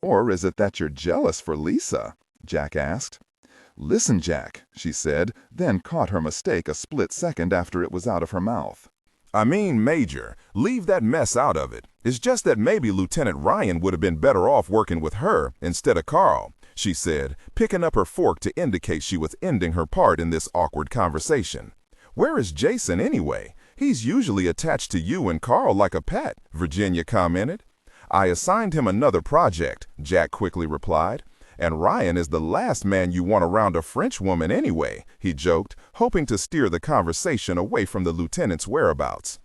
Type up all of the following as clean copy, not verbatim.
Or is it that you're jealous for Lisa? Jack asked. Listen, Jack, she said, then caught her mistake a split second after it was out of her mouth. I mean, Major, leave that mess out of it. It's just that maybe Lieutenant Ryan would have been better off working with her instead of Carl, she said, picking up her fork to indicate she was ending her part in this awkward conversation. Where is Jason anyway? He's usually attached to you and Carl like a pet, Virginia commented. I assigned him another project, Jack quickly replied. And Ryan is the last man you want around a French woman anyway, he joked, hoping to steer the conversation away from the lieutenant's whereabouts.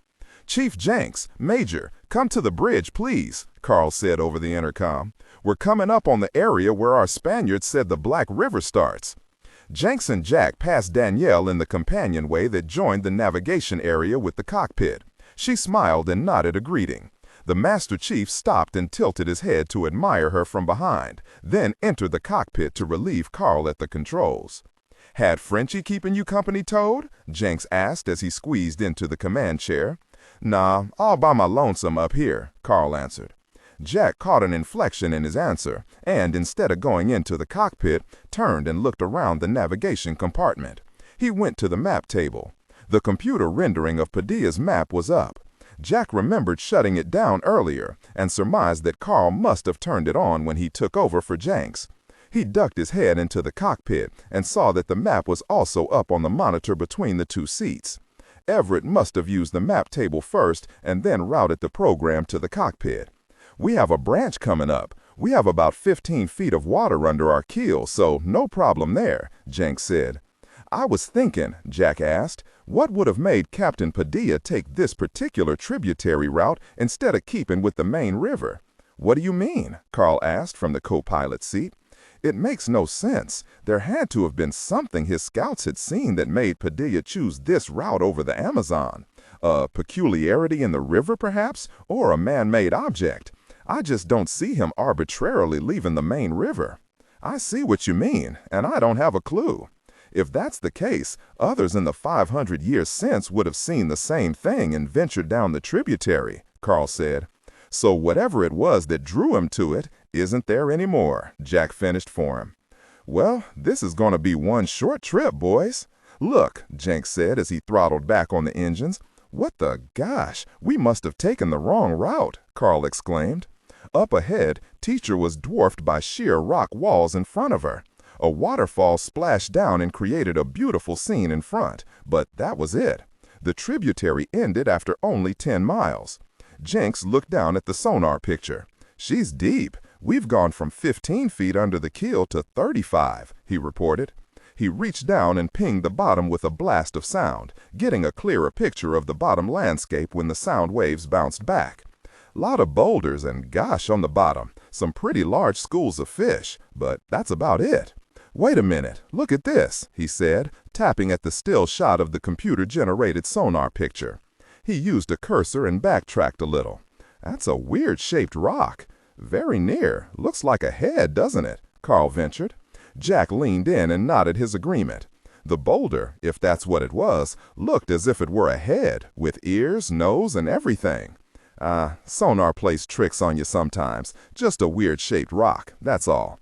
Chief Jenks, Major, come to the bridge, please, Carl said over the intercom. We're coming up on the area where our Spaniard said the Black River starts. Jenks and Jack passed Danielle in the companionway that joined the navigation area with the cockpit. She smiled and nodded a greeting. The Master Chief stopped and tilted his head to admire her from behind, then entered the cockpit to relieve Carl at the controls. Had Frenchie keeping you company, Toad? Jenks asked as he squeezed into the command chair. Nah, all by my lonesome up here, Carl answered. Jack caught an inflection in his answer, and instead of going into the cockpit, turned and looked around the navigation compartment. He went to the map table. The computer rendering of Padilla's map was up. Jack remembered shutting it down earlier and surmised that Carl must have turned it on when he took over for Jenks. He ducked his head into the cockpit and saw that the map was also up on the monitor between the two seats. Everett must have used the map table first and then routed the program to the cockpit. We have a branch coming up. We have about 15 feet of water under our keel, so no problem there, Jenks said. I was thinking, Jack asked, what would have made Captain Padilla take this particular tributary route instead of keeping with the main river? What do you mean? Carl asked from the co-pilot's seat. It makes no sense. There had to have been something his scouts had seen that made Padilla choose this route over the Amazon. A peculiarity in the river, perhaps, or a man-made object. I just don't see him arbitrarily leaving the main river. I see what you mean, and I don't have a clue. If that's the case, others in the 500 years since would have seen the same thing and ventured down the tributary, Carl said. So whatever it was that drew him to it isn't there anymore, Jack finished for him. Well, this is going to be one short trip, boys. Look, Jenks said as he throttled back on the engines. What the gosh, we must have taken the wrong route, Carl exclaimed. Up ahead, Teacher was dwarfed by sheer rock walls in front of her. A waterfall splashed down and created a beautiful scene in front, but that was it. The tributary ended after only 10 miles. Jenks looked down at the sonar picture. She's deep. We've gone from 15 feet under the keel to 35, he reported. He reached down and pinged the bottom with a blast of sound, getting a clearer picture of the bottom landscape when the sound waves bounced back. Lot of boulders and gosh on the bottom, some pretty large schools of fish, but that's about it. Wait a minute, look at this, he said, tapping at the still shot of the computer-generated sonar picture. He used a cursor and backtracked a little. That's a weird-shaped rock. Very near. Looks like a head, doesn't it? Carl ventured. Jack leaned in and nodded his agreement. The boulder, if that's what it was, looked as if it were a head, with ears, nose, and everything. Sonar plays tricks on you sometimes. Just a weird-shaped rock, that's all.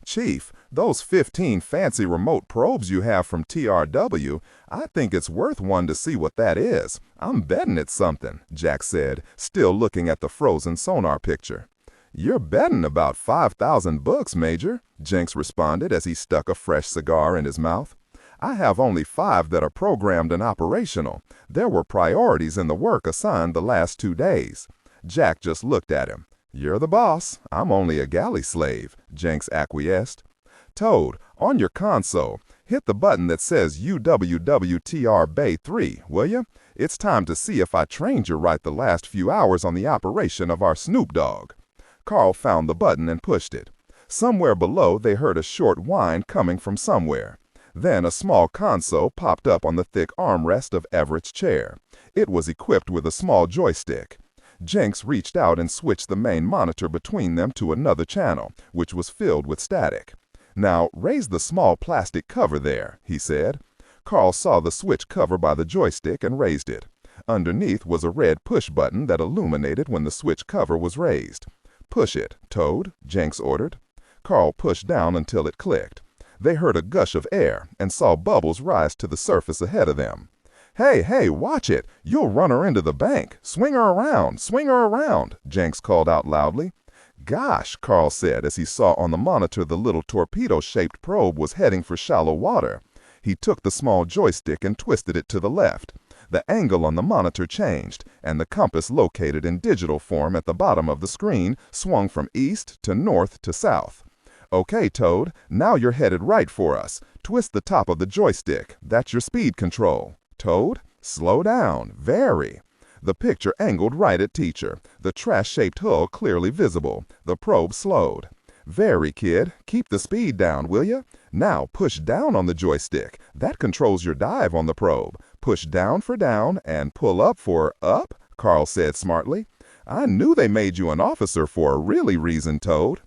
Chief, those 15 fancy remote probes you have from TRW, I think it's worth one to see what that is. I'm betting it's something, Jack said, still looking at the frozen sonar picture. You're betting about 5,000 books, Major, Jenks responded as he stuck a fresh cigar in his mouth. I have only 5 that are programmed and operational. There were priorities in the work assigned the last 2 days. Jack just looked at him. You're the boss. I'm only a galley slave, Jenks acquiesced. Toad, on your console, hit the button that says UWWTR Bay 3, will you? It's time to see if I trained you right the last few hours on the operation of our Snoop Dogg. Carl found the button and pushed it. Somewhere below they heard a short whine coming from somewhere. Then a small console popped up on the thick armrest of Everett's chair. It was equipped with a small joystick. Jenks reached out and switched the main monitor between them to another channel, which was filled with static. Now, raise the small plastic cover there, he said. Carl saw the switch cover by the joystick and raised it. Underneath was a red push button that illuminated when the switch cover was raised. Push it, Toad, Jenks ordered. Carl pushed down until it clicked. They heard a gush of air and saw bubbles rise to the surface ahead of them. Hey, watch it! You'll run her into the bank. Swing her around, Jenks called out loudly. Gosh, Carl said as he saw on the monitor the little torpedo-shaped probe was heading for shallow water. He took the small joystick and twisted it to the left. The angle on the monitor changed, and the compass located in digital form at the bottom of the screen swung from east to north to south. Okay, Toad, now you're headed right for us. Twist the top of the joystick. That's your speed control. Toad, slow down, very. The picture angled right at Teacher, the trash-shaped hull clearly visible. The probe slowed. Very, kid. Keep the speed down, will ya? Now push down on the joystick. That controls your dive on the probe. Push down for down and pull up for up, Carl said smartly. I knew they made you an officer for a really reason, Toad.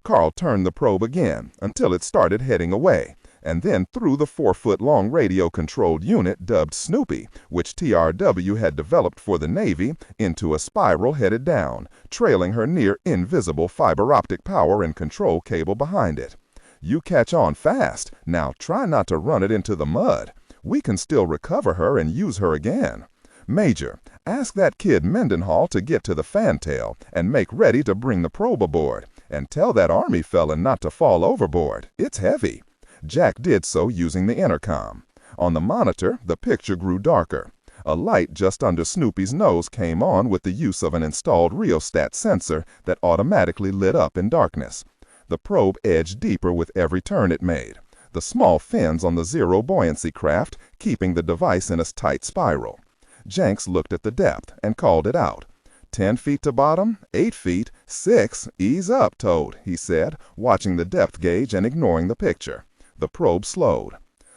Carl turned the probe again until it started heading away, and then threw the 4-foot-long radio-controlled unit dubbed Snoopy, which TRW had developed for the Navy, into a spiral headed down, trailing her near-invisible fiber-optic power and control cable behind it. You catch on fast. Now try not to run it into the mud. We can still recover her and use her again. Major, ask that kid Mendenhall to get to the fantail and make ready to bring the probe aboard. And tell that Army fella not to fall overboard. It's heavy. Jack did so using the intercom. On the monitor, the picture grew darker. A light just under Snoopy's nose came on with the use of an installed rheostat sensor that automatically lit up in darkness. The probe edged deeper with every turn it made, the small fins on the zero-buoyancy craft keeping the device in a tight spiral. Jenks looked at the depth and called it out. 10 feet to bottom, 8 feet, 6, ease up, Toad, he said, watching the depth gauge and ignoring the picture. The probe slowed.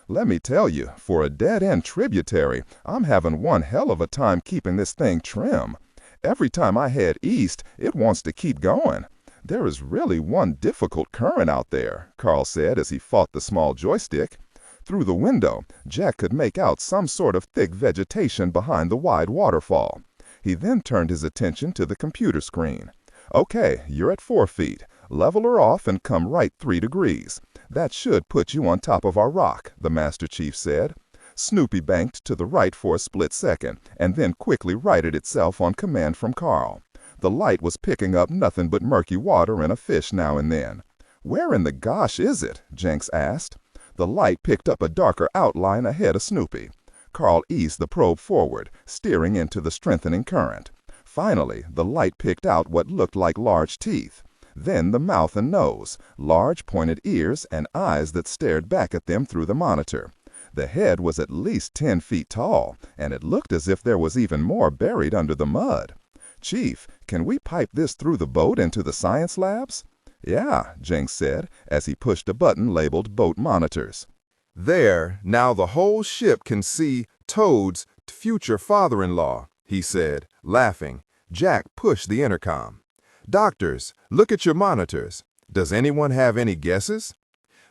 Let me tell you, for a dead-end tributary, I'm having one hell of a time keeping this thing trim. Every time I head east, it wants to keep going. There is really one difficult current out there, Carl said as he fought the small joystick. Through the window, Jack could make out some sort of thick vegetation behind the wide waterfall. He then turned his attention to the computer screen. Okay, you're at 4 feet. Level her off and come right 3 degrees. That should put you on top of our rock, the Master Chief said. Snoopy banked to the right for a split second, and then quickly righted itself on command from Carl. The light was picking up nothing but murky water and a fish now and then. Where in the gosh is it? Jenks asked. The light picked up a darker outline ahead of Snoopy. Carl eased the probe forward, steering into the strengthening current. Finally, the light picked out what looked like large teeth. Then the mouth and nose, large pointed ears and eyes that stared back at them through the monitor. The head was at least 10 feet tall, and it looked as if there was even more buried under the mud. Chief, can we pipe this through the boat into the science labs? Yeah, Jenks said, as he pushed a button labeled Boat Monitors. There, now the whole ship can see Toad's future father-in-law, he said, laughing. Jack pushed the intercom. Doctors, look at your monitors. Does anyone have any guesses?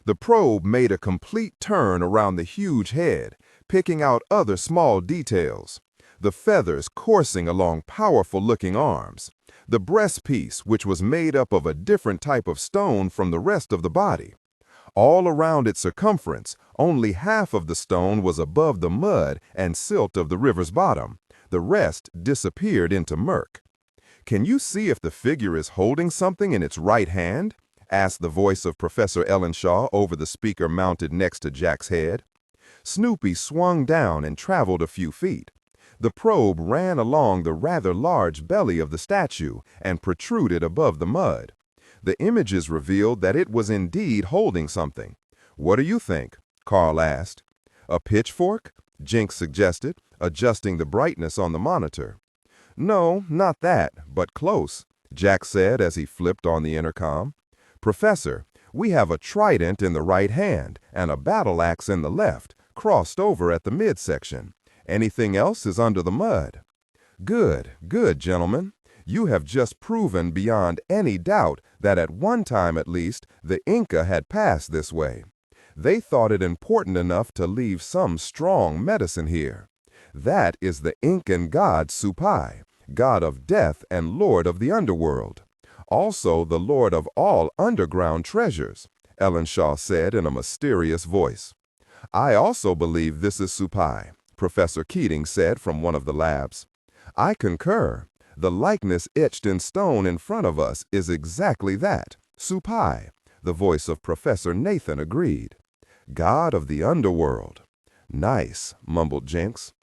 The probe made a complete turn around the huge head, picking out other small details. The feathers coursing along powerful-looking arms. The breastpiece, which was made up of a different type of stone from the rest of the body. All around its circumference, only half of the stone was above the mud and silt of the river's bottom. The rest disappeared into murk. Can you see if the figure is holding something in its right hand? Asked the voice of Professor Ellenshaw over the speaker mounted next to Jack's head. Snoopy swung down and traveled a few feet. The probe ran along the rather large belly of the statue and protruded above the mud. The images revealed that it was indeed holding something. What do you think? Carl asked. A pitchfork? Jenks suggested, adjusting the brightness on the monitor. No, not that, but close, Jack said as he flipped on the intercom. Professor, we have a trident in the right hand and a battle axe in the left, crossed over at the midsection. Anything else is under the mud. Good, gentlemen. You have just proven beyond any doubt that at one time at least the Inca had passed this way. They thought it important enough to leave some strong medicine here. That is the Incan god Supai, god of death and lord of the underworld. Also the Lord of all underground treasures, Ellenshaw said in a mysterious voice. I also believe this is Supai, Professor Keating said from one of the labs. I concur. The likeness etched in stone in front of us is exactly that, Supai, the voice of Professor Nathan agreed. God of the underworld. Nice, mumbled Jenks.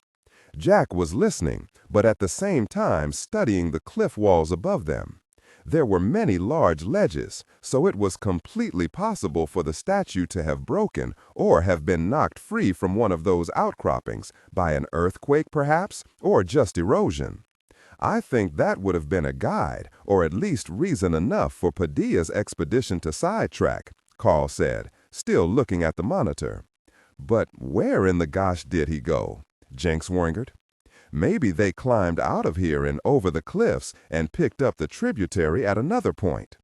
Jack was listening, but at the same time studying the cliff walls above them. There were many large ledges, so it was completely possible for the statue to have broken or have been knocked free from one of those outcroppings, by an earthquake perhaps, or just erosion. I think that would have been a guide, or at least reason enough for Padilla's expedition to sidetrack, Carl said, still looking at the monitor. But where in the gosh did he go? Jenks wondered. Maybe they climbed out of here and over the cliffs and picked up the tributary at another point.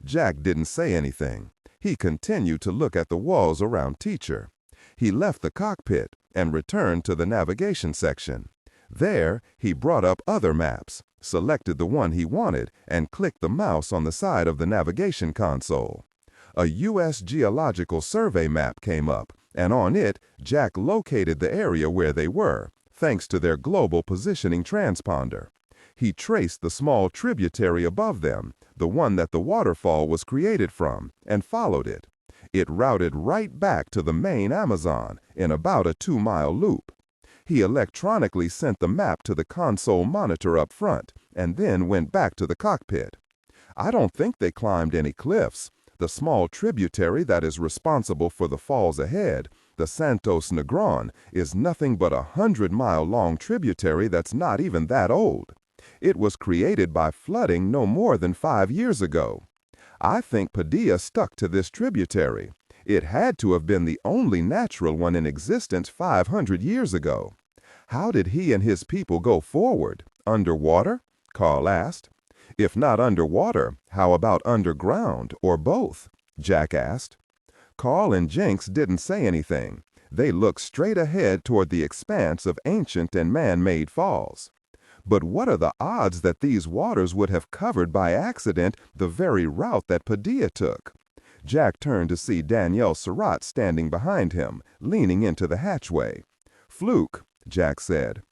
Jack didn't say anything. He continued to look at the walls around Teacher. He left the cockpit and returned to the navigation section. There, he brought up other maps, selected the one he wanted, and clicked the mouse on the side of the navigation console. A U.S. Geological Survey map came up, and on it, Jack located the area where they were, thanks to their global positioning transponder. He traced the small tributary above them, the one that the waterfall was created from, and followed it. It routed right back to the main Amazon in about a 2-mile loop. He electronically sent the map to the console monitor up front, and then went back to the cockpit. I don't think they climbed any cliffs. The small tributary that is responsible for the falls ahead, the Santos Negron, is nothing but a 100-mile-long tributary that's not even that old. It was created by flooding no more than 5 years ago. I think Padilla stuck to this tributary. It had to have been the only natural one in existence 500 years ago. How did he and his people go forward? Underwater? Carl asked. If not underwater, how about underground, or both? Jack asked. Carl and Jenks didn't say anything. They looked straight ahead toward the expanse of ancient and man-made falls. But what are the odds that these waters would have covered by accident the very route that Padilla took? Jack turned to see Danielle Surratt standing behind him, leaning into the hatchway. Fluke, Jack said.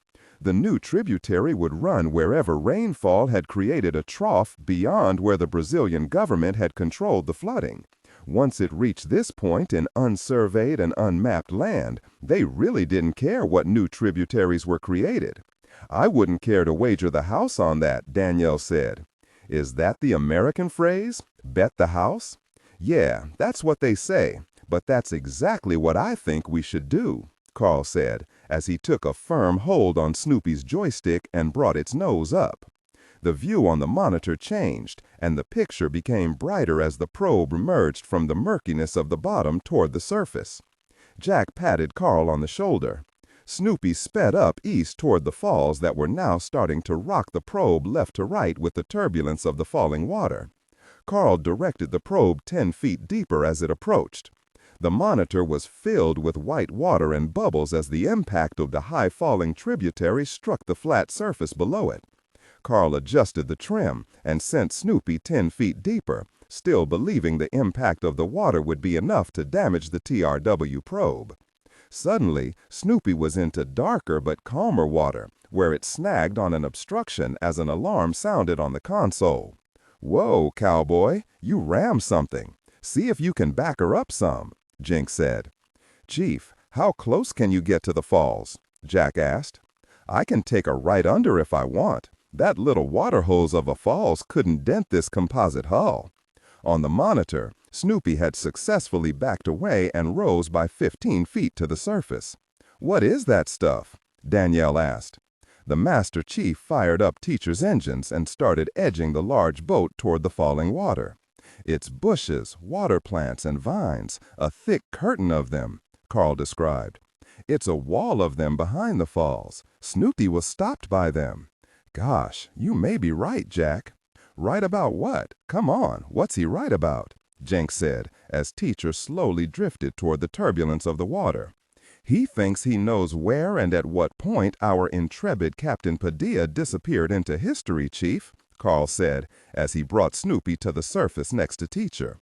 The new tributary would run wherever rainfall had created a trough beyond where the Brazilian government had controlled the flooding. Once it reached this point in unsurveyed and unmapped land, they really didn't care what new tributaries were created. I wouldn't care to wager the house on that, Danielle said. Is that the American phrase? Bet the house? Yeah, that's what they say, but that's exactly what I think we should do, Carl said, as he took a firm hold on Snoopy's joystick and brought its nose up. The view on the monitor changed, and the picture became brighter as the probe emerged from the murkiness of the bottom toward the surface. Jack patted Carl on the shoulder. Snoopy sped up east toward the falls that were now starting to rock the probe left to right with the turbulence of the falling water. Carl directed the probe 10 feet deeper as it approached. The monitor was filled with white water and bubbles as the impact of the high-falling tributary struck the flat surface below it. Carl adjusted the trim and sent Snoopy 10 feet deeper, still believing the impact of the water would be enough to damage the TRW probe. Suddenly, Snoopy was into darker but calmer water, where it snagged on an obstruction as an alarm sounded on the console. Whoa, cowboy, you rammed something. See if you can back her up some, Jenks said. Chief, how close can you get to the falls? Jack asked. I can take a right under if I want. That little water hose of a falls couldn't dent this composite hull. On the monitor, Snoopy had successfully backed away and rose by 15 feet to the surface. What is that stuff? Danielle asked. The Master Chief fired up Teacher's engines and started edging the large boat toward the falling water. It's bushes, water plants, and vines, a thick curtain of them, Carl described. It's a wall of them behind the falls. Snoopy was stopped by them. Gosh, you may be right, Jack. Right about what? Come on, what's he right about? Jenks said, as Teacher slowly drifted toward the turbulence of the water. He thinks he knows where and at what point our intrepid Captain Padilla disappeared into history, Chief, Carl said as he brought Snoopy to the surface next to Teacher.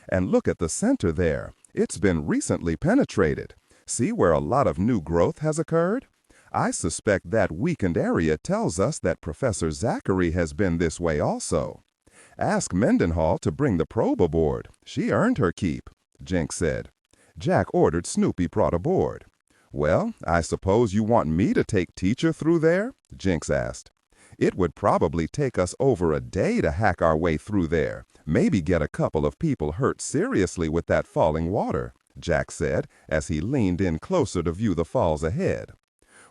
"And look at the center there. It's been recently penetrated. See where a lot of new growth has occurred? I suspect that weakened area tells us that Professor Zachary has been this way also. Ask Mendenhall to bring the probe aboard. She earned her keep," Jenks said. Jack ordered Snoopy brought aboard. "Well, I suppose you want me to take Teacher through there?" Jenks asked. "It would probably take us over a day to hack our way through there, maybe get a couple of people hurt seriously with that falling water," Jack said as he leaned in closer to view the falls ahead.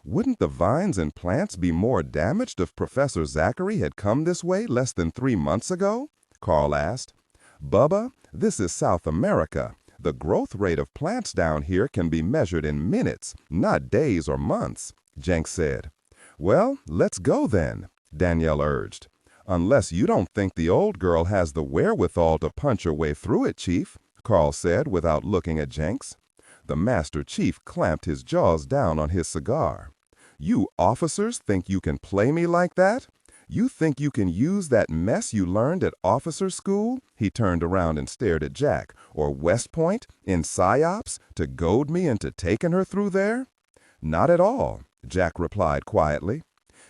"Wouldn't the vines and plants be more damaged if Professor Zachary had come this way less than 3 months ago?" Carl asked. "Bubba, this is South America. The growth rate of plants down here can be measured in minutes, not days or months," Jenks said. "Well, let's go then," Danielle urged. "Unless you don't think the old girl has the wherewithal to punch her way through it, Chief," Carl said without looking at Jenks. The Master Chief clamped his jaws down on his cigar. "You officers think you can play me like that? You think you can use that mess you learned at officer school," he turned around and stared at Jack, "or West Point, in PsyOps, to goad me into taking her through there?" "Not at all," Jack replied quietly.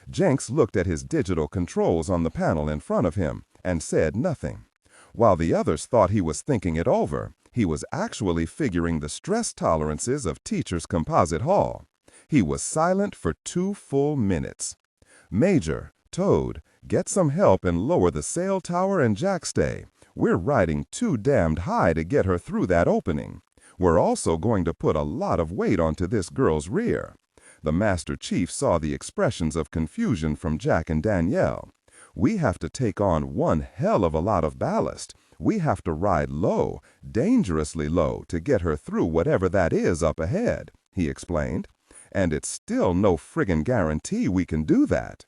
Jenks looked at his digital controls on the panel in front of him and said nothing. While the others thought he was thinking it over, he was actually figuring the stress tolerances of Teacher's composite hull. He was silent for 2 full minutes. "Major, Toad, get some help and lower the sail tower and jackstay. We're riding too damned high to get her through that opening. We're also going to put a lot of weight onto this girl's rear." The Master Chief saw the expressions of confusion from Jack and Danielle. "We have to take on one hell of a lot of ballast. We have to ride low, dangerously low, to get her through whatever that is up ahead," he explained. "And it's still no friggin' guarantee we can do that."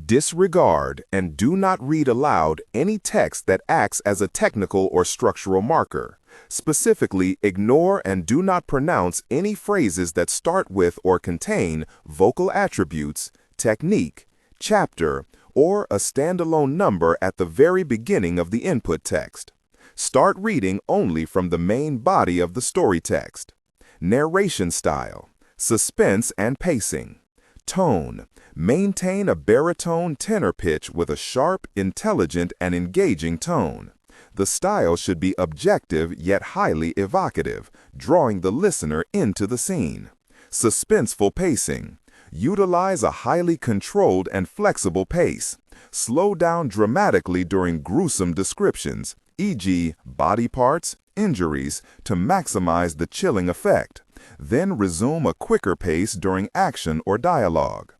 Disregard and do not read aloud any text that acts as a technical or structural marker. Specifically, ignore and do not pronounce any phrases that start with or contain vocal attributes, technique, chapter, or a standalone number at the very beginning of the input text. Start reading only from the main body of the story text. Narration style, suspense and pacing. Tone, maintain a baritone tenor pitch with a sharp, intelligent, and engaging tone. The style should be objective yet highly evocative, drawing the listener into the scene. Suspenseful pacing. Utilize a highly controlled and flexible pace. Slow down dramatically during gruesome descriptions, e.g., body parts, injuries, to maximize the chilling effect. Then resume a quicker pace during action or dialogue.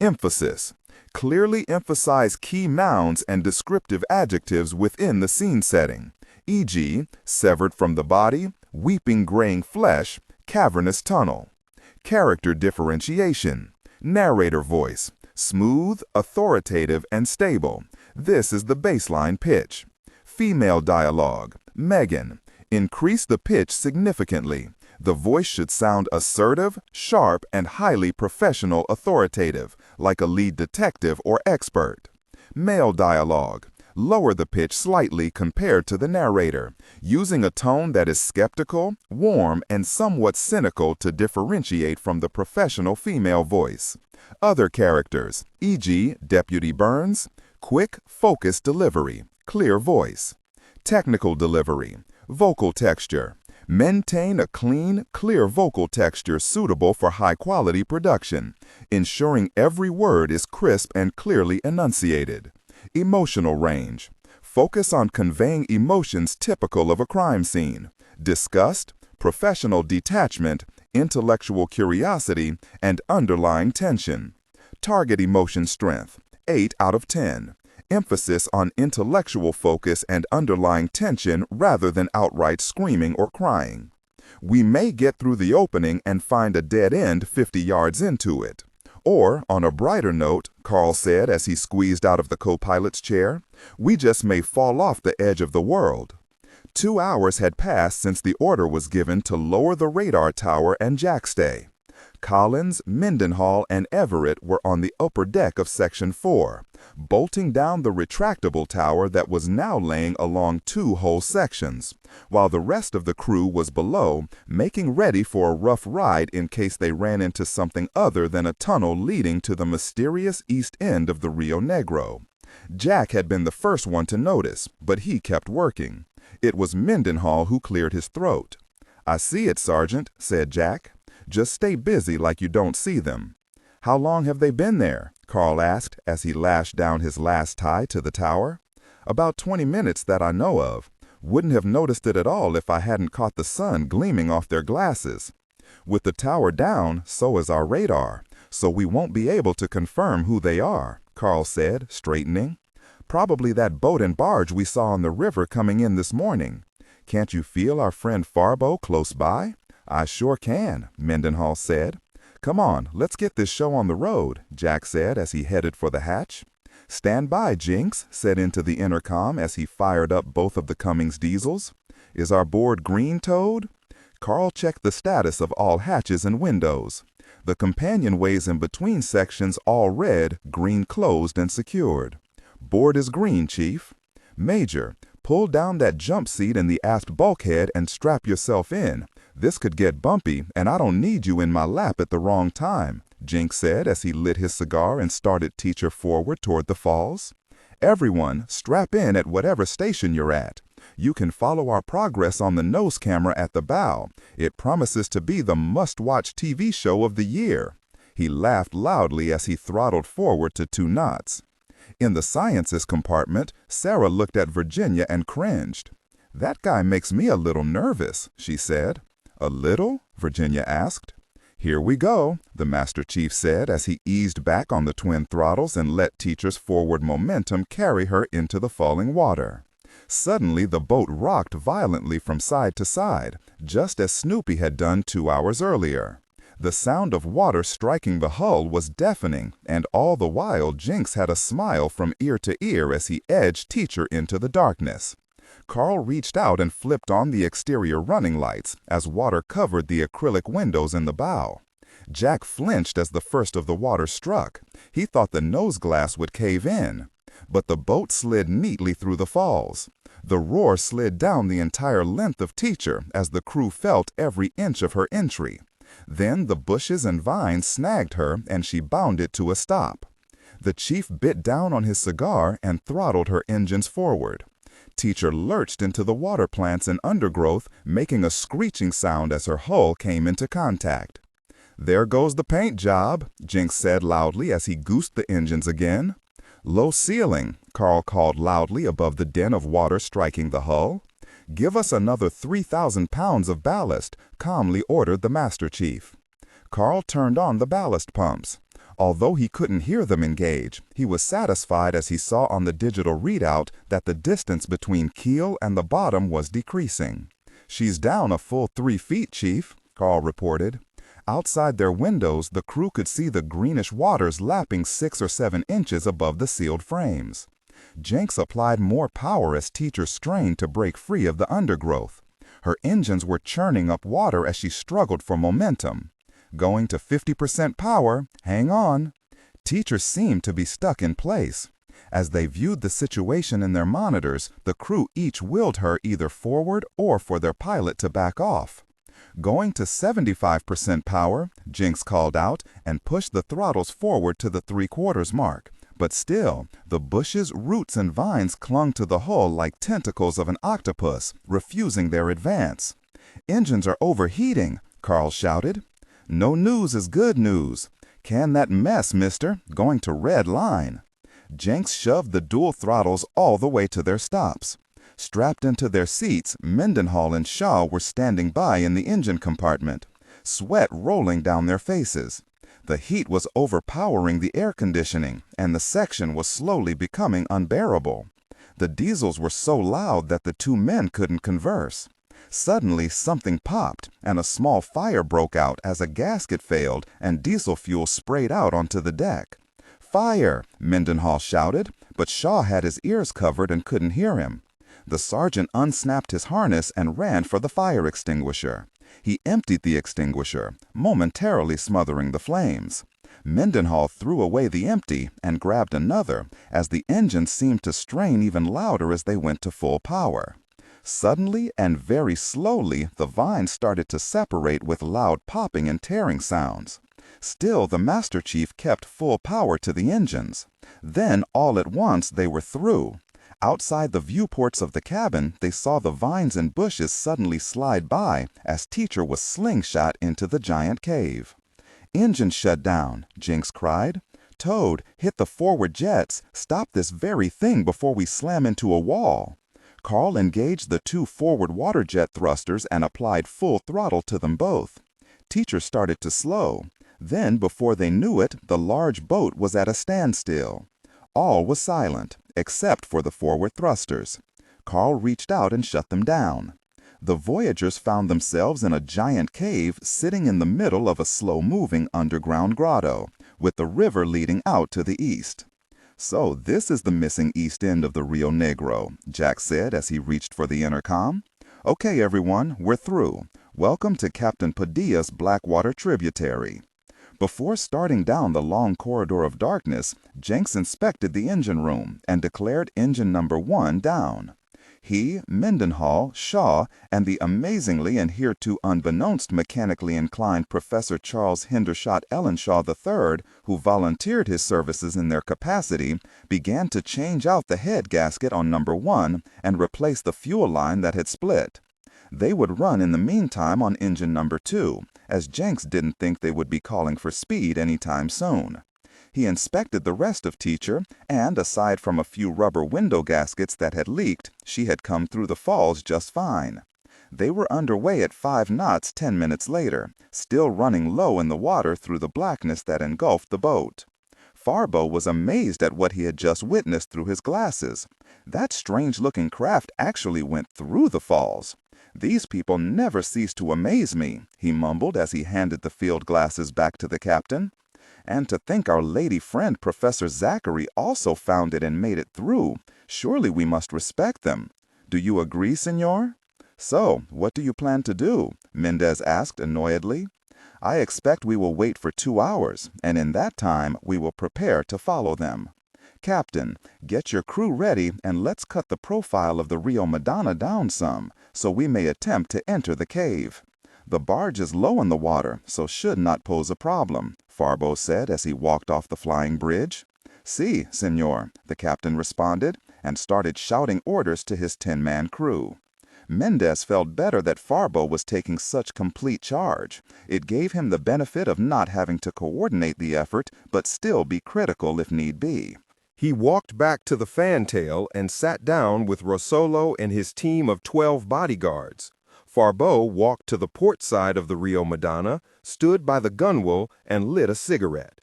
Emphasis. Clearly emphasize key nouns and descriptive adjectives within the scene setting, e.g., severed from the body, weeping graying flesh, cavernous tunnel. Character differentiation. Narrator voice. Smooth, authoritative, and stable. This is the baseline pitch. Female dialogue. Megan. Increase the pitch significantly. The voice should sound assertive, sharp, and highly professional authoritative, like a lead detective or expert. Male dialogue. Lower the pitch slightly compared to the narrator, using a tone that is skeptical, warm, and somewhat cynical to differentiate from the professional female voice. Other characters, e.g., Deputy Burns. Quick, focused delivery, clear voice. Technical delivery. Vocal texture. Maintain a clean, clear vocal texture suitable for high-quality production, ensuring every word is crisp and clearly enunciated. Emotional range. Focus on conveying emotions typical of a crime scene: disgust, professional detachment, intellectual curiosity, and underlying tension. Target emotion strength, 8 out of 10. Emphasis on intellectual focus and underlying tension rather than outright screaming or crying. We may get through the opening and find a dead end 50 yards into it. Or, on a brighter note, Carl said as he squeezed out of the co-pilot's chair, we just may fall off the edge of the world. 2 hours had passed since the order was given to lower the radar tower and jackstay. Collins, Mendenhall, and Everett were on the upper deck of Section 4, bolting down the retractable tower that was now laying along 2 whole sections, while the rest of the crew was below, making ready for a rough ride in case they ran into something other than a tunnel leading to the mysterious east end of the Rio Negro. Jack had been the first one to notice, but he kept working. It was Mendenhall who cleared his throat. "I see it, Sergeant," said Jack. "Just stay busy like you don't see them." "How long have they been there?" Carl asked as he lashed down his last tie to the tower. "About 20 minutes that I know of. Wouldn't have noticed it at all if I hadn't caught the sun gleaming off their glasses. With the tower down, so is our radar, so we won't be able to confirm who they are," Carl said, straightening. "Probably that boat and barge we saw on the river coming in this morning. Can't you feel our friend Farbo close by?" "I sure can," Mendenhall said. "Come on, let's get this show on the road," Jack said as he headed for the hatch. "Stand by, Jinx," said into the intercom as he fired up both of the Cummings diesels. "Is our board green, Toad?" Carl checked the status of all hatches and windows. The companionways in between sections all red, green closed and secured. "Board is green, Chief." "Major, pull down that jump seat in the aft bulkhead and strap yourself in. This could get bumpy, and I don't need you in my lap at the wrong time," Jinx said as he lit his cigar and started Teacher forward toward the falls. "Everyone, strap in at whatever station you're at. You can follow our progress on the nose camera at the bow. It promises to be the must-watch TV show of the year." He laughed loudly as he throttled forward to 2 knots. In the sciences compartment, Sarah looked at Virginia and cringed. "That guy makes me a little nervous," she said. "A little?" Virginia asked. "Here we go," the Master Chief said as he eased back on the twin throttles and let Teacher's forward momentum carry her into the falling water. Suddenly, the boat rocked violently from side to side, just as Snoopy had done 2 hours earlier. The sound of water striking the hull was deafening, and all the while Jinx had a smile from ear to ear as he edged Teacher into the darkness. Carl reached out and flipped on the exterior running lights as water covered the acrylic windows in the bow. Jack flinched as the first of the water struck. He thought the nose glass would cave in. But the boat slid neatly through the falls. The roar slid down the entire length of Teacher as the crew felt every inch of her entry. Then the bushes and vines snagged her and she bounded to a stop. The Chief bit down on his cigar and throttled her engines forward. Teacher lurched into the water plants and undergrowth, making a screeching sound as her hull came into contact. "There goes the paint job," Jinx said loudly as he goosed the engines again. "Low ceiling," Carl called loudly above the din of water striking the hull. "Give us another 3,000 pounds of ballast," calmly ordered the Master Chief. Carl turned on the ballast pumps. Although he couldn't hear them engage, he was satisfied as he saw on the digital readout that the distance between keel and the bottom was decreasing. "She's down a full 3 feet, Chief," Carl reported. Outside their windows, the crew could see the greenish waters lapping 6 or 7 inches above the sealed frames. Jinx applied more power as Teacher strained to break free of the undergrowth. Her engines were churning up water as she struggled for momentum. "Going to 50% power. Hang on." Teacher seemed to be stuck in place. As they viewed the situation in their monitors, the crew each willed her either forward or for their pilot to back off. "Going to 75% power," Jinx called out and pushed the throttles forward to the 3/4 mark. But still, the bushes, roots, and vines clung to the hull like tentacles of an octopus, refusing their advance. "Engines are overheating," Carl shouted. "No news is good news. Can that mess, mister. Going to red line." Jinx shoved the dual throttles all the way to their stops. Strapped into their seats, Mendenhall and Shaw were standing by in the engine compartment, sweat rolling down their faces. The heat was overpowering the air conditioning, and the section was slowly becoming unbearable. The diesels were so loud that the 2 men couldn't converse. Suddenly, something popped, and a small fire broke out as a gasket failed and diesel fuel sprayed out onto the deck. "Fire!" Mendenhall shouted, but Shaw had his ears covered and couldn't hear him. The sergeant unsnapped his harness and ran for the fire extinguisher. He emptied the extinguisher, momentarily smothering the flames. Mendenhall threw away the empty and grabbed another as the engines seemed to strain even louder as they went to full power. Suddenly and very slowly, the vines started to separate with loud popping and tearing sounds. Still, the Master Chief kept full power to the engines. Then, all at once, they were through. Outside the viewports of the cabin, they saw the vines and bushes suddenly slide by as Teacher was slingshot into the giant cave. "Engine shut down," Jinx cried. "Toad, hit the forward jets. Stop this very thing before we slam into a wall." Carl engaged the 2 forward water jet thrusters and applied full throttle to them both. Teacher started to slow. Then, before they knew it, the large boat was at a standstill. All was silent, except for the forward thrusters. Carl reached out and shut them down. The voyagers found themselves in a giant cave sitting in the middle of a slow-moving underground grotto, with the river leading out to the east. "So this is the missing east end of the Rio Negro," Jack said as he reached for the intercom. "Okay, everyone, we're through. Welcome to Captain Padilla's Blackwater tributary." Before starting down the long corridor of darkness, Jenks inspected the engine room and declared engine number 1 down. He, Mendenhall, Shaw, and the amazingly and hereto unbeknownst mechanically inclined Professor Charles Hendershot Ellenshaw III, who volunteered his services in their capacity, began to change out the head gasket on number 1 and replace the fuel line that had split. They would run in the meantime on engine number 2, as Jenks didn't think they would be calling for speed any time soon. He inspected the rest of Teacher, and aside from a few rubber window gaskets that had leaked, she had come through the falls just fine. They were underway at 5 knots 10 minutes later, still running low in the water through the blackness that engulfed the boat. Farbo was amazed at what he had just witnessed through his glasses. That strange-looking craft actually went through the falls. "These people never cease to amaze me," he mumbled as he handed the field glasses back to the captain. "And to think our lady friend Professor Zachary also found it and made it through. Surely we must respect them. Do you agree, senor?" "So, what do you plan to do?" Mendez asked annoyedly. "I expect we will wait for 2 hours, and in that time we will prepare to follow them. Captain, get your crew ready and let's cut the profile of the Rio Madonna down some, so we may attempt to enter the cave. The barge is low in the water, so should not pose a problem," Farbo said as he walked off the flying bridge. "Si, senor," the captain responded, and started shouting orders to his 10-man crew. Mendez felt better that Farbo was taking such complete charge. It gave him the benefit of not having to coordinate the effort, but still be critical if need be. He walked back to the fantail and sat down with Rossolo and his team of 12 bodyguards. Farbo walked to the port side of the Rio Madonna, stood by the gunwale, and lit a cigarette.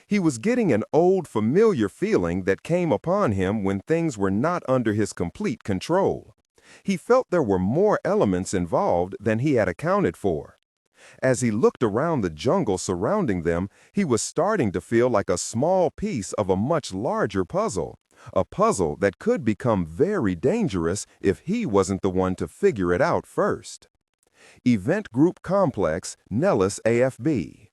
He was getting an old, familiar feeling that came upon him when things were not under his complete control. He felt there were more elements involved than he had accounted for. As he looked around the jungle surrounding them, he was starting to feel like a small piece of a much larger puzzle, a puzzle that could become very dangerous if he wasn't the one to figure it out first. Event Group Complex, Nellis AFB.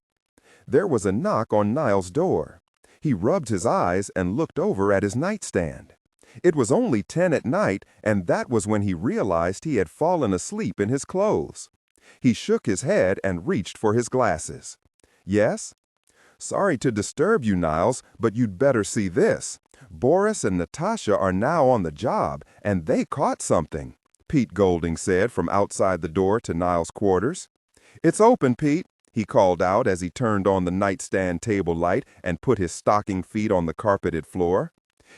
There was a knock on Niles' door. He rubbed his eyes and looked over at his nightstand. It was only 10 at night, and that was when he realized he had fallen asleep in his clothes. He shook his head and reached for his glasses. "Yes?" "Sorry to disturb you, Niles, but you'd better see this. Boris and Natasha are now on the job, and they caught something," Pete Golding said from outside the door to Niles' quarters. "It's open, Pete," he called out as he turned on the nightstand table light and put his stocking feet on the carpeted floor.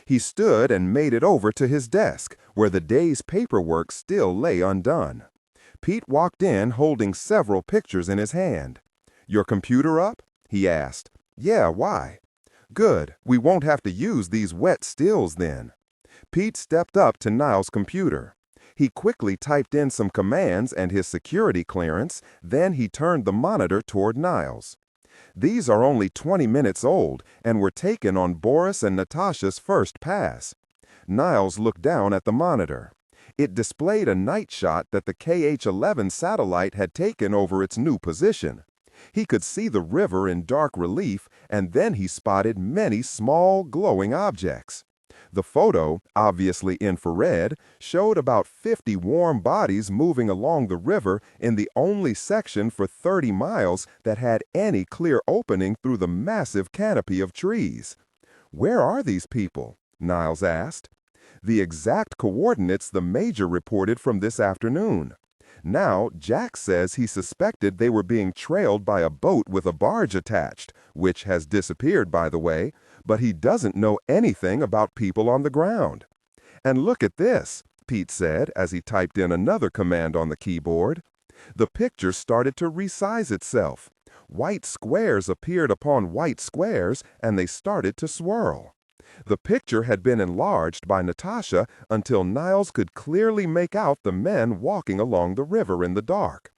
He stood and made it over to his desk, where the day's paperwork still lay undone. Pete walked in holding several pictures in his hand. "Your computer up?" he asked. "Yeah, why?" "Good, we won't have to use these wet stills then." Pete stepped up to Niles' computer. He quickly typed in some commands and his security clearance, then he turned the monitor toward Niles. "These are only 20 minutes old and were taken on Boris and Natasha's first pass." Niles looked down at the monitor. It displayed a night shot that the KH-11 satellite had taken over its new position. He could see the river in dark relief, and then he spotted many small, glowing objects. The photo, obviously infrared, showed about 50 warm bodies moving along the river in the only section for 30 miles that had any clear opening through the massive canopy of trees. "Where are these people?" Niles asked. "The exact coordinates the Major reported from this afternoon. Now, Jack says he suspected they were being trailed by a boat with a barge attached, which has disappeared, by the way, but he doesn't know anything about people on the ground." "And look at this," Pete said as he typed in another command on the keyboard. The picture started to resize itself. White squares appeared upon white squares, and they started to swirl. The picture had been enlarged by Natasha until Niles could clearly make out the men walking along the river in the dark.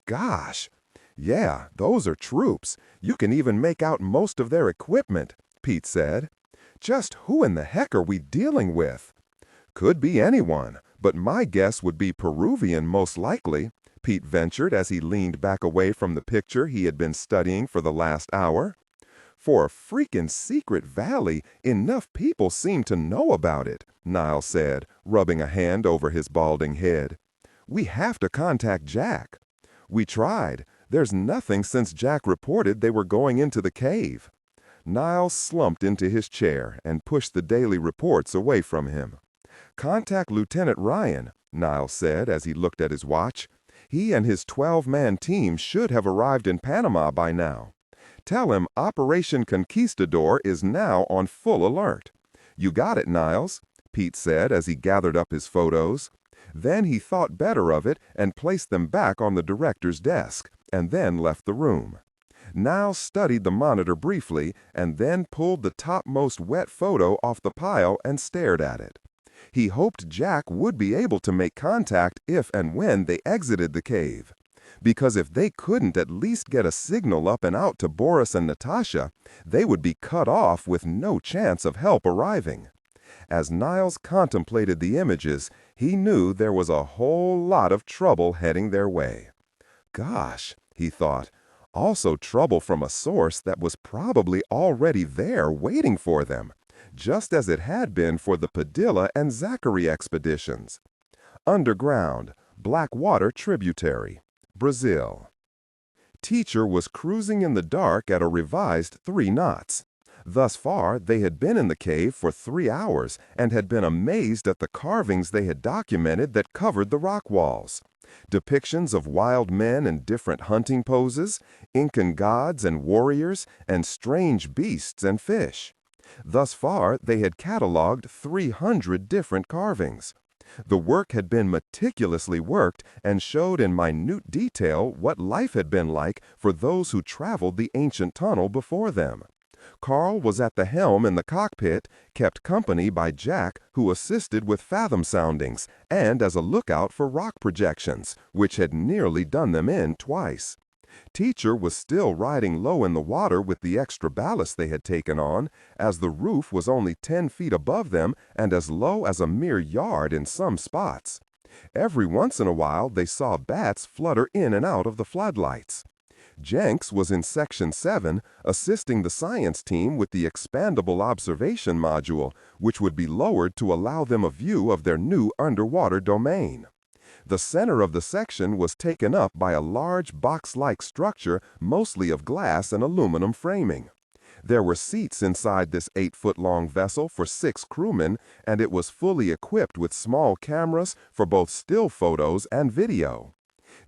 "Gosh, yeah, those are troops. You can even make out most of their equipment," Pete said. "Just who in the heck are we dealing with?" "Could be anyone, but my guess would be Peruvian most likely," Pete ventured as he leaned back away from the picture he had been studying for the last hour. "For a freaking secret valley, enough people seem to know about it," Niles said, rubbing a hand over his balding head. "We have to contact Jack." "We tried. There's nothing since Jack reported they were going into the cave." Niles slumped into his chair and pushed the daily reports away from him. "Contact Lieutenant Ryan," Niles said as he looked at his watch. "He and his 12-man team should have arrived in Panama by now. Tell him Operation Conquistador is now on full alert." "You got it, Niles," Pete said as he gathered up his photos. Then he thought better of it and placed them back on the director's desk, and then left the room. Niles studied the monitor briefly and then pulled the topmost wet photo off the pile and stared at it. He hoped Jack would be able to make contact if and when they exited the cave. Because if they couldn't at least get a signal up and out to Boris and Natasha, they would be cut off with no chance of help arriving. As Niles contemplated the images, he knew there was a whole lot of trouble heading their way. "Gosh," he thought, "also trouble from a source that was probably already there waiting for them, just as it had been for the Padilla and Zachary expeditions." Underground, Blackwater tributary. Brazil. Teacher was cruising in the dark at a revised 3 knots. Thus far, they had been in the cave for 3 hours and had been amazed at the carvings they had documented that covered the rock walls. Depictions of wild men in different hunting poses, Incan gods and warriors, and strange beasts and fish. Thus far, they had cataloged 300 different carvings. The work had been meticulously worked and showed in minute detail what life had been like for those who traveled the ancient tunnel before them. Carl was at the helm in the cockpit, kept company by Jack, who assisted with fathom soundings and as a lookout for rock projections, which had nearly done them in twice. Teacher was still riding low in the water with the extra ballast they had taken on, as the roof was only 10 feet above them and as low as a mere yard in some spots. Every once in a while they saw bats flutter in and out of the floodlights. Jenks was in Section 7, assisting the science team with the expandable observation module, which would be lowered to allow them a view of their new underwater domain. The center of the section was taken up by a large box-like structure, mostly of glass and aluminum framing. There were seats inside this 8-foot-long vessel for 6 crewmen, and it was fully equipped with small cameras for both still photos and video.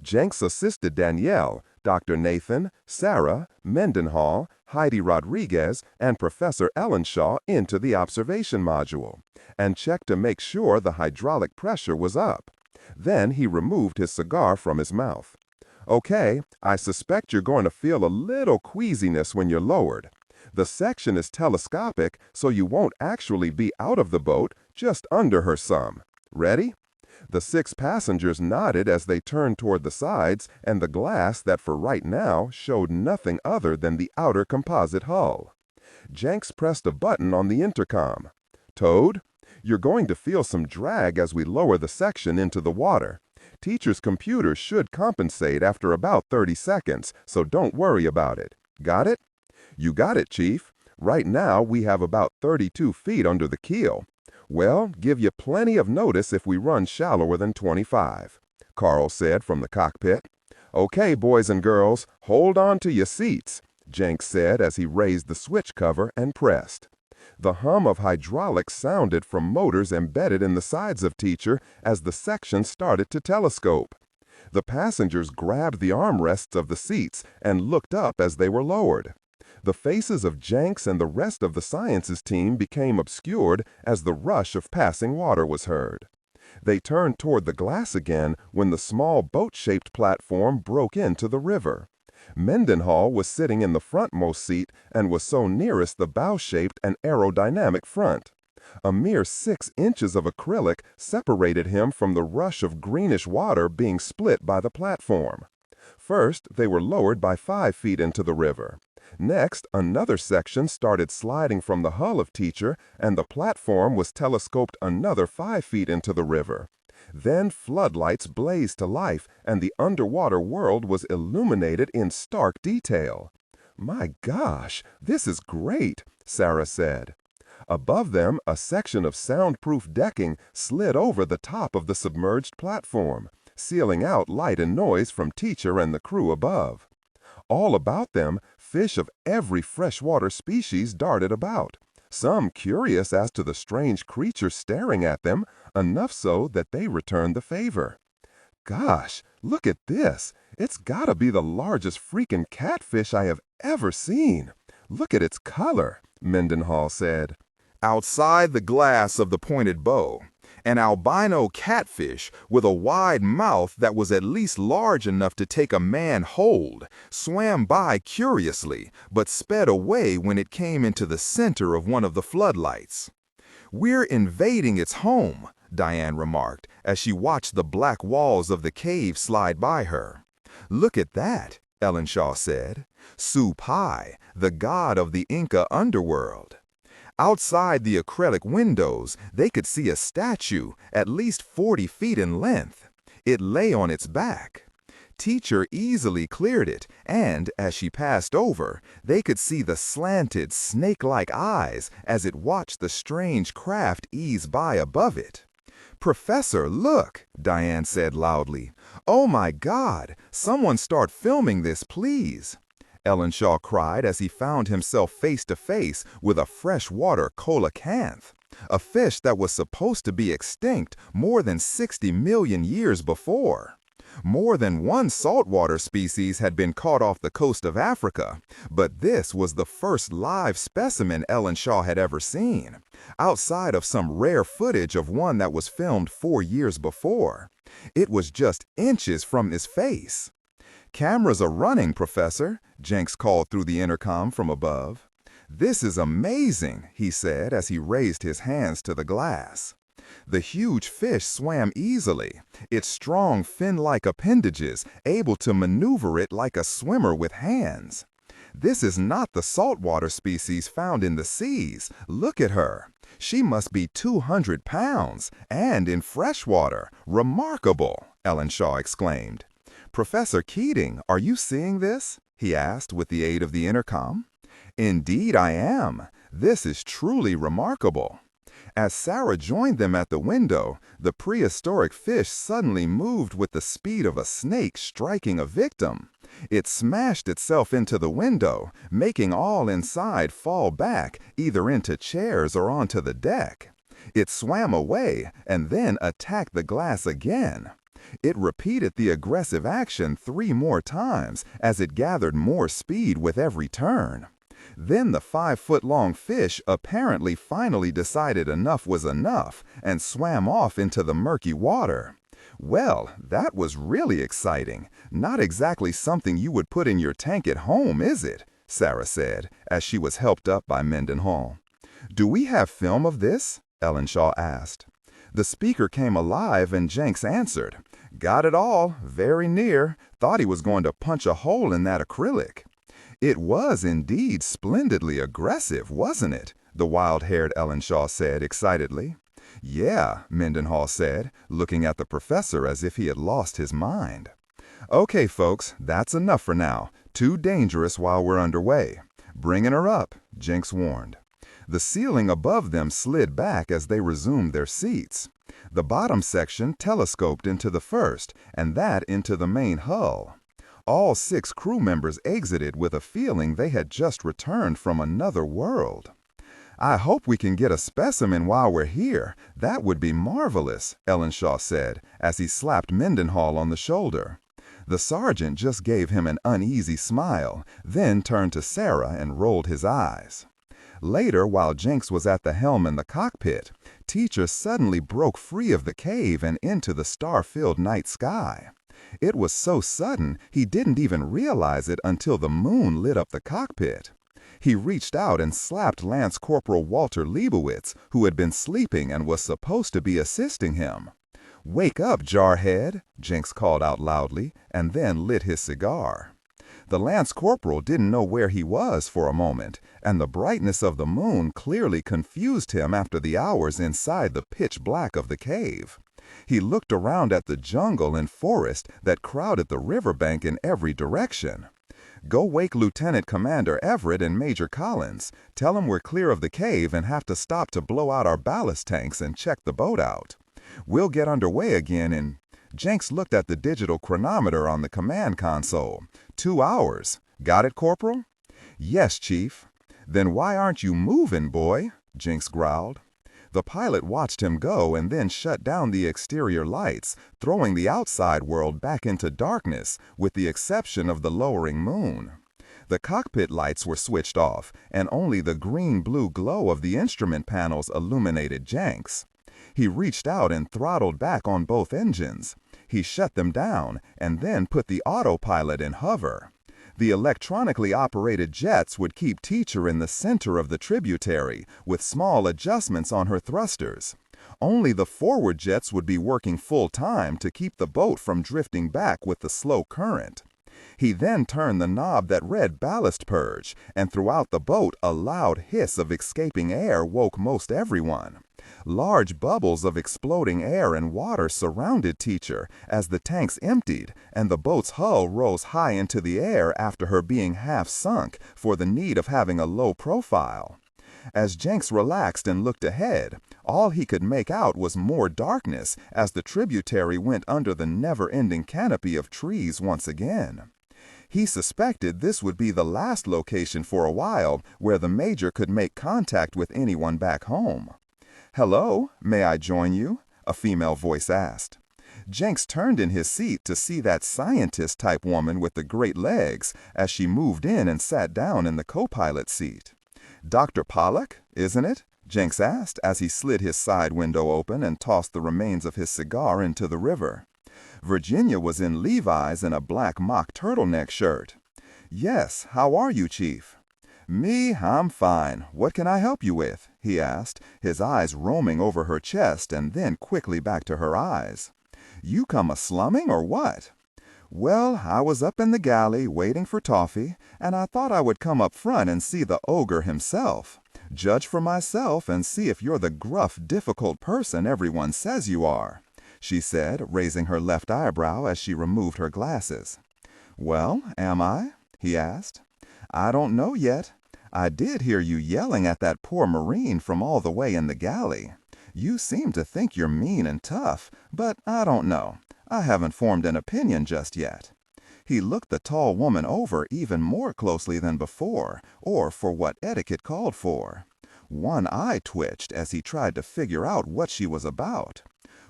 Jenks assisted Danielle, Dr. Nathan, Sarah, Mendenhall, Heidi Rodriguez, and Professor Ellenshaw into the observation module, and checked to make sure the hydraulic pressure was up. Then he removed his cigar from his mouth. "Okay, I suspect you're going to feel a little queasiness when you're lowered. The section is telescopic, so you won't actually be out of the boat, just under her some. Ready?" The 6 passengers nodded as they turned toward the sides and the glass that for right now showed nothing other than the outer composite hull. Jenks pressed a button on the intercom. "Toad, You're going to feel some drag as we lower the section into the water. Teacher's computer should compensate after about 30 seconds, so don't worry about it. Got it? You got it, Chief. Right now, we have about 32 feet under the keel. Well, give you plenty of notice if we run shallower than 25, Carl said from the cockpit. Okay, boys and girls, hold on to your seats, Jenks said as he raised the switch cover and pressed. The hum of hydraulics sounded from motors embedded in the sides of Teacher as the section started to telescope. The passengers grabbed the armrests of the seats and looked up as they were lowered. The faces of Jenks and the rest of the sciences team became obscured as the rush of passing water was heard. They turned toward the glass again when the small boat-shaped platform broke into the river. Mendenhall was sitting in the frontmost seat and was so nearest the bow-shaped and aerodynamic front. A mere 6 inches of acrylic separated him from the rush of greenish water being split by the platform. First, they were lowered by 5 feet into the river. Next, another section started sliding from the hull of Teacher, and the platform was telescoped another 5 feet into the river. Then floodlights blazed to life, and the underwater world was illuminated in stark detail. "My gosh, this is great," Sarah said. Above them, a section of soundproof decking slid over the top of the submerged platform, sealing out light and noise from Teacher and the crew above. All about them, fish of every freshwater species darted about, some curious as to the strange creature staring at them, enough so that they returned the favor. "Gosh, look at this. It's gotta be the largest freaking catfish I have ever seen. Look at its color," Mendenhall said. Outside the glass of the pointed bow, an albino catfish with a wide mouth that was at least large enough to take a man hold swam by curiously, but sped away when it came into the center of one of the floodlights. "We're invading its home," Diane remarked as she watched the black walls of the cave slide by her. "Look at that," Ellenshaw said. "Supai, the god of the Inca underworld." Outside the acrylic windows, they could see a statue at least 40 feet in length. It lay on its back. Teacher easily cleared it, and as she passed over, they could see the slanted, snake-like eyes as it watched the strange craft ease by above it. "Professor, look," Diane said loudly. "Oh my God, someone start filming this, please." Ellenshaw cried as he found himself face to face with a freshwater coelacanth, a fish that was supposed to be extinct more than 60 million years before. More than one saltwater species had been caught off the coast of Africa, but this was the first live specimen Ellenshaw had ever seen, outside of some rare footage of one that was filmed 4 years before. It was just inches from his face. "Cameras are running, Professor," Jenks called through the intercom from above. "This is amazing," he said as he raised his hands to the glass. The huge fish swam easily, its strong fin-like appendages able to maneuver it like a swimmer with hands. "This is not the saltwater species found in the seas. Look at her. She must be 200 pounds, and in freshwater. Remarkable," Ellenshaw exclaimed. "Professor Keating, are you seeing this?" he asked with the aid of the intercom. "Indeed I am. This is truly remarkable." As Sarah joined them at the window, the prehistoric fish suddenly moved with the speed of a snake striking a victim. It smashed itself into the window, making all inside fall back, either into chairs or onto the deck. It swam away and then attacked the glass again. It repeated the aggressive action 3 more times as it gathered more speed with every turn. Then the 5-foot-long fish apparently finally decided enough was enough and swam off into the murky water. "Well, that was really exciting. Not exactly something you would put in your tank at home, is it?" Sarah said, as she was helped up by Mendenhall. "Do we have film of this?" Ellenshaw asked. The speaker came alive and Jenks answered. "Got it all, very near. Thought he was going to punch a hole in that acrylic." "It was indeed splendidly aggressive, wasn't it?" the wild-haired Ellenshaw said excitedly. Yeah, Mendenhall said, looking at the professor as if he had lost his mind. Okay, folks, that's enough for now. Too dangerous while we're underway. Bringing her up, Jenks warned. The ceiling above them slid back as they resumed their seats. The bottom section telescoped into the first, and that into the main hull. All 6 crew members exited with a feeling they had just returned from another world. I hope we can get a specimen while we're here. That would be marvelous, Ellenshaw said, as he slapped Mendenhall on the shoulder. The sergeant just gave him an uneasy smile, then turned to Sarah and rolled his eyes. Later, while Jenks was at the helm in the cockpit, Teacher suddenly broke free of the cave and into the star-filled night sky. It was so sudden he didn't even realize it until the moon lit up the cockpit. He reached out and slapped Lance Corporal Walter Leibowitz, who had been sleeping and was supposed to be assisting him. "Wake up, jarhead," Jenks called out loudly, and then lit his cigar. The Lance Corporal didn't know where he was for a moment, and the brightness of the moon clearly confused him after the hours inside the pitch black of the cave. He looked around at the jungle and forest that crowded the riverbank in every direction. "Go wake Lieutenant Commander Everett and Major Collins. Tell them we're clear of the cave and have to stop to blow out our ballast tanks and check the boat out. We'll get underway again in—" Jenks looked at the digital chronometer on the command console. 2 hours. Got it, Corporal? "Yes, Chief." "Then why aren't you moving, boy?" Jenks growled. The pilot watched him go and then shut down the exterior lights, throwing the outside world back into darkness, with the exception of the lowering moon. The cockpit lights were switched off, and only the green-blue glow of the instrument panels illuminated Jenks. He reached out and throttled back on both engines. He shut them down and then put the autopilot in hover. The electronically operated jets would keep Teacher in the center of the tributary, with small adjustments on her thrusters. Only the forward jets would be working full time to keep the boat from drifting back with the slow current. He then turned the knob that read ballast purge, and throughout the boat a loud hiss of escaping air woke most everyone. Large bubbles of exploding air and water surrounded Teacher as the tanks emptied and the boat's hull rose high into the air after her being half sunk for the need of having a low profile. As Jenks relaxed and looked ahead, all he could make out was more darkness as the tributary went under the never-ending canopy of trees once again. He suspected this would be the last location for a while where the Major could make contact with anyone back home. "Hello, may I join you?" a female voice asked. Jenks turned in his seat to see that scientist-type woman with the great legs as she moved in and sat down in the co-pilot seat. "Dr. Pollock, isn't it?" Jenks asked as he slid his side window open and tossed the remains of his cigar into the river. Virginia was in Levi's and a black mock turtleneck shirt. "Yes, how are you, Chief?" "Me, I'm fine. What can I help you with?" he asked, his eyes roaming over her chest and then quickly back to her eyes. "You come a-slumming or what?" "Well, I was up in the galley waiting for toffee, and I thought I would come up front and see the ogre himself. Judge for myself and see if you're the gruff, difficult person everyone says you are," she said, raising her left eyebrow as she removed her glasses. "Well, am I?" he asked. "I don't know yet. I did hear you yelling at that poor Marine from all the way in the galley. You seem to think you're mean and tough, but I don't know. I haven't formed an opinion just yet." He looked the tall woman over even more closely than before, or for what etiquette called for. One eye twitched as he tried to figure out what she was about.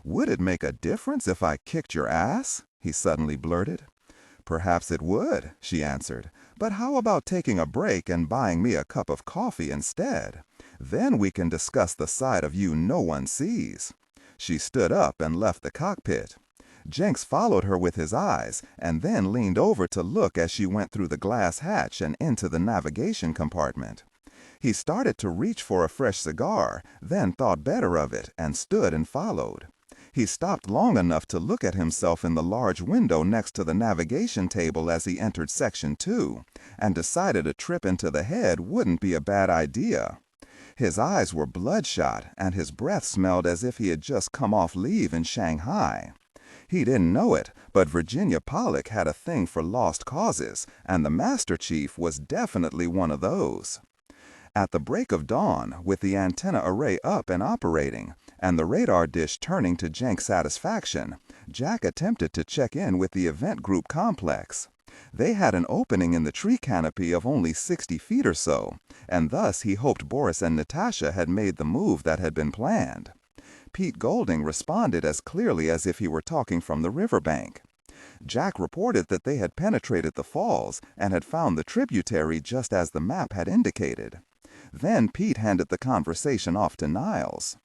"Would it make a difference if I kicked your ass?" he suddenly blurted. "Perhaps it would," she answered. "But how about taking a break and buying me a cup of coffee instead? Then we can discuss the side of you no one sees." She stood up and left the cockpit. Jenks followed her with his eyes and then leaned over to look as she went through the glass hatch and into the navigation compartment. He started to reach for a fresh cigar, then thought better of it and stood and followed. He stopped long enough to look at himself in the large window next to the navigation table as he entered Section 2, and decided a trip into the head wouldn't be a bad idea. His eyes were bloodshot, and his breath smelled as if he had just come off leave in Shanghai. He didn't know it, but Virginia Pollock had a thing for lost causes, and the Master Chief was definitely one of those. At the break of dawn, with the antenna array up and operating, and the radar dish turning to Jenks' satisfaction, Jack attempted to check in with the event group complex. They had an opening in the tree canopy of only 60 feet or so, and thus he hoped Boris and Natasha had made the move that had been planned. Pete Golding responded as clearly as if he were talking from the riverbank. Jack reported that they had penetrated the falls and had found the tributary just as the map had indicated. Then Pete handed the conversation off to Niles.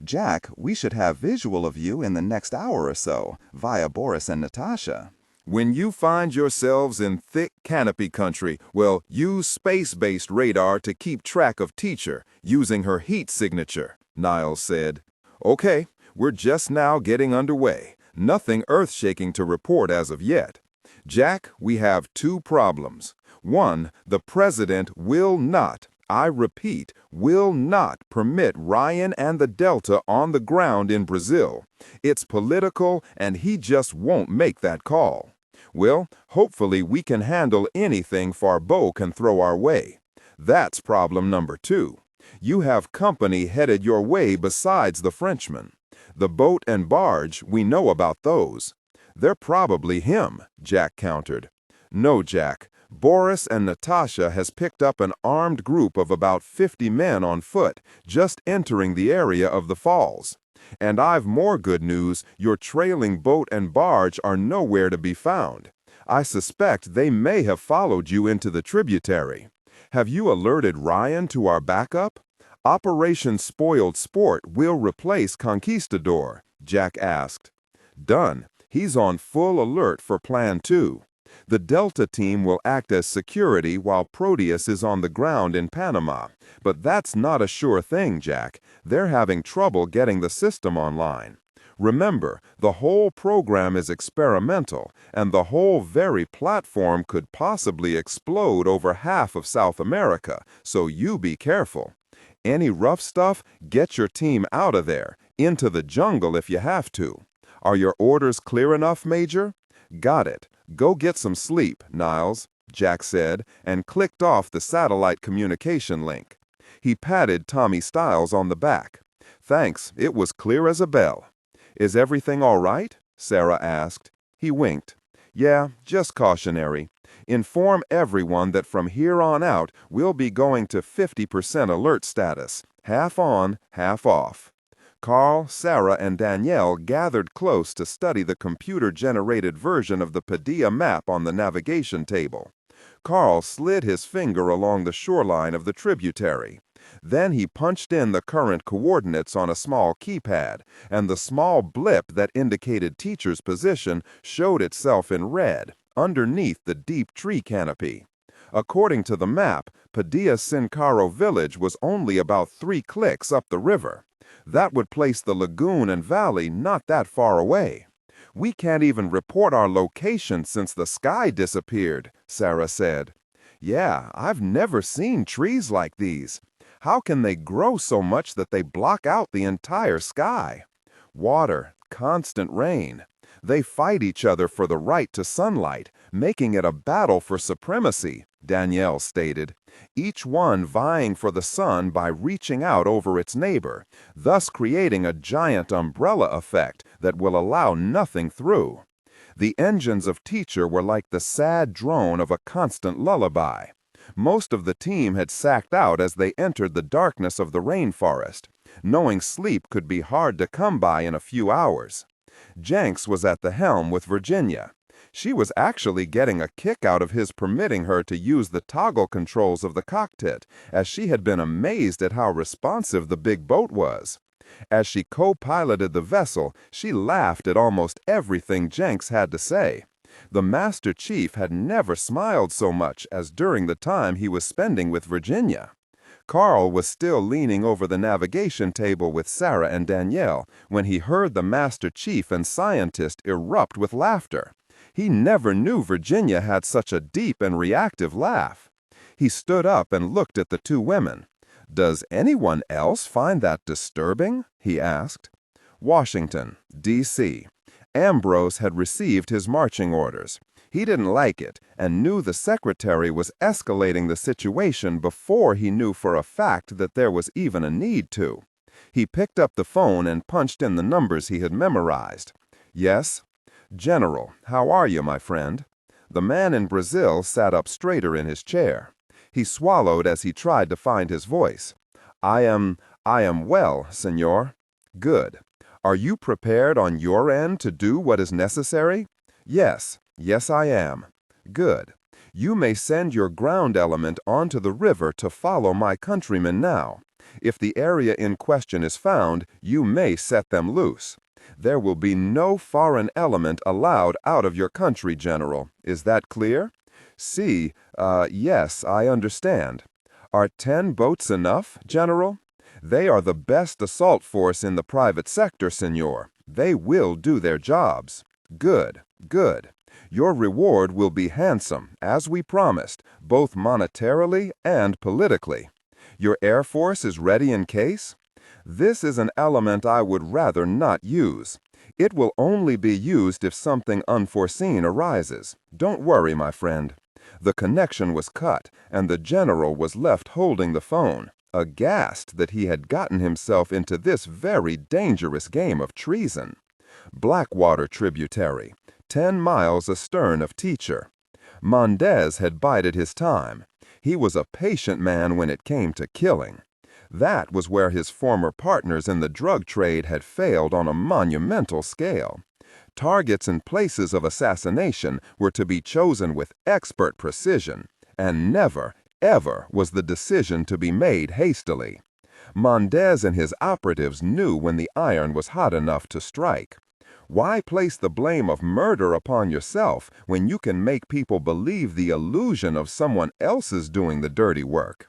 "Jack, we should have visual of you in the next hour or so, via Boris and Natasha." When you find yourselves in thick canopy country, well, use space-based radar to keep track of Teacher, using her heat signature, Niles said. Okay, we're just now getting underway. Nothing earth-shaking to report as of yet. Jack, we have two problems. One, the President will not, I repeat, will not permit Ryan and the Delta on the ground in Brazil. It's political, and he just won't make that call. Well, hopefully we can handle anything Farbeau can throw our way. That's problem number two. You have company headed your way besides the Frenchman. The boat and barge, we know about those. They're probably him, Jack countered. No, Jack. Boris and Natasha has picked up an armed group of about 50 men on foot, just entering the area of the falls. And I've more good news, your trailing boat and barge are nowhere to be found. I suspect they may have followed you into the tributary. Have you alerted Ryan to our backup? Operation Spoiled Sport will replace Conquistador, Jack asked. Done. He's on full alert for Plan 2. The Delta team will act as security while Proteus is on the ground in Panama. But that's not a sure thing, Jack. They're having trouble getting the system online. Remember, the whole program is experimental, and the whole very platform could possibly explode over half of South America, so you be careful. Any rough stuff, get your team out of there, into the jungle if you have to. Are your orders clear enough, Major? Got it. Go get some sleep, Niles, Jack said, and clicked off the satellite communication link. He patted Tommy Stiles on the back. Thanks, it was clear as a bell. Is everything all right? Sarah asked. He winked. Yeah, just cautionary. Inform everyone that from here on out, we'll be going to 50% alert status. Half on, half off. Carl, Sarah, and Danielle gathered close to study the computer-generated version of the Padilla map on the navigation table. Carl slid his finger along the shoreline of the tributary. Then he punched in the current coordinates on a small keypad, and the small blip that indicated Teacher's position showed itself in red, underneath the deep tree canopy. According to the map, Padilla Sin Caro village was only about 3 clicks up the river. That would place the lagoon and valley not that far away. We can't even report our location since the sky disappeared, Sarah said. Yeah, I've never seen trees like these. How can they grow so much that they block out the entire sky? Water, constant rain. They fight each other for the right to sunlight, making it a battle for supremacy, Danielle stated, each one vying for the sun by reaching out over its neighbor, thus creating a giant umbrella effect that will allow nothing through. The engines of Teacher were like the sad drone of a constant lullaby. Most of the team had sacked out as they entered the darkness of the rainforest, knowing sleep could be hard to come by in a few hours. Jenks was at the helm with Virginia. She was actually getting a kick out of his permitting her to use the toggle controls of the cockpit, as she had been amazed at how responsive the big boat was. As she co-piloted the vessel, she laughed at almost everything Jenks had to say. The Master Chief had never smiled so much as during the time he was spending with Virginia. Carl was still leaning over the navigation table with Sarah and Danielle when he heard the Master Chief and scientist erupt with laughter. He never knew Virginia had such a deep and reactive laugh. He stood up and looked at the two women. "Does anyone else find that disturbing?" he asked. Washington, D.C. Ambrose had received his marching orders. He didn't like it and knew the secretary was escalating the situation before he knew for a fact that there was even a need to. He picked up the phone and punched in the numbers he had memorized. "Yes?" "General, how are you, my friend?" The man in Brazil sat up straighter in his chair. He swallowed as he tried to find his voice. I am well, senor." "Good. Are you prepared on your end to do what is necessary?" Yes, I am." "Good. You may send your ground element onto the river to follow my countrymen now. If the area in question is found, you may set them loose. There will be no foreign element allowed out of your country, General. Is that clear?" Yes, I understand." "Are 10 boats enough, General?" "They are the best assault force in the private sector, senor. They will do their jobs." "Good, good. Your reward will be handsome, as we promised, both monetarily and politically. Your Air Force is ready in case?" "This is an element I would rather not use. It will only be used if something unforeseen arises. Don't worry, my friend." The connection was cut, and the general was left holding the phone, aghast that he had gotten himself into this very dangerous game of treason. Blackwater tributary, 10 miles astern of Teacher. Mendez had bided his time. He was a patient man when it came to killing. That was where his former partners in the drug trade had failed on a monumental scale. Targets and places of assassination were to be chosen with expert precision, and never, ever was the decision to be made hastily. Mendez and his operatives knew when the iron was hot enough to strike. Why place the blame of murder upon yourself when you can make people believe the illusion of someone else's doing the dirty work?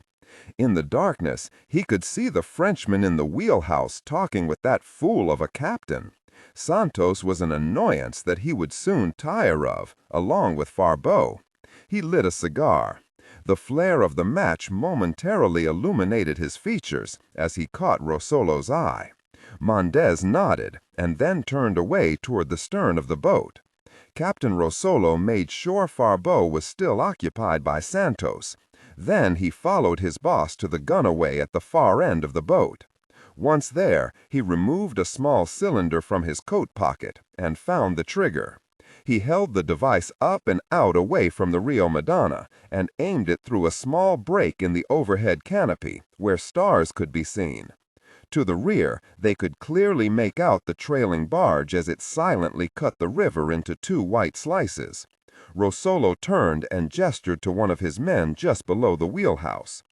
In the darkness, he could see the Frenchman in the wheelhouse talking with that fool of a captain. Santos was an annoyance that he would soon tire of, along with Farbeau. He lit a cigar. The flare of the match momentarily illuminated his features as he caught Rossolo's eye. Mendez nodded and then turned away toward the stern of the boat. Captain Rossolo made sure Farbeau was still occupied by Santos. Then he followed his boss to the gunaway at the far end of the boat. Once there, he removed a small cylinder from his coat pocket and found the trigger. He held the device up and out away from the Rio Madonna and aimed it through a small break in the overhead canopy where stars could be seen. To the rear, they could clearly make out the trailing barge as it silently cut the river into 2 white slices. Rossolo turned and gestured to one of his men just below the wheelhouse.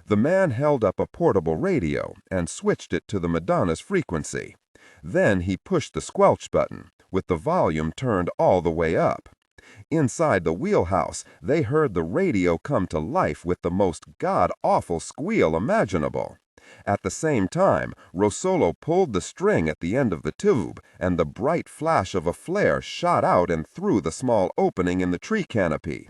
The man held up a portable radio and switched it to the Madonna's frequency. Then he pushed the squelch button, with the volume turned all the way up. Inside the wheelhouse, they heard the radio come to life with the most god-awful squeal imaginable. At the same time, Rossolo pulled the string at the end of the tube, and the bright flash of a flare shot out and through the small opening in the tree canopy.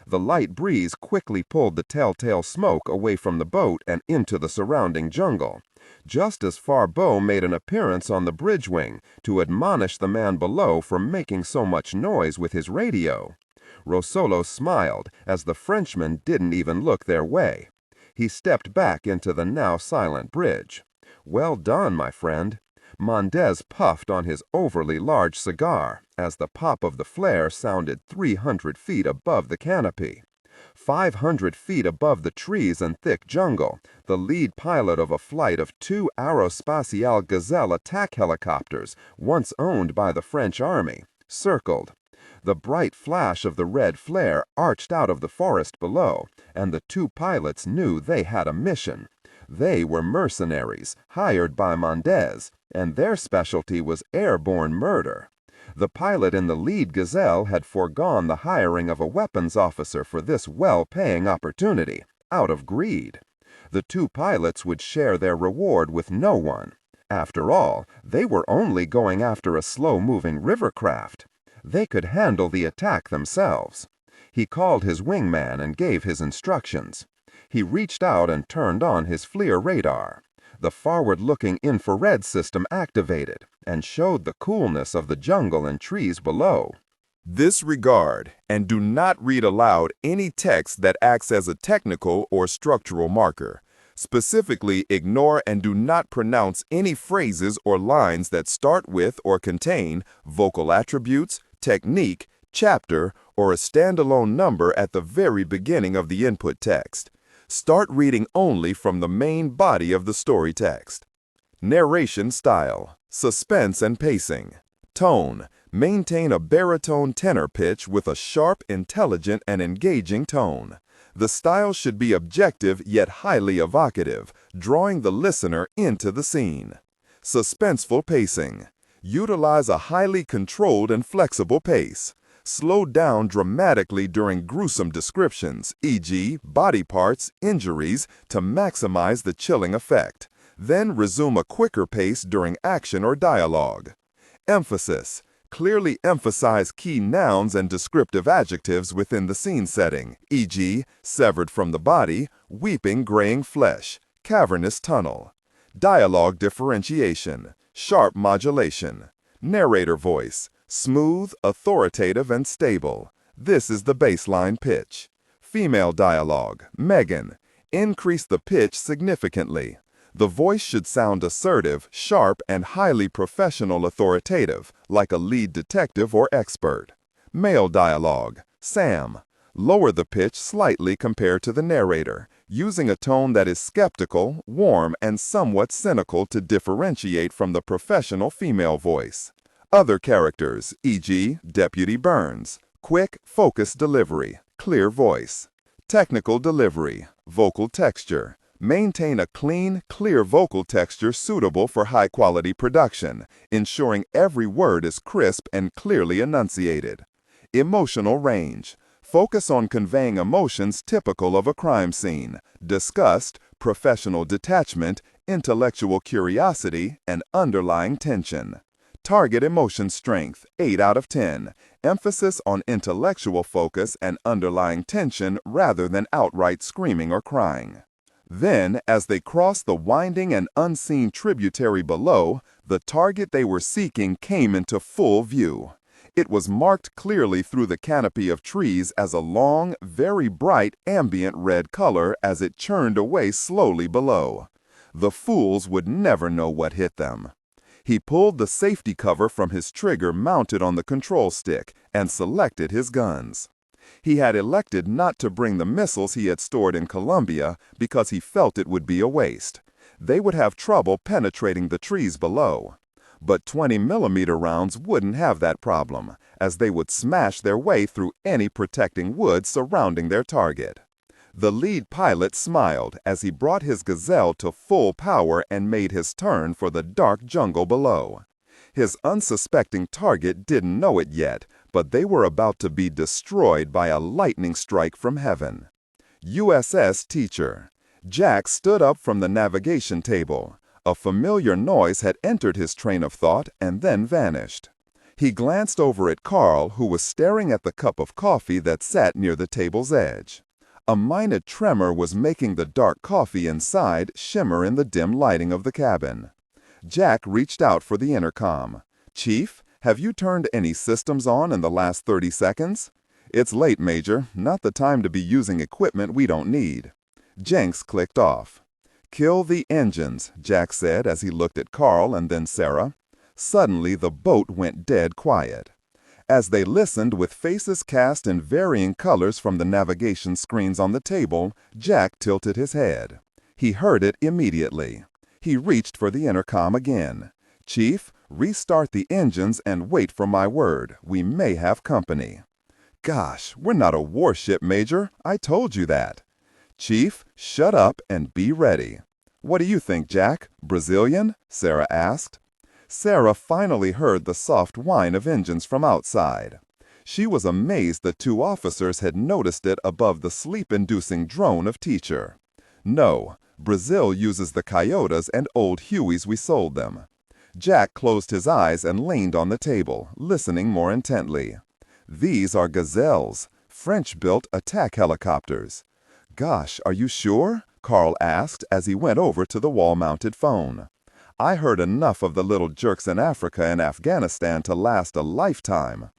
The light breeze quickly pulled the telltale smoke away from the boat and into the surrounding jungle, just as Farbeau made an appearance on the bridge wing to admonish the man below for making so much noise with his radio. Rossolo smiled as the Frenchman didn't even look their way. He stepped back into the now silent bridge. "Well done, my friend." Mendez puffed on his overly large cigar as the pop of the flare sounded 300 feet above the canopy. 500 feet above the trees and thick jungle, the lead pilot of a flight of 2 Aerospatiale Gazelle attack helicopters, once owned by the French Army, circled. The bright flash of the red flare arched out of the forest below, and the 2 pilots knew they had a mission. They were mercenaries, hired by Mendez, and their specialty was airborne murder. The pilot in the lead Gazelle had foregone the hiring of a weapons officer for this well-paying opportunity, out of greed. The 2 pilots would share their reward with no one. After all, they were only going after a slow-moving river craft. They could handle the attack themselves. He called his wingman and gave his instructions. He reached out and turned on his FLIR radar. The forward-looking infrared system activated and showed the coolness of the jungle and trees below. Disregard and do not read aloud any text that acts as a technical or structural marker. Specifically, ignore and do not pronounce any phrases or lines that start with or contain vocal attributes, technique, chapter, or a standalone number at the very beginning of the input text. Start reading only from the main body of the story text. Narration style, suspense and pacing. Tone, maintain a baritone tenor pitch with a sharp, intelligent, and engaging tone. The style should be objective yet highly evocative, drawing the listener into the scene. Suspenseful pacing. Utilize a highly controlled and flexible pace. Slow down dramatically during gruesome descriptions, e.g., body parts, injuries, to maximize the chilling effect. Then resume a quicker pace during action or dialogue. Emphasis. Clearly emphasize key nouns and descriptive adjectives within the scene setting, e.g., severed from the body, weeping graying flesh, cavernous tunnel. Dialogue differentiation, sharp modulation. Narrator voice, smooth, authoritative, and stable. This is the baseline pitch. Female dialogue, Megan. Increase the pitch significantly. The voice should sound assertive, sharp, and highly professional authoritative, like a lead detective or expert. Male dialogue, Sam. Lower the pitch slightly compared to the narrator, using a tone that is skeptical, warm, and somewhat cynical to differentiate from the professional female voice. Other characters, e.g., Deputy Burns. Quick, focused delivery, clear voice. Technical delivery, vocal texture. Maintain a clean, clear vocal texture suitable for high-quality production, ensuring every word is crisp and clearly enunciated. Emotional range. Focus on conveying emotions typical of a crime scene: disgust, professional detachment, intellectual curiosity, and underlying tension. Target emotion strength, 8 out of 10. Emphasis on intellectual focus and underlying tension rather than outright screaming or crying. Then, as they crossed the winding and unseen tributary below, the target they were seeking came into full view. It was marked clearly through the canopy of trees as a long, very bright, ambient red color as it churned away slowly below. The fools would never know what hit them. He pulled the safety cover from his trigger mounted on the control stick and selected his guns. He had elected not to bring the missiles he had stored in Colombia because he felt it would be a waste. They would have trouble penetrating the trees below. But 20mm rounds wouldn't have that problem, as they would smash their way through any protecting wood surrounding their target. The lead pilot smiled as he brought his Gazelle to full power and made his turn for the dark jungle below. His unsuspecting target didn't know it yet, but they were about to be destroyed by a lightning strike from heaven. USS Teacher. Jack stood up from the navigation table. A familiar noise had entered his train of thought and then vanished. He glanced over at Carl, who was staring at the cup of coffee that sat near the table's edge. A minor tremor was making the dark coffee inside shimmer in the dim lighting of the cabin. Jack reached out for the intercom. "Chief, have you turned any systems on in the last 30 seconds? It's late, Major. Not the time to be using equipment we don't need." Jenks clicked off. "Kill the engines," Jack said as he looked at Carl and then Sarah. Suddenly, the boat went dead quiet. As they listened with faces cast in varying colors from the navigation screens on the table, Jack tilted his head. He heard it immediately. He reached for the intercom again. "Chief, restart the engines and wait for my word. We may have company." "Gosh, we're not a warship, Major. I told you that." "Chief, shut up and be ready." "What do you think, Jack? Brazilian?" Sarah asked. Sarah finally heard the soft whine of engines from outside. She was amazed the two officers had noticed it above the sleep-inducing drone of Teacher. "No, Brazil uses the Coyotas and old Hueys we sold them." Jack closed his eyes and leaned on the table, listening more intently. "These are Gazelles, French-built attack helicopters." Gosh, are you sure? Carl asked as he went over to the wall-mounted phone. I heard enough of the little jerks in Africa and Afghanistan to last a lifetime.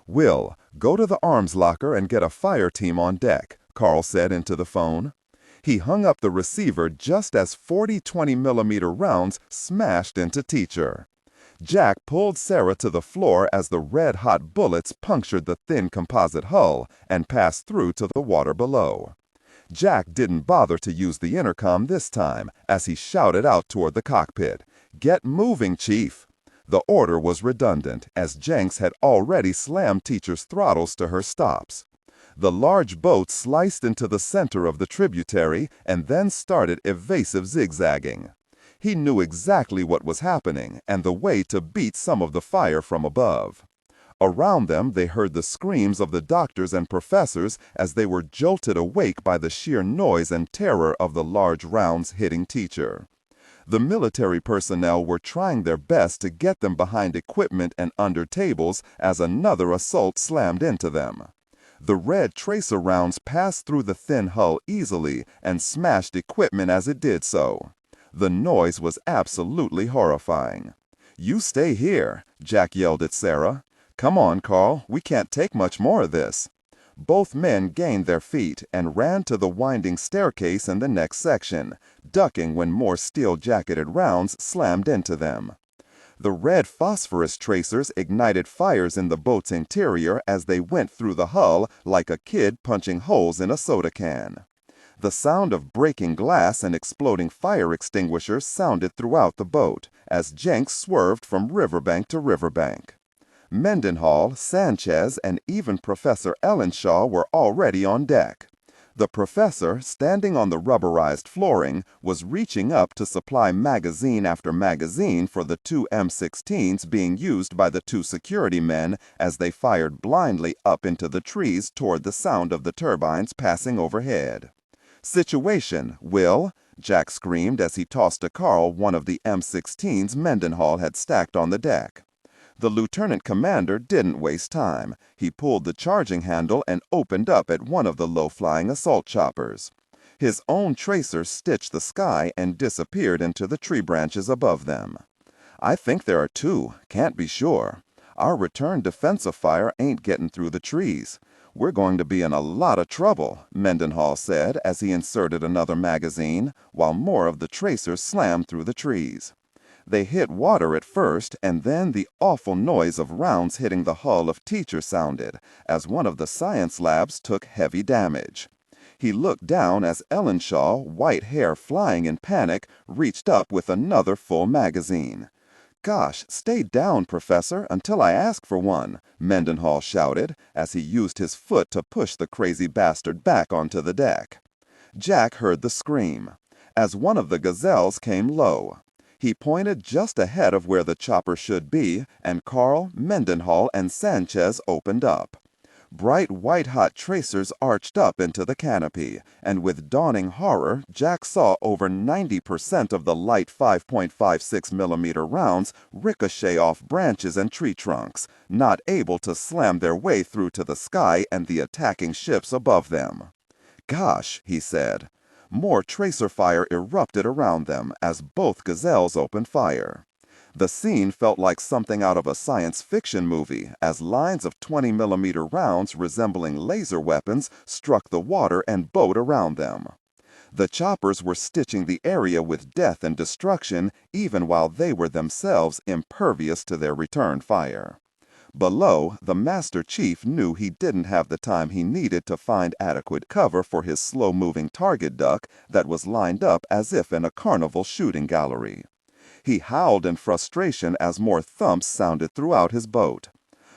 Will, go to the arms locker and get a fire team on deck, Carl said into the phone. He hung up the receiver just as 40 20-millimeter rounds smashed into Teacher. Jack pulled Sarah to the floor as the red-hot bullets punctured the thin composite hull and passed through to the water below. Jack didn't bother to use the intercom this time as he shouted out toward the cockpit, "Get moving, Chief!" The order was redundant as Jenks had already slammed Teacher's throttles to her stops. The large boat sliced into the center of the tributary and then started evasive zigzagging. He knew exactly what was happening and the way to beat some of the fire from above. Around them they heard the screams of the doctors and professors as they were jolted awake by the sheer noise and terror of the large rounds hitting Teacher. The military personnel were trying their best to get them behind equipment and under tables as another assault slammed into them. The red tracer rounds passed through the thin hull easily and smashed equipment as it did so. The noise was absolutely horrifying. "You stay here," Jack yelled at Sarah. "Come on, Carl, we can't take much more of this." Both men gained their feet and ran to the winding staircase in the next section, ducking when more steel-jacketed rounds slammed into them. The red phosphorus tracers ignited fires in the boat's interior as they went through the hull like a kid punching holes in a soda can. The sound of breaking glass and exploding fire extinguishers sounded throughout the boat as Jenks swerved from riverbank to riverbank. Mendenhall, Sanchez, and even Professor Ellenshaw were already on deck. The professor, standing on the rubberized flooring, was reaching up to supply magazine after magazine for the 2 M16s being used by the 2 security men as they fired blindly up into the trees toward the sound of the turbines passing overhead. "Situation, Will!" Jack screamed as he tossed to Carl one of the M16s Mendenhall had stacked on the deck. The lieutenant commander didn't waste time. He pulled the charging handle and opened up at one of the low-flying assault choppers. His own tracer stitched the sky and disappeared into the tree branches above them. "I think there are 2. Can't be sure. Our return defensive fire ain't getting through the trees. We're going to be in a lot of trouble," Mendenhall said as he inserted another magazine, while more of the tracers slammed through the trees. They hit water at first, and then the awful noise of rounds hitting the hull of Teacher sounded, as one of the science labs took heavy damage. He looked down as Ellenshaw, white hair flying in panic, reached up with another full magazine. "Gosh, stay down, Professor, until I ask for one," Mendenhall shouted, as he used his foot to push the crazy bastard back onto the deck. Jack heard the scream, as one of the gazelles came low. He pointed just ahead of where the chopper should be, and Carl, Mendenhall, and Sanchez opened up. Bright white-hot tracers arched up into the canopy, and with dawning horror, Jack saw over 90% of the light 5.56mm rounds ricochet off branches and tree trunks, not able to slam their way through to the sky and the attacking ships above them. "Gosh," he said. More tracer fire erupted around them as both gazelles opened fire. The scene felt like something out of a science fiction movie as lines of 20mm rounds resembling laser weapons struck the water and boat around them. The choppers were stitching the area with death and destruction even while they were themselves impervious to their return fire. Below, the Master Chief knew he didn't have the time he needed to find adequate cover for his slow-moving target duck that was lined up as if in a carnival shooting gallery. He howled in frustration as more thumps sounded throughout his boat.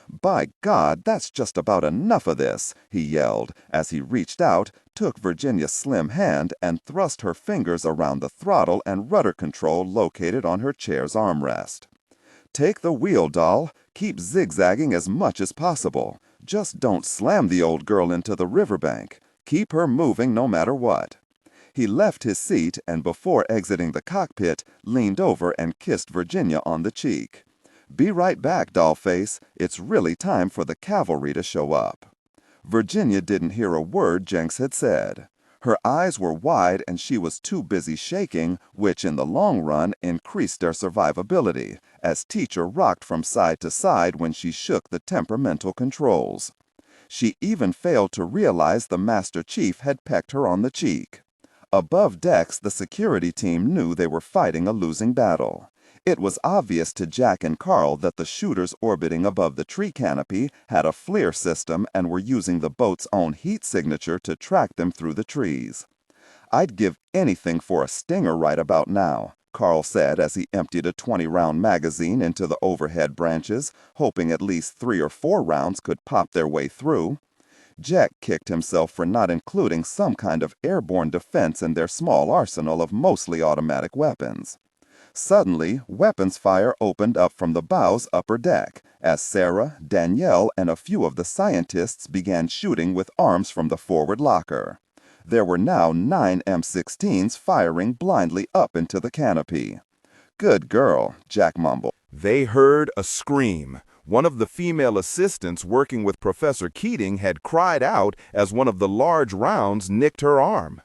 "By God, that's just about enough of this," he yelled as he reached out, took Virginia's slim hand, and thrust her fingers around the throttle and rudder control located on her chair's armrest. "Take the wheel, doll. Keep zigzagging as much as possible. Just don't slam the old girl into the riverbank. Keep her moving no matter what." He left his seat and before exiting the cockpit, leaned over and kissed Virginia on the cheek. "Be right back, dollface. It's really time for the cavalry to show up." Virginia didn't hear a word Jenks had said. Her eyes were wide and she was too busy shaking, which in the long run increased their survivability, as Teacher rocked from side to side when she shook the temperamental controls. She even failed to realize the Master Chief had pecked her on the cheek. Above decks, the security team knew they were fighting a losing battle. It was obvious to Jack and Carl that the shooters orbiting above the tree canopy had a FLIR system and were using the boat's own heat signature to track them through the trees. "I'd give anything for a stinger right about now," Carl said as he emptied a 20-round magazine into the overhead branches, hoping at least 3 or 4 rounds could pop their way through. Jack kicked himself for not including some kind of airborne defense in their small arsenal of mostly automatic weapons. Suddenly, weapons fire opened up from the bow's upper deck, as Sarah, Danielle, and a few of the scientists began shooting with arms from the forward locker. There were now 9 M16s firing blindly up into the canopy. "Good girl," Jack mumbled. They heard a scream. One of the female assistants working with Professor Keating had cried out as one of the large rounds nicked her arm.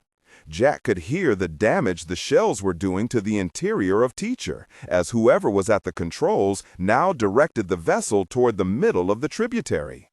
Jack could hear the damage the shells were doing to the interior of Teacher, as whoever was at the controls now directed the vessel toward the middle of the tributary.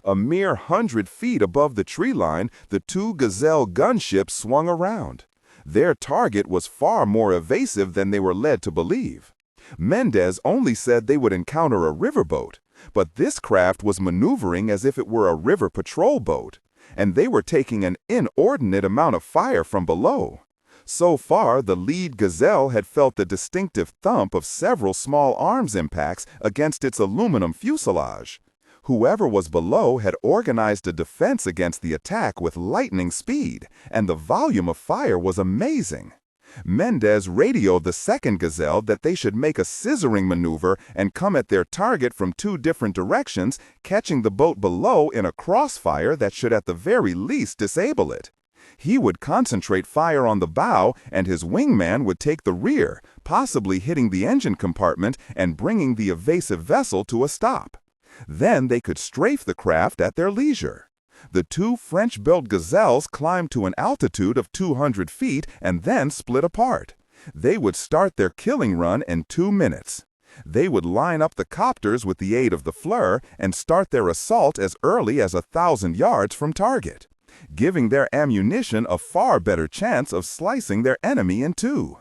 A mere 100 feet above the tree line, the 2 Gazelle gunships swung around. Their target was far more evasive than they were led to believe. Mendez only said they would encounter a riverboat, but this craft was maneuvering as if it were a river patrol boat, and they were taking an inordinate amount of fire from below. So far, the lead Gazelle had felt the distinctive thump of several small arms impacts against its aluminum fuselage. Whoever was below had organized a defense against the attack with lightning speed, and the volume of fire was amazing. Mendez radioed the second Gazelle that they should make a scissoring maneuver and come at their target from 2 different directions, catching the boat below in a crossfire that should at the very least disable it. He would concentrate fire on the bow, and his wingman would take the rear, possibly hitting the engine compartment and bringing the evasive vessel to a stop. Then they could strafe the craft at their leisure. The 2 French-built Gazelles climbed to an altitude of 200 feet and then split apart. They would start their killing run in 2 minutes. They would line up the copters with the aid of the FLIR and start their assault as early as 1,000 yards from target, giving their ammunition a far better chance of slicing their enemy in 2.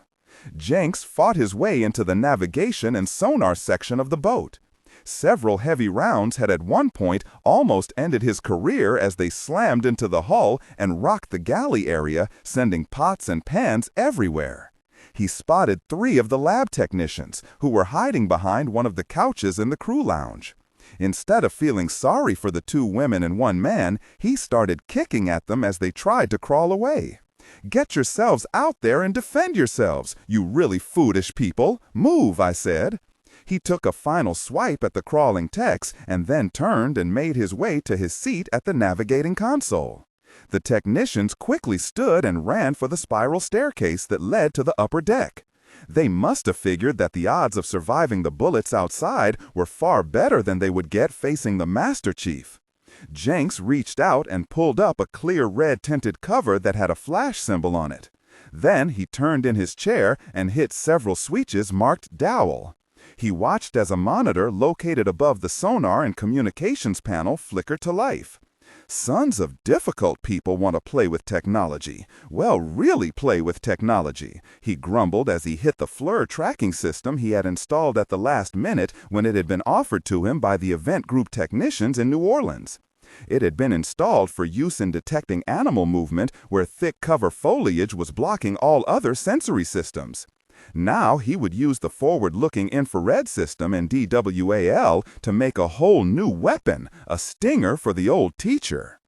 Jenks fought his way into the navigation and sonar section of the boat. Several heavy rounds had at one point almost ended his career as they slammed into the hull and rocked the galley area, sending pots and pans everywhere. He spotted 3 of the lab technicians, who were hiding behind one of the couches in the crew lounge. Instead of feeling sorry for the 2 women and 1 man, he started kicking at them as they tried to crawl away. "Get yourselves out there and defend yourselves, you really foolish people! Move, I said." He took a final swipe at the crawling techs and then turned and made his way to his seat at the navigating console. The technicians quickly stood and ran for the spiral staircase that led to the upper deck. They must have figured that the odds of surviving the bullets outside were far better than they would get facing the Master Chief. Jenks reached out and pulled up a clear red-tinted cover that had a flash symbol on it. Then he turned in his chair and hit several switches marked Dowel. He watched as a monitor located above the sonar and communications panel flickered to life. Sons of difficult people want to play with technology. Well, really play with technology, he grumbled as he hit the FLIR tracking system he had installed at the last minute when it had been offered to him by the event group technicians in New Orleans. It had been installed for use in detecting animal movement where thick cover foliage was blocking all other sensory systems. Now he would use the forward-looking infrared system in DWAL to make a whole new weapon, a stinger for the old Teacher.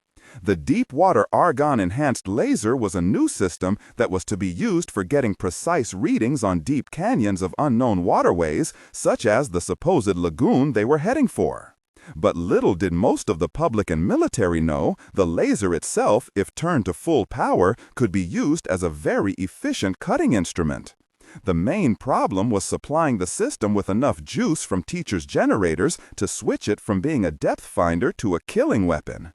The deep-water argon-enhanced laser was a new system that was to be used for getting precise readings on deep canyons of unknown waterways, such as the supposed lagoon they were heading for. But little did most of the public and military know, the laser itself, if turned to full power, could be used as a very efficient cutting instrument. The main problem was supplying the system with enough juice from Teacher's generators to switch it from being a depth finder to a killing weapon.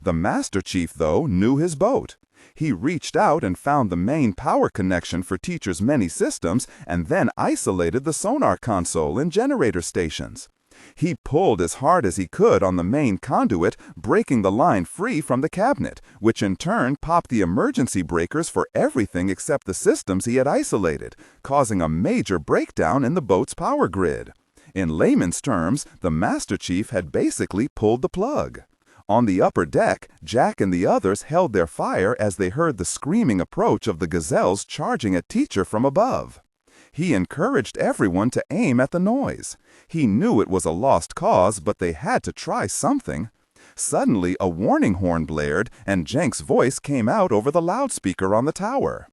The Master Chief, though, knew his boat. He reached out and found the main power connection for Teacher's many systems and then isolated the sonar console and generator stations. He pulled as hard as he could on the main conduit, breaking the line free from the cabinet, which in turn popped the emergency breakers for everything except the systems he had isolated, causing a major breakdown in the boat's power grid. In layman's terms, the Master Chief had basically pulled the plug. On the upper deck, Jack and the others held their fire as they heard the screaming approach of the gazelles charging at Teacher from above. He encouraged everyone to aim at the noise. He knew it was a lost cause, but they had to try something. Suddenly, a warning horn blared, and Jenks' voice came out over the loudspeaker on the tower.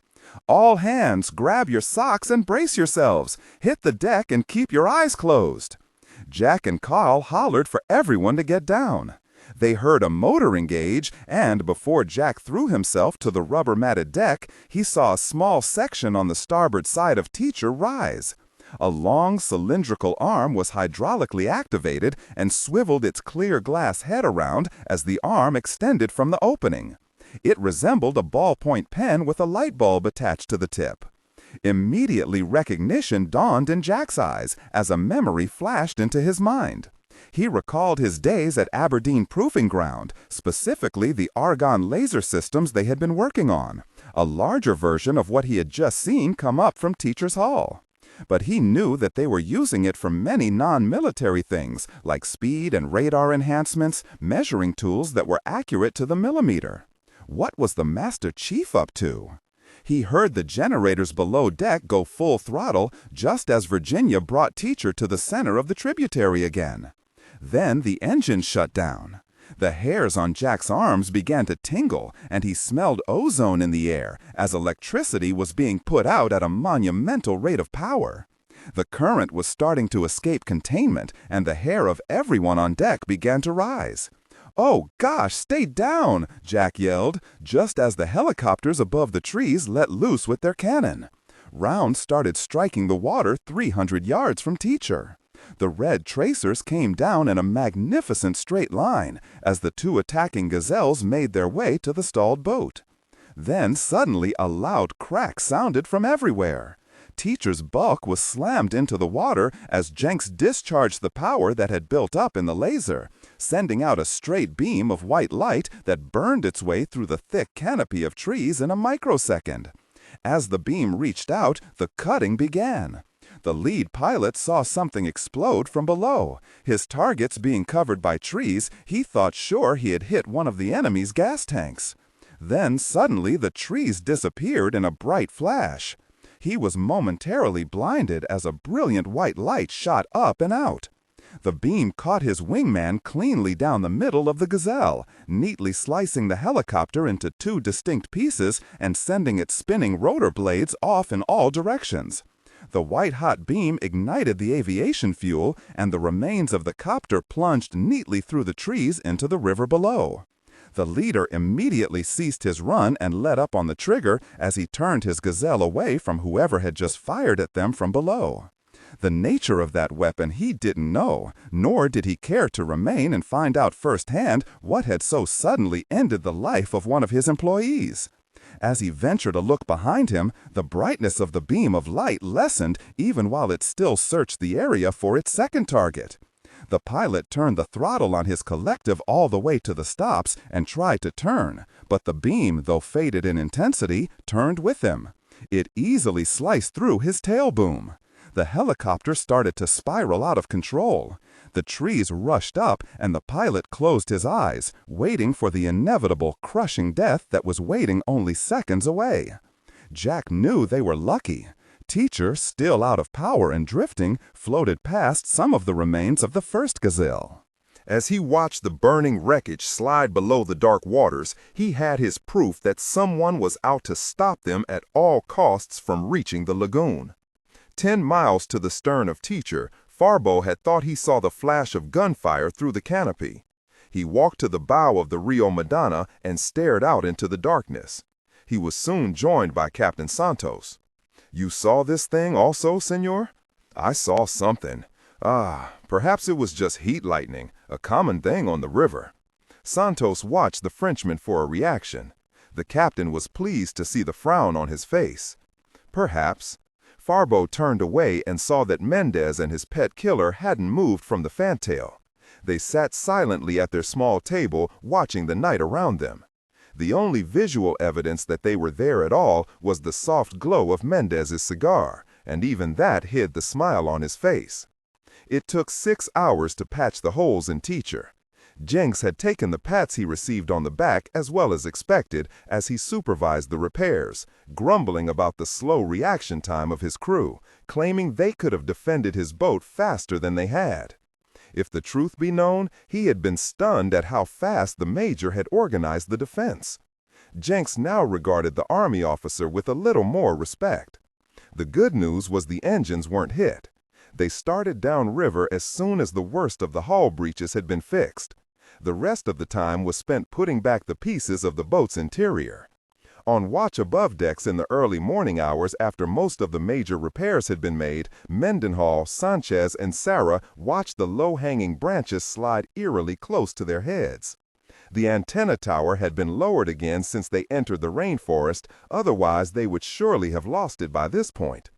"All hands, grab your socks and brace yourselves. Hit the deck and keep your eyes closed." Jack and Carl hollered for everyone to get down. They heard a motor engage, and before Jack threw himself to the rubber-matted deck, he saw a small section on the starboard side of Teacher rise. A long, cylindrical arm was hydraulically activated and swiveled its clear glass head around as the arm extended from the opening. It resembled a ballpoint pen with a light bulb attached to the tip. Immediately recognition dawned in Jack's eyes as a memory flashed into his mind. He recalled his days at Aberdeen Proving Ground, specifically the argon laser systems they had been working on, a larger version of what he had just seen come up from Teacher's Hall. But he knew that they were using it for many non-military things, like speed and radar enhancements, measuring tools that were accurate to the millimeter. What was the Master Chief up to? He heard the generators below deck go full throttle just as Virginia brought Teacher to the center of the tributary again. Then the engine shut down. The hairs on Jack's arms began to tingle, and he smelled ozone in the air as electricity was being put out at a monumental rate of power. The current was starting to escape containment, and the hair of everyone on deck began to rise. "Oh gosh, stay down!" Jack yelled, just as the helicopters above the trees let loose with their cannon. Rounds started striking the water 300 yards from Teacher. The red tracers came down in a magnificent straight line as the two attacking gazelles made their way to the stalled boat. Then suddenly a loud crack sounded from everywhere. Teacher's bulk was slammed into the water as Jenks discharged the power that had built up in the laser, sending out a straight beam of white light that burned its way through the thick canopy of trees in a microsecond. As the beam reached out, the cutting began. The lead pilot saw something explode from below. His targets being covered by trees, he thought sure he had hit one of the enemy's gas tanks. Then suddenly the trees disappeared in a bright flash. He was momentarily blinded as a brilliant white light shot up and out. The beam caught his wingman cleanly down the middle of the gazelle, neatly slicing the helicopter into two distinct pieces and sending its spinning rotor blades off in all directions. The white-hot beam ignited the aviation fuel, and the remains of the copter plunged neatly through the trees into the river below. The leader immediately ceased his run and let up on the trigger as he turned his gazelle away from whoever had just fired at them from below. The nature of that weapon he didn't know, nor did he care to remain and find out firsthand what had so suddenly ended the life of one of his employees. As he ventured a look behind him, the brightness of the beam of light lessened even while it still searched the area for its second target. The pilot turned the throttle on his collective all the way to the stops and tried to turn, but the beam, though faded in intensity, turned with him. It easily sliced through his tail boom. The helicopter started to spiral out of control. The trees rushed up, and the pilot closed his eyes, waiting for the inevitable crushing death that was waiting only seconds away. Jack knew they were lucky. Teacher, still out of power and drifting, floated past some of the remains of the first gazelle. As he watched the burning wreckage slide below the dark waters, he had his proof that someone was out to stop them at all costs from reaching the lagoon. 10 miles to the stern of Teacher, Farbo had thought he saw the flash of gunfire through the canopy. He walked to the bow of the Rio Madonna and stared out into the darkness. He was soon joined by Captain Santos. "You saw this thing also, senor?" "I saw something. Perhaps it was just heat lightning, a common thing on the river." Santos watched the Frenchman for a reaction. The captain was pleased to see the frown on his face. Perhaps. Farbo turned away and saw that Mendez and his pet killer hadn't moved from the fantail. They sat silently at their small table, watching the night around them. The only visual evidence that they were there at all was the soft glow of Mendez's cigar, and even that hid the smile on his face. It took 6 hours to patch the holes in Teacher. Jenks had taken the pats he received on the back as well as expected as he supervised the repairs, grumbling about the slow reaction time of his crew, claiming they could have defended his boat faster than they had. If the truth be known, he had been stunned at how fast the major had organized the defense. Jenks now regarded the Army officer with a little more respect. The good news was the engines weren't hit. They started downriver as soon as the worst of the hull breaches had been fixed. The rest of the time was spent putting back the pieces of the boat's interior. On watch above decks in the early morning hours after most of the major repairs had been made, Mendenhall, Sanchez, and Sarah watched the low-hanging branches slide eerily close to their heads. The antenna tower had been lowered again since they entered the rainforest, otherwise they would surely have lost it by this point.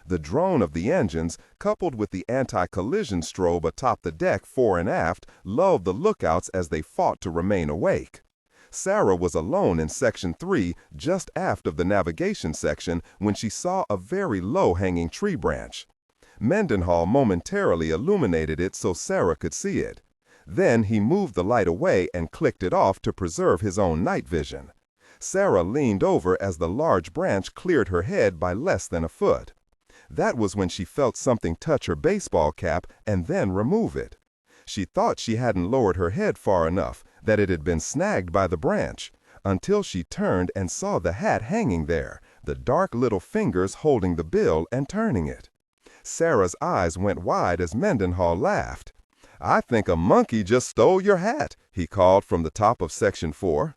The drone of the engines, coupled with the anti-collision strobe atop the deck fore and aft, lulled the lookouts as they fought to remain awake. Sarah was alone in Section 3, just aft of the navigation section, when she saw a very low-hanging tree branch. Mendenhall momentarily illuminated it so Sarah could see it. Then he moved the light away and clicked it off to preserve his own night vision. Sarah leaned over as the large branch cleared her head by less than a foot. That was when she felt something touch her baseball cap and then remove it. She thought she hadn't lowered her head far enough, that it had been snagged by the branch, until she turned and saw the hat hanging there, the dark little fingers holding the bill and turning it. Sarah's eyes went wide as Mendenhall laughed. "I think a monkey just stole your hat," he called from the top of Section 4.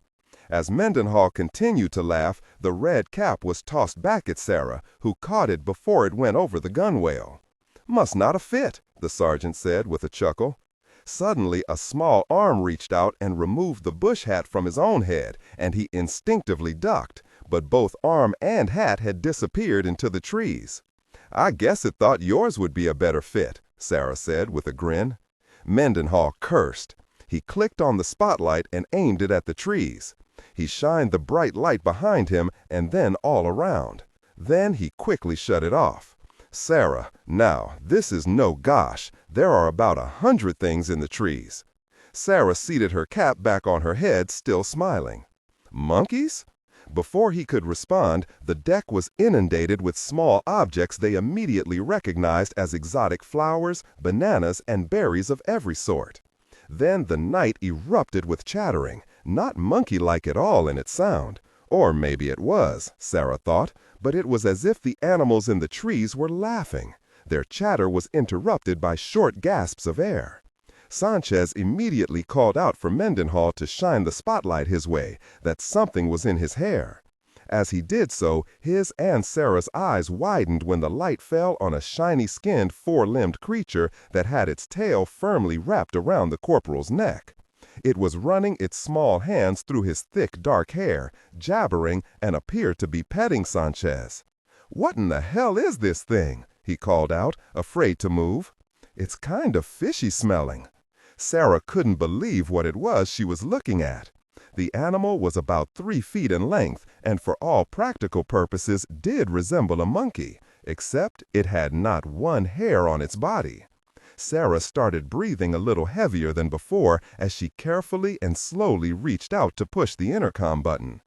As Mendenhall continued to laugh, the red cap was tossed back at Sarah, who caught it before it went over the gunwale. "Must not have fit," the sergeant said with a chuckle. Suddenly, a small arm reached out and removed the bush hat from his own head, and he instinctively ducked, but both arm and hat had disappeared into the trees. "I guess it thought yours would be a better fit," Sarah said with a grin. Mendenhall cursed. He clicked on the spotlight and aimed it at the trees. He shined the bright light behind him and then all around. Then he quickly shut it off. "Sarah, now, this is no gosh. There are about 100 things in the trees." Sarah seated her cap back on her head, still smiling. "Monkeys?" Before he could respond, the deck was inundated with small objects they immediately recognized as exotic flowers, bananas, and berries of every sort. Then the night erupted with chattering, not monkey-like at all in its sound. Or maybe it was, Sarah thought, but it was as if the animals in the trees were laughing. Their chatter was interrupted by short gasps of air. Sanchez immediately called out for Mendenhall to shine the spotlight his way, that something was in his hair. As he did so, his and Sarah's eyes widened when the light fell on a shiny-skinned, four-limbed creature that had its tail firmly wrapped around the corporal's neck. It was running its small hands through his thick, dark hair, jabbering, and appeared to be petting Sanchez. "What in the hell is this thing?" he called out, afraid to move. "It's kind of fishy smelling." Sarah couldn't believe what it was she was looking at. The animal was about 3 feet in length, and for all practical purposes did resemble a monkey, except it had not one hair on its body. Sarah started breathing a little heavier than before as she carefully and slowly reached out to push the intercom button.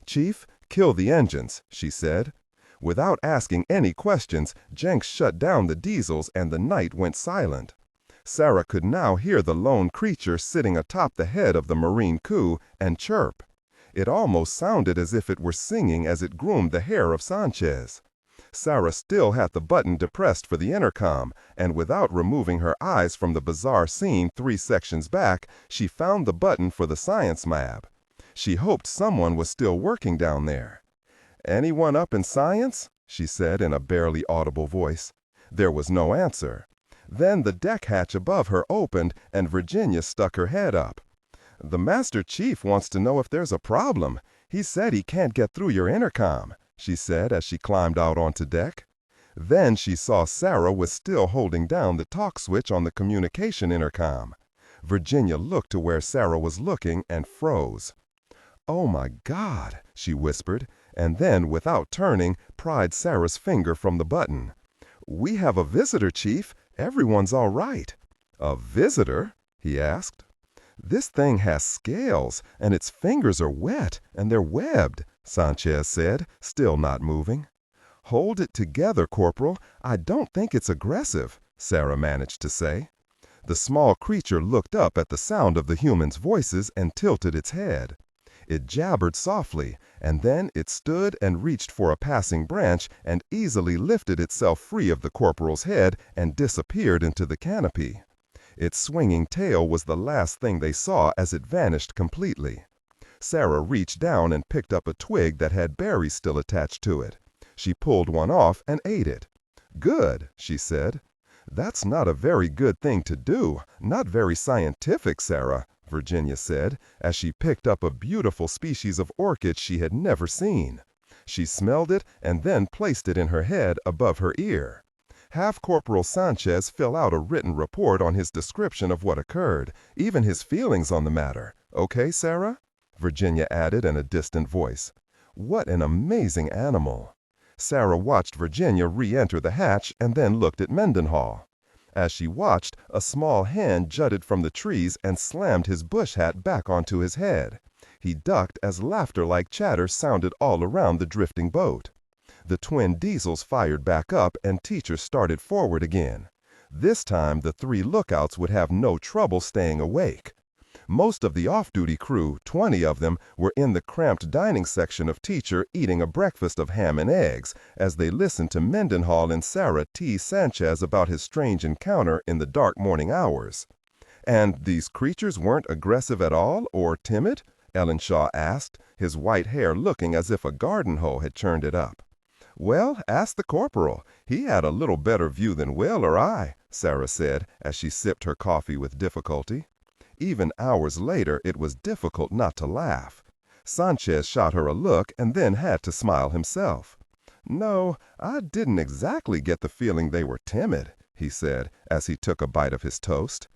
"Chief, kill the engines," she said. Without asking any questions, Jenks shut down the diesels and the night went silent. Sarah could now hear the lone creature sitting atop the head of the marine coup and chirp. It almost sounded as if it were singing as it groomed the hair of Sanchez. Sarah still had the button depressed for the intercom, and without removing her eyes from the bizarre scene 3 sections back, she found the button for the science lab. She hoped someone was still working down there. "Anyone up in science?" she said in a barely audible voice. There was no answer. Then the deck hatch above her opened, and Virginia stuck her head up. "The Master Chief wants to know if there's a problem. He said he can't get through your intercom," she said as she climbed out onto deck. Then she saw Sarah was still holding down the talk switch on the communication intercom. Virginia looked to where Sarah was looking and froze. "Oh my God," she whispered, and then, without turning, pried Sarah's finger from the button. "We have a visitor, Chief. Everyone's all right." "A visitor?" he asked. "This thing has scales, and its fingers are wet, and they're webbed," Sanchez said, still not moving. "Hold it together, Corporal. I don't think it's aggressive," Sarah managed to say. The small creature looked up at the sound of the humans' voices and tilted its head. It jabbered softly, and then it stood and reached for a passing branch and easily lifted itself free of the corporal's head and disappeared into the canopy. Its swinging tail was the last thing they saw as it vanished completely. Sarah reached down and picked up a twig that had berries still attached to it. She pulled one off and ate it. "Good," she said. "That's not a very good thing to do, not very scientific, Sarah," Virginia said, as she picked up a beautiful species of orchid she had never seen. She smelled it and then placed it in her head above her ear. "Have Corporal Sanchez fill out a written report on his description of what occurred, even his feelings on the matter. Okay, Sarah?" Virginia added in a distant voice. "What an amazing animal." Sarah watched Virginia re-enter the hatch and then looked at Mendenhall. As she watched, a small hand jutted from the trees and slammed his bush hat back onto his head. He ducked as laughter-like chatter sounded all around the drifting boat. The twin diesels fired back up and Teacher started forward again. This time, the 3 lookouts would have no trouble staying awake. Most of the off-duty crew, 20 of them, were in the cramped dining section of Teacher eating a breakfast of ham and eggs as they listened to Mendenhall and Sarah tease Sanchez about his strange encounter in the dark morning hours. "And these creatures weren't aggressive at all, or timid?" Ellenshaw asked, his white hair looking as if a garden hoe had churned it up. "Well, ask the corporal. He had a little better view than Will or I," Sarah said as she sipped her coffee with difficulty. Even hours later, it was difficult not to laugh. Sanchez shot her a look and then had to smile himself. "No, I didn't exactly get the feeling they were timid," he said as he took a bite of his toast.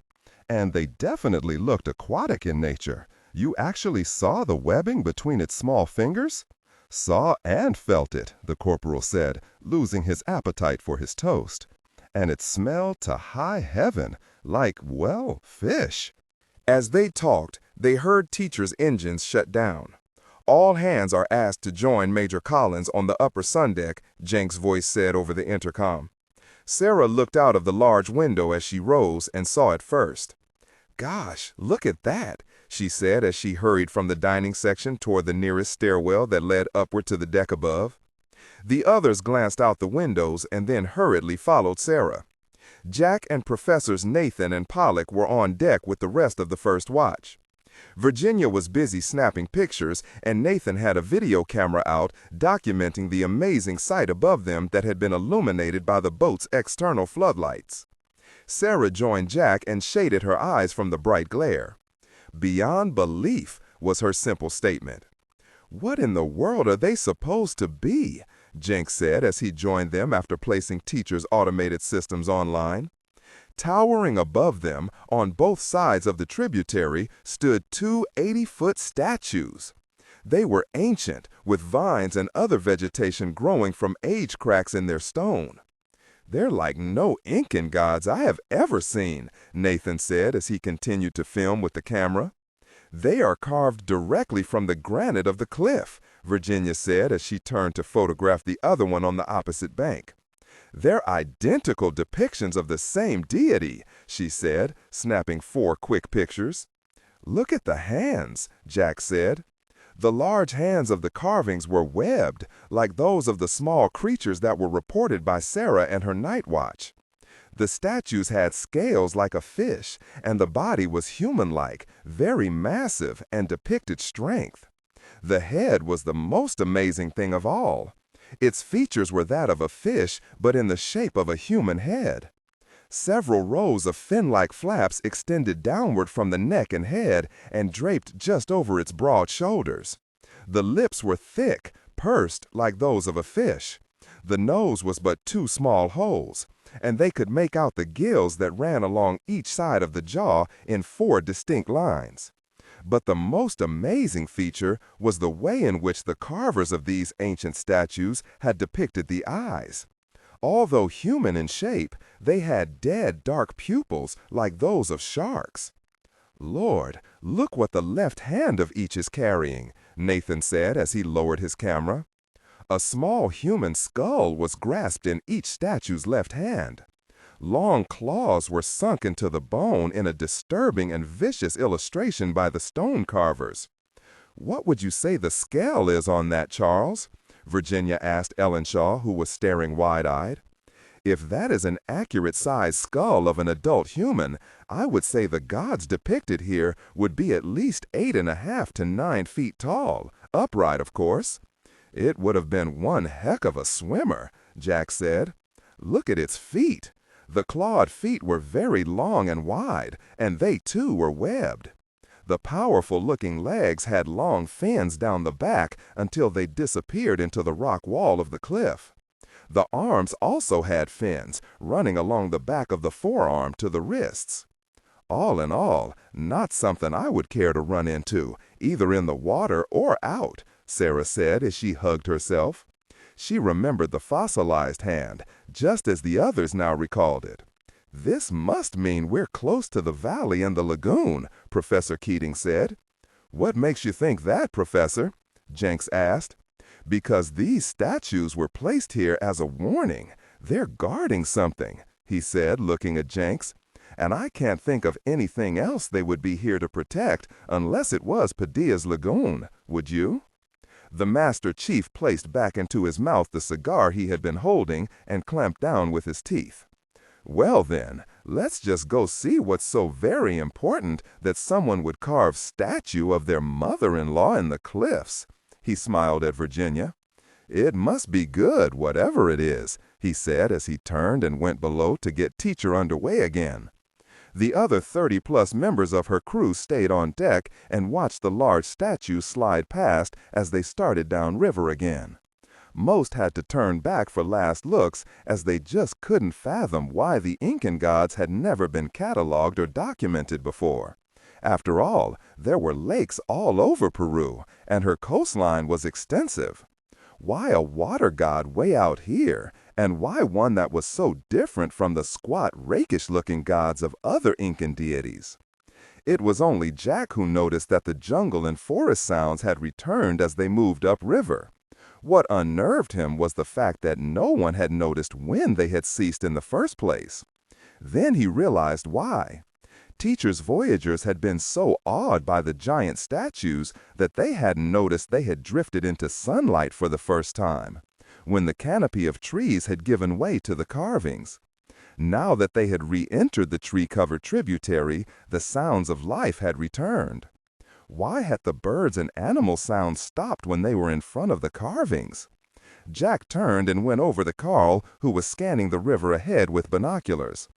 "And they definitely looked aquatic in nature. You actually saw the webbing between its small fingers?" "Saw and felt it," the corporal said, losing his appetite for his toast. "And it smelled to high heaven, like, well, fish." As they talked, they heard Teacher's engines shut down. "All hands are asked to join Major Collins on the upper sundeck," Jenks' voice said over the intercom. Sarah looked out of the large window as she rose and saw it first. "Gosh, look at that," she said as she hurried from the dining section toward the nearest stairwell that led upward to the deck above. The others glanced out the windows and then hurriedly followed Sarah. Jack and Professors Nathan and Pollock were on deck with the rest of the first watch. Virginia was busy snapping pictures, and Nathan had a video camera out documenting the amazing sight above them that had been illuminated by the boat's external floodlights. Sarah joined Jack and shaded her eyes from the bright glare. "Beyond belief," was her simple statement. "What in the world are they supposed to be?" Jenks said as he joined them after placing Teacher's automated systems online. Towering above them, on both sides of the tributary, stood 2 80-foot statues. They were ancient, with vines and other vegetation growing from age cracks in their stone. "They're like no Incan gods I have ever seen," Nathan said as he continued to film with the camera. "They are carved directly from the granite of the cliff," Virginia said as she turned to photograph the other one on the opposite bank. "They're identical depictions of the same deity," she said, snapping 4 quick pictures. "Look at the hands," Jack said. The large hands of the carvings were webbed, like those of the small creatures that were reported by Sarah and her night watch. The statues had scales like a fish, and the body was human-like, very massive, and depicted strength. The head was the most amazing thing of all. Its features were that of a fish, but in the shape of a human head. Several rows of fin-like flaps extended downward from the neck and head and draped just over its broad shoulders. The lips were thick, pursed like those of a fish. The nose was but two small holes, and they could make out the gills that ran along each side of the jaw in 4 distinct lines. But the most amazing feature was the way in which the carvers of these ancient statues had depicted the eyes. Although human in shape, they had dead, dark pupils like those of sharks. "Lord, look what the left hand of each is carrying," Nathan said as he lowered his camera. A small human skull was grasped in each statue's left hand. Long claws were sunk into the bone in a disturbing and vicious illustration by the stone carvers. "What would you say the scale is on that, Charles?" Virginia asked Ellenshaw, who was staring wide-eyed. "If that is an accurate size skull of an adult human, I would say the gods depicted here would be at least 8.5 to 9 feet tall, upright, of course." "It would have been one heck of a swimmer," Jack said. "Look at its feet. The clawed feet were very long and wide, and they too were webbed. The powerful-looking legs had long fins down the back until they disappeared into the rock wall of the cliff. The arms also had fins, running along the back of the forearm to the wrists. All in all, not something I would care to run into, either in the water or out," Sarah said as she hugged herself. She remembered the fossilized hand, just as the others now recalled it. "This must mean we're close to the valley and the lagoon," Professor Keating said. "What makes you think that, Professor?" Jenks asked. "Because these statues were placed here as a warning. They're guarding something," he said, looking at Jenks. "And I can't think of anything else they would be here to protect unless it was Padilla's lagoon. Would you?" The Master Chief placed back into his mouth the cigar he had been holding and clamped down with his teeth. "Well then, let's just go see what's so very important that someone would carve statue of their mother-in-law in the cliffs." He smiled at Virginia. "It must be good, whatever it is," he said as he turned and went below to get Teacher underway again. The other 30-plus members of her crew stayed on deck and watched the large statue slide past as they started downriver again. Most had to turn back for last looks, as they just couldn't fathom why the Incan gods had never been cataloged or documented before. After all, there were lakes all over Peru, and her coastline was extensive. Why a water god way out here, and why one that was so different from the squat, rakish-looking gods of other Incan deities? It was only Jack who noticed that the jungle and forest sounds had returned as they moved upriver. What unnerved him was the fact that no one had noticed when they had ceased in the first place. Then he realized why. Teacher's voyagers had been so awed by the giant statues that they hadn't noticed they had drifted into sunlight for the first time, when the canopy of trees had given way to the carvings. Now that they had re-entered the tree-covered tributary, the sounds of life had returned. Why had the birds and animal sounds stopped when they were in front of the carvings? Jack turned and went over to Carl, who was scanning the river ahead with binoculars.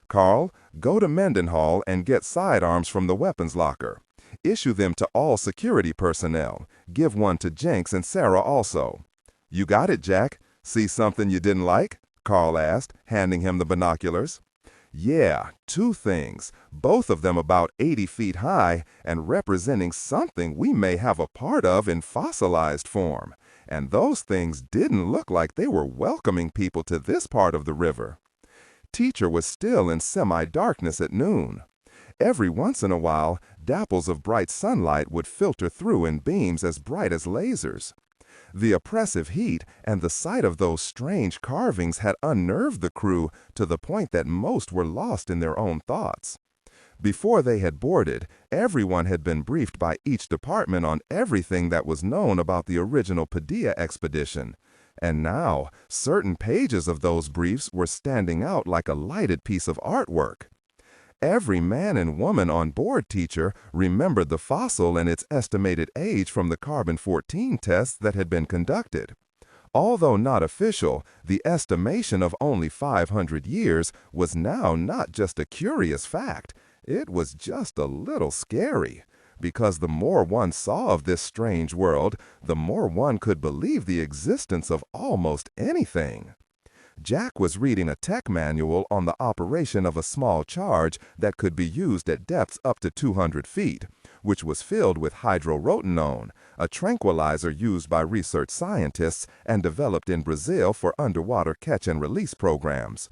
"Carl, go to Mendenhall and get sidearms from the weapons locker. Issue them to all security personnel. Give one to Jenks and Sarah also." "You got it, Jack. See something you didn't like?" Carl asked, handing him the binoculars. "Yeah, 2 things, both of them about 80 feet high and representing something we may have a part of in fossilized form. And those things didn't look like they were welcoming people to this part of the river." Teacher was still in semi-darkness at noon. Every once in a while, dapples of bright sunlight would filter through in beams as bright as lasers. The oppressive heat and the sight of those strange carvings had unnerved the crew to the point that most were lost in their own thoughts. Before they had boarded, everyone had been briefed by each department on everything that was known about the original Padilla expedition. And now, certain pages of those briefs were standing out like a lighted piece of artwork. Every man and woman on board, Teacher, remembered the fossil and its estimated age from the carbon-14 tests that had been conducted. Although not official, the estimation of only 500 years was now not just a curious fact. It was just a little scary. because the more one saw of this strange world, the more one could believe the existence of almost anything. Jack was reading a tech manual on the operation of a small charge that could be used at depths up to 200 feet, which was filled with hydrorotinone, a tranquilizer used by research scientists and developed in Brazil for underwater catch and release programs.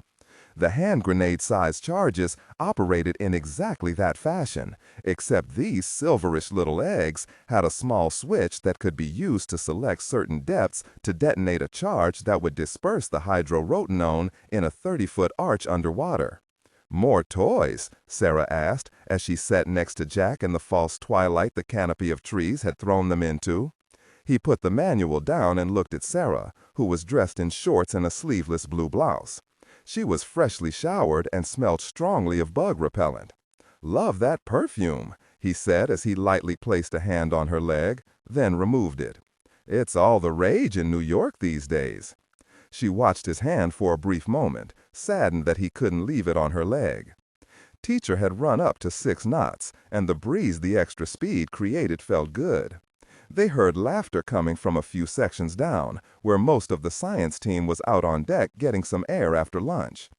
The hand grenade-sized charges operated in exactly that fashion, except these silverish little eggs had a small switch that could be used to select certain depths to detonate a charge that would disperse the hydrorotinone in a 30-foot arch underwater. "More toys?" Sarah asked as she sat next to Jack in the false twilight the canopy of trees had thrown them into. He put the manual down and looked at Sarah, who was dressed in shorts and a sleeveless blue blouse. She was freshly showered and smelled strongly of bug repellent. "Love that perfume," he said as he lightly placed a hand on her leg, then removed it. "It's all the rage in New York these days." She watched his hand for a brief moment, saddened that he couldn't leave it on her leg. Teacher had run up to 6 knots, and the breeze the extra speed created felt good. They heard laughter coming from a few sections down, where most of the science team was out on deck getting some air after lunch.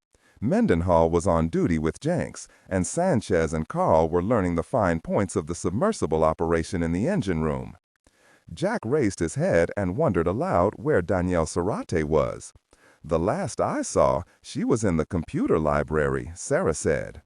Mendenhall was on duty with Jenks, and Sanchez and Carl were learning the fine points of the submersible operation in the engine room. Jack raised his head and wondered aloud where Danielle Serrate was. "The last I saw, she was in the computer library," Sarah said.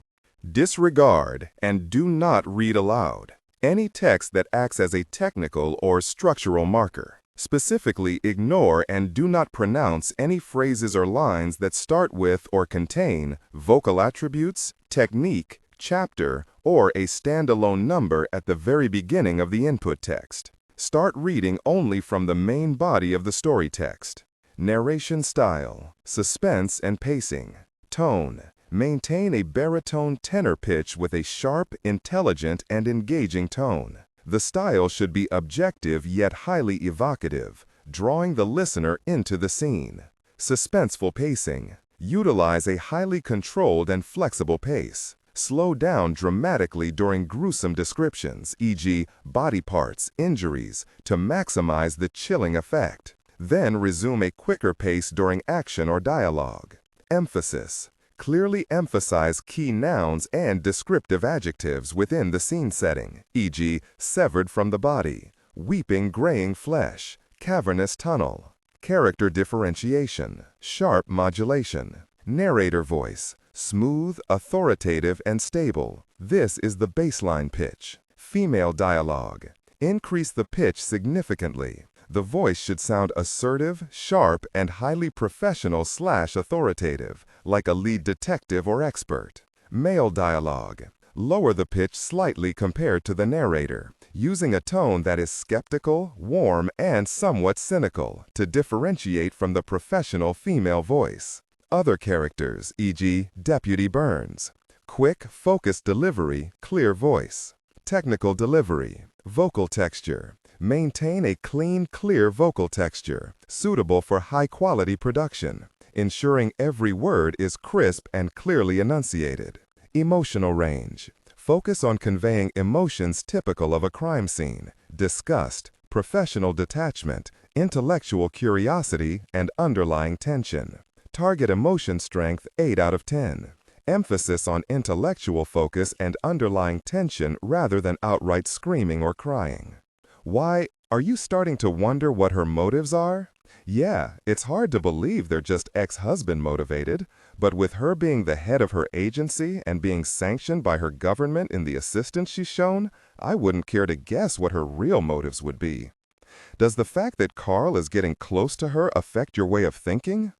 Disregard and do not read aloud any text that acts as a technical or structural marker. Specifically, ignore and do not pronounce any phrases or lines that start with or contain vocal attributes, technique, chapter, or a standalone number at the very beginning of the input text. Start reading only from the main body of the story text. Narration style, suspense and pacing, tone. Maintain a baritone tenor pitch with a sharp, intelligent, and engaging tone. The style should be objective yet highly evocative, drawing the listener into the scene. Suspenseful pacing. Utilize a highly controlled and flexible pace. Slow down dramatically during gruesome descriptions, e.g., body parts, injuries, to maximize the chilling effect. Then resume a quicker pace during action or dialogue. Emphasis. Clearly emphasize key nouns and descriptive adjectives within the scene setting, e.g., severed from the body, weeping graying flesh, cavernous tunnel. Character differentiation, sharp modulation. Narrator voice, smooth, authoritative, and stable. This is the baseline pitch. Female dialogue. Increase the pitch significantly. The voice should sound assertive, sharp, and highly professional/authoritative, like a lead detective or expert. Male dialogue. Lower the pitch slightly compared to the narrator, using a tone that is skeptical, warm, and somewhat cynical to differentiate from the professional female voice. Other characters, e.g., Deputy Burns. Quick, focused delivery, clear voice. Technical delivery. Vocal texture. Maintain a clean, clear vocal texture, suitable for high-quality production, ensuring every word is crisp and clearly enunciated. Emotional range. Focus on conveying emotions typical of a crime scene, disgust, professional detachment, intellectual curiosity, and underlying tension. Target emotion strength 8 out of 10. Emphasis on intellectual focus and underlying tension rather than outright screaming or crying. Why, are you starting to wonder what her motives are? Yeah, it's hard to believe they're just ex-husband motivated, but with her being the head of her agency and being sanctioned by her government in the assistance she's shown, I wouldn't care to guess what her real motives would be. Does the fact that Carl is getting close to her affect your way of thinking?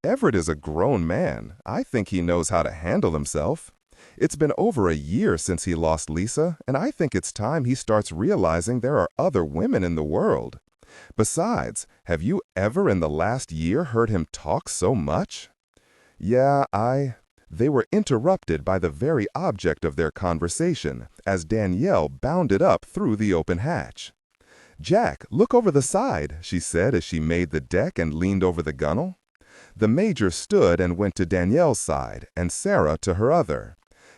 Everett is a grown man. I think he knows how to handle himself. It's been over a year since he lost Lisa, and I think it's time he starts realizing there are other women in the world. Besides, have you ever in the last year heard him talk so much? Yeah, They were interrupted by the very object of their conversation as Danielle bounded up through the open hatch. "Jack, look over the side," she said as she made the deck and leaned over the gunwale. The Major stood and went to Danielle's side and Sarah to her other.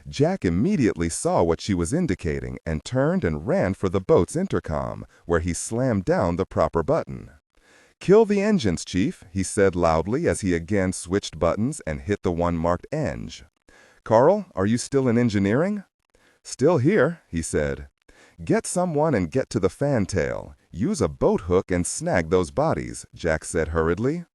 Jack immediately saw what she was indicating and turned and ran for the boat's intercom, where he slammed down the proper button. "Kill the engines, Chief," he said loudly as he again switched buttons and hit the one marked Eng. "Carl, are you still in engineering?" "Still here," he said. "Get someone and get to the fantail. Use a boat hook and snag those bodies," Jack said hurriedly.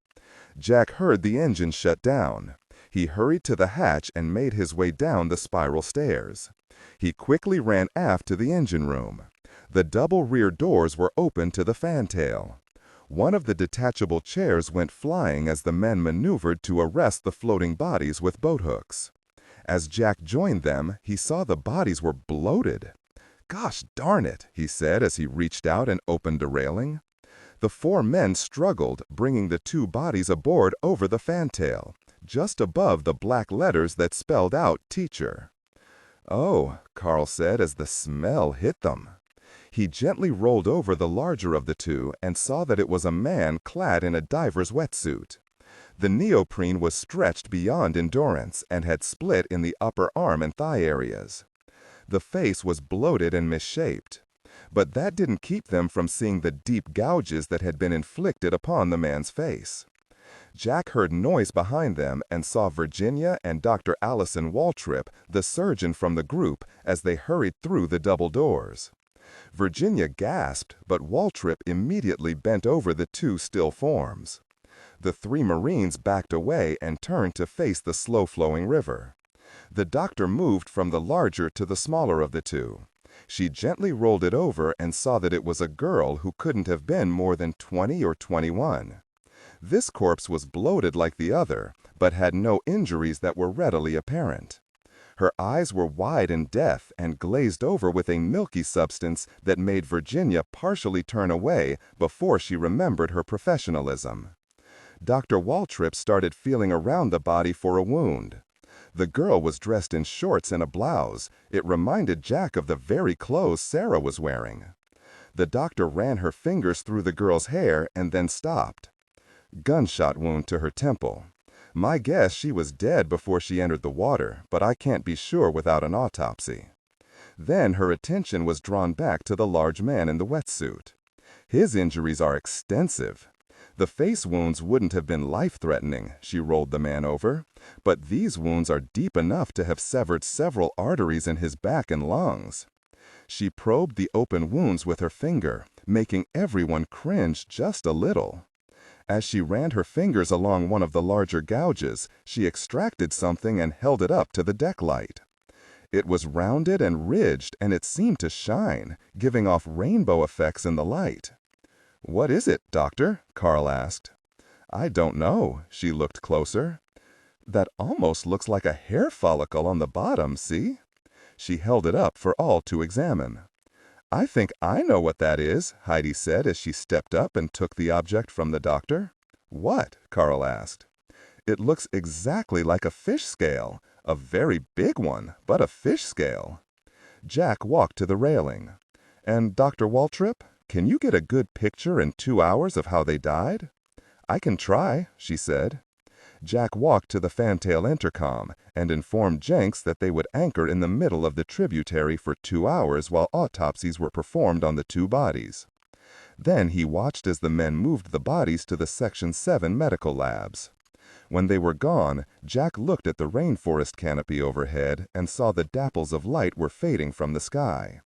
Jack heard the engine shut down. He hurried to the hatch and made his way down the spiral stairs. He quickly ran aft to the engine room. The double rear doors were open to the fantail. One of the detachable chairs went flying as the men maneuvered to arrest the floating bodies with boat hooks. As Jack joined them, he saw the bodies were bloated. "Gosh darn it," he said as he reached out and opened a railing. The four men struggled, bringing the two bodies aboard over the fantail, just above the black letters that spelled out teacher. "Oh," Carl said as the smell hit them. He gently rolled over the larger of the two and saw that it was a man clad in a diver's wetsuit. The neoprene was stretched beyond endurance and had split in the upper arm and thigh areas. The face was bloated and misshaped, but that didn't keep them from seeing the deep gouges that had been inflicted upon the man's face. Jack heard noise behind them and saw Virginia and Dr. Allison Waltrip, the surgeon from the group, as they hurried through the double doors. Virginia gasped, but Waltrip immediately bent over the two still forms. The three Marines backed away and turned to face the slow-flowing river. The doctor moved from the larger to the smaller of the two. She gently rolled it over and saw that it was a girl who couldn't have been more than 20 or 21. This corpse was bloated like the other, but had no injuries that were readily apparent. Her eyes were wide in death and glazed over with a milky substance that made Virginia partially turn away before she remembered her professionalism. Dr. Waltrip started feeling around the body for a wound. The girl was dressed in shorts and a blouse. It reminded Jack of the very clothes Sarah was wearing. The doctor ran her fingers through the girl's hair and then stopped. "Gunshot wound to her temple. My guess she was dead before she entered the water, but I can't be sure without an autopsy." Then her attention was drawn back to the large man in the wetsuit. "His injuries are extensive. The face wounds wouldn't have been life-threatening," she rolled the man over, "but these wounds are deep enough to have severed several arteries in his back and lungs." She probed the open wounds with her finger, making everyone cringe just a little. As she ran her fingers along one of the larger gouges, she extracted something and held it up to the deck light. It was rounded and ridged, and it seemed to shine, giving off rainbow effects in the light. "What is it, Doctor?" Carl asked. "I don't know." She looked closer. "That almost looks like a hair follicle on the bottom, see?" She held it up for all to examine. "I think I know what that is," Heidi said as she stepped up and took the object from the doctor. "What?" Carl asked. "It looks exactly like a fish scale. A very big one, but a fish scale." Jack walked to the railing. "And Dr. Waltrip, can you get a good picture in 2 hours of how they died?" "I can try," she said. Jack walked to the fantail intercom and informed Jenks that they would anchor in the middle of the tributary for 2 hours while autopsies were performed on the two bodies. Then he watched as the men moved the bodies to the Section 7 medical labs. When they were gone, Jack looked at the rainforest canopy overhead and saw the dapples of light were fading from the sky.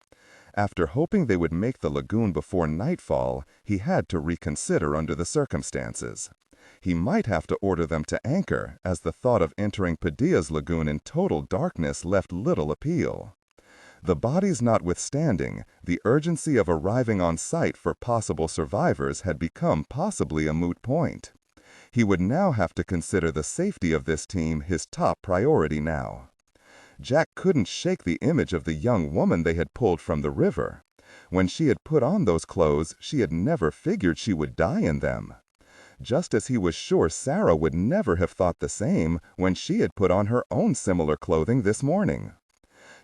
After hoping they would make the lagoon before nightfall, he had to reconsider under the circumstances. He might have to order them to anchor, as the thought of entering Padilla's lagoon in total darkness left little appeal. The bodies notwithstanding, the urgency of arriving on site for possible survivors had become possibly a moot point. He would now have to consider the safety of this team his top priority now. Jack couldn't shake the image of the young woman they had pulled from the river. When she had put on those clothes, she had never figured she would die in them. Just as he was sure Sarah would never have thought the same when she had put on her own similar clothing this morning.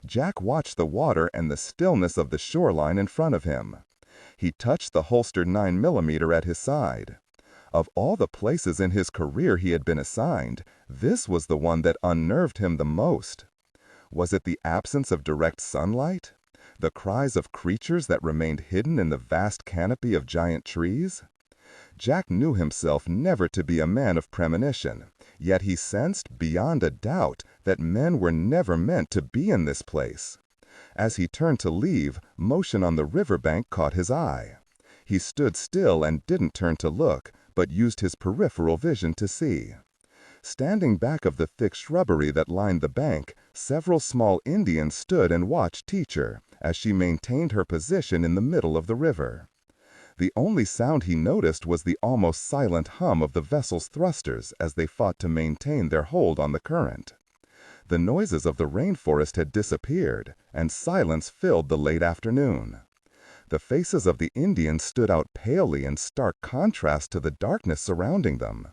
Jack watched the water and the stillness of the shoreline in front of him. He touched the holstered 9mm at his side. Of all the places in his career he had been assigned, this was the one that unnerved him the most. Was it the absence of direct sunlight? The cries of creatures that remained hidden in the vast canopy of giant trees? Jack knew himself never to be a man of premonition, yet he sensed beyond a doubt that men were never meant to be in this place. As he turned to leave, motion on the riverbank caught his eye. He stood still and didn't turn to look, but used his peripheral vision to see. Standing back of the thick shrubbery that lined the bank, several small Indians stood and watched Teacher as she maintained her position in the middle of the river. The only sound he noticed was the almost silent hum of the vessel's thrusters as they fought to maintain their hold on the current. The noises of the rainforest had disappeared, and silence filled the late afternoon. The faces of the Indians stood out palely in stark contrast to the darkness surrounding them.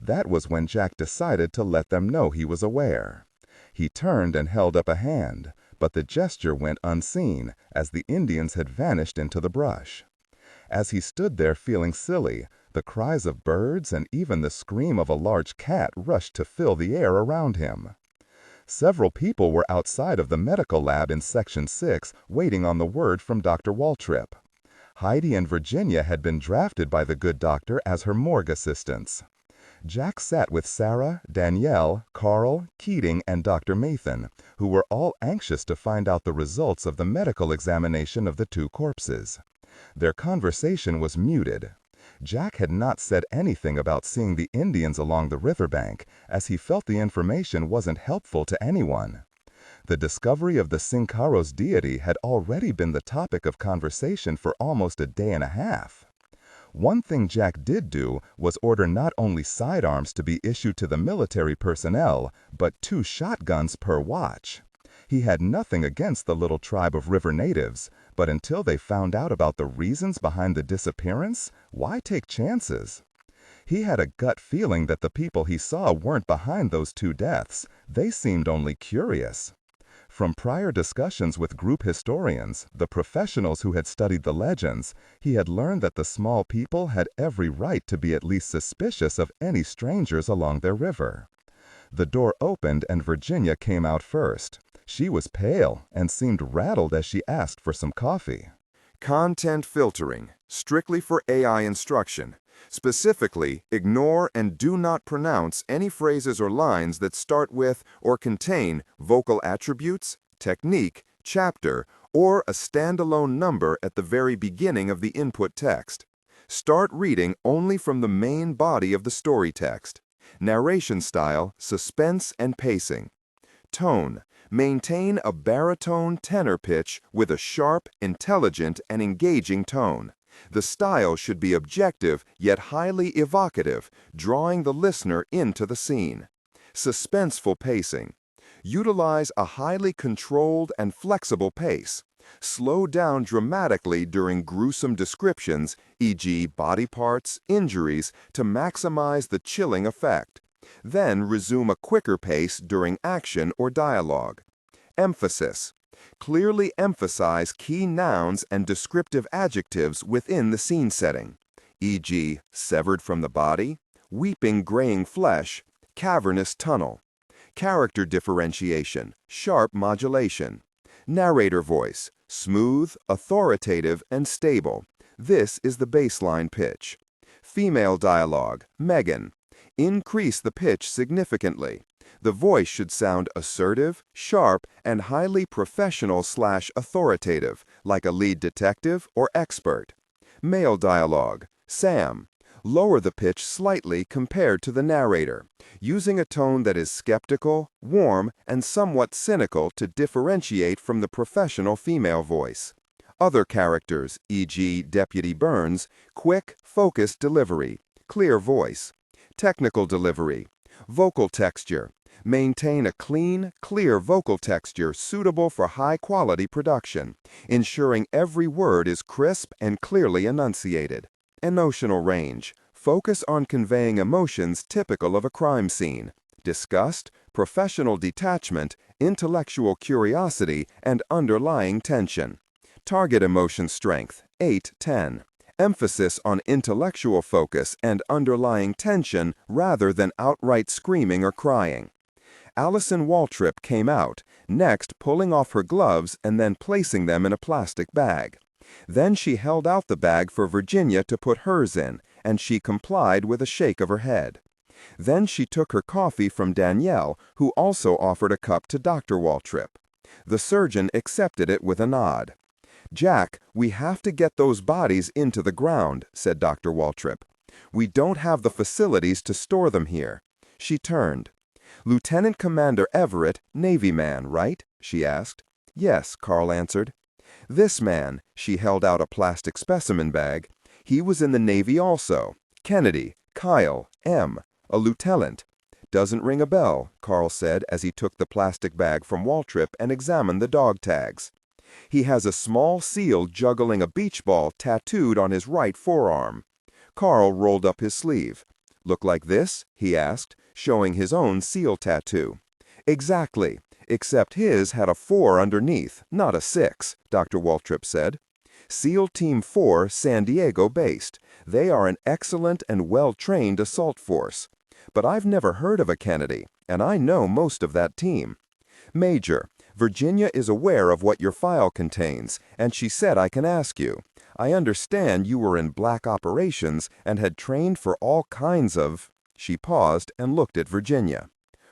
That was when Jack decided to let them know he was aware. He turned and held up a hand, but the gesture went unseen as the Indians had vanished into the brush. As he stood there feeling silly, the cries of birds and even the scream of a large cat rushed to fill the air around him. Several people were outside of the medical lab in Section 6 waiting on the word from Dr. Waltrip. Heidi and Virginia had been drafted by the good doctor as her morgue assistants. Jack sat with Sarah, Danielle, Carl, Keating, and Dr. Mathan, who were all anxious to find out the results of the medical examination of the two corpses. Their conversation was muted. Jack had not said anything about seeing the Indians along the riverbank, as he felt the information wasn't helpful to anyone. The discovery of the Sincaro's deity had already been the topic of conversation for almost a day and a half. One thing Jack did do was order not only sidearms to be issued to the military personnel, but 2 shotguns per watch. He had nothing against the little tribe of river natives, but until they found out about the reasons behind the disappearance, why take chances? He had a gut feeling that the people he saw weren't behind those 2 deaths. They seemed only curious. From prior discussions with group historians, the professionals who had studied the legends, he had learned that the small people had every right to be at least suspicious of any strangers along their river. The door opened and Virginia came out first. She was pale and seemed rattled as she asked for some coffee. Content filtering, strictly for AI instruction. Specifically, ignore and do not pronounce any phrases or lines that start with or contain vocal attributes, technique, chapter, or a standalone number at the very beginning of the input text. Start reading only from the main body of the story text. Narration style, suspense and pacing. Tone. Maintain a baritone tenor pitch with a sharp, intelligent, and engaging tone. The style should be objective yet highly evocative, drawing the listener into the scene. Suspenseful pacing. Utilize a highly controlled and flexible pace. Slow down dramatically during gruesome descriptions, e.g. body parts, injuries, to maximize the chilling effect. Then resume a quicker pace during action or dialogue. Emphasis. Clearly emphasize key nouns and descriptive adjectives within the scene setting, e.g. severed from the body, weeping graying flesh, cavernous tunnel. Character differentiation, sharp modulation. Narrator voice, smooth, authoritative, and stable. This is the baseline pitch. Female dialogue, Megan. Increase the pitch significantly. The voice should sound assertive, sharp, and highly professional/authoritative, like a lead detective or expert. Male dialogue, Sam. Lower the pitch slightly compared to the narrator, using a tone that is skeptical, warm, and somewhat cynical to differentiate from the professional female voice. Other characters, e.g. Deputy Burns, quick, focused delivery, clear voice. Technical delivery. Vocal texture. Maintain a clean, clear vocal texture suitable for high-quality production, ensuring every word is crisp and clearly enunciated. Emotional range. Focus on conveying emotions typical of a crime scene: disgust, professional detachment, intellectual curiosity, and underlying tension. Target emotion strength, 8-10. Emphasis on intellectual focus and underlying tension rather than outright screaming or crying. Allison Waltrip came out, next pulling off her gloves and then placing them in a plastic bag. Then she held out the bag for Virginia to put hers in, and she complied with a shake of her head. Then she took her coffee from Danielle, who also offered a cup to Dr. Waltrip. The surgeon accepted it with a nod. "Jack, we have to get those bodies into the ground," said Dr. Waltrip. "We don't have the facilities to store them here." She turned. "Lieutenant Commander Everett, Navy man, right?" she asked. "Yes," Carl answered. "This man," she held out a plastic specimen bag, "he was in the Navy also. Kennedy, Kyle, M., a lieutenant." "Doesn't ring a bell," Carl said as he took the plastic bag from Waltrip and examined the dog tags. "He has a small seal juggling a beach ball tattooed on his right forearm." Carl rolled up his sleeve. "Look like this?" he asked, showing his own seal tattoo. "Exactly, except his had a 4 underneath, not a 6, Dr. Waltrip said. "SEAL Team 4, San Diego based. They are an excellent and well-trained assault force. But I've never heard of a Kennedy, and I know most of that team. Major, Virginia is aware of what your file contains, and she said I can ask you. I understand you were in black operations and had trained for all kinds of—" She paused and looked at Virginia.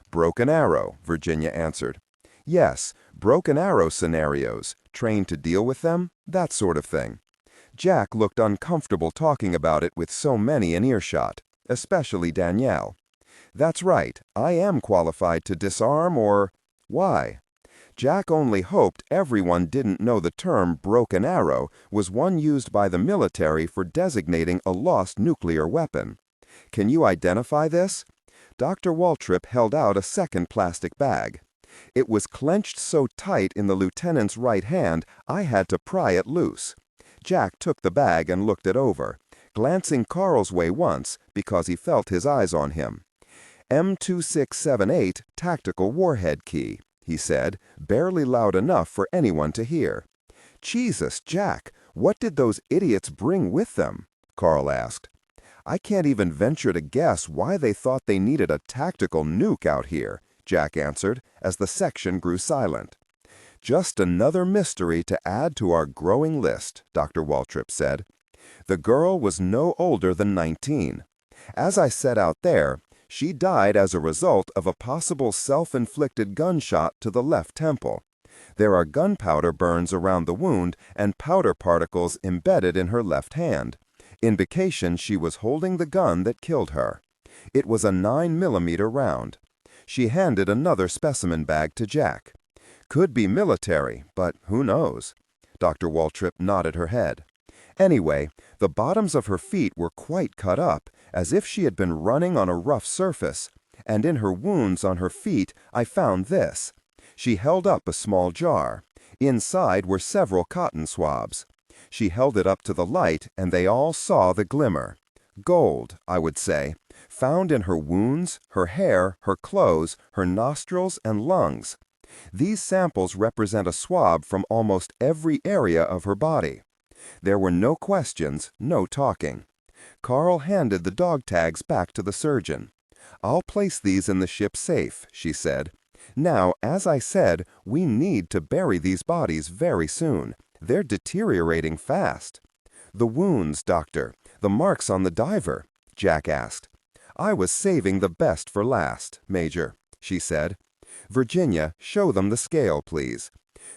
"Broken Arrow," Virginia answered. "Yes, Broken Arrow scenarios, trained to deal with them, that sort of thing." Jack looked uncomfortable talking about it with so many in earshot, especially Danielle. "That's right, I am qualified to disarm or—" "Why?" Jack only hoped everyone didn't know the term broken arrow was one used by the military for designating a lost nuclear weapon. "Can you identify this?" Dr. Waltrip held out a second plastic bag. It was clenched so tight in the lieutenant's right hand I had to pry it loose. Jack took the bag and looked it over, glancing Carl's way once because he felt his eyes on him. "M2678 tactical warhead key," he said, barely loud enough for anyone to hear. "Jesus, Jack, what did those idiots bring with them?" Carl asked. "I can't even venture to guess why they thought they needed a tactical nuke out here," Jack answered, as the section grew silent. "Just another mystery to add to our growing list," Dr. Waltrip said. "The girl was no older than 19. As I said out there, she died as a result of a possible self-inflicted gunshot to the left temple. There are gunpowder burns around the wound and powder particles embedded in her left hand, indication she was holding the gun that killed her. It was a 9mm round." She handed another specimen bag to Jack. "Could be military, but who knows?" Dr. Waltrip nodded her head. "Anyway, the bottoms of her feet were quite cut up, as if she had been running on a rough surface, and in her wounds on her feet I found this." She held up a small jar. Inside were several cotton swabs. She held it up to the light, and they all saw the glimmer. Gold, I would say, found in her wounds, her hair, her clothes, her nostrils, and lungs. These samples represent a swab from almost every area of her body. There were no questions, no talking. Carl handed the dog tags back to the surgeon. "I'll place these in the ship's safe," she said. "Now, as I said, we need to bury these bodies very soon. They're deteriorating fast." "The wounds, Doctor, the marks on the diver?" Jack asked. "I was saving the best for last, Major," she said. "Virginia, show them the scale, please."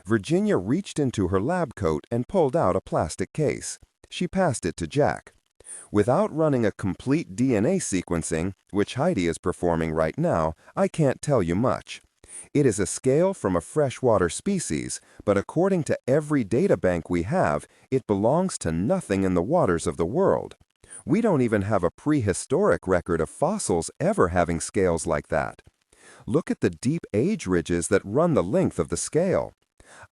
Virginia reached into her lab coat and pulled out a plastic case. She passed it to Jack. "Without running a complete DNA sequencing, which Heidi is performing right now, I can't tell you much. It is a scale from a freshwater species, but according to every data bank we have, it belongs to nothing in the waters of the world. We don't even have a prehistoric record of fossils ever having scales like that. Look at the deep age ridges that run the length of the scale.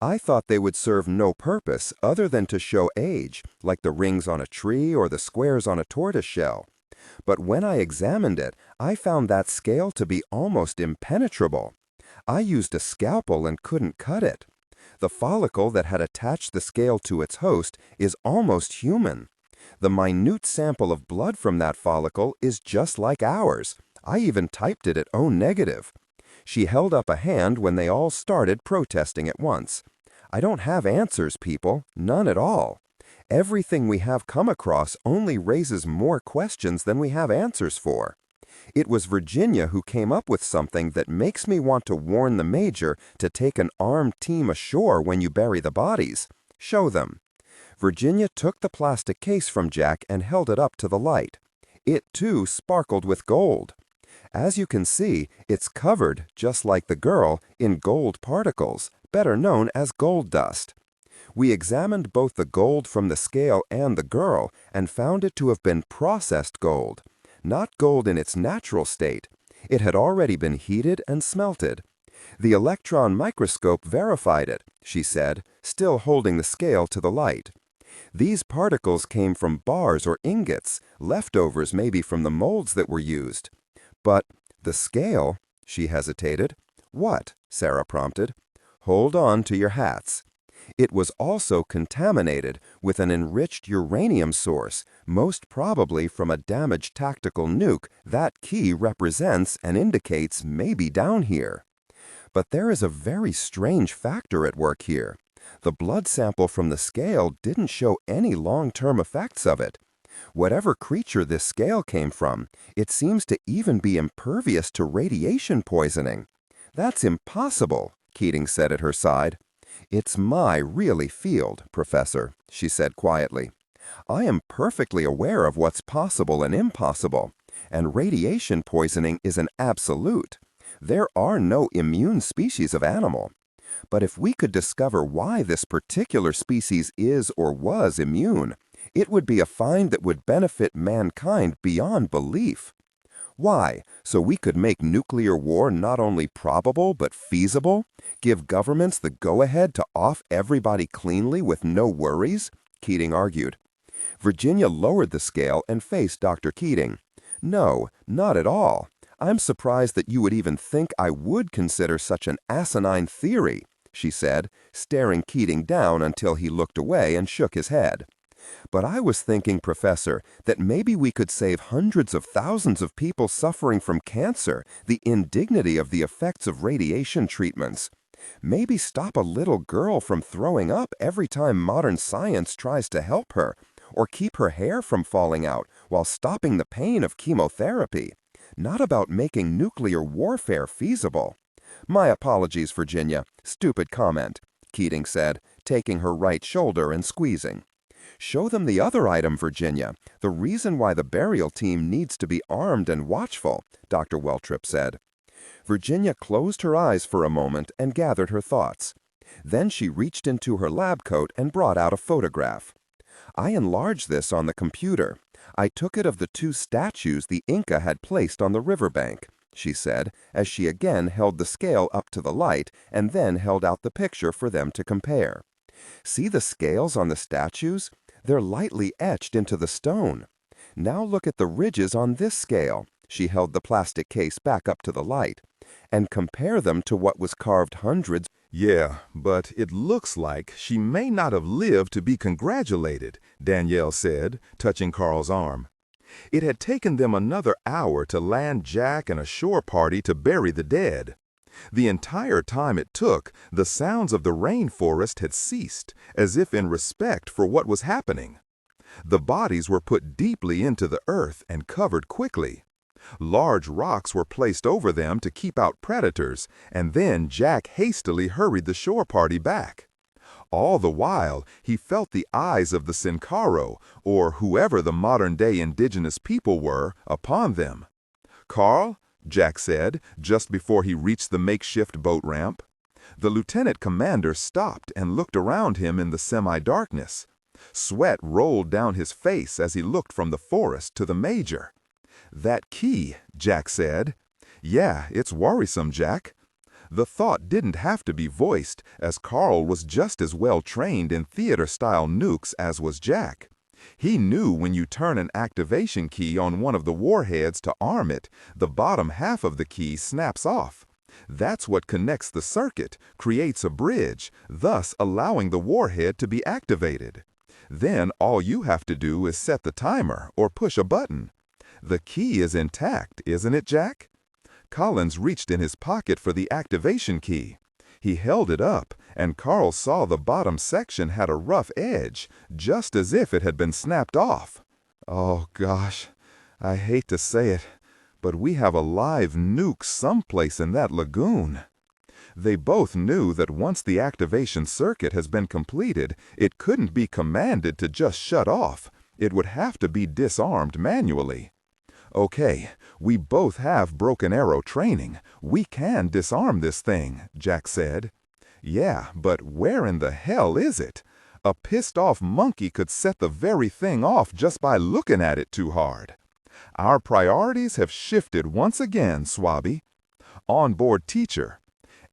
I thought they would serve no purpose other than to show age, like the rings on a tree or the squares on a tortoise shell. But when I examined it, I found that scale to be almost impenetrable. I used a scalpel and couldn't cut it. The follicle that had attached the scale to its host is almost human. The minute sample of blood from that follicle is just like ours. I even typed it at O negative. She held up a hand when they all started protesting at once. "I don't have answers, people. None at all. Everything we have come across only raises more questions than we have answers for. It was Virginia who came up with something that makes me want to warn the Major to take an armed team ashore when you bury the bodies. Show them." Virginia took the plastic case from Jack and held it up to the light. It, too, sparkled with gold. As you can see, it's covered, just like the girl, in gold particles, better known as gold dust. We examined both the gold from the scale and the girl and found it to have been processed gold, not gold in its natural state. It had already been heated and smelted. "The electron microscope verified it," she said, still holding the scale to the light. "These particles came from bars or ingots, leftovers maybe from the molds that were used." "But the scale," she hesitated. "What?" Sarah prompted. "Hold on to your hats. It was also contaminated with an enriched uranium source, most probably from a damaged tactical nuke that key represents and indicates maybe down here. But there is a very strange factor at work here. The blood sample from the scale didn't show any long-term effects of it. Whatever creature this scale came from, it seems to even be impervious to radiation poisoning." "That's impossible," Keating said at her side. "It's my really field, Professor," she said quietly. "I am perfectly aware of what's possible and impossible, and radiation poisoning is an absolute. There are no immune species of animal. But if we could discover why this particular species is or was immune, it would be a find that would benefit mankind beyond belief." "Why? So we could make nuclear war not only probable but feasible? Give governments the go-ahead to off everybody cleanly with no worries?" Keating argued. Virginia lowered the scale and faced Dr. Keating. "No, not at all. I'm surprised that you would even think I would consider such an asinine theory," she said, staring Keating down until he looked away and shook his head. "But I was thinking, Professor, that maybe we could save hundreds of thousands of people suffering from cancer, the indignity of the effects of radiation treatments. Maybe stop a little girl from throwing up every time modern science tries to help her, or keep her hair from falling out while stopping the pain of chemotherapy. Not about making nuclear warfare feasible." "My apologies, Virginia. Stupid comment," Keating said, taking her right shoulder and squeezing. "Show them the other item, Virginia, the reason why the burial team needs to be armed and watchful," Dr. Weltrip said. Virginia closed her eyes for a moment and gathered her thoughts. Then she reached into her lab coat and brought out a photograph. "I enlarged this on the computer. I took it of the two statues the Inca had placed on the riverbank," she said, as she again held the scale up to the light and then held out the picture for them to compare. "See the scales on the statues? They're lightly etched into the stone. Now look at the ridges on this scale," she held the plastic case back up to the light, "and compare them to what was carved hundreds." "Yeah, but it looks like she may not have lived to be congratulated," Danielle said, touching Carl's arm. It had taken them another hour to land Jack and a shore party to bury the dead. The entire time it took, the sounds of the rainforest had ceased, as if in respect for what was happening. The bodies were put deeply into the earth and covered quickly. Large rocks were placed over them to keep out predators, and then Jack hastily hurried the shore party back. All the while, he felt the eyes of the Sincaro, or whoever the modern-day indigenous people were, upon them. "Carl," Jack said, just before he reached the makeshift boat ramp. The lieutenant commander stopped and looked around him in the semi-darkness. Sweat rolled down his face as he looked from the forest to the major. "That key," Jack said. "Yeah, it's worrisome, Jack." The thought didn't have to be voiced, as Carl was just as well trained in theater-style nukes as was Jack. He knew when you turn an activation key on one of the warheads to arm it, the bottom half of the key snaps off. That's what connects the circuit, creates a bridge, thus allowing the warhead to be activated. Then all you have to do is set the timer or push a button. The key is intact, isn't it, Jack? Collins reached in his pocket for the activation key. He held it up, and Carl saw the bottom section had a rough edge, just as if it had been snapped off. "Oh, gosh, I hate to say it, but we have a live nuke someplace in that lagoon." They both knew that once the activation circuit has been completed, it couldn't be commanded to just shut off. It would have to be disarmed manually. "Okay, we both have broken arrow training. We can disarm this thing," Jack said. "Yeah, but where in the hell is it? A pissed-off monkey could set the very thing off just by looking at it too hard." "Our priorities have shifted once again, Swabby." Onboard teacher.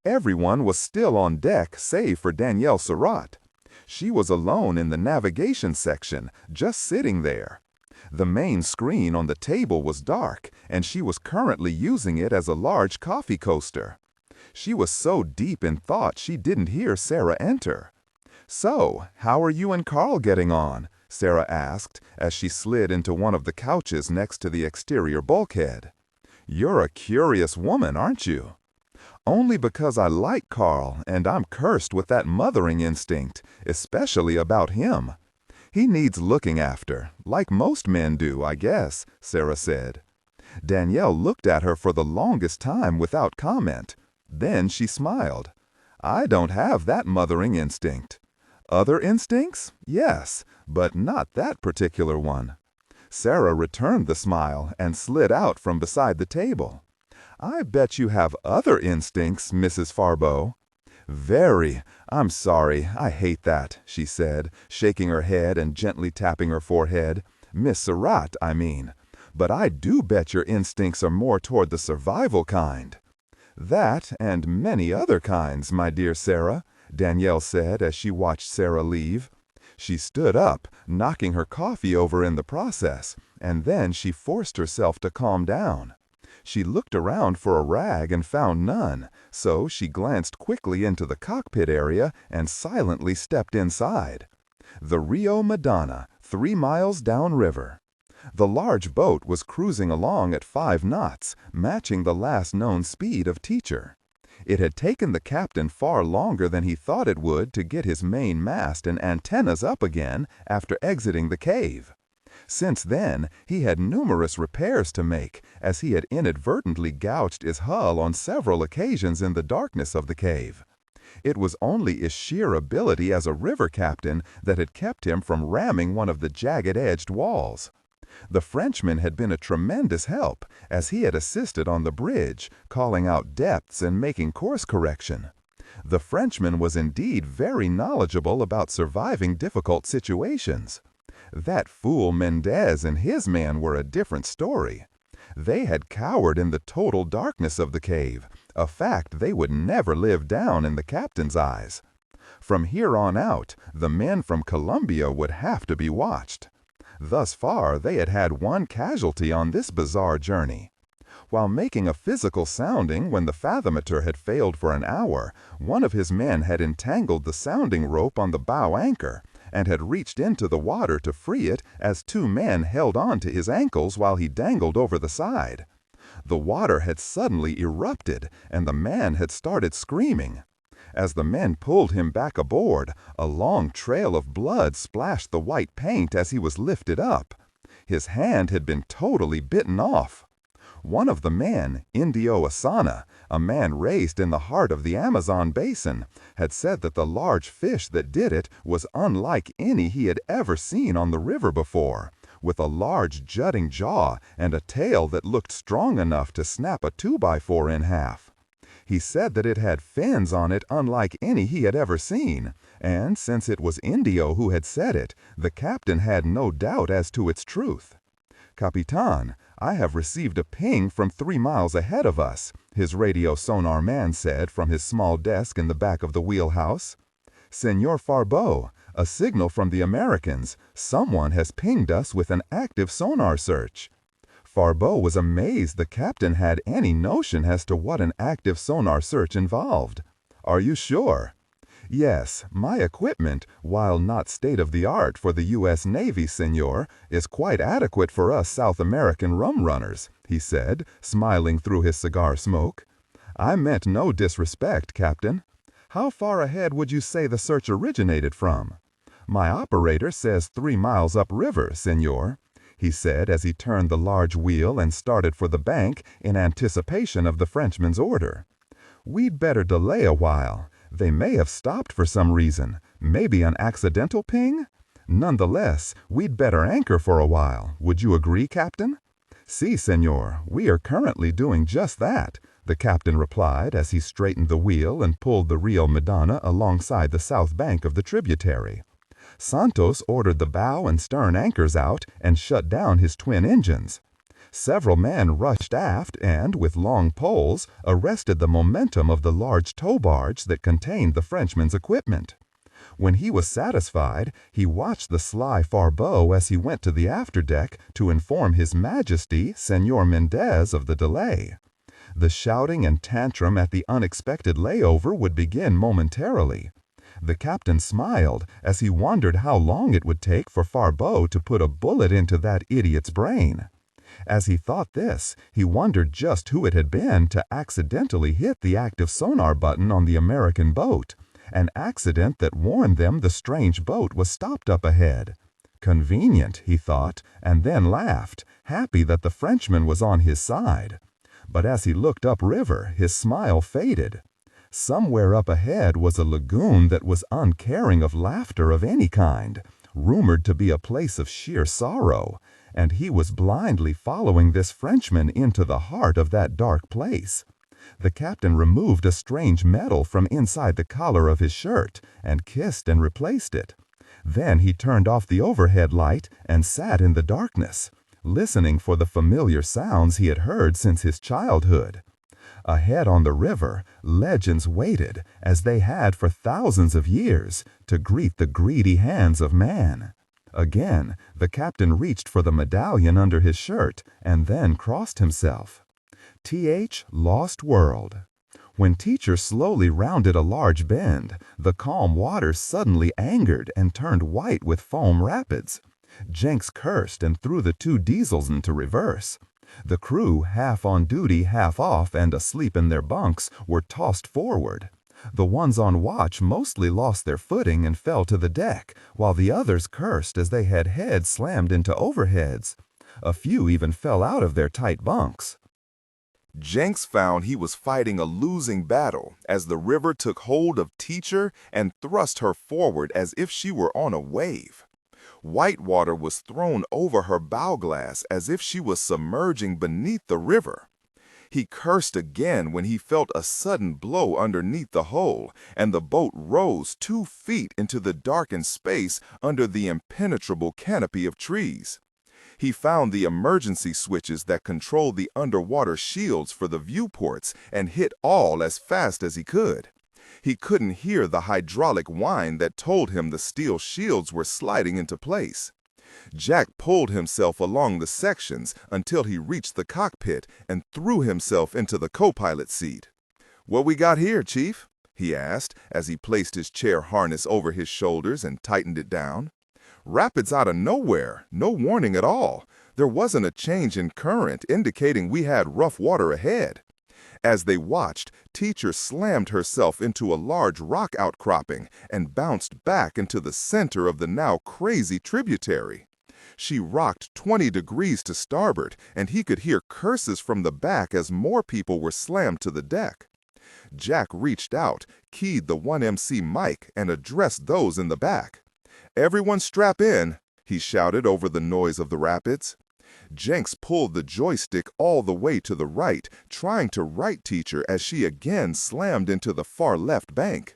Everyone was still on deck save for Danielle Surratt. She was alone in the navigation section, just sitting there. The main screen on the table was dark, and she was currently using it as a large coffee coaster. She was so deep in thought she didn't hear Sarah enter. "So, how are you and Carl getting on?" Sarah asked as she slid into one of the couches next to the exterior bulkhead. "You're a curious woman, aren't you?" "Only because I like Carl, and I'm cursed with that mothering instinct, especially about him. He needs looking after, like most men do, I guess," Sarah said. Danielle looked at her for the longest time without comment. Then she smiled. "I don't have that mothering instinct." "Other instincts? Yes, but not that particular one." Sarah returned the smile and slid out from beside the table. "I bet you have other instincts, Mrs. Farbeau." "Very. I'm sorry. I hate that," she said, shaking her head and gently tapping her forehead. "Miss Surratt, I mean. But I do bet your instincts are more toward the survival kind." "That and many other kinds, my dear Sarah," Danielle said as she watched Sarah leave. She stood up, knocking her coffee over in the process, and then she forced herself to calm down. She looked around for a rag and found none, so she glanced quickly into the cockpit area and silently stepped inside. The Rio Madonna, 3 miles downriver. The large boat was cruising along at 5 knots, matching the last known speed of Teacher. It had taken the captain far longer than he thought it would to get his main mast and antennas up again after exiting the cave. Since then, he had numerous repairs to make, as he had inadvertently gouged his hull on several occasions in the darkness of the cave. It was only his sheer ability as a river captain that had kept him from ramming one of the jagged-edged walls. The Frenchman had been a tremendous help, as he had assisted on the bridge, calling out depths and making course correction. The Frenchman was indeed very knowledgeable about surviving difficult situations. That fool Mendez and his man were a different story. They had cowered in the total darkness of the cave, a fact they would never live down in the captain's eyes. From here on out, the men from Columbia would have to be watched. Thus far, they had had one casualty on this bizarre journey. While making a physical sounding when the fathometer had failed for an hour, one of his men had entangled the sounding rope on the bow anchor and had reached into the water to free it as 2 men held on to his ankles while he dangled over the side. The water had suddenly erupted, and the man had started screaming. As the men pulled him back aboard, a long trail of blood splashed the white paint as he was lifted up. His hand had been totally bitten off. One of the men, Indio Asana, a man raised in the heart of the Amazon basin, had said that the large fish that did it was unlike any he had ever seen on the river before, with a large jutting jaw and a tail that looked strong enough to snap a 2x4 in half. He said that it had fins on it unlike any he had ever seen, and since it was Indio who had said it, the captain had no doubt as to its truth. "Capitan, I have received a ping from 3 miles ahead of us," his radio sonar man said from his small desk in the back of the wheelhouse. "Senor Farbeau, a signal from the Americans. Someone has pinged us with an active sonar search." Farbeau was amazed the captain had any notion as to what an active sonar search involved. "Are you sure?" Yes, my equipment, while not state-of-the-art for the U.S. Navy, senor, is quite adequate for us South American rum runners, he said, smiling through his cigar smoke. I meant no disrespect, Captain. How far ahead would you say the search originated from? My operator says 3 miles upriver, senor, he said as he turned the large wheel and started for the bank in anticipation of the Frenchman's order. We'd better delay a while. They may have stopped for some reason, maybe an accidental ping? Nonetheless, we'd better anchor for a while. Would you agree, Captain? Si, senor, we are currently doing just that, the captain replied as he straightened the wheel and pulled the Rio Madonna alongside the south bank of the tributary. Santos ordered the bow and stern anchors out and shut down his twin engines. Several men rushed aft and, with long poles, arrested the momentum of the large tow barge that contained the Frenchman's equipment. When he was satisfied, he watched the sly Faribault as he went to the afterdeck to inform His Majesty, Senor Mendez, of the delay. The shouting and tantrum at the unexpected layover would begin momentarily. The captain smiled as he wondered how long it would take for Faribault to put a bullet into that idiot's brain. As he thought this, he wondered just who it had been to accidentally hit the active sonar button on the American boat, an accident that warned them the strange boat was stopped up ahead. Convenient, he thought, and then laughed, happy that the Frenchman was on his side. But as he looked upriver, his smile faded. Somewhere up ahead was a lagoon that was uncaring of laughter of any kind, rumored to be a place of sheer sorrow, and he was blindly following this Frenchman into the heart of that dark place. The captain removed a strange metal from inside the collar of his shirt and kissed and replaced it. Then he turned off the overhead light and sat in the darkness, listening for the familiar sounds he had heard since his childhood. Ahead on the river, legends waited, as they had for thousands of years, to greet the greedy hands of man. Again, the captain reached for the medallion under his shirt and then crossed himself. Th. Lost World. When Teacher slowly rounded a large bend, the calm water suddenly angered and turned white with foam rapids. Jenks cursed and threw the 2 diesels into reverse. The crew, half on duty, half off, and asleep in their bunks, were tossed forward. The ones on watch mostly lost their footing and fell to the deck, while the others cursed as they had heads slammed into overheads. A few even fell out of their tight bunks. Jenks found he was fighting a losing battle as the river took hold of Teacher and thrust her forward as if she were on a wave. White water was thrown over her bow glass as if she was submerging beneath the river. He cursed again when he felt a sudden blow underneath the hull, and the boat rose 2 feet into the darkened space under the impenetrable canopy of trees. He found the emergency switches that controlled the underwater shields for the viewports and hit all as fast as he could. He couldn't hear the hydraulic whine that told him the steel shields were sliding into place. Jack pulled himself along the sections until he reached the cockpit and threw himself into the co-pilot seat. "What we got here, Chief?" he asked as he placed his chair harness over his shoulders and tightened it down. "Rapids out of nowhere, no warning at all. There wasn't a change in current indicating we had rough water ahead." As they watched, Teacher slammed herself into a large rock outcropping and bounced back into the center of the now crazy tributary. She rocked 20 degrees to starboard, and he could hear curses from the back as more people were slammed to the deck. Jack reached out, keyed the 1MC mic, and addressed those in the back. "Everyone strap in," he shouted over the noise of the rapids. Jenks pulled the joystick all the way to the right, trying to right Teacher as she again slammed into the far left bank.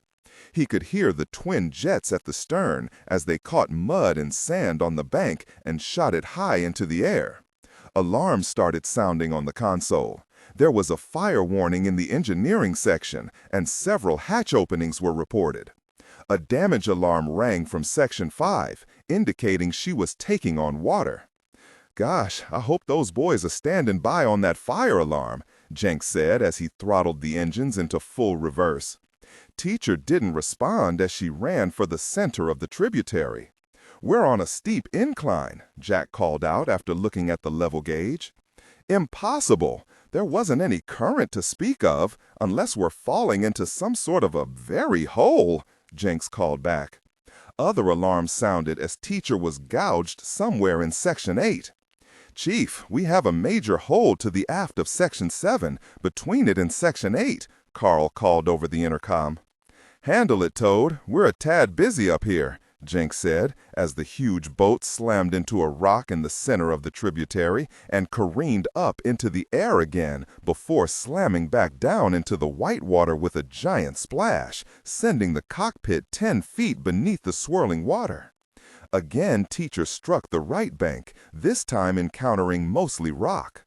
He could hear the twin jets at the stern as they caught mud and sand on the bank and shot it high into the air. Alarms started sounding on the console. There was a fire warning in the engineering section, and several hatch openings were reported. A damage alarm rang from Section 5, indicating she was taking on water. "Gosh, I hope those boys are standing by on that fire alarm," Jenks said as he throttled the engines into full reverse. Teacher didn't respond as she ran for the center of the tributary. "We're on a steep incline," Jack called out after looking at the level gauge. "Impossible! There wasn't any current to speak of, unless we're falling into some sort of a very hole," Jenks called back. Other alarms sounded as Teacher was gouged somewhere in Section 8. "Chief, we have a major hole to the aft of Section 7, between it and Section 8, Carl called over the intercom. "Handle it, Toad. We're a tad busy up here," Jenks said, as the huge boat slammed into a rock in the center of the tributary and careened up into the air again before slamming back down into the whitewater with a giant splash, sending the cockpit 10 feet beneath the swirling water. Again, Teacher struck the right bank, this time encountering mostly rock.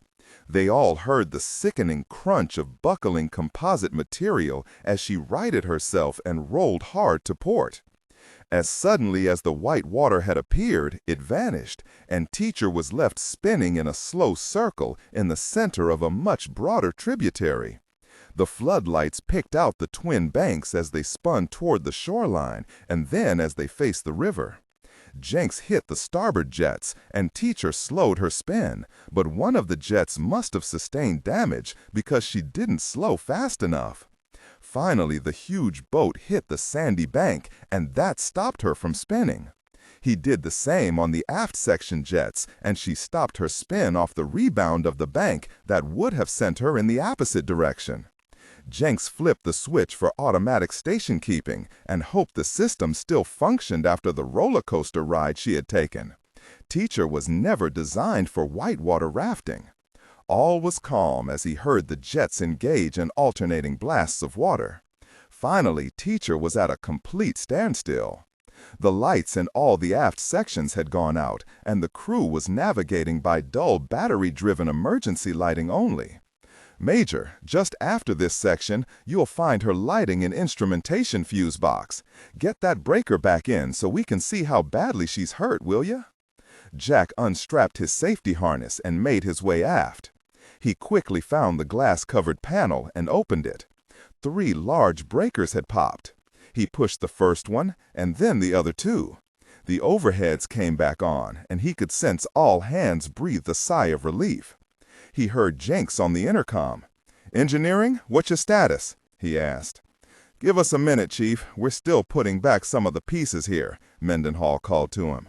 They all heard the sickening crunch of buckling composite material as she righted herself and rolled hard to port. As suddenly as the white water had appeared, it vanished, and Teacher was left spinning in a slow circle in the center of a much broader tributary. The floodlights picked out the twin banks as they spun toward the shoreline and then as they faced the river. Jenks hit the starboard jets, and Teacher slowed her spin, but one of the jets must have sustained damage because she didn't slow fast enough. Finally, the huge boat hit the sandy bank, and that stopped her from spinning. He did the same on the aft section jets, and she stopped her spin off the rebound of the bank that would have sent her in the opposite direction. Jenks flipped the switch for automatic station keeping and hoped the system still functioned after the roller coaster ride she had taken. Teacher was never designed for whitewater rafting. All was calm as he heard the jets engage in alternating blasts of water. Finally, Teacher was at a complete standstill. The lights in all the aft sections had gone out, and the crew was navigating by dull battery-driven emergency lighting only. "Major, just after this section, you'll find her lighting an instrumentation fuse box. Get that breaker back in so we can see how badly she's hurt, will ya?" Jack unstrapped his safety harness and made his way aft. He quickly found the glass-covered panel and opened it. 3 large breakers had popped. He pushed the first one and then the other 2. The overheads came back on, and he could sense all hands breathe a sigh of relief. He heard Jenks on the intercom. "Engineering, what's your status?" he asked. "Give us a minute, Chief. We're still putting back some of the pieces here," Mendenhall called to him.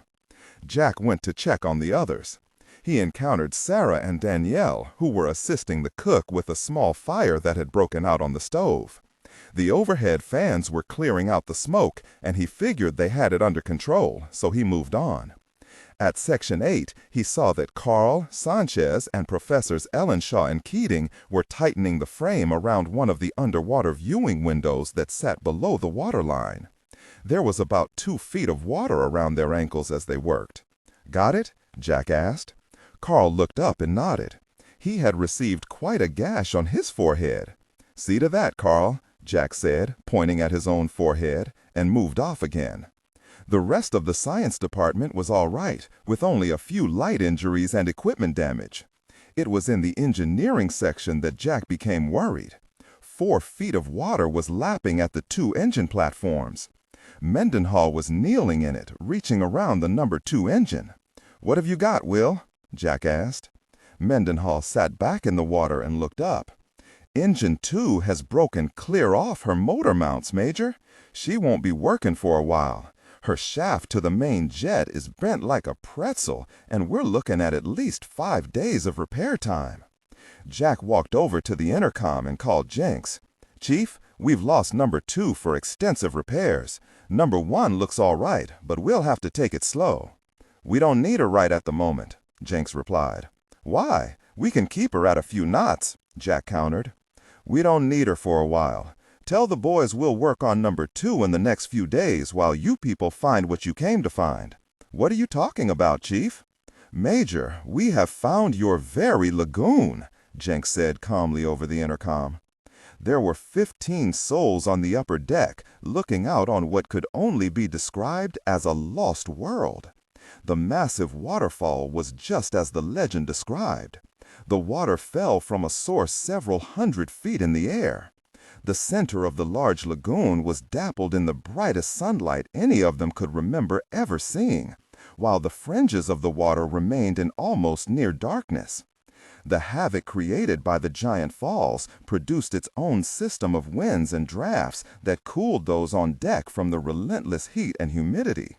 Jack went to check on the others. He encountered Sarah and Danielle, who were assisting the cook with a small fire that had broken out on the stove. The overhead fans were clearing out the smoke, and he figured they had it under control, so he moved on. At Section 8, he saw that Carl, Sanchez, and Professors Ellenshaw and Keating were tightening the frame around one of the underwater viewing windows that sat below the waterline. There was about 2 feet of water around their ankles as they worked. "Got it?" Jack asked. Carl looked up and nodded. He had received quite a gash on his forehead. "See to that, Carl," Jack said, pointing at his own forehead, and moved off again. The rest of the science department was all right, with only a few light injuries and equipment damage. It was in the engineering section that Jack became worried. 4 feet of water was lapping at the 2 engine platforms. Mendenhall was kneeling in it, reaching around the number 2 engine. "What have you got, Will?" Jack asked. Mendenhall sat back in the water and looked up. "Engine 2 has broken clear off her motor mounts, Major. She won't be working for a while. Her shaft to the main jet is bent like a pretzel, and we're looking at least 5 days of repair time." Jack walked over to the intercom and called Jenks. "Chief, we've lost number 2 for extensive repairs. Number 1 looks all right, but we'll have to take it slow." "We don't need her right at the moment," Jenks replied. "Why? We can keep her at a few knots," Jack countered. "We don't need her for a while. Tell the boys we'll work on number 2 in the next few days while you people find what you came to find." "What are you talking about, Chief?" "Major, we have found your very lagoon," Jenks said calmly over the intercom. There were 15 souls on the upper deck, looking out on what could only be described as a lost world. The massive waterfall was just as the legend described. The water fell from a source several hundred feet in the air. The center of the large lagoon was dappled in the brightest sunlight any of them could remember ever seeing, while the fringes of the water remained in almost near darkness. The havoc created by the giant falls produced its own system of winds and drafts that cooled those on deck from the relentless heat and humidity.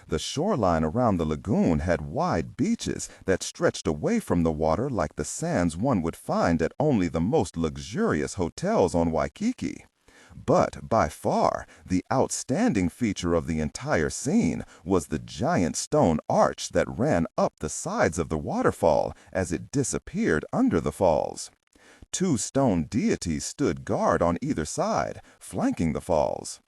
The shoreline around the lagoon had wide beaches that stretched away from the water like the sands one would find at only the most luxurious hotels on Waikiki. But by far, the outstanding feature of the entire scene was the giant stone arch that ran up the sides of the waterfall as it disappeared under the falls. 2 stone deities stood guard on either side, flanking the falls.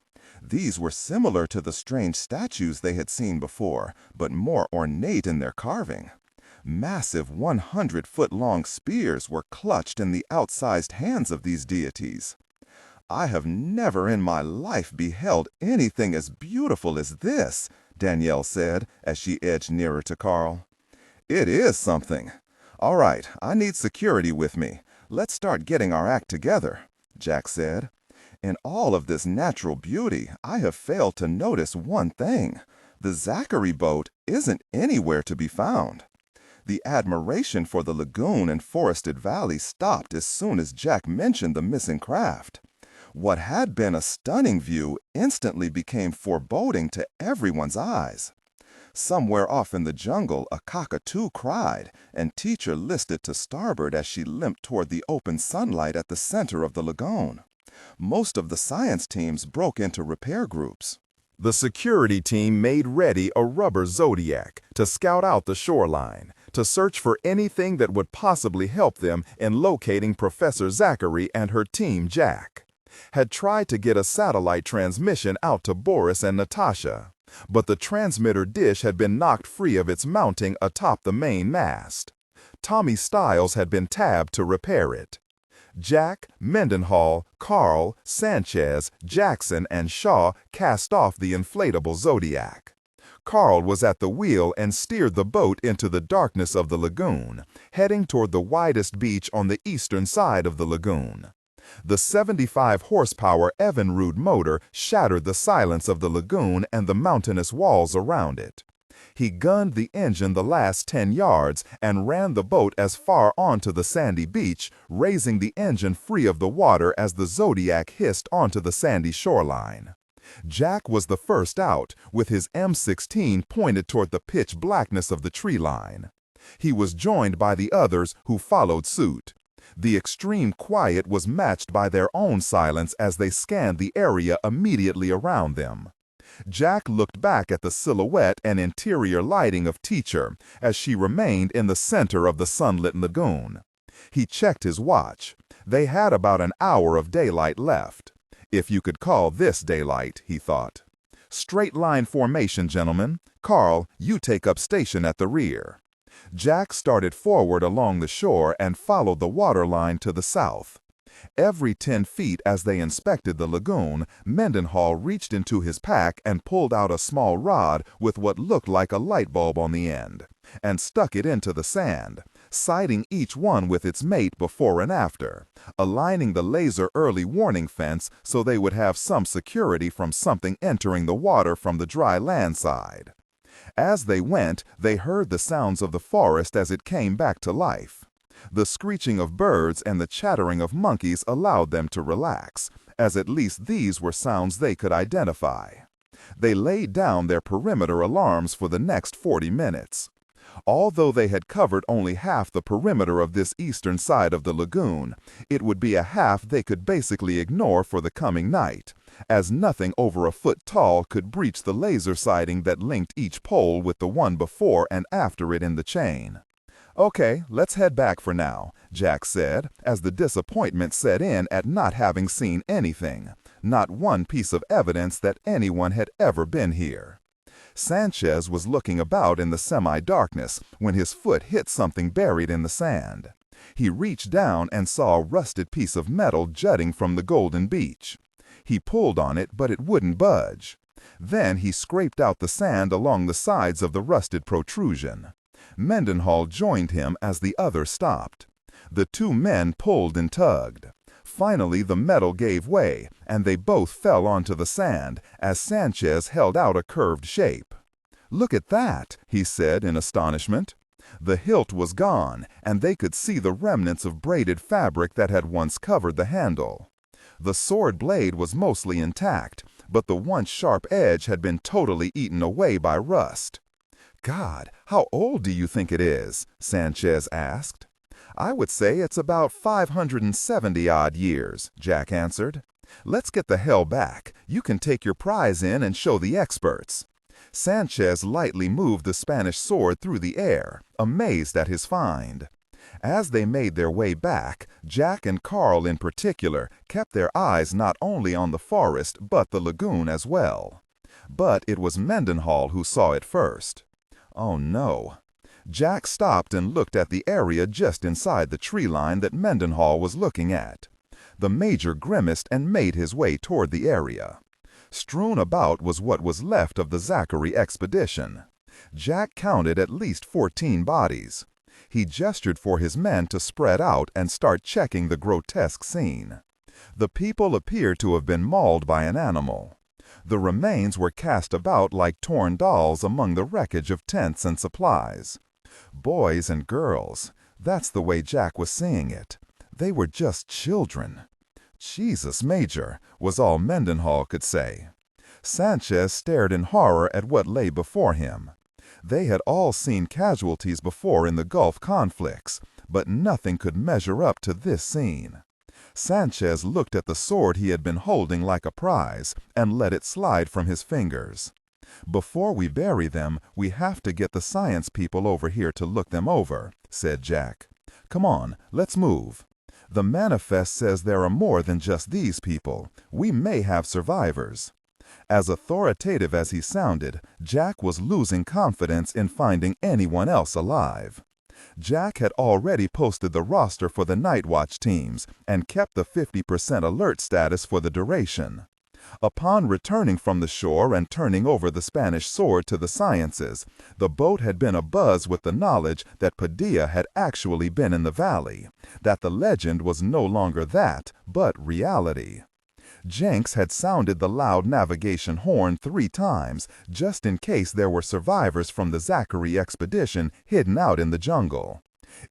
These were similar to the strange statues they had seen before, but more ornate in their carving. Massive 100-foot-long spears were clutched in the outsized hands of these deities. "I have never in my life beheld anything as beautiful as this," Danielle said as she edged nearer to Carl. "It is something. All right, I need security with me. Let's start getting our act together," Jack said. "In all of this natural beauty, I have failed to notice one thing. The Zachary boat isn't anywhere to be found." The admiration for the lagoon and forested valley stopped as soon as Jack mentioned the missing craft. What had been a stunning view instantly became foreboding to everyone's eyes. Somewhere off in the jungle, a cockatoo cried, and Teacher listed to starboard as she limped toward the open sunlight at the center of the lagoon. Most of the science teams broke into repair groups. The security team made ready a rubber Zodiac to scout out the shoreline, to search for anything that would possibly help them in locating Professor Zachary and her team Jack. Had tried to get a satellite transmission out to Boris and Natasha, but the transmitter dish had been knocked free of its mounting atop the main mast. Tommy Stiles had been tabbed to repair it. Jack, Mendenhall, Carl, Sanchez, Jackson, and Shaw cast off the inflatable Zodiac. Carl was at the wheel and steered the boat into the darkness of the lagoon, heading toward the widest beach on the eastern side of the lagoon. The 75-horsepower Evinrude motor shattered the silence of the lagoon and the mountainous walls around it. He gunned the engine the last 10 yards and ran the boat as far onto the sandy beach, raising the engine free of the water as the Zodiac hissed onto the sandy shoreline. Jack was the first out, with his M16 pointed toward the pitch blackness of the tree line. He was joined by the others who followed suit. The extreme quiet was matched by their own silence as they scanned the area immediately around them. Jack looked back at the silhouette and interior lighting of Teacher as she remained in the center of the sunlit lagoon. He checked his watch. They had about an hour of daylight left. If you could call this daylight, he thought. "Straight line formation, gentlemen. Carl, you take up station at the rear." Jack started forward along the shore and followed the water line to the south. Every 10 feet as they inspected the lagoon, Mendenhall reached into his pack and pulled out a small rod with what looked like a light bulb on the end, and stuck it into the sand, sighting each one with its mate before and after, aligning the laser early warning fence so they would have some security from something entering the water from the dry land side. As they went, they heard the sounds of the forest as it came back to life. The screeching of birds and the chattering of monkeys allowed them to relax, as at least these were sounds they could identify. They laid down their perimeter alarms for the next 40 minutes. Although they had covered only half the perimeter of this eastern side of the lagoon, it would be a half they could basically ignore for the coming night, as nothing over a foot tall could breach the laser sighting that linked each pole with the one before and after it in the chain. "Okay, let's head back for now," Jack said, as the disappointment set in at not having seen anything, not one piece of evidence that anyone had ever been here. Sanchez was looking about in the semi-darkness when his foot hit something buried in the sand. He reached down and saw a rusted piece of metal jutting from the golden beach. He pulled on it, but it wouldn't budge. Then he scraped out the sand along the sides of the rusted protrusion. Mendenhall joined him as the other stopped. The 2 men pulled and tugged. Finally, the metal gave way, and they both fell onto the sand as Sanchez held out a curved shape. "Look at that," he said in astonishment. The hilt was gone, and they could see the remnants of braided fabric that had once covered the handle. The sword blade was mostly intact, but the once sharp edge had been totally eaten away by rust. "God, how old do you think it is?" Sanchez asked. "I would say it's about 570-odd years," Jack answered. "Let's get the hell back. You can take your prize in and show the experts." Sanchez lightly moved the Spanish sword through the air, amazed at his find. As they made their way back, Jack and Carl in particular kept their eyes not only on the forest but the lagoon as well. But it was Mendenhall who saw it first. Oh no. Jack stopped and looked at the area just inside the tree line that Mendenhall was looking at. The Major grimaced and made his way toward the area. Strewn about was what was left of the Zachary expedition. Jack counted at least 14 bodies. He gestured for his men to spread out and start checking the grotesque scene. The people appeared to have been mauled by an animal. The remains were cast about like torn dolls among the wreckage of tents and supplies. Boys and girls, that's the way Jack was seeing it. They were just children. "Jesus, Major," was all Mendenhall could say. Sanchez stared in horror at what lay before him. They had all seen casualties before in the Gulf conflicts, but nothing could measure up to this scene. Sanchez looked at the sword he had been holding like a prize and let it slide from his fingers. "Before we bury them, we have to get the science people over here to look them over," said Jack. "Come on, let's move. The manifest says there are more than just these people. We may have survivors." As authoritative as he sounded, Jack was losing confidence in finding anyone else alive. Jack had already posted the roster for the night watch teams and kept the 50% alert status for the duration. Upon returning from the shore and turning over the Spanish sword to the sciences, the boat had been abuzz with the knowledge that Padilla had actually been in the valley, that the legend was no longer that, but reality. Jenks had sounded the loud navigation horn 3 times, just in case there were survivors from the Zachary expedition hidden out in the jungle.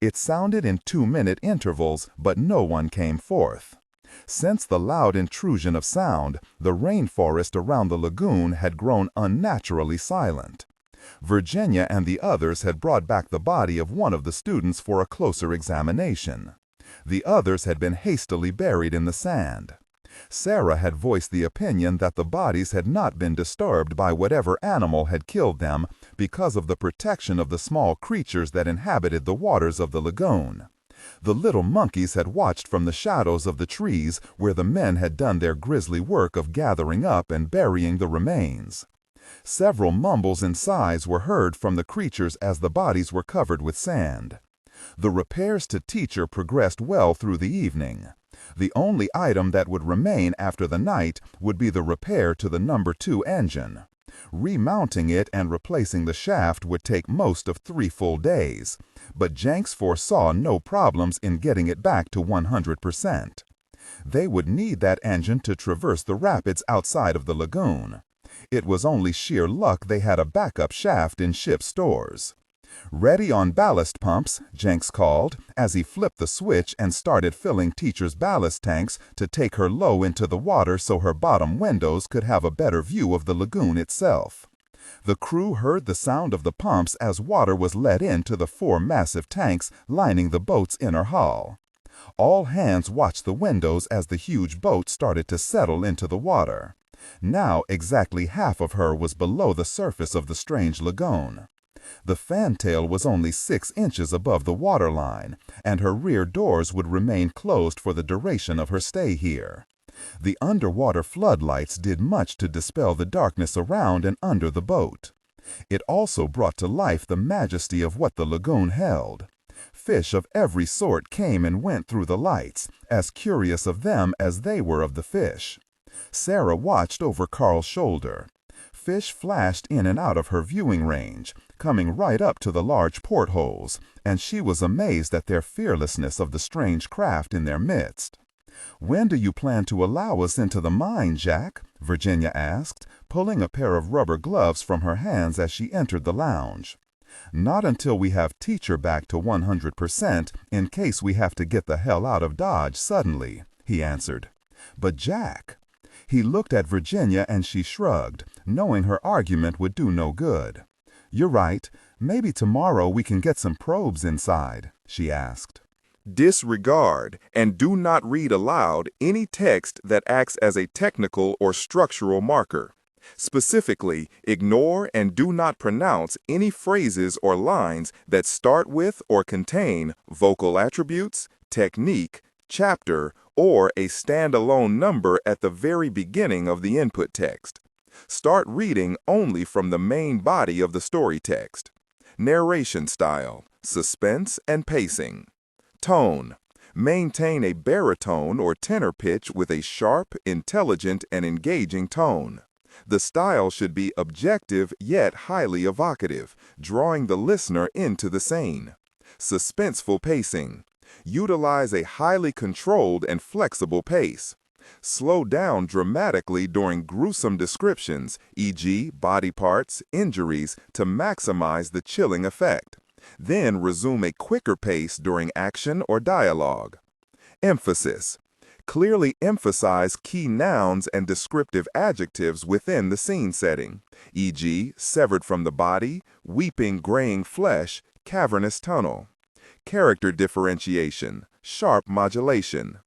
It sounded in 2-minute intervals, but no one came forth. Since the loud intrusion of sound, the rainforest around the lagoon had grown unnaturally silent. Virginia and the others had brought back the body of one of the students for a closer examination. The others had been hastily buried in the sand. Sarah had voiced the opinion that the bodies had not been disturbed by whatever animal had killed them because of the protection of the small creatures that inhabited the waters of the lagoon. The little monkeys had watched from the shadows of the trees where the men had done their grisly work of gathering up and burying the remains. Several mumbles and sighs were heard from the creatures as the bodies were covered with sand. The repairs to Teacher progressed well through the evening. The only item that would remain after the night would be the repair to the No. 2 engine. Remounting it and replacing the shaft would take most of 3 full days, but Jenks foresaw no problems in getting it back to 100%. They would need that engine to traverse the rapids outside of the lagoon. It was only sheer luck they had a backup shaft in ship stores. "Ready on ballast pumps," Jenks called, as he flipped the switch and started filling Teacher's ballast tanks to take her low into the water so her bottom windows could have a better view of the lagoon itself. The crew heard the sound of the pumps as water was let into the 4 massive tanks lining the boat's inner hull. All hands watched the windows as the huge boat started to settle into the water. Now exactly half of her was below the surface of the strange lagoon. The fantail was only 6 inches above the waterline, and her rear doors would remain closed for the duration of her stay here. The underwater floodlights did much to dispel the darkness around and under the boat. It also brought to life the majesty of what the lagoon held. Fish of every sort came and went through the lights, as curious of them as they were of the fish. Sarah watched over Carl's shoulder. Fish flashed in and out of her viewing range, coming right up to the large portholes, and she was amazed at their fearlessness of the strange craft in their midst. "When do you plan to allow us into the mine, Jack?" Virginia asked, pulling a pair of rubber gloves from her hands as she entered the lounge. "Not until we have Teacher back to 100% in case we have to get the hell out of Dodge suddenly," he answered. "But Jack—" He looked at Virginia and she shrugged, knowing her argument would do no good. "You're right. Maybe tomorrow we can get some probes inside," she asked. Disregard and do not read aloud any text that acts as a technical or structural marker. Specifically, ignore and do not pronounce any phrases or lines that start with or contain vocal attributes, technique, chapter, or a standalone number at the very beginning of the input text. Start reading only from the main body of the story text. Narration style, suspense and pacing. Tone. Maintain a baritone or tenor pitch with a sharp, intelligent, and engaging tone. The style should be objective yet highly evocative, drawing the listener into the scene. Suspenseful pacing. Utilize a highly controlled and flexible pace. Slow down dramatically during gruesome descriptions, e.g., body parts, injuries, to maximize the chilling effect. Then resume a quicker pace during action or dialogue. Emphasis. Clearly emphasize key nouns and descriptive adjectives within the scene setting, e.g., severed from the body, weeping graying flesh, cavernous tunnel. Character differentiation, sharp modulation.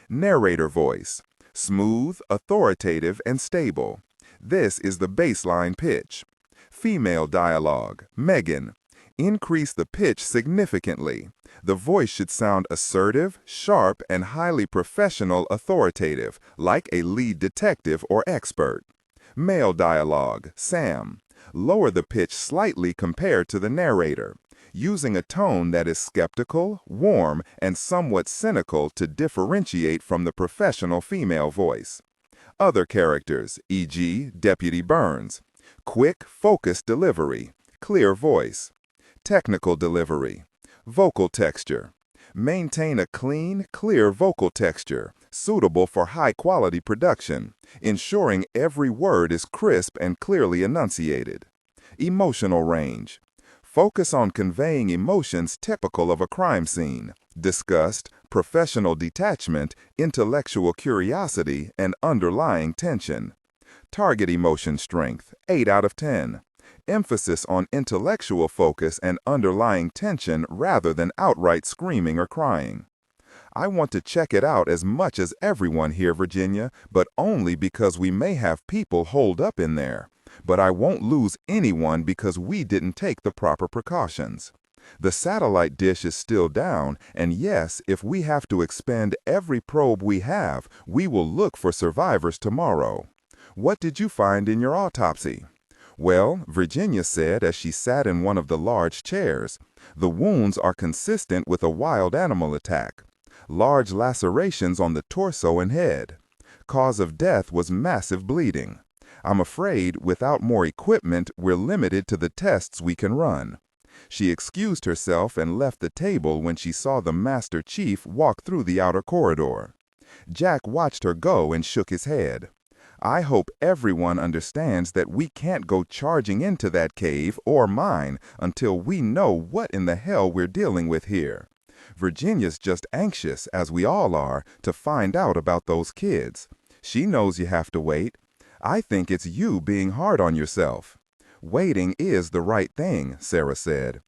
Narrator voice. Smooth, authoritative, and stable. This is the baseline pitch. Female dialogue. Megan. Increase the pitch significantly. The voice should sound assertive, sharp, and highly professional authoritative, like a lead detective or expert. Male dialogue. Sam. Lower the pitch slightly compared to the narrator, using a tone that is skeptical, warm, and somewhat cynical to differentiate from the professional female voice. Other characters, e.g., Deputy Burns. Quick, focused delivery. Clear voice. Technical delivery. Vocal texture. Maintain a clean, clear vocal texture, suitable for high-quality production, ensuring every word is crisp and clearly enunciated. Emotional range. Focus on conveying emotions typical of a crime scene: disgust, professional detachment, intellectual curiosity, and underlying tension. Target emotion strength, 8 out of 10. Emphasis on intellectual focus and underlying tension rather than outright screaming or crying. I want to check it out as much as everyone here, Virginia, but only because we may have people holed up in there. But I won't lose anyone because we didn't take the proper precautions. The satellite dish is still down, and yes, if we have to expend every probe we have, we will look for survivors tomorrow. What did you find in your autopsy? Well, Virginia said as she sat in one of the large chairs, the wounds are consistent with a wild animal attack. Large lacerations on the torso and head. Cause of death was massive bleeding. I'm afraid without more equipment, we're limited to the tests we can run. She excused herself and left the table when she saw the Master Chief walk through the outer corridor. Jack watched her go and shook his head. I hope everyone understands that we can't go charging into that cave or mine until we know what in the hell we're dealing with here. Virginia's just anxious, as we all are, to find out about those kids. She knows you have to wait. I think it's you being hard on yourself. Waiting is the right thing, Sarah said.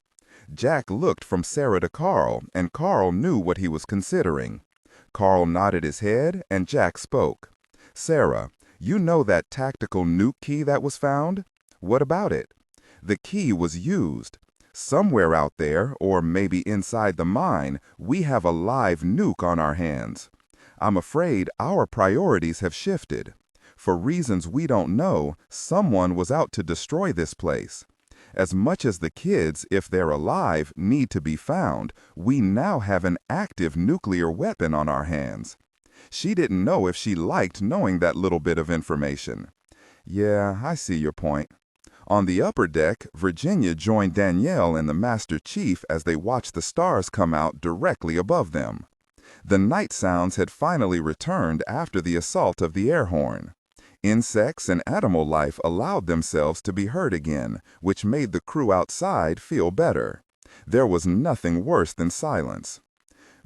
Jack looked from Sarah to Carl, and Carl knew what he was considering. Carl nodded his head, and Jack spoke. Sarah, you know that tactical nuke key that was found? What about it? The key was used. Somewhere out there, or maybe inside the mine, we have a live nuke on our hands. I'm afraid our priorities have shifted. For reasons we don't know, someone was out to destroy this place. As much as the kids, if they're alive, need to be found, we now have an active nuclear weapon on our hands. She didn't know if she liked knowing that little bit of information. Yeah, I see your point. On the upper deck, Virginia joined Danielle and the Master Chief as they watched the stars come out directly above them. The night sounds had finally returned after the assault of the air horn. Insects and animal life allowed themselves to be heard again, which made the crew outside feel better. There was nothing worse than silence.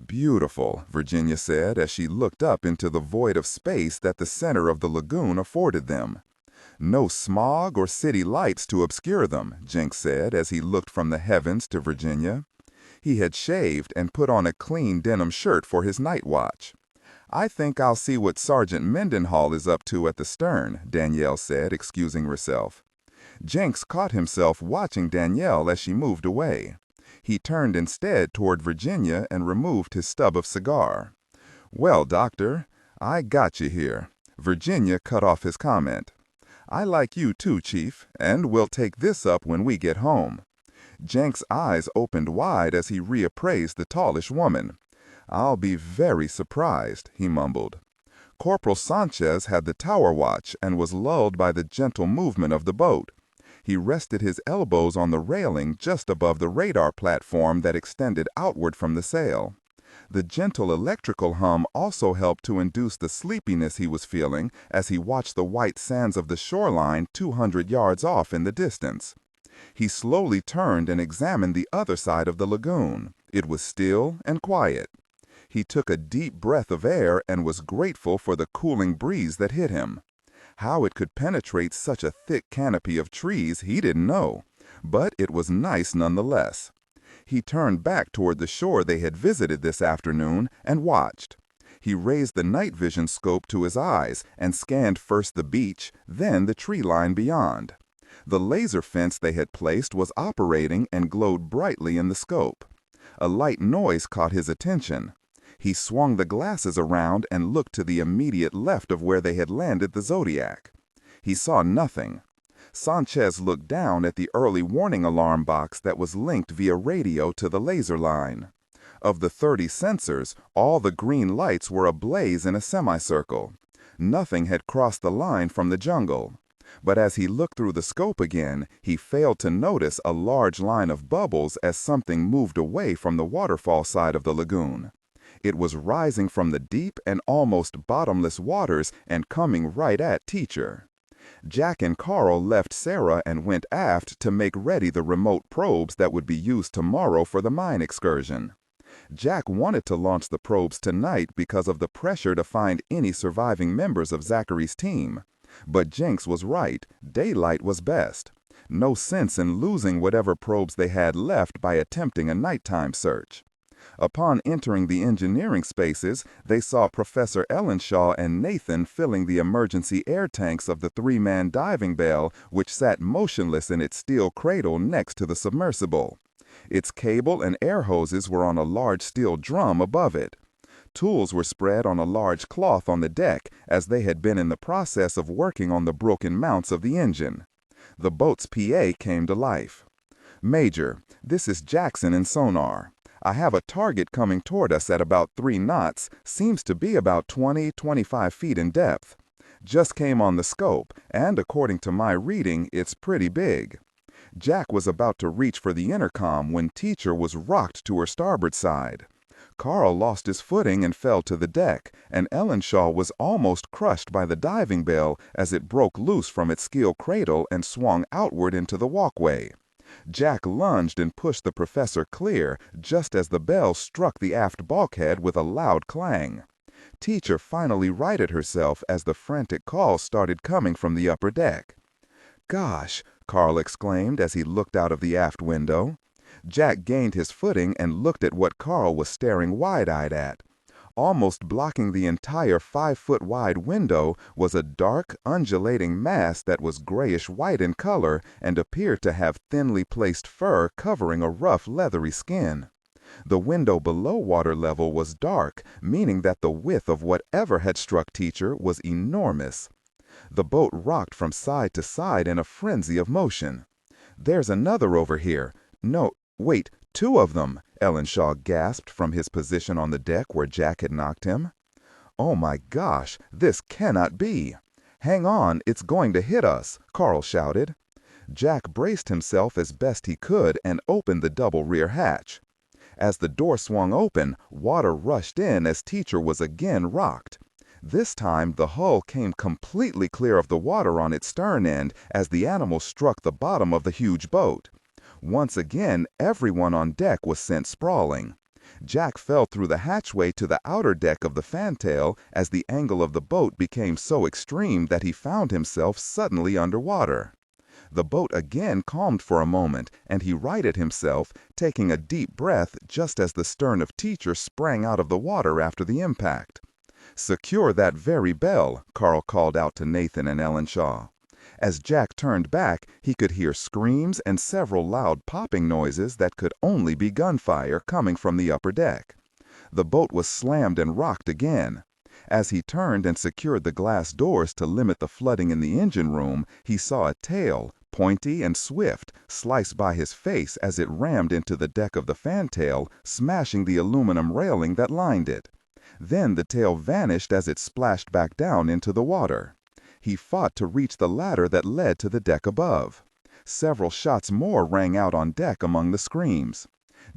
"Beautiful," Virginia said as she looked up into the void of space that the center of the lagoon afforded them. "No smog or city lights to obscure them," Jenks said as he looked from the heavens to Virginia. He had shaved and put on a clean denim shirt for his night watch. "I think I'll see what Sergeant Mendenhall is up to at the stern," Danielle said, excusing herself. Jenks caught himself watching Danielle as she moved away. He turned instead toward Virginia and removed his stub of cigar. "Well, Doctor, I got you here." Virginia cut off his comment. "I like you too, Chief, and we'll take this up when we get home." Jenks' eyes opened wide as he reappraised the tallish woman. "I'll be very surprised," he mumbled. Corporal Sanchez had the tower watch and was lulled by the gentle movement of the boat. He rested his elbows on the railing just above the radar platform that extended outward from the sail. The gentle electrical hum also helped to induce the sleepiness he was feeling as he watched the white sands of the shoreline 200 yards off in the distance. He slowly turned and examined the other side of the lagoon. It was still and quiet. He took a deep breath of air and was grateful for the cooling breeze that hit him. How it could penetrate such a thick canopy of trees he didn't know, but it was nice nonetheless. He turned back toward the shore they had visited this afternoon and watched. He raised the night vision scope to his eyes and scanned first the beach, then the tree line beyond. The laser fence they had placed was operating and glowed brightly in the scope. A light noise caught his attention. He swung the glasses around and looked to the immediate left of where they had landed the Zodiac. He saw nothing. Sanchez looked down at the early warning alarm box that was linked via radio to the laser line. Of the 30 sensors, all the green lights were ablaze in a semicircle. Nothing had crossed the line from the jungle. But as he looked through the scope again, he failed to notice a large line of bubbles as something moved away from the waterfall side of the lagoon. It was rising from the deep and almost bottomless waters and coming right at Teacher. Jack and Carl left Sarah and went aft to make ready the remote probes that would be used tomorrow for the mine excursion. Jack wanted to launch the probes tonight because of the pressure to find any surviving members of Zachary's team. But Jenks was right. Daylight was best. No sense in losing whatever probes they had left by attempting a nighttime search. Upon entering the engineering spaces, they saw Professor Ellenshaw and Nathan filling the emergency air tanks of the 3-man diving bell, which sat motionless in its steel cradle next to the submersible. Its cable and air hoses were on a large steel drum above it. Tools were spread on a large cloth on the deck, as they had been in the process of working on the broken mounts of the engine. The boat's PA came to life. "Major, this is Jackson in sonar. I have a target coming toward us at about 3 knots, seems to be about 20-25 feet in depth. Just came on the scope, and according to my reading, it's pretty big." Jack was about to reach for the intercom when Teacher was rocked to her starboard side. Carl lost his footing and fell to the deck, and Ellenshaw was almost crushed by the diving bell as it broke loose from its steel cradle and swung outward into the walkway. Jack lunged and pushed the professor clear just as the bell struck the aft bulkhead with a loud clang. Teacher finally righted herself as the frantic calls started coming from the upper deck. "Gosh!" Carl exclaimed as he looked out of the aft window. Jack gained his footing and looked at what Carl was staring wide-eyed at. Almost blocking the entire 5-foot-wide window was a dark, undulating mass that was grayish-white in color and appeared to have thinly placed fur covering a rough, leathery skin. The window below water level was dark, meaning that the width of whatever had struck Teacher was enormous. The boat rocked from side to side in a frenzy of motion. "There's another over here. No, wait, 2 of them," Ellenshaw gasped from his position on the deck where Jack had knocked him. "Oh my gosh, this cannot be. Hang on, it's going to hit us," Carl shouted. Jack braced himself as best he could and opened the double rear hatch. As the door swung open, water rushed in as Teacher was again rocked. This time, the hull came completely clear of the water on its stern end as the animal struck the bottom of the huge boat. Once again, everyone on deck was sent sprawling. Jack fell through the hatchway to the outer deck of the fantail as the angle of the boat became so extreme that he found himself suddenly underwater. The boat again calmed for a moment, and he righted himself, taking a deep breath just as the stern of Teacher sprang out of the water after the impact. "Secure that very bell," Carl called out to Nathan and Ellen Shaw. As Jack turned back, he could hear screams and several loud popping noises that could only be gunfire coming from the upper deck. The boat was slammed and rocked again. As he turned and secured the glass doors to limit the flooding in the engine room, he saw a tail, pointy and swift, slice by his face as it rammed into the deck of the fantail, smashing the aluminum railing that lined it. Then the tail vanished as it splashed back down into the water. He fought to reach the ladder that led to the deck above. Several shots more rang out on deck among the screams.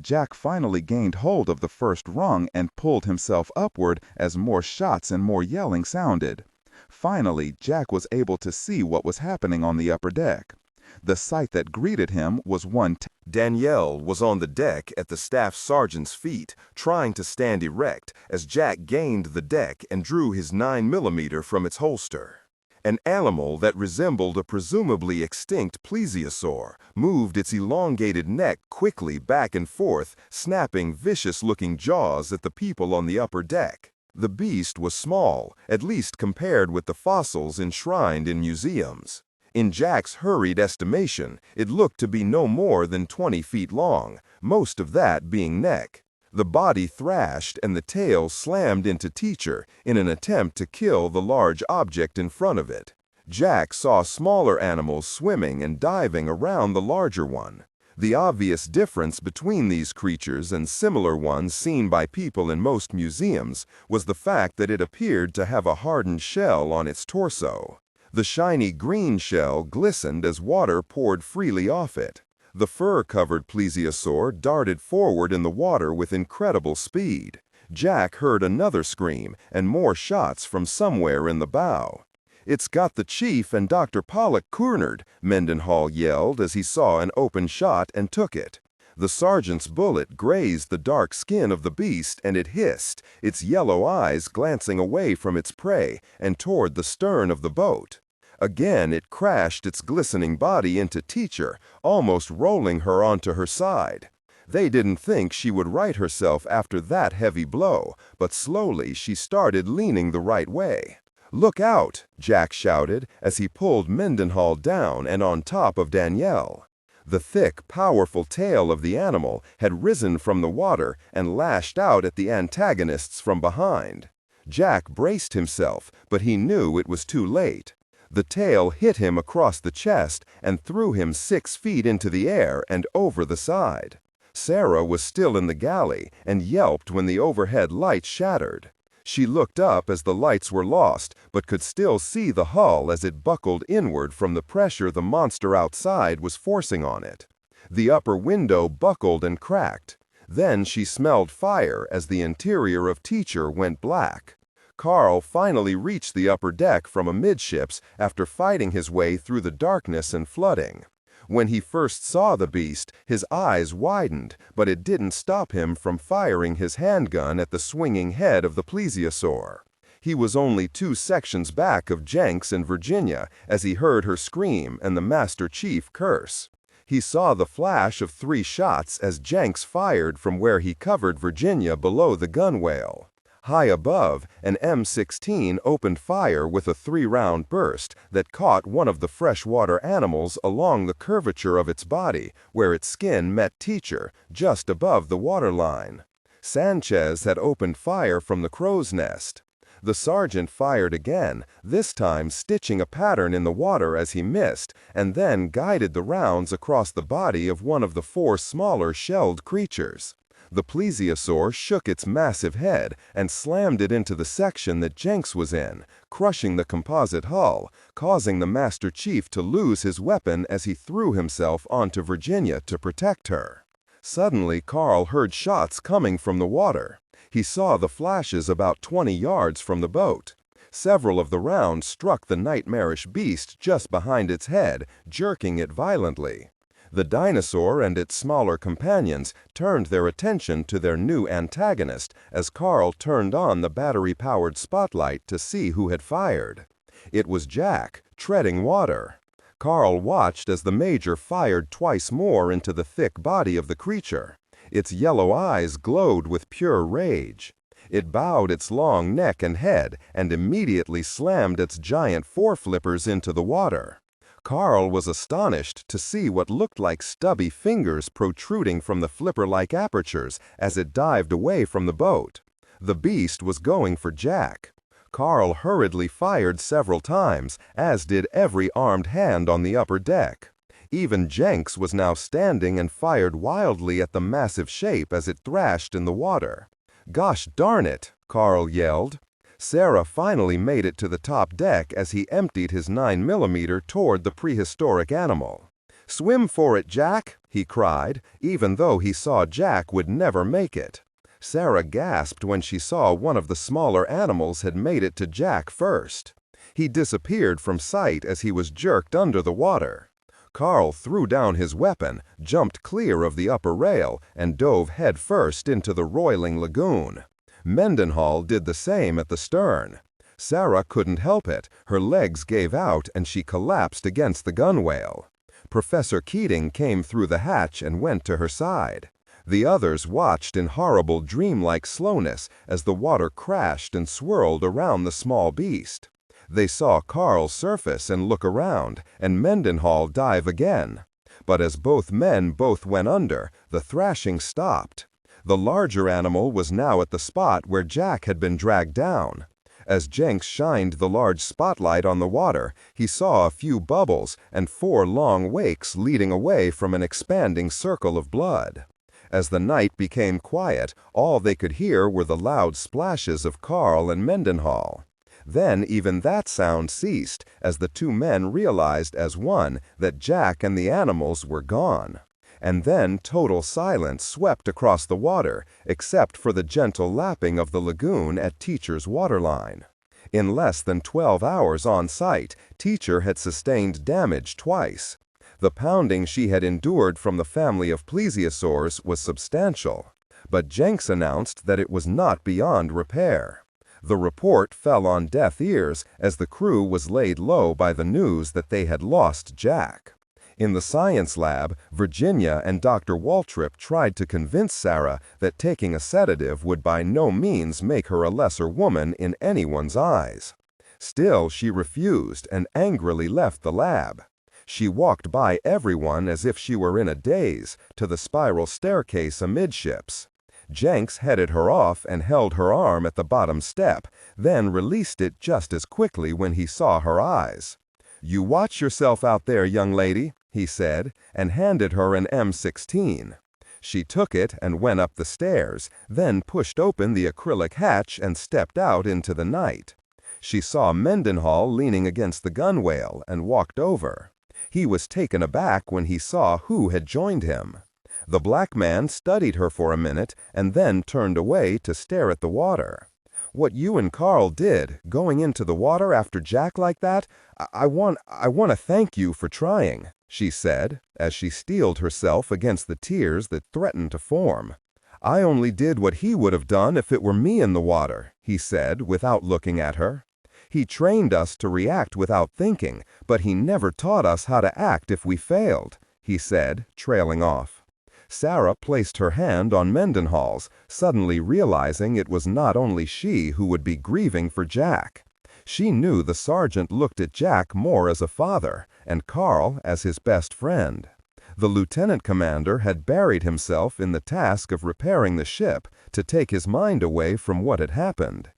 Jack finally gained hold of the first rung and pulled himself upward as more shots and more yelling sounded. Finally, Jack was able to see what was happening on the upper deck. The sight that greeted him was one. Danielle was on the deck at the staff sergeant's feet, trying to stand erect as Jack gained the deck and drew his 9mm from its holster. An animal that resembled a presumably extinct plesiosaur moved its elongated neck quickly back and forth, snapping vicious-looking jaws at the people on the upper deck. The beast was small, at least compared with the fossils enshrined in museums. In Jack's hurried estimation, it looked to be no more than 20 feet long, most of that being neck. The body thrashed and the tail slammed into Teacher in an attempt to kill the large object in front of it. Jack saw smaller animals swimming and diving around the larger one. The obvious difference between these creatures and similar ones seen by people in most museums was the fact that it appeared to have a hardened shell on its torso. The shiny green shell glistened as water poured freely off it. The fur-covered plesiosaur darted forward in the water with incredible speed. Jack heard another scream and more shots from somewhere in the bow. "It's got the chief and Dr. Pollock cornered," Mendenhall yelled as he saw an open shot and took it. The sergeant's bullet grazed the dark skin of the beast and it hissed, its yellow eyes glancing away from its prey and toward the stern of the boat. Again it crashed its glistening body into Teacher, almost rolling her onto her side. They didn't think she would right herself after that heavy blow, but slowly she started leaning the right way. "Look out!" Jack shouted as he pulled Mendenhall down and on top of Danielle. The thick, powerful tail of the animal had risen from the water and lashed out at the antagonists from behind. Jack braced himself, but he knew it was too late. The tail hit him across the chest and threw him 6 feet into the air and over the side. Sarah was still in the galley and yelped when the overhead light shattered. She looked up as the lights were lost, but could still see the hull as it buckled inward from the pressure the monster outside was forcing on it. The upper window buckled and cracked. Then she smelled fire as the interior of Teacher went black. Carl finally reached the upper deck from amidships after fighting his way through the darkness and flooding. When he first saw the beast, his eyes widened, but it didn't stop him from firing his handgun at the swinging head of the plesiosaur. He was only 2 sections back of Jenks and Virginia as he heard her scream and the Master Chief curse. He saw the flash of 3 shots as Jenks fired from where he covered Virginia below the gunwale. High above, an M16 opened fire with a 3-round burst that caught one of the freshwater animals along the curvature of its body, where its skin met Teacher, just above the waterline. Sanchez had opened fire from the crow's nest. The sergeant fired again, this time stitching a pattern in the water as he missed, and then guided the rounds across the body of one of the 4 smaller shelled creatures. The plesiosaur shook its massive head and slammed it into the section that Jenks was in, crushing the composite hull, causing the Master Chief to lose his weapon as he threw himself onto Virginia to protect her. Suddenly, Carl heard shots coming from the water. He saw the flashes about 20 yards from the boat. Several of the rounds struck the nightmarish beast just behind its head, jerking it violently. The dinosaur and its smaller companions turned their attention to their new antagonist as Carl turned on the battery-powered spotlight to see who had fired. It was Jack, treading water. Carl watched as the Major fired twice more into the thick body of the creature. Its yellow eyes glowed with pure rage. It bowed its long neck and head and immediately slammed its giant foreflippers into the water. Carl was astonished to see what looked like stubby fingers protruding from the flipper-like apertures as it dived away from the boat. The beast was going for Jack. Carl hurriedly fired several times, as did every armed hand on the upper deck. Even Jenks was now standing and fired wildly at the massive shape as it thrashed in the water. "Gosh darn it!" Carl yelled. Sarah finally made it to the top deck as he emptied his 9mm toward the prehistoric animal. "Swim for it, Jack!" he cried, even though he saw Jack would never make it. Sarah gasped when she saw one of the smaller animals had made it to Jack first. He disappeared from sight as he was jerked under the water. Carl threw down his weapon, jumped clear of the upper rail, and dove headfirst into the roiling lagoon. Mendenhall did the same at the stern. Sarah couldn't help it. Her legs gave out and she collapsed against the gunwale. Professor Keating came through the hatch and went to her side. The others watched in horrible dreamlike slowness as the water crashed and swirled around the small beast. They saw Carl surface and look around, and Mendenhall dive again. But as both men went under, the thrashing stopped. The larger animal was now at the spot where Jack had been dragged down. As Jenks shined the large spotlight on the water, he saw a few bubbles and 4 long wakes leading away from an expanding circle of blood. As the night became quiet, all they could hear were the loud splashes of Carl and Mendenhall. Then even that sound ceased as the 2 men realized as one that Jack and the animals were gone. And then total silence swept across the water, except for the gentle lapping of the lagoon at Teacher's waterline. In less than 12 hours on site, Teacher had sustained damage twice. The pounding she had endured from the family of plesiosaurs was substantial, but Jenks announced that it was not beyond repair. The report fell on deaf ears as the crew was laid low by the news that they had lost Jack. In the science lab, Virginia and Dr. Waltrip tried to convince Sarah that taking a sedative would by no means make her a lesser woman in anyone's eyes. Still, she refused and angrily left the lab. She walked by everyone as if she were in a daze to the spiral staircase amidships. Jenks headed her off and held her arm at the bottom step, then released it just as quickly when he saw her eyes. "You watch yourself out there, young lady," he said, and handed her an M16. She took it and went up the stairs, then pushed open the acrylic hatch and stepped out into the night. She saw Mendenhall leaning against the gunwale and walked over. He was taken aback when he saw who had joined him. The black man studied her for a minute and then turned away to stare at the water. "What you and Carl did, going into the water after Jack like that, I want to thank you for trying," she said, as she steeled herself against the tears that threatened to form. "I only did what he would have done if it were me in the water," he said, without looking at her. "He trained us to react without thinking, but he never taught us how to act if we failed," he said, trailing off. Sarah placed her hand on Mendenhall's, suddenly realizing it was not only she who would be grieving for Jack. She knew the sergeant looked at Jack more as a father, and Carl as his best friend. The lieutenant commander had buried himself in the task of repairing the ship to take his mind away from what had happened.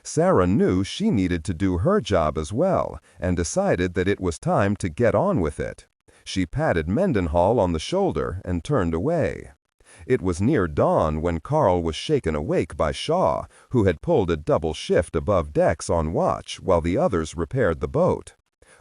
Sarah knew she needed to do her job as well, and decided that it was time to get on with it. She patted Mendenhall on the shoulder and turned away. It was near dawn when Carl was shaken awake by Shaw, who had pulled a double shift above decks on watch while the others repaired the boat.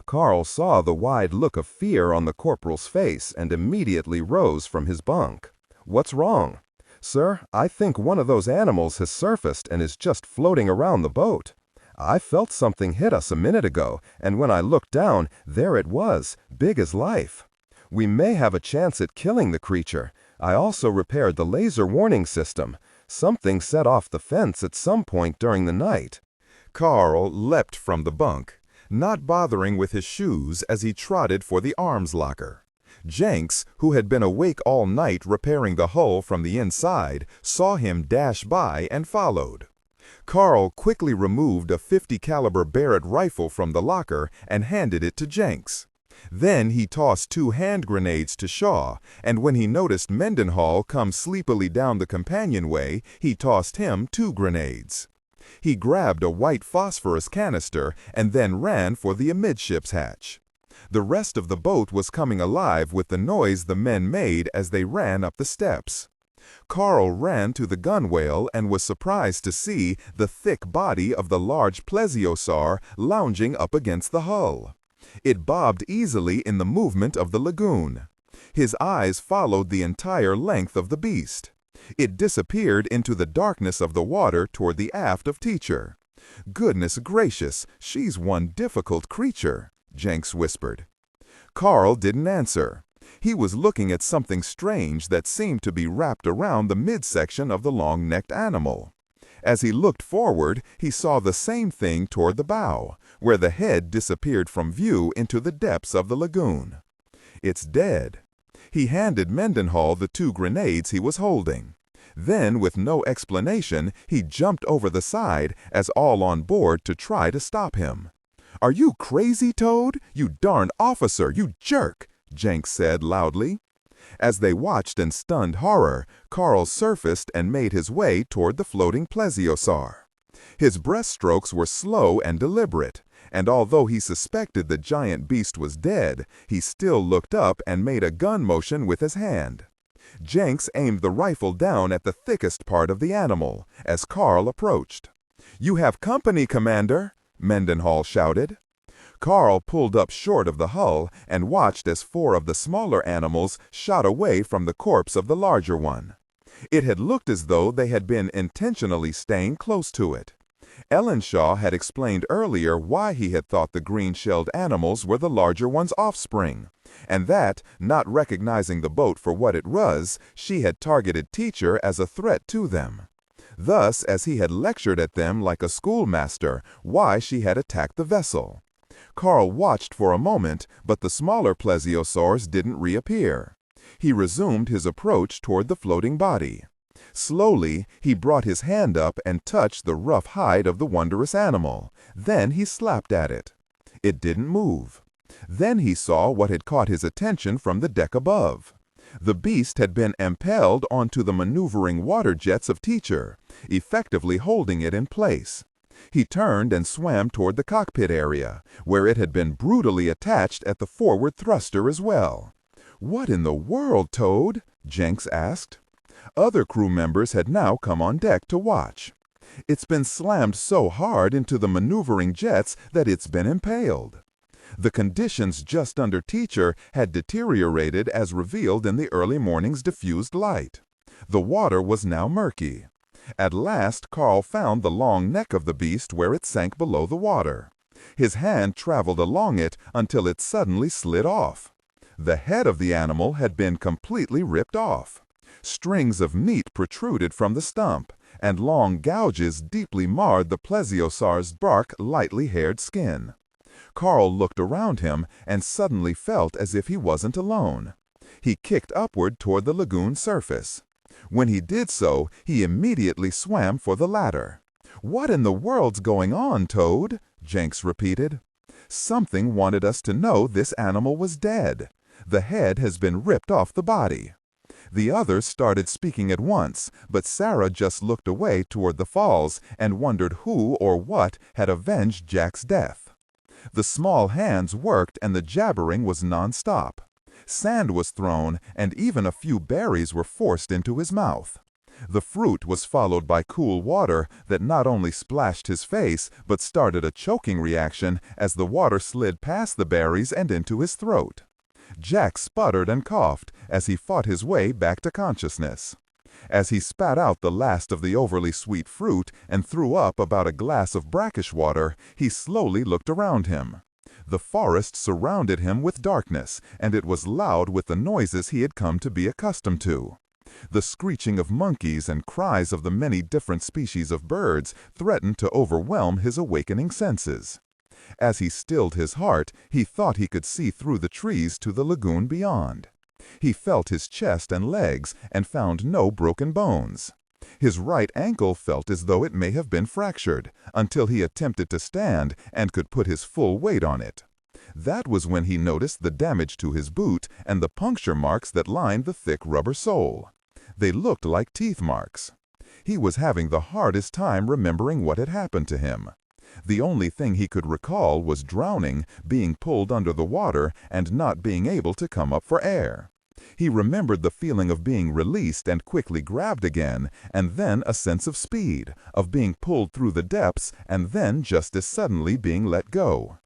Carl saw the wide look of fear on the corporal's face and immediately rose from his bunk. What's wrong? Sir, I think one of those animals has surfaced and is just floating around the boat. I felt something hit us a minute ago, and when I looked down, there it was, big as life. We may have a chance at killing the creature. I also repaired the laser warning system. Something set off the fence at some point during the night. Carl leapt from the bunk, not bothering with his shoes as he trotted for the arms locker. Jenks, who had been awake all night repairing the hull from the inside, saw him dash by and followed. Carl quickly removed a .50 caliber Barrett rifle from the locker and handed it to Jenks. Then he tossed 2 hand grenades to Shaw, and when he noticed Mendenhall come sleepily down the companionway, he tossed him 2 grenades. He grabbed a white phosphorus canister and then ran for the amidships hatch. The rest of the boat was coming alive with the noise the men made as they ran up the steps. Carl ran to the gunwale and was surprised to see the thick body of the large plesiosaur lounging up against the hull. It bobbed easily in the movement of the lagoon. His eyes followed the entire length of the beast. It disappeared into the darkness of the water toward the aft of Teacher. "Goodness gracious, she's one difficult creature," Jenks whispered. Carl didn't answer. He was looking at something strange that seemed to be wrapped around the midsection of the long-necked animal. As he looked forward, he saw the same thing toward the bow, where the head disappeared from view into the depths of the lagoon. "It's dead." He handed Mendenhall the 2 grenades he was holding. Then, with no explanation, he jumped over the side as all on board to try to stop him. "Are you crazy, Toad? You darn officer, you jerk!" Jenks said loudly. As they watched in stunned horror, Carl surfaced and made his way toward the floating plesiosaur. His breaststrokes were slow and deliberate, and although he suspected the giant beast was dead, he still looked up and made a gun motion with his hand. Jenks aimed the rifle down at the thickest part of the animal as Carl approached. "You have company, Commander!" Mendenhall shouted. Carl pulled up short of the hull and watched as 4 of the smaller animals shot away from the corpse of the larger one. It had looked as though they had been intentionally staying close to it. Ellenshaw had explained earlier why he had thought the green-shelled animals were the larger one's offspring, and that, not recognizing the boat for what it was, she had targeted Teacher as a threat to them. Thus, as he had lectured at them like a schoolmaster, why she had attacked the vessel. Carl watched for a moment, but the smaller plesiosaurs didn't reappear. He resumed his approach toward the floating body. Slowly, he brought his hand up and touched the rough hide of the wondrous animal. Then he slapped at it. It didn't move. Then he saw what had caught his attention from the deck above. The beast had been impaled onto the maneuvering water jets of Teacher, effectively holding it in place. He turned and swam toward the cockpit area, where it had been brutally attached at the forward thruster as well. "What in the world, Toad?" Jenks asked. Other crew members had now come on deck to watch. "It's been slammed so hard into the maneuvering jets that it's been impaled." The conditions just under Teacher had deteriorated as revealed in the early morning's diffused light. The water was now murky. At last Carl found the long neck of the beast where it sank below the water. His hand traveled along it until it suddenly slid off. The head of the animal had been completely ripped off. Strings of meat protruded from the stump, and long gouges deeply marred the plesiosaur's dark, lightly haired skin. Carl looked around him and suddenly felt as if he wasn't alone. He kicked upward toward the lagoon surface. When he did so, he immediately swam for the ladder. "What in the world's going on, Toad?" Jenks repeated. "Something wanted us to know this animal was dead. The head has been ripped off the body." The others started speaking at once, but Sarah just looked away toward the falls and wondered who or what had avenged Jack's death. The small hands worked and the jabbering was non-stop. Sand was thrown, and even a few berries were forced into his mouth. The fruit was followed by cool water that not only splashed his face, but started a choking reaction as the water slid past the berries and into his throat. Jack sputtered and coughed as he fought his way back to consciousness. As he spat out the last of the overly sweet fruit and threw up about a glass of brackish water, he slowly looked around him. The forest surrounded him with darkness, and it was loud with the noises he had come to be accustomed to. The screeching of monkeys and cries of the many different species of birds threatened to overwhelm his awakening senses. As he stilled his heart, he thought he could see through the trees to the lagoon beyond. He felt his chest and legs and found no broken bones. His right ankle felt as though it may have been fractured, until he attempted to stand and could put his full weight on it. That was when he noticed the damage to his boot and the puncture marks that lined the thick rubber sole. They looked like teeth marks. He was having the hardest time remembering what had happened to him. The only thing he could recall was drowning, being pulled under the water, and not being able to come up for air. He remembered the feeling of being released and quickly grabbed again, and then a sense of speed, of being pulled through the depths, and then just as suddenly being let go.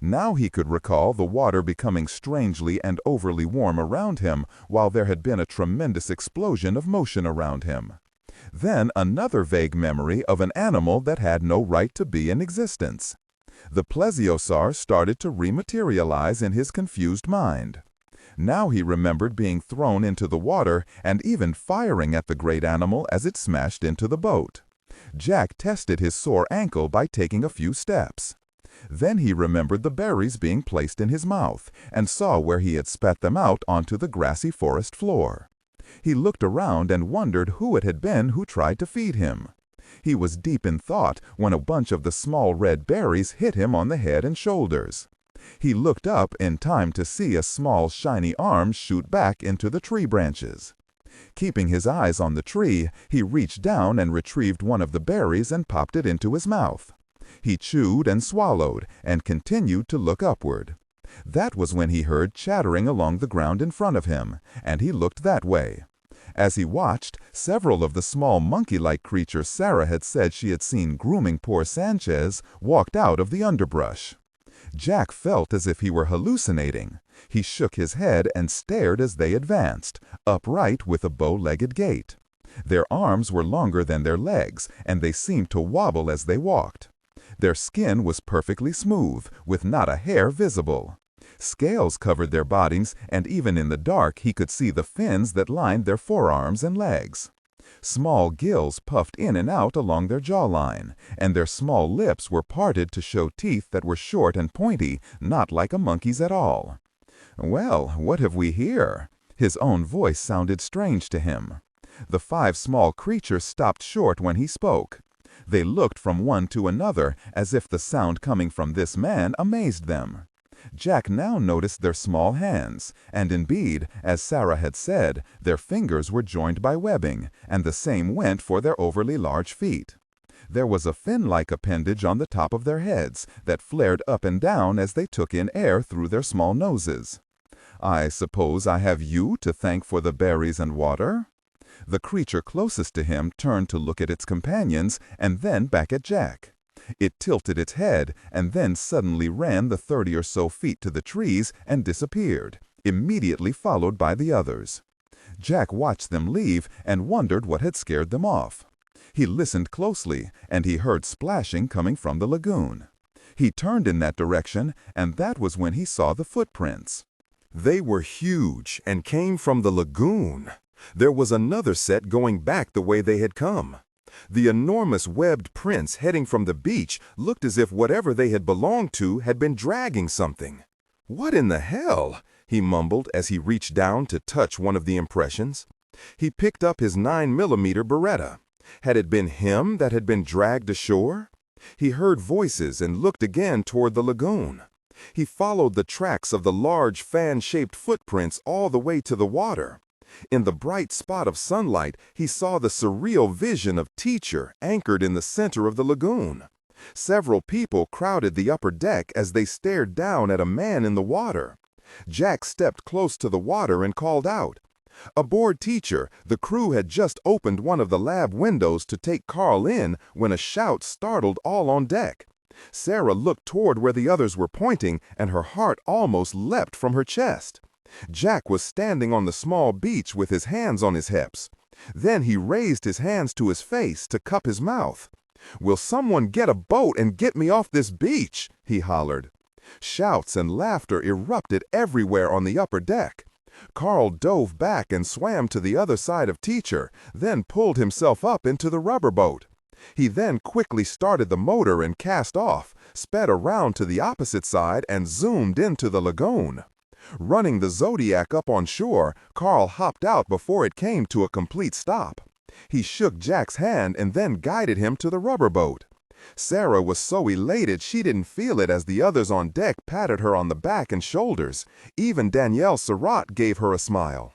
Now he could recall the water becoming strangely and overly warm around him, while there had been a tremendous explosion of motion around him. Then another vague memory of an animal that had no right to be in existence. The plesiosaur started to rematerialize in his confused mind. Now he remembered being thrown into the water and even firing at the great animal as it smashed into the boat. Jack tested his sore ankle by taking a few steps. Then he remembered the berries being placed in his mouth and saw where he had spat them out onto the grassy forest floor. He looked around and wondered who it had been who tried to feed him. He was deep in thought when a bunch of the small red berries hit him on the head and shoulders. He looked up in time to see a small shiny arm shoot back into the tree branches. Keeping his eyes on the tree, he reached down and retrieved one of the berries and popped it into his mouth. He chewed and swallowed and continued to look upward. That was when he heard chattering along the ground in front of him, and he looked that way. As he watched, several of the small monkey-like creatures Sarah had said she had seen grooming poor Sanchez walked out of the underbrush. Jack felt as if he were hallucinating. He shook his head and stared as they advanced, upright with a bow-legged gait. Their arms were longer than their legs, and they seemed to wobble as they walked. Their skin was perfectly smooth, with not a hair visible. Scales covered their bodies, and even in the dark he could see the fins that lined their forearms and legs. Small gills puffed in and out along their jawline, and their small lips were parted to show teeth that were short and pointy, not like a monkey's at all. "Well, what have we here?" His own voice sounded strange to him. The 5 small creatures stopped short when he spoke. They looked from one to another as if the sound coming from this man amazed them. Jack now noticed their small hands, and indeed, as Sarah had said, their fingers were joined by webbing, and the same went for their overly large feet. There was a fin-like appendage on the top of their heads that flared up and down as they took in air through their small noses. "I suppose I have you to thank for the berries and water?" The creature closest to him turned to look at its companions and then back at Jack. It tilted its head and then suddenly ran the 30 or so feet to the trees and disappeared, immediately followed by the others. Jack watched them leave and wondered what had scared them off. He listened closely, and he heard splashing coming from the lagoon. He turned in that direction, and that was when he saw the footprints. They were huge and came from the lagoon. There was another set going back the way they had come. The enormous webbed prints heading from the beach looked as if whatever they had belonged to had been dragging something. "What in the hell?" he mumbled as he reached down to touch one of the impressions. He picked up his 9mm Beretta. Had it been him that had been dragged ashore? He heard voices and looked again toward the lagoon. He followed the tracks of the large fan-shaped footprints all the way to the water. In the bright spot of sunlight, he saw the surreal vision of Teacher anchored in the center of the lagoon. Several people crowded the upper deck as they stared down at a man in the water. Jack stepped close to the water and called out. Aboard Teacher, the crew had just opened one of the lab windows to take Carl in when a shout startled all on deck. Sarah looked toward where the others were pointing, and her heart almost leapt from her chest. Jack was standing on the small beach with his hands on his hips. Then he raised his hands to his face to cup his mouth. "Will someone get a boat and get me off this beach?" he hollered. Shouts and laughter erupted everywhere on the upper deck. Carl dove back and swam to the other side of Teacher, then pulled himself up into the rubber boat. He then quickly started the motor and cast off, sped around to the opposite side and zoomed into the lagoon. Running the Zodiac up on shore, Carl hopped out before it came to a complete stop. He shook Jack's hand and then guided him to the rubber boat. Sarah was so elated she didn't feel it as the others on deck patted her on the back and shoulders. Even Danielle Surratt gave her a smile.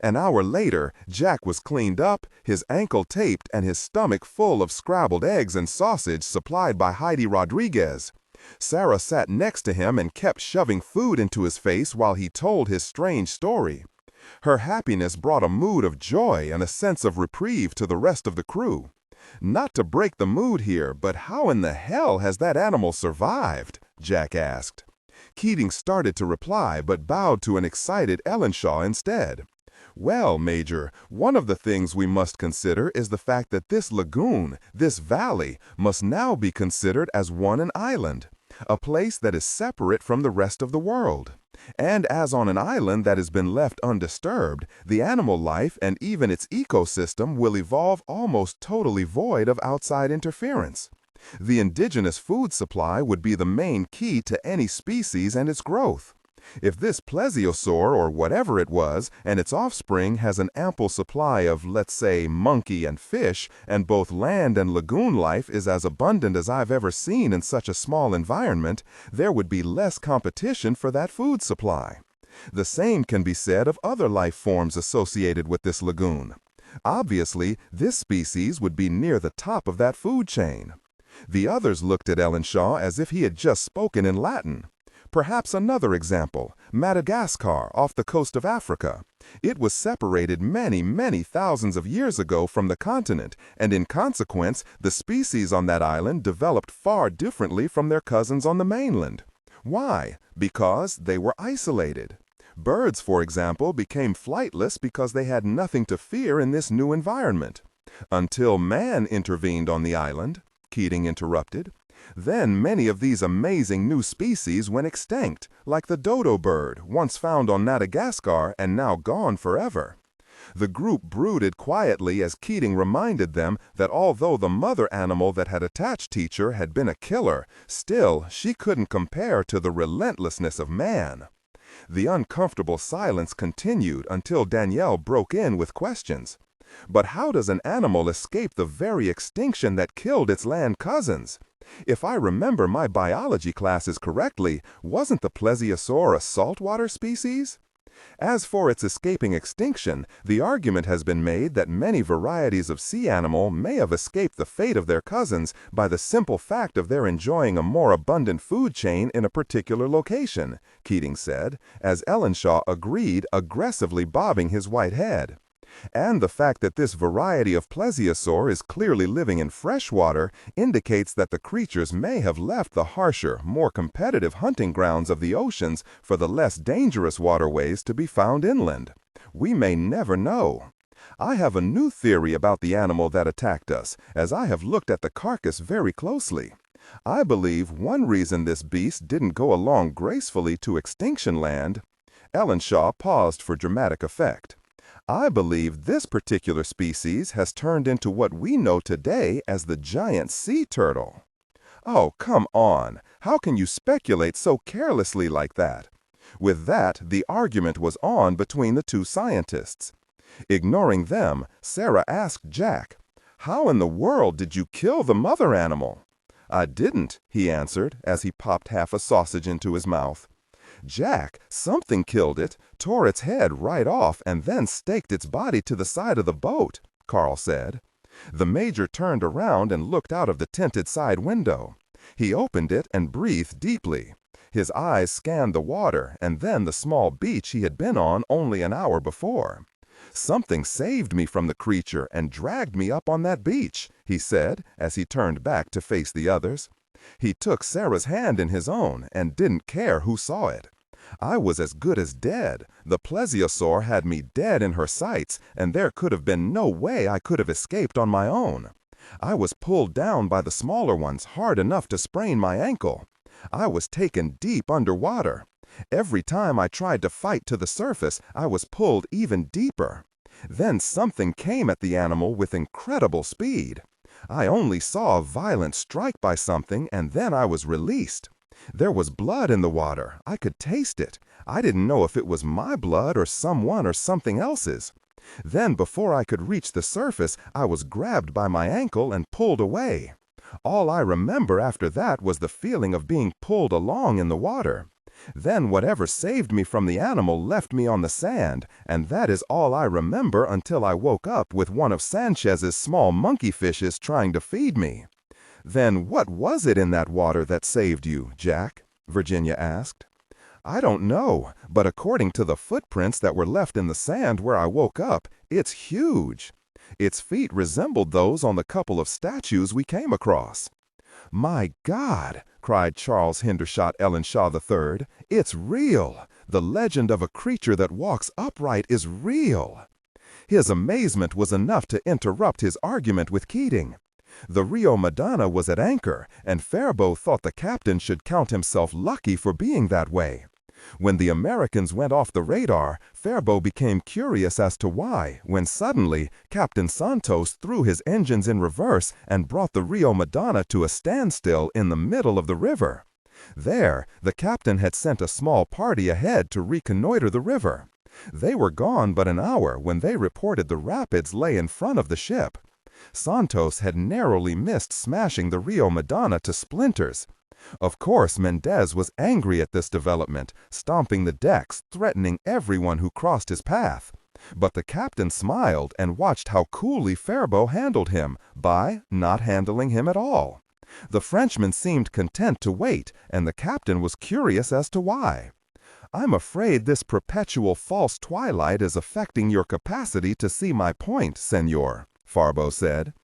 An hour later, Jack was cleaned up, his ankle taped, and his stomach full of scrambled eggs and sausage supplied by Heidi Rodriguez. Sarah sat next to him and kept shoving food into his face while he told his strange story. Her happiness brought a mood of joy and a sense of reprieve to the rest of the crew. "Not to break the mood here, but how in the hell has that animal survived?" Jack asked. Keating started to reply, but bowed to an excited Ellenshaw instead. "Well, Major, one of the things we must consider is the fact that this lagoon, this valley, must now be considered as an island, a place that is separate from the rest of the world. And as on an island that has been left undisturbed, the animal life and even its ecosystem will evolve almost totally void of outside interference. The indigenous food supply would be the main key to any species and its growth. If this plesiosaur or whatever it was and its offspring has an ample supply of, let's say, monkey and fish, and both land and lagoon life is as abundant as I've ever seen in such a small environment, there would be less competition for that food supply. The same can be said of other life forms associated with this lagoon. Obviously, this species would be near the top of that food chain." The others looked at Ellenshaw as if he had just spoken in Latin. Perhaps another example, Madagascar off the coast of Africa. It was separated many, many thousands of years ago from the continent, and in consequence, the species on that island developed far differently from their cousins on the mainland. Why? Because they were isolated. Birds, for example, became flightless because they had nothing to fear in this new environment. Until man intervened on the island, Keating interrupted. Then many of these amazing new species went extinct, like the dodo bird, once found on Madagascar and now gone forever. The group brooded quietly as Keating reminded them that although the mother animal that had attached Teacher had been a killer, still she couldn't compare to the relentlessness of man. The uncomfortable silence continued until Danielle broke in with questions. "But how does an animal escape the very extinction that killed its land cousins? If I remember my biology classes correctly, wasn't the plesiosaur a saltwater species? As for its escaping extinction, the argument has been made that many varieties of sea animal may have escaped the fate of their cousins by the simple fact of their enjoying a more abundant food chain in a particular location," Keating said, as Ellenshaw agreed, aggressively bobbing his white head. "And the fact that this variety of plesiosaur is clearly living in fresh water indicates that the creatures may have left the harsher, more competitive hunting grounds of the oceans for the less dangerous waterways to be found inland. We may never know. I have a new theory about the animal that attacked us, as I have looked at the carcass very closely. I believe one reason this beast didn't go along gracefully to extinction land—" Ellenshaw paused for dramatic effect. "I believe this particular species has turned into what we know today as the giant sea turtle." "Oh, come on! How can you speculate so carelessly like that?" With that, the argument was on between the two scientists. Ignoring them, Sarah asked Jack, "How in the world did you kill the mother animal?" "I didn't," he answered as he popped half a sausage into his mouth. "Jack, something killed it, tore its head right off, and then staked its body to the side of the boat," Carl said. The Major turned around and looked out of the tinted side window. He opened it and breathed deeply. His eyes scanned the water and then the small beach he had been on only an hour before. "Something saved me from the creature and dragged me up on that beach," he said as he turned back to face the others. He took Sarah's hand in his own and didn't care who saw it. I was as good as dead. The plesiosaur had me dead in her sights, and there could have been no way I could have escaped on my own. I was pulled down by the smaller ones hard enough to sprain my ankle. I was taken deep underwater. Every time I tried to fight to the surface, I was pulled even deeper. Then something came at the animal with incredible speed. I only saw a violent strike by something, and then I was released. There was blood in the water. I could taste it. I didn't know if it was my blood or someone or something else's. Then, before I could reach the surface, I was grabbed by my ankle and pulled away. All I remember after that was the feeling of being pulled along in the water. Then whatever saved me from the animal left me on the sand, and that is all I remember until I woke up with one of Sanchez's small monkey fishes trying to feed me. Then what was it in that water that saved you, Jack? Virginia asked. I don't know, but according to the footprints that were left in the sand where I woke up, it's huge. Its feet resembled those on the couple of statues we came across. My God, cried Charles Hendershot Ellenshaw III, it's real. The legend of a creature that walks upright is real. His amazement was enough to interrupt his argument with Keating. The Rio Madonna was at anchor, and Faribault thought the captain should count himself lucky for being that way. When the Americans went off the radar, Faribault became curious as to why, when suddenly Captain Santos threw his engines in reverse and brought the Rio Madonna to a standstill in the middle of the river. There, the captain had sent a small party ahead to reconnoiter the river. They were gone but an hour when they reported the rapids lay in front of the ship. Santos had narrowly missed smashing the Rio Madonna to splinters. Of course, Mendez was angry at this development, stomping the decks, threatening everyone who crossed his path. But the captain smiled and watched how coolly Faribault handled him by not handling him at all. The Frenchman seemed content to wait, and the captain was curious as to why. I'm afraid this perpetual false twilight is affecting your capacity to see my point, senor, Faribault said.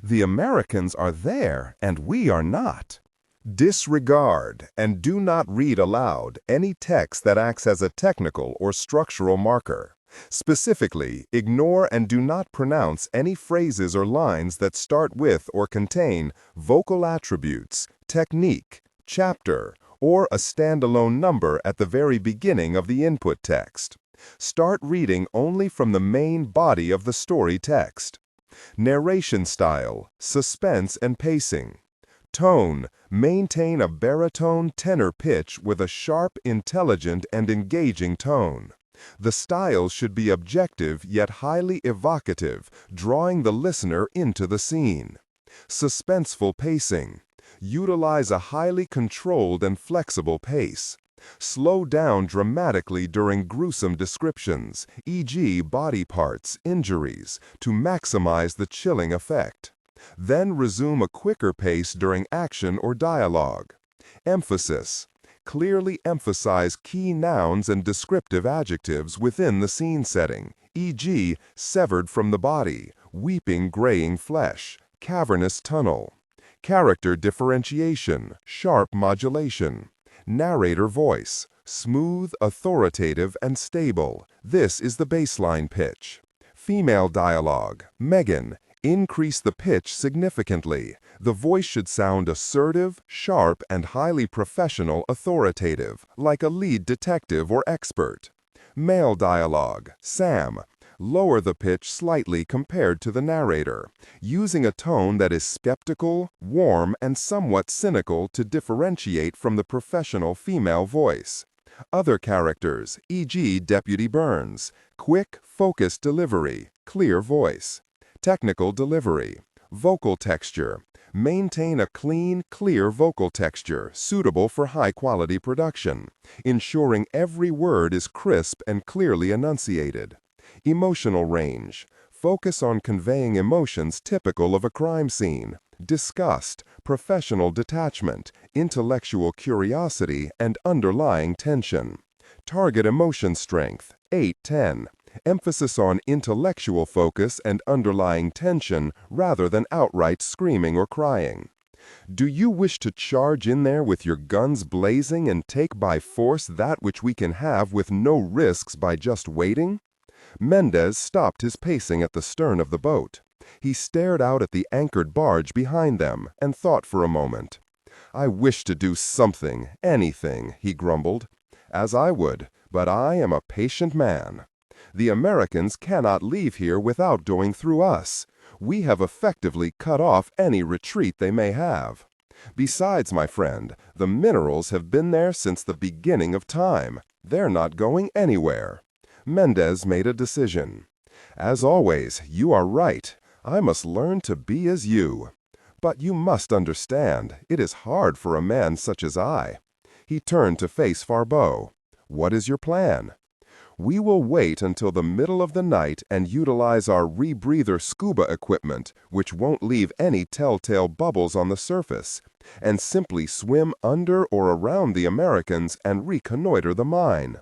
The Americans are there, and we are not. Disregard and do not read aloud any text that acts as a technical or structural marker. Specifically, ignore and do not pronounce any phrases or lines that start with or contain vocal attributes, technique, chapter, or a standalone number at the very beginning of the input text. Start reading only from the main body of the story text. Narration style, suspense and pacing. Tone, maintain a baritone tenor pitch with a sharp, intelligent, and engaging tone. The style should be objective yet highly evocative, drawing the listener into the scene. Suspenseful pacing. Utilize a highly controlled and flexible pace. Slow down dramatically during gruesome descriptions, e.g. body parts, injuries, to maximize the chilling effect. Then resume a quicker pace during action or dialogue. Emphasis. Clearly emphasize key nouns and descriptive adjectives within the scene setting, e.g. severed from the body, weeping graying flesh, cavernous tunnel. Character differentiation, sharp modulation. Narrator voice, smooth, authoritative, and stable. This is the baseline pitch. Female dialogue, Megan. Increase the pitch significantly. The voice should sound assertive, sharp, and highly professional, authoritative, like a lead detective or expert. Male dialogue, Sam. Lower the pitch slightly compared to the narrator, using a tone that is skeptical, warm, and somewhat cynical to differentiate from the professional female voice. Other characters, e.g. Deputy Burns. Quick, focused delivery, clear voice. Technical delivery. Vocal texture. Maintain a clean, clear vocal texture suitable for high-quality production, ensuring every word is crisp and clearly enunciated. Emotional range. Focus on conveying emotions typical of a crime scene. Disgust, professional detachment, intellectual curiosity, and underlying tension. Target emotion strength, 8-10. Emphasis on intellectual focus and underlying tension rather than outright screaming or crying. Do you wish to charge in there with your guns blazing and take by force that which we can have with no risks by just waiting?" Mendez stopped his pacing at the stern of the boat. He stared out at the anchored barge behind them and thought for a moment. "I wish to do something, anything," he grumbled. "As I would, but I am a patient man. The Americans cannot leave here without going through us. We have effectively cut off any retreat they may have. Besides, my friend, the minerals have been there since the beginning of time. They're not going anywhere." Mendez made a decision. "As always, you are right. I must learn to be as you. But you must understand, it is hard for a man such as I." He turned to face Faribault. "What is your plan?" "We will wait until the middle of the night and utilize our rebreather scuba equipment, which won't leave any telltale bubbles on the surface, and simply swim under or around the Americans and reconnoiter the mine.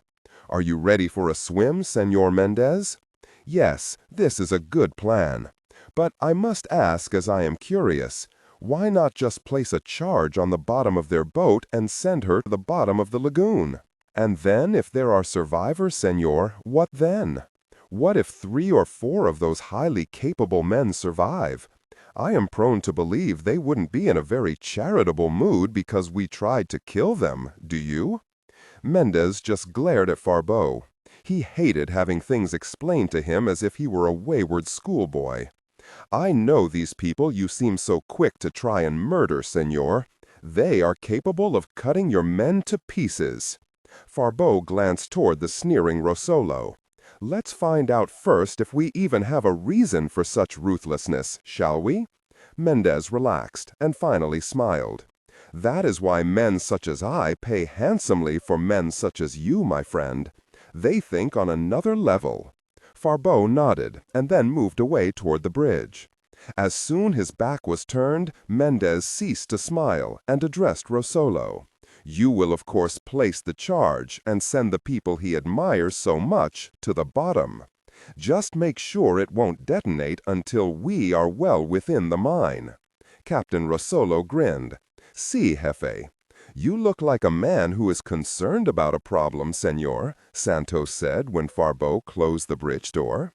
Are you ready for a swim, Senor Mendez?" "Yes, this is a good plan. But I must ask, as I am curious, why not just place a charge on the bottom of their boat and send her to the bottom of the lagoon? And then, if there are survivors, senor, what then? What if 3 or 4 of those highly capable men survive? I am prone to believe they wouldn't be in a very charitable mood because we tried to kill them, do you?" Mendez just glared at Faribault. He hated having things explained to him as if he were a wayward schoolboy. "I know these people you seem so quick to try and murder, senor. They are capable of cutting your men to pieces." Faribault glanced toward the sneering Rossolo. "Let's find out first if we even have a reason for such ruthlessness, shall we?" Mendez relaxed and finally smiled. "That is why men such as I pay handsomely for men such as you, my friend. They think on another level." Faribault nodded and then moved away toward the bridge. As soon his back was turned, Mendez ceased to smile and addressed Rossolo. "You will of course place the charge and send the people he admires so much to the bottom. Just make sure it won't detonate until we are well within the mine." Captain Rossolo grinned. "Si, Jefe. You look like a man who is concerned about a problem, senor," Santos said when Faribault closed the bridge door.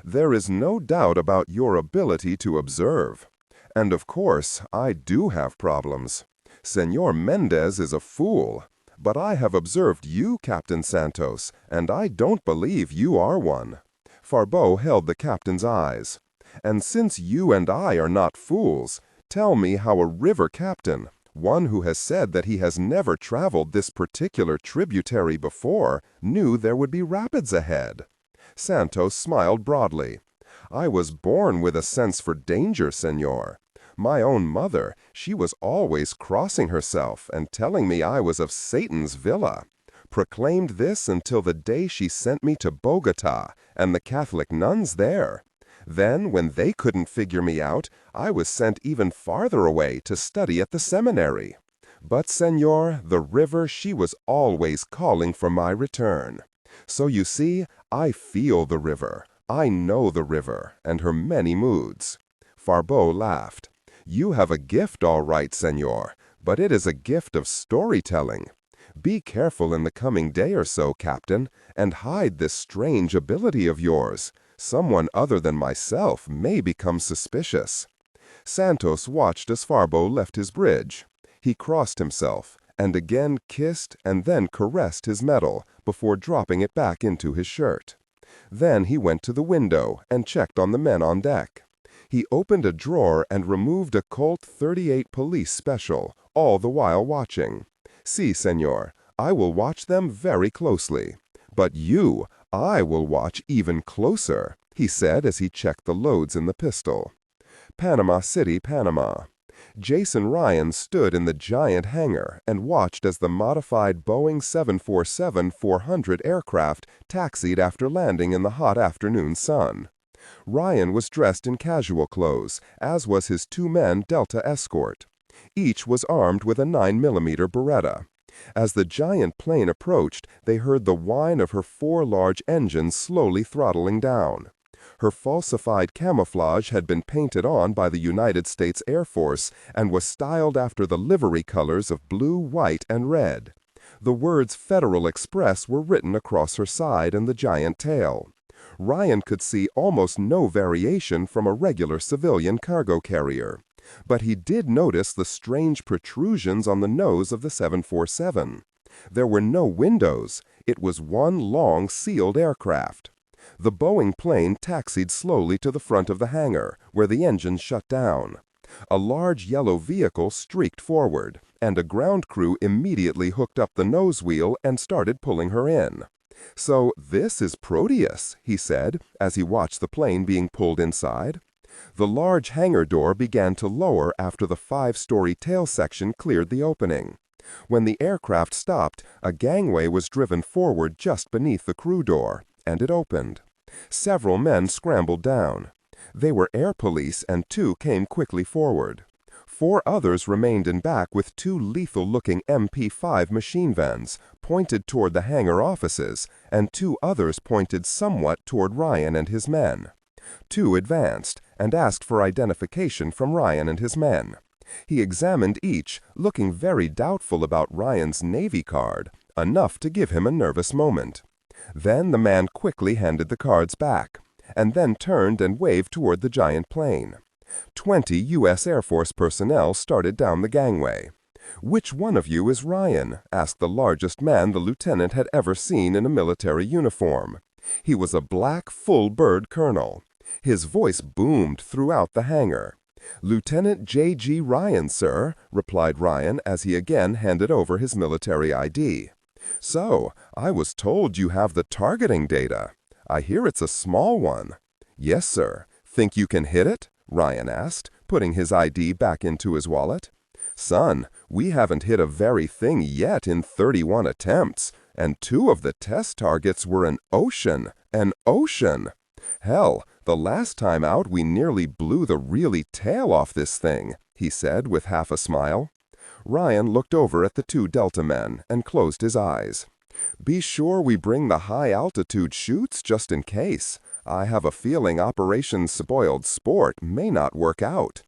"There is no doubt about your ability to observe. And of course, I do have problems. Senor Mendez is a fool. But I have observed you, Captain Santos, and I don't believe you are one." Faribault held the captain's eyes. "And since you and I are not fools, tell me how a river captain, one who has said that he has never traveled this particular tributary before, knew there would be rapids ahead." Santos smiled broadly. "I was born with a sense for danger, senor. My own mother, she was always crossing herself and telling me I was of Satan's villa. Proclaimed this until the day she sent me to Bogota and the Catholic nuns there. Then, when they couldn't figure me out, I was sent even farther away to study at the seminary. But, senor, the river, she was always calling for my return. So you see, I feel the river. I know the river and her many moods." Faribault laughed. "You have a gift, all right, senor, but it is a gift of storytelling. Be careful in the coming day or so, Captain, and hide this strange ability of yours. Someone other than myself may become suspicious." Santos watched as Faribault left his bridge. He crossed himself, and again kissed and then caressed his medal before dropping it back into his shirt. Then he went to the window and checked on the men on deck. He opened a drawer and removed a Colt .38 police special, all the while watching. "Si, senor, I will watch them very closely. But you, I will watch even closer," he said as he checked the loads in the pistol. Panama City, Panama. Jason Ryan stood in the giant hangar and watched as the modified Boeing 747-400 aircraft taxied after landing in the hot afternoon sun. Ryan was dressed in casual clothes, as was his 2 men Delta escort. Each was armed with a 9mm Beretta. As the giant plane approached, they heard the whine of her 4 large engines slowly throttling down. Her falsified camouflage had been painted on by the United States Air Force and was styled after the livery colors of blue, white, and red. The words Federal Express were written across her side and the giant tail. Ryan could see almost no variation from a regular civilian cargo carrier. But he did notice the strange protrusions on the nose of the 747. There were no windows. It was one long, sealed aircraft. The Boeing plane taxied slowly to the front of the hangar, where the engines shut down. A large yellow vehicle streaked forward, and a ground crew immediately hooked up the nose wheel and started pulling her in. "So this is Proteus," he said, as he watched the plane being pulled inside. The large hangar door began to lower after the 5-story tail section cleared the opening. When the aircraft stopped, a gangway was driven forward just beneath the crew door, and it opened. Several men scrambled down. They were air police, and 2 came quickly forward. 4 others remained in back with 2 lethal-looking MP5 machine guns pointed toward the hangar offices, and 2 others pointed somewhat toward Ryan and his men. 2 advanced and asked for identification from Ryan and his men. He examined each, looking very doubtful about Ryan's Navy card, enough to give him a nervous moment. Then the man quickly handed the cards back, and then turned and waved toward the giant plane. 20 U.S. Air Force personnel started down the gangway. "Which one of you is Ryan?" asked the largest man the lieutenant had ever seen in a military uniform. He was a black, full-bird colonel. His voice boomed throughout the hangar. "Lieutenant J.G. Ryan, sir," replied Ryan as he again handed over his military ID. "So, I was told you have the targeting data. I hear it's a small one." "Yes, sir. Think you can hit it?" Ryan asked, putting his ID back into his wallet. "Son, we haven't hit a very thing yet in 31 attempts, and 2 of the test targets were an ocean. An ocean! Hell, the last time out we nearly blew the really tail off this thing," he said with half a smile. Ryan looked over at the 2 Delta men and closed his eyes. "Be sure we bring the high-altitude chutes just in case. I have a feeling Operation Spoiled Sport may not work out."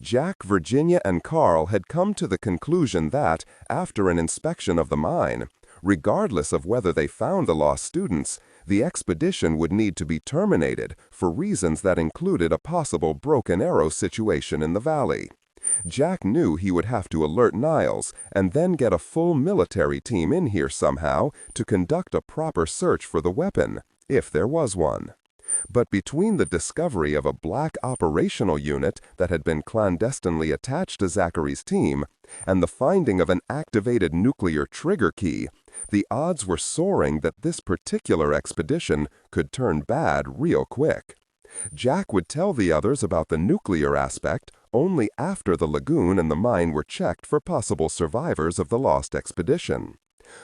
Jack, Virginia, and Carl had come to the conclusion that, after an inspection of the mine, regardless of whether they found the lost students, the expedition would need to be terminated for reasons that included a possible broken arrow situation in the valley. Jack knew he would have to alert Niles and then get a full military team in here somehow to conduct a proper search for the weapon, if there was one. But between the discovery of a black operational unit that had been clandestinely attached to Zachary's team and the finding of an activated nuclear trigger key, the odds were soaring that this particular expedition could turn bad real quick. Jack would tell the others about the nuclear aspect only after the lagoon and the mine were checked for possible survivors of the lost expedition.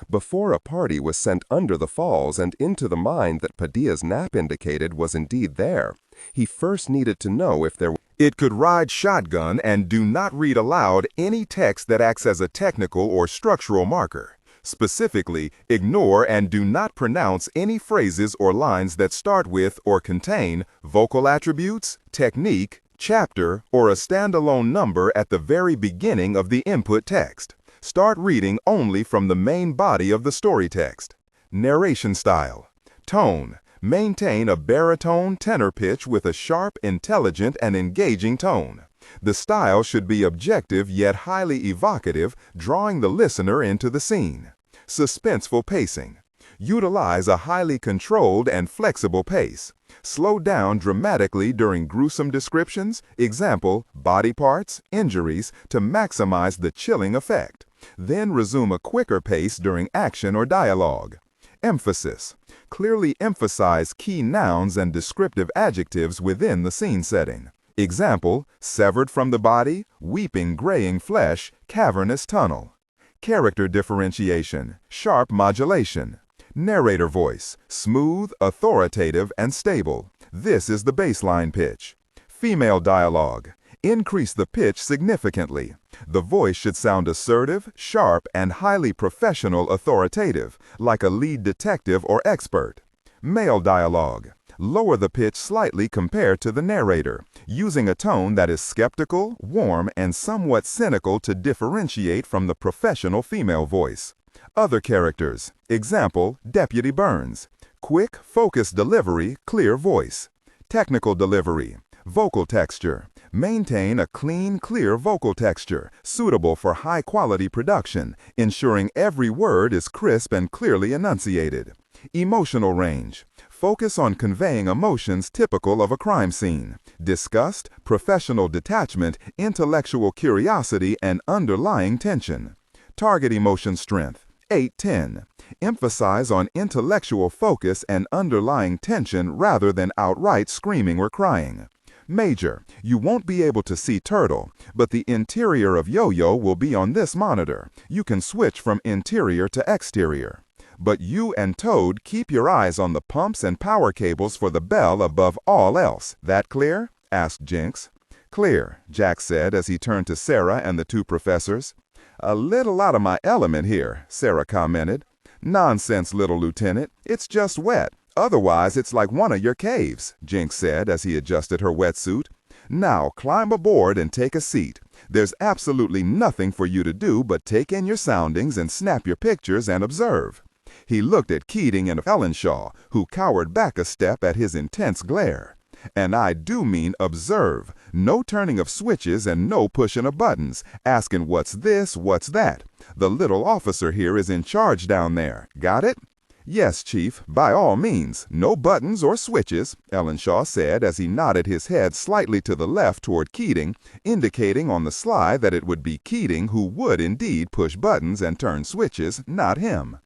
Before a party was sent under the falls and into the mine that Padilla's nap indicated was indeed there, he first needed to know if there It could ride shotgun and do not read aloud any text that acts as a technical or structural marker. Specifically, ignore and do not pronounce any phrases or lines that start with or contain vocal attributes, technique, chapter, or a standalone number at the very beginning of the input text. Start reading only from the main body of the story text. Narration style. Tone. Maintain a baritone tenor pitch with a sharp, intelligent, and engaging tone. The style should be objective yet highly evocative, drawing the listener into the scene. Suspenseful pacing. Utilize a highly controlled and flexible pace. Slow down dramatically during gruesome descriptions, example, body parts, injuries, to maximize the chilling effect. Then resume a quicker pace during action or dialogue. Emphasis. Clearly emphasize key nouns and descriptive adjectives within the scene setting. Example, severed from the body, weeping graying flesh, cavernous tunnel. Character differentiation, sharp modulation. Narrator voice, smooth, authoritative, and stable. This is the baseline pitch. Female dialogue. Increase the pitch significantly. The voice should sound assertive, sharp, and highly professional authoritative, like a lead detective or expert. Male dialogue. Lower the pitch slightly compared to the narrator, using a tone that is skeptical, warm, and somewhat cynical to differentiate from the professional female voice. Other characters. Example, Deputy Burns. Quick, focused delivery, clear voice. Technical delivery. Vocal texture. Maintain a clean, clear vocal texture, suitable for high-quality production, ensuring every word is crisp and clearly enunciated. Emotional range. Focus on conveying emotions typical of a crime scene. Disgust, professional detachment, intellectual curiosity, and underlying tension. Target emotion strength. 8-10. Emphasize on intellectual focus and underlying tension rather than outright screaming or crying. Major, you won't be able to see Turtle, but the interior of Yo-Yo will be on this monitor. You can switch from interior to exterior. But you and Toad keep your eyes on the pumps and power cables for the bell above all else. That clear? Asked Jinx. Clear, Jack said as he turned to Sarah and the two professors. A little out of my element here, Sarah commented. Nonsense, little lieutenant. It's just wet. Otherwise, it's like one of your caves, Jinx said as he adjusted her wetsuit. Now, climb aboard and take a seat. There's absolutely nothing for you to do but take in your soundings and snap your pictures and observe. He looked at Keating and Ellenshaw, who cowered back a step at his intense glare. And I do mean observe. No turning of switches and no pushing of buttons, asking what's this, what's that. The little officer here is in charge down there. Got it? Yes, Chief, by all means. No buttons or switches, Ellenshaw said as he nodded his head slightly to the left toward Keating, indicating on the sly that it would be Keating who would indeed push buttons and turn switches, not him.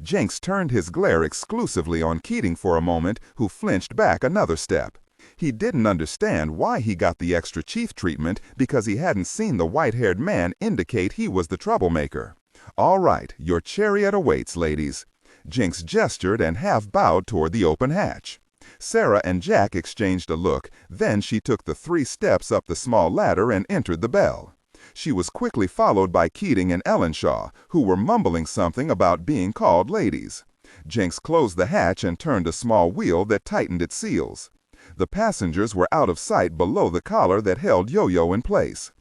Jinx turned his glare exclusively on Keating for a moment, who flinched back another step. He didn't understand why he got the extra chief treatment because he hadn't seen the white-haired man indicate he was the troublemaker. All right, your chariot awaits, ladies. Jinx gestured and half bowed toward the open hatch. Sarah and Jack exchanged a look, then she took the 3 steps up the small ladder and entered the bell. She was quickly followed by Keating and Ellenshaw, who were mumbling something about being called ladies. Jinx closed the hatch and turned a small wheel that tightened its seals. The passengers were out of sight below the collar that held Yo-Yo in place.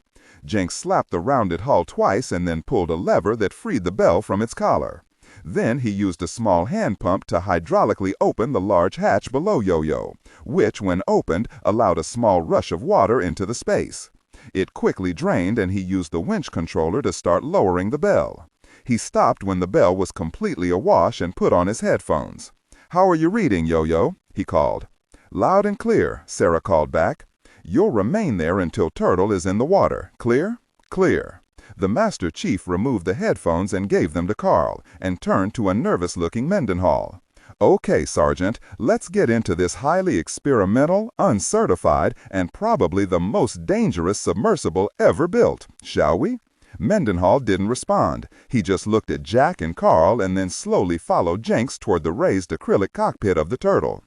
Jinx slapped the rounded hull twice and then pulled a lever that freed the bell from its collar. Then he used a small hand pump to hydraulically open the large hatch below Yo-Yo, which, when opened, allowed a small rush of water into the space. It quickly drained and he used the winch controller to start lowering the bell. He stopped when the bell was completely awash and put on his headphones. "How are you reading, Yo-Yo?" he called. "Loud and clear," Sarah called back. "You'll remain there until Turtle is in the water. Clear?" "Clear." The Master Chief removed the headphones and gave them to Carl, and turned to a nervous-looking Mendenhall. "Okay, Sergeant, let's get into this highly experimental, uncertified, and probably the most dangerous submersible ever built, shall we?" Mendenhall didn't respond. He just looked at Jack and Carl and then slowly followed Jinx toward the raised acrylic cockpit of the Turtle.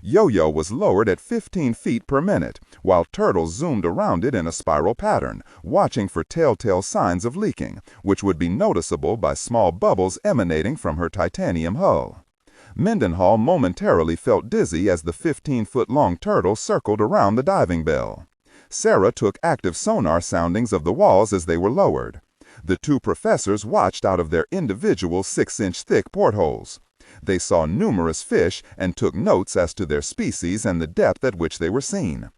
Yo-Yo was lowered at 15 feet per minute, while Turtle zoomed around it in a spiral pattern, watching for telltale signs of leaking, which would be noticeable by small bubbles emanating from her titanium hull. Mendenhall momentarily felt dizzy as the 15-foot-long Turtle circled around the diving bell. Sarah took active sonar soundings of the walls as they were lowered. The 2 professors watched out of their individual 6-inch thick portholes. They saw numerous fish and took notes as to their species and the depth at which they were seen.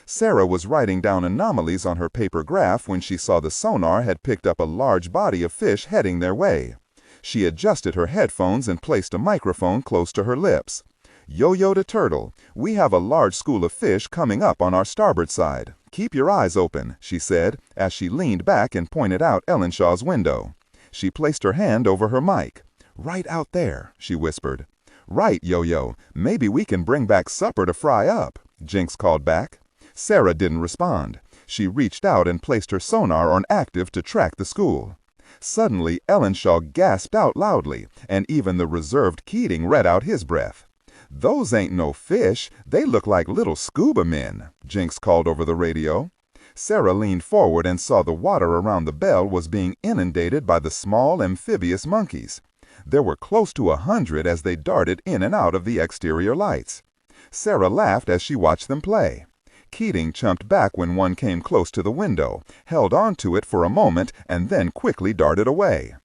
Sarah was writing down anomalies on her paper graph when she saw the sonar had picked up a large body of fish heading their way. She adjusted her headphones and placed a microphone close to her lips. "Yo-Yo to Turtle, we have a large school of fish coming up on our starboard side. Keep your eyes open," she said, as she leaned back and pointed out Ellenshaw's window. She placed her hand over her mic. "Right out there," she whispered. "Right, Yo-Yo. Maybe we can bring back supper to fry up," Jinx called back. Sarah didn't respond. She reached out and placed her sonar on active to track the school. Suddenly, Ellenshaw gasped out loudly, and even the reserved Keating let out his breath. "Those ain't no fish. They look like little scuba men," Jinx called over the radio. Sarah leaned forward and saw the water around the bell was being inundated by the small amphibious monkeys. There were close to 100 as they darted in and out of the exterior lights. Sarah laughed as she watched them play. Keating jumped back when one came close to the window, held on to it for a moment, and then quickly darted away.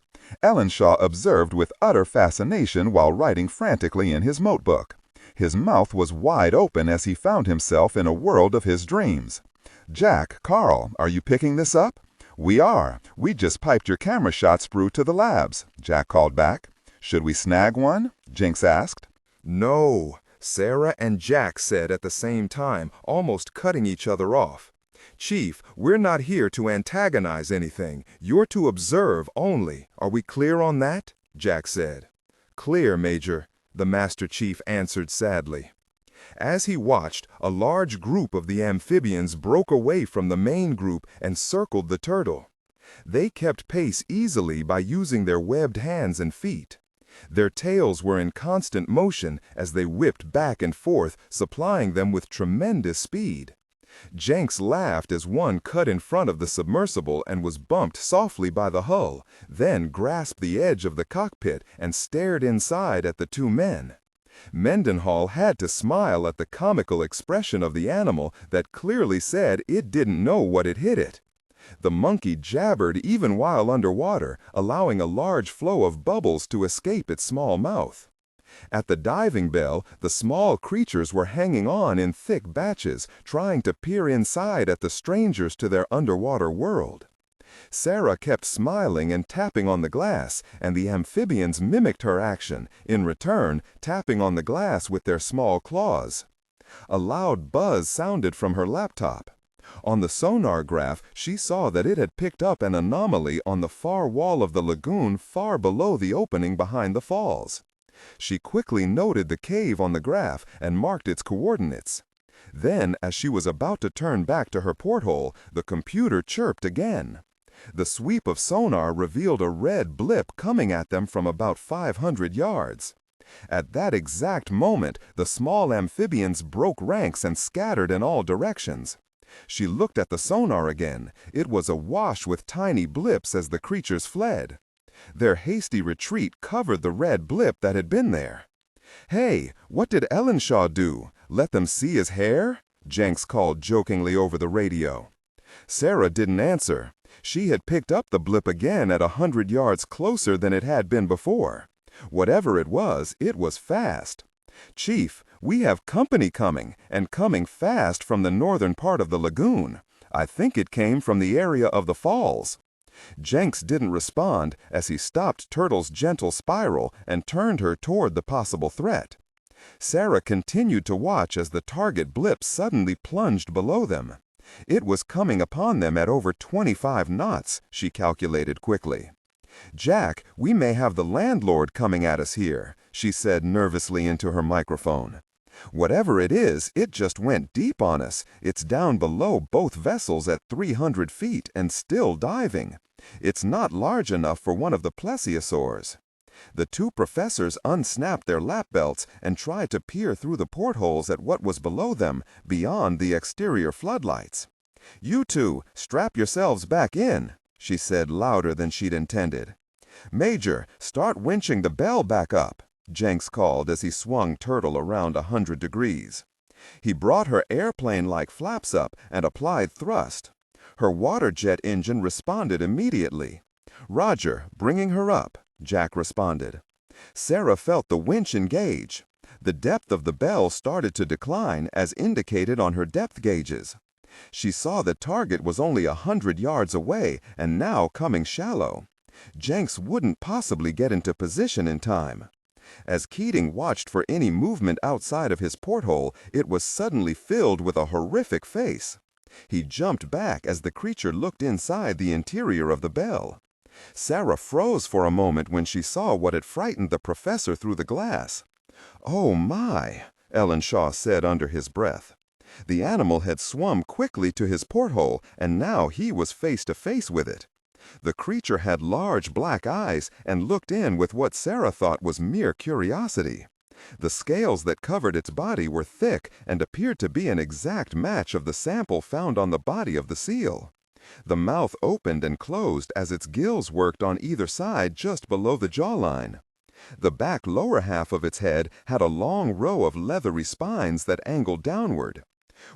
Ellenshaw observed with utter fascination while writing frantically in his notebook. His mouth was wide open as he found himself in a world of his dreams. "Jack, Carl, are you picking this up?" "We are. We just piped your camera shot sprue to the labs," Jack called back. "Should we snag one?" Jenks asked. "No," Sarah and Jack said at the same time, almost cutting each other off. "Chief, we're not here to antagonize anything. You're to observe only. Are we clear on that?" Jack said. "Clear, Major," the Master Chief answered sadly. As he watched, a large group of the amphibians broke away from the main group and circled the turtle. They kept pace easily by using their webbed hands and feet. Their tails were in constant motion as they whipped back and forth, supplying them with tremendous speed. Jenks laughed as one cut in front of the submersible and was bumped softly by the hull, then grasped the edge of the cockpit and stared inside at the two men. Mendenhall had to smile at the comical expression of the animal that clearly said it didn't know what had hit it. The monkey jabbered even while underwater, allowing a large flow of bubbles to escape its small mouth. At the diving bell, the small creatures were hanging on in thick batches, trying to peer inside at the strangers to their underwater world. Sarah kept smiling and tapping on the glass, and the amphibians mimicked her action, in return tapping on the glass with their small claws. A loud buzz sounded from her laptop. On the sonar graph, she saw that it had picked up an anomaly on the far wall of the lagoon far below the opening behind the falls. She quickly noted the cave on the graph and marked its coordinates. Then, as she was about to turn back to her porthole, the computer chirped again. The sweep of sonar revealed a red blip coming at them from about 500 yards. At that exact moment, the small amphibians broke ranks and scattered in all directions. She looked at the sonar again. It was awash with tiny blips as the creatures fled. Their hasty retreat covered the red blip that had been there. "Hey, what did Ellenshaw do? Let them see his hair?" Jenks called jokingly over the radio. Sarah didn't answer. She had picked up the blip again at 100 yards closer than it had been before. Whatever it was fast. "Chief, we have company coming, and coming fast from the northern part of the lagoon. I think it came from the area of the falls." Jenks didn't respond as he stopped Turtle's gentle spiral and turned her toward the possible threat. Sarah continued to watch as the target blip suddenly plunged below them. It was coming upon them at over 25 knots, she calculated quickly. "Jack, we may have the landlord coming at us here," she said nervously into her microphone. "Whatever it is, it just went deep on us. It's down below both vessels at 300 feet and still diving. It's not large enough for one of the plesiosaurs." The two professors unsnapped their lap belts and tried to peer through the portholes at what was below them, beyond the exterior floodlights. "You two, strap yourselves back in," she said louder than she'd intended. "Major, start winching the bell back up," Jenks called as he swung Turtle around 100 degrees. He brought her airplane-like flaps up and applied thrust. Her water jet engine responded immediately. "Roger, bringing her up," Jack responded. Sarah felt the winch engage. The depth of the bell started to decline as indicated on her depth gauges. She saw the target was only 100 yards away and now coming shallow. Jenks wouldn't possibly get into position in time. As Keating watched for any movement outside of his porthole, it was suddenly filled with a horrific face. He jumped back as the creature looked inside the interior of the bell. Sarah froze for a moment when she saw what had frightened the professor through the glass. "Oh my," Ellenshaw said under his breath. The animal had swum quickly to his porthole, and now he was face to face with it. The creature had large black eyes and looked in with what Sarah thought was mere curiosity. The scales that covered its body were thick and appeared to be an exact match of the sample found on the body of the seal. The mouth opened and closed as its gills worked on either side just below the jawline. The back lower half of its head had a long row of leathery spines that angled downward.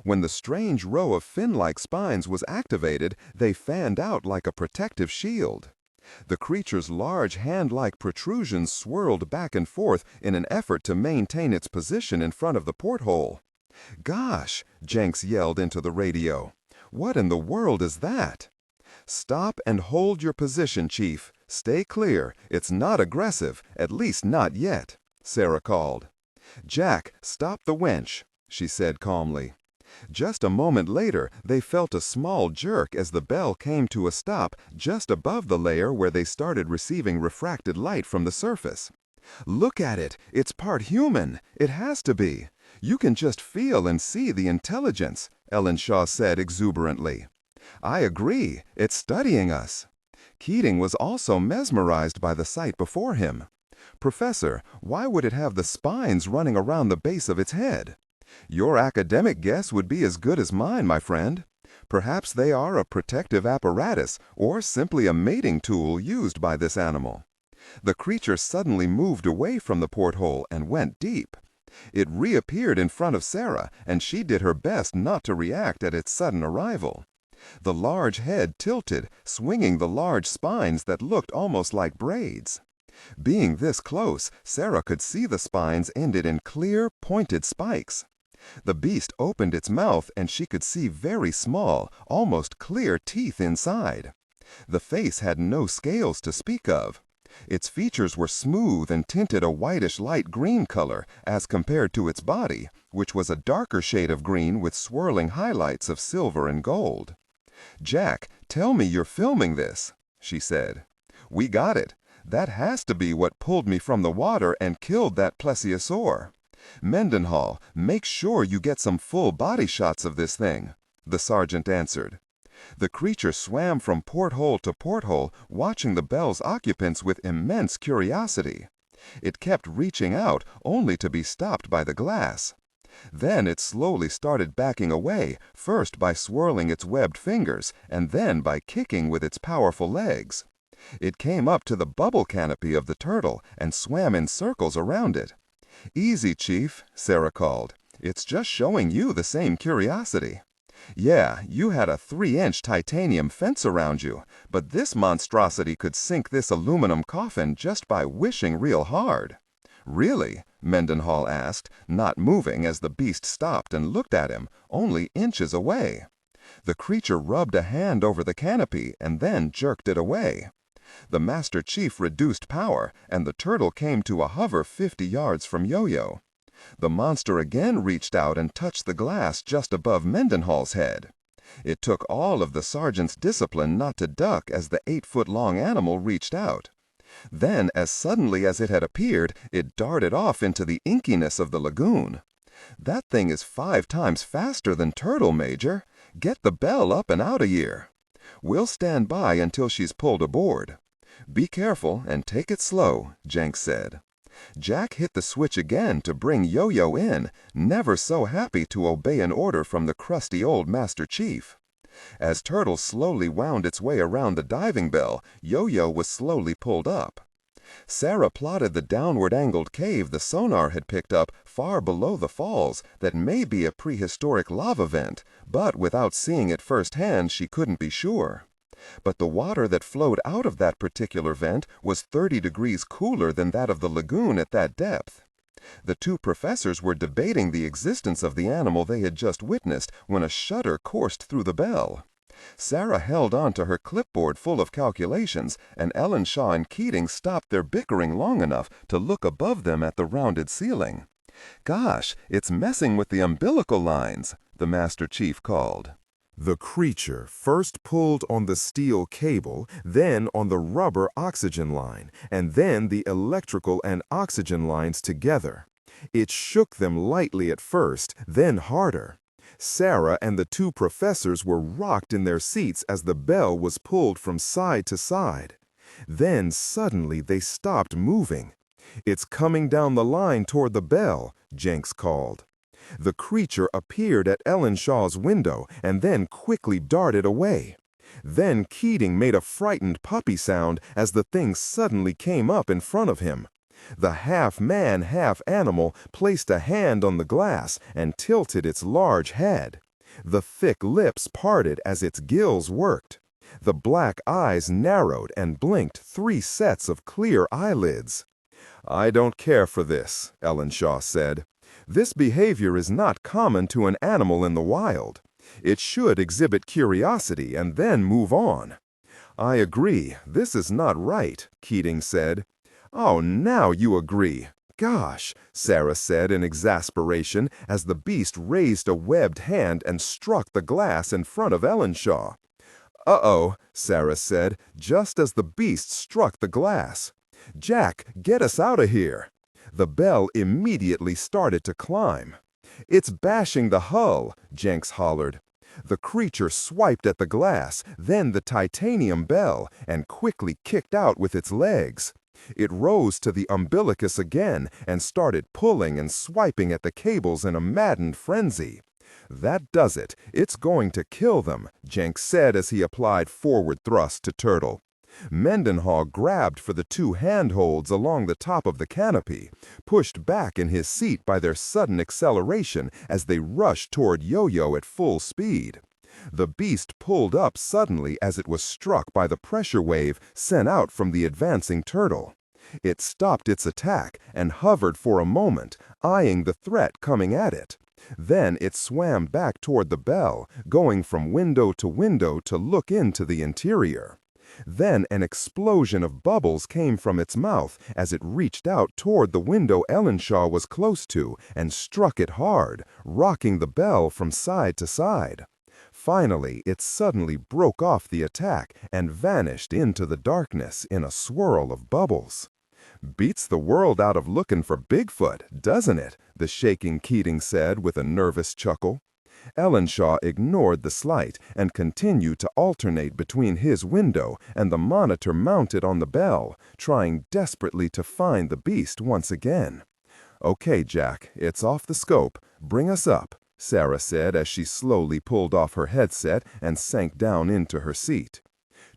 When the strange row of fin-like spines was activated, they fanned out like a protective shield. The creature's large hand-like protrusions swirled back and forth in an effort to maintain its position in front of the porthole. "Gosh!" Jenks yelled into the radio. "What in the world is that?" "Stop and hold your position, Chief. Stay clear. It's not aggressive, at least not yet," Sarah called. "Jack, stop the winch," she said calmly. Just a moment later, they felt a small jerk as the bell came to a stop just above the layer where they started receiving refracted light from the surface. "Look at it! It's part human! It has to be! You can just feel and see the intelligence," Ellen Shaw said exuberantly. "I agree. It's studying us." Keating was also mesmerized by the sight before him. "Professor, why would it have the spines running around the base of its head?" "Your academic guess would be as good as mine, my friend. Perhaps they are a protective apparatus or simply a mating tool used by this animal." The creature suddenly moved away from the porthole and went deep. It reappeared in front of Sarah, and she did her best not to react at its sudden arrival. The large head tilted, swinging the large spines that looked almost like braids. Being this close, Sarah could see the spines ended in clear, pointed spikes. The beast opened its mouth and she could see very small, almost clear teeth inside. The face had no scales to speak of. Its features were smooth and tinted a whitish light green color as compared to its body, which was a darker shade of green with swirling highlights of silver and gold. "Jack, tell me you're filming this," she said. "We got it. That has to be what pulled me from the water and killed that plesiosaur. Mendenhall, make sure you get some full body shots of this thing," the sergeant answered. The creature swam from porthole to porthole, watching the bell's occupants with immense curiosity. It kept reaching out, only to be stopped by the glass. Then it slowly started backing away, first by swirling its webbed fingers, and then by kicking with its powerful legs. It came up to the bubble canopy of the turtle and swam in circles around it. "Easy, Chief," Sarah called. "It's just showing you the same curiosity. Yeah, you had a 3-inch titanium fence around you, but this monstrosity could sink this aluminum coffin just by wishing real hard." "Really?" Mendenhall asked, not moving as the beast stopped and looked at him, only inches away. The creature rubbed a hand over the canopy and then jerked it away. The Master Chief reduced power, and the turtle came to a hover 50 yards from Yo-Yo. The monster again reached out and touched the glass just above Mendenhall's head. It took all of the sergeant's discipline not to duck as the 8-foot-long animal reached out. Then, as suddenly as it had appeared, it darted off into the inkiness of the lagoon. "That thing is 5 times faster than Turtle, Major. Get the bell up and out of here. We'll stand by until she's pulled aboard." "Be careful and take it slow," Jenks said. Jack hit the switch again to bring Yo-Yo in, never so happy to obey an order from the crusty old Master Chief. As Turtle slowly wound its way around the diving bell, Yo-Yo was slowly pulled up. Sarah plotted the downward-angled cave the sonar had picked up far below the falls that may be a prehistoric lava vent, but without seeing it firsthand she couldn't be sure. But the water that flowed out of that particular vent was 30 degrees cooler than that of the lagoon at that depth. The two professors were debating the existence of the animal they had just witnessed when a shudder coursed through the bell. Sarah held on to her clipboard full of calculations, and Ellen Shaw and Keating stopped their bickering long enough to look above them at the rounded ceiling. "Gosh, it's messing with the umbilical lines," the Master Chief called. The creature first pulled on the steel cable, then on the rubber oxygen line, and then the electrical and oxygen lines together. It shook them lightly at first, then harder. Sarah and the two professors were rocked in their seats as the bell was pulled from side to side. Then suddenly they stopped moving. "It's coming down the line toward the bell," Jenks called. The creature appeared at Ellen Shaw's window and then quickly darted away. Then Keating made a frightened puppy sound as the thing suddenly came up in front of him. The half-man, half-animal placed a hand on the glass and tilted its large head. The thick lips parted as its gills worked. The black eyes narrowed and blinked 3 sets of clear eyelids. "I don't care for this," Ellenshaw said. "This behavior is not common to an animal in the wild. It should exhibit curiosity and then move on." "I agree. This is not right," Keating said. "Oh, now you agree. Gosh," Sarah said in exasperation as the beast raised a webbed hand and struck the glass in front of Ellenshaw. "Uh-oh," Sarah said, just as the beast struck the glass. "Jack, get us out of here." The bell immediately started to climb. "It's bashing the hull," Jenks hollered. The creature swiped at the glass, then the titanium bell, and quickly kicked out with its legs. It rose to the umbilicus again and started pulling and swiping at the cables in a maddened frenzy. "That does it. It's going to kill them," Jenks said as he applied forward thrust to Turtle. Mendenhall grabbed for the 2 handholds along the top of the canopy, pushed back in his seat by their sudden acceleration as they rushed toward Yo-Yo at full speed. The beast pulled up suddenly as it was struck by the pressure wave sent out from the advancing turtle. It stopped its attack and hovered for a moment, eyeing the threat coming at it. Then it swam back toward the bell, going from window to look into the interior. Then an explosion of bubbles came from its mouth as it reached out toward the window Ellenshaw was close to and struck it hard, rocking the bell from side to side. Finally, it suddenly broke off the attack and vanished into the darkness in a swirl of bubbles. "Beats the world out of looking for Bigfoot, doesn't it?" the shaking Keating said with a nervous chuckle. Ellenshaw ignored the slight and continued to alternate between his window and the monitor mounted on the bell, trying desperately to find the beast once again. "Okay, Jack, it's off the scope. Bring us up," Sarah said as she slowly pulled off her headset and sank down into her seat.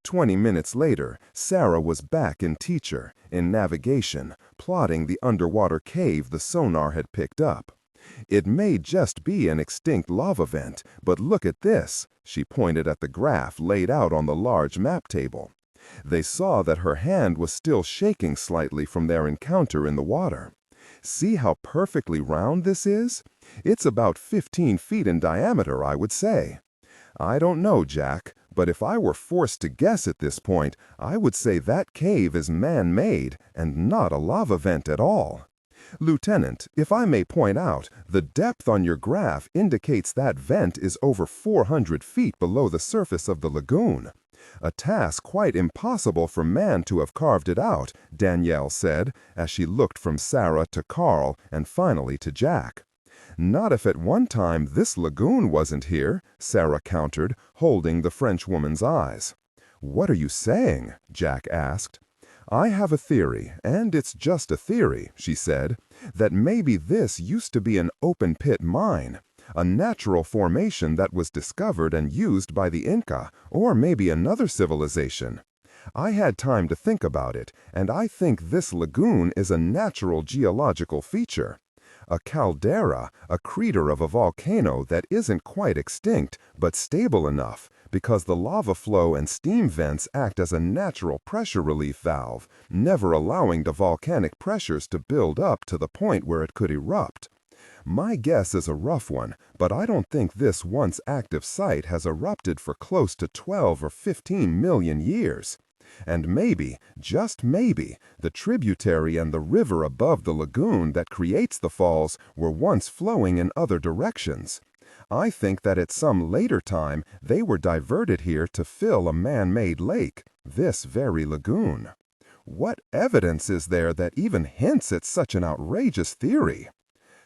20 minutes later, Sarah was back in Teacher, in navigation, plotting the underwater cave the sonar had picked up. "It may just be an extinct lava vent, but look at this," she pointed at the graph laid out on the large map table. They saw that her hand was still shaking slightly from their encounter in the water. "See how perfectly round this is? It's about 15 feet in diameter, I would say." "I don't know, Jack, but if I were forced to guess at this point, I would say that cave is man-made and not a lava vent at all. Lieutenant, if I may point out, the depth on your graph indicates that vent is over 400 feet below the surface of the lagoon. A task quite impossible for man to have carved it out," Danielle said, as she looked from Sarah to Carl and finally to Jack. "Not if at one time this lagoon wasn't here," Sarah countered, holding the Frenchwoman's eyes. "What are you saying?" Jack asked. "I have a theory, and it's just a theory," she said, "that maybe this used to be an open-pit mine, a natural formation that was discovered and used by the Inca, or maybe another civilization. I had time to think about it, and I think this lagoon is a natural geological feature. A caldera, a crater of a volcano that isn't quite extinct, but stable enough, because the lava flow and steam vents act as a natural pressure relief valve, never allowing the volcanic pressures to build up to the point where it could erupt. My guess is a rough one, but I don't think this once active site has erupted for close to 12 or 15 million years. And maybe, just maybe, the tributary and the river above the lagoon that creates the falls were once flowing in other directions. I think that at some later time they were diverted here to fill a man-made lake, this very lagoon. What evidence is there that even hints at such an outrageous theory?"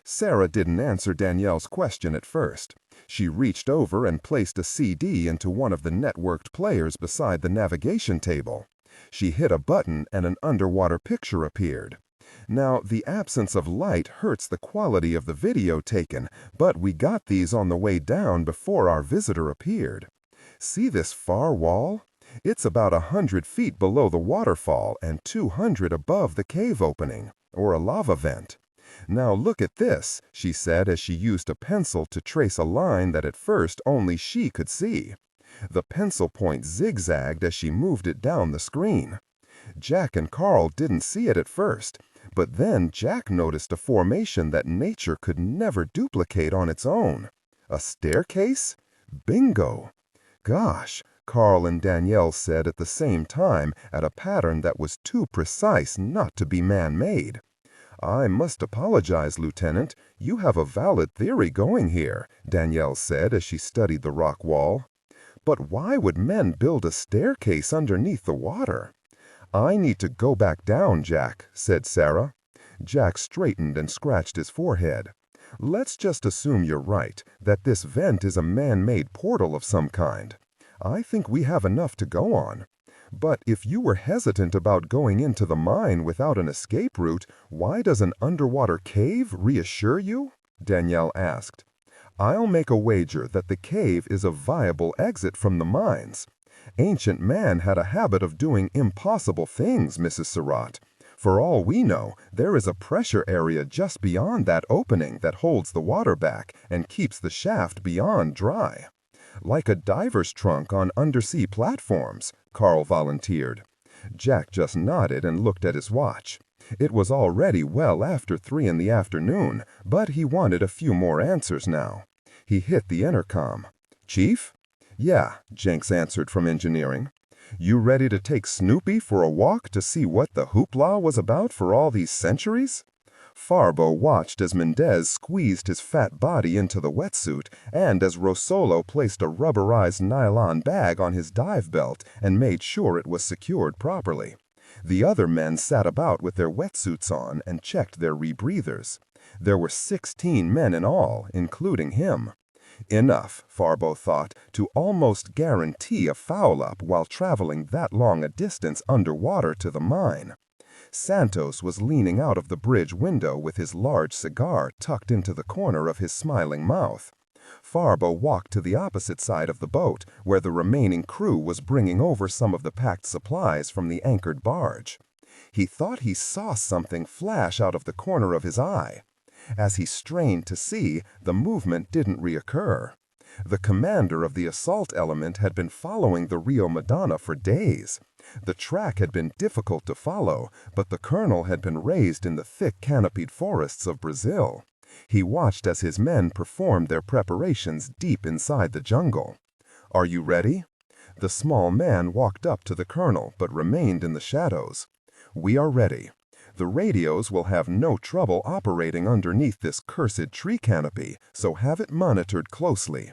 Sarah didn't answer Danielle's question at first. She reached over and placed a CD into one of the networked players beside the navigation table. She hit a button and an underwater picture appeared. Now, the absence of light hurts the quality of the video taken, but we got these on the way down before our visitor appeared. See this far wall? It's about 100 feet below the waterfall and 200 above the cave opening, or a lava vent. Now look at this, she said as she used a pencil to trace a line that at first only she could see. The pencil point zigzagged as she moved it down the screen. Jack and Carl didn't see it at first, but then Jack noticed a formation that nature could never duplicate on its own. A staircase? Bingo! Gosh, Carl and Danielle said at the same time at a pattern that was too precise not to be man-made. I must apologize, Lieutenant. You have a valid theory going here, Danielle said as she studied the rock wall. But why would men build a staircase underneath the water? I need to go back down, Jack, said Sarah. Jack straightened and scratched his forehead. Let's just assume you're right, that this vent is a man-made portal of some kind. I think we have enough to go on. But if you were hesitant about going into the mine without an escape route, why does an underwater cave reassure you? Danielle asked. I'll make a wager that the cave is a viable exit from the mines. Ancient man had a habit of doing impossible things, Mrs. Surratt. For all we know, there is a pressure area just beyond that opening that holds the water back and keeps the shaft beyond dry. Like a diver's trunk on undersea platforms, Carl volunteered. Jack just nodded and looked at his watch. It was already well after 3 in the afternoon, but he wanted a few more answers now. He hit the intercom. Chief? Yeah, Jenks answered from engineering. You ready to take Snoopy for a walk to see what the hoopla was about for all these centuries? Farbo watched as Mendez squeezed his fat body into the wetsuit and as Rosolo placed a rubberized nylon bag on his dive belt and made sure it was secured properly. The other men sat about with their wetsuits on and checked their rebreathers. There were 16 men in all, including him. Enough, Farbo thought, to almost guarantee a foul-up while traveling that long a distance underwater to the mine. Santos was leaning out of the bridge window with his large cigar tucked into the corner of his smiling mouth. Farbo walked to the opposite side of the boat, where the remaining crew was bringing over some of the packed supplies from the anchored barge. He thought he saw something flash out of the corner of his eye. As he strained to see, the movement didn't reoccur. The commander of the assault element had been following the Rio Madonna for days. The track had been difficult to follow, but the colonel had been raised in the thick canopied forests of Brazil. He watched as his men performed their preparations deep inside the jungle. Are you ready? The small man walked up to the colonel, but remained in the shadows. We are ready. The radios will have no trouble operating underneath this cursed tree canopy, so have it monitored closely.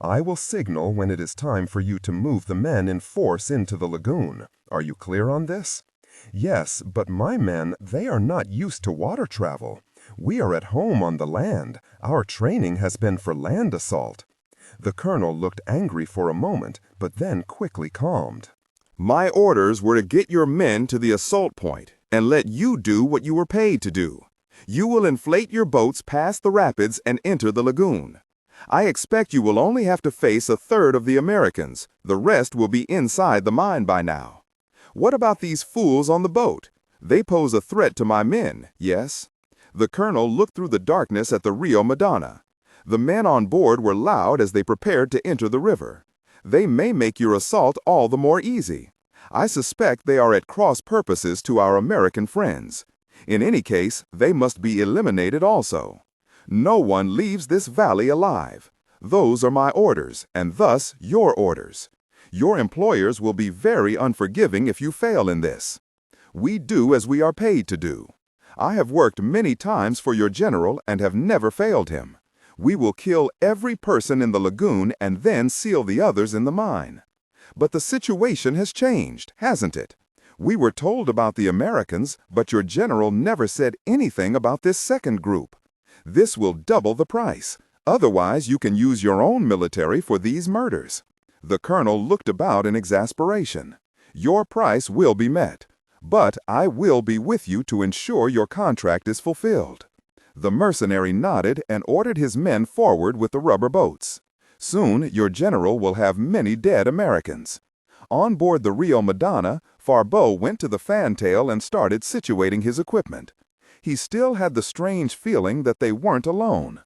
I will signal when it is time for you to move the men in force into the lagoon. Are you clear on this? Yes, but my men, they are not used to water travel. We are at home on the land. Our training has been for land assault. The colonel looked angry for a moment, but then quickly calmed. My orders were to get your men to the assault point and let you do what you were paid to do. You will inflate your boats past the rapids and enter the lagoon. I expect you will only have to face a third of the Americans. The rest will be inside the mine by now. What about these fools on the boat? They pose a threat to my men, yes? The colonel looked through the darkness at the Rio Madonna. The men on board were loud as they prepared to enter the river. They may make your assault all the more easy. I suspect they are at cross purposes to our American friends. In any case, they must be eliminated also. No one leaves this valley alive. Those are my orders, and thus your orders. Your employers will be very unforgiving if you fail in this. We do as we are paid to do. I have worked many times for your general and have never failed him. We will kill every person in the lagoon and then seal the others in the mine. But the situation has changed, hasn't it? We were told about the Americans, but your general never said anything about this second group. This will double the price. Otherwise, you can use your own military for these murders. The colonel looked about in exasperation. Your price will be met, but I will be with you to ensure your contract is fulfilled. The mercenary nodded and ordered his men forward with the rubber boats. Soon, your general will have many dead Americans. On board the Rio Madonna, Farbeau went to the fantail and started situating his equipment. He still had the strange feeling that they weren't alone.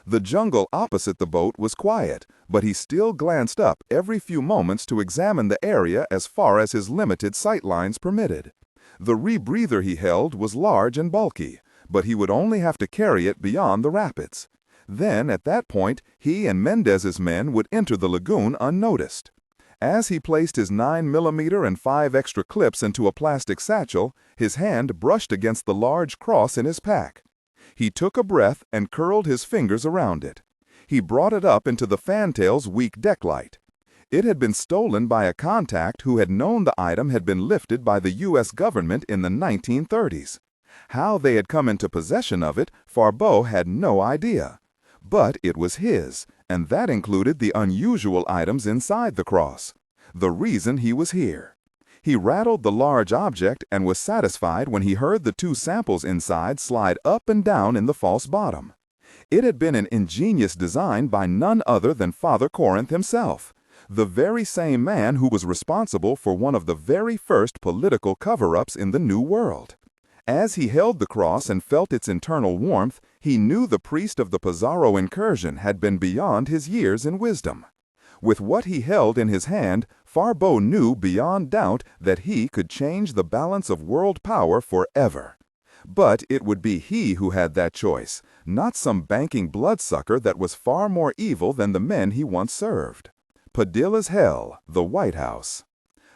The jungle opposite the boat was quiet, but he still glanced up every few moments to examine the area as far as his limited sightlines permitted. The rebreather he held was large and bulky, but he would only have to carry it beyond the rapids. Then, at that point, he and Mendez's men would enter the lagoon unnoticed. As he placed his 9mm and 5 extra clips into a plastic satchel, his hand brushed against the large cross in his pack. He took a breath and curled his fingers around it. He brought it up into the fantail's weak decklight. It had been stolen by a contact who had known the item had been lifted by the U.S. government in the 1930s. How they had come into possession of it, Farbeau had no idea. But it was his, and that included the unusual items inside the cross. The reason he was here. He rattled the large object and was satisfied when he heard the 2 samples inside slide up and down in the false bottom. It had been an ingenious design by none other than Father Corinth himself, the very same man who was responsible for one of the very first political cover-ups in the New World. As he held the cross and felt its internal warmth, he knew the priest of the Pizarro incursion had been beyond his years in wisdom. With what he held in his hand, Farbeau knew beyond doubt that he could change the balance of world power forever. But it would be he who had that choice, not some banking bloodsucker that was far more evil than the men he once served. Padilla's hell, the White House.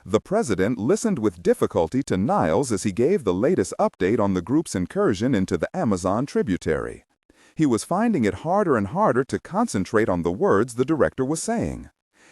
The president listened with difficulty to Niles as he gave the latest update on the group's incursion into the Amazon tributary. He was finding it harder and harder to concentrate on the words the director was saying.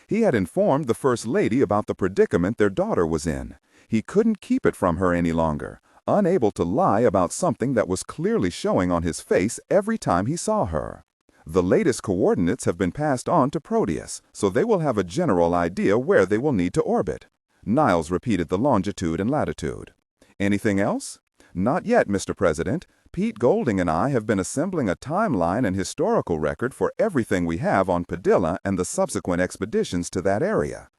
He had informed the First Lady about the predicament their daughter was in. He couldn't keep it from her any longer, unable to lie about something that was clearly showing on his face every time he saw her. The latest coordinates have been passed on to Proteus, so they will have a general idea where they will need to orbit. Niles repeated the longitude and latitude. Anything else? Not yet, Mr. President. Pete Golding and I have been assembling a timeline and historical record for everything we have on Padilla and the subsequent expeditions to that area.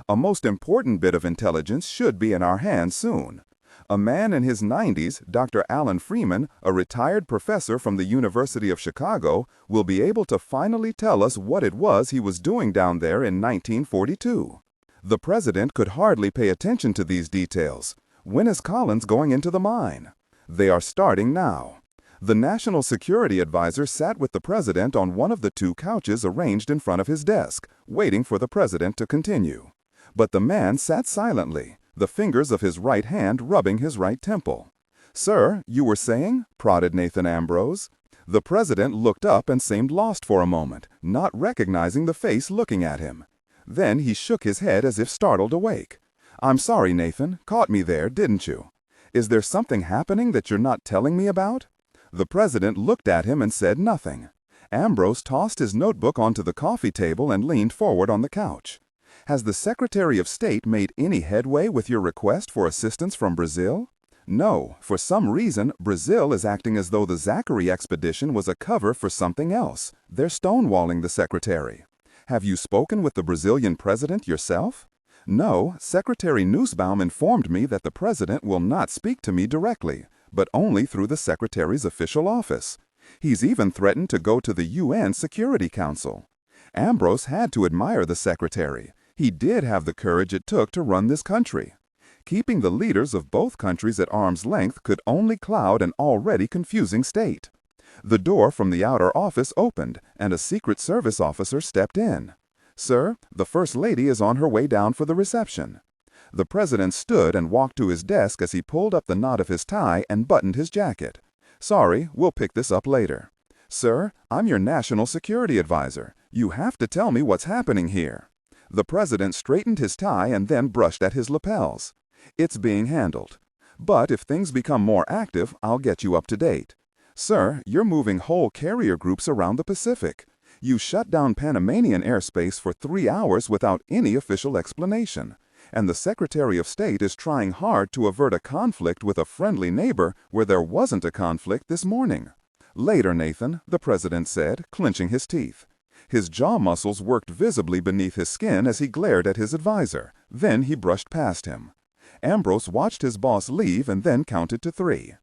A most important bit of intelligence should be in our hands soon. A man in his 90s, Dr. Alan Freeman, a retired professor from the University of Chicago, will be able to finally tell us what it was he was doing down there in 1942. The president could hardly pay attention to these details. When is Collins going into the mine? They are starting now. The National Security Advisor sat with the president on one of the 2 couches arranged in front of his desk, waiting for the president to continue. But the man sat silently, the fingers of his right hand rubbing his right temple. "Sir, you were saying?" prodded Nathan Ambrose. The president looked up and seemed lost for a moment, not recognizing the face looking at him. Then he shook his head as if startled awake. "I'm sorry, Nathan. Caught me there, didn't you? Is there something happening that you're not telling me about?" The president looked at him and said nothing. Ambrose tossed his notebook onto the coffee table and leaned forward on the couch. "Has the Secretary of State made any headway with your request for assistance from Brazil?" "No. For some reason, Brazil is acting as though the Zachary expedition was a cover for something else. They're stonewalling the Secretary." "Have you spoken with the Brazilian president yourself?" "No. Secretary Nussbaum informed me that the president will not speak to me directly, but only through the secretary's official office. He's even threatened to go to the UN Security Council." Ambrose had to admire the secretary. He did have the courage it took to run this country. Keeping the leaders of both countries at arm's length could only cloud an already confusing state. The door from the outer office opened, and a Secret Service officer stepped in. "Sir, the First Lady is on her way down for the reception." The president stood and walked to his desk as he pulled up the knot of his tie and buttoned his jacket. "Sorry, we'll pick this up later." "Sir, I'm your national security advisor. You have to tell me what's happening here." The president straightened his tie and then brushed at his lapels. "It's being handled. But if things become more active, I'll get you up to date. Sir, you're moving whole carrier groups around the Pacific. You shut down Panamanian airspace for 3 hours without any official explanation. And the Secretary of State is trying hard to avert a conflict with a friendly neighbor where there wasn't a conflict this morning." "Later, Nathan," the president said, clenching his teeth. His jaw muscles worked visibly beneath his skin as he glared at his advisor, Then he brushed past him. Ambrose watched his boss leave and then counted to 3.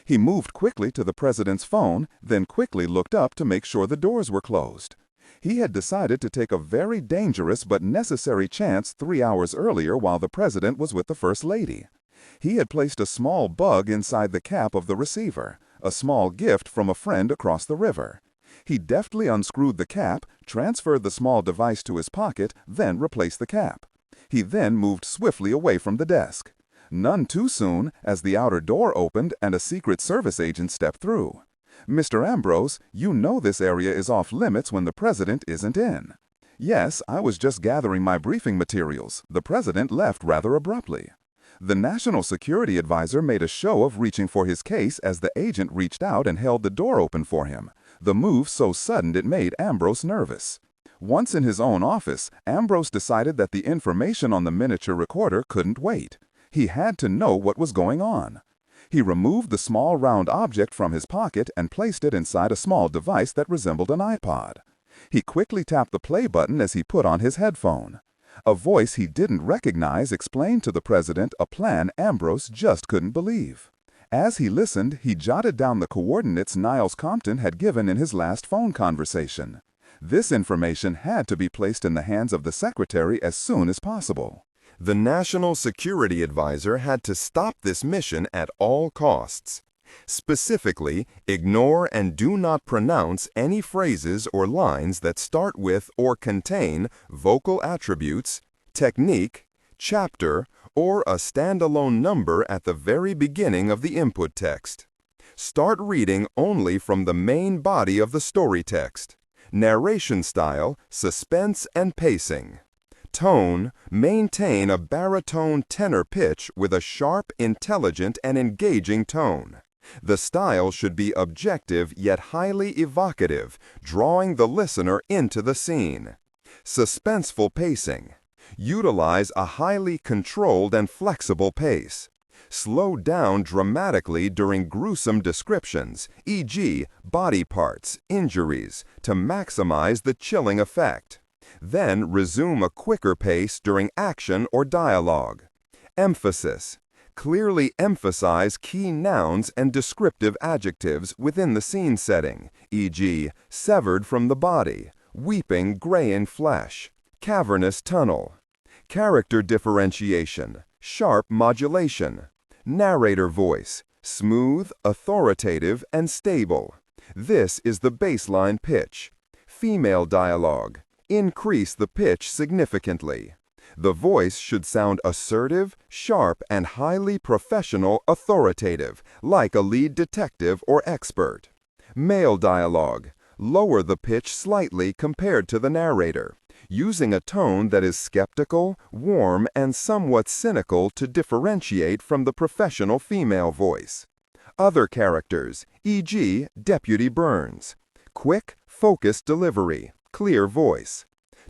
He moved quickly to the president's phone, then quickly looked up to make sure the doors were closed. He had decided to take a very dangerous but necessary chance 3 hours earlier while the president was with the First Lady. He had placed a small bug inside the cap of the receiver, a small gift from a friend across the river. He deftly unscrewed the cap, transferred the small device to his pocket, then replaced the cap. He then moved swiftly away from the desk. None too soon, as the outer door opened and a Secret Service agent stepped through. "Mr. Ambrose, you know this area is off limits when the president isn't in." "Yes, I was just gathering my briefing materials. The president left rather abruptly." The National Security Advisor made a show of reaching for his case as the agent reached out and held the door open for him, the move so sudden it made Ambrose nervous. Once in his own office, Ambrose decided that the information on the miniature recorder couldn't wait. He had to know what was going on. He removed the small round object from his pocket and placed it inside a small device that resembled an iPod. He quickly tapped the play button as he put on his headphone. A voice he didn't recognize explained to the president a plan Ambrose just couldn't believe. As he listened, he jotted down the coordinates Niles Compton had given in his last phone conversation. This information had to be placed in the hands of the secretary as soon as possible. The National Security Advisor had to stop this mission at all costs. Specifically, ignore and do not pronounce any phrases or lines that start with or contain vocal attributes, technique, chapter, or a standalone number at the very beginning of the input text. Start reading only from the main body of the story text. Narration style, suspense and pacing. Tone, maintain a baritone tenor pitch with a sharp, intelligent, and engaging tone. The style should be objective yet highly evocative, drawing the listener into the scene. Suspenseful pacing. Utilize a highly controlled and flexible pace. Slow down dramatically during gruesome descriptions, e.g., body parts, injuries, to maximize the chilling effect. Then resume a quicker pace during action or dialogue. Emphasis. Clearly emphasize key nouns and descriptive adjectives within the scene setting, e.g., severed from the body, weeping graying flesh, cavernous tunnel. Character differentiation, sharp modulation. Narrator voice, smooth, authoritative, and stable. This is the baseline pitch. Female dialogue. Increase the pitch significantly. The voice should sound assertive, sharp, and highly professional, authoritative, like a lead detective or expert. Male dialogue. Lower the pitch slightly compared to the narrator, using a tone that is skeptical, warm, and somewhat cynical to differentiate from the professional female voice. Other characters, e.g., Deputy Burns. Quick, focused delivery, clear voice.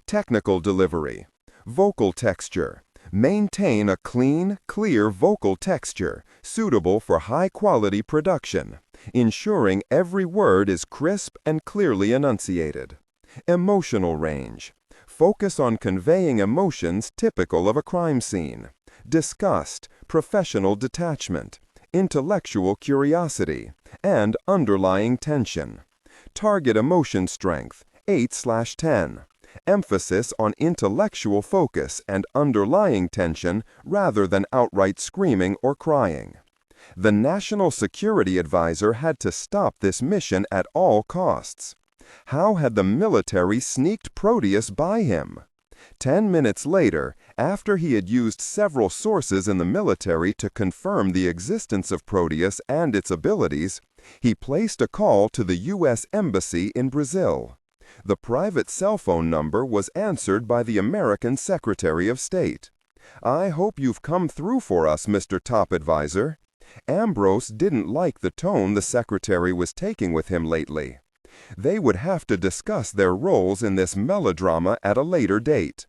Technical delivery. Vocal texture. Maintain a clean, clear vocal texture, suitable for high-quality production, ensuring every word is crisp and clearly enunciated. Emotional range. Focus on conveying emotions typical of a crime scene. Disgust, professional detachment, intellectual curiosity, and underlying tension. Target emotion strength, 8/10. Emphasis on intellectual focus and underlying tension rather than outright screaming or crying. The National Security Advisor had to stop this mission at all costs. How had the military sneaked Proteus by him? 10 minutes later, after he had used several sources in the military to confirm the existence of Proteus and its abilities, he placed a call to the U.S. Embassy in Brazil. The private cell phone number was answered by the American Secretary of State. "I hope you've come through for us, Mr. Top Advisor." Ambrose didn't like the tone the secretary was taking with him lately. They would have to discuss their roles in this melodrama at a later date.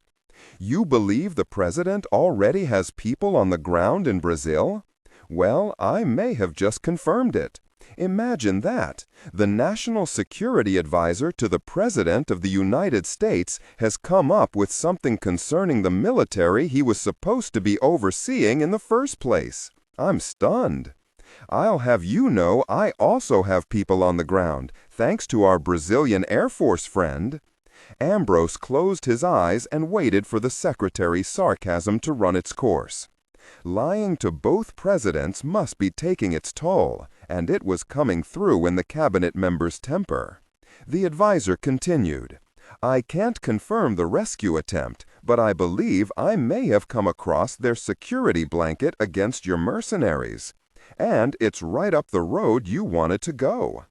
"You believe the president already has people on the ground in Brazil?" "Well, I may have just confirmed it. Imagine that! The National Security Advisor to the President of the United States has come up with something concerning the military he was supposed to be overseeing in the first place. I'm stunned. I'll have you know I also have people on the ground, thanks to our Brazilian Air Force friend. Ambrose closed his eyes and waited for the secretary's sarcasm to run its course. Lying to both presidents must be taking its toll, and it was coming through in the cabinet member's temper. The advisor continued, "I can't confirm the rescue attempt, but I believe I may have come across their security blanket against your mercenaries. And it's right up the road you wanted to go.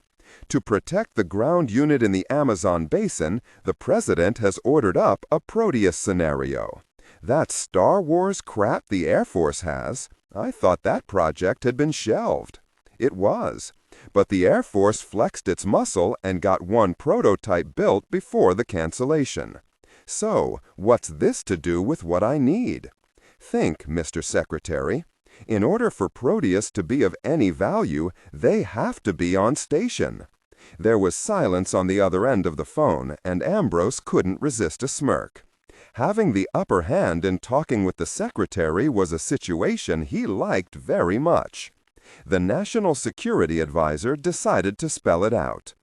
To protect the ground unit in the Amazon basin, the president has ordered up a Proteus scenario. That Star Wars crap the Air Force has, I thought that project had been shelved. It was. But the Air Force flexed its muscle and got one prototype built before the cancellation. So, what's this to do with what I need? Think, Mr. Secretary. In order for Proteus to be of any value, they have to be on station." There was silence on the other end of the phone, and Ambrose couldn't resist a smirk. Having the upper hand in talking with the secretary was a situation he liked very much. The National Security Advisor decided to spell it out.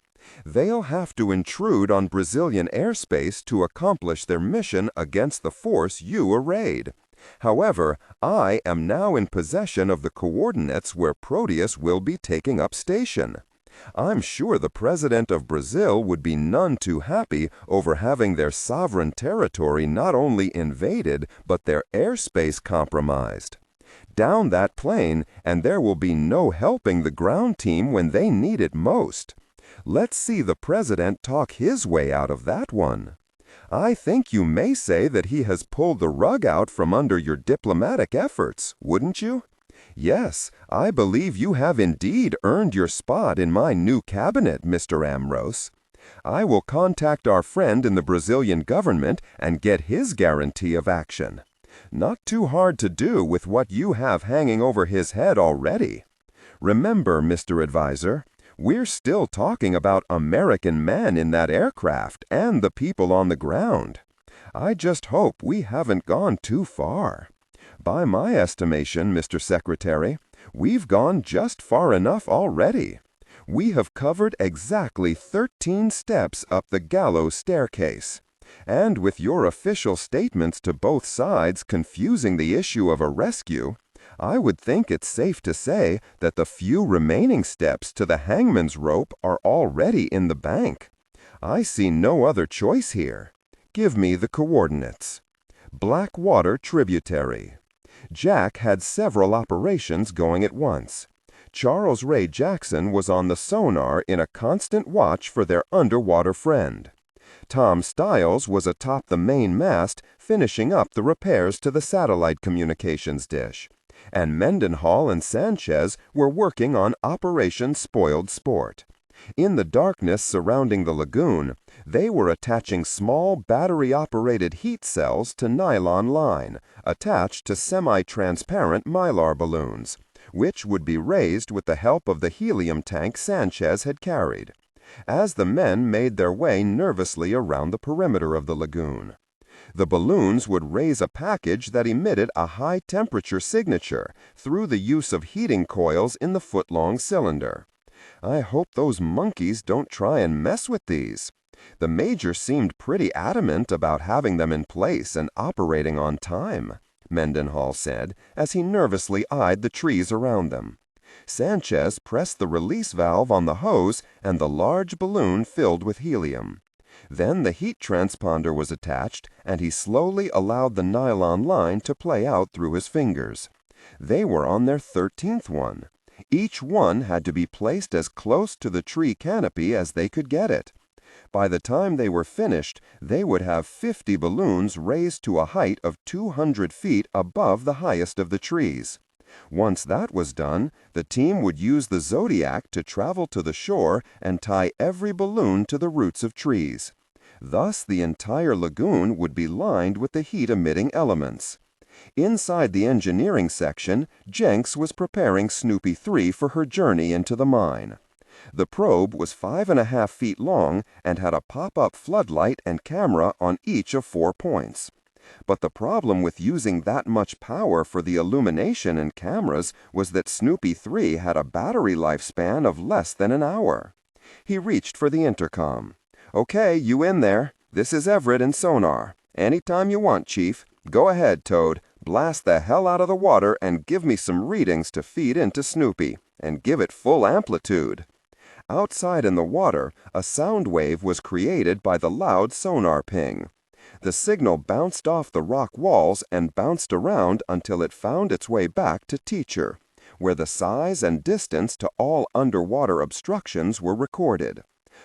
They'll have to intrude on Brazilian airspace to accomplish their mission against the force you arrayed. However, I am now in possession of the coordinates where Proteus will be taking up station. I'm sure the President of Brazil would be none too happy over having their sovereign territory not only invaded, but their airspace compromised. Down that plane, and there will be no helping the ground team when they need it most. Let's see the President talk his way out of that one. I think you may say that he has pulled the rug out from under your diplomatic efforts, wouldn't you? Yes, I believe you have indeed earned your spot in my new cabinet, Mr. Ambrose. I will contact our friend in the Brazilian government and get his guarantee of action. Not too hard to do with what you have hanging over his head already. Remember, Mr. Advisor, we're still talking about American men in that aircraft and the people on the ground. I just hope we haven't gone too far. By my estimation, Mr. Secretary, we've gone just far enough already. We have covered exactly 13 steps up the gallows staircase. And with your official statements to both sides confusing the issue of a rescue, I would think it's safe to say that the few remaining steps to the hangman's rope are already in the bank. I see no other choice here. Give me the coordinates. Blackwater Tributary. Jack had several operations going at once. Charles Ray Jackson was on the sonar in a constant watch for their underwater friend. Tom Stiles was atop the main mast finishing up the repairs to the satellite communications dish. And Mendenhall and Sanchez were working on Operation Spoiled Sport. In the darkness surrounding the lagoon, they were attaching small battery-operated heat cells to nylon line, attached to semi-transparent mylar balloons, which would be raised with the help of the helium tank Sanchez had carried, as the men made their way nervously around the perimeter of the lagoon. The balloons would raise a package that emitted a high-temperature signature through the use of heating coils in the foot-long cylinder. I hope those monkeys don't try and mess with these. The Major seemed pretty adamant about having them in place and operating on time, Mendenhall said, as he nervously eyed the trees around them. Sanchez pressed the release valve on the hose, and the large balloon filled with helium. Then the heat transponder was attached, and he slowly allowed the nylon line to play out through his fingers. They were on their 13th one. Each one had to be placed as close to the tree canopy as they could get it. By the time they were finished, they would have 50 balloons raised to a height of 200 feet above the highest of the trees. Once that was done, the team would use the Zodiac to travel to the shore and tie every balloon to the roots of trees. Thus the entire lagoon would be lined with the heat-emitting elements. Inside the engineering section, Jenks was preparing Snoopy 3 for her journey into the mine. The probe was 5.5 feet long and had a pop-up floodlight and camera on each of 4 points. But the problem with using that much power for the illumination and cameras was that Snoopy 3 had a battery lifespan of less than an hour. He reached for the intercom. "Okay, you in there. This is Everett and Sonar. Anytime you want, Chief. Go ahead, Toad. Blast the hell out of the water and give me some readings to feed into Snoopy. And give it full amplitude." Outside in the water, a sound wave was created by the loud sonar ping. The signal bounced off the rock walls and bounced around until it found its way back to Teacher, where the size and distance to all underwater obstructions were recorded.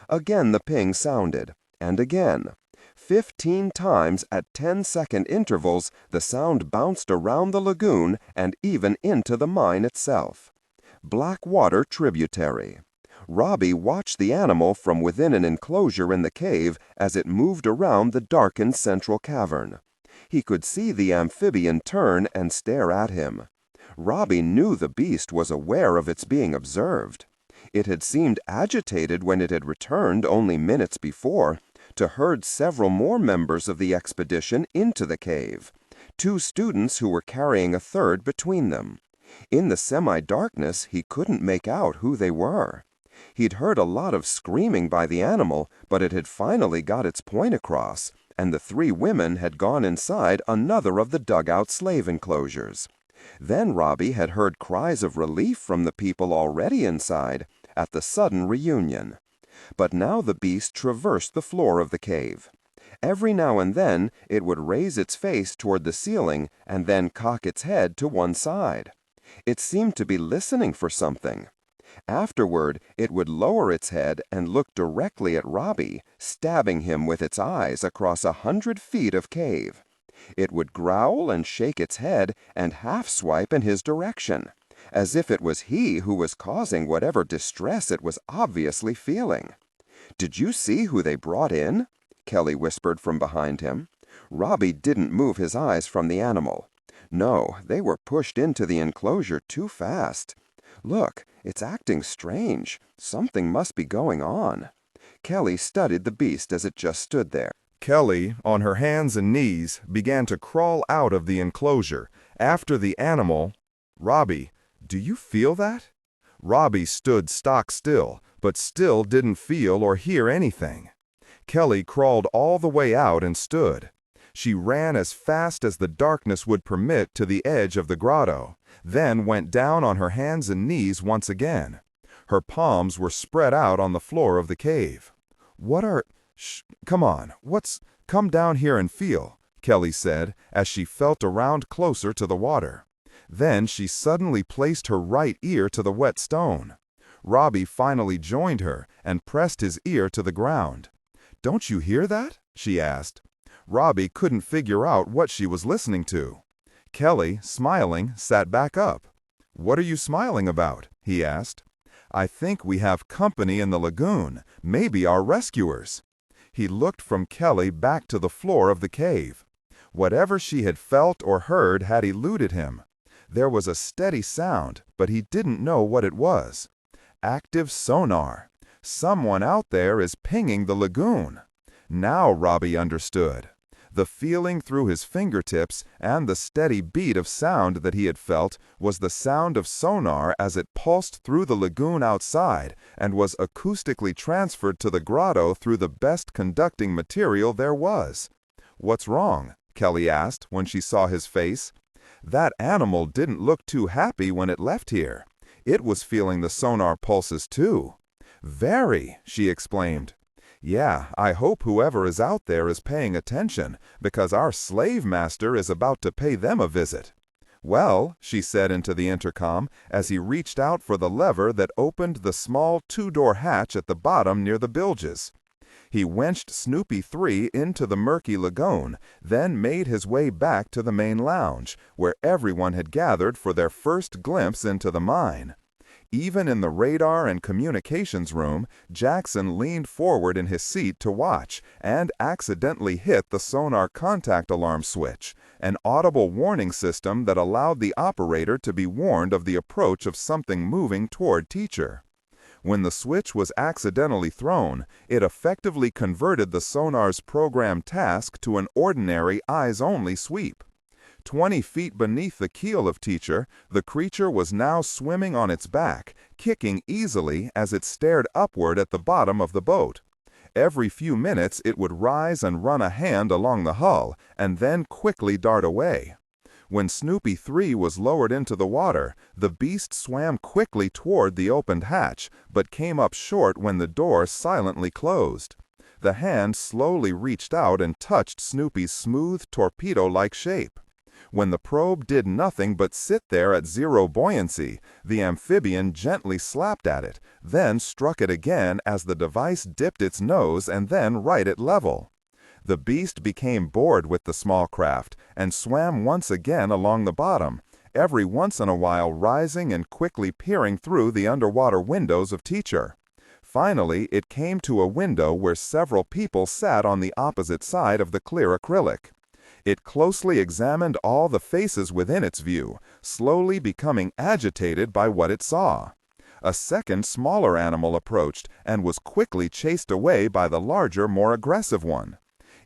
Again the ping sounded, and again. 15 times at 10-second intervals, the sound bounced around the lagoon and even into the mine itself. Blackwater Tributary. Robbie watched the animal from within an enclosure in the cave as it moved around the darkened central cavern. He could see the amphibian turn and stare at him. Robbie knew the beast was aware of its being observed. It had seemed agitated when it had returned only minutes before, to herd several more members of the expedition into the cave, 2 students who were carrying a third between them. In the semi-darkness, he couldn't make out who they were. He'd heard a lot of screaming by the animal, but it had finally got its point across, and the 3 women had gone inside another of the dugout slave enclosures. Then Robbie had heard cries of relief from the people already inside at the sudden reunion. But now the beast traversed the floor of the cave. Every now and then it would raise its face toward the ceiling and then cock its head to one side. It seemed to be listening for something. Afterward, it would lower its head and look directly at Robbie, stabbing him with its eyes across 100 feet of cave. It would growl and shake its head and half-swipe in his direction, as if it was he who was causing whatever distress it was obviously feeling. "Did you see who they brought in?" Kelly whispered from behind him. Robbie didn't move his eyes from the animal. No, they were pushed into the enclosure too fast. "Look, it's acting strange. Something must be going on." Kelly studied the beast as it just stood there. Kelly, on her hands and knees, began to crawl out of the enclosure, after the animal. "Robbie, do you feel that?" Robbie stood stock still, but still didn't feel or hear anything. Kelly crawled all the way out and stood. She ran as fast as the darkness would permit to the edge of the grotto, then went down on her hands and knees once again. Her palms were spread out on the floor of the cave. Come on, come down here and feel," Kelly said as she felt around closer to the water. Then she suddenly placed her right ear to the wet stone. Robbie finally joined her and pressed his ear to the ground. "Don't you hear that?" she asked. Robbie couldn't figure out what she was listening to. Kelly, smiling, sat back up. "What are you smiling about?" he asked. "I think we have company in the lagoon, maybe our rescuers." He looked from Kelly back to the floor of the cave. Whatever she had felt or heard had eluded him. There was a steady sound, but he didn't know what it was. Active sonar. Someone out there is pinging the lagoon. Now Robbie understood. The feeling through his fingertips and the steady beat of sound that he had felt was the sound of sonar as it pulsed through the lagoon outside and was acoustically transferred to the grotto through the best conducting material there was. "What's wrong?" Kelly asked when she saw his face. "That animal didn't look too happy when it left here. It was feeling the sonar pulses too." "Very," she exclaimed. "Yeah, I hope whoever is out there is paying attention, because our slave master is about to pay them a visit." "Well," she said into the intercom as he reached out for the lever that opened the small 2-door hatch at the bottom near the bilges. He wenched Snoopy 3 into the murky lagoon, then made his way back to the main lounge, where everyone had gathered for their first glimpse into the mine. Even in the radar and communications room, Jackson leaned forward in his seat to watch and accidentally hit the sonar contact alarm switch, an audible warning system that allowed the operator to be warned of the approach of something moving toward Teacher. When the switch was accidentally thrown, it effectively converted the sonar's programmed task to an ordinary eyes-only sweep. 20 feet beneath the keel of Teacher, the creature was now swimming on its back, kicking easily as it stared upward at the bottom of the boat. Every few minutes it would rise and run a hand along the hull, and then quickly dart away. When Snoopy 3 was lowered into the water, the beast swam quickly toward the opened hatch, but came up short when the door silently closed. The hand slowly reached out and touched Snoopy's smooth, torpedo-like shape. When the probe did nothing but sit there at zero buoyancy, the amphibian gently slapped at it, then struck it again as the device dipped its nose and then right at level. The beast became bored with the small craft and swam once again along the bottom, every once in a while rising and quickly peering through the underwater windows of Teacher. Finally, it came to a window where several people sat on the opposite side of the clear acrylic. It closely examined all the faces within its view, slowly becoming agitated by what it saw. A second, smaller animal approached and was quickly chased away by the larger, more aggressive one.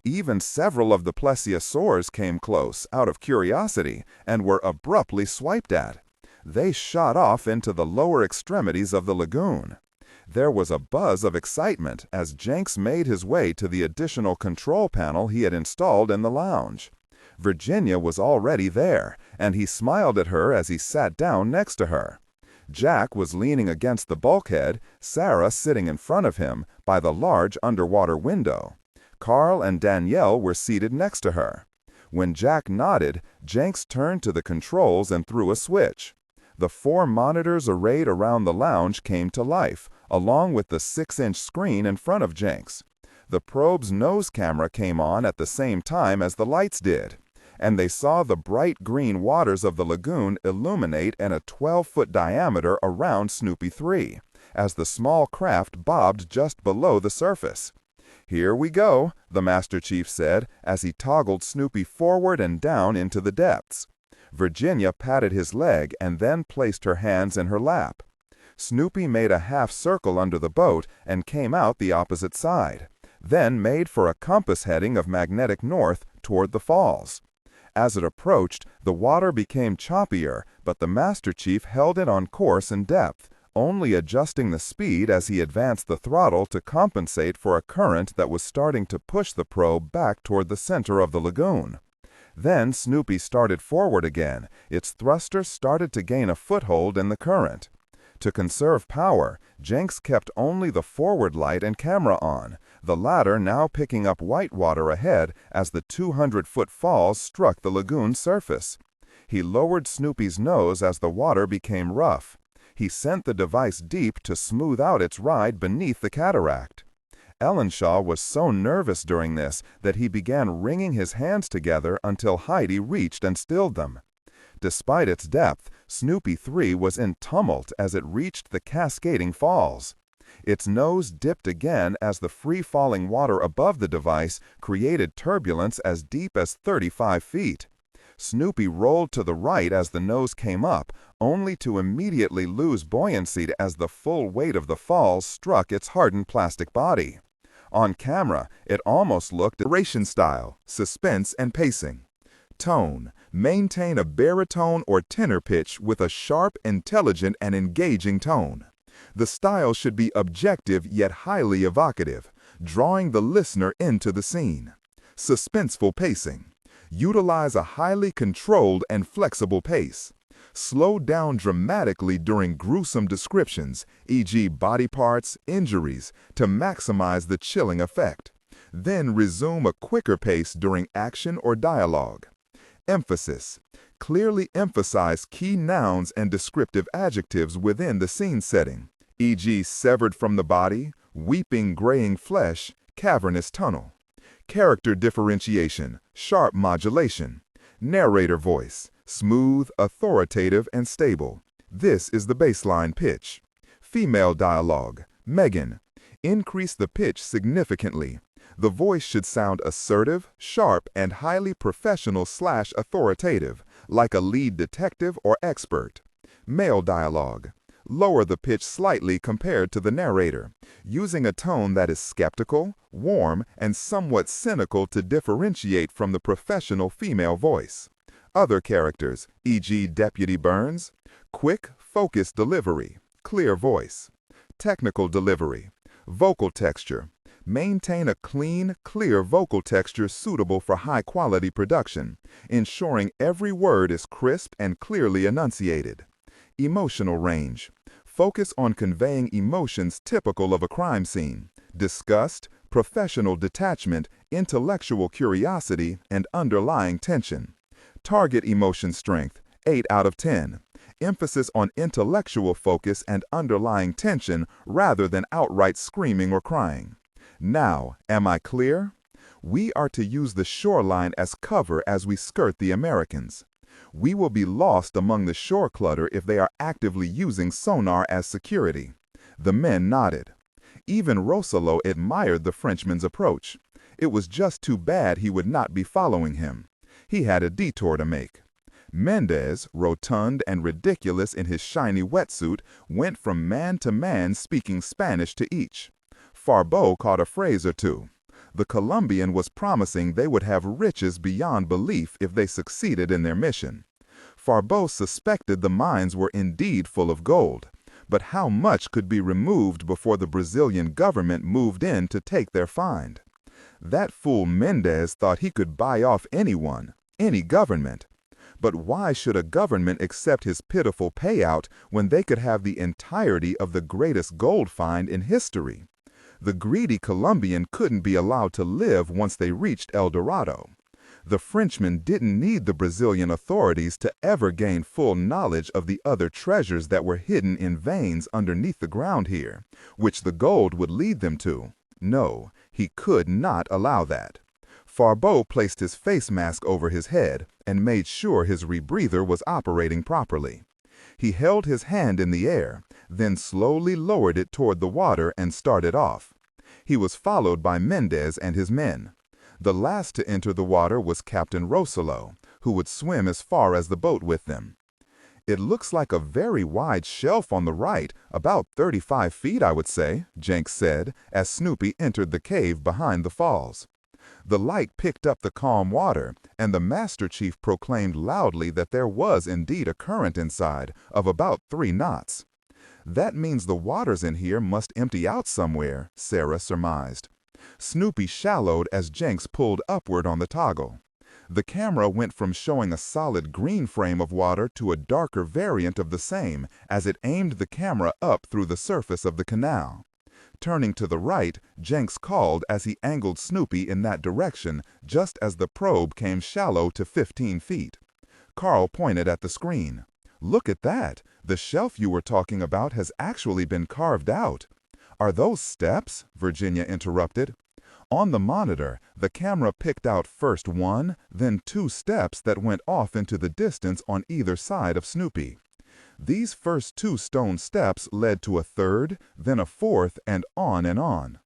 Even several of the plesiosaurs came close, out of curiosity, and were abruptly swiped at. They shot off into the lower extremities of the lagoon. There was a buzz of excitement as Jenks made his way to the additional control panel he had installed in the lounge. Virginia was already there, and he smiled at her as he sat down next to her. Jack was leaning against the bulkhead, Sarah sitting in front of him, by the large underwater window. Carl and Danielle were seated next to her. When Jack nodded, Jenks turned to the controls and threw a switch. The 4 monitors arrayed around the lounge came to life, along with the 6-inch screen in front of Jenks. The probe's nose camera came on at the same time as the lights did, and they saw the bright green waters of the lagoon illuminate in a 12-foot diameter around Snoopy 3, as the small craft bobbed just below the surface. "Here we go," the Master Chief said as he toggled Snoopy forward and down into the depths. Virginia patted his leg and then placed her hands in her lap. Snoopy made a half circle under the boat and came out the opposite side, then made for a compass heading of magnetic north toward the falls. As it approached, the water became choppier, but the Master Chief held it on course and depth, only adjusting the speed as he advanced the throttle to compensate for a current that was starting to push the probe back toward the center of the lagoon. Then Snoopy started forward again. Its thruster started to gain a foothold in the current. To conserve power, Jenks kept only the forward light and camera on, the latter now picking up whitewater ahead as the 200-foot falls struck the lagoon's surface. He lowered Snoopy's nose as the water became rough. He sent the device deep to smooth out its ride beneath the cataract. Ellenshaw was so nervous during this that he began wringing his hands together until Heidi reached and stilled them. Despite its depth, Snoopy 3 was in tumult as it reached the cascading falls. Its nose dipped again as the free-falling water above the device created turbulence as deep as 35 feet. Snoopy rolled to the right as the nose came up, only to immediately lose buoyancy as the full weight of the falls struck its hardened plastic body. On camera, it almost looked narration style, suspense and pacing. Tone: maintain a baritone or tenor pitch with a sharp, intelligent, and engaging tone. The style should be objective yet highly evocative, drawing the listener into the scene. Suspenseful pacing: utilize a highly controlled and flexible pace. Slow down dramatically during gruesome descriptions, e.g. body parts, injuries, to maximize the chilling effect. Then resume a quicker pace during action or dialogue. Emphasis: clearly emphasize key nouns and descriptive adjectives within the scene setting, e.g. severed from the body, weeping graying flesh, cavernous tunnel. Character differentiation, sharp modulation. Narrator voice: smooth, authoritative, and stable. This is the baseline pitch. Female dialogue. Megan. Increase the pitch significantly. The voice should sound assertive, sharp, and highly professional/authoritative, like a lead detective or expert. Male dialogue. Lower the pitch slightly compared to the narrator, using a tone that is skeptical, warm, and somewhat cynical to differentiate from the professional female voice. Other characters, e.g. Deputy Burns. Quick, focused delivery. Clear voice. Technical delivery. Vocal texture. Maintain a clean, clear vocal texture suitable for high-quality production, ensuring every word is crisp and clearly enunciated. Emotional range. Focus on conveying emotions typical of a crime scene: disgust, professional detachment, intellectual curiosity, and underlying tension. Target emotion strength, 8 out of 10. Emphasis on intellectual focus and underlying tension rather than outright screaming or crying. Now, am I clear? We are to use the shoreline as cover as we skirt the Americans. We will be lost among the shore clutter if they are actively using sonar as security. The men nodded. Even Rossolo admired the Frenchman's approach. It was just too bad he would not be following him. He had a detour to make. Mendez, rotund and ridiculous in his shiny wetsuit, went from man to man speaking Spanish to each. Farbeau caught a phrase or two. The Colombian was promising they would have riches beyond belief if they succeeded in their mission. Farbeau suspected the mines were indeed full of gold, but how much could be removed before the Brazilian government moved in to take their find? That fool Mendez thought he could buy off anyone, any government. But why should a government accept his pitiful payout when they could have the entirety of the greatest gold find in history? The greedy Colombian couldn't be allowed to live once they reached El Dorado. The Frenchman didn't need the Brazilian authorities to ever gain full knowledge of the other treasures that were hidden in veins underneath the ground here, which the gold would lead them to. No, he could not allow that. Farbeau placed his face mask over his head and made sure his rebreather was operating properly. He held his hand in the air, then slowly lowered it toward the water and started off. He was followed by Mendez and his men. The last to enter the water was Captain Rossolo, who would swim as far as the boat with them. "It looks like a very wide shelf on the right, about 35 feet, I would say," Jenks said, as Snoopy entered the cave behind the falls. The light picked up the calm water, and the Master Chief proclaimed loudly that there was indeed a current inside of about 3 knots. "That means the waters in here must empty out somewhere," Sarah surmised. Snoopy shallowed as Jenks pulled upward on the toggle. The camera went from showing a solid green frame of water to a darker variant of the same as it aimed the camera up through the surface of the canal. Turning to the right, Jenks called as he angled Snoopy in that direction just as the probe came shallow to 15 feet. Carl pointed at the screen. "Look at that! The shelf you were talking about has actually been carved out." "Are those steps?" Virginia interrupted. On the monitor, the camera picked out first 1, then 2 steps that went off into the distance on either side of Snoopy. These first 2 stone steps led to a 3rd, then a 4th, and on and on.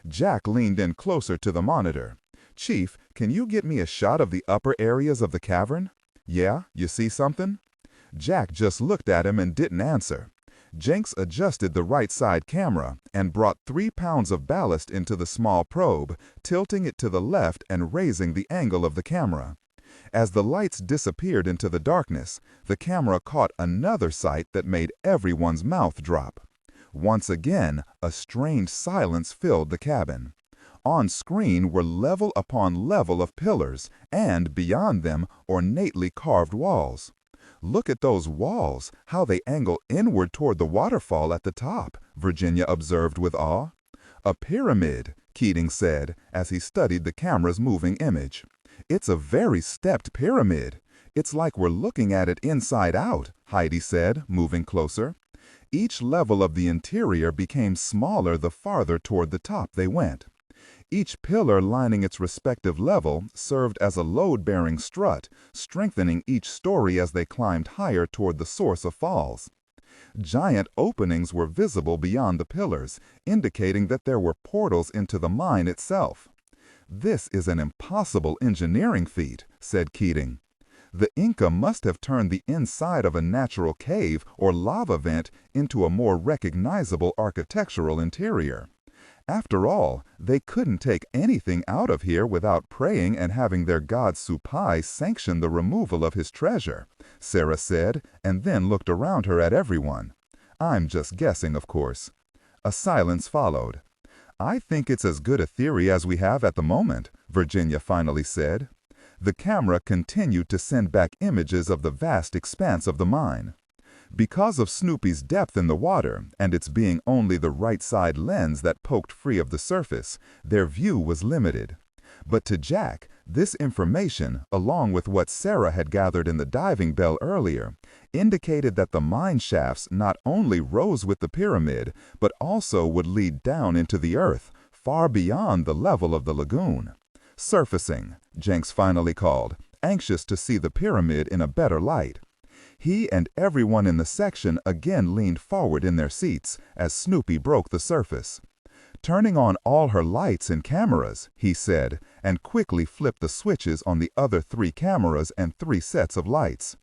Jack leaned in closer to the monitor. "Chief, can you get me a shot of the upper areas of the cavern?" "Yeah, you see something?" Jack just looked at him and didn't answer. Jenks adjusted the right side camera and brought 3 pounds of ballast into the small probe, tilting it to the left and raising the angle of the camera. As the lights disappeared into the darkness, the camera caught another sight that made everyone's mouth drop. Once again, a strange silence filled the cabin. On screen were level upon level of pillars, and beyond them, ornately carved walls. "Look at those walls, how they angle inward toward the waterfall at the top," Virginia observed with awe. "A pyramid," Keating said, as he studied the camera's moving image. "It's a very stepped pyramid. It's like we're looking at it inside out," Heidi said, moving closer. Each level of the interior became smaller the farther toward the top they went. Each pillar lining its respective level served as a load-bearing strut, strengthening each story as they climbed higher toward the source of falls. Giant openings were visible beyond the pillars, indicating that there were portals into the mine itself. "This is an impossible engineering feat," said Keating. "The Inca must have turned the inside of a natural cave or lava vent into a more recognizable architectural interior. After all, they couldn't take anything out of here without praying and having their god Supai sanction the removal of his treasure," Sarah said, and then looked around her at everyone. "I'm just guessing, of course." A silence followed. "I think it's as good a theory as we have at the moment," Virginia finally said. The camera continued to send back images of the vast expanse of the mine. Because of Snoopy's depth in the water, and its being only the right side lens that poked free of the surface, their view was limited. But to Jack, this information, along with what Sarah had gathered in the diving bell earlier, indicated that the mine shafts not only rose with the pyramid, but also would lead down into the earth, far beyond the level of the lagoon. "Surfacing," Jenks finally called, anxious to see the pyramid in a better light. He and everyone in the section again leaned forward in their seats as Snoopy broke the surface. "Turning on all her lights and cameras," he said, and quickly flipped the switches on the other 3 cameras and 3 sets of lights.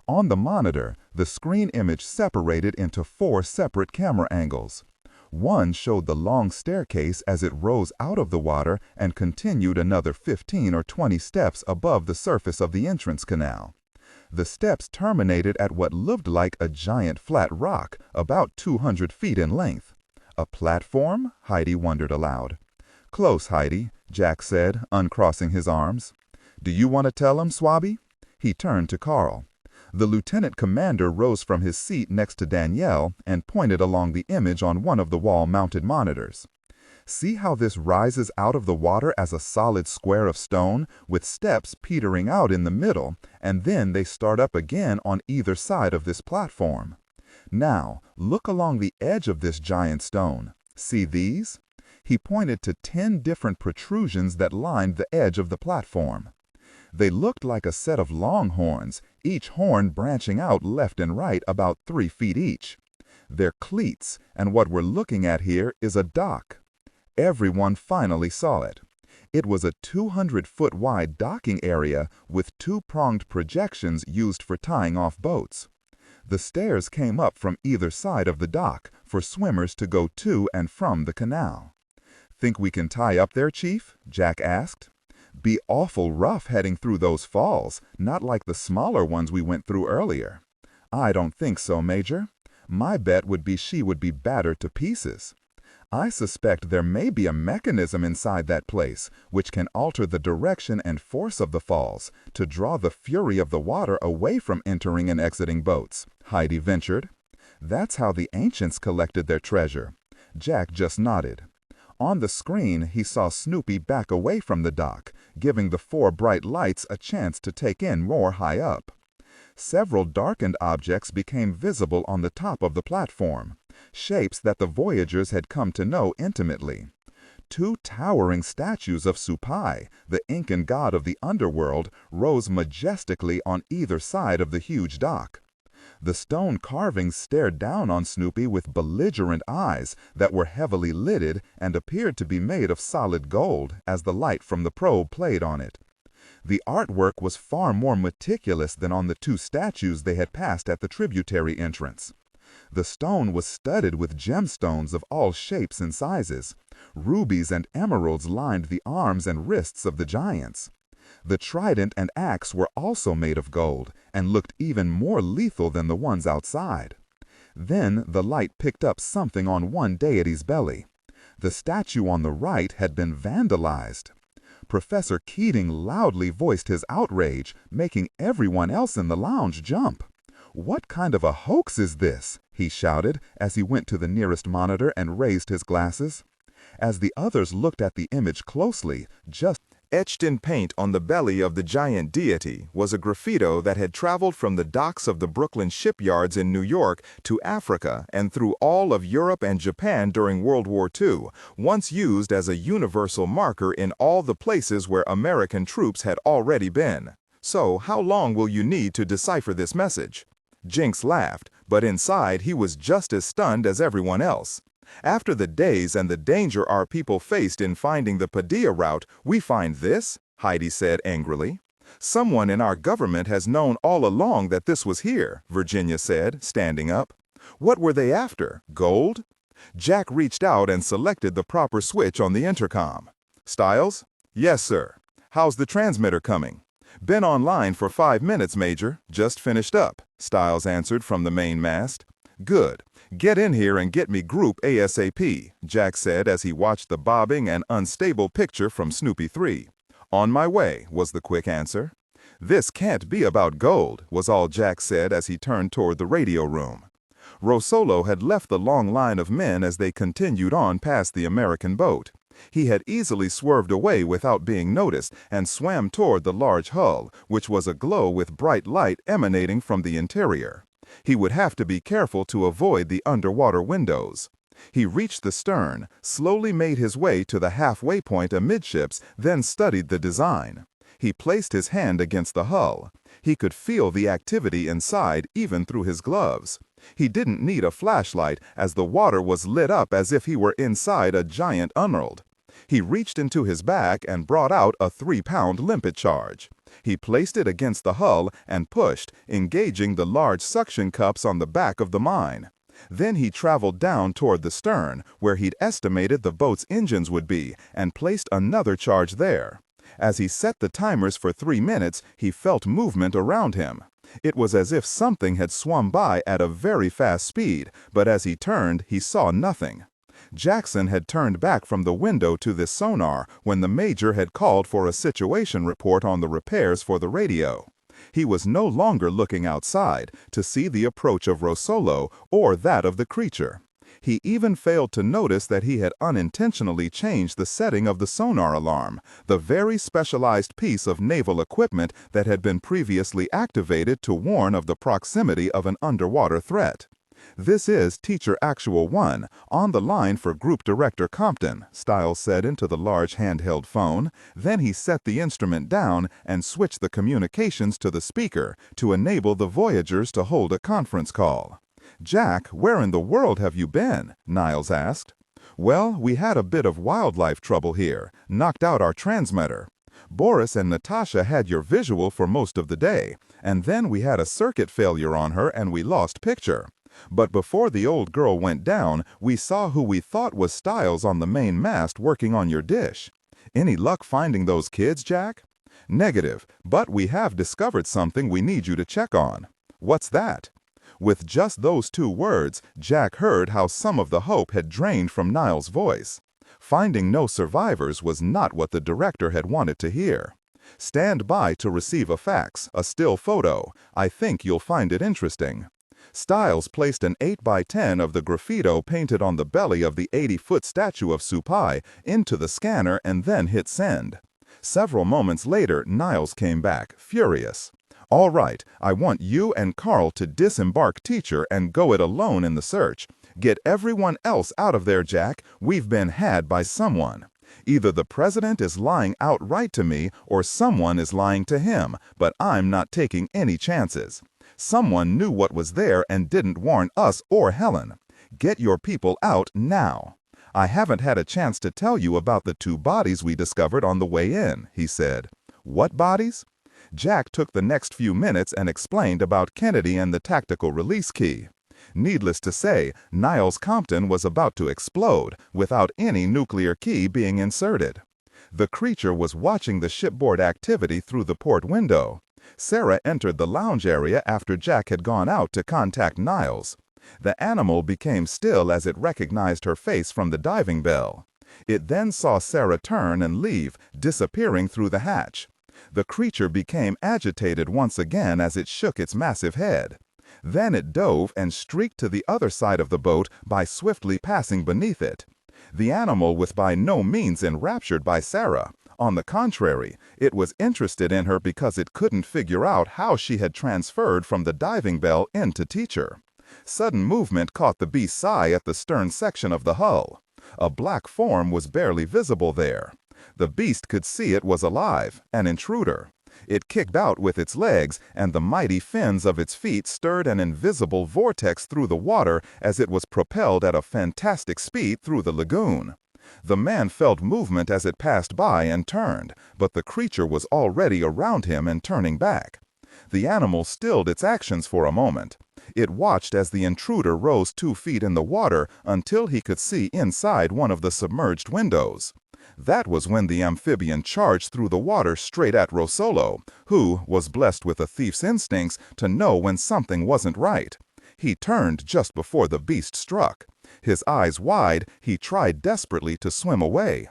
On the monitor, the screen image separated into 4 separate camera angles. One showed the long staircase as it rose out of the water and continued another 15 or 20 steps above the surface of the entrance canal. The steps terminated at what looked like a giant flat rock, about 200 feet in length. "A platform?" Heidi wondered aloud. "Close, Heidi," Jack said, uncrossing his arms. "Do you want to tell him, Swabby?" He turned to Carl. The lieutenant commander rose from his seat next to Danielle and pointed along the image on one of the wall-mounted monitors. "See how this rises out of the water as a solid square of stone, with steps petering out in the middle, and then they start up again on either side of this platform. Now, look along the edge of this giant stone. See these?" He pointed to 10 different protrusions that lined the edge of the platform. They looked like a set of long horns, each horn branching out left and right about 3 feet each. "They're cleats, and what we're looking at here is a dock." Everyone finally saw it. It was a 200-foot wide docking area with 2-pronged projections used for tying off boats. The stairs came up from either side of the dock for swimmers to go to and from the canal. "Think we can tie up there, Chief?" Jack asked. "Be awful rough heading through those falls, not like the smaller ones we went through earlier." "I don't think so, Major. My bet would be she would be battered to pieces. I suspect there may be a mechanism inside that place which can alter the direction and force of the falls to draw the fury of the water away from entering and exiting boats," Heidi ventured. "That's how the ancients collected their treasure." Jack just nodded. On the screen, he saw Snoopy back away from the dock, giving the 4 bright lights a chance to take in more high up. Several darkened objects became visible on the top of the platform, shapes that the voyagers had come to know intimately. 2 towering statues of Supai, the Incan god of the underworld, rose majestically on either side of the huge dock. The stone carvings stared down on Snoopy with belligerent eyes that were heavily lidded and appeared to be made of solid gold as the light from the probe played on it. The artwork was far more meticulous than on the 2 statues they had passed at the tributary entrance. The stone was studded with gemstones of all shapes and sizes. Rubies and emeralds lined the arms and wrists of the giants. The trident and axe were also made of gold and looked even more lethal than the ones outside. Then the light picked up something on one deity's belly. The statue on the right had been vandalized. Professor Keating loudly voiced his outrage, making everyone else in the lounge jump. "What kind of a hoax is this?" he shouted as he went to the nearest monitor and raised his glasses. As the others looked at the image closely, just etched in paint on the belly of the giant deity was a graffito that had traveled from the docks of the Brooklyn shipyards in New York to Africa and through all of Europe and Japan during World War II, once used as a universal marker in all the places where American troops had already been. "So how long will you need to decipher this message?" Jinx laughed, But inside, he was just as stunned as everyone else. After the days and the danger our people faced in finding the Padilla route, we find this? Heidi said angrily. Someone in our government has known all along that this was here, Virginia said, standing up. What were they after? Gold? Jack reached out and selected the proper switch on the intercom. Stiles? Yes, sir. How's the transmitter coming? Been online for 5 minutes, Major. Just finished up, Stiles answered from the main mast. Good. Get in here and get me group ASAP, Jack said as he watched the bobbing and unstable picture from Snoopy 3. On my way, was the quick answer. This can't be about gold, was all Jack said as he turned toward the radio room. Rossolo had left the long line of men as they continued on past the American boat. He had easily swerved away without being noticed and swam toward the large hull, which was aglow with bright light emanating from the interior. He would have to be careful to avoid the underwater windows. He reached the stern, slowly made his way to the halfway point amidships, then studied the design. He placed his hand against the hull. He could feel the activity inside even through his gloves. He didn't need a flashlight as the water was lit up as if he were inside a giant emerald. He reached into his bag and brought out a 3-pound limpet charge. He placed it against the hull and pushed, engaging the large suction cups on the back of the mine. Then he traveled down toward the stern, where he'd estimated the boat's engines would be, and placed another charge there. As he set the timers for 3 minutes, he felt movement around him. It was as if something had swum by at a very fast speed, but as he turned, he saw nothing. Jackson had turned back from the window to this sonar when the Major had called for a situation report on the repairs for the radio. He was no longer looking outside to see the approach of Rossolo or that of the creature. He even failed to notice that he had unintentionally changed the setting of the sonar alarm, the very specialized piece of naval equipment that had been previously activated to warn of the proximity of an underwater threat. This is Teacher Actual 1, on the line for Group Director Compton, Stiles said into the large handheld phone. Then he set the instrument down and switched the communications to the speaker to enable the Voyagers to hold a conference call. Jack, where in the world have you been? Niles asked. Well, we had a bit of wildlife trouble here, knocked out our transmitter. Boris and Natasha had your visual for most of the day, and then we had a circuit failure on her and we lost picture. But before the old girl went down, we saw who we thought was Stiles on the main mast working on your dish. Any luck finding those kids, Jack? Negative, but we have discovered something we need you to check on. What's that? With just those 2 words, Jack heard how some of the hope had drained from Niles' voice. Finding no survivors was not what the director had wanted to hear. Stand by to receive a fax, a still photo. I think you'll find it interesting. Stiles placed an 8x10 of the graffito painted on the belly of the 80-foot statue of Supai into the scanner and then hit send. Several moments later, Niles came back, furious. All right, I want you and Carl to disembark Teacher and go it alone in the search. Get everyone else out of there, Jack. We've been had by someone. Either the president is lying outright to me or someone is lying to him, but I'm not taking any chances. Someone knew what was there and didn't warn us or Helen. Get your people out now. I haven't had a chance to tell you about the 2 bodies we discovered on the way in, he said. What bodies? Jack took the next few minutes and explained about Kennedy and the tactical release key. Needless to say, Niles Compton was about to explode without any nuclear key being inserted. The creature was watching the shipboard activity through the port window. Sarah entered the lounge area after Jack had gone out to contact Niles. The animal became still as it recognized her face from the diving bell. It then saw Sarah turn and leave, disappearing through the hatch. The creature became agitated once again as it shook its massive head. Then it dove and streaked to the other side of the boat by swiftly passing beneath it. The animal was by no means enraptured by Sarah. On the contrary, it was interested in her because it couldn't figure out how she had transferred from the diving bell into Teacher. Sudden movement caught the beast's eye at the stern section of the hull. A black form was barely visible there. The beast could see it was alive, an intruder. It kicked out with its legs, and the mighty fins of its feet stirred an invisible vortex through the water as it was propelled at a fantastic speed through the lagoon. The man felt movement as it passed by and turned, but the creature was already around him and turning back. The animal stilled its actions for a moment. It watched as the intruder rose 2 feet in the water until he could see inside one of the submerged windows. That was when the amphibian charged through the water straight at Rossolo, who was blessed with a thief's instincts to know when something wasn't right. He turned just before the beast struck. His eyes wide, he tried desperately to swim away.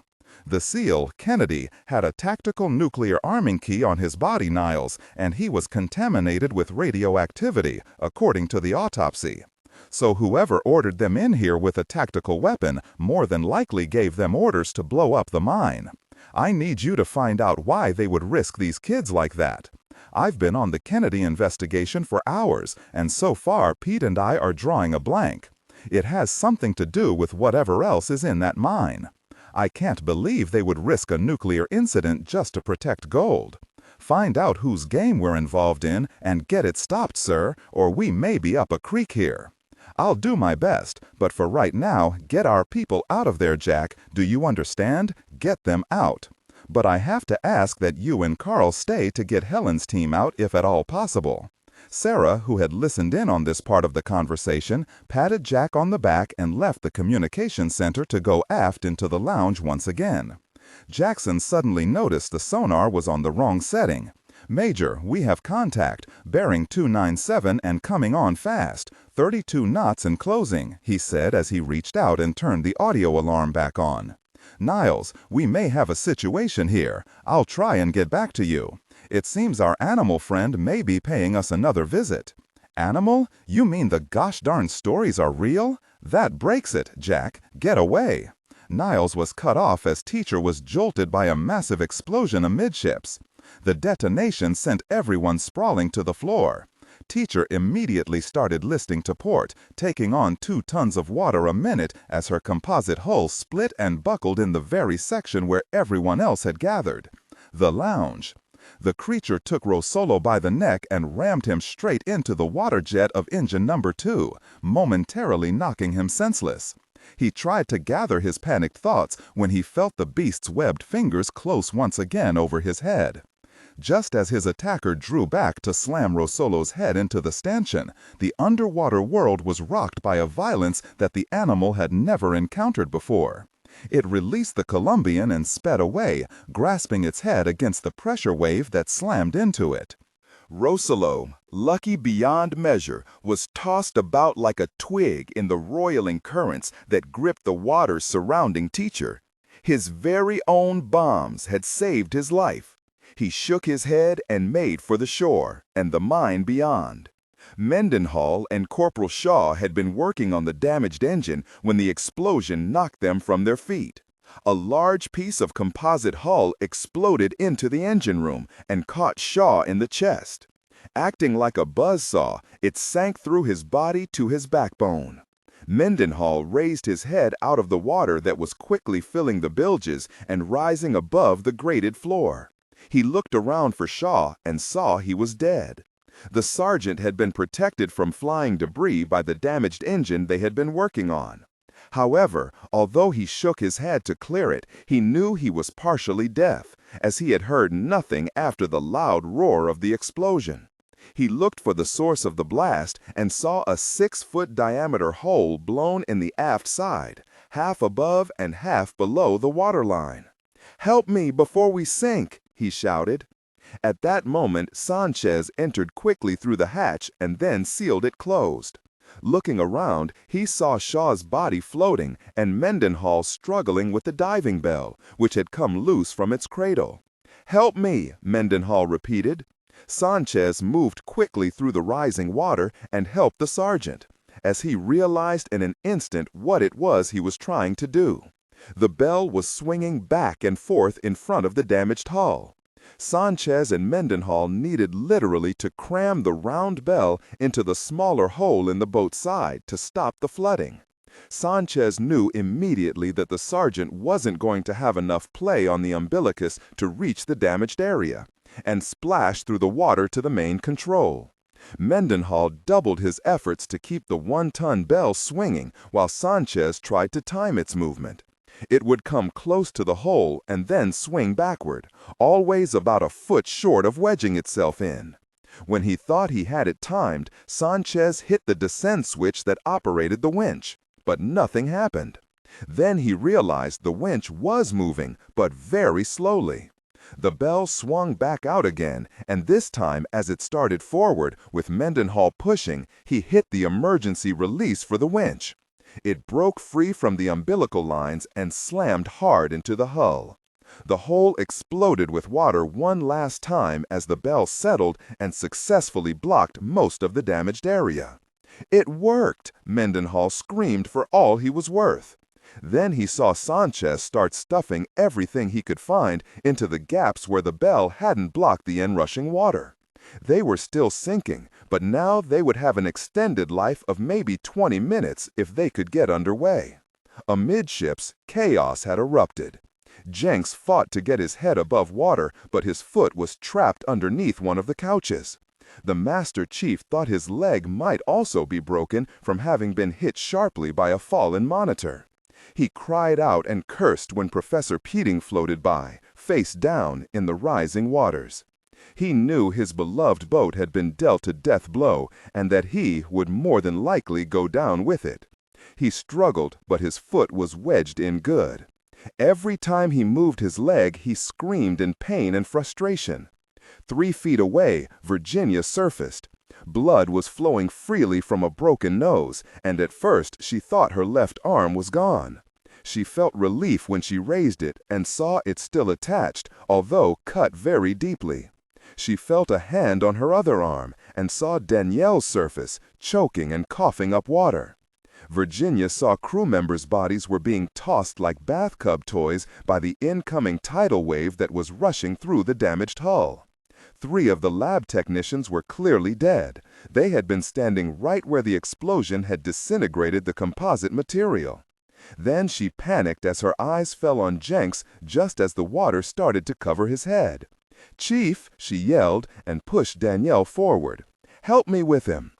The SEAL, Kennedy, had a tactical nuclear arming key on his body, Niles, and he was contaminated with radioactivity, according to the autopsy. So whoever ordered them in here with a tactical weapon more than likely gave them orders to blow up the mine. I need you to find out why they would risk these kids like that. I've been on the Kennedy investigation for hours, and so far Pete and I are drawing a blank. It has something to do with whatever else is in that mine. I can't believe they would risk a nuclear incident just to protect gold. Find out whose game we're involved in and get it stopped, sir, or we may be up a creek here. I'll do my best, but for right now, get our people out of there, Jack. Do you understand? Get them out. But I have to ask that you and Carl stay to get Helen's team out if at all possible. Sarah, who had listened in on this part of the conversation, patted Jack on the back and left the communication center to go aft into the lounge once again. Jackson suddenly noticed the sonar was on the wrong setting. "Major, we have contact, bearing 297 and coming on fast, 32 knots and closing," he said as he reached out and turned the audio alarm back on. "Niles, we may have a situation here. I'll try and get back to you. It seems our animal friend may be paying us another visit." "Animal? You mean the gosh darn stories are real? That breaks it, Jack. Get away." Niles was cut off as Teacher was jolted by a massive explosion amidships. The detonation sent everyone sprawling to the floor. Teacher immediately started listing to port, taking on 2 tons of water a minute as her composite hull split and buckled in the very section where everyone else had gathered. The lounge. The creature took Rossolo by the neck and rammed him straight into the water jet of engine number 2, momentarily knocking him senseless. He tried to gather his panicked thoughts when he felt the beast's webbed fingers close once again over his head. Just as his attacker drew back to slam Rossolo's head into the stanchion, the underwater world was rocked by a violence that the animal had never encountered before. It released the Colombian and sped away, grasping its head against the pressure wave that slammed into it. Rossolo, lucky beyond measure, was tossed about like a twig in the roiling currents that gripped the waters surrounding Teacher. His very own bombs had saved his life. He shook his head and made for the shore and the mine beyond. Mendenhall and Corporal Shaw had been working on the damaged engine when the explosion knocked them from their feet. A large piece of composite hull exploded into the engine room and caught Shaw in the chest. Acting like a buzzsaw, it sank through his body to his backbone. Mendenhall raised his head out of the water that was quickly filling the bilges and rising above the grated floor. He looked around for Shaw and saw he was dead. The sergeant had been protected from flying debris by the damaged engine they had been working on. However, although he shook his head to clear it, he knew he was partially deaf, as he had heard nothing after the loud roar of the explosion. He looked for the source of the blast and saw a 6-foot diameter hole blown in the aft side, half above and half below the waterline. "Help me before we sink!" he shouted. At that moment, Sanchez entered quickly through the hatch and then sealed it closed. Looking around, he saw Shaw's body floating and Mendenhall struggling with the diving bell, which had come loose from its cradle. "Help me," Mendenhall repeated. Sanchez moved quickly through the rising water and helped the sergeant, as he realized in an instant what it was he was trying to do. The bell was swinging back and forth in front of the damaged hull. Sanchez and Mendenhall needed literally to cram the round bell into the smaller hole in the boat's side to stop the flooding. Sanchez knew immediately that the sergeant wasn't going to have enough play on the umbilicus to reach the damaged area. and splashed through the water to the main control. Mendenhall doubled his efforts to keep the 1-ton bell swinging while Sanchez tried to time its movement. It would come close to the hole and then swing backward, always about a foot short of wedging itself in. When he thought he had it timed, Sanchez hit the descend switch that operated the winch, but nothing happened. Then he realized the winch was moving, but very slowly. The bell swung back out again, and this time as it started forward, with Mendenhall pushing, he hit the emergency release for the winch. It broke free from the umbilical lines and slammed hard into the hull. The hole exploded with water one last time as the bell settled and successfully blocked most of the damaged area. It worked! Mendenhall screamed for all he was worth. Then he saw Sanchez start stuffing everything he could find into the gaps where the bell hadn't blocked the inrushing water. They were still sinking, but now they would have an extended life of maybe 20 minutes if they could get underway. Amidships, chaos had erupted. Jenks fought to get his head above water, but his foot was trapped underneath one of the couches. The Master Chief thought his leg might also be broken from having been hit sharply by a fallen monitor. He cried out and cursed when Professor Peeting floated by, face down in the rising waters. He knew his beloved boat had been dealt a death blow and that he would more than likely go down with it. He struggled, but his foot was wedged in good. Every time he moved his leg, he screamed in pain and frustration. 3 feet away, Virginia surfaced. Blood was flowing freely from a broken nose, and at first she thought her left arm was gone. She felt relief when she raised it and saw it still attached, although cut very deeply. She felt a hand on her other arm and saw Danielle's surface, choking and coughing up water. Virginia saw crew members' bodies were being tossed like bathtub toys by the incoming tidal wave that was rushing through the damaged hull. 3 of the lab technicians were clearly dead. They had been standing right where the explosion had disintegrated the composite material. Then she panicked as her eyes fell on Jenks just as the water started to cover his head. "Chief," she yelled and pushed Danielle forward. "Help me with him."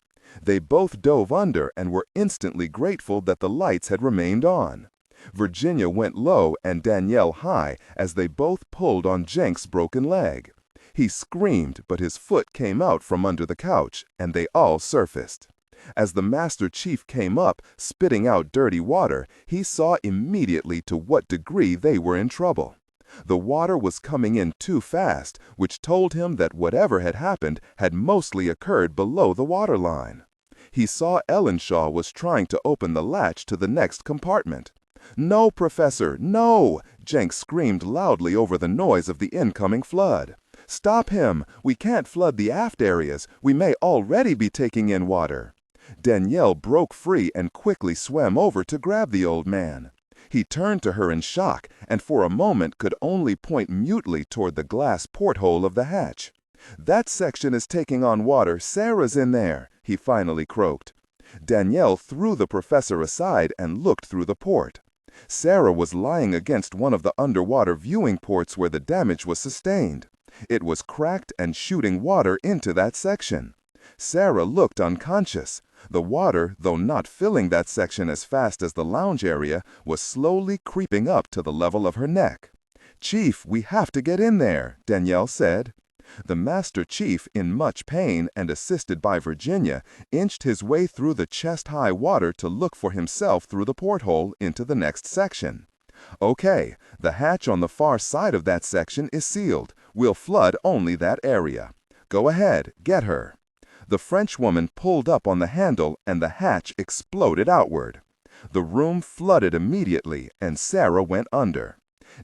They both dove under and were instantly grateful that the lights had remained on. Virginia went low and Danielle high as they both pulled on Jenks' broken leg. He screamed, but his foot came out from under the couch, and they all surfaced. As the Master Chief came up, spitting out dirty water, he saw immediately to what degree they were in trouble. The water was coming in too fast, which told him that whatever had happened had mostly occurred below the waterline. He saw Ellenshaw was trying to open the latch to the next compartment. "No, Professor, no!" Jenks screamed loudly over the noise of the incoming flood. "Stop him! We can't flood the aft areas. We may already be taking in water." Danielle broke free and quickly swam over to grab the old man. He turned to her in shock and for a moment could only point mutely toward the glass porthole of the hatch. "That section is taking on water. Sarah's in there," he finally croaked. Danielle threw the professor aside and looked through the port. Sarah was lying against one of the underwater viewing ports where the damage was sustained. It was cracked and shooting water into that section. Sarah looked unconscious. The water, though not filling that section as fast as the lounge area, was slowly creeping up to the level of her neck. "Chief, we have to get in there," Danielle said. The Master Chief, in much pain and assisted by Virginia, inched his way through the chest-high water to look for himself through the porthole into the next section. "Okay, the hatch on the far side of that section is sealed. We'll flood only that area. Go ahead, get her." The Frenchwoman pulled up on the handle and the hatch exploded outward. The room flooded immediately and Sarah went under.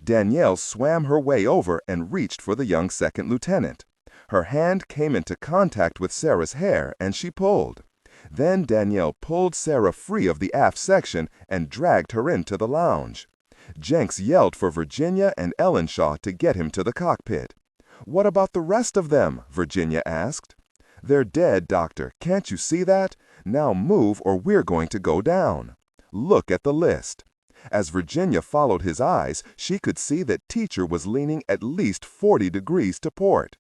Danielle swam her way over and reached for the young second lieutenant. Her hand came into contact with Sarah's hair and she pulled. Then Danielle pulled Sarah free of the aft section and dragged her into the lounge. Jenks yelled for Virginia and Ellenshaw to get him to the cockpit. "What about the rest of them?" Virginia asked. "They're dead, Doctor. Can't you see that? Now move or we're going to go down." "Look at the list." As Virginia followed his eyes, she could see that Teacher was leaning at least 40 degrees to port.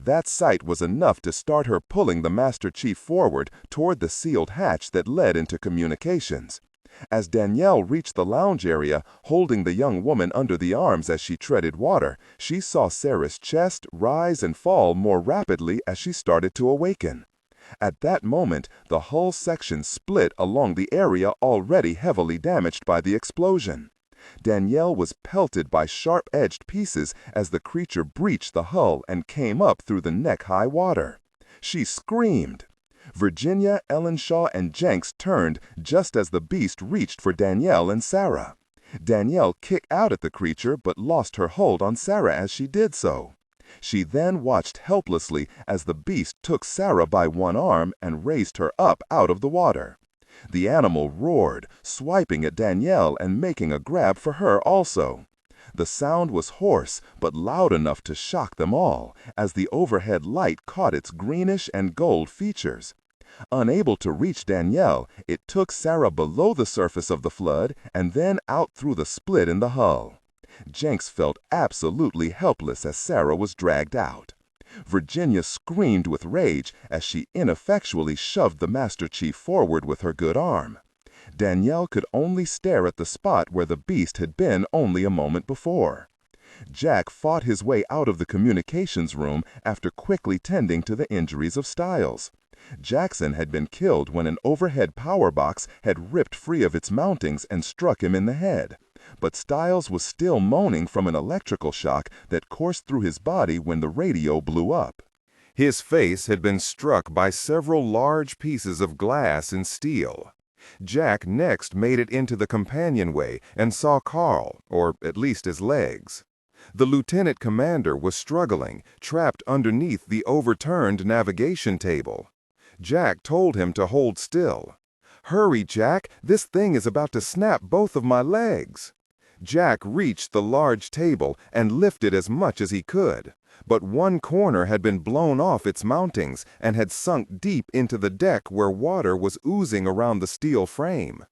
That sight was enough to start her pulling the Master Chief forward toward the sealed hatch that led into communications. As Danielle reached the lounge area, holding the young woman under the arms as she treaded water, she saw Sarah's chest rise and fall more rapidly as she started to awaken. At that moment, the hull section split along the area already heavily damaged by the explosion. Danielle was pelted by sharp-edged pieces as the creature breached the hull and came up through the neck-high water. She screamed. Virginia, Ellenshaw, and Jenks turned just as the beast reached for Danielle and Sarah. Danielle kicked out at the creature but lost her hold on Sarah as she did so. She then watched helplessly as the beast took Sarah by one arm and raised her up out of the water. The animal roared, swiping at Danielle and making a grab for her also. The sound was hoarse but loud enough to shock them all, as the overhead light caught its greenish and gold features. Unable to reach Danielle, it took Sarah below the surface of the flood and then out through the split in the hull. Jenks felt absolutely helpless as Sarah was dragged out. Virginia screamed with rage as she ineffectually shoved the Master Chief forward with her good arm. Danielle could only stare at the spot where the beast had been only a moment before. Jack fought his way out of the communications room after quickly tending to the injuries of Stiles. Jackson had been killed when an overhead power box had ripped free of its mountings and struck him in the head. But Stiles was still moaning from an electrical shock that coursed through his body when the radio blew up. His face had been struck by several large pieces of glass and steel. Jack next made it into the companionway and saw Carl, or at least his legs. The lieutenant commander was struggling, trapped underneath the overturned navigation table. Jack told him to hold still. "Hurry, Jack, this thing is about to snap both of my legs." Jack reached the large table and lifted as much as he could, but one corner had been blown off its mountings and had sunk deep into the deck where water was oozing around the steel frame.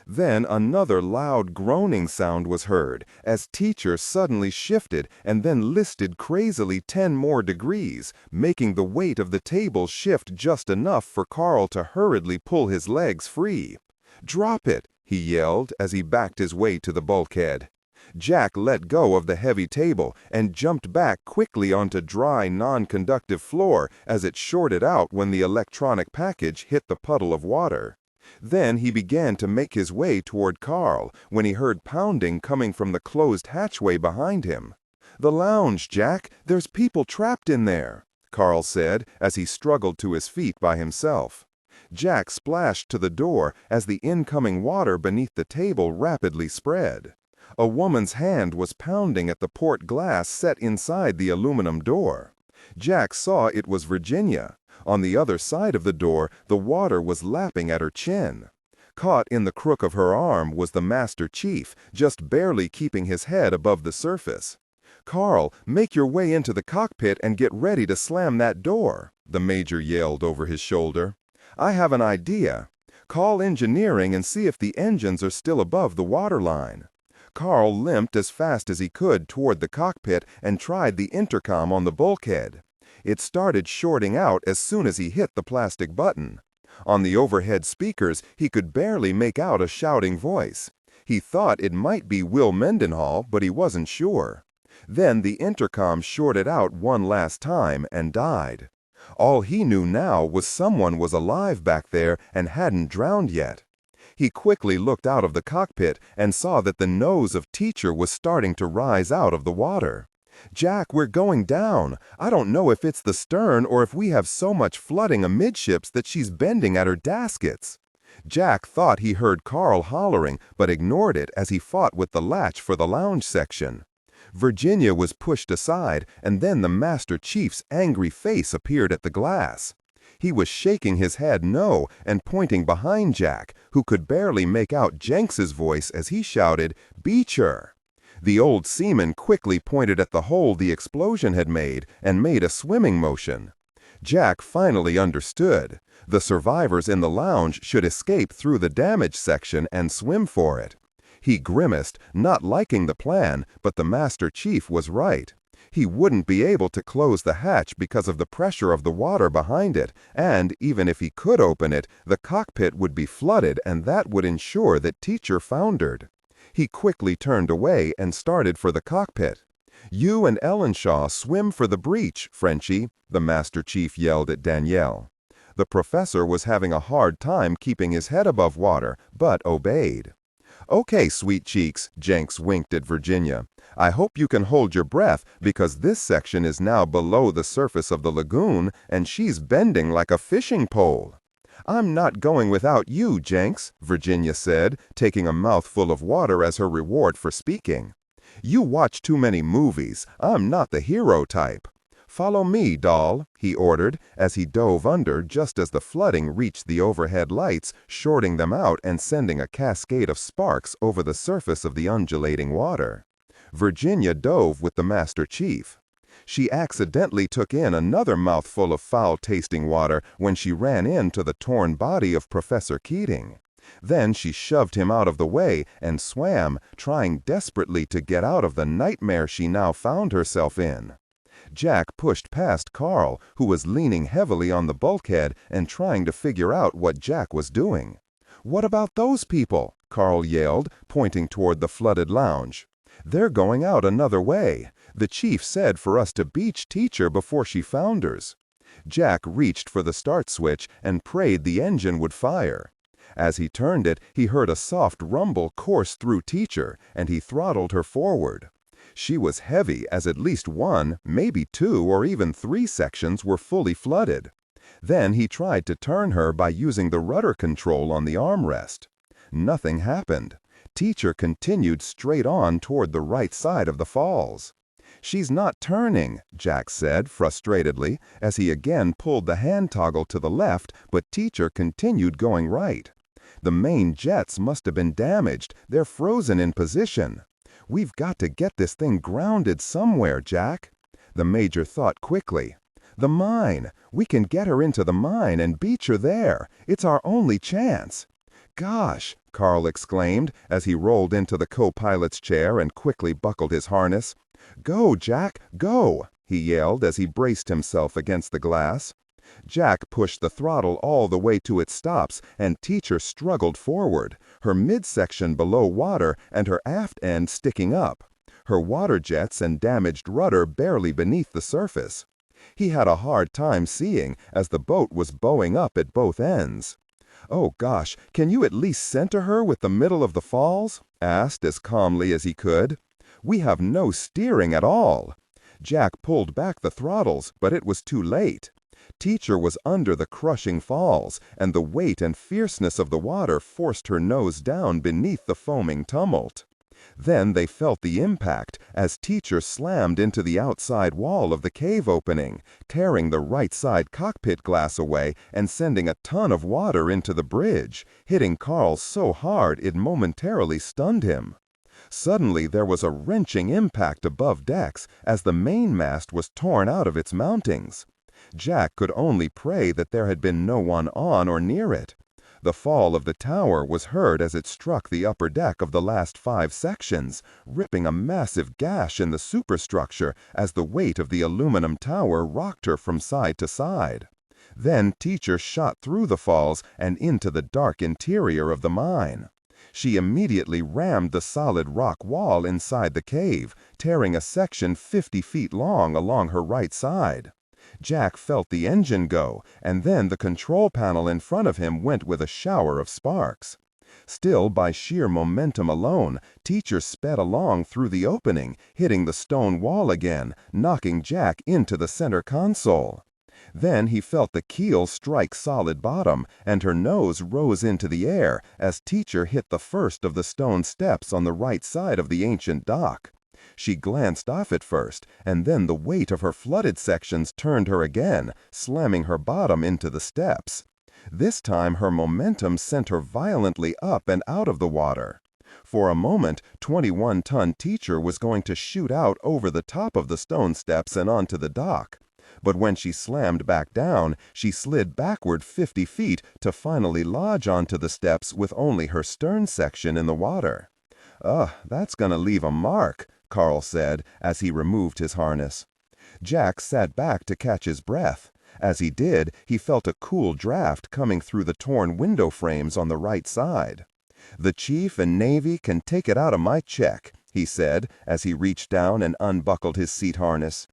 Then another loud groaning sound was heard as Teacher suddenly shifted and then listed crazily 10 more degrees, making the weight of the table shift just enough for Carl to hurriedly pull his legs free. "Drop it!" he yelled as he backed his way to the bulkhead. Jack let go of the heavy table and jumped back quickly onto dry, non-conductive floor as it shorted out when the electronic package hit the puddle of water. Then he began to make his way toward Carl when he heard pounding coming from the closed hatchway behind him. "The lounge, Jack! There's people trapped in there," Carl said as he struggled to his feet by himself. Jack splashed to the door as the incoming water beneath the table rapidly spread. A woman's hand was pounding at the port glass set inside the aluminum door. Jack saw it was Virginia. On the other side of the door, the water was lapping at her chin. Caught in the crook of her arm was the Master Chief, just barely keeping his head above the surface. "Carl, make your way into the cockpit and get ready to slam that door," the Major yelled over his shoulder. "I have an idea. Call engineering and see if the engines are still above the waterline." Carl limped as fast as he could toward the cockpit and tried the intercom on the bulkhead. It started shorting out as soon as he hit the plastic button. On the overhead speakers, he could barely make out a shouting voice. He thought it might be Will Mendenhall, but he wasn't sure. Then the intercom shorted out one last time and died. All he knew now was someone was alive back there and hadn't drowned yet. He quickly looked out of the cockpit and saw that the nose of Teacher was starting to rise out of the water. "Jack, we're going down. I don't know if it's the stern or if we have so much flooding amidships that she's bending at her gaskets." Jack thought he heard Carl hollering, but ignored it as he fought with the latch for the lounge section. Virginia was pushed aside, and then the Master Chief's angry face appeared at the glass. He was shaking his head no and pointing behind Jack, who could barely make out Jenks's voice as he shouted, "Beecher!" The old seaman quickly pointed at the hole the explosion had made and made a swimming motion. Jack finally understood. The survivors in the lounge should escape through the damaged section and swim for it. He grimaced, not liking the plan, but the Master Chief was right. He wouldn't be able to close the hatch because of the pressure of the water behind it, and even if he could open it, the cockpit would be flooded, and that would ensure that Teacher foundered. He quickly turned away and started for the cockpit. "You and Ellenshaw swim for the breach, Frenchie," the Master Chief yelled at Danielle. The professor was having a hard time keeping his head above water, but obeyed. "Okay, sweet cheeks," Jenks winked at Virginia. "I hope you can hold your breath, because this section is now below the surface of the lagoon, and she's bending like a fishing pole." "I'm not going without you, Jenks," Virginia said, taking a mouthful of water as her reward for speaking. "You watch too many movies. I'm not the hero type." "Follow me, doll," he ordered, as he dove under just as the flooding reached the overhead lights, shorting them out and sending a cascade of sparks over the surface of the undulating water. Virginia dove with the Master Chief. She accidentally took in another mouthful of foul-tasting water when she ran into the torn body of Professor Keating. Then she shoved him out of the way and swam, trying desperately to get out of the nightmare she now found herself in. Jack pushed past Carl, who was leaning heavily on the bulkhead and trying to figure out what Jack was doing. "What about those people?" Carl yelled, pointing toward the flooded lounge. "They're going out another way. The chief said for us to beach Teacher before she founders." Jack reached for the start switch and prayed the engine would fire. As he turned it, he heard a soft rumble course through Teacher, and he throttled her forward. She was heavy, as at least one, maybe two or even three sections were fully flooded. Then he tried to turn her by using the rudder control on the armrest. Nothing happened. Teacher continued straight on toward the right side of the falls. "She's not turning," Jack said frustratedly, as he again pulled the hand toggle to the left, but Teacher continued going right. "The main jets must have been damaged. They're frozen in position. We've got to get this thing grounded somewhere, Jack." The Major thought quickly. "The mine. We can get her into the mine and beach her there. It's our only chance." "Gosh!" Carl exclaimed as he rolled into the co-pilot's chair and quickly buckled his harness. "Go, Jack, go!" he yelled as he braced himself against the glass. Jack pushed the throttle all the way to its stops, and Teacher struggled forward, her midsection below water and her aft end sticking up, her water jets and damaged rudder barely beneath the surface. He had a hard time seeing, as the boat was bowing up at both ends. "Oh gosh, can you at least center her with the middle of the falls?" asked as calmly as he could. "We have no steering at all." Jack pulled back the throttles, but it was too late. Teacher was under the crushing falls, and the weight and fierceness of the water forced her nose down beneath the foaming tumult. Then they felt the impact as Teacher slammed into the outside wall of the cave opening, tearing the right side cockpit glass away and sending a ton of water into the bridge, hitting Carl so hard it momentarily stunned him. Suddenly there was a wrenching impact above decks as the mainmast was torn out of its mountings. Jack could only pray that there had been no one on or near it. The fall of the tower was heard as it struck the upper deck of the last 5 sections, ripping a massive gash in the superstructure as the weight of the aluminum tower rocked her from side to side. Then Teacher shot through the falls and into the dark interior of the mine. She immediately rammed the solid rock wall inside the cave, tearing a section 50 feet long along her right side. Jack felt the engine go, and then the control panel in front of him went with a shower of sparks. Still, by sheer momentum alone, Teacher sped along through the opening, hitting the stone wall again, knocking Jack into the center console. Then he felt the keel strike solid bottom, and her nose rose into the air as Teacher hit the first of the stone steps on the right side of the ancient dock. She glanced off at first, and then the weight of her flooded sections turned her again, slamming her bottom into the steps. This time her momentum sent her violently up and out of the water. For a moment, 21-ton Teacher was going to shoot out over the top of the stone steps and onto the dock. But when she slammed back down, she slid backward 50 feet to finally lodge onto the steps with only her stern section in the water. "Ugh, that's gonna leave a mark," Carl said as he removed his harness. Jack sat back to catch his breath. As he did, he felt a cool draft coming through the torn window frames on the right side. "The Chief and Navy can take it out of my check," he said as he reached down and unbuckled his seat harness.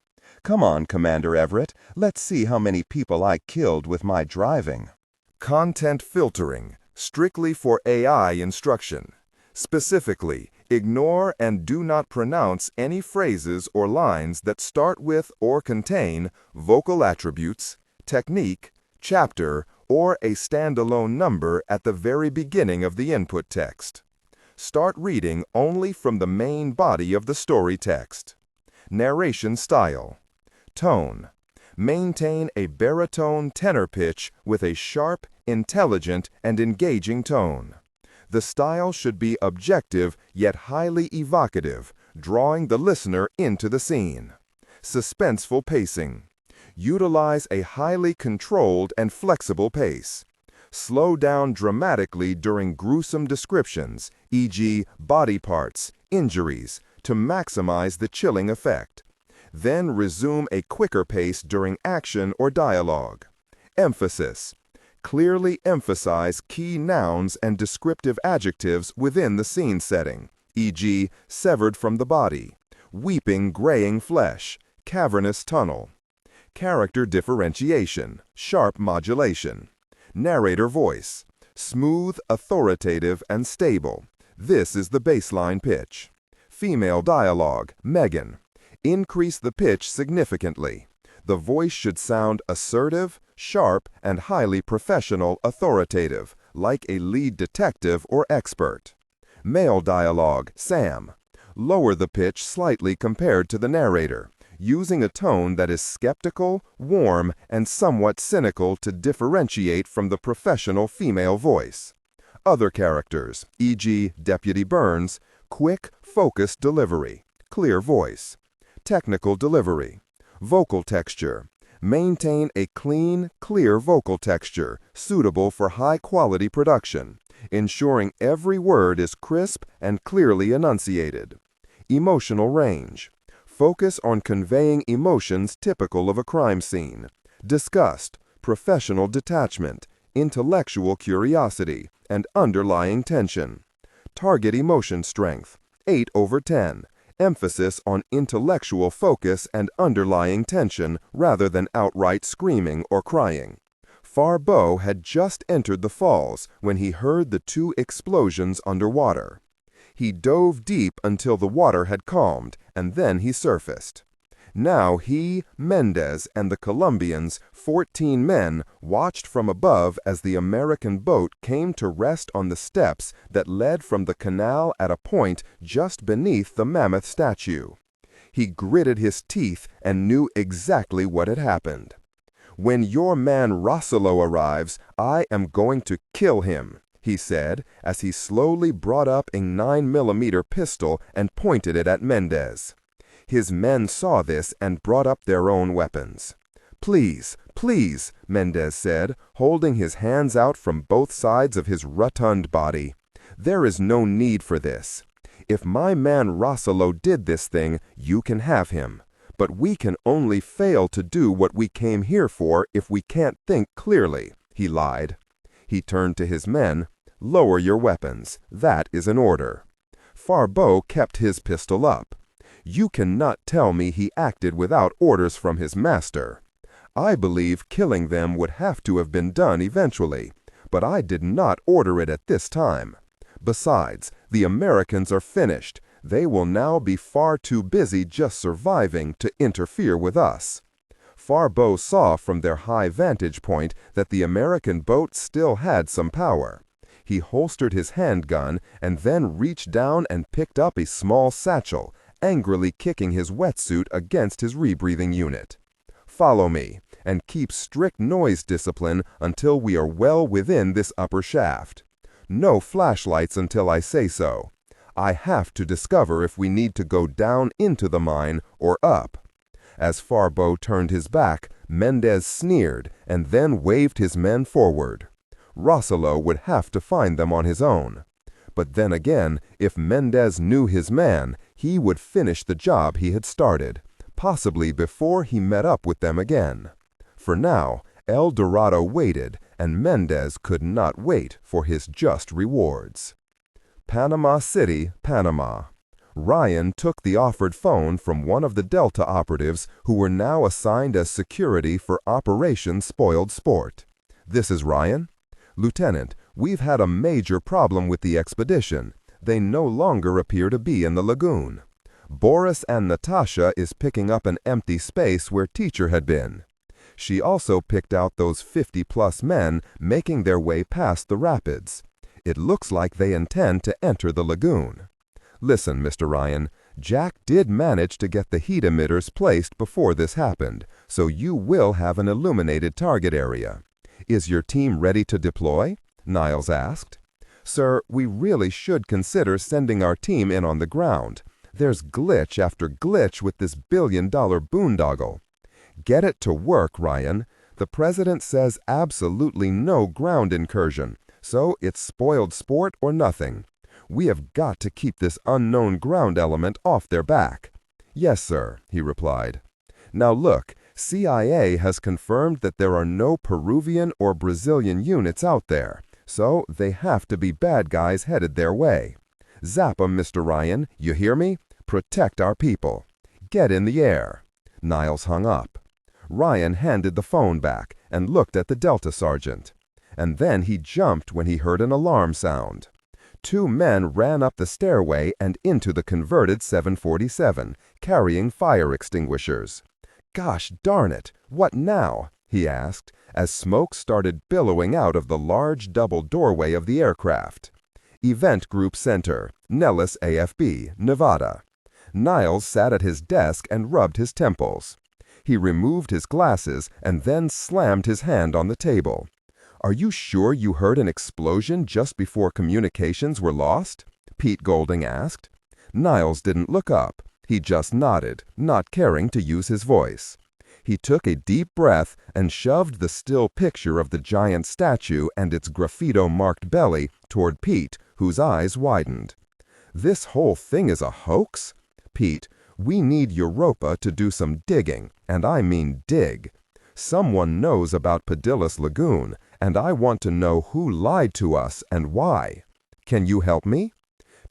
"Come on, Commander Everett, let's see how many people I killed with my driving." Content filtering, strictly for AI instruction. Specifically, ignore and do not pronounce any phrases or lines that start with or contain vocal attributes, technique, chapter, or a standalone number at the very beginning of the input text. Start reading only from the main body of the story text. Narration style. Tone. Maintain a baritone tenor pitch with a sharp, intelligent, and engaging tone. The style should be objective yet highly evocative, drawing the listener into the scene. Suspenseful pacing. Utilize a highly controlled and flexible pace. Slow down dramatically during gruesome descriptions, e.g., body parts, injuries, to maximize the chilling effect. Then resume a quicker pace during action or dialogue. Emphasis. Clearly emphasize key nouns and descriptive adjectives within the scene setting, e.g., severed from the body, weeping graying flesh, cavernous tunnel. Character differentiation, sharp modulation. Narrator voice, smooth, authoritative, and stable. This is the baseline pitch. Female dialogue, Megan. Increase the pitch significantly. The voice should sound assertive, sharp, and highly professional, authoritative, like a lead detective or expert. Male dialogue, Sam. Lower the pitch slightly compared to the narrator, using a tone that is skeptical, warm, and somewhat cynical to differentiate from the professional female voice. Other characters, e.g., Deputy Burns, quick, focused delivery, clear voice. Technical delivery. Vocal texture. Maintain a clean, clear vocal texture, suitable for high-quality production, ensuring every word is crisp and clearly enunciated. Emotional range. Focus on conveying emotions typical of a crime scene. Disgust, professional detachment, intellectual curiosity, and underlying tension. Target emotion strength, 8/10. Emphasis on intellectual focus and underlying tension rather than outright screaming or crying. Farbeau had just entered the falls when he heard the two explosions underwater. He dove deep until the water had calmed, and then he surfaced. Now he, Mendez, and the Colombians, 14 men, watched from above as the American boat came to rest on the steps that led from the canal at a point just beneath the mammoth statue. He gritted his teeth and knew exactly what had happened. "When your man Rossello arrives, I am going to kill him," he said as he slowly brought up a 9mm pistol and pointed it at Mendez. His men saw this and brought up their own weapons. "Please, please," Mendez said, holding his hands out from both sides of his rotund body. "There is no need for this. If my man Rossello did this thing, you can have him. But we can only fail to do what we came here for if we can't think clearly," he lied. He turned to his men. "Lower your weapons. That is an order." Farbeau kept his pistol up. "You cannot tell me he acted without orders from his master. I believe killing them would have to have been done eventually, but I did not order it at this time. Besides, the Americans are finished. They will now be far too busy just surviving to interfere with us." Farbeau saw from their high vantage point that the American boat still had some power. He holstered his handgun and then reached down and picked up a small satchel, angrily kicking his wetsuit against his rebreathing unit. "Follow me, and keep strict noise discipline until we are well within this upper shaft. No flashlights until I say so. I have to discover if we need to go down into the mine or up." As Farbeau turned his back, Mendez sneered and then waved his men forward. Rossello would have to find them on his own. But then again, if Mendez knew his man, He would finish the job he had started, possibly before he met up with them again. For now, El Dorado waited, and Mendez could not wait for his just rewards. Panama City, Panama. Ryan took the offered phone from one of the Delta operatives who were now assigned as security for Operation Spoiled Sport. "This is Ryan. Lieutenant, we've had a major problem with the expedition. They no longer appear to be in the lagoon. Boris and Natasha is picking up an empty space where Teacher had been. She also picked out those 50-plus men making their way past the rapids. It looks like they intend to enter the lagoon. Listen, Mr. Ryan, Jack did manage to get the heat emitters placed before this happened, so you will have an illuminated target area. Is your team ready to deploy?" Niles asked. "Sir, we really should consider sending our team in on the ground. There's glitch after glitch with this billion-dollar boondoggle." "Get it to work, Ryan. The President says absolutely no ground incursion, so it's spoiled sport or nothing. We have got to keep this unknown ground element off their back." "Yes, sir," he replied. "Now look, CIA has confirmed that there are no Peruvian or Brazilian units out there, so they have to be bad guys headed their way. Zap 'em, Mr. Ryan, you hear me? Protect our people. Get in the air." Niles hung up. Ryan handed the phone back and looked at the Delta sergeant. And then he jumped when he heard an alarm sound. 2 men ran up the stairway and into the converted 747, carrying fire extinguishers. "Gosh darn it, what now?" he asked, as smoke started billowing out of the large double doorway of the aircraft. "Event Group Center, Nellis AFB, Nevada." Niles sat at his desk and rubbed his temples. He removed his glasses and then slammed his hand on the table. "Are you sure you heard an explosion just before communications were lost?" Pete Golding asked. Niles didn't look up. He just nodded, not caring to use his voice. He took a deep breath and shoved the still picture of the giant statue and its graffito-marked belly toward Pete, whose eyes widened. "This whole thing is a hoax? Pete, we need Europa to do some digging, and I mean dig. Someone knows about Padillas Lagoon, and I want to know who lied to us and why. Can you help me?"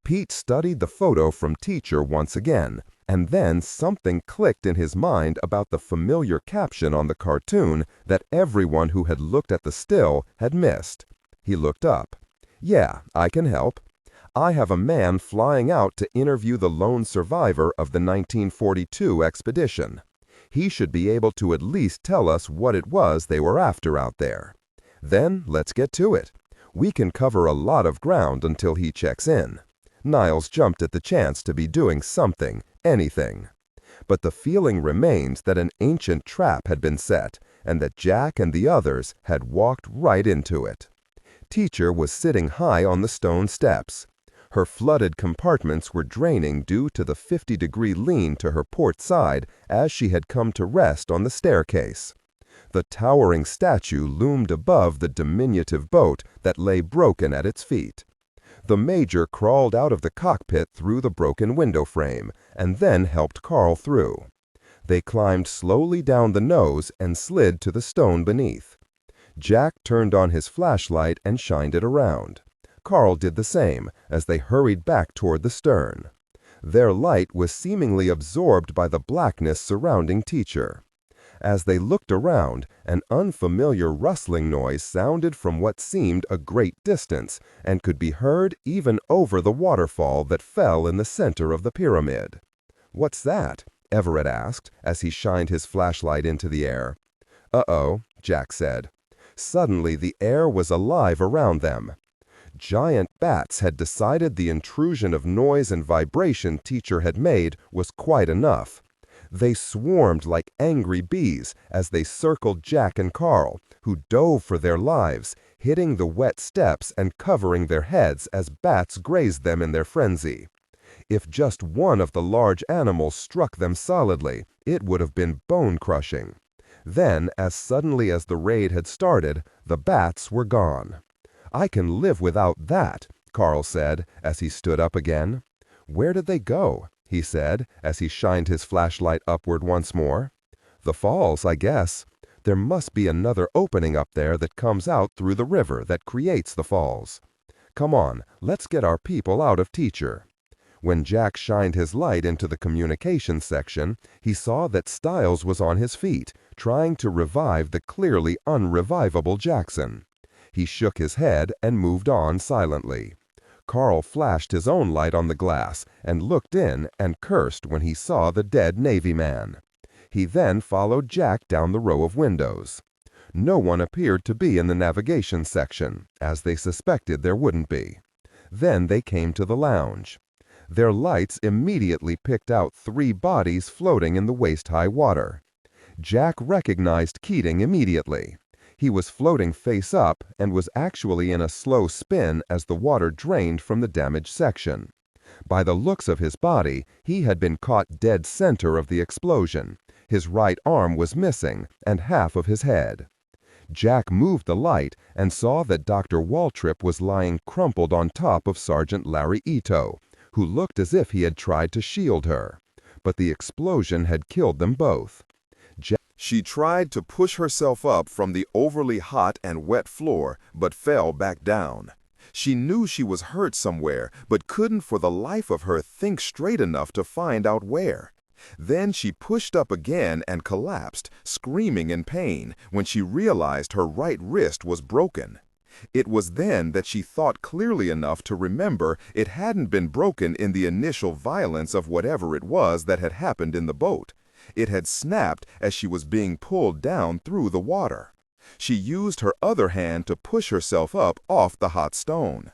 Pete studied the photo from Teacher once again, and then something clicked in his mind about the familiar caption on the cartoon that everyone who had looked at the still had missed. He looked up. "Yeah, I can help. I have a man flying out to interview the lone survivor of the 1942 expedition. He should be able to at least tell us what it was they were after out there. Then let's get to it. We can cover a lot of ground until he checks in." Niles jumped at the chance to be doing something, anything. But the feeling remains that an ancient trap had been set, and that Jack and the others had walked right into it. Teacher was sitting high on the stone steps. Her flooded compartments were draining due to the 50-degree lean to her port side as she had come to rest on the staircase. The towering statue loomed above the diminutive boat that lay broken at its feet. The Major crawled out of the cockpit through the broken window frame, and then helped Carl through. They climbed slowly down the nose and slid to the stone beneath. Jack turned on his flashlight and shined it around. Carl did the same as they hurried back toward the stern. Their light was seemingly absorbed by the blackness surrounding Teacher. As they looked around, an unfamiliar rustling noise sounded from what seemed a great distance and could be heard even over the waterfall that fell in the center of the pyramid. "What's that?" Everett asked as he shined his flashlight into the air. "Uh-oh," Jack said. Suddenly the air was alive around them. Giant bats had decided the intrusion of noise and vibration Teacher had made was quite enough. They swarmed like angry bees as they circled Jack and Carl, who dove for their lives, hitting the wet steps and covering their heads as bats grazed them in their frenzy. If just one of the large animals struck them solidly, it would have been bone-crushing. Then, as suddenly as the raid had started, the bats were gone. "I can live without that," Carl said as he stood up again. "Where did they go?" he said as he shined his flashlight upward once more. "The falls, I guess. There must be another opening up there that comes out through the river that creates the falls. Come on, let's get our people out of Teacher." When Jack shined his light into the communications section, he saw that Stiles was on his feet, trying to revive the clearly unrevivable Jackson. He shook his head and moved on silently. Carl flashed his own light on the glass and looked in and cursed when he saw the dead Navy man. He then followed Jack down the row of windows. No one appeared to be in the navigation section, as they suspected there wouldn't be. Then they came to the lounge. Their lights immediately picked out 3 bodies floating in the waist-high water. Jack recognized Keating immediately. He was floating face up and was actually in a slow spin as the water drained from the damaged section. By the looks of his body, he had been caught dead center of the explosion. His right arm was missing and half of his head. Jack moved the light and saw that Dr. Waltrip was lying crumpled on top of Sergeant Larry Ito, who looked as if he had tried to shield her. But the explosion had killed them both. She tried to push herself up from the overly hot and wet floor, but fell back down. She knew she was hurt somewhere, but couldn't for the life of her think straight enough to find out where. Then she pushed up again and collapsed, screaming in pain, when she realized her right wrist was broken. It was then that she thought clearly enough to remember it hadn't been broken in the initial violence of whatever it was that had happened in the boat. It had snapped as she was being pulled down through the water. She used her other hand to push herself up off the hot stone.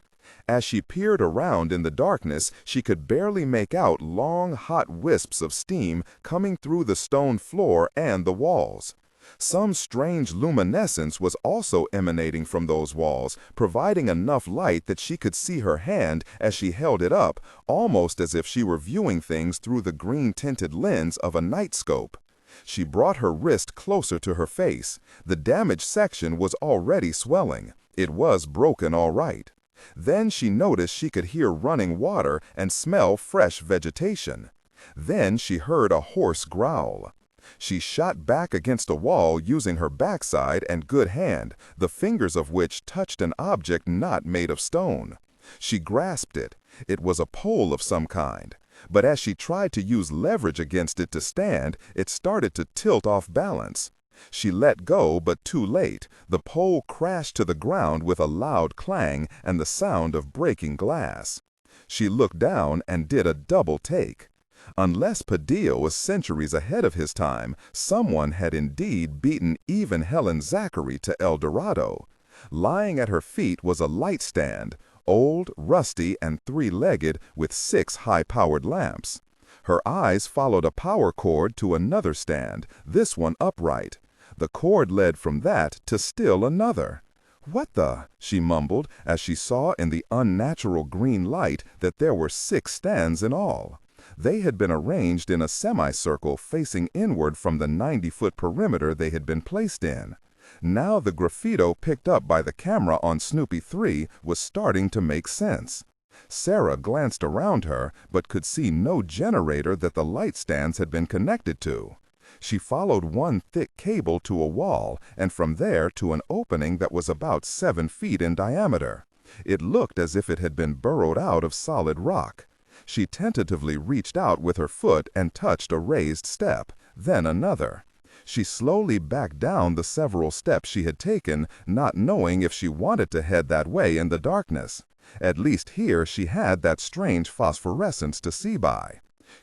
As she peered around in the darkness, she could barely make out long, hot wisps of steam coming through the stone floor and the walls. Some strange luminescence was also emanating from those walls, providing enough light that she could see her hand as she held it up, almost as if she were viewing things through the green-tinted lens of a night scope. She brought her wrist closer to her face. The damaged section was already swelling. It was broken all right. Then she noticed she could hear running water and smell fresh vegetation. Then she heard a hoarse growl. She shot back against a wall using her backside and good hand, the fingers of which touched an object not made of stone. She grasped it. It was a pole of some kind. But as she tried to use leverage against it to stand, it started to tilt off balance. She let go, but too late. The pole crashed to the ground with a loud clang and the sound of breaking glass. She looked down and did a double take. Unless Padilla was centuries ahead of his time, someone had indeed beaten even Helen Zachary to El Dorado. Lying at her feet was a light stand, old, rusty, and 3-legged, with 6 high-powered lamps. Her eyes followed a power cord to another stand, this one upright. The cord led from that to still another. "What the?" she mumbled as she saw in the unnatural green light that there were 6 stands in all. They had been arranged in a semicircle facing inward from the 90-foot perimeter they had been placed in. Now the graffito picked up by the camera on Snoopy 3 was starting to make sense. Sarah glanced around her, but could see no generator that the light stands had been connected to. She followed one thick cable to a wall, and from there to an opening that was about 7 feet in diameter. It looked as if it had been burrowed out of solid rock. She tentatively reached out with her foot and touched a raised step, then another. She slowly backed down the several steps she had taken, not knowing if she wanted to head that way in the darkness. At least here she had that strange phosphorescence to see by.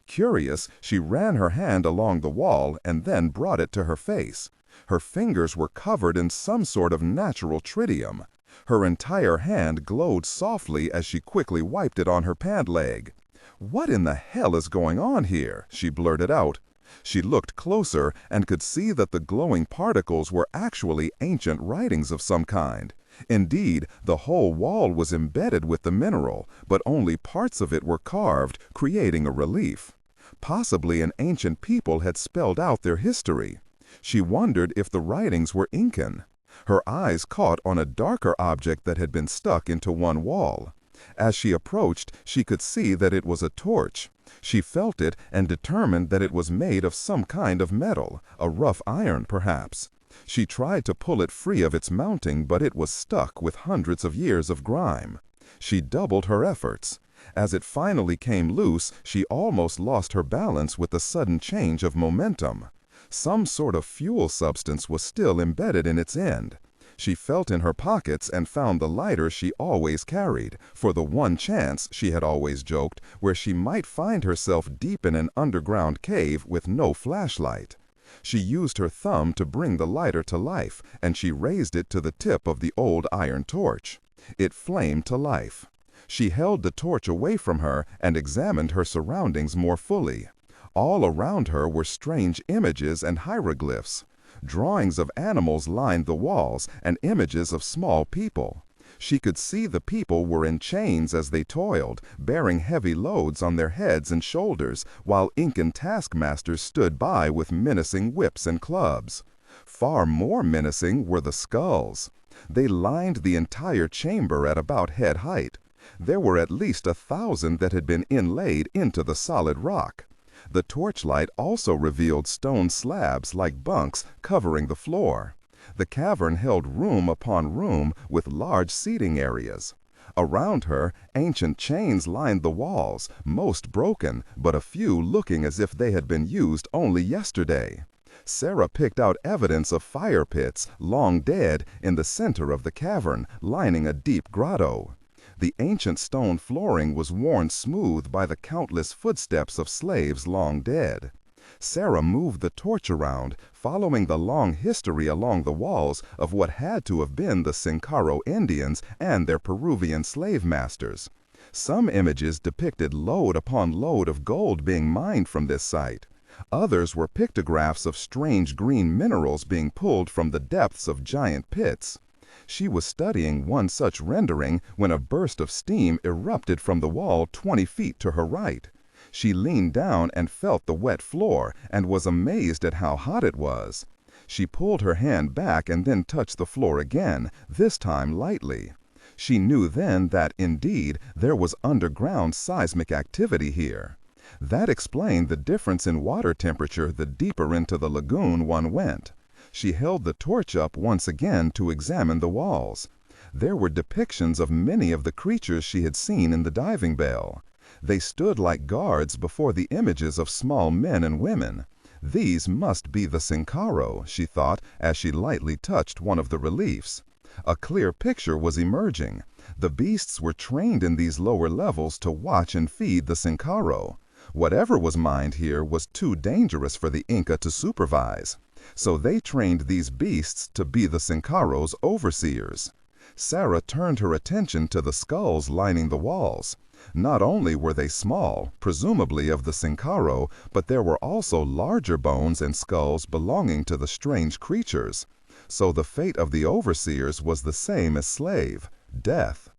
Curious, she ran her hand along the wall and then brought it to her face. Her fingers were covered in some sort of natural tritium. Her entire hand glowed softly as she quickly wiped it on her pant leg. "What in the hell is going on here?" she blurted out. She looked closer and could see that the glowing particles were actually ancient writings of some kind. Indeed, the whole wall was embedded with the mineral, but only parts of it were carved, creating a relief. Possibly an ancient people had spelled out their history. She wondered if the writings were Incan. Her eyes caught on a darker object that had been stuck into one wall. As she approached, she could see that it was a torch. She felt it and determined that it was made of some kind of metal, a rough iron perhaps. She tried to pull it free of its mounting, but it was stuck with hundreds of years of grime. She doubled her efforts. As it finally came loose, she almost lost her balance with the sudden change of momentum. Some sort of fuel substance was still embedded in its end. She felt in her pockets and found the lighter she always carried, for the one chance, she had always joked, where she might find herself deep in an underground cave with no flashlight. She used her thumb to bring the lighter to life, and she raised it to the tip of the old iron torch. It flamed to life. She held the torch away from her and examined her surroundings more fully. All around her were strange images and hieroglyphs. Drawings of animals lined the walls, and images of small people. She could see the people were in chains as they toiled, bearing heavy loads on their heads and shoulders, while Incan taskmasters stood by with menacing whips and clubs. Far more menacing were the skulls. They lined the entire chamber at about head height. There were at least 1,000 that had been inlaid into the solid rock. The torchlight also revealed stone slabs like bunks covering the floor. The cavern held room upon room with large seating areas. Around her, ancient chains lined the walls, most broken, but a few looking as if they had been used only yesterday. Sarah picked out evidence of fire pits, long dead, in the center of the cavern, lining a deep grotto. The ancient stone flooring was worn smooth by the countless footsteps of slaves long dead. Sarah moved the torch around, following the long history along the walls of what had to have been the Sincaro Indians and their Peruvian slave masters. Some images depicted load upon load of gold being mined from this site. Others were pictographs of strange green minerals being pulled from the depths of giant pits. She was studying one such rendering when a burst of steam erupted from the wall 20 feet to her right. She leaned down and felt the wet floor and was amazed at how hot it was. She pulled her hand back and then touched the floor again, this time lightly. She knew then that, indeed, there was underground seismic activity here. That explained the difference in water temperature the deeper into the lagoon one went. She held the torch up once again to examine the walls. There were depictions of many of the creatures she had seen in the diving bell. They stood like guards before the images of small men and women. These must be the Sincaro, she thought, as she lightly touched one of the reliefs. A clear picture was emerging. The beasts were trained in these lower levels to watch and feed the Sincaro. Whatever was mined here was too dangerous for the Inca to supervise. So they trained these beasts to be the Sincaro's overseers. Sarah turned her attention to the skulls lining the walls. Not only were they small, presumably of the Sincaro, but there were also larger bones and skulls belonging to the strange creatures. So the fate of the overseers was the same as slave, death.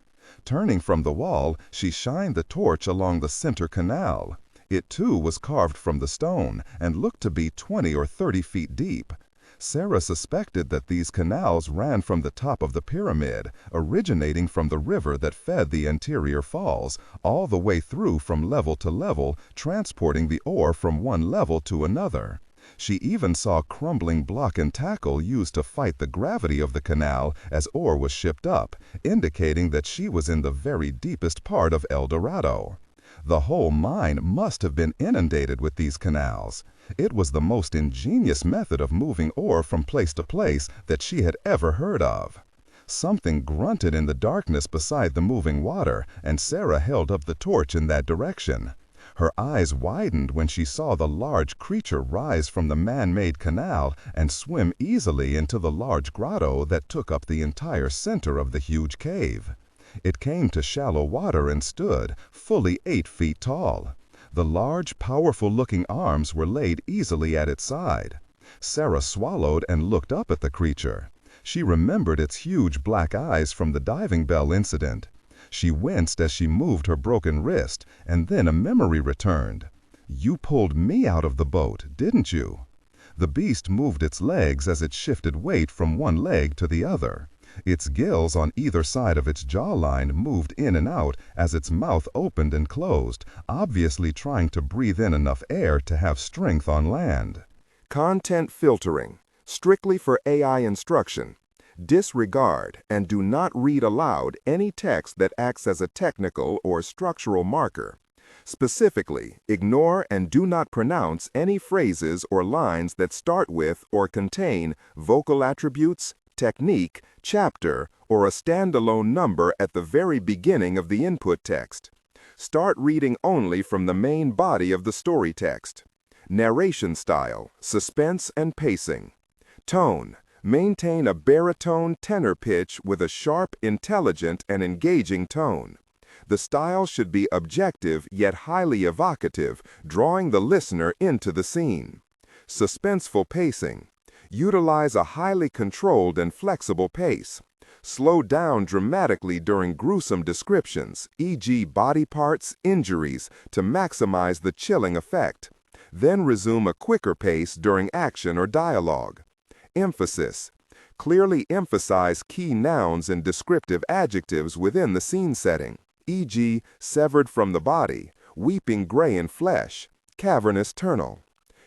Turning from the wall, she shined the torch along the center canal. It too was carved from the stone, and looked to be 20 or 30 feet deep. Sarah suspected that these canals ran from the top of the pyramid, originating from the river that fed the interior falls, all the way through from level to level, transporting the ore from one level to another. She even saw crumbling block and tackle used to fight the gravity of the canal as ore was shipped up, indicating that she was in the very deepest part of El Dorado. The whole mine must have been inundated with these canals. It was the most ingenious method of moving ore from place to place that she had ever heard of. Something grunted in the darkness beside the moving water, and Sarah held up the torch in that direction. Her eyes widened when she saw the large creature rise from the man-made canal and swim easily into the large grotto that took up the entire center of the huge cave. It came to shallow water and stood, fully 8 feet tall. The large, powerful-looking arms were laid easily at its side. Sarah swallowed and looked up at the creature. She remembered its huge black eyes from the diving bell incident. She winced as she moved her broken wrist, and then a memory returned. "You pulled me out of the boat, didn't you?" The beast moved its legs as it shifted weight from one leg to the other. Its gills on either side of its jawline moved in and out as its mouth opened and closed, obviously trying to breathe in enough air to have strength on land. Content filtering, strictly for AI instruction. Disregard and do not read aloud any text that acts as a technical or structural marker. Specifically, ignore and do not pronounce any phrases or lines that start with or contain vocal attributes, technique, chapter, or a standalone number at the very beginning of the input text. Start reading only from the main body of the story text. Narration style, suspense and pacing. Tone. Maintain a baritone tenor pitch with a sharp, intelligent, and engaging tone. The style should be objective yet highly evocative, drawing the listener into the scene. Suspenseful pacing. Utilize a highly controlled and flexible pace. Slow down dramatically during gruesome descriptions, e.g. body parts, injuries, to maximize the chilling effect. Then resume a quicker pace during action or dialogue. Emphasis. Clearly emphasize key nouns and descriptive adjectives within the scene setting, e.g. severed from the body, weeping gray in flesh, cavernous ternal.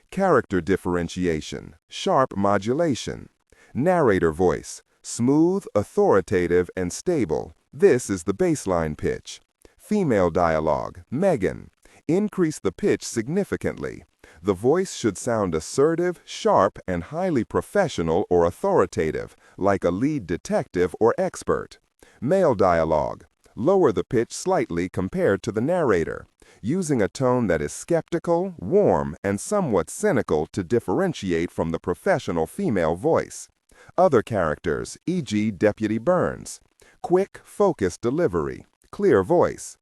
Character differentiation, sharp modulation. Narrator voice, smooth, authoritative, and stable. This is the baseline pitch. Female dialogue, Megan. Increase the pitch significantly. The voice should sound assertive, sharp, and highly professional or authoritative, like a lead detective or expert. Male dialogue. Lower the pitch slightly compared to the narrator, using a tone that is skeptical, warm, and somewhat cynical to differentiate from the professional female voice. Other characters, e.g. Deputy Burns. Quick, focused delivery. Clear voice.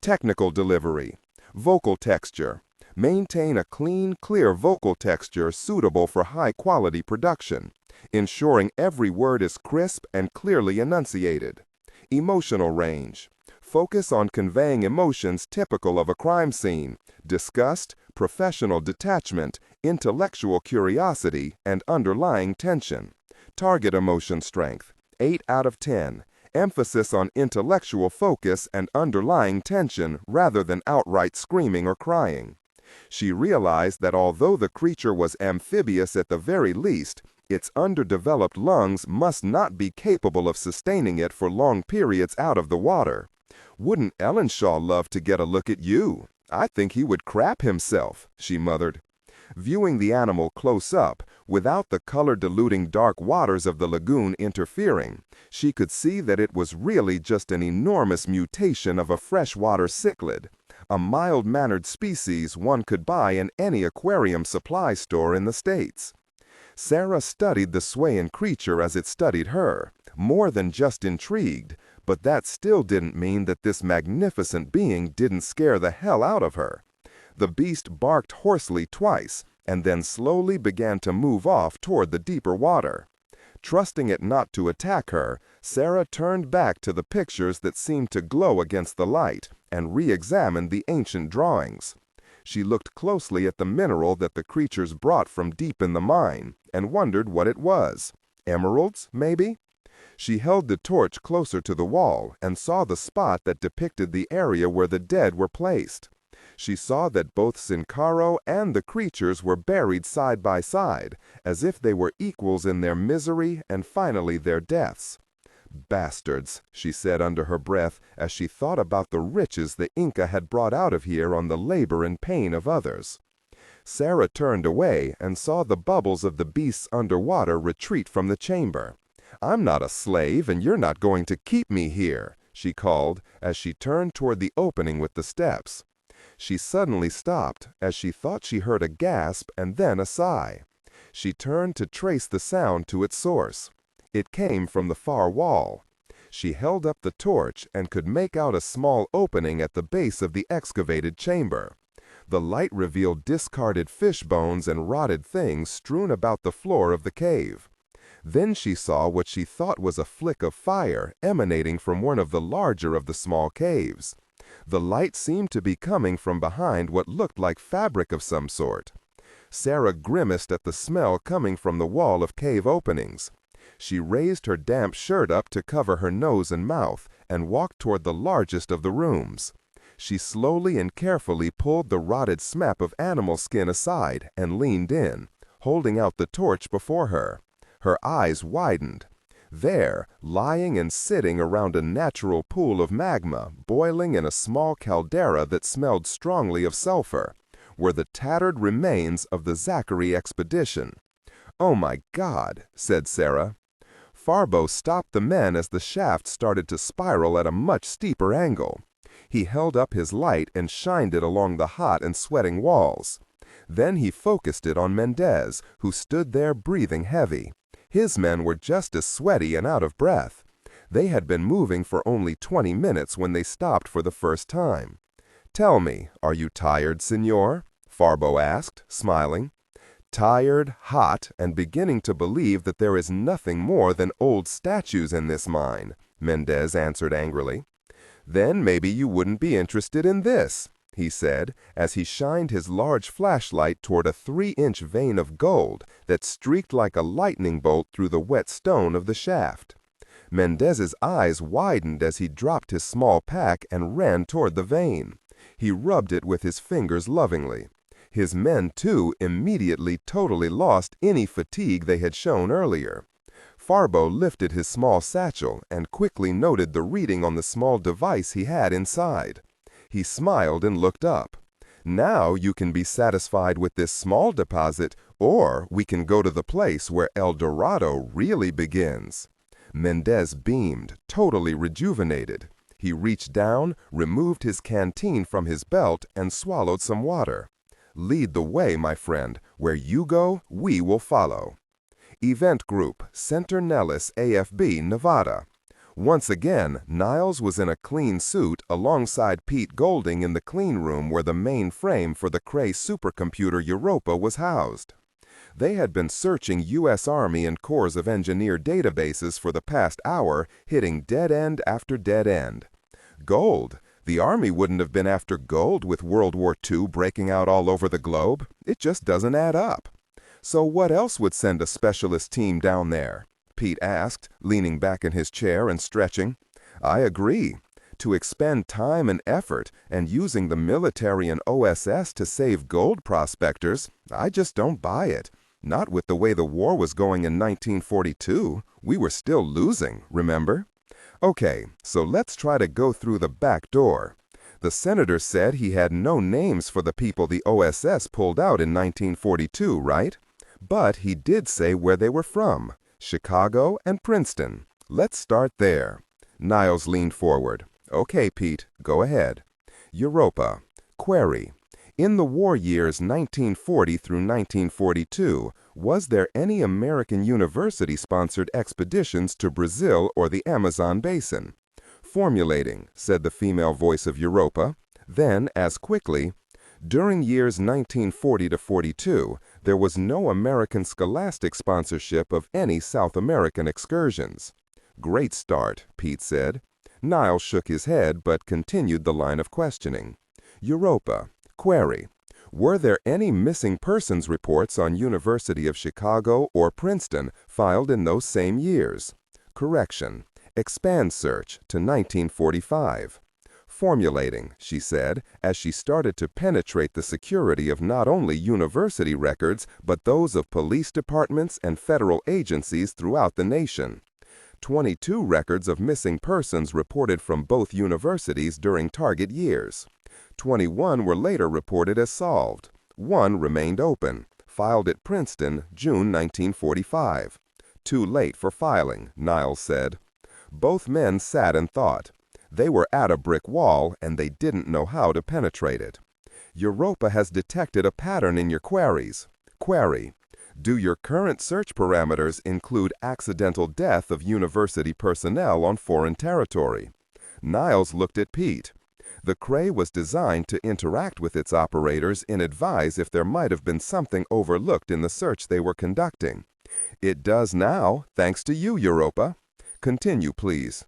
Technical delivery. Vocal texture. Maintain a clean, clear vocal texture suitable for high-quality production, ensuring every word is crisp and clearly enunciated. Emotional range. Focus on conveying emotions typical of a crime scene: disgust, professional detachment, intellectual curiosity, and underlying tension. Target emotion strength, 8 out of 10. Emphasis on intellectual focus and underlying tension rather than outright screaming or crying. She realized that although the creature was amphibious at the very least, its underdeveloped lungs must not be capable of sustaining it for long periods out of the water. "Wouldn't Ellenshaw love to get a look at you? I think he would crap himself," she mothered. Viewing the animal close up, without the color-diluting dark waters of the lagoon interfering, she could see that it was really just an enormous mutation of a freshwater cichlid, a mild-mannered species one could buy in any aquarium supply store in the States. Sarah studied the swaying creature as it studied her, more than just intrigued, but that still didn't mean that this magnificent being didn't scare the hell out of her. The beast barked hoarsely twice, and then slowly began to move off toward the deeper water. Trusting it not to attack her, Sarah turned back to the pictures that seemed to glow against the light and re-examined the ancient drawings. She looked closely at the mineral that the creatures brought from deep in the mine and wondered what it was. Emeralds, maybe? She held the torch closer to the wall and saw the spot that depicted the area where the dead were placed. She saw that both Sincaro and the creatures were buried side by side, as if they were equals in their misery and finally their deaths. "Bastards," she said under her breath as she thought about the riches the Inca had brought out of here on the labor and pain of others. Sarah turned away and saw the bubbles of the beasts underwater retreat from the chamber. "I'm not a slave, and you're not going to keep me here," she called as she turned toward the opening with the steps. She suddenly stopped as she thought she heard a gasp and then a sigh. She turned to trace the sound to its source. It came from the far wall. She held up the torch and could make out a small opening at the base of the excavated chamber. The light revealed discarded fish bones and rotted things strewn about the floor of the cave. Then she saw what she thought was a flick of fire emanating from one of the larger of the small caves. The light seemed to be coming from behind what looked like fabric of some sort. Sarah grimaced at the smell coming from the wall of cave openings. She raised her damp shirt up to cover her nose and mouth and walked toward the largest of the rooms. She slowly and carefully pulled the rotted smap of animal skin aside and leaned in, holding out the torch before her. Her eyes widened. There, lying and sitting around a natural pool of magma, boiling in a small caldera that smelled strongly of sulfur, were the tattered remains of the Zachary expedition. "Oh my God," said Sarah. Farbo stopped the men as the shaft started to spiral at a much steeper angle. He held up his light and shined it along the hot and sweating walls. Then he focused it on Mendez, who stood there breathing heavy. His men were just as sweaty and out of breath. They had been moving for only 20 minutes when they stopped for the first time. "Tell me, are you tired, senor?" Farbo asked, smiling. "Tired, hot, and beginning to believe that there is nothing more than old statues in this mine," Mendez answered angrily. "Then maybe you wouldn't be interested in this," he said, as he shined his large flashlight toward a 3-inch vein of gold that streaked like a lightning bolt through the wet stone of the shaft. Mendez's eyes widened as he dropped his small pack and ran toward the vein. He rubbed it with his fingers lovingly. His men, too, immediately totally lost any fatigue they had shown earlier. Farbo lifted his small satchel and quickly noted the reading on the small device he had inside. He smiled and looked up. "Now you can be satisfied with this small deposit, or we can go to the place where El Dorado really begins." Mendez beamed, totally rejuvenated. He reached down, removed his canteen from his belt, and swallowed some water. "Lead the way, my friend. Where you go, we will follow." Event Group, Center Nellis, AFB, Nevada. Once again, Niles was in a clean suit alongside Pete Golding in the clean room where the main frame for the Cray supercomputer Europa was housed. They had been searching U.S. Army and Corps of Engineer databases for the past hour, hitting dead end after dead end. Gold. The Army wouldn't have been after gold with World War II breaking out all over the globe. It just doesn't add up. So what else would send a specialist team down there? Pete asked, leaning back in his chair and stretching. "I agree. To expend time and effort and using the military and OSS to save gold prospectors, I just don't buy it. Not with the way the war was going in 1942. We were still losing, remember? Okay, so let's try to go through the back door. The senator said he had no names for the people the OSS pulled out in 1942, right? But he did say where they were from. Chicago and Princeton. Let's start there." Niles leaned forward. "Okay, Pete, go ahead." Europa. Query. In the war years 1940 through 1942, was there any American university-sponsored expeditions to Brazil or the Amazon basin? Formulating, said the female voice of Europa. Then, as quickly, during years 1940 to 42, there was no American scholastic sponsorship of any South American excursions. Great start, Pete said. Niles shook his head but continued the line of questioning. Europa. Query. Were there any missing persons reports on University of Chicago or Princeton filed in those same years? Correction. Expand search to 1945. Formulating, she said, as she started to penetrate the security of not only university records, but those of police departments and federal agencies throughout the nation. 22 records of missing persons reported from both universities during target years. 21 were later reported as solved. 1 remained open, filed at Princeton, June 1945. Too late for filing, Niles said. Both men sat and thought. They were at a brick wall, and they didn't know how to penetrate it. Europa has detected a pattern in your queries. Query. Do your current search parameters include accidental death of university personnel on foreign territory? Niles looked at Pete. The Cray was designed to interact with its operators and advise if there might have been something overlooked in the search they were conducting. It does now, thanks to you, Europa. Continue, please.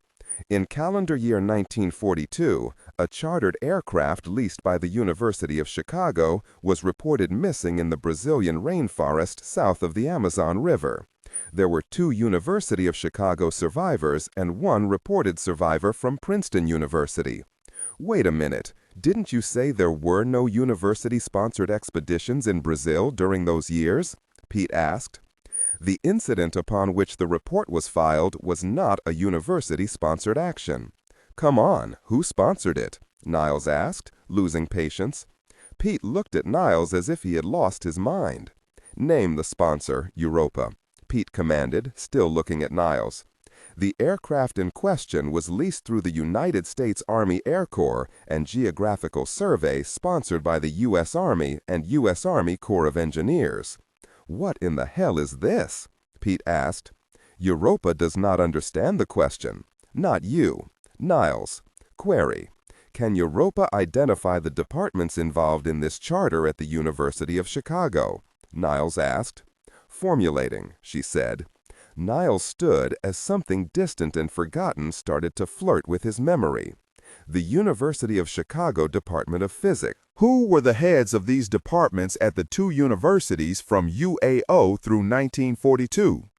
In calendar year 1942, a chartered aircraft leased by the University of Chicago was reported missing in the Brazilian rainforest south of the Amazon River. There were 2 University of Chicago survivors and 1 reported survivor from Princeton University. Wait a minute, didn't you say there were no university-sponsored expeditions in Brazil during those years? Pete asked. The incident upon which the report was filed was not a university-sponsored action. Come on, who sponsored it? Niles asked, losing patience. Pete looked at Niles as if he had lost his mind. Name the sponsor, Europa, Pete commanded, still looking at Niles. The aircraft in question was leased through the United States Army Air Corps and Geographical Survey sponsored by the U.S. Army and U.S. Army Corps of Engineers. What in the hell is this? Pete asked. Europa does not understand the question. Not you. Niles. Query. Can Europa identify the departments involved in this charter at the University of Chicago? Niles asked. Formulating, she said. Niles stood as something distant and forgotten started to flirt with his memory. The University of Chicago Department of Physics. Who were the heads of these departments at the 2 universities from UAO through 1942?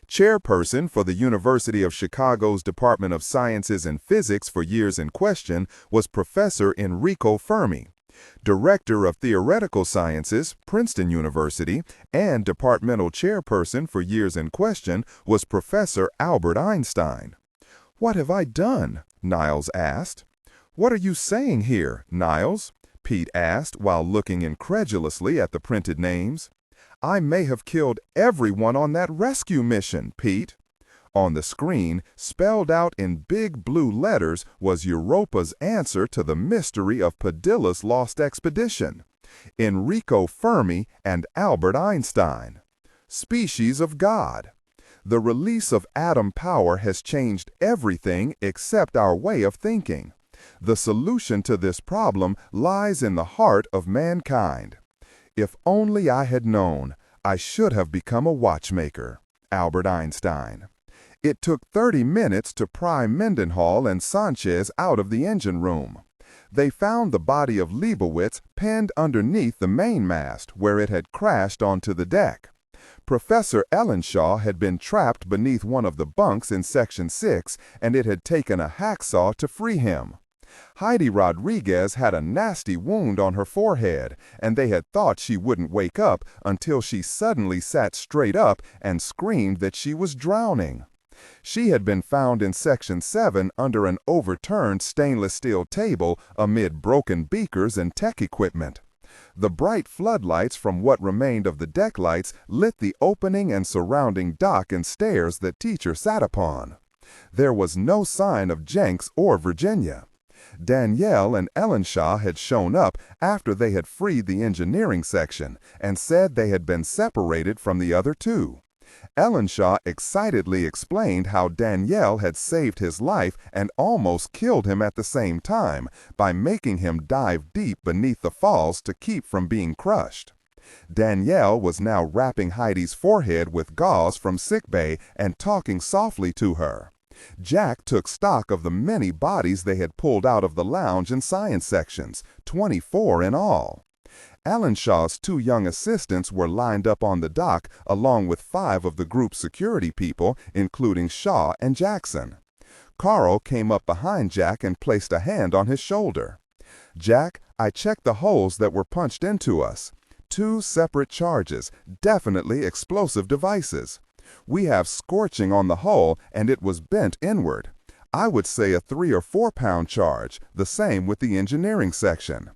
Chairperson for the University of Chicago's Department of Sciences and Physics for years in question was Professor Enrico Fermi. Director of Theoretical Sciences, Princeton University, and departmental chairperson for years in question was Professor Albert Einstein. "What have I done?" Niles asked. "What are you saying here, Niles?" Pete asked while looking incredulously at the printed names. "I may have killed everyone on that rescue mission, Pete." On the screen, spelled out in big blue letters, was Europa's answer to the mystery of Padilla's lost expedition. Enrico Fermi and Albert Einstein. Species of God. The release of atom power has changed everything except our way of thinking. The solution to this problem lies in the heart of mankind. If only I had known, I should have become a watchmaker. Albert Einstein. It took 30 minutes to pry Mendenhall and Sanchez out of the engine room. They found the body of Leibowitz pinned underneath the mainmast, where it had crashed onto the deck. Professor Ellenshaw had been trapped beneath one of the bunks in Section 6, and it had taken a hacksaw to free him. Heidi Rodriguez had a nasty wound on her forehead, and they had thought she wouldn't wake up until she suddenly sat straight up and screamed that she was drowning. She had been found in Section 7 under an overturned stainless steel table amid broken beakers and tech equipment. The bright floodlights from what remained of the deck lights lit the opening and surrounding dock and stairs that teacher sat upon. There was no sign of Jenks or Virginia. Danielle and Ellenshaw had shown up after they had freed the engineering section and said they had been separated from the other 2. Ellenshaw excitedly explained how Danielle had saved his life and almost killed him at the same time by making him dive deep beneath the falls to keep from being crushed. Danielle was now wrapping Heidi's forehead with gauze from sickbay and talking softly to her. Jack took stock of the many bodies they had pulled out of the lounge and science sections, 24 in all. Allenshaw's 2 young assistants were lined up on the dock along with 5 of the group's security people, including Shaw and Jackson. Carl came up behind Jack and placed a hand on his shoulder. "Jack, I checked the holes that were punched into us. 2 separate charges, definitely explosive devices. We have scorching on the hull and it was bent inward. I would say a 3 or 4 pound charge, the same with the engineering section."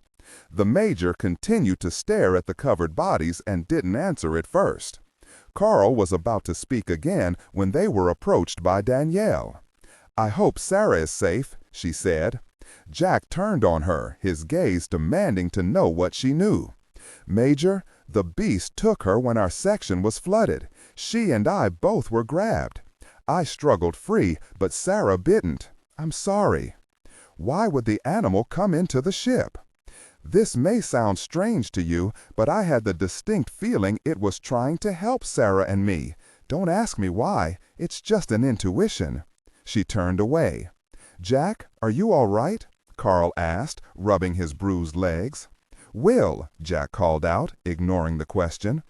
The major continued to stare at the covered bodies and didn't answer at first. Carl was about to speak again when they were approached by Danielle. "I hope Sarah is safe," she said. Jack turned on her, his gaze demanding to know what she knew. "Major, the beast took her when our section was flooded. She and I both were grabbed. I struggled free, but Sarah didn't. I'm sorry." "Why would the animal come into the ship?" "This may sound strange to you, but I had the distinct feeling it was trying to help Sarah and me. Don't ask me why, it's just an intuition." She turned away. "Jack, are you all right?" Carl asked, rubbing his bruised legs. "Will," Jack called out, ignoring the question.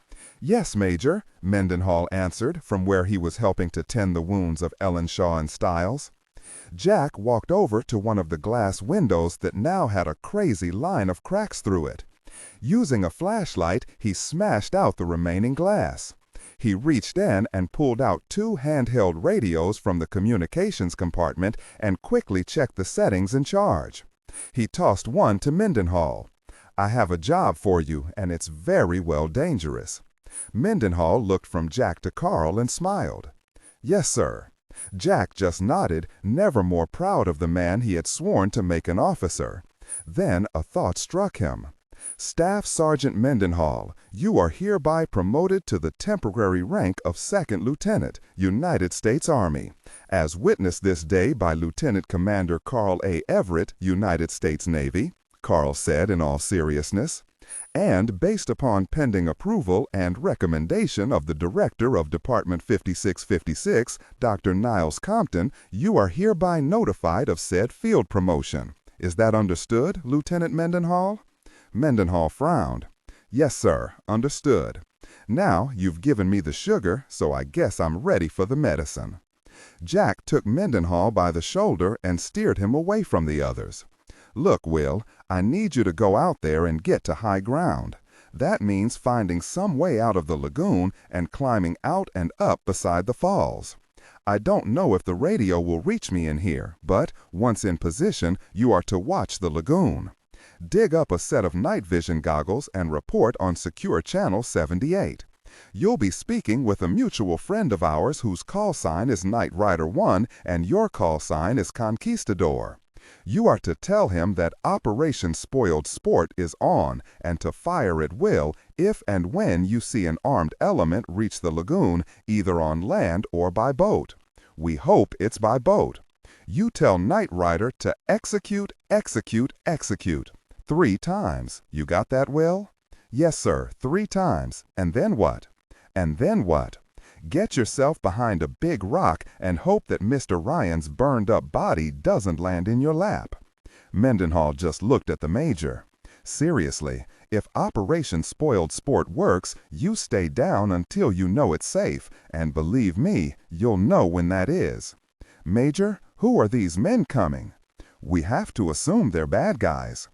"Yes, Major," Mendenhall answered from where he was helping to tend the wounds of Ellen Shaw and Stiles. Jack walked over to one of the glass windows that now had a crazy line of cracks through it. Using a flashlight, he smashed out the remaining glass. He reached in and pulled out 2 handheld radios from the communications compartment and quickly checked the settings in charge. He tossed one to Mendenhall. "I have a job for you, and it's very well dangerous." Mendenhall looked from Jack to Carl and smiled. "Yes, sir." Jack just nodded, never more proud of the man he had sworn to make an officer. Then a thought struck him. "Staff Sergeant Mendenhall, you are hereby promoted to the temporary rank of Second Lieutenant, United States Army, as witnessed this day by Lieutenant Commander Carl A. Everett, United States Navy," Carl said in all seriousness. "And based upon pending approval and recommendation of the Director of Department 5656, Dr. Niles Compton, you are hereby notified of said field promotion. Is that understood, Lieutenant Mendenhall?" Mendenhall frowned. "Yes, sir, understood. Now you've given me the sugar, so I guess I'm ready for the medicine." Jack took Mendenhall by the shoulder and steered him away from the others. "Look, Will, I need you to go out there and get to high ground. That means finding some way out of the lagoon and climbing out and up beside the falls. I don't know if the radio will reach me in here, but once in position, you are to watch the lagoon. Dig up a set of night vision goggles and report on Secure Channel 78. You'll be speaking with a mutual friend of ours whose call sign is Knight Rider 1 and your call sign is Conquistador. You are to tell him that Operation Spoiled Sport is on and to fire at will if and when you see an armed element reach the lagoon, either on land or by boat. We hope it's by boat. You tell Knight Rider to execute, execute, execute. 3 times. You got that, Will?" "Yes, sir, 3 times. And then what?" "And then what? Get yourself behind a big rock and hope that Mr. Ryan's burned-up body doesn't land in your lap." Mendenhall just looked at the Major. "Seriously, if Operation Spoiled Sport works, you stay down until you know it's safe, and believe me, you'll know when that is. Major, who are these men coming?" "We have to assume they're bad guys.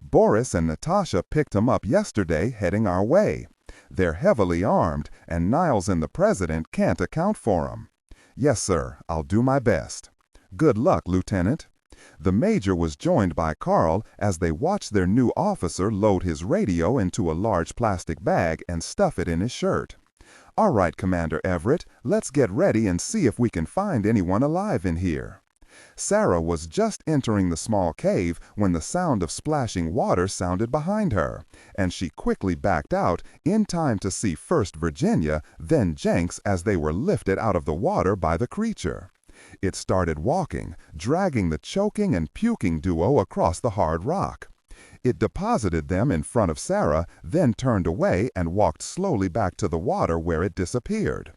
Boris and Natasha picked them up yesterday heading our way. They're heavily armed, and Niles and the President can't account for them." "Yes, sir, I'll do my best." "Good luck, Lieutenant." The Major was joined by Carl as they watched their new officer load his radio into a large plastic bag and stuff it in his shirt. "All right, Commander Everett, let's get ready and see if we can find anyone alive in here." Sarah was just entering the small cave when the sound of splashing water sounded behind her, and she quickly backed out in time to see first Virginia, then Jenks as they were lifted out of the water by the creature. It started walking, dragging the choking and puking duo across the hard rock. It deposited them in front of Sarah, then turned away and walked slowly back to the water where it disappeared.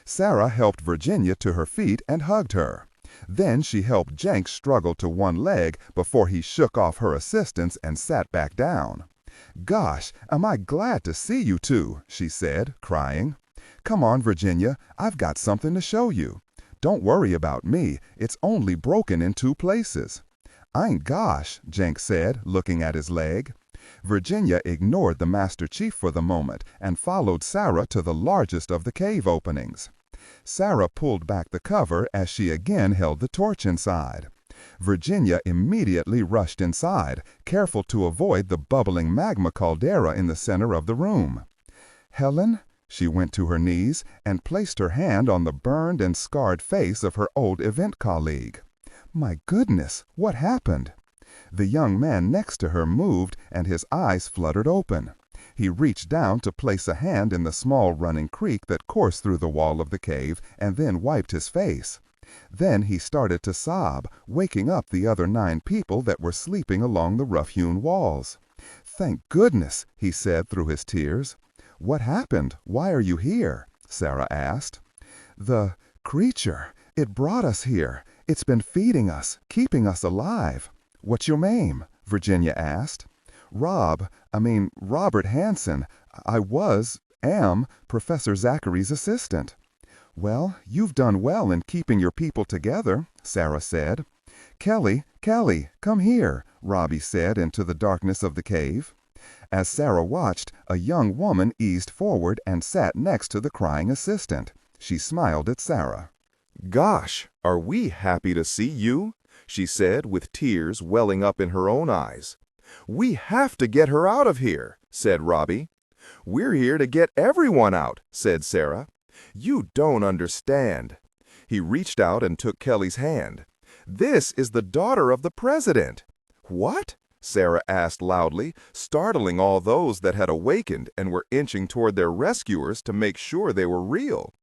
Sarah helped Virginia to her feet and hugged her. Then she helped Jenks struggle to one leg before he shook off her assistance and sat back down. "Gosh, am I glad to see you two," she said, crying. "Come on, Virginia, I've got something to show you. Don't worry about me, it's only broken in 2 places." "Ain't gosh," Jenks said, looking at his leg. Virginia ignored the Master Chief for the moment and followed Sarah to the largest of the cave openings. Sarah pulled back the cover as she again held the torch inside. Virginia immediately rushed inside, careful to avoid the bubbling magma caldera in the center of the room. "Helen?" She went to her knees and placed her hand on the burned and scarred face of her old event colleague. "My goodness, what happened?" The young man next to her moved and his eyes fluttered open. He reached down to place a hand in the small running creek that coursed through the wall of the cave and then wiped his face. Then he started to sob, waking up the other 9 people that were sleeping along the rough-hewn walls. "Thank goodness," he said through his tears. "What happened? Why are you here?" Sarah asked. "The creature. It brought us here. It's been feeding us, keeping us alive." "What's your name?" Virginia asked. Robert Hanson. I was, am Professor Zachary's assistant." "Well, you've done well in keeping your people together," Sarah said. "Kelly, come here," Robbie said into the darkness of the cave. As Sarah watched, a young woman eased forward and sat next to the crying assistant. She smiled at Sarah. "Gosh, are we happy to see you?" she said with tears welling up in her own eyes. "We have to get her out of here," said Robbie. "We're here to get everyone out," said Sarah. "You don't understand." He reached out and took Kelly's hand. "This is the daughter of the president." "What?" Sarah asked loudly, startling all those that had awakened and were inching toward their rescuers to make sure they were real.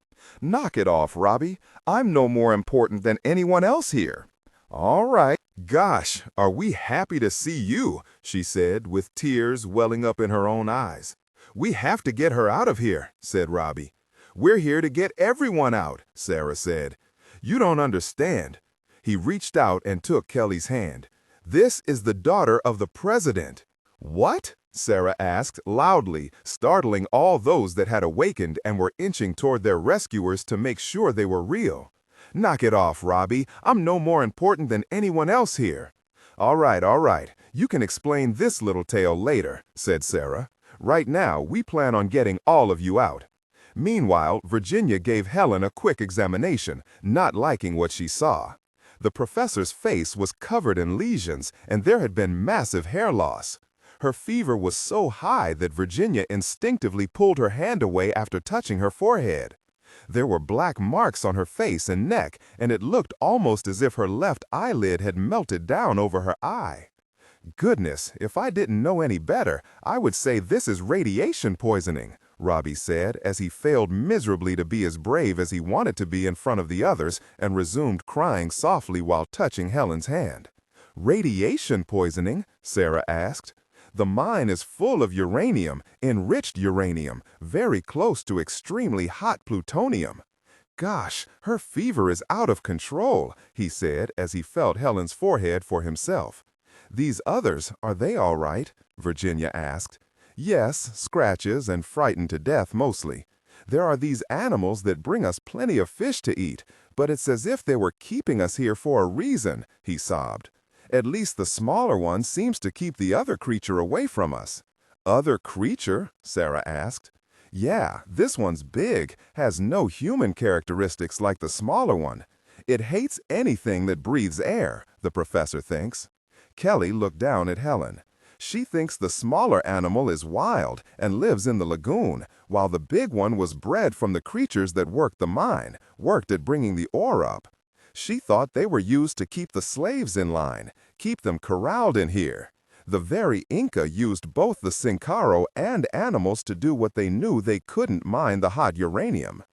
"Knock it off, Robbie. I'm no more important than anyone else here." "All right." "Gosh, are we happy to see you," she said, with tears welling up in her own eyes. "We have to get her out of here," said Robbie. "We're here to get everyone out," Sarah said. "You don't understand." He reached out and took Kelly's hand. "This is the daughter of the president." "What?" Sarah asked loudly, startling all those that had awakened and were inching toward their rescuers to make sure they were real. "Knock it off, Robbie. I'm no more important than anyone else here." All right. You can explain this little tale later," said Sarah. "Right now, we plan on getting all of you out." Meanwhile, Virginia gave Helen a quick examination, not liking what she saw. The professor's face was covered in lesions, and there had been massive hair loss. Her fever was so high that Virginia instinctively pulled her hand away after touching her forehead. There were black marks on her face and neck, and it looked almost as if her left eyelid had melted down over her eye. "Goodness, if I didn't know any better, I would say this is radiation poisoning," Robbie said as he failed miserably to be as brave as he wanted to be in front of the others and resumed crying softly while touching Helen's hand. "Radiation poisoning?" Sarah asked. "The mine is full of uranium, enriched uranium, very close to extremely hot plutonium." "Gosh, her fever is out of control," he said as he felt Helen's forehead for himself. "These others, are they all right?" Virginia asked. "Yes, scratches and frightened to death mostly. There are these animals that bring us plenty of fish to eat, but it's as if they were keeping us here for a reason," he sobbed. "At least the smaller one seems to keep the other creature away from us." "Other creature?" Sarah asked. "Yeah, this one's big, has no human characteristics like the smaller one. It hates anything that breathes air, the professor thinks." Kelly looked down at Helen. "She thinks the smaller animal is wild and lives in the lagoon, while the big one was bred from the creatures that worked the mine, worked at bringing the ore up. She thought they were used to keep the slaves in line, keep them corralled in here. The very Inca used both the Sincaro and animals to do what they knew they couldn't mine the hot uranium.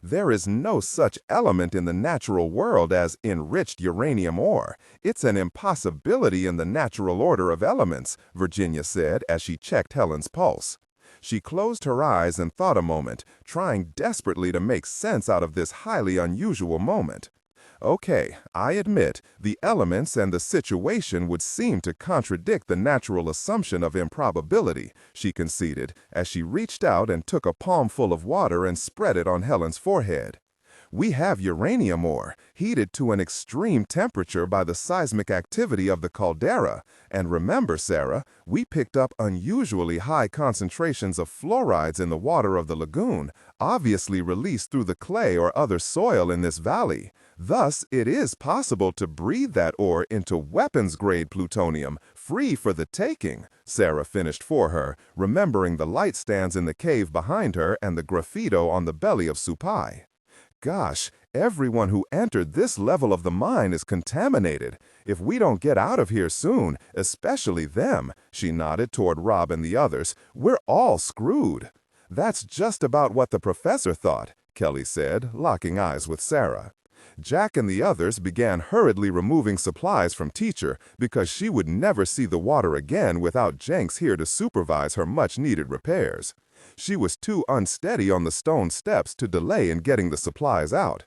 There is no such element in the natural world as enriched uranium ore. It's an impossibility in the natural order of elements," Virginia said as she checked Helen's pulse. She closed her eyes and thought a moment, trying desperately to make sense out of this highly unusual moment. "Okay, I admit, the elements and the situation would seem to contradict the natural assumption of improbability," she conceded as she reached out and took a palmful of water and spread it on Helen's forehead. "We have uranium ore, heated to an extreme temperature by the seismic activity of the caldera, and remember, Sarah, we picked up unusually high concentrations of fluorides in the water of the lagoon, obviously released through the clay or other soil in this valley. Thus, it is possible to breathe that ore into weapons-grade plutonium, free for the taking," Sarah finished for her, remembering the light stands in the cave behind her and the graffito on the belly of Supai. "Gosh, everyone who entered this level of the mine is contaminated. If we don't get out of here soon, especially them," she nodded toward Rob and the others, "we're all screwed." "That's just about what the professor thought," Kelly said, locking eyes with Sarah. Jack and the others began hurriedly removing supplies from Teacher because she would never see the water again without Jenks here to supervise her much-needed repairs. She was too unsteady on the stone steps to delay in getting the supplies out.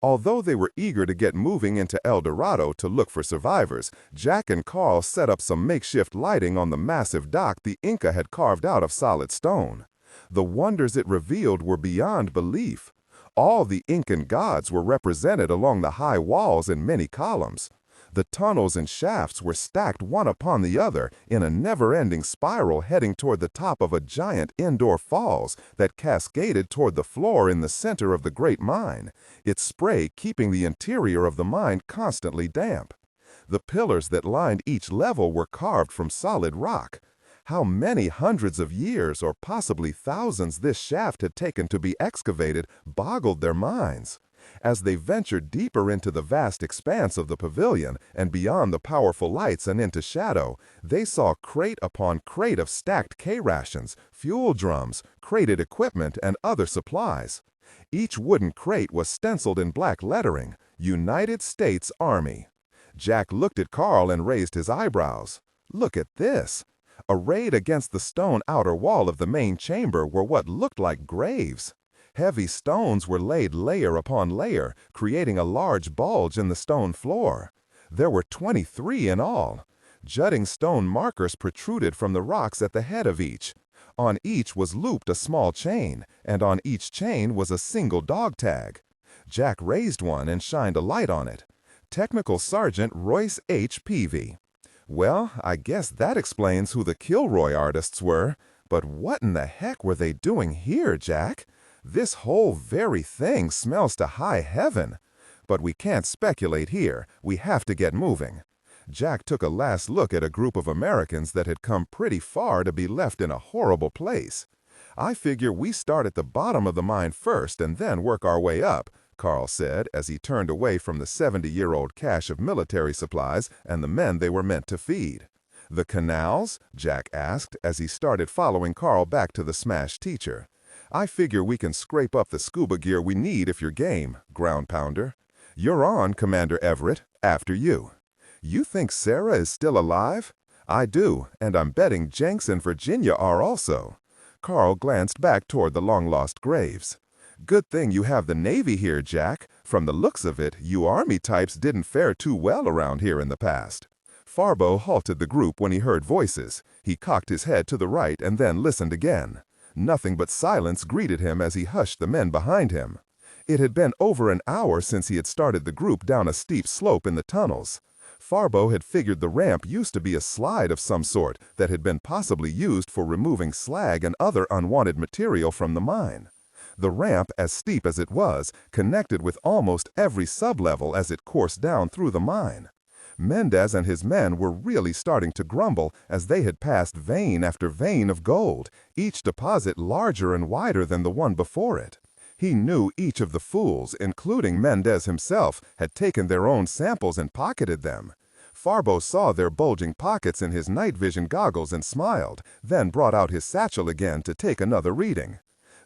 Although they were eager to get moving into El Dorado to look for survivors, Jack and Carl set up some makeshift lighting on the massive dock the Inca had carved out of solid stone. The wonders it revealed were beyond belief. All the Incan gods were represented along the high walls in many columns. The tunnels and shafts were stacked one upon the other in a never-ending spiral heading toward the top of a giant indoor falls that cascaded toward the floor in the center of the great mine, its spray keeping the interior of the mine constantly damp. The pillars that lined each level were carved from solid rock. How many hundreds of years or possibly thousands this shaft had taken to be excavated boggled their minds. As they ventured deeper into the vast expanse of the pavilion and beyond the powerful lights and into shadow, they saw crate upon crate of stacked K-rations, fuel drums, crated equipment, and other supplies. Each wooden crate was stenciled in black lettering, United States Army. Jack looked at Carl and raised his eyebrows. Look at this. Arrayed against the stone outer wall of the main chamber were what looked like graves. Heavy stones were laid layer upon layer, creating a large bulge in the stone floor. There were 23 in all. Jutting stone markers protruded from the rocks at the head of each. On each was looped a small chain, and on each chain was a single dog tag. Jack raised one and shined a light on it. Technical Sergeant Royce H. Peavy. Well, I guess that explains who the Kilroy artists were. But what in the heck were they doing here, Jack? This whole very thing smells to high heaven. But we can't speculate here. We have to get moving. Jack took a last look at a group of Americans that had come pretty far to be left in a horrible place. I figure we start at the bottom of the mine first and then work our way up, Carl said as he turned away from the 70-year-old cache of military supplies and the men they were meant to feed. The canals? Jack asked as he started following Carl back to the smashed teacher. I figure we can scrape up the scuba gear we need if you're game, ground pounder. You're on, Commander Everett, after you. You think Sarah is still alive? I do, and I'm betting Jenks and Virginia are also. Carl glanced back toward the long-lost graves. Good thing you have the Navy here, Jack. From the looks of it, you Army types didn't fare too well around here in the past. Farbo halted the group when he heard voices. He cocked his head to the right and then listened again. Nothing but silence greeted him as he hushed the men behind him. It had been over an hour since he had started the group down a steep slope in the tunnels. Farbo had figured the ramp used to be a slide of some sort that had been possibly used for removing slag and other unwanted material from the mine. The ramp, as steep as it was, connected with almost every sublevel as it coursed down through the mine. Mendez and his men were really starting to grumble as they had passed vein after vein of gold, each deposit larger and wider than the one before it. He knew each of the fools, including Mendez himself, had taken their own samples and pocketed them. Farbo saw their bulging pockets in his night vision goggles and smiled, then brought out his satchel again to take another reading.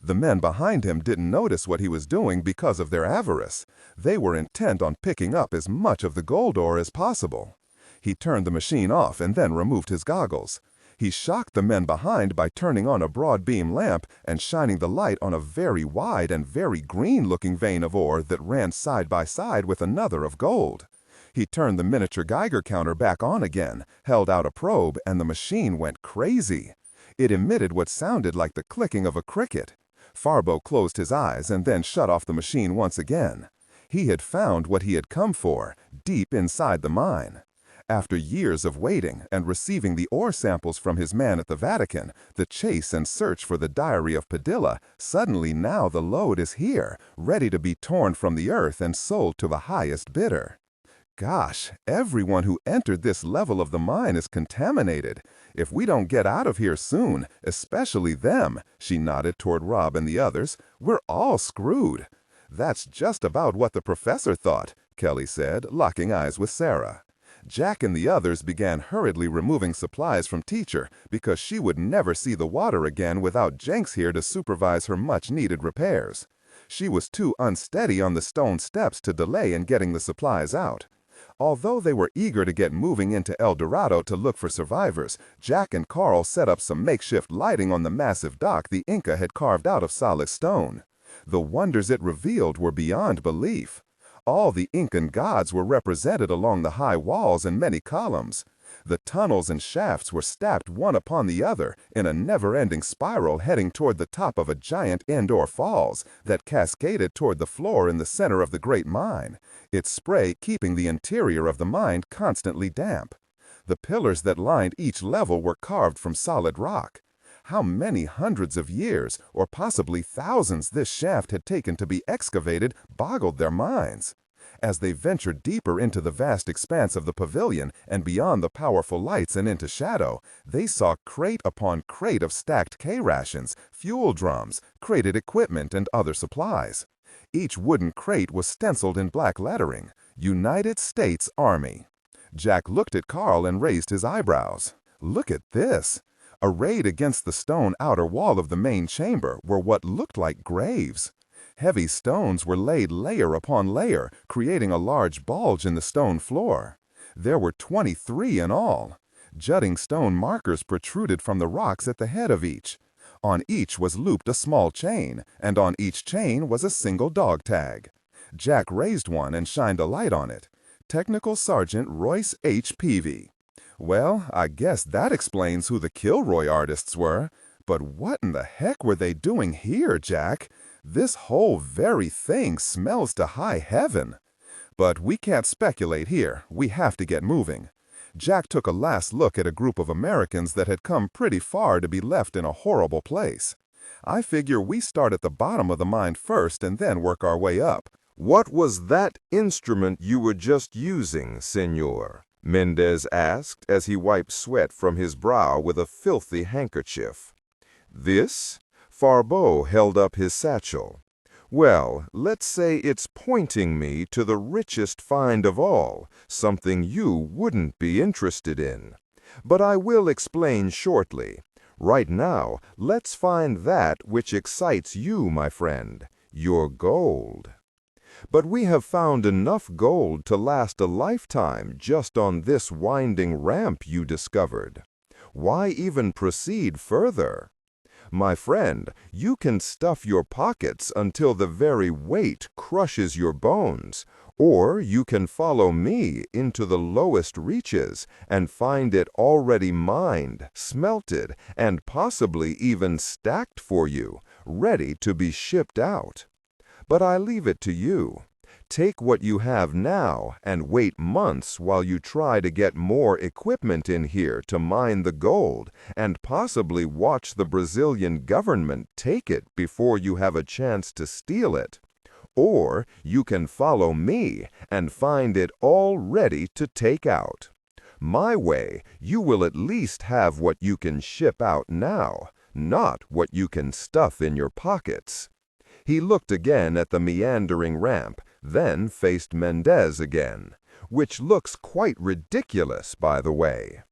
The men behind him didn't notice what he was doing because of their avarice. They were intent on picking up as much of the gold ore as possible. He turned the machine off and then removed his goggles. He shocked the men behind by turning on a broad beam lamp and shining the light on a very wide and very green-looking vein of ore that ran side by side with another of gold. He turned the miniature Geiger counter back on again, held out a probe, and the machine went crazy. It emitted what sounded like the clicking of a cricket. Farbo closed his eyes and then shut off the machine once again. He had found what he had come for, deep inside the mine. After years of waiting and receiving the ore samples from his man at the Vatican, the chase and search for the diary of Padilla, suddenly now the load is here, ready to be torn from the earth and sold to the highest bidder. Gosh, everyone who entered this level of the mine is contaminated. If we don't get out of here soon, especially them, she nodded toward Rob and the others, we're all screwed. That's just about what the professor thought, Kelly said, locking eyes with Sarah. Jack and the others began hurriedly removing supplies from Teacher because she would never see the water again without Jenks here to supervise her much-needed repairs. She was too unsteady on the stone steps to delay in getting the supplies out. Although they were eager to get moving into El Dorado to look for survivors, Jack and Carl set up some makeshift lighting on the massive dock the Inca had carved out of solid stone. The wonders it revealed were beyond belief. All the Incan gods were represented along the high walls in many columns. The tunnels and shafts were stacked one upon the other in a never-ending spiral heading toward the top of a giant indoor falls that cascaded toward the floor in the center of the great mine, its spray keeping the interior of the mine constantly damp. The pillars that lined each level were carved from solid rock. How many hundreds of years, or possibly thousands, this shaft had taken to be excavated boggled their minds. As they ventured deeper into the vast expanse of the pavilion and beyond the powerful lights and into shadow, they saw crate upon crate of stacked K-rations, fuel drums, crated equipment, and other supplies. Each wooden crate was stenciled in black lettering, United States Army. Jack looked at Carl and raised his eyebrows. Look at this! Arrayed against the stone outer wall of the main chamber were what looked like graves. Heavy stones were laid layer upon layer, creating a large bulge in the stone floor. There were 23 in all. Jutting stone markers protruded from the rocks at the head of each. On each was looped a small chain, and on each chain was a single dog tag. Jack raised one and shined a light on it. Technical Sergeant Royce H. Peavy. Well, I guess that explains who the Kilroy artists were. But what in the heck were they doing here, Jack? This whole very thing smells to high heaven. But we can't speculate here. We have to get moving. Jack took a last look at a group of Americans that had come pretty far to be left in a horrible place. I figure we start at the bottom of the mine first and then work our way up. "What was that instrument you were just using, senor?" Mendez asked as he wiped sweat from his brow with a filthy handkerchief. "This?" Farbeau held up his satchel. "Well, let's say it's pointing me to the richest find of all, something you wouldn't be interested in. But I will explain shortly. Right now, let's find that which excites you, my friend, your gold. But we have found enough gold to last a lifetime just on this winding ramp you discovered. Why even proceed further? My friend, you can stuff your pockets until the very weight crushes your bones, or you can follow me into the lowest reaches and find it already mined, smelted, and possibly even stacked for you, ready to be shipped out. But I leave it to you. Take what you have now and wait months while you try to get more equipment in here to mine the gold and possibly watch the Brazilian government take it before you have a chance to steal it. Or you can follow me and find it all ready to take out. My way, you will at least have what you can ship out now, not what you can stuff in your pockets." He looked again at the meandering ramp, then faced Mendez again, which looks quite ridiculous, by the way.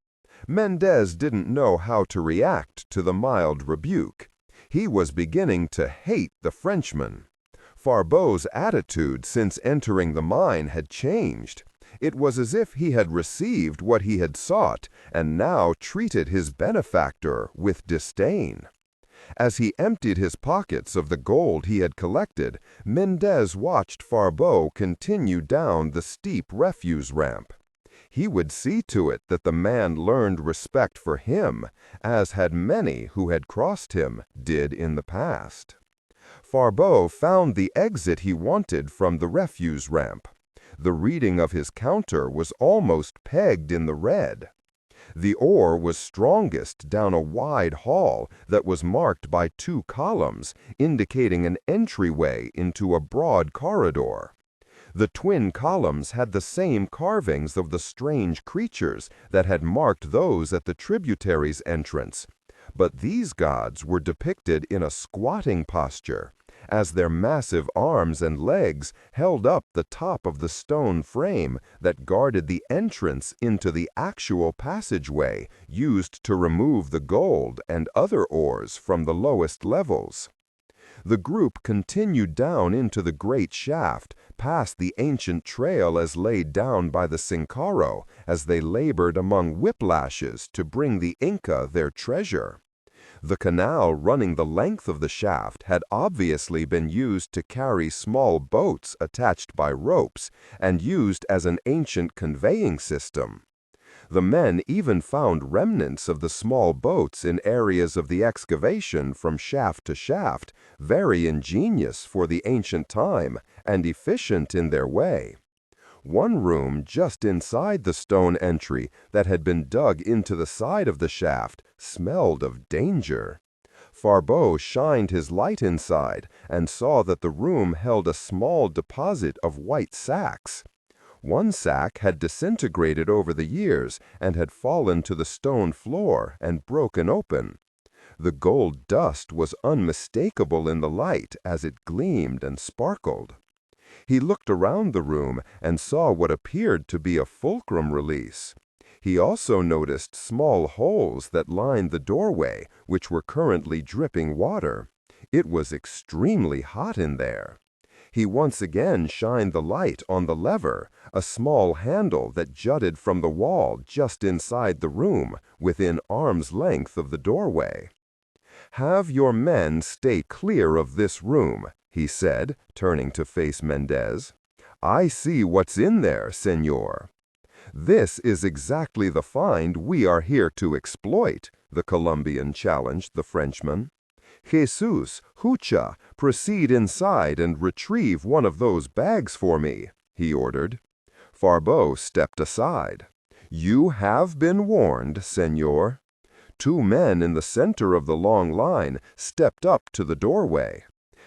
Mendez didn't know how to react to the mild rebuke. He was beginning to hate the Frenchman. Farbeau's attitude since entering the mine had changed. It was as if he had received what he had sought and now treated his benefactor with disdain. As he emptied his pockets of the gold he had collected, Mendez watched Farbeau continue down the steep refuse ramp. He would see to it that the man learned respect for him, as had many who had crossed him did in the past. Farbeau found the exit he wanted from the refuse ramp. The reading of his counter was almost pegged in the red. The ore was strongest down a wide hall that was marked by 2 columns, indicating an entryway into a broad corridor. The twin columns had the same carvings of the strange creatures that had marked those at the tributary's entrance, but these gods were depicted in a squatting posture, as their massive arms and legs held up the top of the stone frame that guarded the entrance into the actual passageway used to remove the gold and other ores from the lowest levels. The group continued down into the great shaft, past the ancient trail as laid down by the Sincaro, as they labored among whiplashes to bring the Inca their treasure. The canal running the length of the shaft had obviously been used to carry small boats attached by ropes and used as an ancient conveying system. The men even found remnants of the small boats in areas of the excavation from shaft to shaft, very ingenious for the ancient time and efficient in their way. One room just inside the stone entry that had been dug into the side of the shaft smelled of danger. Faribault shined his light inside and saw that the room held a small deposit of white sacks. One sack had disintegrated over the years and had fallen to the stone floor and broken open. The gold dust was unmistakable in the light as it gleamed and sparkled. He looked around the room and saw what appeared to be a fulcrum release. He also noticed small holes that lined the doorway, which were currently dripping water. It was extremely hot in there. He once again shined the light on the lever, a small handle that jutted from the wall just inside the room, within arm's length of the doorway. "Have your men stay clear of this room," he said, turning to face Mendez. "I see what's in there, senor." "This is exactly the find we are here to exploit," the Colombian challenged the Frenchman. "Jesus, Hucha, proceed inside and retrieve one of those bags for me," he ordered. Faribault stepped aside. "You have been warned, senor." Two men in the center of the long line stepped up to the doorway.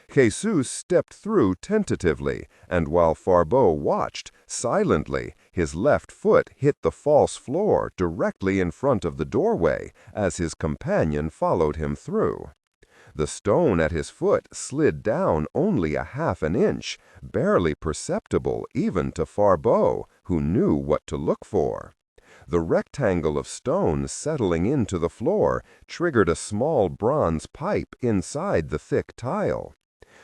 Jesus stepped through tentatively, and while Faribault watched, silently, his left foot hit the false floor directly in front of the doorway as his companion followed him through. The stone at his foot slid down only a half an inch, barely perceptible even to Faribault, who knew what to look for. The rectangle of stone settling into the floor triggered a small bronze pipe inside the thick tile.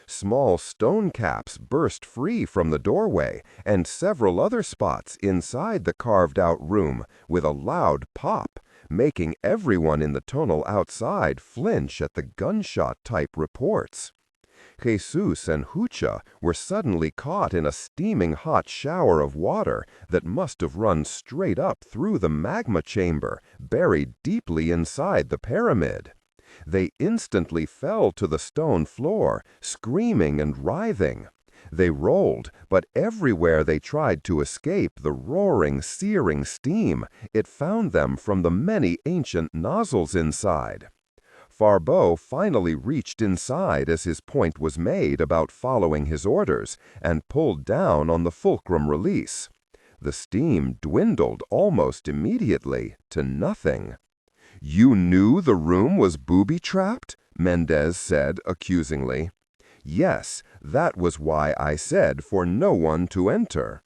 Small stone caps burst free from the doorway and several other spots inside the carved-out room with a loud pop, making everyone in the tunnel outside flinch at the gunshot-type reports. Jesus and Hucha were suddenly caught in a steaming hot shower of water that must have run straight up through the magma chamber, buried deeply inside the pyramid. They instantly fell to the stone floor, screaming and writhing. They rolled, but everywhere they tried to escape the roaring, searing steam, it found them from the many ancient nozzles inside. Faribault finally reached inside as his point was made about following his orders and pulled down on the fulcrum release. The steam dwindled almost immediately to nothing. "You knew the room was booby-trapped?" Mendez said accusingly. "Yes, that was why I said for no one to enter."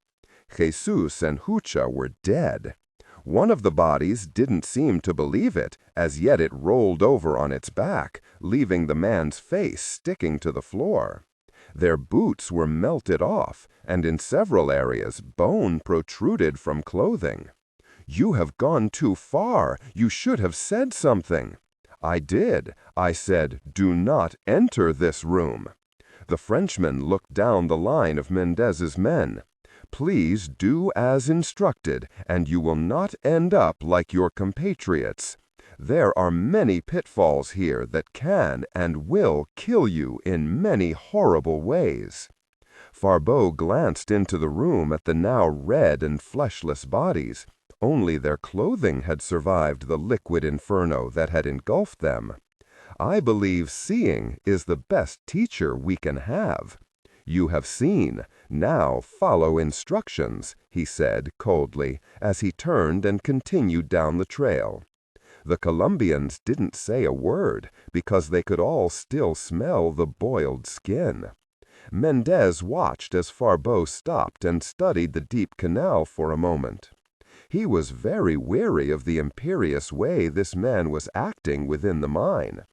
Jesus and Hucha were dead. One of the bodies didn't seem to believe it, as yet it rolled over on its back, leaving the man's face sticking to the floor. Their boots were melted off, and in several areas bone protruded from clothing. "You have gone too far. You should have said something." "I did. I said, 'Do not enter this room.'" The Frenchman looked down the line of Mendez's men. "Please do as instructed, and you will not end up like your compatriots. There are many pitfalls here that can and will kill you in many horrible ways." Faribault glanced into the room at the now red and fleshless bodies. Only their clothing had survived the liquid inferno that had engulfed them. "I believe seeing is the best teacher we can have. You have seen. Now follow instructions," he said coldly, as he turned and continued down the trail. The Colombians didn't say a word, because they could all still smell the boiled skin. Mendez watched as Faribault stopped and studied the deep canal for a moment. He was very weary of the imperious way this man was acting within the mine.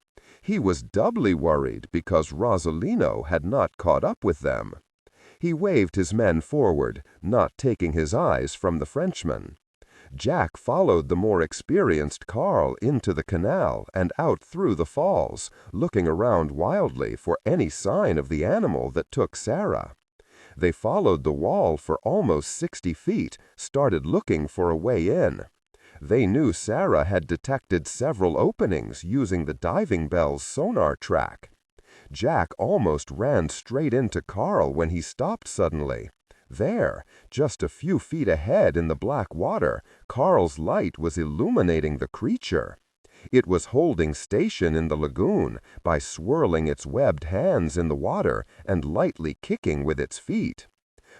He was doubly worried because Rosolino had not caught up with them. He waved his men forward, not taking his eyes from the Frenchman. Jack followed the more experienced Carl into the canal and out through the falls, looking around wildly for any sign of the animal that took Sarah. They followed the wall for almost 60 feet, started looking for a way in. They knew Sarah had detected several openings using the diving bell's sonar track. Jack almost ran straight into Carl when he stopped suddenly. There, just a few feet ahead in the black water, Carl's light was illuminating the creature. It was holding station in the lagoon by swirling its webbed hands in the water and lightly kicking with its feet.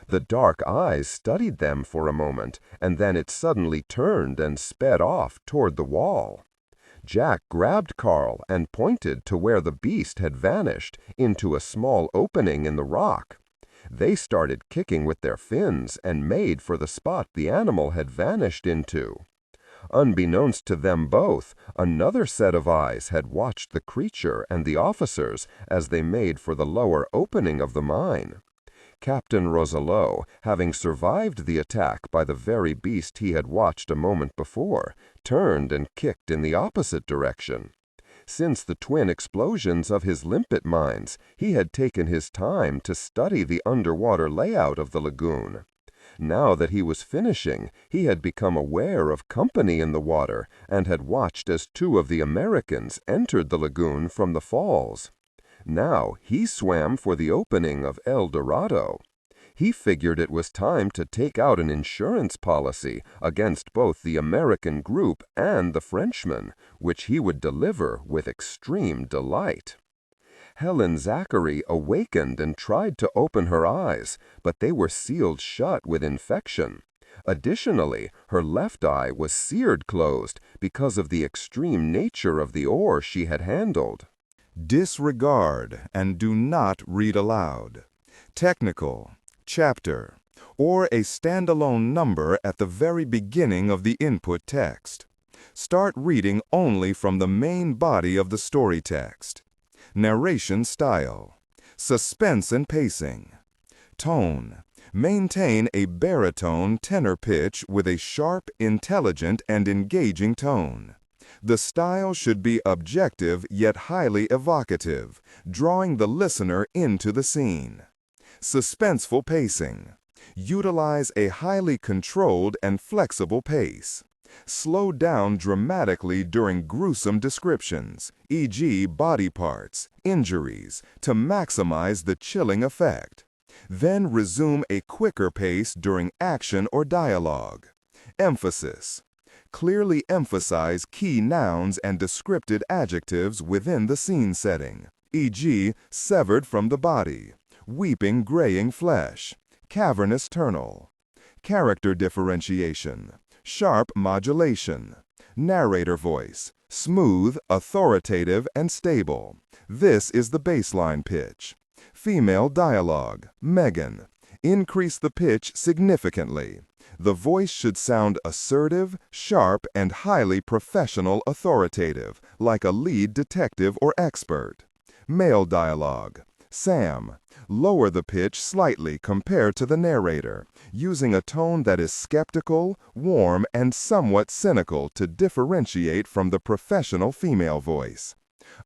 The dark eyes studied them for a moment, and then it suddenly turned and sped off toward the wall. Jack grabbed Carl and pointed to where the beast had vanished, into a small opening in the rock. They started kicking with their fins and made for the spot the animal had vanished into. Unbeknownst to them both, another set of eyes had watched the creature and the officers as they made for the lower opening of the mine. Captain Roselot, having survived the attack by the very beast he had watched a moment before, turned and kicked in the opposite direction. Since the twin explosions of his limpet mines, he had taken his time to study the underwater layout of the lagoon. Now that he was finishing, he had become aware of company in the water and had watched as two of the Americans entered the lagoon from the falls. Now he swam for the opening of El Dorado. He figured it was time to take out an insurance policy against both the American group and the Frenchman, which he would deliver with extreme delight. Helen Zachary awakened and tried to open her eyes, but they were sealed shut with infection. Additionally, her left eye was seared closed because of the extreme nature of the ore she had handled. Disregard and do not read aloud. Technical, chapter, or a standalone number at the very beginning of the input text. Start reading only from the main body of the story text. Narration style. Suspense and pacing. Tone. Maintain a baritone tenor pitch with a sharp, intelligent, and engaging tone. The style should be objective yet highly evocative, drawing the listener into the scene. Suspenseful pacing. Utilize a highly controlled and flexible pace. Slow down dramatically during gruesome descriptions, e.g. body parts, injuries, to maximize the chilling effect. Then resume a quicker pace during action or dialogue. Emphasis. Clearly emphasize key nouns and descriptive adjectives within the scene setting, e.g. severed from the body, weeping graying flesh, cavernous turnal. Character differentiation. Sharp modulation. Narrator voice. Smooth, authoritative, and stable. This is the baseline pitch. Female dialogue. Megan. Increase the pitch significantly. The voice should sound assertive, sharp, and highly professional authoritative, like a lead detective or expert. Male dialogue. Sam. Lower the pitch slightly compared to the narrator, using a tone that is skeptical, warm, and somewhat cynical to differentiate from the professional female voice.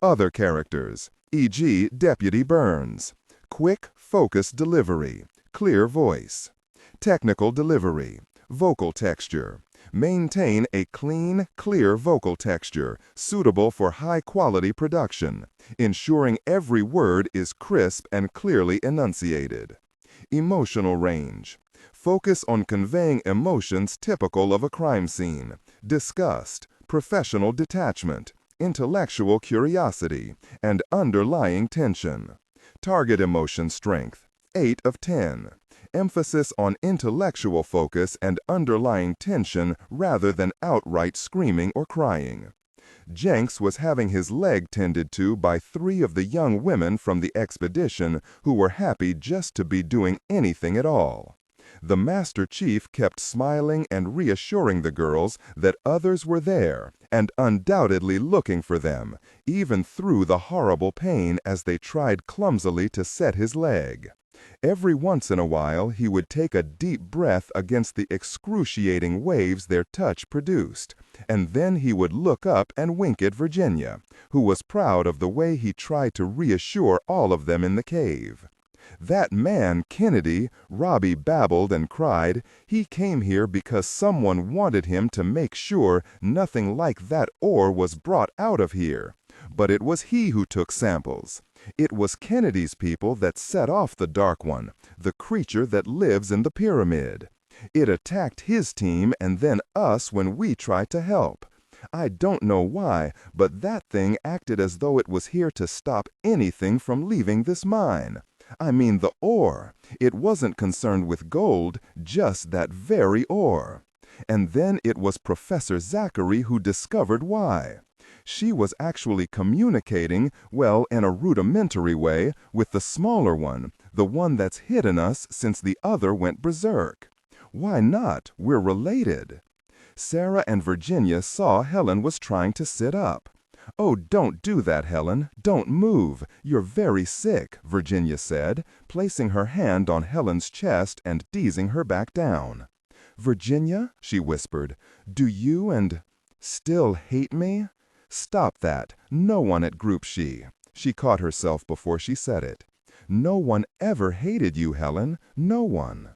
Other characters, e.g. Deputy Burns. Quick, focused delivery. Clear voice. Technical delivery. Vocal texture. Maintain a clean, clear vocal texture suitable for high-quality production, ensuring every word is crisp and clearly enunciated. Emotional range. Focus on conveying emotions typical of a crime scene: disgust, professional detachment, intellectual curiosity, and underlying tension. Target emotion strength, 8 of 10. Emphasis on intellectual focus and underlying tension rather than outright screaming or crying. Jenks was having his leg tended to by 3 of the young women from the expedition who were happy just to be doing anything at all. The Master Chief kept smiling and reassuring the girls that others were there and undoubtedly looking for them, even through the horrible pain as they tried clumsily to set his leg. Every once in a while he would take a deep breath against the excruciating waves their touch produced, and then he would look up and wink at Virginia, who was proud of the way he tried to reassure all of them in the cave. "That man, Kennedy," Robbie babbled and cried, "he came here because someone wanted him to make sure nothing like that ore was brought out of here. But it was he who took samples. It was Kennedy's people that set off the Dark One, the creature that lives in the pyramid. It attacked his team and then us when we tried to help. I don't know why, but that thing acted as though it was here to stop anything from leaving this mine. I mean the ore. It wasn't concerned with gold, just that very ore. And then it was Professor Zachary who discovered why. She was actually communicating, well, in a rudimentary way, with the smaller one, the one that's hidden us since the other went berserk. Why not? We're related." Sarah and Virginia saw Helen was trying to sit up. "Oh, don't do that, Helen. Don't move. You're very sick," Virginia said, placing her hand on Helen's chest and easing her back down. "Virginia," she whispered, "do you and still hate me?" "Stop that. No one at Group She caught herself before she said it. "No one ever hated you, Helen. No one."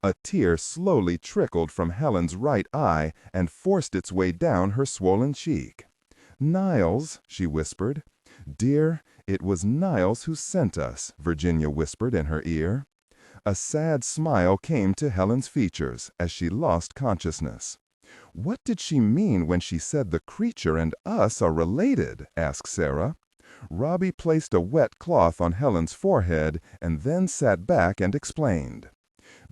A tear slowly trickled from Helen's right eye and forced its way down her swollen cheek. "Niles," she whispered. "Dear, it was Niles who sent us," Virginia whispered in her ear. A sad smile came to Helen's features as she lost consciousness. "What did she mean when she said the creature and us are related?" asked Sarah. Robbie placed a wet cloth on Helen's forehead and then sat back and explained.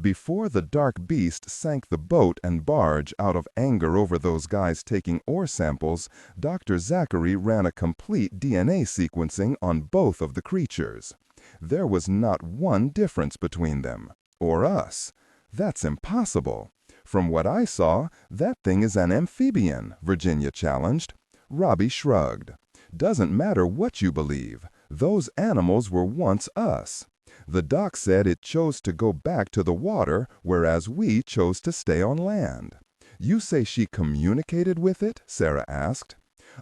"Before the dark beast sank the boat and barge out of anger over those guys taking ore samples, Dr. Zachary ran a complete DNA sequencing on both of the creatures. There was not one difference between them. Or us. That's impossible. From what I saw, that thing is an amphibian," Virginia challenged. Robbie shrugged. "Doesn't matter what you believe. Those animals were once us. The doc said it chose to go back to the water, whereas we chose to stay on land." "You say she communicated with it?" Sarah asked.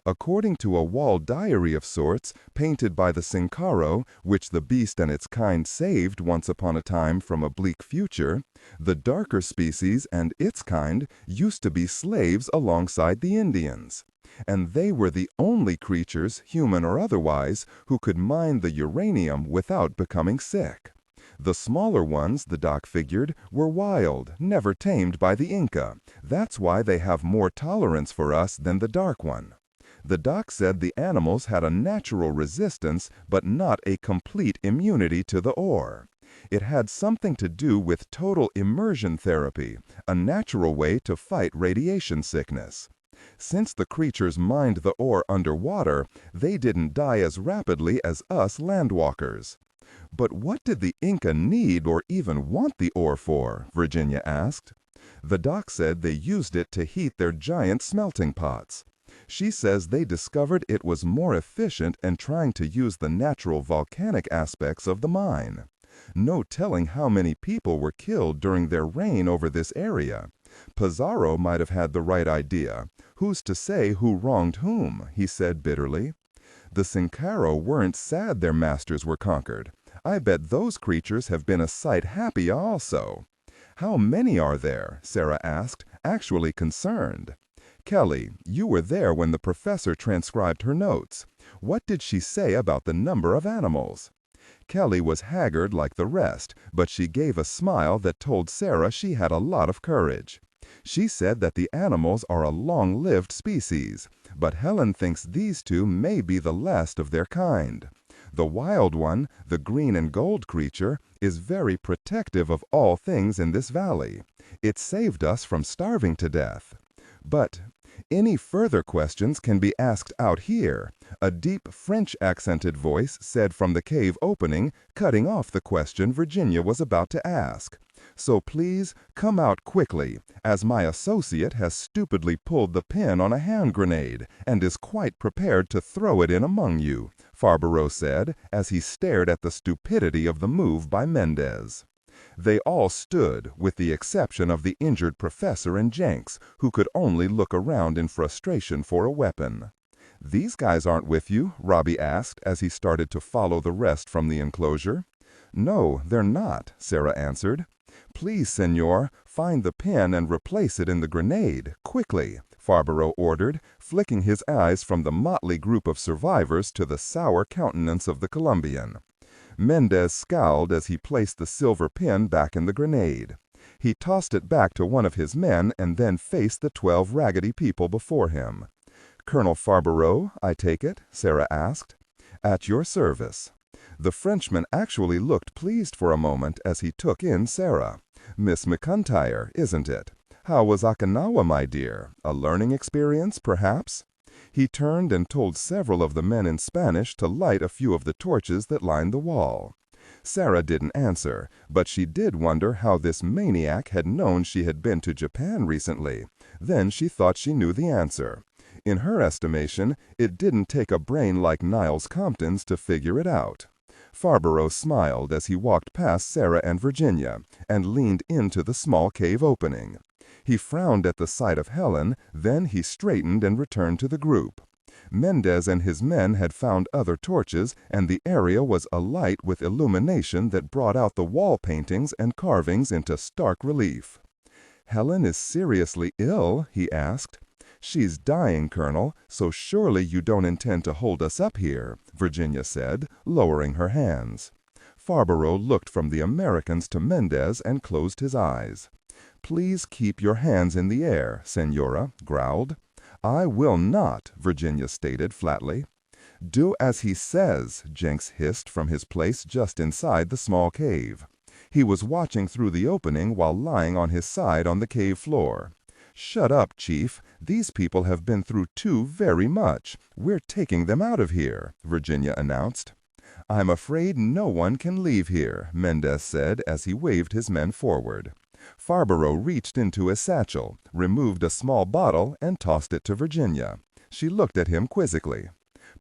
"According to a wall diary of sorts, painted by the Sincaro, which the beast and its kind saved once upon a time from a bleak future, the darker species and its kind used to be slaves alongside the Indians. And they were the only creatures, human or otherwise, who could mine the uranium without becoming sick. The smaller ones, the doc figured, were wild, never tamed by the Inca. That's why they have more tolerance for us than the dark one. The doc said the animals had a natural resistance, but not a complete immunity to the ore. It had something to do with total immersion therapy, a natural way to fight radiation sickness. Since the creatures mined the ore underwater, they didn't die as rapidly as us landwalkers." "But what did the Inca need or even want the ore for?" Virginia asked. "The doc said they used it to heat their giant smelting pots. She says they discovered it was more efficient in trying to use the natural volcanic aspects of the mine. No telling how many people were killed during their reign over this area. Pizarro might have had the right idea. Who's to say who wronged whom?" he said bitterly. "The Sincaro weren't sad their masters were conquered. I bet those creatures have been a sight happy also." "How many are there?" Sarah asked, actually concerned. "Kelly, you were there when the professor transcribed her notes. What did she say about the number of animals?" Kelly was haggard like the rest, but she gave a smile that told Sarah she had a lot of courage. "She said that the animals are a long-lived species, but Helen thinks these two may be the last of their kind. The wild one, the green and gold creature, is very protective of all things in this valley. It saved us from starving to death. But any further questions can be asked out here," a deep French-accented voice said from the cave opening, cutting off the question Virginia was about to ask. "So please, come out quickly, as my associate has stupidly pulled the pin on a hand grenade and is quite prepared to throw it in among you," Farborough said, as he stared at the stupidity of the move by Mendez. They all stood, with the exception of the injured professor and Jenks, who could only look around in frustration for a weapon. "These guys aren't with you?" Robbie asked as he started to follow the rest from the enclosure. "No, they're not," Sarah answered. "Please, senor, find the pin and replace it in the grenade, quickly," Farborough ordered, flicking his eyes from the motley group of survivors to the sour countenance of the Colombian. Mendez scowled as he placed the silver pin back in the grenade. He tossed it back to one of his men and then faced the 12 raggedy people before him. "Colonel Farborough, I take it?" Sarah asked. "At your service." The Frenchman actually looked pleased for a moment as he took in Sarah. "Miss McIntyre, isn't it? How was Okinawa, my dear? A learning experience, perhaps?" He turned and told several of the men in Spanish to light a few of the torches that lined the wall. Sarah didn't answer, but she did wonder how this maniac had known she had been to Japan recently. Then she thought she knew the answer. In her estimation, it didn't take a brain like Niles Compton's to figure it out. Farborough smiled as he walked past Sarah and Virginia and leaned into the small cave opening. He frowned at the sight of Helen, then he straightened and returned to the group. Mendez and his men had found other torches, and the area was alight with illumination that brought out the wall paintings and carvings into stark relief. "Helen is seriously ill?" he asked. "She's dying, Colonel, so surely you don't intend to hold us up here," Virginia said, lowering her hands. Farborough looked from the Americans to Mendez and closed his eyes. "Please keep your hands in the air," Senora growled. "I will not," Virginia stated flatly. "Do as he says," Jenks hissed from his place just inside the small cave. He was watching through the opening while lying on his side on the cave floor. "Shut up, Chief. These people have been through too very much. We're taking them out of here," Virginia announced. "I'm afraid no one can leave here," Mendez said as he waved his men forward. Farborough reached into his satchel, removed a small bottle, and tossed it to Virginia. She looked at him quizzically.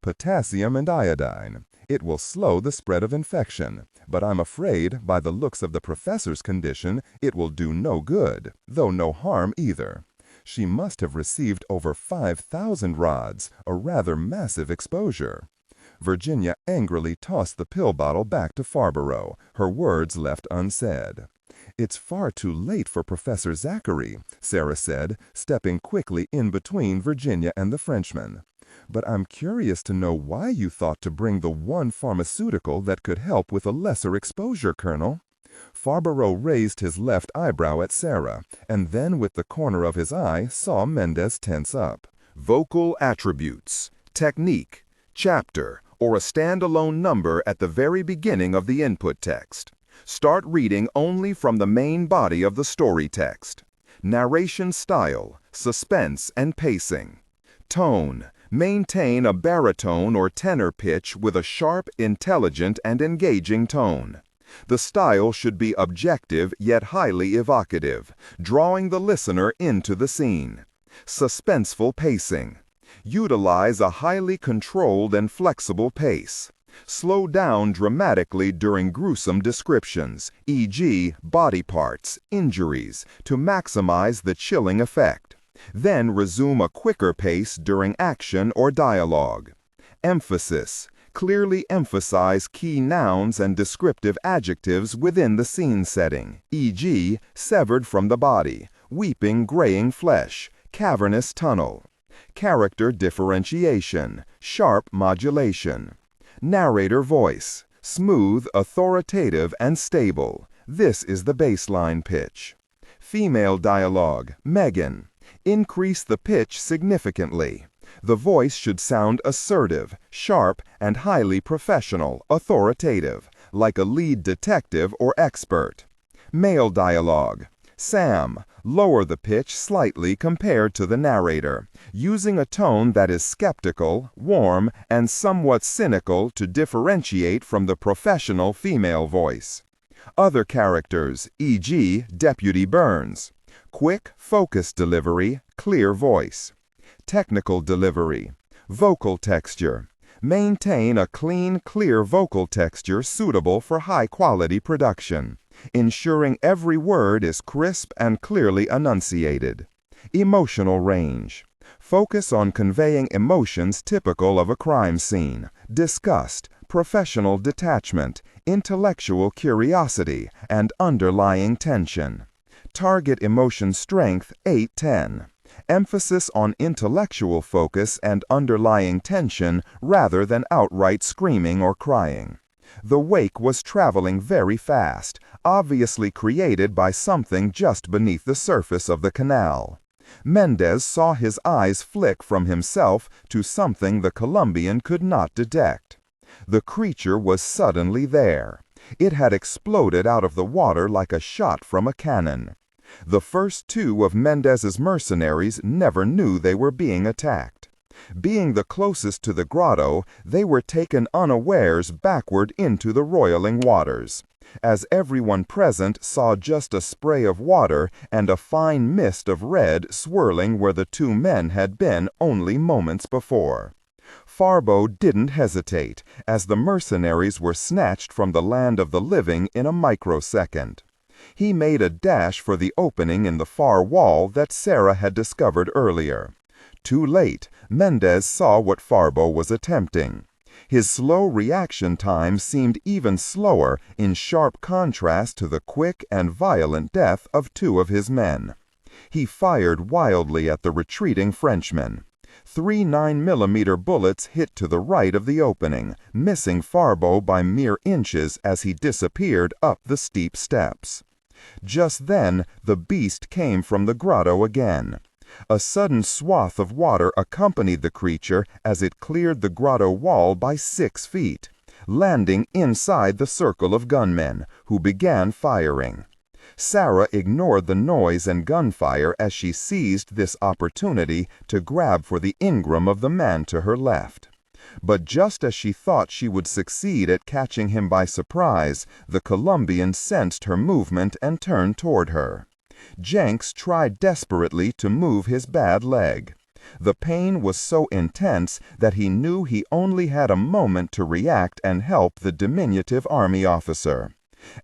"Potassium and iodine. It will slow the spread of infection, but I'm afraid, by the looks of the professor's condition, it will do no good, though no harm either. She must have received over 5,000 rods, a rather massive exposure." Virginia angrily tossed the pill bottle back to Farborough, her words left unsaid. "It's far too late for Professor Zachary," Sarah said, stepping quickly in between Virginia and the Frenchman. "But I'm curious to know why you thought to bring the one pharmaceutical that could help with a lesser exposure, Colonel." Farborough raised his left eyebrow at Sarah, and then with the corner of his eye saw Mendez tense up. Vocal attributes, technique, chapter, or a standalone number at the very beginning of the input text. Start reading only from the main body of the story text. Narration style, suspense and pacing. Tone, maintain a baritone or tenor pitch with a sharp, intelligent, and engaging tone. The style should be objective yet highly evocative, drawing the listener into the scene. Suspenseful pacing. Utilize a highly controlled and flexible pace. Slow down dramatically during gruesome descriptions, e.g., body parts, injuries, to maximize the chilling effect. Then resume a quicker pace during action or dialogue. Emphasis. Clearly emphasize key nouns and descriptive adjectives within the scene setting, e.g., severed from the body, weeping graying flesh, cavernous tunnel. Character differentiation, sharp modulation. Narrator voice, smooth, authoritative, and stable. This is the baseline pitch. Female dialogue, Megan. Increase the pitch significantly. The voice should sound assertive, sharp, and highly professional, authoritative, like a lead detective or expert. Male dialogue, Sam. Lower the pitch slightly compared to the narrator, using a tone that is skeptical, warm, and somewhat cynical to differentiate from the professional female voice. Other characters, e.g., Deputy Burns. Quick, focused delivery, clear voice. Technical delivery. Vocal texture. Maintain a clean, clear vocal texture suitable for high-quality production, ensuring every word is crisp and clearly enunciated. Emotional range. Focus on conveying emotions typical of a crime scene: disgust, professional detachment, intellectual curiosity, and underlying tension. Target emotion strength 8-10. Emphasis on intellectual focus and underlying tension rather than outright screaming or crying. The wake was traveling very fast, obviously created by something just beneath the surface of the canal. Mendez saw his eyes flick from himself to something the Colombian could not detect. The creature was suddenly there. It had exploded out of the water like a shot from a cannon. The first two of Mendez's mercenaries never knew they were being attacked. Being the closest to the grotto, they were taken unawares backward into the roiling waters. As everyone present saw just a spray of water and a fine mist of red swirling where the two men had been only moments before. Farbo didn't hesitate, as the mercenaries were snatched from the land of the living in a microsecond. He made a dash for the opening in the far wall that Sarah had discovered earlier. Too late, Mendez saw what Farbo was attempting. His slow reaction time seemed even slower in sharp contrast to the quick and violent death of two of his men. He fired wildly at the retreating Frenchman. 3 9mm bullets hit to the right of the opening, missing Farbo by mere inches as he disappeared up the steep steps. Just then, the beast came from the grotto again. A sudden swath of water accompanied the creature as it cleared the grotto wall by 6 feet, landing inside the circle of gunmen, who began firing. Sarah ignored the noise and gunfire as she seized this opportunity to grab for the Ingram of the man to her left. But just as she thought she would succeed at catching him by surprise, the Colombian sensed her movement and turned toward her. Jenks tried desperately to move his bad leg. The pain was so intense that he knew he only had a moment to react and help the diminutive army officer.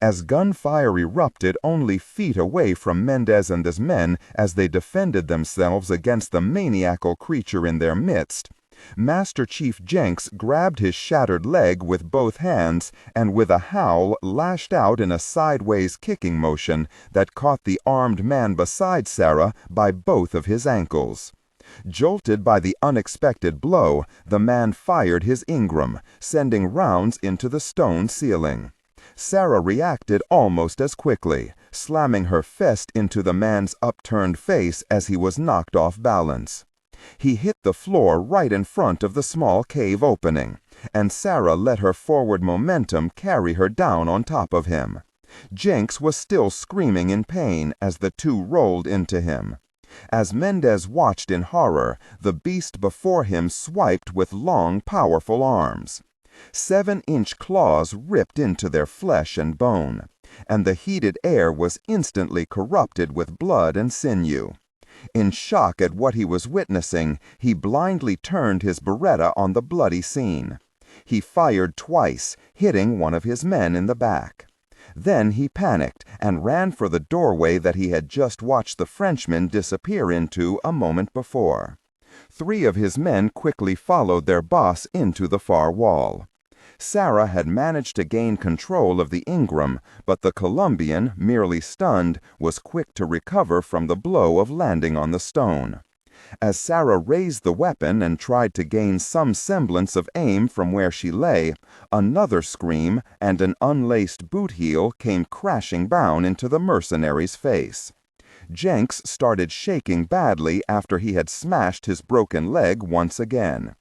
As gunfire erupted only feet away from Mendez and his men as they defended themselves against the maniacal creature in their midst, Master Chief Jenks grabbed his shattered leg with both hands and with a howl lashed out in a sideways kicking motion that caught the armed man beside Sarah by both of his ankles. Jolted by the unexpected blow, the man fired his Ingram, sending rounds into the stone ceiling. Sarah reacted almost as quickly, slamming her fist into the man's upturned face as he was knocked off balance. He hit the floor right in front of the small cave opening, and Sarah let her forward momentum carry her down on top of him. Jenks was still screaming in pain as the two rolled into him. As Mendez watched in horror, the beast before him swiped with long, powerful arms. 7-inch claws ripped into their flesh and bone, and the heated air was instantly corrupted with blood and sinew. In shock at what he was witnessing, he blindly turned his Beretta on the bloody scene. He fired twice, hitting one of his men in the back. Then he panicked and ran for the doorway that he had just watched the Frenchman disappear into a moment before. 3 of his men quickly followed their boss into the far wall. Sarah had managed to gain control of the Ingram, but the Colombian, merely stunned, was quick to recover from the blow of landing on the stone. As Sarah raised the weapon and tried to gain some semblance of aim from where she lay, another scream and an unlaced boot heel came crashing down into the mercenary's face. Jenks started shaking badly after he had smashed his broken leg once again.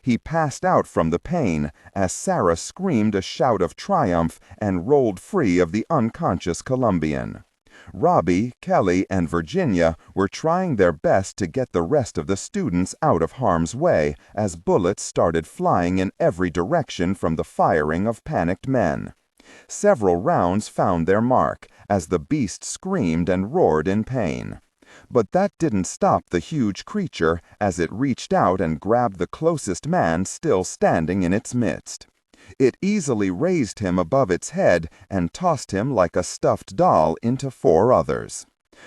He passed out from the pain as Sarah screamed a shout of triumph and rolled free of the unconscious Colombian. Robbie, Kelly, and Virginia were trying their best to get the rest of the students out of harm's way as bullets started flying in every direction from the firing of panicked men. Several rounds found their mark as the beast screamed and roared in pain. But that didn't stop the huge creature as it reached out and grabbed the closest man still standing in its midst. It easily raised him above its head and tossed him like a stuffed doll into 4 others.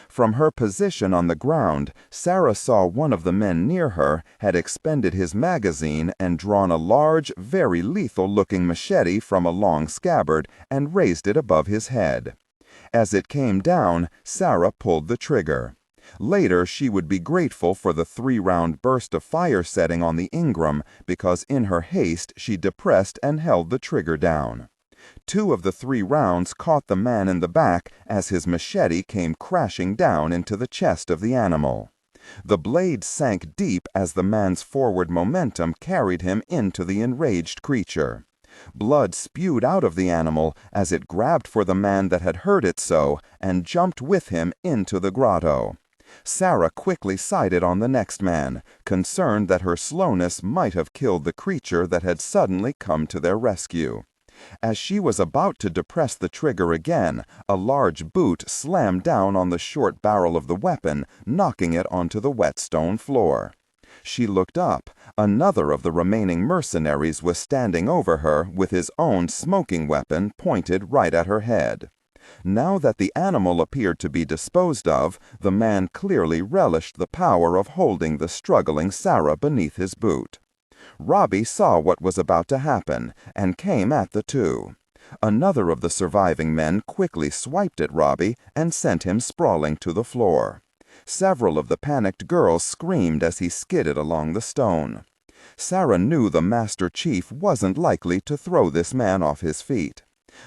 From her position on the ground, Sarah saw one of the men near her had expended his magazine and drawn a large, very lethal-looking machete from a long scabbard and raised it above his head. As it came down, Sarah pulled the trigger. Later, she would be grateful for the 3-round burst of fire setting on the Ingram because in her haste she depressed and held the trigger down. 2 of the 3 rounds caught the man in the back as his machete came crashing down into the chest of the animal. The blade sank deep as the man's forward momentum carried him into the enraged creature. Blood spewed out of the animal as it grabbed for the man that had hurt it so and jumped with him into the grotto. Sarah quickly sighted on the next man, concerned that her slowness might have killed the creature that had suddenly come to their rescue. As she was about to depress the trigger again, a large boot slammed down on the short barrel of the weapon, knocking it onto the wet stone floor. She looked up. Another of the remaining mercenaries was standing over her with his own smoking weapon pointed right at her head. Now that the animal appeared to be disposed of, the man clearly relished the power of holding the struggling Sarah beneath his boot. Robbie saw what was about to happen and came at the 2. Another of the surviving men quickly swiped at Robbie and sent him sprawling to the floor. Several of the panicked girls screamed as he skidded along the stone. Sarah knew the Master Chief wasn't likely to throw this man off his feet.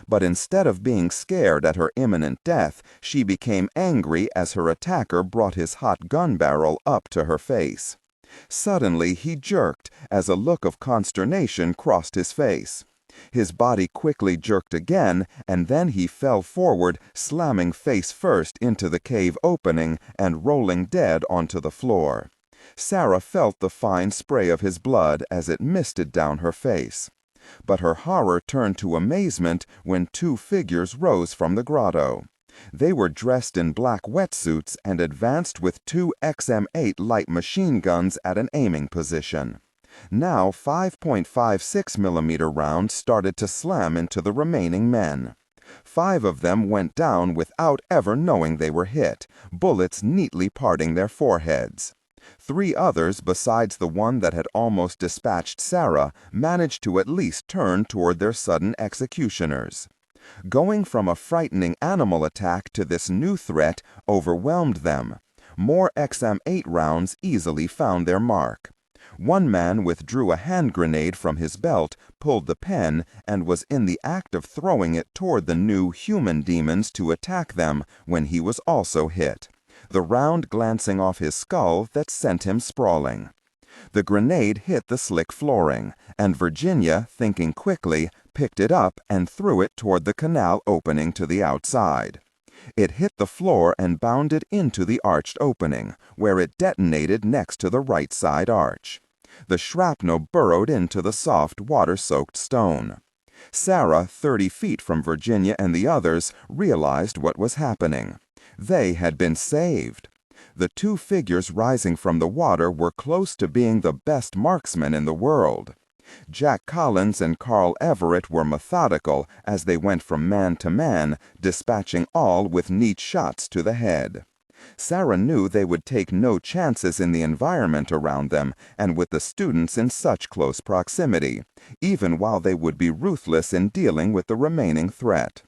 But instead of being scared at her imminent death, she became angry as her attacker brought his hot gun barrel up to her face. Suddenly he jerked as a look of consternation crossed his face. His body quickly jerked again, and then he fell forward, slamming face first into the cave opening and rolling dead onto the floor. Sarah felt the fine spray of his blood as it misted down her face. But her horror turned to amazement when 2 figures rose from the grotto. They were dressed in black wetsuits and advanced with 2 XM8 light machine guns at an aiming position. Now 5.56mm rounds started to slam into the remaining men. 5 of them went down without ever knowing they were hit, bullets neatly parting their foreheads. 3 others, besides the one that had almost dispatched Sarah, managed to at least turn toward their sudden executioners. Going from a frightening animal attack to this new threat overwhelmed them. More XM8 rounds easily found their mark. One man withdrew a hand grenade from his belt, pulled the pen, and was in the act of throwing it toward the new human demons to attack them when he was also hit, the round glancing off his skull that sent him sprawling. The grenade hit the slick flooring, and Virginia, thinking quickly, picked it up and threw it toward the canal opening to the outside. It hit the floor and bounded into the arched opening, where it detonated next to the right side arch. The shrapnel burrowed into the soft, water-soaked stone. Sarah, 30 feet from Virginia and the others, realized what was happening. They had been saved. The 2 figures rising from the water were close to being the best marksmen in the world. Jack Collins and Carl Everett were methodical as they went from man to man, dispatching all with neat shots to the head. Sarah knew they would take no chances in the environment around them and with the students in such close proximity, even while they would be ruthless in dealing with the remaining threat.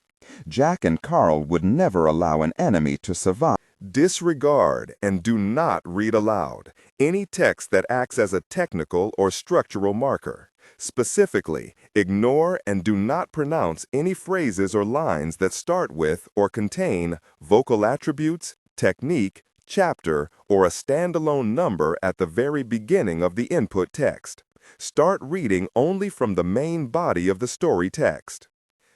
Jack and Carl would never allow an enemy to survive. Disregard and do not read aloud any text that acts as a technical or structural marker. Specifically, ignore and do not pronounce any phrases or lines that start with or contain vocal attributes, technique, chapter, or a standalone number at the very beginning of the input text. Start reading only from the main body of the story text.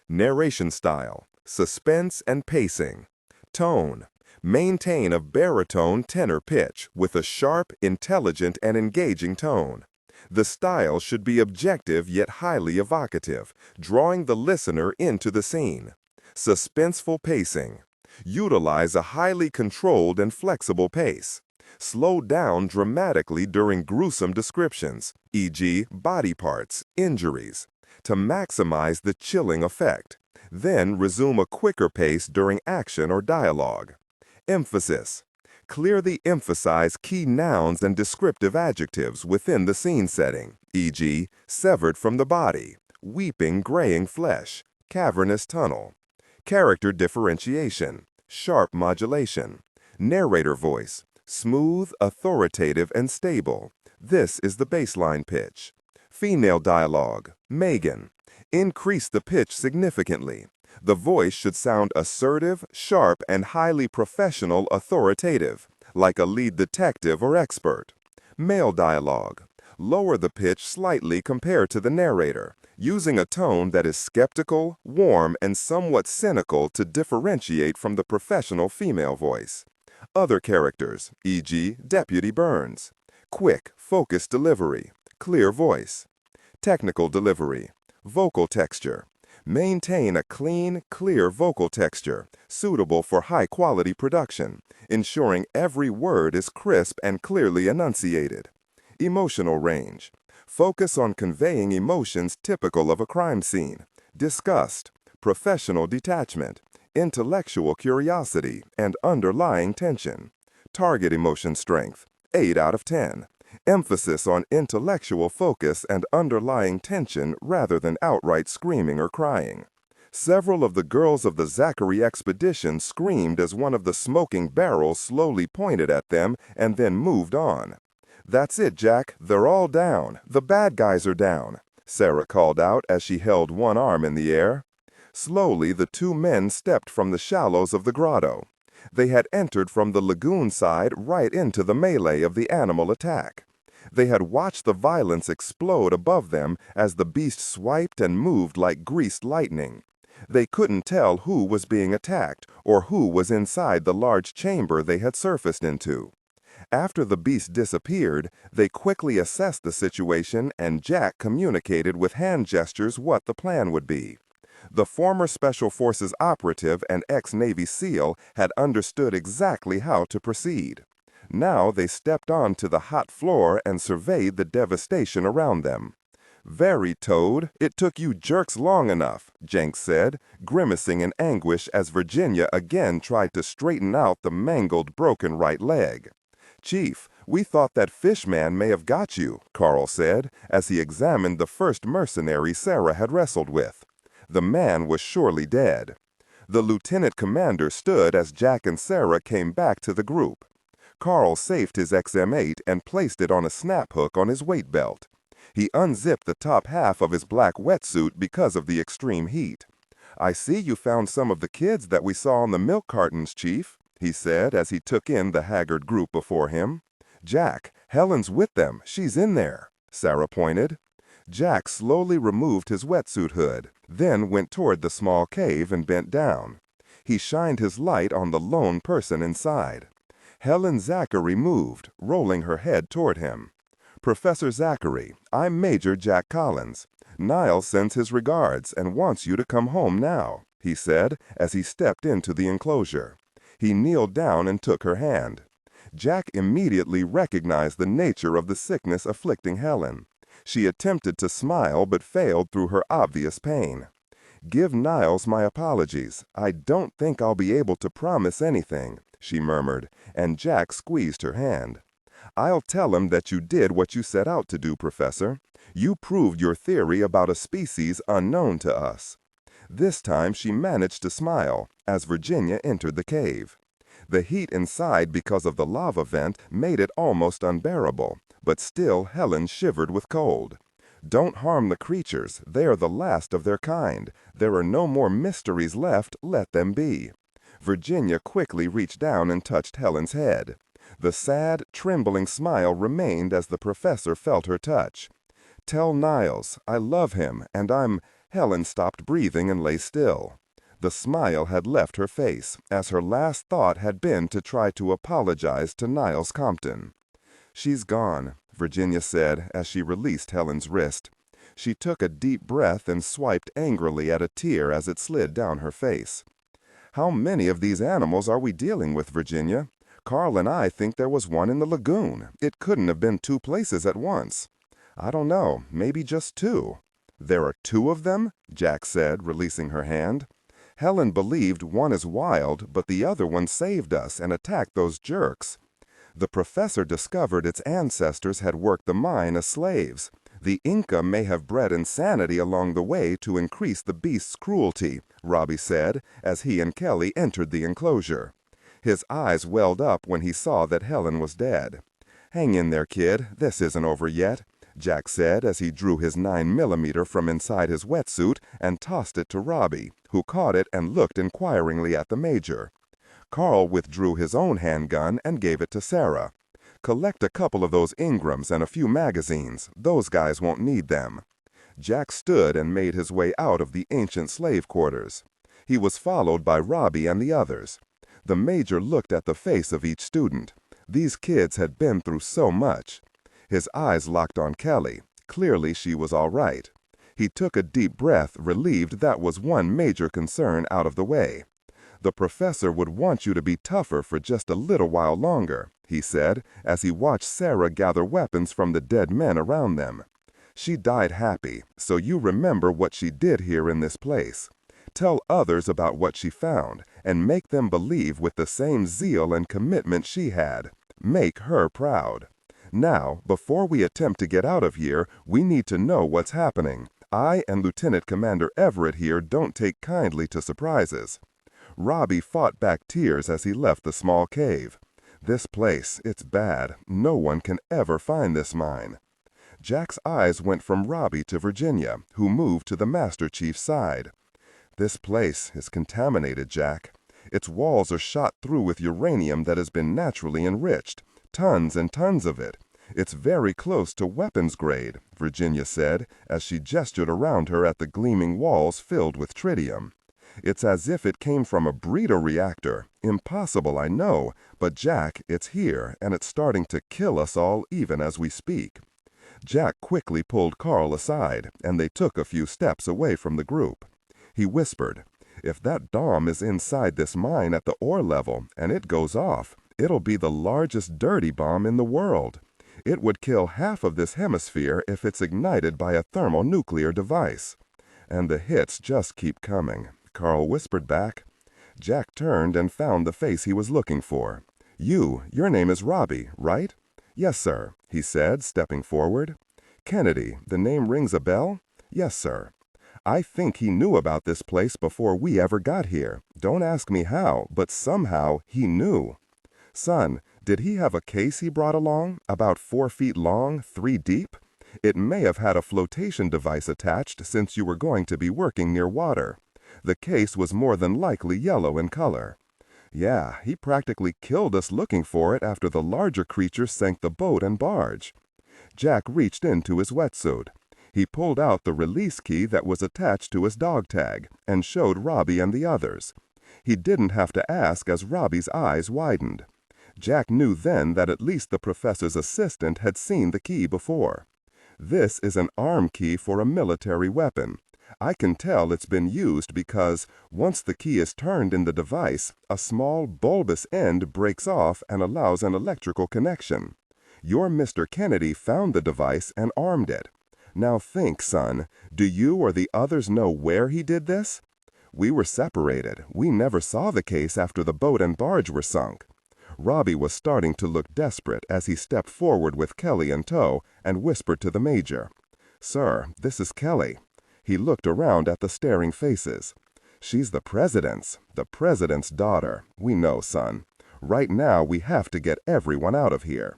Narration style, suspense and pacing. Tone. Maintain a baritone tenor pitch with a sharp, intelligent, and engaging tone. The style should be objective yet highly evocative, drawing the listener into the scene. Suspenseful pacing. Utilize a highly controlled and flexible pace. Slow down dramatically during gruesome descriptions, e.g., body parts, injuries, to maximize the chilling effect. Then resume a quicker pace during action or dialogue. Emphasis. Clearly emphasize key nouns and descriptive adjectives within the scene setting, e.g., severed from the body, weeping, graying flesh, cavernous tunnel. Character differentiation, sharp modulation. Narrator voice, smooth, authoritative, and stable. This is the baseline pitch. Female dialogue, Megan. Increase the pitch significantly. The voice should sound assertive, sharp, and highly professional, authoritative, like a lead detective or expert. Male dialogue. Lower the pitch slightly compared to the narrator, using a tone that is skeptical, warm, and somewhat cynical to differentiate from the professional female voice. Other characters, e.g., Deputy Burns. Quick, focused delivery, clear voice. Technical delivery, vocal texture. Maintain a clean, clear vocal texture, suitable for high-quality production, ensuring every word is crisp and clearly enunciated. Emotional range. Focus on conveying emotions typical of a crime scene, disgust, professional detachment, intellectual curiosity, and underlying tension. Target emotion strength, 8 out of 10. Emphasis on intellectual focus and underlying tension rather than outright screaming or crying. Several of the girls of the Zachary expedition screamed as one of the smoking barrels slowly pointed at them and then moved on. "That's it, Jack. They're all down. The bad guys are down," Sarah called out as she held one arm in the air. Slowly, the two men stepped from the shallows of the grotto. They had entered from the lagoon side right into the melee of the animal attack. They had watched the violence explode above them as the beast swiped and moved like greased lightning. They couldn't tell who was being attacked or who was inside the large chamber they had surfaced into. After the beast disappeared, they quickly assessed the situation and Jack communicated with hand gestures what the plan would be. The former Special Forces operative and ex-Navy SEAL had understood exactly how to proceed. Now they stepped onto the hot floor and surveyed the devastation around them. "Very, Toad. It took you jerks long enough," Jenks said, grimacing in anguish as Virginia again tried to straighten out the mangled, broken right leg. "Chief, we thought that Fishman may have got you," Carl said, as he examined the first mercenary Sarah had wrestled with. The man was surely dead. The lieutenant commander stood as Jack and Sarah came back to the group. Carl safed his XM8 and placed it on a snap hook on his weight belt. He unzipped the top half of his black wetsuit because of the extreme heat. "I see you found some of the kids that we saw on the milk cartons, Chief," he said as he took in the haggard group before him. "Jack, Helen's with them. She's in there," Sarah pointed. Jack slowly removed his wetsuit hood, then went toward the small cave and bent down. He shined his light on the lone person inside. Helen Zachary moved, rolling her head toward him. "Professor Zachary, I'm Major Jack Collins. Niles sends his regards and wants you to come home now," he said as he stepped into the enclosure. He kneeled down and took her hand. Jack immediately recognized the nature of the sickness afflicting Helen. She attempted to smile but failed through her obvious pain. "Give Niles my apologies. I don't think I'll be able to promise anything," she murmured, and Jack squeezed her hand. "I'll tell him that you did what you set out to do, Professor. You proved your theory about a species unknown to us." This time she managed to smile as Virginia entered the cave. The heat inside because of the lava vent made it almost unbearable, but still Helen shivered with cold. "Don't harm the creatures. They are the last of their kind. There are no more mysteries left. Let them be." Virginia quickly reached down and touched Helen's head. The sad, trembling smile remained as the professor felt her touch. "Tell Niles, I love him, and I'm—" Helen stopped breathing and lay still. The smile had left her face, as her last thought had been to try to apologize to Niles Compton. "She's gone," Virginia said as she released Helen's wrist. She took a deep breath and swiped angrily at a tear as it slid down her face. "How many of these animals are we dealing with, Virginia? Carl and I think there was one in the lagoon. It couldn't have been two places at once." "I don't know, maybe just two." "There are two of them?" Jack said, releasing her hand. Helen believed one is wild, but the other one saved us and attacked those jerks. The professor discovered its ancestors had worked the mine as slaves. The Inca may have bred insanity along the way to increase the beast's cruelty, Robbie said, as he and Kelly entered the enclosure. His eyes welled up when he saw that Helen was dead. "Hang in there, kid. This isn't over yet," Jack said as he drew his 9mm from inside his wetsuit and tossed it to Robbie, who caught it and looked inquiringly at the Major. Carl withdrew his own handgun and gave it to Sarah. "Collect a couple of those Ingrams and a few magazines. Those guys won't need them." Jack stood and made his way out of the ancient slave quarters. He was followed by Robbie and the others. The Major looked at the face of each student. These kids had been through so much. His eyes locked on Kelly. Clearly she was all right. He took a deep breath, relieved that was one major concern out of the way. "The professor would want you to be tougher for just a little while longer," he said, as he watched Sarah gather weapons from the dead men around them. "She died happy, so you remember what she did here in this place. Tell others about what she found, and make them believe with the same zeal and commitment she had. Make her proud. Now, before we attempt to get out of here, we need to know what's happening. I and Lieutenant Commander Everett here don't take kindly to surprises." Robbie fought back tears as he left the small cave. "This place, it's bad. No one can ever find this mine." Jack's eyes went from Robbie to Virginia, who moved to the Master Chief's side. "This place is contaminated, Jack. Its walls are shot through with uranium that has been naturally enriched. Tons and tons of it. It's very close to weapons grade," Virginia said, as she gestured around her at the gleaming walls filled with tritium. "It's as if it came from a breeder reactor. Impossible, I know, but Jack, it's here, and it's starting to kill us all even as we speak." Jack quickly pulled Carl aside, and they took a few steps away from the group. He whispered, "If that dome is inside this mine at the ore level, and it goes off, it'll be the largest dirty bomb in the world. It would kill half of this hemisphere if it's ignited by a thermonuclear device." "And the hits just keep coming," Carl whispered back. Jack turned and found the face he was looking for. Your name is Robbie, right?" "Yes, sir," he said, stepping forward. "Kennedy, the name rings a bell?" "Yes, sir." "I think he knew about this place before we ever got here. Don't ask me how, but somehow he knew." "Son, did he have a case he brought along, about 4 feet long, 3 deep? It may have had a flotation device attached since you were going to be working near water. The case was more than likely yellow in color." "Yeah, he practically killed us looking for it after the larger creatures sank the boat and barge." Jack reached into his wetsuit. He pulled out the release key that was attached to his dog tag and showed Robbie and the others. He didn't have to ask as Robbie's eyes widened. Jack knew then that at least the professor's assistant had seen the key before. "This is an arm key for a military weapon. I can tell it's been used because, once the key is turned in the device, a small bulbous end breaks off and allows an electrical connection. Your Mr. Kennedy found the device and armed it. Now think, son, do you or the others know where he did this? We were separated. We never saw the case after the boat and barge were sunk." Robbie was starting to look desperate as he stepped forward with Kelly in tow and whispered to the Major, "Sir, this is Kelly." He looked around at the staring faces. "She's the president's daughter. We know, son. Right now we have to get everyone out of here."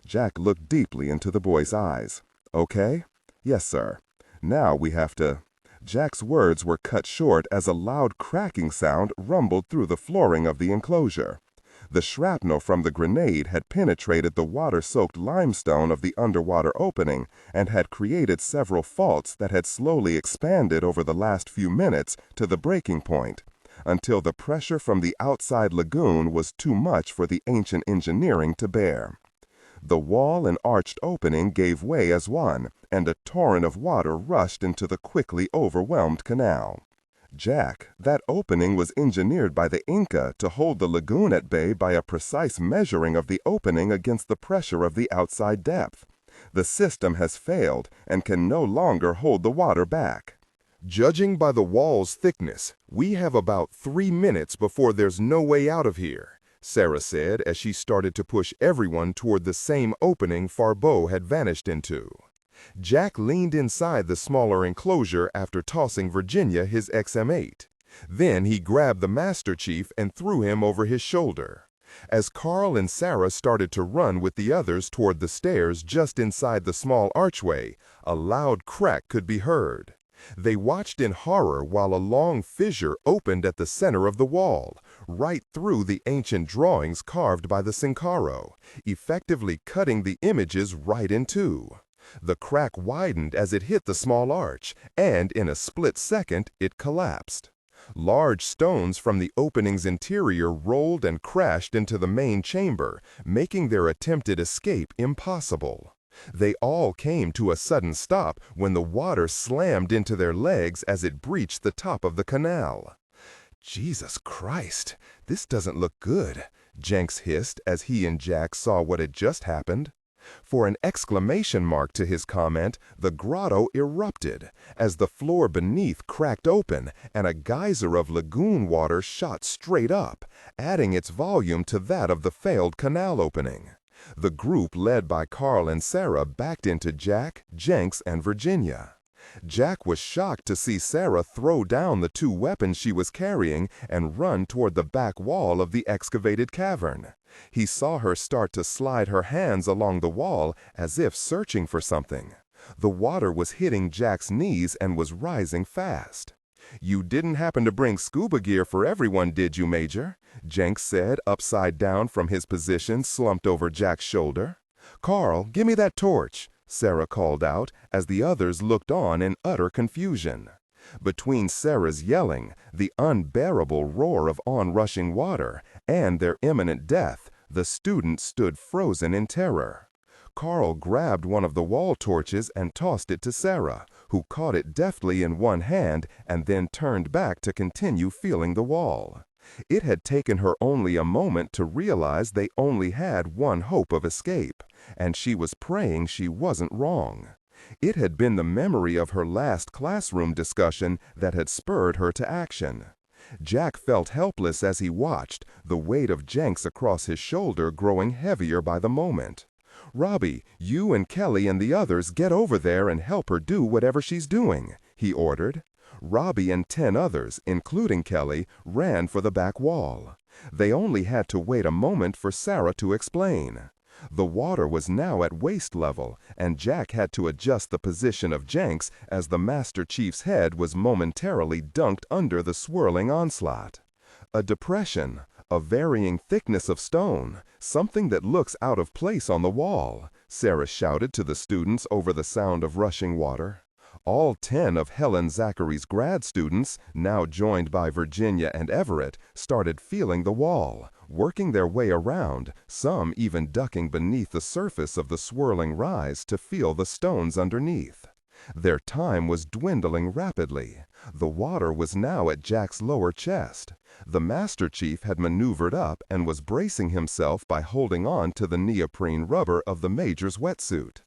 Jack looked deeply into the boy's eyes. "Okay?" "Yes, sir. Now we have to—" Jack's words were cut short as a loud cracking sound rumbled through the flooring of the enclosure. The shrapnel from the grenade had penetrated the water-soaked limestone of the underwater opening and had created several faults that had slowly expanded over the last few minutes to the breaking point, until the pressure from the outside lagoon was too much for the ancient engineering to bear. The wall and arched opening gave way as one, and a torrent of water rushed into the quickly overwhelmed canal. "Jack, that opening was engineered by the Inca to hold the lagoon at bay by a precise measuring of the opening against the pressure of the outside depth. The system has failed and can no longer hold the water back." Judging by the wall's thickness, we have about 3 minutes before there's no way out of here, Sarah said as she started to push everyone toward the same opening Farbeau had vanished into. Jack leaned inside the smaller enclosure after tossing Virginia his XM8. Then he grabbed the Master Chief and threw him over his shoulder. As Carl and Sarah started to run with the others toward the stairs just inside the small archway, a loud crack could be heard. They watched in horror while a long fissure opened at the center of the wall, right through the ancient drawings carved by the Sincaro, effectively cutting the images right in two. The crack widened as it hit the small arch, and in a split second it collapsed. Large stones from the opening's interior rolled and crashed into the main chamber, making their attempted escape impossible. They all came to a sudden stop when the water slammed into their legs as it breached the top of the canal. "Jesus Christ, this doesn't look good," Jenks hissed as he and Jack saw what had just happened. For an exclamation mark to his comment, the grotto erupted as the floor beneath cracked open and a geyser of lagoon water shot straight up, adding its volume to that of the failed canal opening. The group led by Carl and Sarah backed into Jack, Jenks, and Virginia. Jack was shocked to see Sarah throw down the 2 weapons she was carrying and run toward the back wall of the excavated cavern. He saw her start to slide her hands along the wall as if searching for something. The water was hitting Jack's knees and was rising fast. "You didn't happen to bring scuba gear for everyone, did you, Major?" Jenks said, upside down from his position slumped over Jack's shoulder. "Carl, give me that torch," Sarah called out as the others looked on in utter confusion. Between Sarah's yelling, the unbearable roar of onrushing water, and their imminent death, the students stood frozen in terror. Carl grabbed one of the wall torches and tossed it to Sarah, who caught it deftly in one hand and then turned back to continue feeling the wall. It had taken her only a moment to realize they only had one hope of escape, and she was praying she wasn't wrong. It had been the memory of her last classroom discussion that had spurred her to action. Jack felt helpless as he watched, the weight of Jenks across his shoulder growing heavier by the moment. "Robbie, you and Kelly and the others get over there and help her do whatever she's doing," he ordered. Robbie and 10 others, including Kelly, ran for the back wall. They only had to wait a moment for Sarah to explain. The water was now at waist level, and Jack had to adjust the position of Jenks as the Master Chief's head was momentarily dunked under the swirling onslaught. A depression, a varying thickness of stone, something that looks out of place on the wall, Sarah shouted to the students over the sound of rushing water. All 10 of Helen Zachary's grad students, now joined by Virginia and Everett, started feeling the wall, working their way around, some even ducking beneath the surface of the swirling rise to feel the stones underneath. Their time was dwindling rapidly. The water was now at Jack's lower chest. The Master Chief had maneuvered up and was bracing himself by holding on to the neoprene rubber of the Major's wetsuit.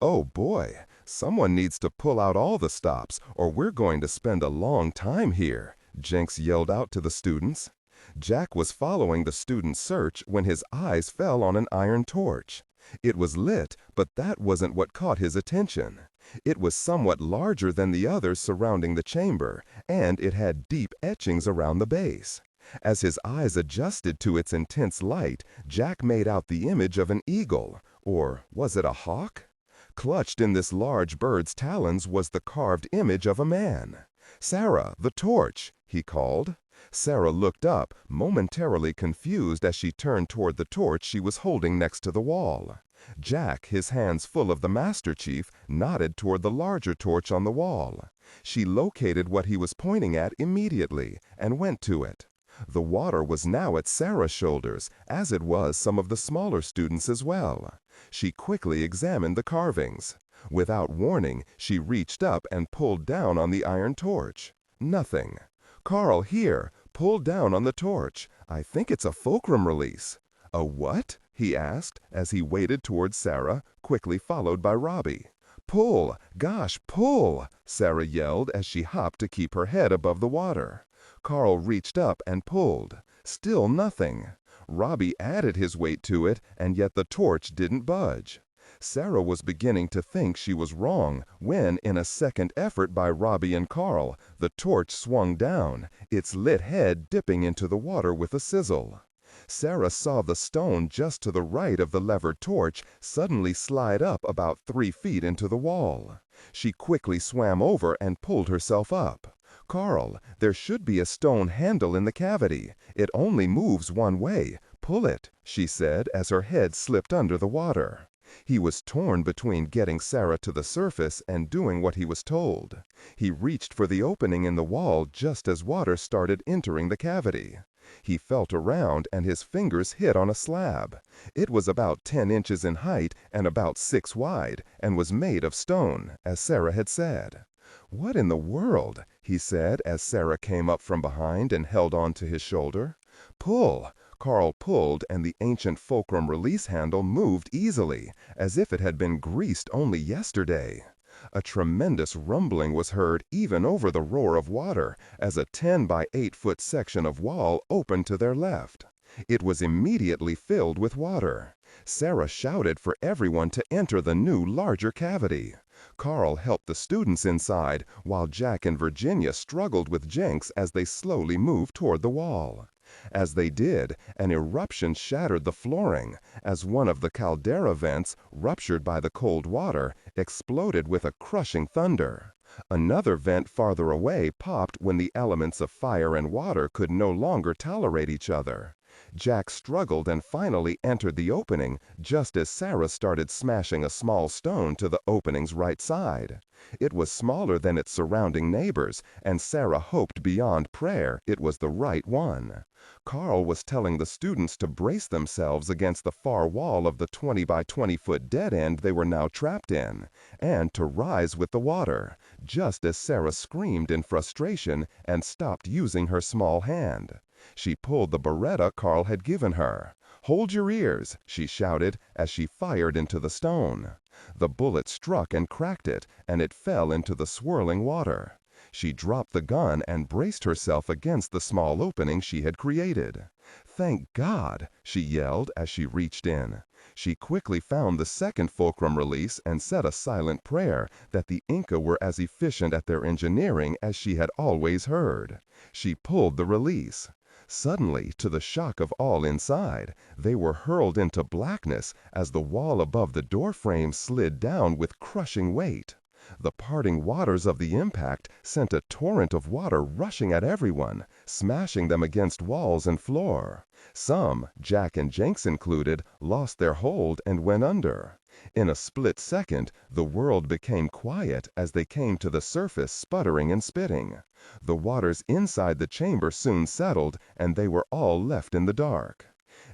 "Oh boy, someone needs to pull out all the stops or we're going to spend a long time here," Jenks yelled out to the students. Jack was following the students' search when his eyes fell on an iron torch. It was lit, but that wasn't what caught his attention. It was somewhat larger than the others surrounding the chamber, and it had deep etchings around the base. As his eyes adjusted to its intense light, Jack made out the image of an eagle, or was it a hawk? Clutched in this large bird's talons was the carved image of a man. "Sarah, the torch," he called. Sarah looked up, momentarily confused as she turned toward the torch she was holding next to the wall. Jack, his hands full of the Master Chief, nodded toward the larger torch on the wall. She located what he was pointing at immediately and went to it. The water was now at Sarah's shoulders, as it was some of the smaller students as well. She quickly examined the carvings. Without warning, she reached up and pulled down on the iron torch. Nothing. "Carl, here, pull down on the torch. I think it's a fulcrum release." "A what?" he asked as he waded towards Sarah, quickly followed by Robbie. Pull! Gosh, pull! Sarah yelled as she hopped to keep her head above the water. Carl reached up and pulled. Still nothing. Robbie added his weight to it, and yet the torch didn't budge. Sarah was beginning to think she was wrong when, in a second effort by Robbie and Carl, the torch swung down, its lit head dipping into the water with a sizzle. Sarah saw the stone just to the right of the levered torch suddenly slide up about 3 feet into the wall. She quickly swam over and pulled herself up. "Carl, there should be a stone handle in the cavity. It only moves one way. Pull it," she said as her head slipped under the water. He was torn between getting Sarah to the surface and doing what he was told. He reached for the opening in the wall just as water started entering the cavity. He felt around and his fingers hit on a slab. It was about 10 inches in height and about 6 wide, and was made of stone, as Sarah had said. "What in the world?" he said as Sarah came up from behind and held on to his shoulder. "Pull!" Carl pulled, and the ancient fulcrum release handle moved easily, as if it had been greased only yesterday. A tremendous rumbling was heard even over the roar of water as a 10 by 8 foot section of wall opened to their left. It was immediately filled with water. Sarah shouted for everyone to enter the new, larger cavity. Carl helped the students inside, while Jack and Virginia struggled with Jenks as they slowly moved toward the wall. As they did, an eruption shattered the flooring, as one of the caldera vents, ruptured by the cold water, exploded with a crushing thunder. Another vent farther away popped when the elements of fire and water could no longer tolerate each other. Jack struggled and finally entered the opening just as Sarah started smashing a small stone to the opening's right side. It was smaller than its surrounding neighbors, and Sarah hoped beyond prayer it was the right one. Carl was telling the students to brace themselves against the far wall of the 20 by 20 foot dead end they were now trapped in, and to rise with the water, just as Sarah screamed in frustration and stopped using her small hand. She pulled the beretta Carl had given her. "Hold your ears," she shouted as she fired into the stone. The bullet struck and cracked it, and it fell into the swirling water. She dropped the gun and braced herself against the small opening she had created. "Thank God!" she yelled as she reached in. She quickly found the second fulcrum release and said a silent prayer that the Inca were as efficient at their engineering as she had always heard. She pulled the release. Suddenly, to the shock of all inside, they were hurled into blackness as the wall above the doorframe slid down with crushing weight. The parting waters of the impact sent a torrent of water rushing at everyone, smashing them against walls and floor. Some, Jack and Jenks included, lost their hold and went under. In a split second, the world became quiet as they came to the surface sputtering and spitting. The waters inside the chamber soon settled, and they were all left in the dark.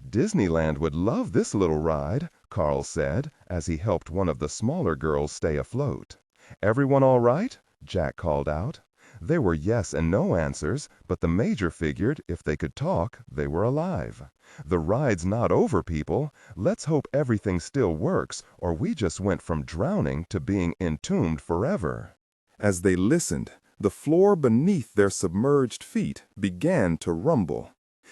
"Disneyland would love this little ride," Carl said, as he helped one of the smaller girls stay afloat. "Everyone all right?" Jack called out. There were yes and no answers, but the Major figured if they could talk, they were alive. "The ride's not over, people. Let's hope everything still works, or we just went from drowning to being entombed forever." As they listened, the floor beneath their submerged feet began to rumble.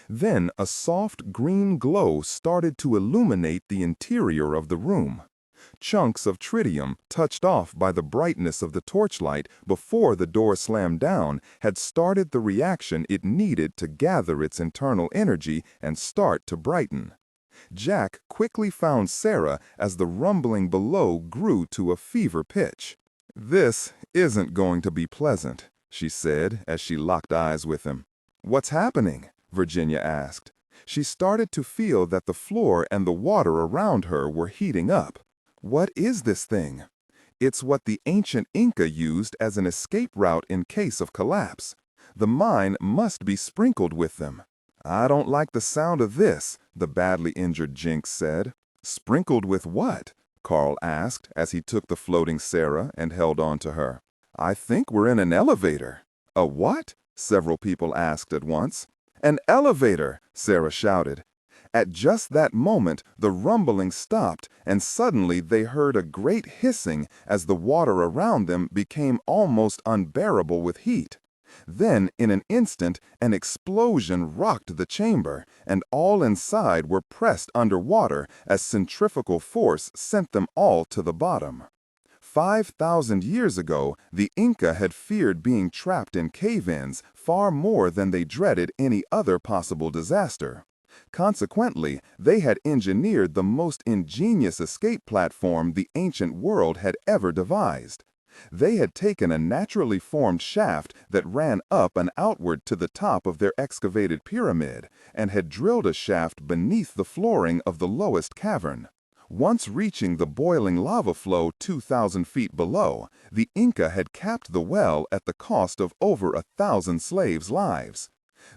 Then a soft green glow started to illuminate the interior of the room. Chunks of tritium, touched off by the brightness of the torchlight before the door slammed down, had started the reaction it needed to gather its internal energy and start to brighten. Jack quickly found Sarah as the rumbling below grew to a fever pitch. "This isn't going to be pleasant," she said as she locked eyes with him. "What's happening?" Virginia asked. She started to feel that the floor and the water around her were heating up. "What is this thing?" "It's what the ancient Inca used as an escape route in case of collapse. The mine must be sprinkled with them." "I don't like the sound of this," the badly injured Jenks said. "Sprinkled with what?" Carl asked as he took the floating Sarah and held on to her. "I think we're in an elevator." "A what?" several people asked at once. "An elevator!" Sarah shouted. At just that moment, the rumbling stopped, and suddenly they heard a great hissing as the water around them became almost unbearable with heat. Then, in an instant, an explosion rocked the chamber, and all inside were pressed under water as centrifugal force sent them all to the bottom. 5,000 years ago, the Inca had feared being trapped in cave-ins far more than they dreaded any other possible disaster. Consequently, they had engineered the most ingenious escape platform the ancient world had ever devised. They had taken a naturally formed shaft that ran up and outward to the top of their excavated pyramid, and had drilled a shaft beneath the flooring of the lowest cavern. Once reaching the boiling lava flow 2,000 feet below, the Inca had capped the well at the cost of over 1,000 slaves' lives.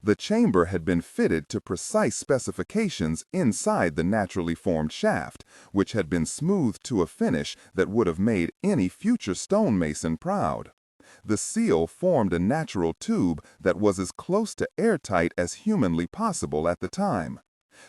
The chamber had been fitted to precise specifications inside the naturally formed shaft, which had been smoothed to a finish that would have made any future stonemason proud. The seal formed a natural tube that was as close to airtight as humanly possible at the time.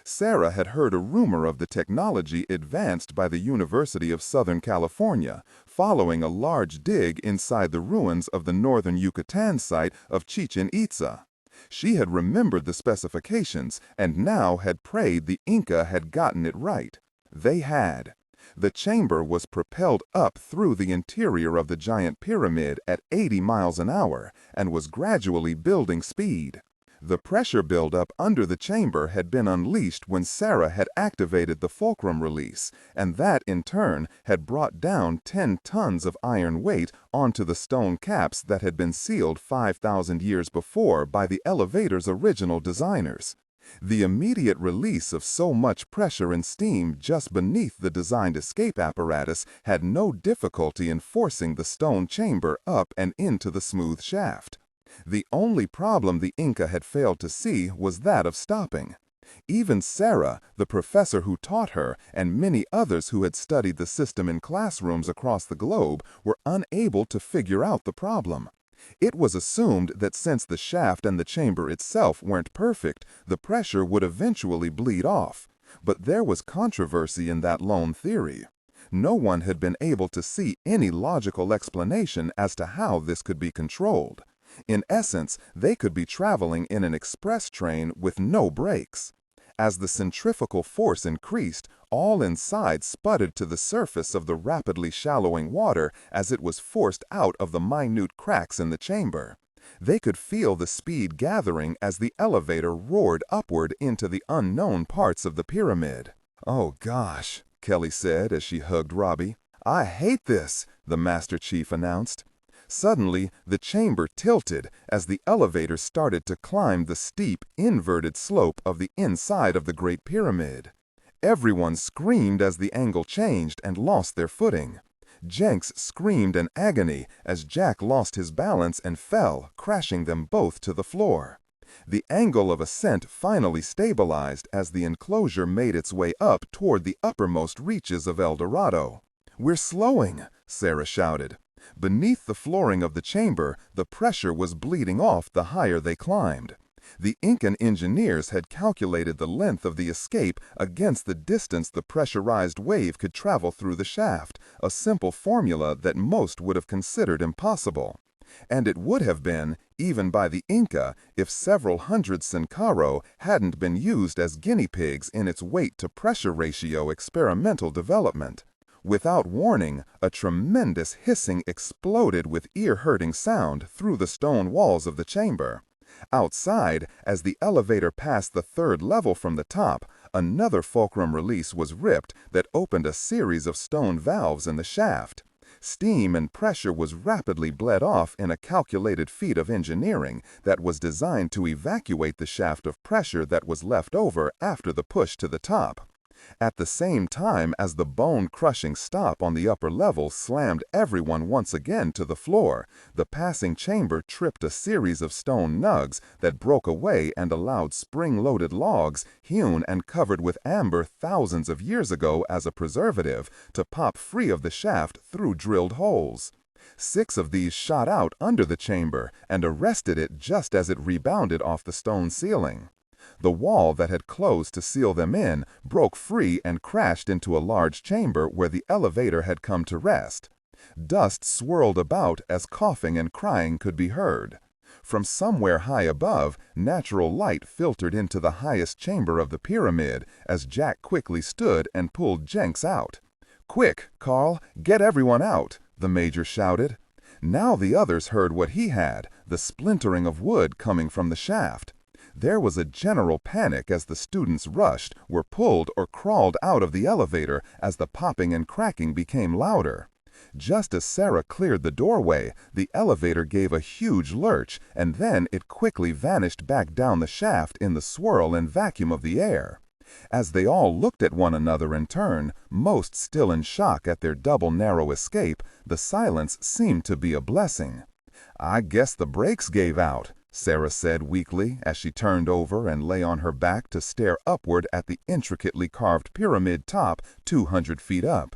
Sarah had heard a rumor of the technology advanced by the University of Southern California, following a large dig inside the ruins of the northern Yucatan site of Chichen Itza. She had remembered the specifications and now had prayed the Inca had gotten it right. They had. The chamber was propelled up through the interior of the giant pyramid at 80 miles an hour and was gradually building speed. The pressure buildup under the chamber had been unleashed when Sarah had activated the fulcrum release, and that in turn had brought down 10 tons of iron weight onto the stone caps that had been sealed 5,000 years before by the elevator's original designers. The immediate release of so much pressure and steam just beneath the designed escape apparatus had no difficulty in forcing the stone chamber up and into the smooth shaft. The only problem the Inca had failed to see was that of stopping. Even Sarah, the professor who taught her, and many others who had studied the system in classrooms across the globe were unable to figure out the problem. It was assumed that since the shaft and the chamber itself weren't perfect, the pressure would eventually bleed off. But there was controversy in that lone theory. No one had been able to see any logical explanation as to how this could be controlled. In essence, they could be traveling in an express train with no brakes. As the centrifugal force increased, all inside sputtered to the surface of the rapidly shallowing water as it was forced out of the minute cracks in the chamber. They could feel the speed gathering as the elevator roared upward into the unknown parts of the pyramid. "Oh gosh," Kelly said as she hugged Robbie. "I hate this," the Master Chief announced. Suddenly, the chamber tilted as the elevator started to climb the steep, inverted slope of the inside of the Great Pyramid. Everyone screamed as the angle changed and lost their footing. Jenks screamed in agony as Jack lost his balance and fell, crashing them both to the floor. The angle of ascent finally stabilized as the enclosure made its way up toward the uppermost reaches of El Dorado. "We're slowing," Sarah shouted. Beneath the flooring of the chamber, the pressure was bleeding off the higher they climbed. The Incan engineers had calculated the length of the escape against the distance the pressurized wave could travel through the shaft, a simple formula that most would have considered impossible. And it would have been, even by the Inca, if several hundred Sincaro hadn't been used as guinea pigs in its weight-to-pressure ratio experimental development. Without warning, a tremendous hissing exploded with ear-hurting sound through the stone walls of the chamber. Outside, as the elevator passed the third level from the top, another fulcrum release was ripped that opened a series of stone valves in the shaft. Steam and pressure was rapidly bled off in a calculated feat of engineering that was designed to evacuate the shaft of pressure that was left over after the push to the top. At the same time as the bone-crushing stop on the upper level slammed everyone once again to the floor, the passing chamber tripped a series of stone nugs that broke away and allowed spring-loaded logs, hewn and covered with amber thousands of years ago as a preservative, to pop free of the shaft through drilled holes. 6 of these shot out under the chamber and arrested it just as it rebounded off the stone ceiling. The wall that had closed to seal them in broke free and crashed into a large chamber where the elevator had come to rest. Dust swirled about as coughing and crying could be heard. From somewhere high above, natural light filtered into the highest chamber of the pyramid as Jack quickly stood and pulled Jenks out. "Quick, Carl, get everyone out," the major shouted. Now the others heard what he had, the splintering of wood coming from the shaft. There was a general panic as the students rushed, were pulled, or crawled out of the elevator as the popping and cracking became louder. Just as Sarah cleared the doorway, the elevator gave a huge lurch, and then it quickly vanished back down the shaft in the swirl and vacuum of the air. As they all looked at one another in turn, most still in shock at their double narrow escape, the silence seemed to be a blessing. "I guess the brakes gave out," Sarah said weakly as she turned over and lay on her back to stare upward at the intricately carved pyramid top 200 feet up.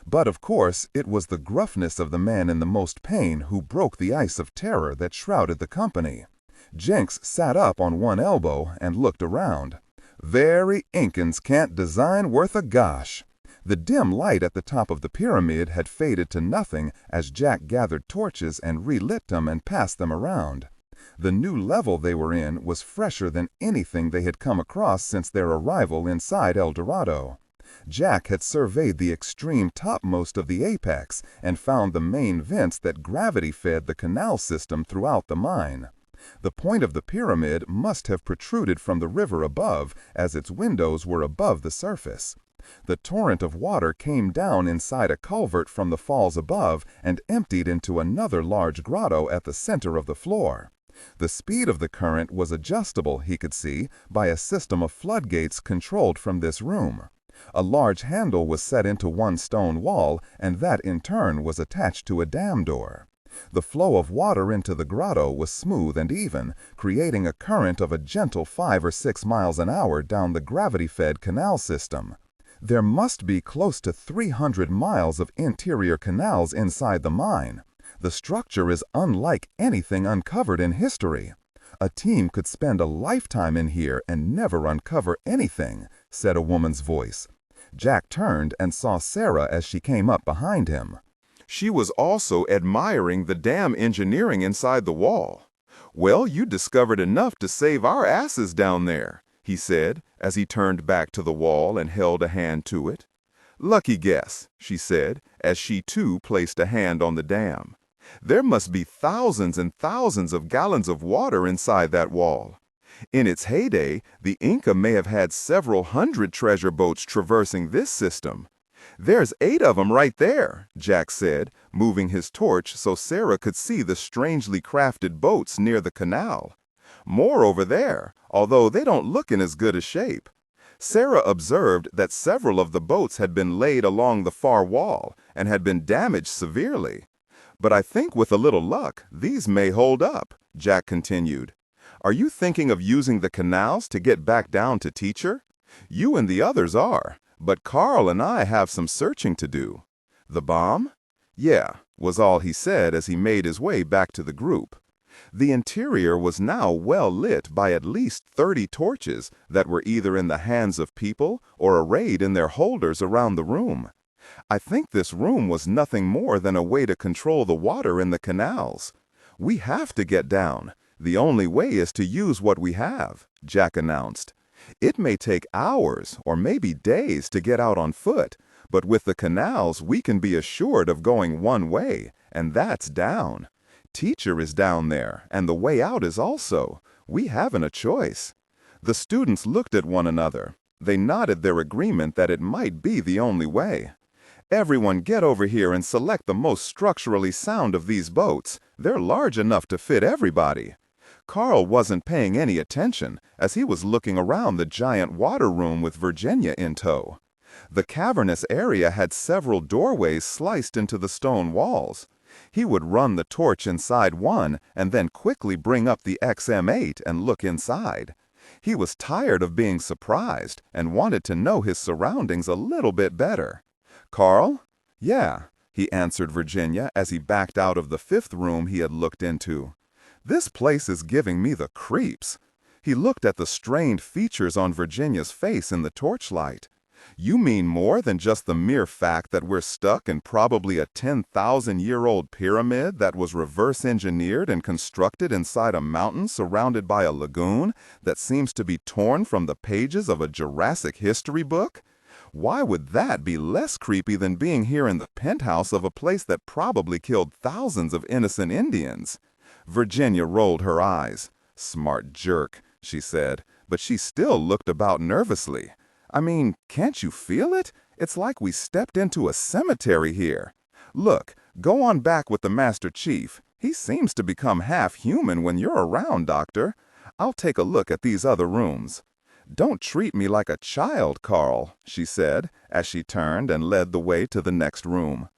But of course it was the gruffness of the man in the most pain who broke the ice of terror that shrouded the company. Jenks sat up on one elbow and looked around. "Very Incans can't design worth a gosh." The dim light at the top of the pyramid had faded to nothing as Jack gathered torches and relit them and passed them around. The new level they were in was fresher than anything they had come across since their arrival inside El Dorado. Jack had surveyed the extreme topmost of the apex and found the main vents that gravity-fed the canal system throughout the mine. The point of the pyramid must have protruded from the river above, as its windows were above the surface. The torrent of water came down inside a culvert from the falls above and emptied into another large grotto at the center of the floor. The speed of the current was adjustable, he could see, by a system of floodgates controlled from this room. A large handle was set into one stone wall, and that in turn was attached to a dam door. The flow of water into the grotto was smooth and even, creating a current of a gentle 5 or 6 miles an hour down the gravity-fed canal system. There must be close to 300 miles of interior canals inside the mine. The structure is unlike anything uncovered in history. "A team could spend a lifetime in here and never uncover anything," said a woman's voice. Jack turned and saw Sarah as she came up behind him. She was also admiring the dam engineering inside the wall. "Well, you discovered enough to save our asses down there," he said as he turned back to the wall and held a hand to it. "Lucky guess," she said as she too placed a hand on the dam. "There must be thousands and thousands of gallons of water inside that wall. In its heyday, the Inca may have had several hundred treasure boats traversing this system." "There's 8 of them right there," Jack said, moving his torch so Sarah could see the strangely crafted boats near the canal. "More over there, although they don't look in as good a shape." Sarah observed that several of the boats had been laid along the far wall and had been damaged severely. "But I think with a little luck, these may hold up," Jack continued. "Are you thinking of using the canals to get back down to Teacher? You and the others are, but Carl and I have some searching to do." "The bomb?" "Yeah," was all he said as he made his way back to the group. The interior was now well lit by at least 30 torches that were either in the hands of people or arrayed in their holders around the room. "I think this room was nothing more than a way to control the water in the canals. We have to get down. The only way is to use what we have," Jack announced. "It may take hours or maybe days to get out on foot, but with the canals we can be assured of going one way, and that's down. Teacher is down there, and the way out is also. We haven't a choice." The students looked at one another. They nodded their agreement that it might be the only way. "Everyone get over here and select the most structurally sound of these boats. They're large enough to fit everybody." Carl wasn't paying any attention as he was looking around the giant water room with Virginia in tow. The cavernous area had several doorways sliced into the stone walls. He would run the torch inside one and then quickly bring up the XM8 and look inside. He was tired of being surprised and wanted to know his surroundings a little bit better. "Carl?" "Yeah," he answered Virginia as he backed out of the 5th room he had looked into. "This place is giving me the creeps." He looked at the strained features on Virginia's face in the torchlight. "You mean more than just the mere fact that we're stuck in probably a 10,000-year-old pyramid that was reverse-engineered and constructed inside a mountain surrounded by a lagoon that seems to be torn from the pages of a Jurassic history book? Why would that be less creepy than being here in the penthouse of a place that probably killed thousands of innocent Indians?" Virginia rolled her eyes. "Smart jerk," she said, but she still looked about nervously. "I mean, can't you feel it? It's like we stepped into a cemetery here. Look, go on back with the Master Chief. He seems to become half human when you're around, Doctor. I'll take a look at these other rooms." "Don't treat me like a child, Carl," she said, as she turned and led the way to the next room.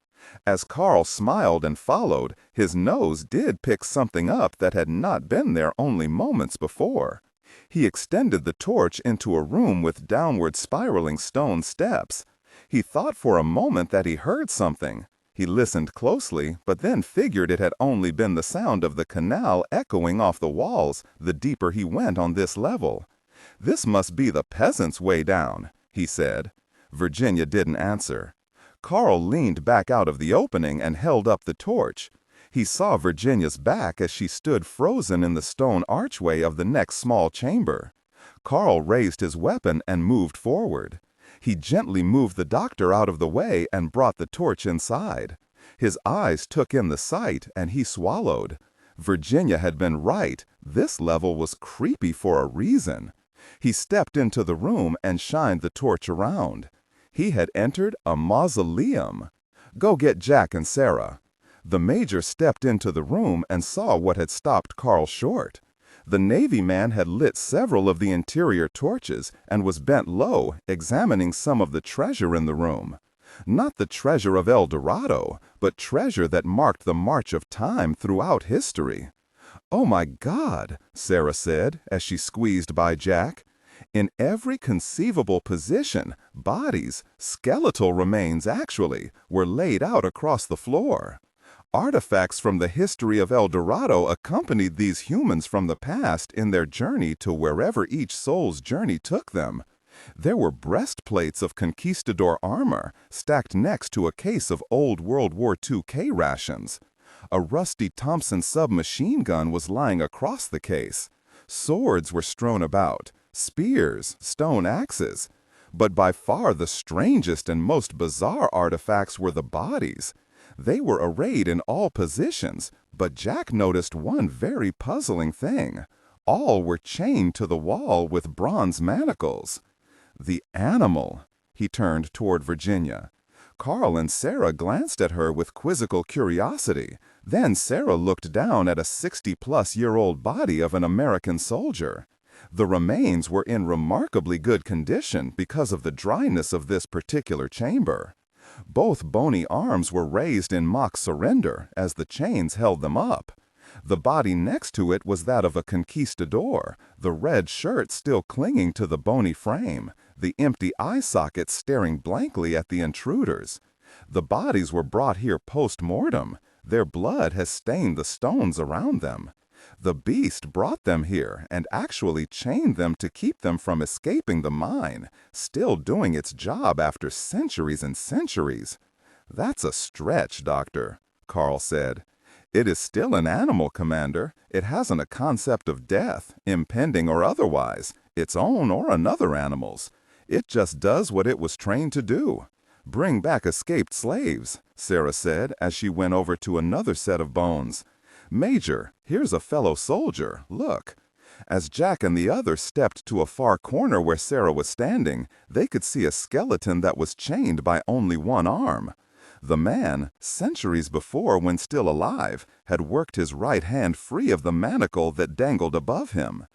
As Carl smiled and followed, his nose did pick something up that had not been there only moments before. He extended the torch into a room with downward spiraling stone steps. He thought for a moment that he heard something. He listened closely, but then figured it had only been the sound of the canal echoing off the walls the deeper he went on this level. "This must be the peasants' way down," he said. Virginia didn't answer. Carl leaned back out of the opening and held up the torch. He saw Virginia's back as she stood frozen in the stone archway of the next small chamber. Carl raised his weapon and moved forward. He gently moved the doctor out of the way and brought the torch inside. His eyes took in the sight and he swallowed. Virginia had been right. This level was creepy for a reason. He stepped into the room and shined the torch around. He had entered a mausoleum. "Go get Jack and Sarah." The Major stepped into the room and saw what had stopped Carl short. The Navy man had lit several of the interior torches and was bent low, examining some of the treasure in the room. Not the treasure of El Dorado, but treasure that marked the march of time throughout history. "Oh my God," Sarah said as she squeezed by Jack. In every conceivable position, bodies, skeletal remains actually, were laid out across the floor. Artifacts from the history of El Dorado accompanied these humans from the past in their journey to wherever each soul's journey took them. There were breastplates of conquistador armor stacked next to a case of old World War II K rations. A rusty Thompson submachine gun was lying across the case. Swords were strewn about, spears, stone axes. But by far the strangest and most bizarre artifacts were the bodies. They were arrayed in all positions, but Jack noticed one very puzzling thing. All were chained to the wall with bronze manacles. The animal. He turned toward Virginia. Carl and Sarah glanced at her with quizzical curiosity. Then Sarah looked down at a 60-plus-year-old body of an American soldier. The remains were in remarkably good condition because of the dryness of this particular chamber. Both bony arms were raised in mock surrender as the chains held them up. The body next to it was that of a conquistador, the red shirt still clinging to the bony frame, the empty eye sockets staring blankly at the intruders. The bodies were brought here post-mortem. Their blood has stained the stones around them. The beast brought them here and actually chained them to keep them from escaping the mine, still doing its job after centuries and centuries. "That's a stretch, Doctor," Carl said. "It is still an animal, Commander. It hasn't a concept of death, impending or otherwise, its own or another animal's. It just does what it was trained to do. Bring back escaped slaves," Sarah said as she went over to another set of bones. "Major, here's a fellow soldier, look." As Jack and the others stepped to a far corner where Sarah was standing, they could see a skeleton that was chained by only one arm. The man, centuries before when still alive, had worked his right hand free of the manacle that dangled above him.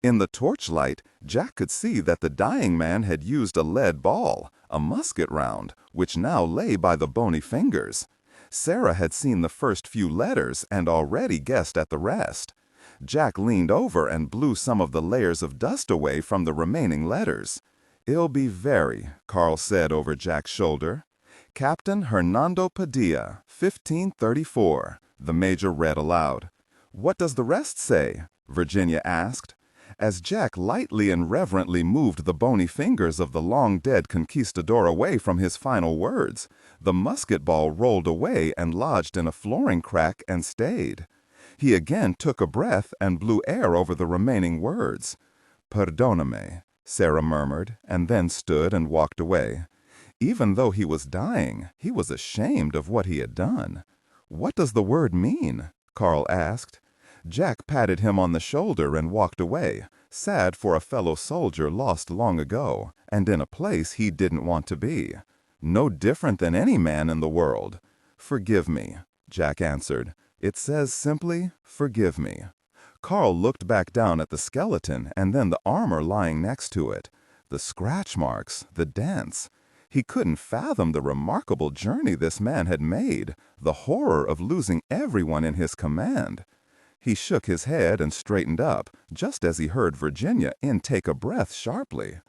In the torchlight, Jack could see that the dying man had used a lead ball, a musket round, which now lay by the bony fingers. Sarah had seen the first few letters and already guessed at the rest. Jack leaned over and blew some of the layers of dust away from the remaining letters. "It'll be very," Carl said over Jack's shoulder. "Captain Hernando Padilla, 1534, the Major read aloud. "What does the rest say?" Virginia asked. As Jack lightly and reverently moved the bony fingers of the long-dead conquistador away from his final words, the musket ball rolled away and lodged in a flooring crack and stayed. He again took a breath and blew air over the remaining words. "Perdóname," Sarah murmured, and then stood and walked away. Even though he was dying, he was ashamed of what he had done. "What does the word mean?" Carl asked. Jack patted him on the shoulder and walked away, sad for a fellow soldier lost long ago, and in a place he didn't want to be. No different than any man in the world. "Forgive me," Jack answered. "It says simply, forgive me." Carl looked back down at the skeleton and then the armor lying next to it. The scratch marks, the dents. He couldn't fathom the remarkable journey this man had made, the horror of losing everyone in his command. He shook his head and straightened up, just as he heard Virginia intake a breath sharply.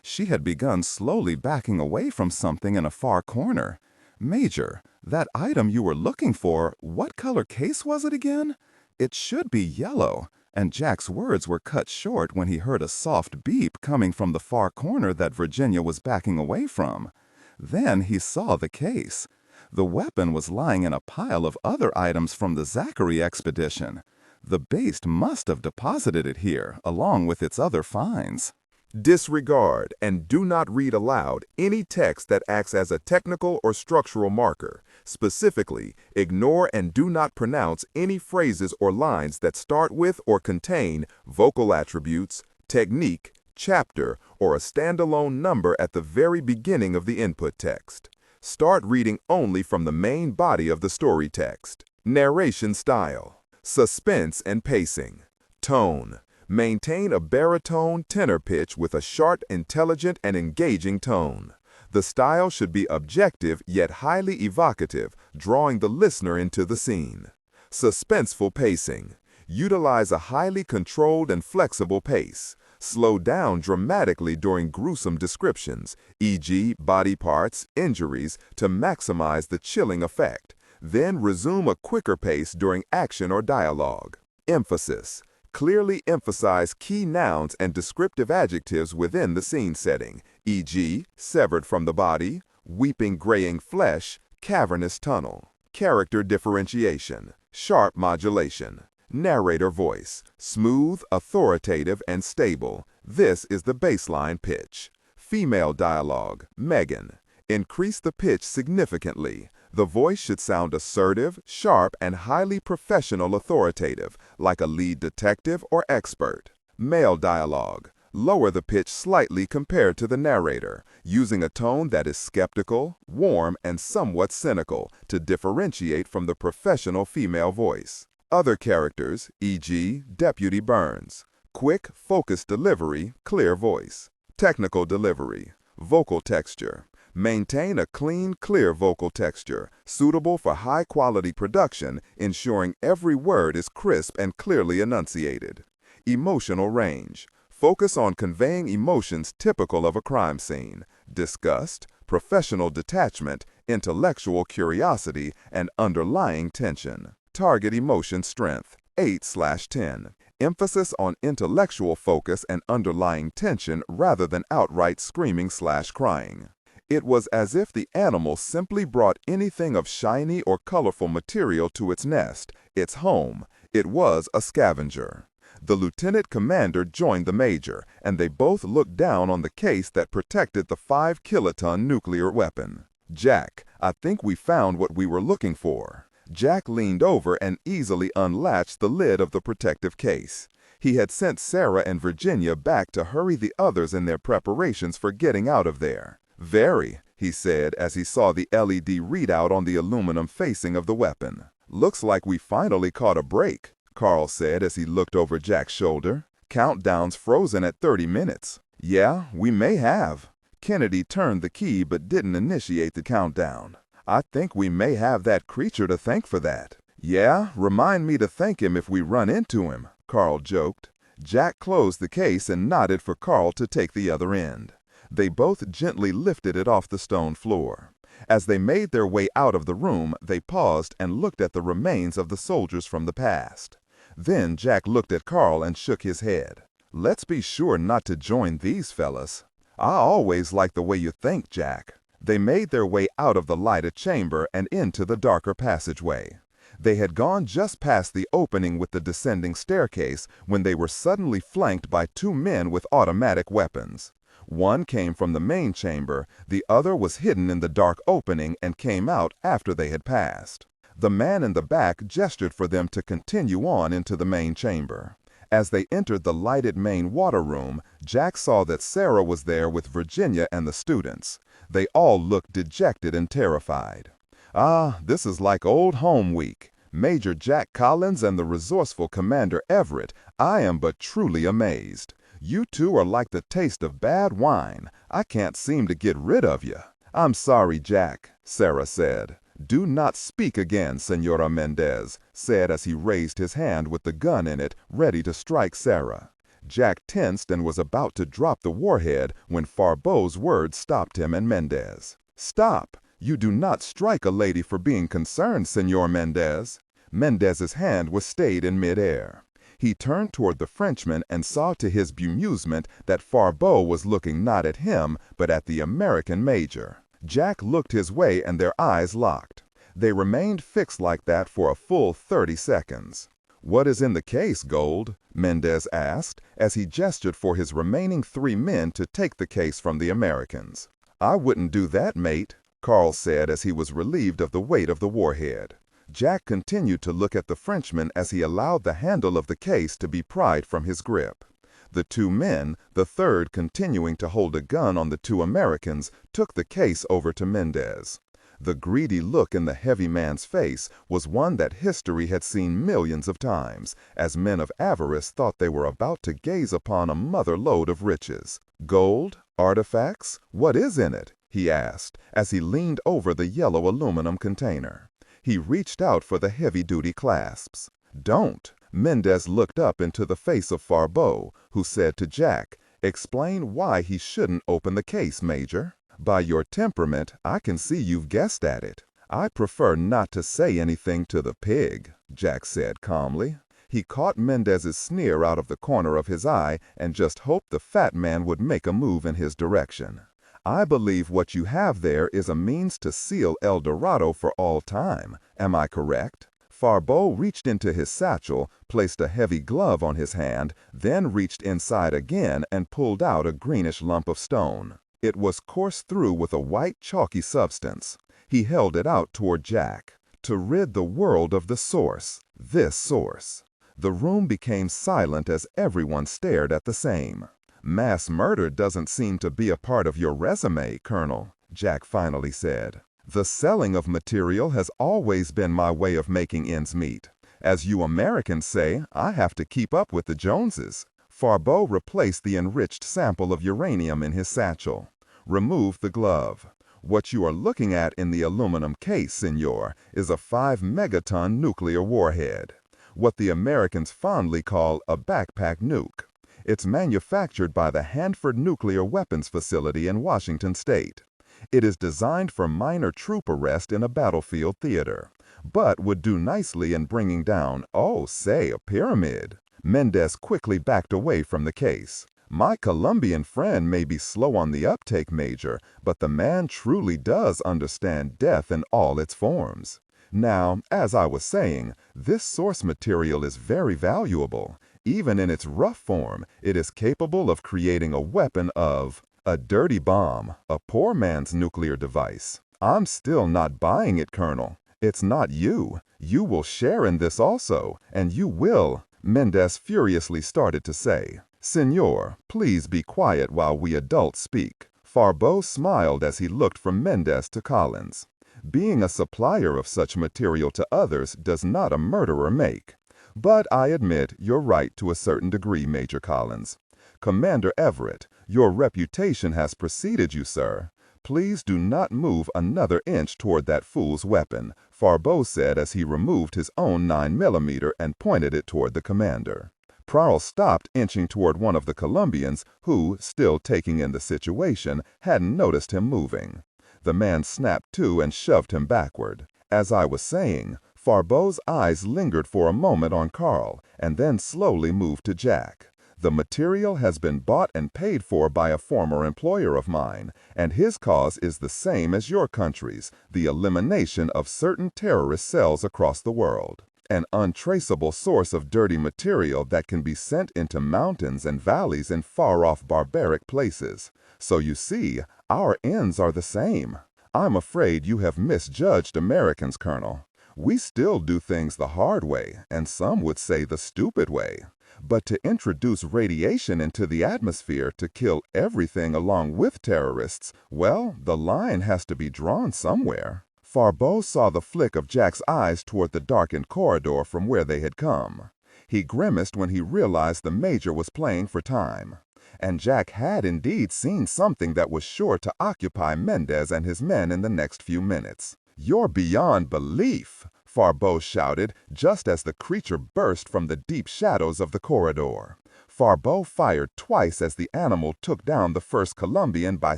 She had begun slowly backing away from something in a far corner. "Major, that item you were looking for, what color case was it again?" "It should be yellow," and Jack's words were cut short when he heard a soft beep coming from the far corner that Virginia was backing away from. Then he saw the case. The weapon was lying in a pile of other items from the Zachary expedition. The Baste must have deposited it here, along with its other finds. Disregard and do not read aloud any text that acts as a technical or structural marker. Specifically, ignore and do not pronounce any phrases or lines that start with or contain vocal attributes, technique, chapter, or a standalone number at the very beginning of the input text. Start reading only from the main body of the story text. Narration style. Suspense and pacing. Tone. Maintain a baritone tenor pitch with a sharp, intelligent, and engaging tone. The style should be objective yet highly evocative, drawing the listener into the scene. Suspenseful pacing. Utilize a highly controlled and flexible pace. Slow down dramatically during gruesome descriptions, e.g., body parts, injuries, to maximize the chilling effect. Then resume a quicker pace during action or dialogue. Emphasis. Clearly emphasize key nouns and descriptive adjectives within the scene setting, e.g., severed from the body, weeping graying flesh, cavernous tunnel. Character differentiation. Sharp modulation. Narrator voice. Smooth, authoritative, and stable. This is the baseline pitch. Female dialogue. Megan. Increase the pitch significantly. The voice should sound assertive, sharp, and highly professional authoritative, like a lead detective or expert. Male dialogue. Lower the pitch slightly compared to the narrator, using a tone that is skeptical, warm, and somewhat cynical to differentiate from the professional female voice. Other characters, e.g., Deputy Burns. Quick, focused delivery, clear voice. Technical delivery. Vocal texture. Maintain a clean, clear vocal texture, suitable for high-quality production, ensuring every word is crisp and clearly enunciated. Emotional range. Focus on conveying emotions typical of a crime scene: disgust, professional detachment, intellectual curiosity, and underlying tension. Target emotion strength, 8/10. Emphasis on intellectual focus and underlying tension rather than outright screaming/crying. It was as if the animal simply brought anything of shiny or colorful material to its nest, its home. It was a scavenger. The lieutenant commander joined the major, and they both looked down on the case that protected the 5-kiloton nuclear weapon. "Jack, I think we found what we were looking for." Jack leaned over and easily unlatched the lid of the protective case. He had sent Sarah and Virginia back to hurry the others in their preparations for getting out of there. "Very," he said as he saw the LED readout on the aluminum facing of the weapon. "Looks like we finally caught a break," Carl said as he looked over Jack's shoulder. "Countdown's frozen at 30 minutes. "Yeah, we may have." Kennedy turned the key but didn't initiate the countdown. "I think we may have that creature to thank for that." "Yeah, remind me to thank him if we run into him," Carl joked. Jack closed the case and nodded for Carl to take the other end. They both gently lifted it off the stone floor. As they made their way out of the room, they paused and looked at the remains of the soldiers from the past. Then Jack looked at Carl and shook his head. Let's be sure not to join these fellas. I always like the way you think, Jack. They made their way out of the lighted chamber and into the darker passageway. They had gone just past the opening with the descending staircase when they were suddenly flanked by two men with automatic weapons. One came from the main chamber, the other was hidden in the dark opening and came out after they had passed. The man in the back gestured for them to continue on into the main chamber. As they entered the lighted main water room, Jack saw that Sarah was there with Virginia and the students. They all looked dejected and terrified. Ah, this is like old home week. Major Jack Collins and the resourceful Commander Everett, I am but truly amazed. You two are like the taste of bad wine. I can't seem to get rid of you. I'm sorry, Jack, Sarah said. Do not speak again, Senora Mendez, said as he raised his hand with the gun in it, ready to strike Sarah. Jack tensed and was about to drop the warhead when Farbeau's words stopped him and Mendez. Stop! You do not strike a lady for being concerned, Senor Mendez. Mendez's hand was stayed in midair. He turned toward the Frenchman and saw to his bemusement that Farbeau was looking not at him, but at the American major. Jack looked his way and their eyes locked. They remained fixed like that for a full 30 seconds. What is in the case, Gold? Mendez asked, as he gestured for his remaining 3 men to take the case from the Americans. I wouldn't do that, mate, Carl said as he was relieved of the weight of the warhead. Jack continued to look at the Frenchman as he allowed the handle of the case to be pried from his grip. The 2 men, the third continuing to hold a gun on the 2 Americans, took the case over to Mendez. The greedy look in the heavy man's face was one that history had seen millions of times, as men of avarice thought they were about to gaze upon a mother-lode of riches. Gold? Artifacts? What is in it? He asked, as he leaned over the yellow aluminum container. He reached out for the heavy-duty clasps. Don't! Mendez looked up into the face of Farbeau, who said to Jack, Explain why he shouldn't open the case, Major. By your temperament, I can see you've guessed at it. I prefer not to say anything to the pig, Jack said calmly. He caught Mendez's sneer out of the corner of his eye and just hoped the fat man would make a move in his direction. I believe what you have there is a means to seal El Dorado for all time. Am I correct? Farbeau reached into his satchel, placed a heavy glove on his hand, then reached inside again and pulled out a greenish lump of stone. It was coursed through with a white chalky substance. He held it out toward Jack. To rid the world of the source, this source. The room became silent as everyone stared at the same. Mass murder doesn't seem to be a part of your resume, Colonel, Jack finally said. The selling of material has always been my way of making ends meet. As you Americans say, I have to keep up with the Joneses. Farbeau replaced the enriched sample of uranium in his satchel. Removed the glove. What you are looking at in the aluminum case, senor, is a 5-megaton nuclear warhead. What the Americans fondly call a backpack nuke. It's manufactured by the Hanford Nuclear Weapons Facility in Washington State. It is designed for minor troop arrest in a battlefield theater, but would do nicely in bringing down, oh, say, a pyramid. Mendez quickly backed away from the case. My Colombian friend may be slow on the uptake, Major, but the man truly does understand death in all its forms. Now, as I was saying, this source material is very valuable. Even in its rough form, it is capable of creating a weapon of a dirty bomb, a poor man's nuclear device. I'm still not buying it, Colonel. It's not you. You will share in this also, and you will, Mendez furiously started to say. Senor, please be quiet while we adults speak. Farbeau smiled as he looked from Mendez to Collins. Being a supplier of such material to others does not a murderer make. But I admit you're right to a certain degree, Major Collins. Commander Everett, your reputation has preceded you, sir. Please do not move another inch toward that fool's weapon, Farbeau said as he removed his own 9mm and pointed it toward the commander. Prowl stopped inching toward one of the Colombians who, still taking in the situation, hadn't noticed him moving. The man snapped to and shoved him backward. As I was saying, Farbeau's eyes lingered for a moment on Carl and then slowly moved to Jack. The material has been bought and paid for by a former employer of mine, and his cause is the same as your country's, the elimination of certain terrorist cells across the world. An untraceable source of dirty material that can be sent into mountains and valleys in far-off barbaric places. So you see, our ends are the same. I'm afraid you have misjudged Americans, Colonel. We still do things the hard way, and some would say the stupid way. But to introduce radiation into the atmosphere to kill everything along with terrorists, well, the line has to be drawn somewhere. Farbeau saw the flick of Jack's eyes toward the darkened corridor from where they had come. He grimaced when he realized the Major was playing for time. And Jack had indeed seen something that was sure to occupy Mendez and his men in the next few minutes. "You're beyond belief!" Farbeau shouted, just as the creature burst from the deep shadows of the corridor. Farbeau fired twice as the animal took down the first Colombian by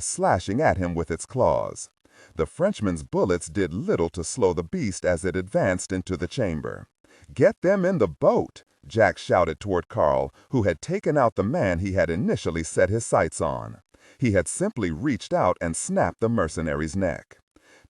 slashing at him with its claws. The Frenchman's bullets did little to slow the beast as it advanced into the chamber. "Get them in the boat!" Jack shouted toward Carl, who had taken out the man he had initially set his sights on. He had simply reached out and snapped the mercenary's neck.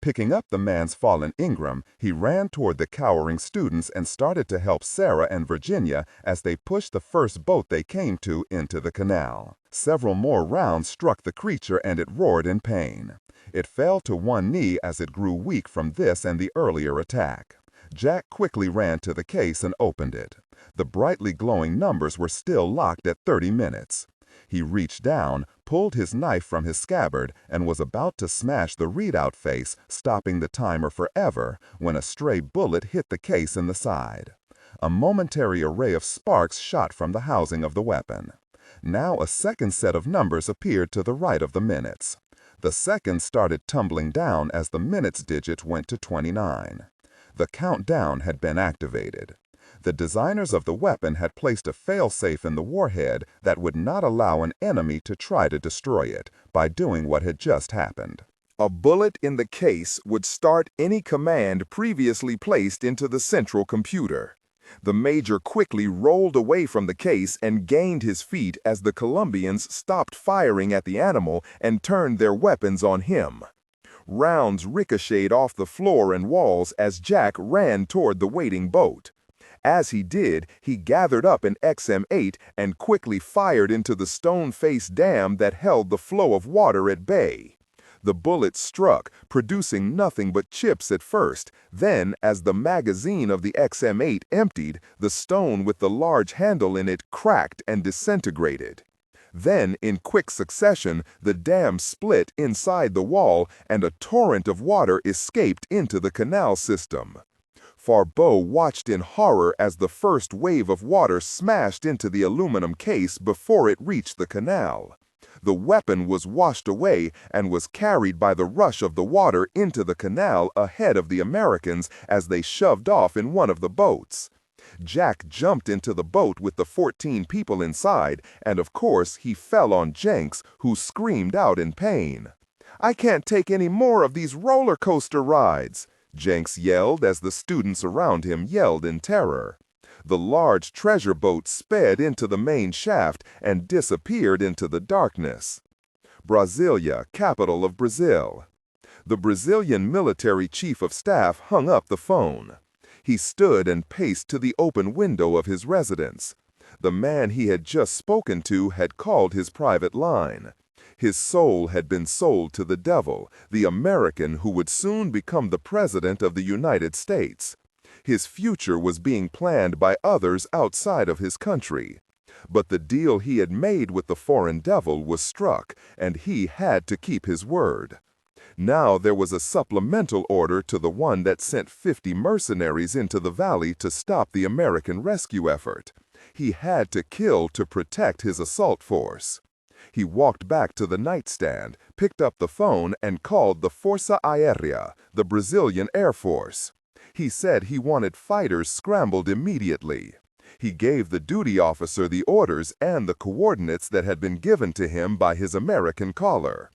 Picking up the man's fallen Ingram, he ran toward the cowering students and started to help Sarah and Virginia as they pushed the first boat they came to into the canal. Several more rounds struck the creature and it roared in pain. It fell to one knee as it grew weak from this and the earlier attack. Jack quickly ran to the case and opened it. The brightly glowing numbers were still locked at 30 minutes. He reached down, pulled his knife from his scabbard, and was about to smash the readout face, stopping the timer forever, when a stray bullet hit the case in the side. A momentary array of sparks shot from the housing of the weapon. Now a second set of numbers appeared to the right of the minutes. The seconds started tumbling down as the minutes digit went to 29. The countdown had been activated. The designers of the weapon had placed a failsafe in the warhead that would not allow an enemy to try to destroy it by doing what had just happened. A bullet in the case would start any command previously placed into the central computer. The Major quickly rolled away from the case and gained his feet as the Colombians stopped firing at the animal and turned their weapons on him. Rounds ricocheted off the floor and walls as Jack ran toward the waiting boat. As he did, he gathered up an XM8 and quickly fired into the stone-faced dam that held the flow of water at bay. The bullet struck, producing nothing but chips at first. Then, as the magazine of the XM8 emptied, the stone with the large handle in it cracked and disintegrated. Then, in quick succession, the dam split inside the wall and a torrent of water escaped into the canal system. Farbeau watched in horror as the first wave of water smashed into the aluminum case before it reached the canal. The weapon was washed away and was carried by the rush of the water into the canal ahead of the Americans as they shoved off in one of the boats. Jack jumped into the boat with the 14 people inside, and of course he fell on Jenks, who screamed out in pain. "I can't take any more of these roller coaster rides!" Jenks yelled as the students around him yelled in terror. The large treasure boat sped into the main shaft and disappeared into the darkness. Brasilia, capital of Brazil. The Brazilian military chief of staff hung up the phone. He stood and paced to the open window of his residence. The man he had just spoken to had called his private line. His soul had been sold to the devil, the American who would soon become the President of the United States. His future was being planned by others outside of his country. But the deal he had made with the foreign devil was struck, and he had to keep his word. Now there was a supplemental order to the one that sent 50 mercenaries into the valley to stop the American rescue effort. He had to kill to protect his assault force. He walked back to the nightstand, picked up the phone, and called the Força Aérea, the Brazilian Air Force. He said he wanted fighters scrambled immediately. He gave the duty officer the orders and the coordinates that had been given to him by his American caller.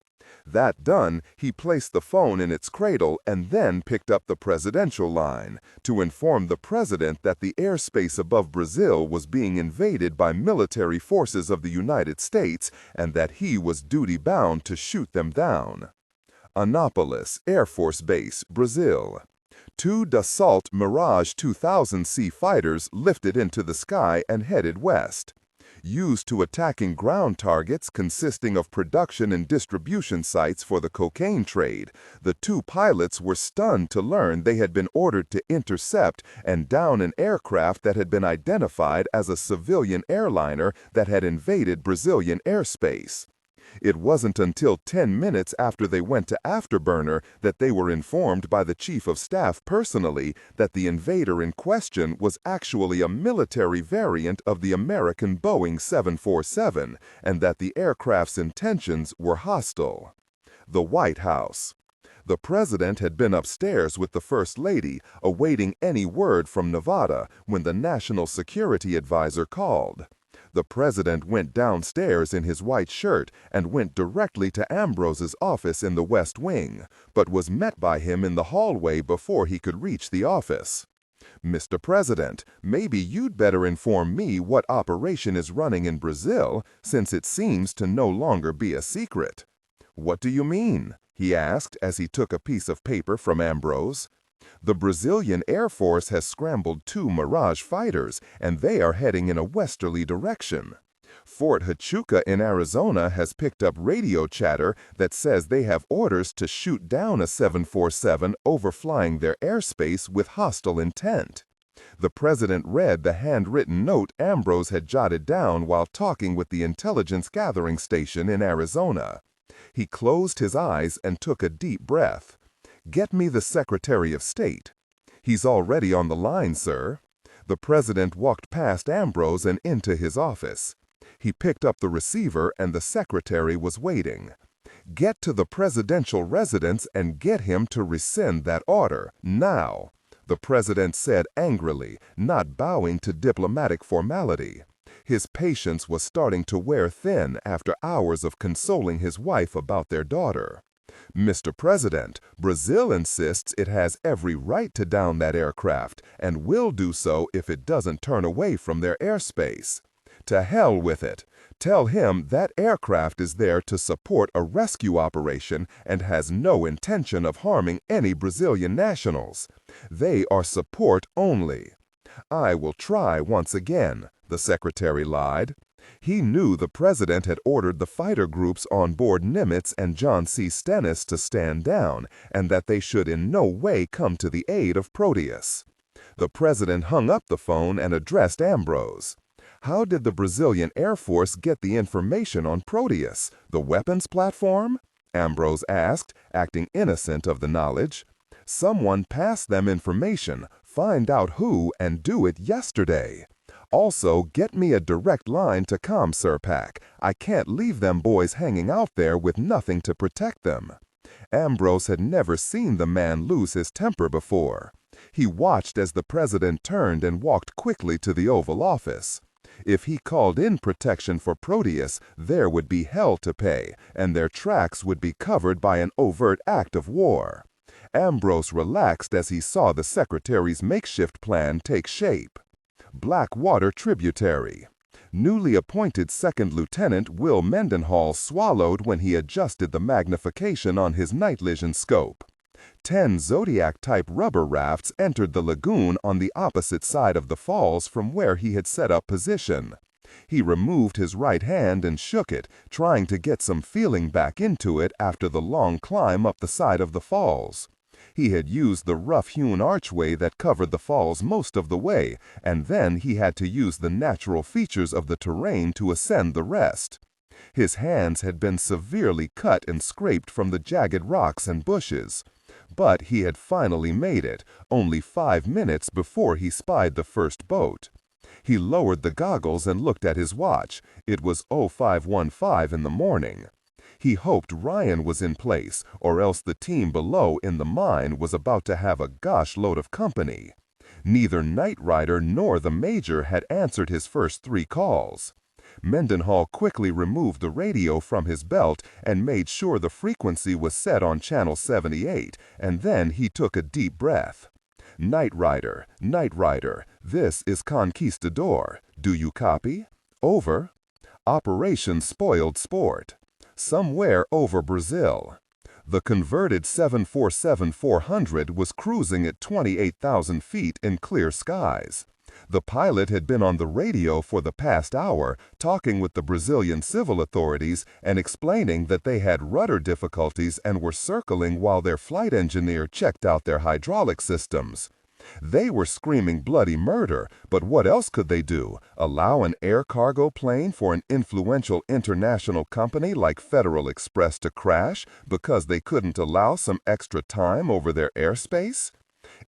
That done, he placed the phone in its cradle and then picked up the presidential line to inform the president that the airspace above Brazil was being invaded by military forces of the United States and that he was duty-bound to shoot them down. Anápolis Air Force Base, Brazil. 2 Dassault Mirage 2000C fighters lifted into the sky and headed west. Used to attacking ground targets consisting of production and distribution sites for the cocaine trade, the 2 pilots were stunned to learn they had been ordered to intercept and down an aircraft that had been identified as a civilian airliner that had invaded Brazilian airspace. It wasn't until 10 minutes after they went to Afterburner that they were informed by the Chief of Staff personally that the invader in question was actually a military variant of the American Boeing 747 and that the aircraft's intentions were hostile. The White House. The president had been upstairs with the First Lady, awaiting any word from Nevada when the National Security Advisor called. The president went downstairs in his white shirt and went directly to Ambrose's office in the West Wing, but was met by him in the hallway before he could reach the office. "Mr. President, maybe you'd better inform me what operation is running in Brazil, since it seems to no longer be a secret." "What do you mean?" he asked as he took a piece of paper from Ambrose. "The Brazilian Air Force has scrambled 2 Mirage fighters, and they are heading in a westerly direction. Fort Huachuca in Arizona has picked up radio chatter that says they have orders to shoot down a 747 overflying their airspace with hostile intent." The president read the handwritten note Ambrose had jotted down while talking with the intelligence gathering station in Arizona. He closed his eyes and took a deep breath. "Get me the Secretary of State." "He's already on the line, sir." The president walked past Ambrose and into his office. He picked up the receiver and the secretary was waiting. "Get to the presidential residence and get him to rescind that order, now," the president said angrily, not bowing to diplomatic formality. His patience was starting to wear thin after hours of consoling his wife about their daughter. "Mr. President, Brazil insists it has every right to down that aircraft and will do so if it doesn't turn away from their airspace." "To hell with it. Tell him that aircraft is there to support a rescue operation and has no intention of harming any Brazilian nationals. They are support only." "I will try once again," the secretary lied. He knew the president had ordered the fighter groups on board Nimitz and John C. Stennis to stand down, and that they should in no way come to the aid of Proteus. The president hung up the phone and addressed Ambrose. "How did the Brazilian Air Force get the information on Proteus, the weapons platform?" Ambrose asked, acting innocent of the knowledge. "Someone passed them information. Find out who and do it yesterday. Also, get me a direct line to ComSurpac. I can't leave them boys hanging out there with nothing to protect them." Ambrose had never seen the man lose his temper before. He watched as the president turned and walked quickly to the Oval Office. If he called in protection for Proteus, there would be hell to pay, and their tracks would be covered by an overt act of war. Ambrose relaxed as he saw the secretary's makeshift plan take shape. Blackwater Tributary. Newly appointed Second Lieutenant Will Mendenhall swallowed when he adjusted the magnification on his night vision scope. 10 Zodiac-type rubber rafts entered the lagoon on the opposite side of the falls from where he had set up position. He removed his right hand and shook it, trying to get some feeling back into it after the long climb up the side of the falls. He had used the rough-hewn archway that covered the falls most of the way, and then he had to use the natural features of the terrain to ascend the rest. His hands had been severely cut and scraped from the jagged rocks and bushes. But he had finally made it, only 5 minutes before he spied the first boat. He lowered the goggles and looked at his watch. It was 0515 in the morning. He hoped Ryan was in place, or else the team below in the mine was about to have a gosh load of company. Neither Knight Rider nor the Major had answered his first 3 calls. Mendenhall quickly removed the radio from his belt and made sure the frequency was set on channel 78, and then he took a deep breath. Night Rider, this is Conquistador. Do you copy? Over. Operation Spoiled Sport. Somewhere over Brazil. The converted 747-400 was cruising at 28,000 feet in clear skies. The pilot had been on the radio for the past hour, talking with the Brazilian civil authorities and explaining that they had rudder difficulties and were circling while their flight engineer checked out their hydraulic systems. They were screaming bloody murder, but what else could they do? Allow an air cargo plane for an influential international company like Federal Express to crash because they couldn't allow some extra time over their airspace?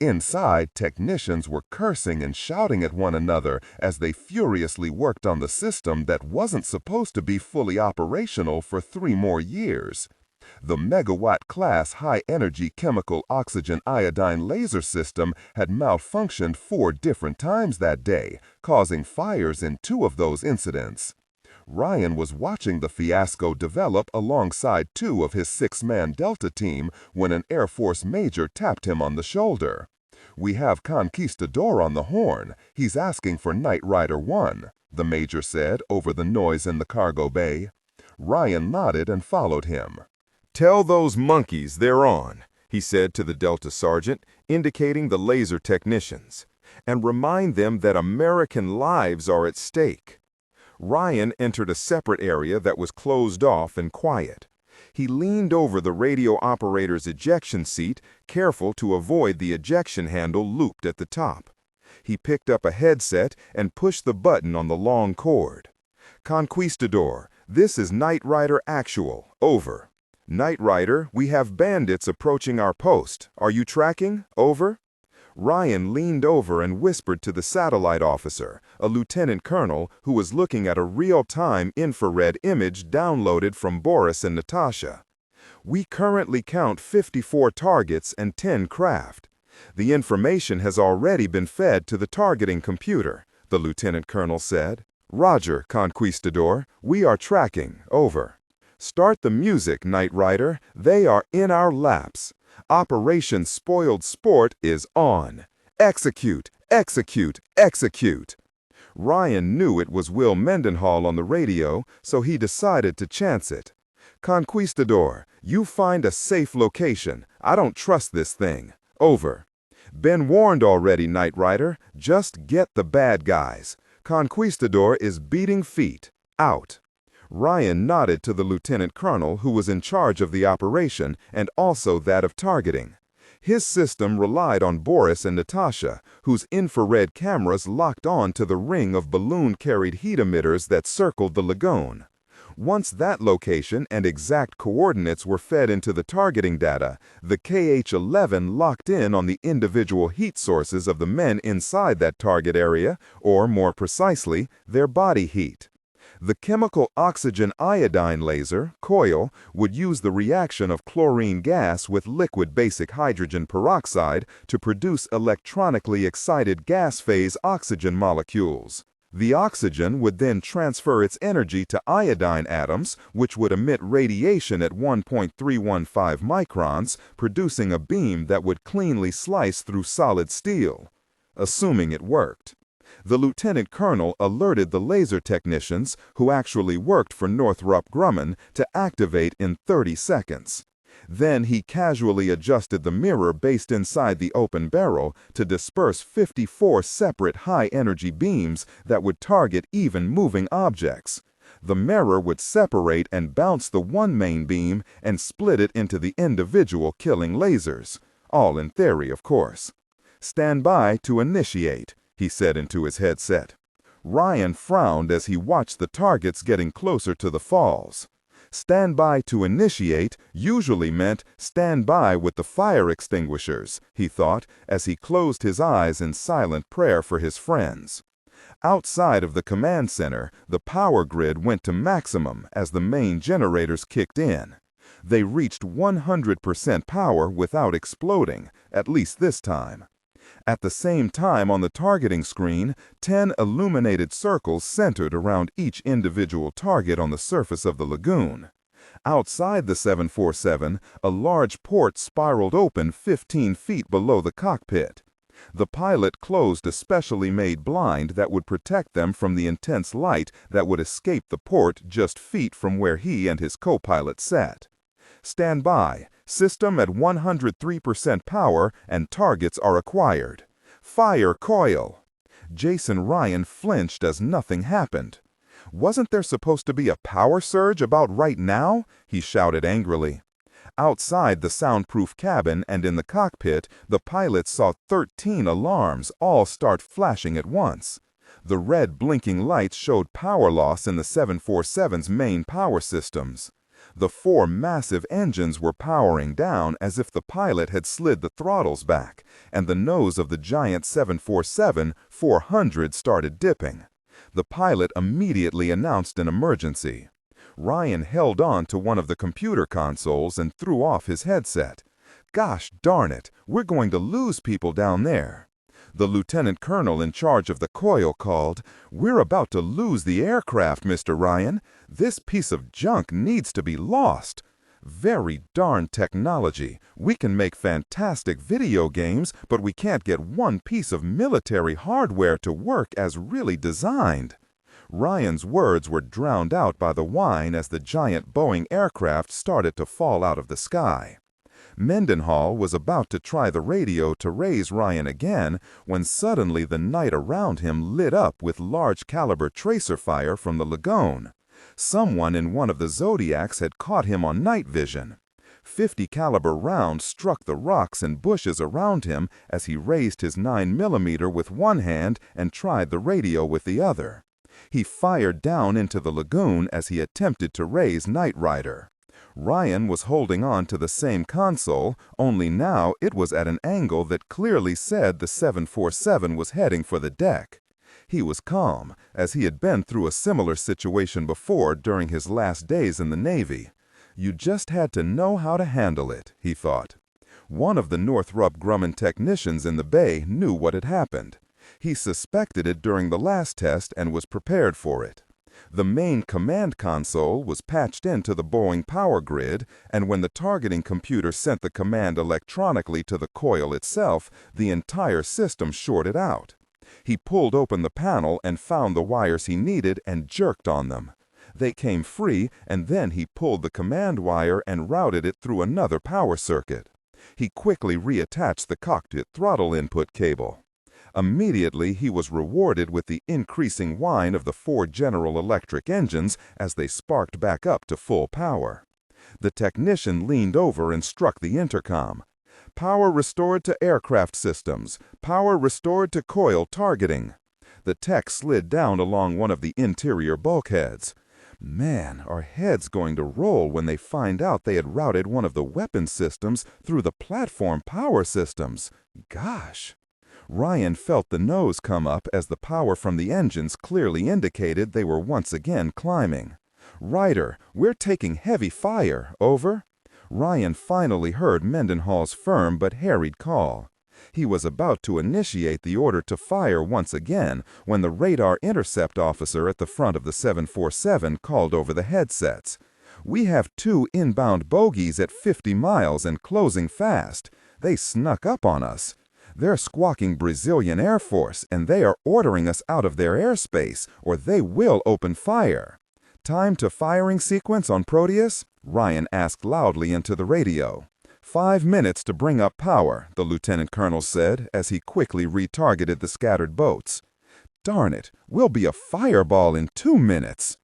Inside, technicians were cursing and shouting at one another as they furiously worked on the system that wasn't supposed to be fully operational for 3 more years. The megawatt-class high-energy chemical oxygen iodine laser system had malfunctioned 4 different times that day, causing fires in 2 of those incidents. Ryan was watching the fiasco develop alongside 2 of his 6-man Delta team when an Air Force major tapped him on the shoulder. "We have Conquistador on the horn. He's asking for Night Rider 1, the major said over the noise in the cargo bay. Ryan nodded and followed him. "Tell those monkeys they're on," he said to the Delta sergeant, indicating the laser technicians, "and remind them that American lives are at stake." Ryan entered a separate area that was closed off and quiet. He leaned over the radio operator's ejection seat, careful to avoid the ejection handle looped at the top. He picked up a headset and pushed the button on the long cord. "Conquistador, this is Night Rider Actual. Over." "Night Rider, we have bandits approaching our post. Are you tracking? Over." Ryan leaned over and whispered to the satellite officer, a lieutenant colonel who was looking at a real-time infrared image downloaded from Boris and Natasha. "We currently count 54 targets and 10 craft. The information has already been fed to the targeting computer," the lieutenant colonel said. "Roger, Conquistador. We are tracking. Over." "Start the music, Night Rider. They are in our laps. Operation Spoiled Sport is on. Execute, execute, execute." Ryan knew it was Will Mendenhall on the radio, so he decided to chance it. "Conquistador, you find a safe location. I don't trust this thing. Over." "Been warned already, Night Rider. Just get the bad guys. Conquistador is beating feet. Out." Ryan nodded to the lieutenant colonel who was in charge of the operation and also that of targeting. His system relied on Boris and Natasha, whose infrared cameras locked on to the ring of balloon-carried heat emitters that circled the lagoon. Once that location and exact coordinates were fed into the targeting data, the KH-11 locked in on the individual heat sources of the men inside that target area, or more precisely, their body heat. The chemical oxygen iodine laser, coil, would use the reaction of chlorine gas with liquid basic hydrogen peroxide to produce electronically excited gas phase oxygen molecules. The oxygen would then transfer its energy to iodine atoms, which would emit radiation at 1.315 microns, producing a beam that would cleanly slice through solid steel. Assuming it worked. The lieutenant colonel alerted the laser technicians, who actually worked for Northrop Grumman, to activate in 30 seconds. Then he casually adjusted the mirror based inside the open barrel to disperse 54 separate high-energy beams that would target even moving objects. The mirror would separate and bounce the one main beam and split it into the individual killing lasers. All in theory, of course. "Stand by to initiate," he said into his headset. Ryan frowned as he watched the targets getting closer to the falls. Stand by to initiate usually meant stand by with the fire extinguishers, he thought, as he closed his eyes in silent prayer for his friends. Outside of the command center, the power grid went to maximum as the main generators kicked in. They reached 100% power without exploding, at least this time. At the same time on the targeting screen, 10 illuminated circles centered around each individual target on the surface of the lagoon. Outside the 747, a large port spiraled open 15 feet below the cockpit. The pilot closed a specially made blind that would protect them from the intense light that would escape the port just feet from where he and his co-pilot sat. Stand by. System at 103% power and targets are acquired. Fire coil. Jason Ryan flinched as nothing happened. Wasn't there supposed to be a power surge about right now? He shouted angrily. Outside the soundproof cabin and in the cockpit, the pilots saw 13 alarms all start flashing at once. The red blinking lights showed power loss in the 747's main power systems. The 4 massive engines were powering down as if the pilot had slid the throttles back, and the nose of the giant 747-400 started dipping. The pilot immediately announced an emergency. Ryan held on to one of the computer consoles and threw off his headset. Gosh darn it, we're going to lose people down there. The lieutenant colonel in charge of the coil called, "We're about to lose the aircraft, Mr. Ryan. This piece of junk needs to be lost. Very darn technology. We can make fantastic video games, but we can't get one piece of military hardware to work as really designed." Ryan's words were drowned out by the whine as the giant Boeing aircraft started to fall out of the sky. Mendenhall was about to try the radio to raise Ryan again when suddenly the night around him lit up with large-caliber tracer fire from the lagoon. Someone in one of the Zodiacs had caught him on night vision. 50-caliber rounds struck the rocks and bushes around him as he raised his 9mm with one hand and tried the radio with the other. He fired down into the lagoon as he attempted to raise Knight Rider. Ryan was holding on to the same console, only now it was at an angle that clearly said the 747 was heading for the deck. He was calm, as he had been through a similar situation before during his last days in the Navy. You just had to know how to handle it, he thought. One of the Northrop Grumman technicians in the bay knew what had happened. He suspected it during the last test and was prepared for it. The main command console was patched into the Boeing power grid, and when the targeting computer sent the command electronically to the coil itself, the entire system shorted out. He pulled open the panel and found the wires he needed and jerked on them. They came free, and then he pulled the command wire and routed it through another power circuit. He quickly reattached the cockpit throttle input cable. Immediately, he was rewarded with the increasing whine of the 4 General Electric engines as they sparked back up to full power. The technician leaned over and struck the intercom. "Power restored to aircraft systems. Power restored to coil targeting." The tech slid down along one of the interior bulkheads. Man, are heads going to roll when they find out they had routed one of the weapon systems through the platform power systems. Gosh. Ryan felt the nose come up as the power from the engines clearly indicated they were once again climbing. "Ryder, we're taking heavy fire, over." Ryan finally heard Mendenhall's firm but harried call. He was about to initiate the order to fire once again when the radar intercept officer at the front of the 747 called over the headsets. "We have 2 inbound bogies at 50 miles and closing fast. They snuck up on us. They're squawking Brazilian Air Force, and they are ordering us out of their airspace, or they will open fire." "Time to firing sequence on Proteus?" Ryan asked loudly into the radio. 5 minutes to bring up power," the lieutenant colonel said as he quickly retargeted the scattered boats. "Darn it, we'll be a fireball in 2 minutes."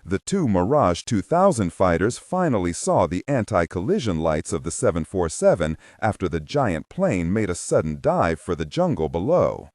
The 2 Mirage 2000 fighters finally saw the anti-collision lights of the 747 after the giant plane made a sudden dive for the jungle below.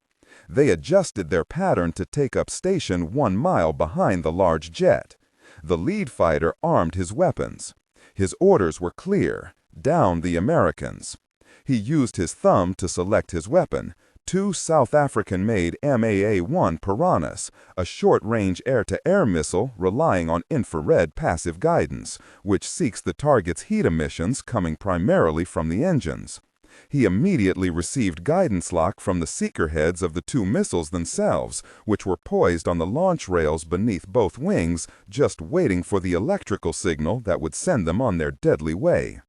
They adjusted their pattern to take up station 1 mile behind the large jet. The lead fighter armed his weapons. His orders were clear: down the Americans. He used his thumb to select his weapon, 2 South African-made MAA-1 Piranhas, a short-range air-to-air missile relying on infrared passive guidance, which seeks the target's heat emissions coming primarily from the engines. He immediately received guidance lock from the seeker heads of the two missiles themselves, which were poised on the launch rails beneath both wings, just waiting for the electrical signal that would send them on their deadly way.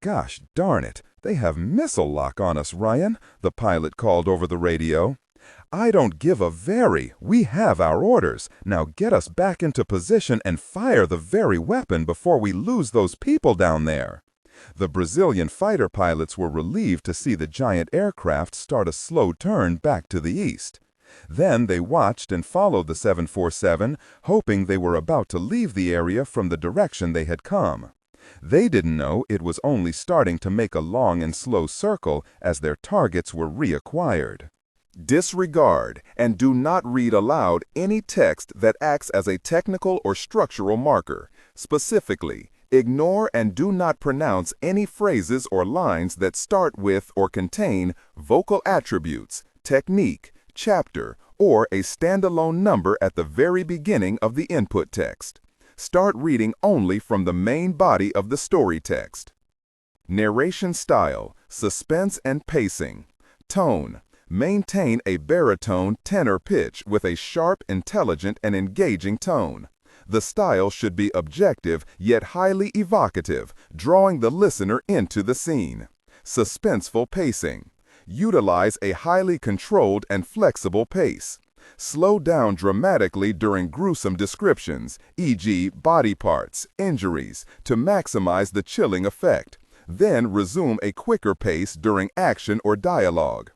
"Gosh darn it, they have missile lock on us, Ryan," the pilot called over the radio. "I don't give a very. We have our orders. Now get us back into position and fire the very weapon before we lose those people down there." The Brazilian fighter pilots were relieved to see the giant aircraft start a slow turn back to the east. Then they watched and followed the 747, hoping they were about to leave the area from the direction they had come. They didn't know it was only starting to make a long and slow circle as their targets were reacquired. Disregard and do not read aloud any text that acts as a technical or structural marker. Specifically, ignore and do not pronounce any phrases or lines that start with or contain vocal attributes, technique, chapter, or a standalone number at the very beginning of the input text. Start reading only from the main body of the story text. Narration style, suspense and pacing. Tone. Maintain a baritone tenor pitch with a sharp, intelligent, and engaging tone. The style should be objective yet highly evocative, drawing the listener into the scene. Suspenseful pacing. Utilize a highly controlled and flexible pace. Slow down dramatically during gruesome descriptions, e.g. body parts, injuries, to maximize the chilling effect. Then resume a quicker pace during action or dialogue.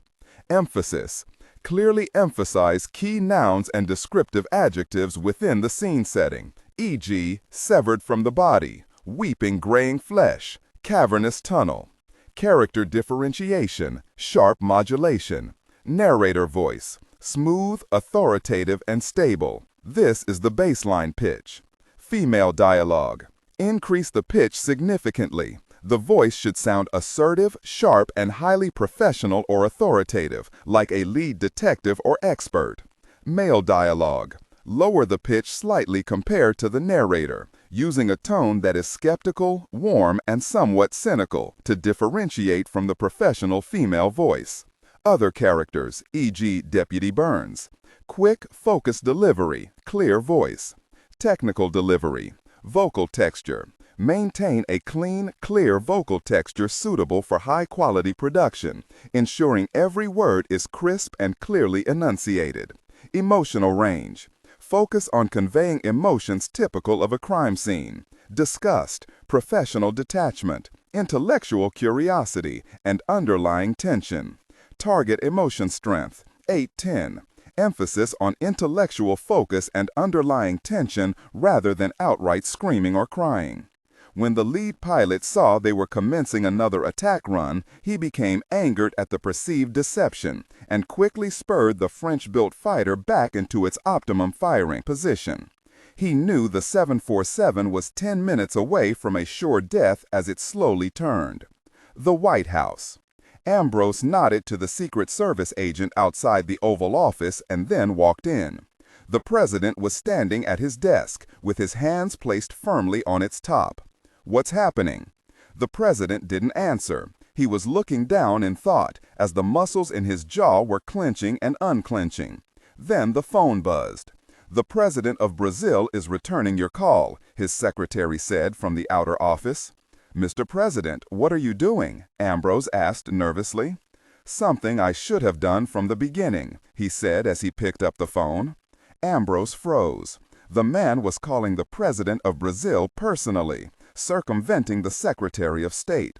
Emphasis. Clearly emphasize key nouns and descriptive adjectives within the scene setting, e.g. severed from the body, weeping graying flesh, cavernous tunnel. Character differentiation, sharp modulation. Narrator voice. Smooth, authoritative, and stable. This is the baseline pitch. Female dialogue. Increase the pitch significantly. The voice should sound assertive, sharp, and highly professional or authoritative, like a lead detective or expert. Male dialogue. Lower the pitch slightly compared to the narrator, using a tone that is skeptical, warm, and somewhat cynical to differentiate from the professional female voice. Other characters, e.g. Deputy Burns. Quick, focused delivery, clear voice. Technical delivery. Vocal texture. Maintain a clean, clear vocal texture suitable for high-quality production, ensuring every word is crisp and clearly enunciated. Emotional range. Focus on conveying emotions typical of a crime scene. Disgust, professional detachment, intellectual curiosity, and underlying tension. Target emotion strength, 8-10. Emphasis on intellectual focus and underlying tension rather than outright screaming or crying. When the lead pilot saw they were commencing another attack run, he became angered at the perceived deception and quickly spurred the French-built fighter back into its optimum firing position. He knew the 747 was 10 minutes away from a sure death as it slowly turned. The White House. Ambrose nodded to the Secret Service agent outside the Oval Office and then walked in. The president was standing at his desk, with his hands placed firmly on its top. "What's happening?" The president didn't answer. He was looking down in thought as the muscles in his jaw were clenching and unclenching. Then the phone buzzed. "The president of Brazil is returning your call," his secretary said from the outer office. "Mr. President, what are you doing?" Ambrose asked nervously. "Something I should have done from the beginning," he said as he picked up the phone. Ambrose froze. The man was calling the president of Brazil personally, circumventing the Secretary of State.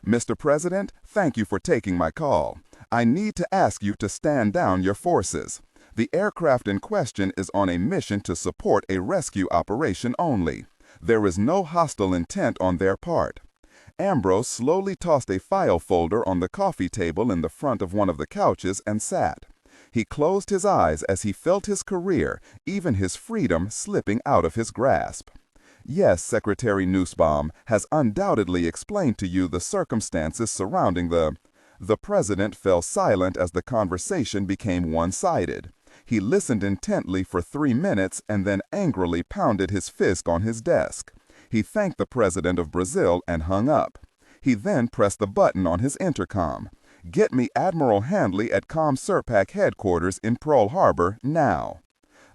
"Mr. President, thank you for taking my call. I need to ask you to stand down your forces. The aircraft in question is on a mission to support a rescue operation only. There is no hostile intent on their part." Ambrose slowly tossed a file folder on the coffee table in the front of one of the couches and sat. He closed his eyes as he felt his career, even his freedom, slipping out of his grasp. "Yes, Secretary Nussbaum has undoubtedly explained to you the circumstances surrounding The president fell silent as the conversation became one-sided. He listened intently for 3 minutes and then angrily pounded his fist on his desk. He thanked the president of Brazil and hung up. He then pressed the button on his intercom. "Get me Admiral Handley at ComSurpac headquarters in Pearl Harbor now."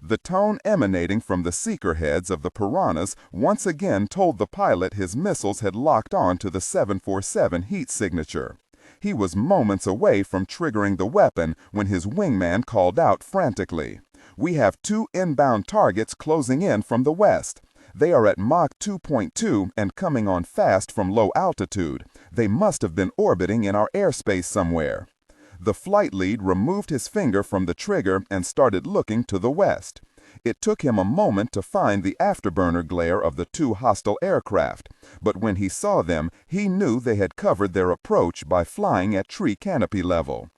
The tone emanating from the seeker heads of the Piranhas once again told the pilot his missiles had locked on to the 747 heat signature. He was moments away from triggering the weapon when his wingman called out frantically, "We have 2 inbound targets closing in from the west. They are at Mach 2.2 and coming on fast from low altitude. They must have been orbiting in our airspace somewhere." The flight lead removed his finger from the trigger and started looking to the west. It took him a moment to find the afterburner glare of the 2 hostile aircraft, but when he saw them, he knew they had covered their approach by flying at tree canopy level.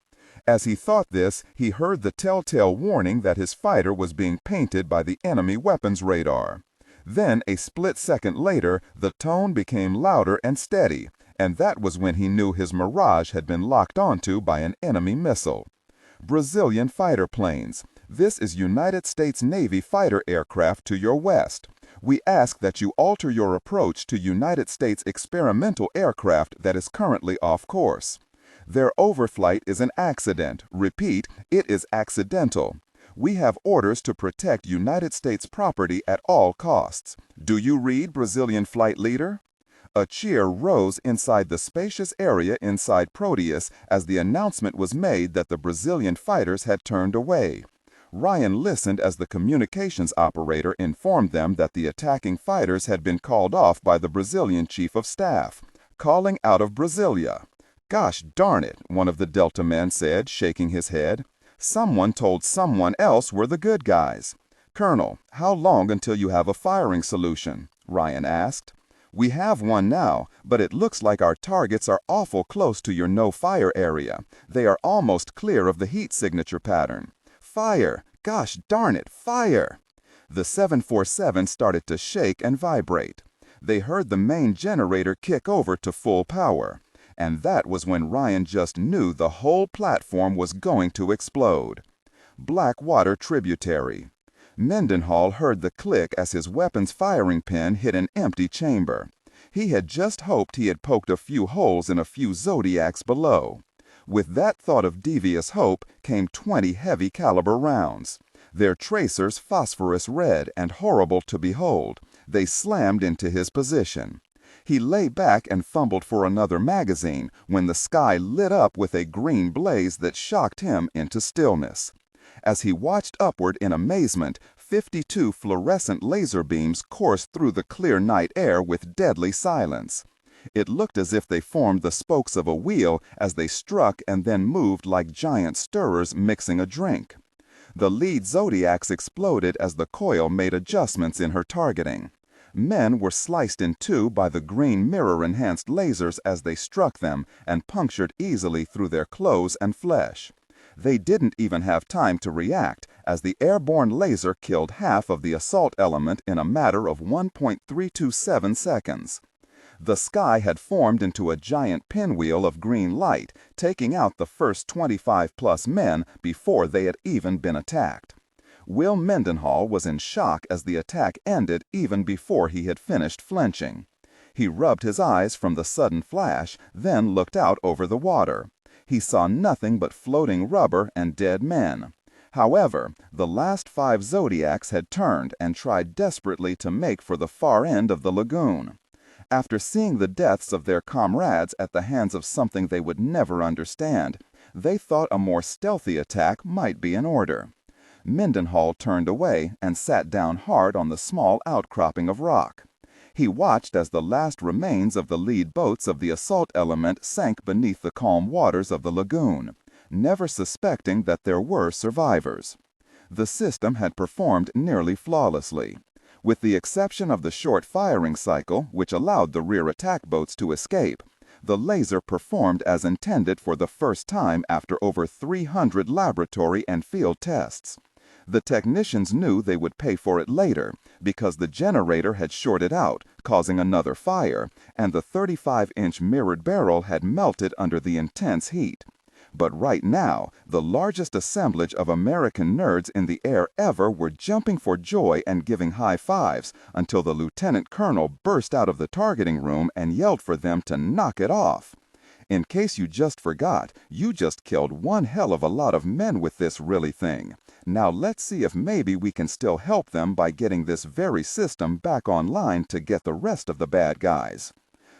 As he thought this, he heard the telltale warning that his fighter was being painted by the enemy weapons radar. Then, a split second later, the tone became louder and steady, and that was when he knew his Mirage had been locked onto by an enemy missile. Brazilian fighter planes. This is United States Navy fighter aircraft to your west. We ask that you alter your approach to United States experimental aircraft that is currently off course. Their overflight is an accident. Repeat, it is accidental. We have orders to protect United States property at all costs. Do you read, Brazilian flight leader? A cheer rose inside the spacious area inside Proteus as the announcement was made that the Brazilian fighters had turned away. Ryan listened as the communications operator informed them that the attacking fighters had been called off by the Brazilian chief of staff. "Calling out of Brasilia." "Gosh darn it," one of the Delta men said, shaking his head. "Someone told someone else we're the good guys." "Colonel, how long until you have a firing solution?" Ryan asked. "We have one now, but it looks like our targets are awful close to your no-fire area. They are almost clear of the heat signature pattern." "Fire! Gosh darn it, fire!" The 747 started to shake and vibrate. They heard the main generator kick over to full power. And that was when Ryan just knew the whole platform was going to explode. Blackwater Tributary. Mendenhall heard the click as his weapon's firing pin hit an empty chamber. He had just hoped he had poked a few holes in a few Zodiacs below. With that thought of devious hope came 20 heavy caliber rounds. Their tracers phosphorus red and horrible to behold. They slammed into his position. He lay back and fumbled for another magazine when the sky lit up with a green blaze that shocked him into stillness. As he watched upward in amazement, 52 fluorescent laser beams coursed through the clear night air with deadly silence. It looked as if they formed the spokes of a wheel as they struck and then moved like giant stirrers mixing a drink. The lead Zodiacs exploded as the coil made adjustments in her targeting. Men were sliced in two by the green mirror-enhanced lasers as they struck them and punctured easily through their clothes and flesh. They didn't even have time to react, as the airborne laser killed half of the assault element in a matter of 1.327 seconds. The sky had formed into a giant pinwheel of green light, taking out the first 25-plus men before they had even been attacked. Will Mendenhall was in shock as the attack ended even before he had finished flinching. He rubbed his eyes from the sudden flash, then looked out over the water. He saw nothing but floating rubber and dead men. However, the last 5 Zodiacs had turned and tried desperately to make for the far end of the lagoon. After seeing the deaths of their comrades at the hands of something they would never understand, they thought a more stealthy attack might be in order. Mendenhall turned away and sat down hard on the small outcropping of rock. He watched as the last remains of the lead boats of the assault element sank beneath the calm waters of the lagoon, never suspecting that there were survivors. The system had performed nearly flawlessly. With the exception of the short firing cycle, which allowed the rear attack boats to escape, the laser performed as intended for the first time after over 300 laboratory and field tests. The technicians knew they would pay for it later because the generator had shorted out, causing another fire, and the 35-inch mirrored barrel had melted under the intense heat. But right now, the largest assemblage of American nerds in the air ever were jumping for joy and giving high fives until the lieutenant colonel burst out of the targeting room and yelled for them to knock it off. In case you just forgot, you just killed one hell of a lot of men with this really thing. Now let's see if maybe we can still help them by getting this very system back online to get the rest of the bad guys.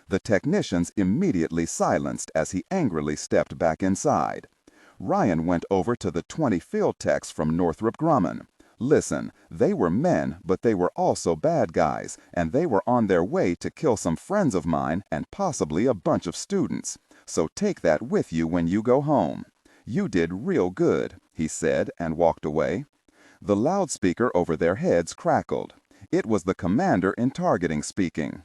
The technicians immediately silenced as he angrily stepped back inside. Ryan went over to the 20 field techs from Northrop Grumman. Listen, they were men, but they were also bad guys, and they were on their way to kill some friends of mine and possibly a bunch of students. So take that with you when you go home. You did real good, he said and walked away. The loudspeaker over their heads crackled. It was the commander in targeting speaking.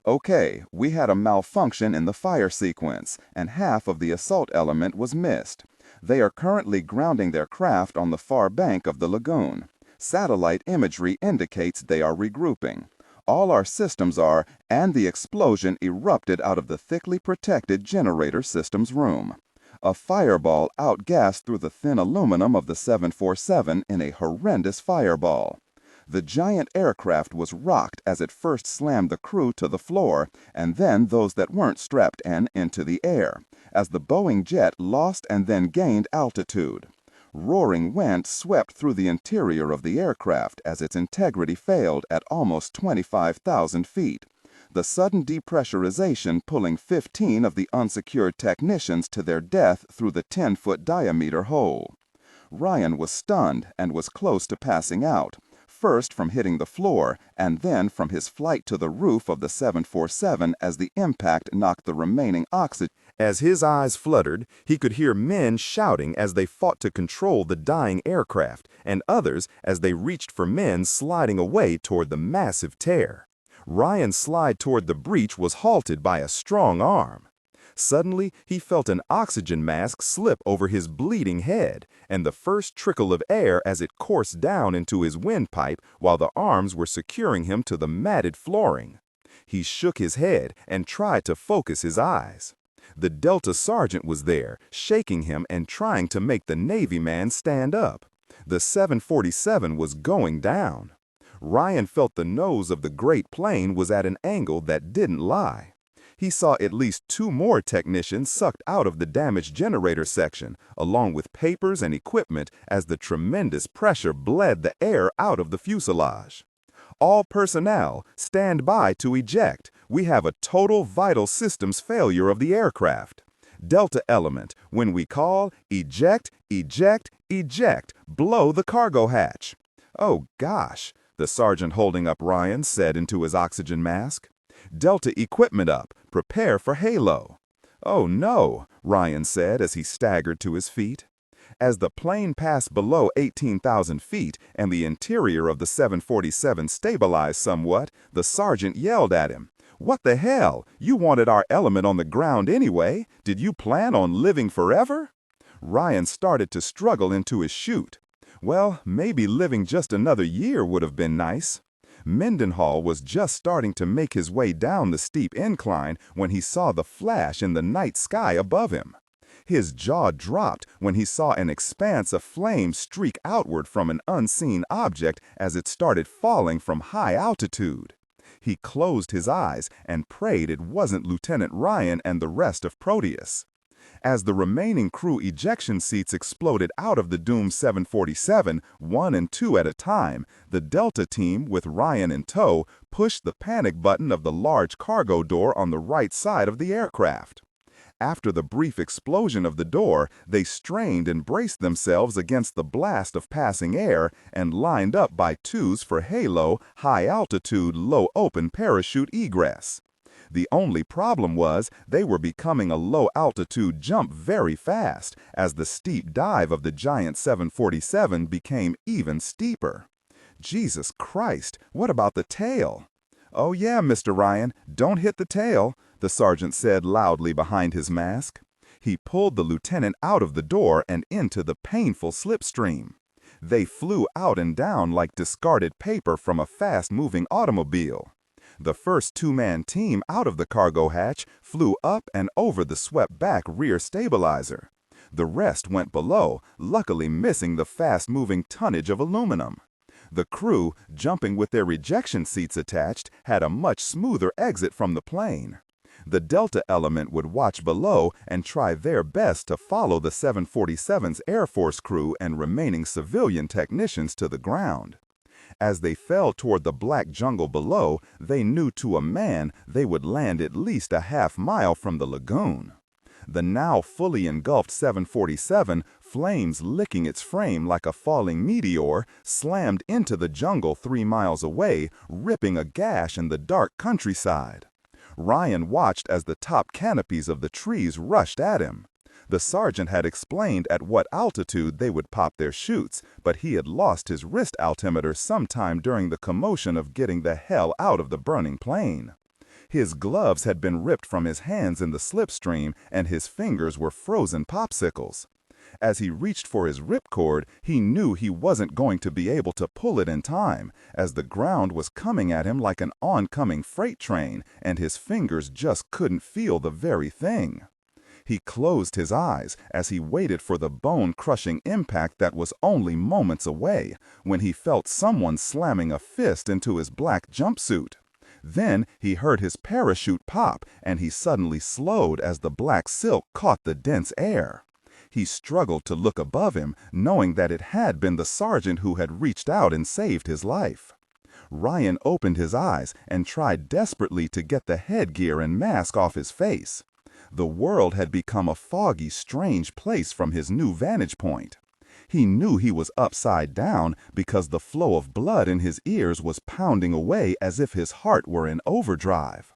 Okay, we had a malfunction in the fire sequence, and half of the assault element was missed. They are currently grounding their craft on the far bank of the lagoon. Satellite imagery indicates they are regrouping. All our systems are, and the explosion erupted out of the thickly protected generator systems room. A fireball outgassed through the thin aluminum of the 747 in a horrendous fireball. The giant aircraft was rocked as it first slammed the crew to the floor, and then those that weren't strapped in into the air, as the Boeing jet lost and then gained altitude. Roaring wind swept through the interior of the aircraft as its integrity failed at almost 25,000 feet. The sudden depressurization pulling 15 of the unsecured technicians to their death through the 10-foot diameter hole. Ryan was stunned and was close to passing out, first from hitting the floor and then from his flight to the roof of the 747 as the impact knocked the remaining oxygen. As his eyes fluttered, he could hear men shouting as they fought to control the dying aircraft, and others as they reached for men sliding away toward the massive tear. Ryan's slide toward the breach was halted by a strong arm. Suddenly, he felt an oxygen mask slip over his bleeding head, and the first trickle of air as it coursed down into his windpipe while the arms were securing him to the matted flooring. He shook his head and tried to focus his eyes. The Delta sergeant was there, shaking him and trying to make the Navy man stand up. The 747 was going down. Ryan felt the nose of the great plane was at an angle that didn't lie. He saw at least 2 more technicians sucked out of the damaged generator section, along with papers and equipment as the tremendous pressure bled the air out of the fuselage. All personnel, stand by to eject. We have a total vital systems failure of the aircraft. Delta element, when we call, eject, eject, eject, blow the cargo hatch. Oh gosh, the sergeant holding up Ryan said into his oxygen mask. Delta equipment up, prepare for halo. Oh no, Ryan said as he staggered to his feet. As the plane passed below 18,000 feet and the interior of the 747 stabilized somewhat, the sergeant yelled at him. What the hell? You wanted our element on the ground anyway. Did you plan on living forever? Ryan started to struggle into his chute. Well, maybe living just another year would have been nice. Mendenhall was just starting to make his way down the steep incline when he saw the flash in the night sky above him. His jaw dropped when he saw an expanse of flame streak outward from an unseen object as it started falling from high altitude. He closed his eyes and prayed it wasn't Lieutenant Ryan and the rest of Proteus. As the remaining crew ejection seats exploded out of the doomed 747, 1 and 2 at a time, the Delta team, with Ryan in tow, pushed the panic button of the large cargo door on the right side of the aircraft. After the brief explosion of the door, they strained and braced themselves against the blast of passing air and lined up by twos for halo, high-altitude, low-open parachute egress. The only problem was they were becoming a low-altitude jump very fast as the steep dive of the giant 747 became even steeper. Jesus Christ, what about the tail? Oh yeah, Mr. Ryan, don't hit the tail, the sergeant said loudly behind his mask. He pulled the lieutenant out of the door and into the painful slipstream. They flew out and down like discarded paper from a fast-moving automobile. The first 2-man team out of the cargo hatch flew up and over the swept-back rear stabilizer. The rest went below, luckily missing the fast-moving tonnage of aluminum. The crew, jumping with their ejection seats attached, had a much smoother exit from the plane. The Delta element would watch below and try their best to follow the 747's Air Force crew and remaining civilian technicians to the ground. As they fell toward the black jungle below, they knew to a man they would land at least a half-mile from the lagoon. The now fully engulfed 747, flames licking its frame like a falling meteor, slammed into the jungle 3 miles away, ripping a gash in the dark countryside. Ryan watched as the top canopies of the trees rushed at him. The sergeant had explained at what altitude they would pop their chutes, but he had lost his wrist altimeter sometime during the commotion of getting the hell out of the burning plane. His gloves had been ripped from his hands in the slipstream, and his fingers were frozen popsicles. As he reached for his ripcord, he knew he wasn't going to be able to pull it in time, as the ground was coming at him like an oncoming freight train, and his fingers just couldn't feel the very thing. He closed his eyes as he waited for the bone-crushing impact that was only moments away, when he felt someone slamming a fist into his black jumpsuit. Then he heard his parachute pop, and he suddenly slowed as the black silk caught the dense air. He struggled to look above him, knowing that it had been the sergeant who had reached out and saved his life. Ryan opened his eyes and tried desperately to get the headgear and mask off his face. The world had become a foggy, strange place from his new vantage point. He knew he was upside down because the flow of blood in his ears was pounding away as if his heart were in overdrive.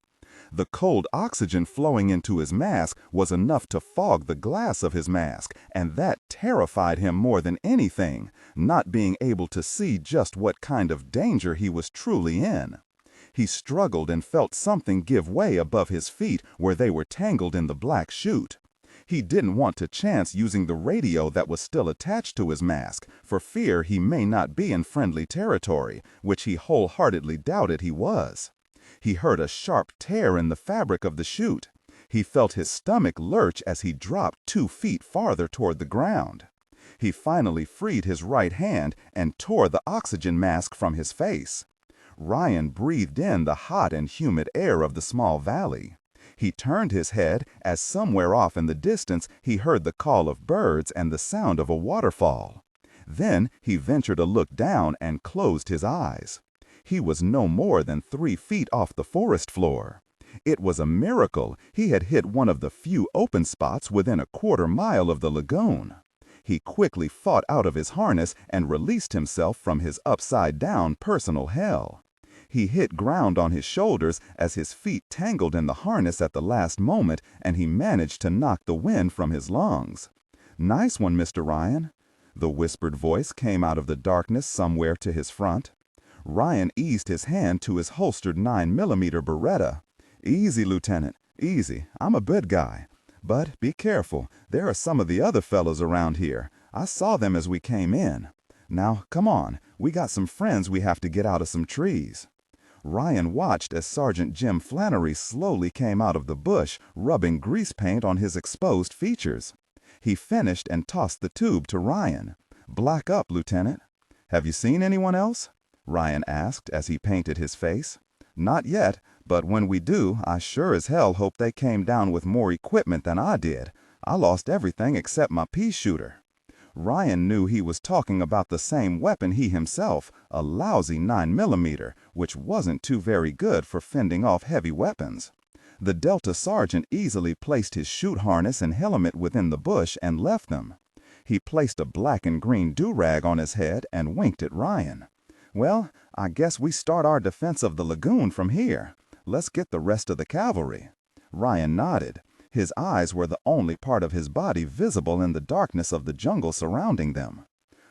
The cold oxygen flowing into his mask was enough to fog the glass of his mask, and that terrified him more than anything, not being able to see just what kind of danger he was truly in. He struggled and felt something give way above his feet where they were tangled in the black chute. He didn't want to chance using the radio that was still attached to his mask, for fear he may not be in friendly territory, which he wholeheartedly doubted he was. He heard a sharp tear in the fabric of the chute. He felt his stomach lurch as he dropped 2 feet farther toward the ground. He finally freed his right hand and tore the oxygen mask from his face. Ryan breathed in the hot and humid air of the small valley. He turned his head as somewhere off in the distance he heard the call of birds and the sound of a waterfall. Then he ventured a look down and closed his eyes. He was no more than 3 feet off the forest floor. It was a miracle he had hit one of the few open spots within a quarter mile of the lagoon. He quickly fought out of his harness and released himself from his upside-down personal hell. He hit ground on his shoulders as his feet tangled in the harness at the last moment, and he managed to knock the wind from his lungs. "Nice one, Mr. Ryan." The whispered voice came out of the darkness somewhere to his front. Ryan eased his hand to his holstered 9mm Beretta. "Easy, Lieutenant, easy. I'm a good guy. But be careful, there are some of the other fellows around here. I saw them as we came in. Now, come on, we got some friends we have to get out of some trees." Ryan watched as Sergeant Jim Flannery slowly came out of the bush, rubbing grease paint on his exposed features. He finished and tossed the tube to Ryan. "Black up, Lieutenant." "Have you seen anyone else?" Ryan asked as he painted his face. "Not yet, but when we do, I sure as hell hope they came down with more equipment than I did. I lost everything except my pea shooter." Ryan knew he was talking about the same weapon he himself, a lousy 9mm, which wasn't too very good for fending off heavy weapons. The Delta sergeant easily placed his chute harness and helmet within the bush and left them. He placed a black and green do-rag on his head and winked at Ryan. "Well, I guess we start our defense of the lagoon from here. Let's get the rest of the cavalry." Ryan nodded. His eyes were the only part of his body visible in the darkness of the jungle surrounding them.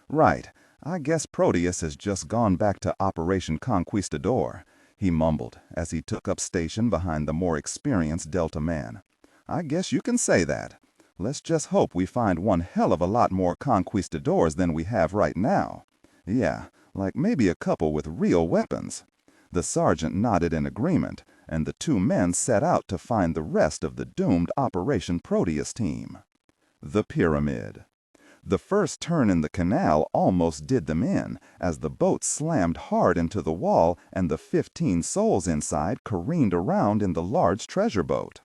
"Right. I guess Proteus has just gone back to Operation Conquistador," he mumbled as he took up station behind the more experienced Delta man. "I guess you can say that. Let's just hope we find one hell of a lot more conquistadors than we have right now. Yeah, like maybe a couple with real weapons." The sergeant nodded in agreement, and the 2 men set out to find the rest of the doomed Operation Proteus team. The pyramid. The first turn in the canal almost did them in, as the boat slammed hard into the wall and the 15 souls inside careened around in the large treasure boat.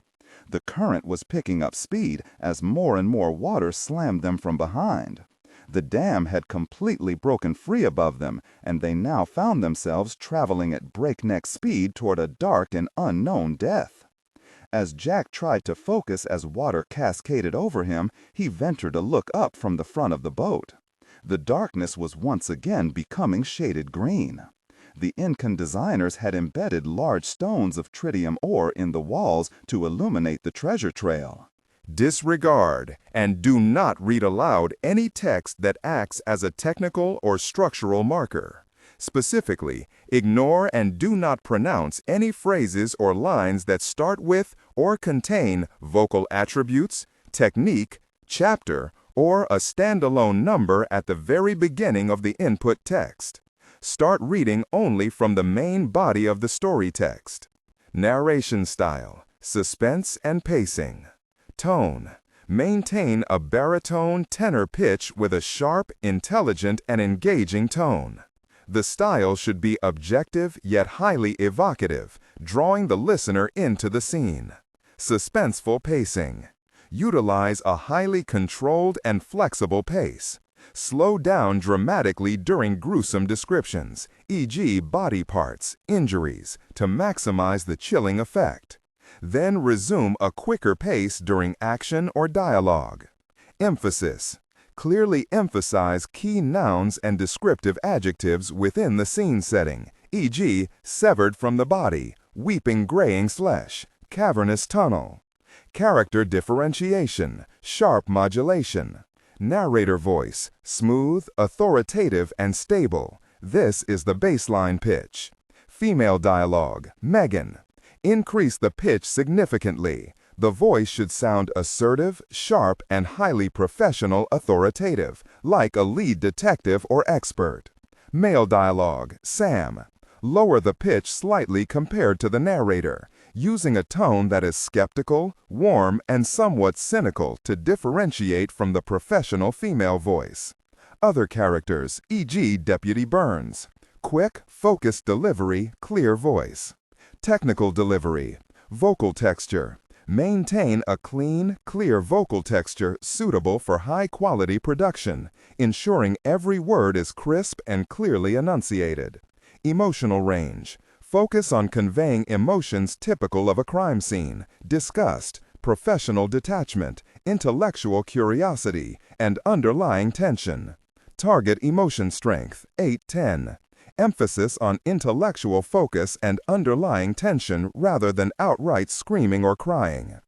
The current was picking up speed as more and more water slammed them from behind. The dam had completely broken free above them, and they now found themselves traveling at breakneck speed toward a dark and unknown death. As Jack tried to focus as water cascaded over him, he ventured a look up from the front of the boat. The darkness was once again becoming shaded green. The Incan designers had embedded large stones of tritium ore in the walls to illuminate the treasure trail. Disregard and do not read aloud any text that acts as a technical or structural marker. Specifically, ignore and do not pronounce any phrases or lines that start with or contain vocal attributes, technique, chapter, or a standalone number at the very beginning of the input text. Start reading only from the main body of the story text. Narration style, suspense and pacing. Tone. Maintain a baritone tenor pitch with a sharp, intelligent, and engaging tone. The style should be objective yet highly evocative, drawing the listener into the scene. Suspenseful pacing. Utilize a highly controlled and flexible pace. Slow down dramatically during gruesome descriptions, e.g. body parts, injuries, to maximize the chilling effect. Then resume a quicker pace during action or dialogue. Emphasis. Clearly emphasize key nouns and descriptive adjectives within the scene setting, e.g. severed from the body, weeping graying slush, cavernous tunnel. Character differentiation, sharp modulation. Narrator voice, smooth, authoritative, and stable. This is the baseline pitch. Female dialogue, Megan. Increase the pitch significantly. The voice should sound assertive, sharp, and highly professional authoritative, like a lead detective or expert. Male dialogue, Sam. Lower the pitch slightly compared to the narrator, using a tone that is skeptical, warm, and somewhat cynical to differentiate from the professional female voice. Other characters, e.g. Deputy Burns. Quick, focused delivery, clear voice. Technical delivery, vocal texture. Maintain a clean, clear vocal texture suitable for high-quality production, ensuring every word is crisp and clearly enunciated. Emotional range. Focus on conveying emotions typical of a crime scene, disgust, professional detachment, intellectual curiosity, and underlying tension. Target emotion strength, 8-10. Emphasis on intellectual focus and underlying tension rather than outright screaming or crying.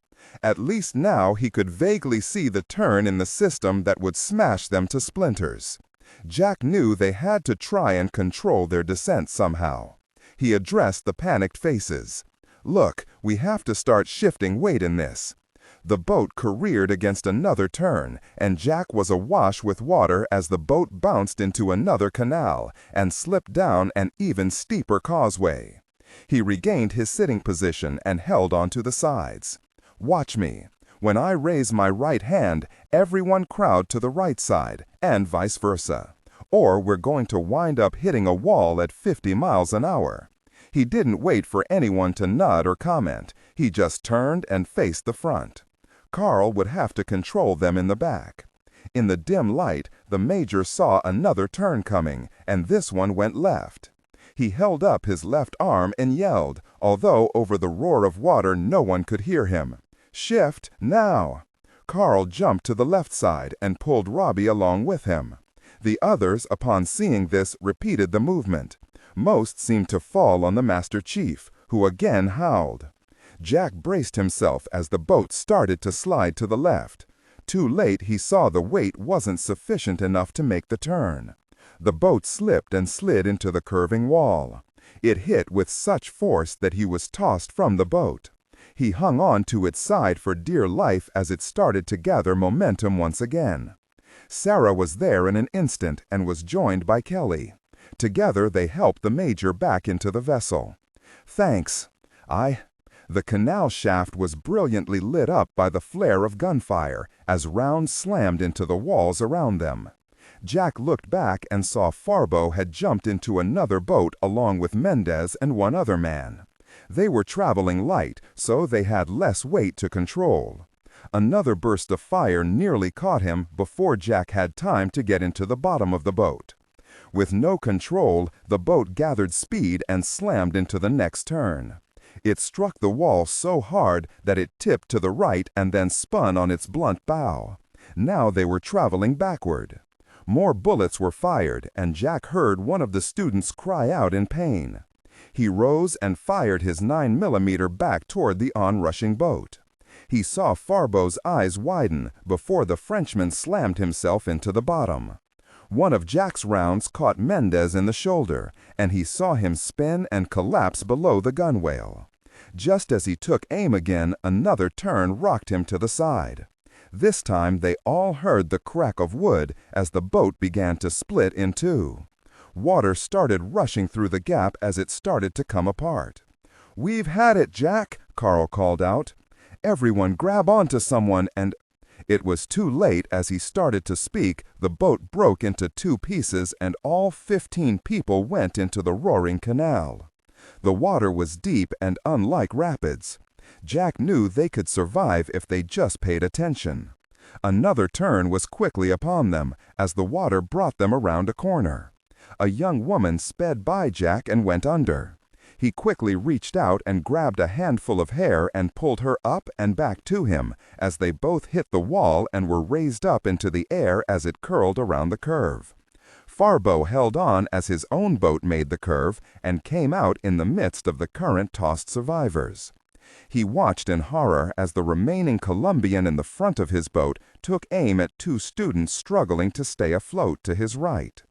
At least now he could vaguely see the turn in the system that would smash them to splinters. Jack knew they had to try and control their descent somehow. He addressed the panicked faces. Look, we have to start shifting weight in this. The boat careered against another turn, and Jack was awash with water as the boat bounced into another canal and slipped down an even steeper causeway. He regained his sitting position and held onto the sides. Watch me. When I raise my right hand, everyone crowd to the right side, and vice versa. Or we're going to wind up hitting a wall at 50 miles an hour. He didn't wait for anyone to nod or comment. He just turned and faced the front. Carl would have to control them in the back. In the dim light, the Major saw another turn coming, and this one went left. He held up his left arm and yelled, although over the roar of water no one could hear him. "Shift, now!" Carl jumped to the left side and pulled Robbie along with him. The others, upon seeing this, repeated the movement. Most seemed to fall on the Master Chief, who again howled. Jack braced himself as the boat started to slide to the left. Too late he saw the weight wasn't sufficient enough to make the turn. The boat slipped and slid into the curving wall. It hit with such force that he was tossed from the boat. He hung on to its side for dear life as it started to gather momentum once again. Sarah was there in an instant and was joined by Kelly. Together they helped the Major back into the vessel. "Thanks. The canal shaft was brilliantly lit up by the flare of gunfire as rounds slammed into the walls around them. Jack looked back and saw Farbo had jumped into another boat along with Mendez and one other man. They were traveling light, so they had less weight to control. Another burst of fire nearly caught him before Jack had time to get into the bottom of the boat. With no control, the boat gathered speed and slammed into the next turn. It struck the wall so hard that it tipped to the right and then spun on its blunt bow. Now they were traveling backward. More bullets were fired, and Jack heard one of the students cry out in pain. He rose and fired his 9mm back toward the onrushing boat. He saw Farbo's eyes widen before the Frenchman slammed himself into the bottom. One of Jack's rounds caught Mendez in the shoulder, and he saw him spin and collapse below the gunwale. Just as he took aim again, another turn rocked him to the side. This time they all heard the crack of wood as the boat began to split in two. Water started rushing through the gap as it started to come apart. "We've had it, Jack," Carl called out. "Everyone grab onto someone and—" It was too late. As he started to speak, the boat broke into two pieces and all 15 people went into the roaring canal. The water was deep and unlike rapids. Jack knew they could survive if they just paid attention. Another turn was quickly upon them as the water brought them around a corner. A young woman sped by Jack and went under. He quickly reached out and grabbed a handful of hair and pulled her up and back to him as they both hit the wall and were raised up into the air as it curled around the curve. Farbo held on as his own boat made the curve and came out in the midst of the current-tossed survivors. He watched in horror as the remaining Colombian in the front of his boat took aim at 2 students struggling to stay afloat to his right.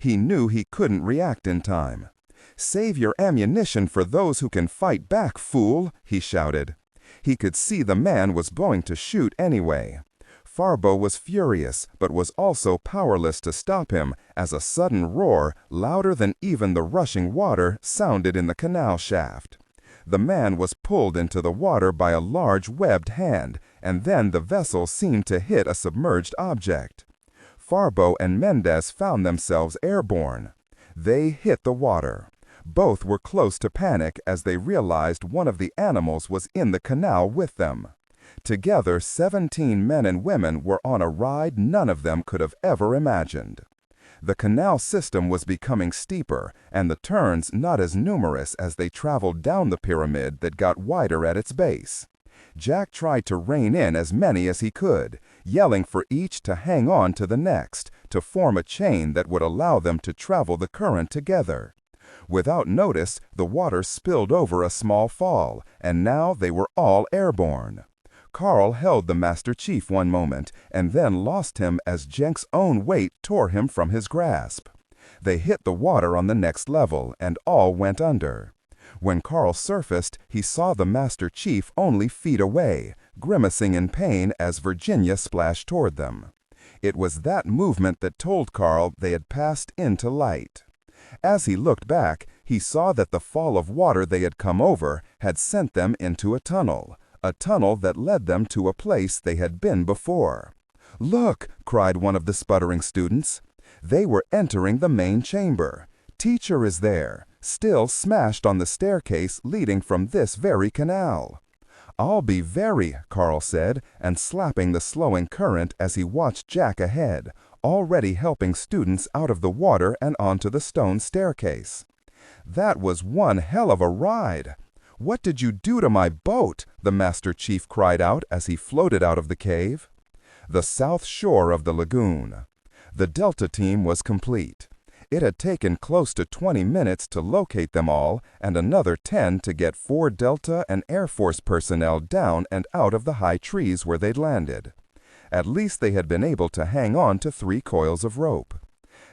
He knew he couldn't react in time. "Save your ammunition for those who can fight back, fool!" he shouted. He could see the man was going to shoot anyway. Farbo was furious, but was also powerless to stop him as a sudden roar, louder than even the rushing water, sounded in the canal shaft. The man was pulled into the water by a large webbed hand, and then the vessel seemed to hit a submerged object. Farbo and Mendez found themselves airborne. They hit the water. Both were close to panic as they realized one of the animals was in the canal with them. Together, 17 men and women were on a ride none of them could have ever imagined. The canal system was becoming steeper, and the turns not as numerous as they traveled down the pyramid that got wider at its base. Jack tried to rein in as many as he could, yelling for each to hang on to the next, to form a chain that would allow them to travel the current together. Without notice, the water spilled over a small fall, and now they were all airborne. Carl held the Master Chief one moment, and then lost him as Jenk's own weight tore him from his grasp. They hit the water on the next level, and all went under. When Carl surfaced, he saw the Master Chief only feet away, grimacing in pain as Virginia splashed toward them. It was that movement that told Carl they had passed into light. As he looked back, he saw that the fall of water they had come over had sent them into a tunnel that led them to a place they had been before. "Look!" cried one of the sputtering students. They were entering the main chamber. Teacher is there, still smashed on the staircase leading from this very canal. "I'll be very," Carl said, and slapping the slowing current as he watched Jack ahead, already helping students out of the water and onto the stone staircase. "That was one hell of a ride. What did you do to my boat?" the Master Chief cried out as he floated out of the cave. The south shore of the lagoon. The Delta team was complete. It had taken close to 20 minutes to locate them all, and another 10 to get 4 Delta and Air Force personnel down and out of the high trees where they'd landed. At least they had been able to hang on to 3 coils of rope.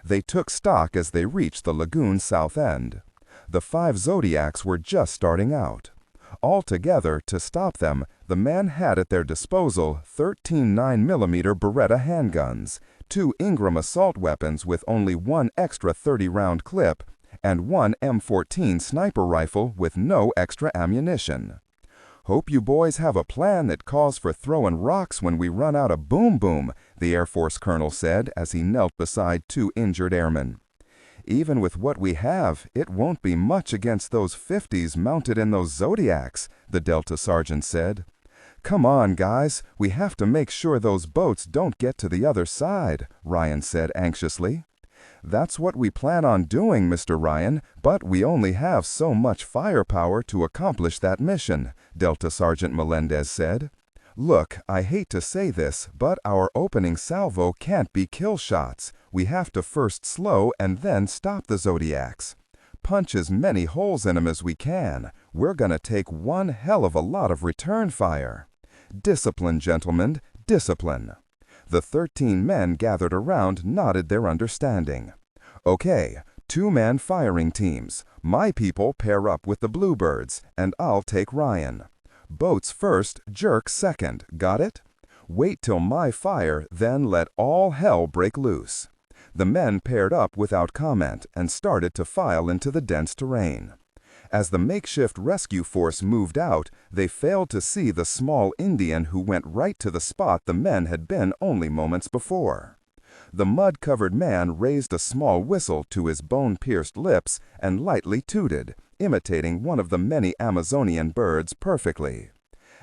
They took stock as they reached the lagoon's south end. The 5 Zodiacs were just starting out. Altogether, to stop them, the men had at their disposal 13 9mm Beretta handguns, 2 Ingram assault weapons with only 1 extra 30-round clip, and 1 M14 sniper rifle with no extra ammunition. "Hope you boys have a plan that calls for throwing rocks when we run out of boom boom," the Air Force colonel said as he knelt beside two injured airmen. "Even with what we have, it won't be much against those 50s mounted in those Zodiacs," the Delta sergeant said. "Come on, guys, we have to make sure those boats don't get to the other side," Ryan said anxiously. "That's what we plan on doing, Mr. Ryan, but we only have so much firepower to accomplish that mission," Delta Sergeant Melendez said. "Look, I hate to say this, but our opening salvo can't be kill shots. We have to first slow and then stop the Zodiacs. Punch as many holes in them as we can. We're gonna take one hell of a lot of return fire. Discipline, gentlemen, discipline." The 13 men gathered around nodded their understanding. "Okay, 2-man firing teams. My people pair up with the Bluebirds, and I'll take Ryan. Boats first, jerk second, got it? Wait till my fire, then let all hell break loose." The men paired up without comment and started to file into the dense terrain. As the makeshift rescue force moved out, they failed to see the small Indian who went right to the spot the men had been only moments before. The mud-covered man raised a small whistle to his bone-pierced lips and lightly tooted, imitating one of the many Amazonian birds perfectly.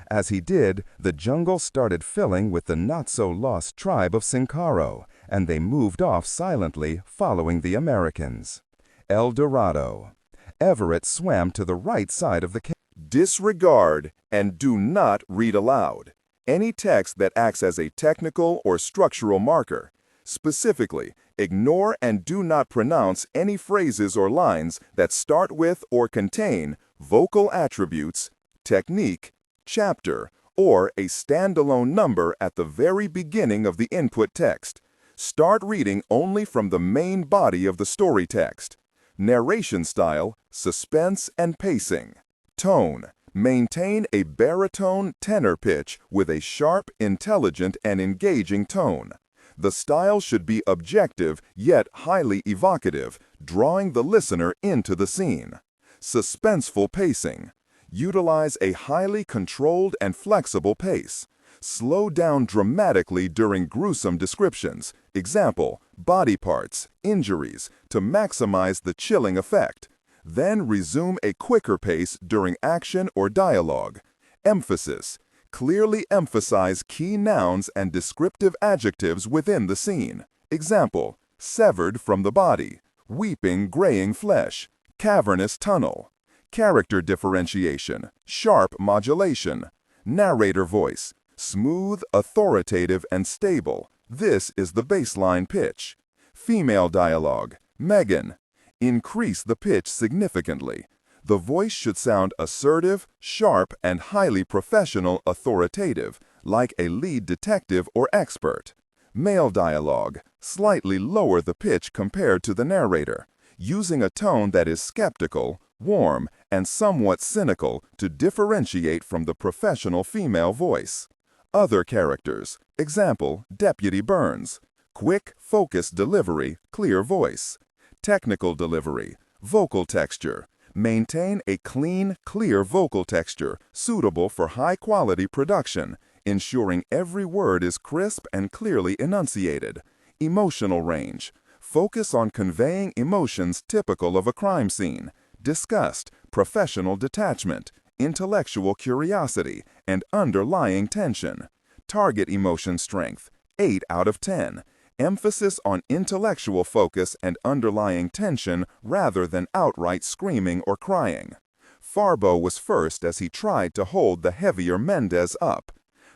As he did, the jungle started filling with the not-so-lost tribe of Sincaro, and they moved off silently, following the Americans. El Dorado. Everett swam to the right side of the cave. Disregard and do not read aloud any text that acts as a technical or structural marker. Specifically, ignore and do not pronounce any phrases or lines that start with or contain vocal attributes, technique, chapter, or a standalone number at the very beginning of the input text. Start reading only from the main body of the story text. Narration style, suspense and pacing. Tone. Maintain a baritone tenor pitch with a sharp, intelligent, and engaging tone. The style should be objective yet highly evocative, drawing the listener into the scene. Suspenseful pacing. Utilize a highly controlled and flexible pace. Slow down dramatically during gruesome descriptions, example, body parts, injuries, to maximize the chilling effect. Then resume a quicker pace during action or dialogue. Emphasis. Clearly emphasize key nouns and descriptive adjectives within the scene. Example, severed from the body, weeping graying flesh, cavernous tunnel. Character differentiation, sharp modulation. Narrator voice, smooth, authoritative, and stable. This is the baseline pitch. Female dialogue, Megan. Increase the pitch significantly. The voice should sound assertive, sharp, and highly professional, authoritative, like a lead detective or expert. Male dialogue, slightly lower the pitch compared to the narrator, using a tone that is skeptical, warm, and somewhat cynical to differentiate from the professional female voice. Other characters, example, Deputy Burns. Quick, focused delivery, clear voice. Technical delivery, vocal texture. Maintain a clean, clear vocal texture suitable for high-quality production, ensuring every word is crisp and clearly enunciated. Emotional range. Focus on conveying emotions typical of a crime scene. Disgust, professional detachment, intellectual curiosity, and underlying tension. Target emotion strength, 8 out of 10. Emphasis on intellectual focus and underlying tension rather than outright screaming or crying. Farbo was first as he tried to hold the heavier Mendez up.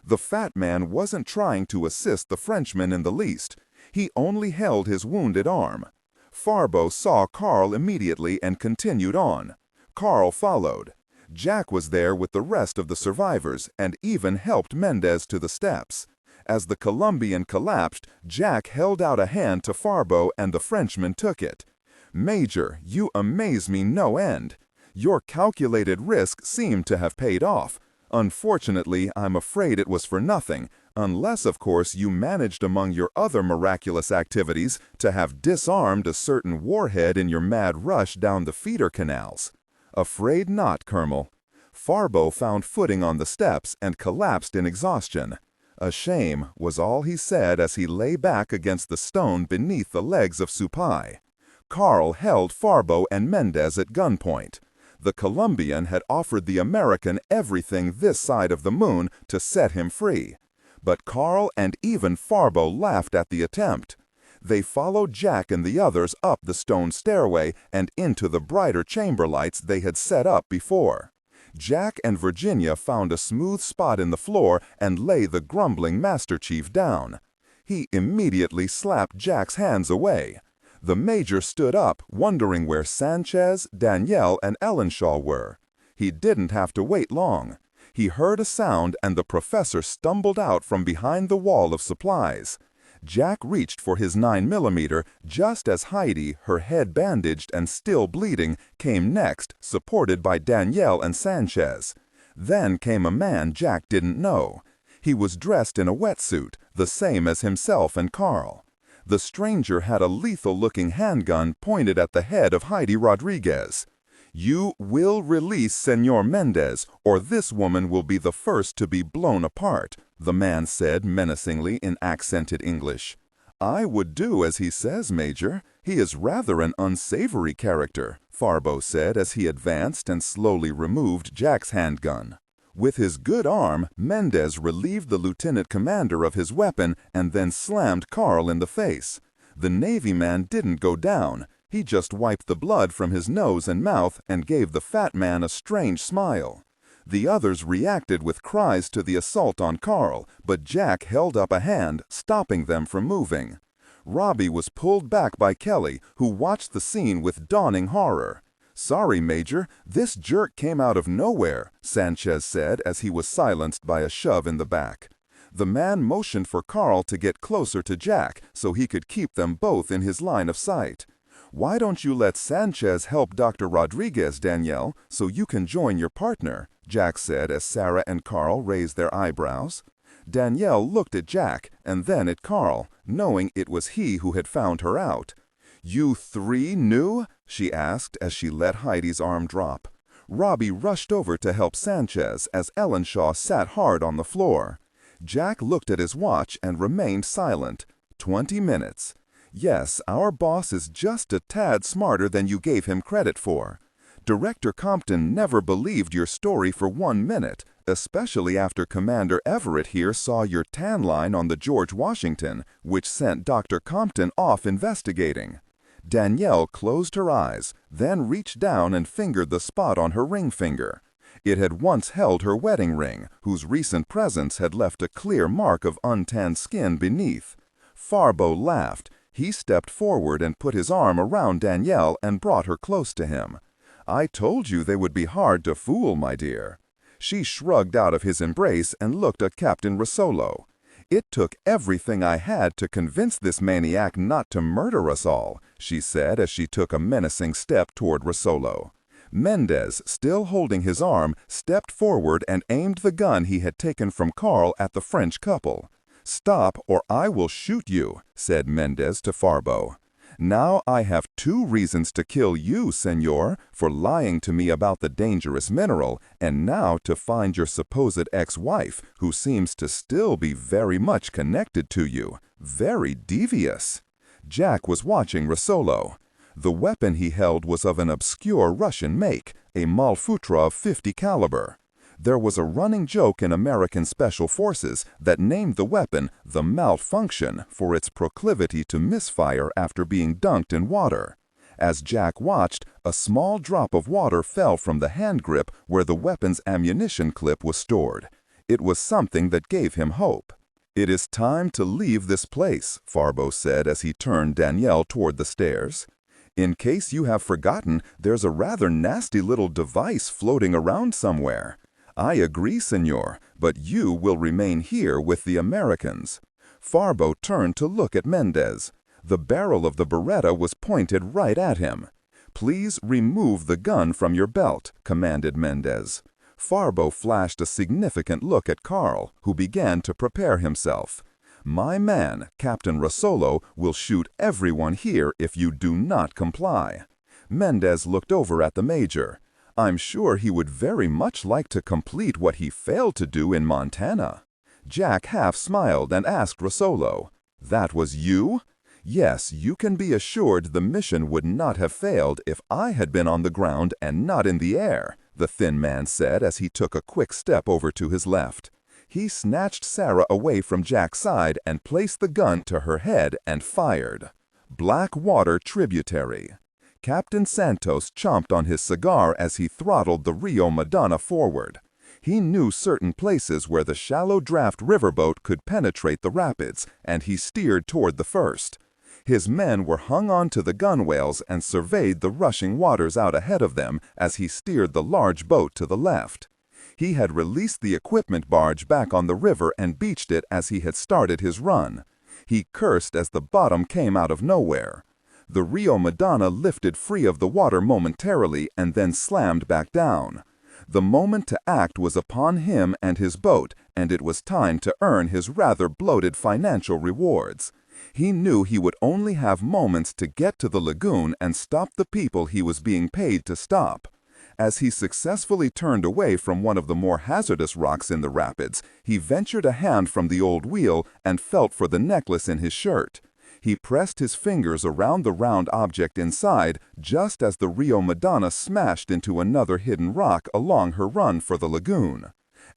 The fat man wasn't trying to assist the Frenchman in the least. He only held his wounded arm. Farbo saw Carl immediately and continued on. Carl followed. Jack was there with the rest of the survivors and even helped Mendez to the steps. As the Colombian collapsed, Jack held out a hand to Farbo and the Frenchman took it. "Major, you amaze me no end. Your calculated risk seemed to have paid off. Unfortunately, I'm afraid it was for nothing, unless, of course, you managed among your other miraculous activities to have disarmed a certain warhead in your mad rush down the feeder canals." "Afraid not, Colonel." Farbo found footing on the steps and collapsed in exhaustion. "A shame," was all he said as he lay back against the stone beneath the legs of Supai. Carl held Farbo and Mendez at gunpoint. The Colombian had offered the American everything this side of the moon to set him free. But Carl and even Farbo laughed at the attempt. They followed Jack and the others up the stone stairway and into the brighter chamber lights they had set up before. Jack and Virginia found a smooth spot in the floor and lay the grumbling Master Chief down. He immediately slapped Jack's hands away. The Major stood up, wondering where Sanchez, Danielle, and Ellenshaw were. He didn't have to wait long. He heard a sound and the professor stumbled out from behind the wall of supplies. Jack reached for his 9mm just as Heidi, her head bandaged and still bleeding, came next, supported by Danielle and Sanchez. Then came a man Jack didn't know. He was dressed in a wetsuit, the same as himself and Carl. The stranger had a lethal-looking handgun pointed at the head of Heidi Rodriguez. "You will release Senor Mendez, or this woman will be the first to be blown apart," the man said menacingly in accented English. "I would do as he says, Major. He is rather an unsavory character," Farbo said as he advanced and slowly removed Jack's handgun. With his good arm, Mendez relieved the lieutenant commander of his weapon and then slammed Carl in the face. The Navy man didn't go down. He just wiped the blood from his nose and mouth and gave the fat man a strange smile. The others reacted with cries to the assault on Carl, but Jack held up a hand, stopping them from moving. Robbie was pulled back by Kelly, who watched the scene with dawning horror. "Sorry, Major, this jerk came out of nowhere," Sanchez said as he was silenced by a shove in the back. The man motioned for Carl to get closer to Jack so he could keep them both in his line of sight. "Why don't you let Sanchez help Dr. Rodriguez, Danielle, so you can join your partner?" Jack said as Sarah and Carl raised their eyebrows. Danielle looked at Jack and then at Carl, knowing it was he who had found her out. "You three knew?" she asked as she let Heidi's arm drop. Robbie rushed over to help Sanchez as Ellenshaw sat hard on the floor. Jack looked at his watch and remained silent. 20 minutes. "Yes, our boss is just a tad smarter than you gave him credit for. Director Compton never believed your story for 1 minute, especially after Commander Everett here saw your tan line on the George Washington, which sent Dr. Compton off investigating." Danielle closed her eyes, then reached down and fingered the spot on her ring finger. It had once held her wedding ring, whose recent presence had left a clear mark of untanned skin beneath. Farbo laughed. He stepped forward and put his arm around Danielle and brought her close to him. "I told you they would be hard to fool, my dear." She shrugged out of his embrace and looked at Captain Rosolo. "It took everything I had to convince this maniac not to murder us all," she said as she took a menacing step toward Rosolo. Mendez, still holding his arm, stepped forward and aimed the gun he had taken from Carl at the French couple. "Stop, or I will shoot you," said Mendez to Farbo. "Now I have 2 reasons to kill you, senor, for lying to me about the dangerous mineral, and now to find your supposed ex-wife, who seems to still be very much connected to you. Very devious." Jack was watching Rosolo. The weapon he held was of an obscure Russian make, a Malfutra of 50 caliber. There was a running joke in American Special Forces that named the weapon the Malfunction for its proclivity to misfire after being dunked in water. As Jack watched, a small drop of water fell from the hand grip where the weapon's ammunition clip was stored. It was something that gave him hope. "It is time to leave this place," Farbo said as he turned Danielle toward the stairs. "In case you have forgotten, there's a rather nasty little device floating around somewhere." "I agree, senor, but you will remain here with the Americans." Farbo turned to look at Mendez. The barrel of the Beretta was pointed right at him. "Please remove the gun from your belt," commanded Mendez. Farbo flashed a significant look at Carl, who began to prepare himself. "My man, Captain Rosolo, will shoot everyone here if you do not comply." Mendez looked over at the Major. I'm sure he would very much like to complete what he failed to do in Montana. Jack half smiled and asked Rosolo, "That was you?" "Yes, you can be assured the mission would not have failed if I had been on the ground and not in the air," the thin man said as he took a quick step over to his left. He snatched Sarah away from Jack's side and placed the gun to her head and fired. Blackwater Tributary. Captain Santos chomped on his cigar as he throttled the Rio Madonna forward. He knew certain places where the shallow draft riverboat could penetrate the rapids, and he steered toward the first. His men were hung on to the gunwales and surveyed the rushing waters out ahead of them as he steered the large boat to the left. He had released the equipment barge back on the river and beached it as he had started his run. He cursed as the bottom came out of nowhere. The Rio Madonna lifted free of the water momentarily and then slammed back down. The moment to act was upon him and his boat, and it was time to earn his rather bloated financial rewards. He knew he would only have moments to get to the lagoon and stop the people he was being paid to stop. As he successfully turned away from one of the more hazardous rocks in the rapids, he ventured a hand from the old wheel and felt for the necklace in his shirt. He pressed his fingers around the round object inside just as the Rio Madonna smashed into another hidden rock along her run for the lagoon.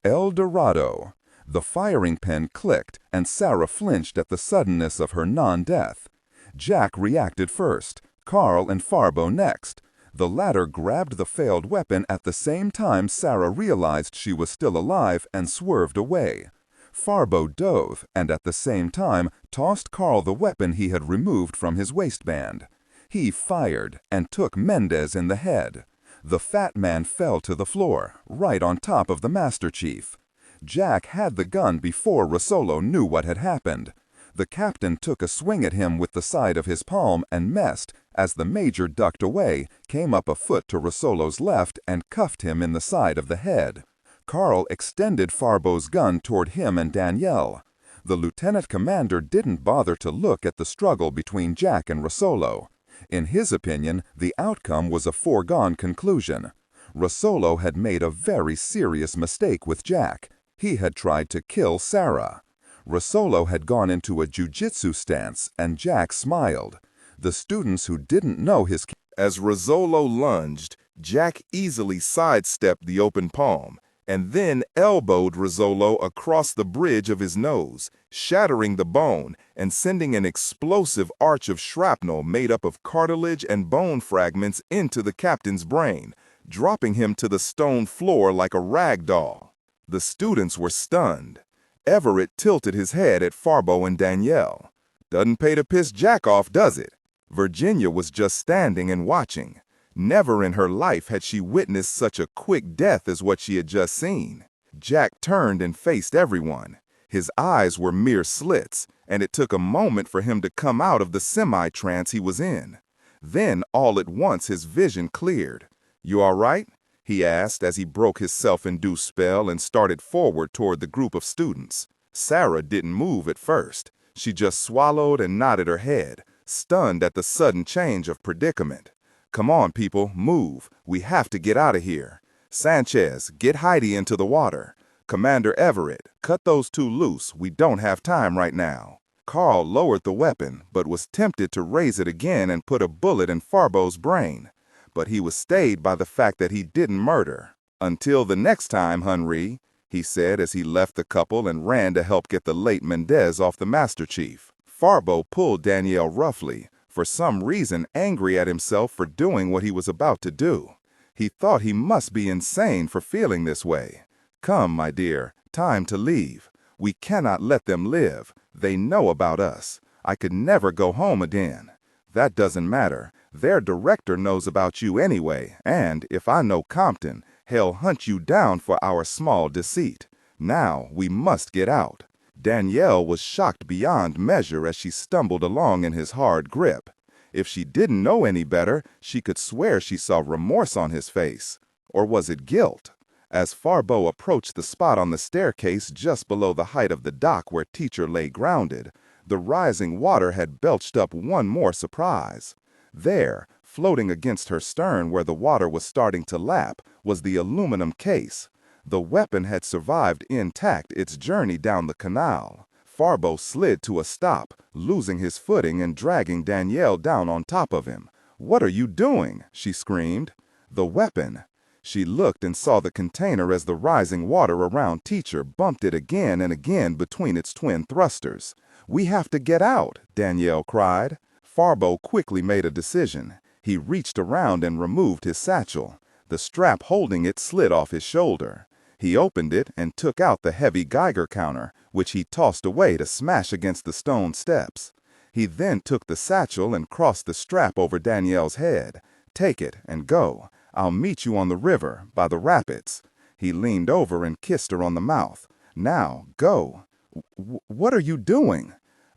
El Dorado. The firing pin clicked, and Sarah flinched at the suddenness of her non-death. Jack reacted first, Carl and Farbo next. The latter grabbed the failed weapon at the same time Sarah realized she was still alive and swerved away. Farbo dove and at the same time tossed Carl the weapon he had removed from his waistband. He fired and took Mendez in the head. The fat man fell to the floor, right on top of the Master Chief. Jack had the gun before Rosolo knew what had happened. The captain took a swing at him with the side of his palm and missed as the major ducked away, came up a foot to Rosolo's left and cuffed him in the side of the head. Carl extended Farbo's gun toward him and Danielle. The lieutenant commander didn't bother to look at the struggle between Jack and Rosolo. In his opinion, the outcome was a foregone conclusion. Rosolo had made a very serious mistake with Jack. He had tried to kill Sarah. Rosolo had gone into a jiu-jitsu stance, and Jack smiled. The students who didn't know his... As Rosolo lunged, Jack easily sidestepped the open palm, and then elbowed Rosolo across the bridge of his nose, shattering the bone and sending an explosive arch of shrapnel made up of cartilage and bone fragments into the captain's brain, dropping him to the stone floor like a rag doll. The students were stunned. Everett tilted his head at Farbo and Danielle. "Doesn't pay to piss Jack off, does it?" Virginia was just standing and watching. Never in her life had she witnessed such a quick death as what she had just seen. Jack turned and faced everyone. His eyes were mere slits, and it took a moment for him to come out of the semi-trance he was in. Then, all at once, his vision cleared. "You all right?" he asked as he broke his self-induced spell and started forward toward the group of students. Sarah didn't move at first. She just swallowed and nodded her head, stunned at the sudden change of predicament. "Come on, people, move. We have to get out of here. Sanchez, get Heidi into the water. Commander Everett, cut those two loose. We don't have time right now." Carl lowered the weapon, but was tempted to raise it again and put a bullet in Farbo's brain. But he was stayed by the fact that he didn't murder. "Until the next time, Henri," he said as he left the couple and ran to help get the late Mendez off the Master Chief. Farbo pulled Danielle roughly, for some reason angry at himself for doing what he was about to do. He thought he must be insane for feeling this way. "Come, my dear, time to leave. We cannot let them live. They know about us. I could never go home again. That doesn't matter. Their director knows about you anyway, and if I know Compton, he'll hunt you down for our small deceit. Now we must get out." Danielle was shocked beyond measure as she stumbled along in his hard grip. If she didn't know any better, she could swear she saw remorse on his face. Or was it guilt? As Farbo approached the spot on the staircase just below the height of the dock where Teacher lay grounded, the rising water had belched up one more surprise. There, Floating against her stern where the water was starting to lap was the aluminum case. The weapon had survived intact its journey down the canal. Farbo slid to a stop, losing his footing and dragging Danielle down on top of him. "What are you doing?" she screamed. "The weapon." She looked and saw the container as the rising water around Teacher bumped it again and again between its twin thrusters. "We have to get out," Danielle cried. Farbo quickly made a decision. He reached around and removed his satchel. The strap holding it slid off his shoulder. He opened it and took out the heavy Geiger counter, which he tossed away to smash against the stone steps. He then took the satchel and crossed the strap over Danielle's head. "Take it and go. I'll meet you on the river, by the rapids." He leaned over and kissed her on the mouth. "Now, go." What are you doing?"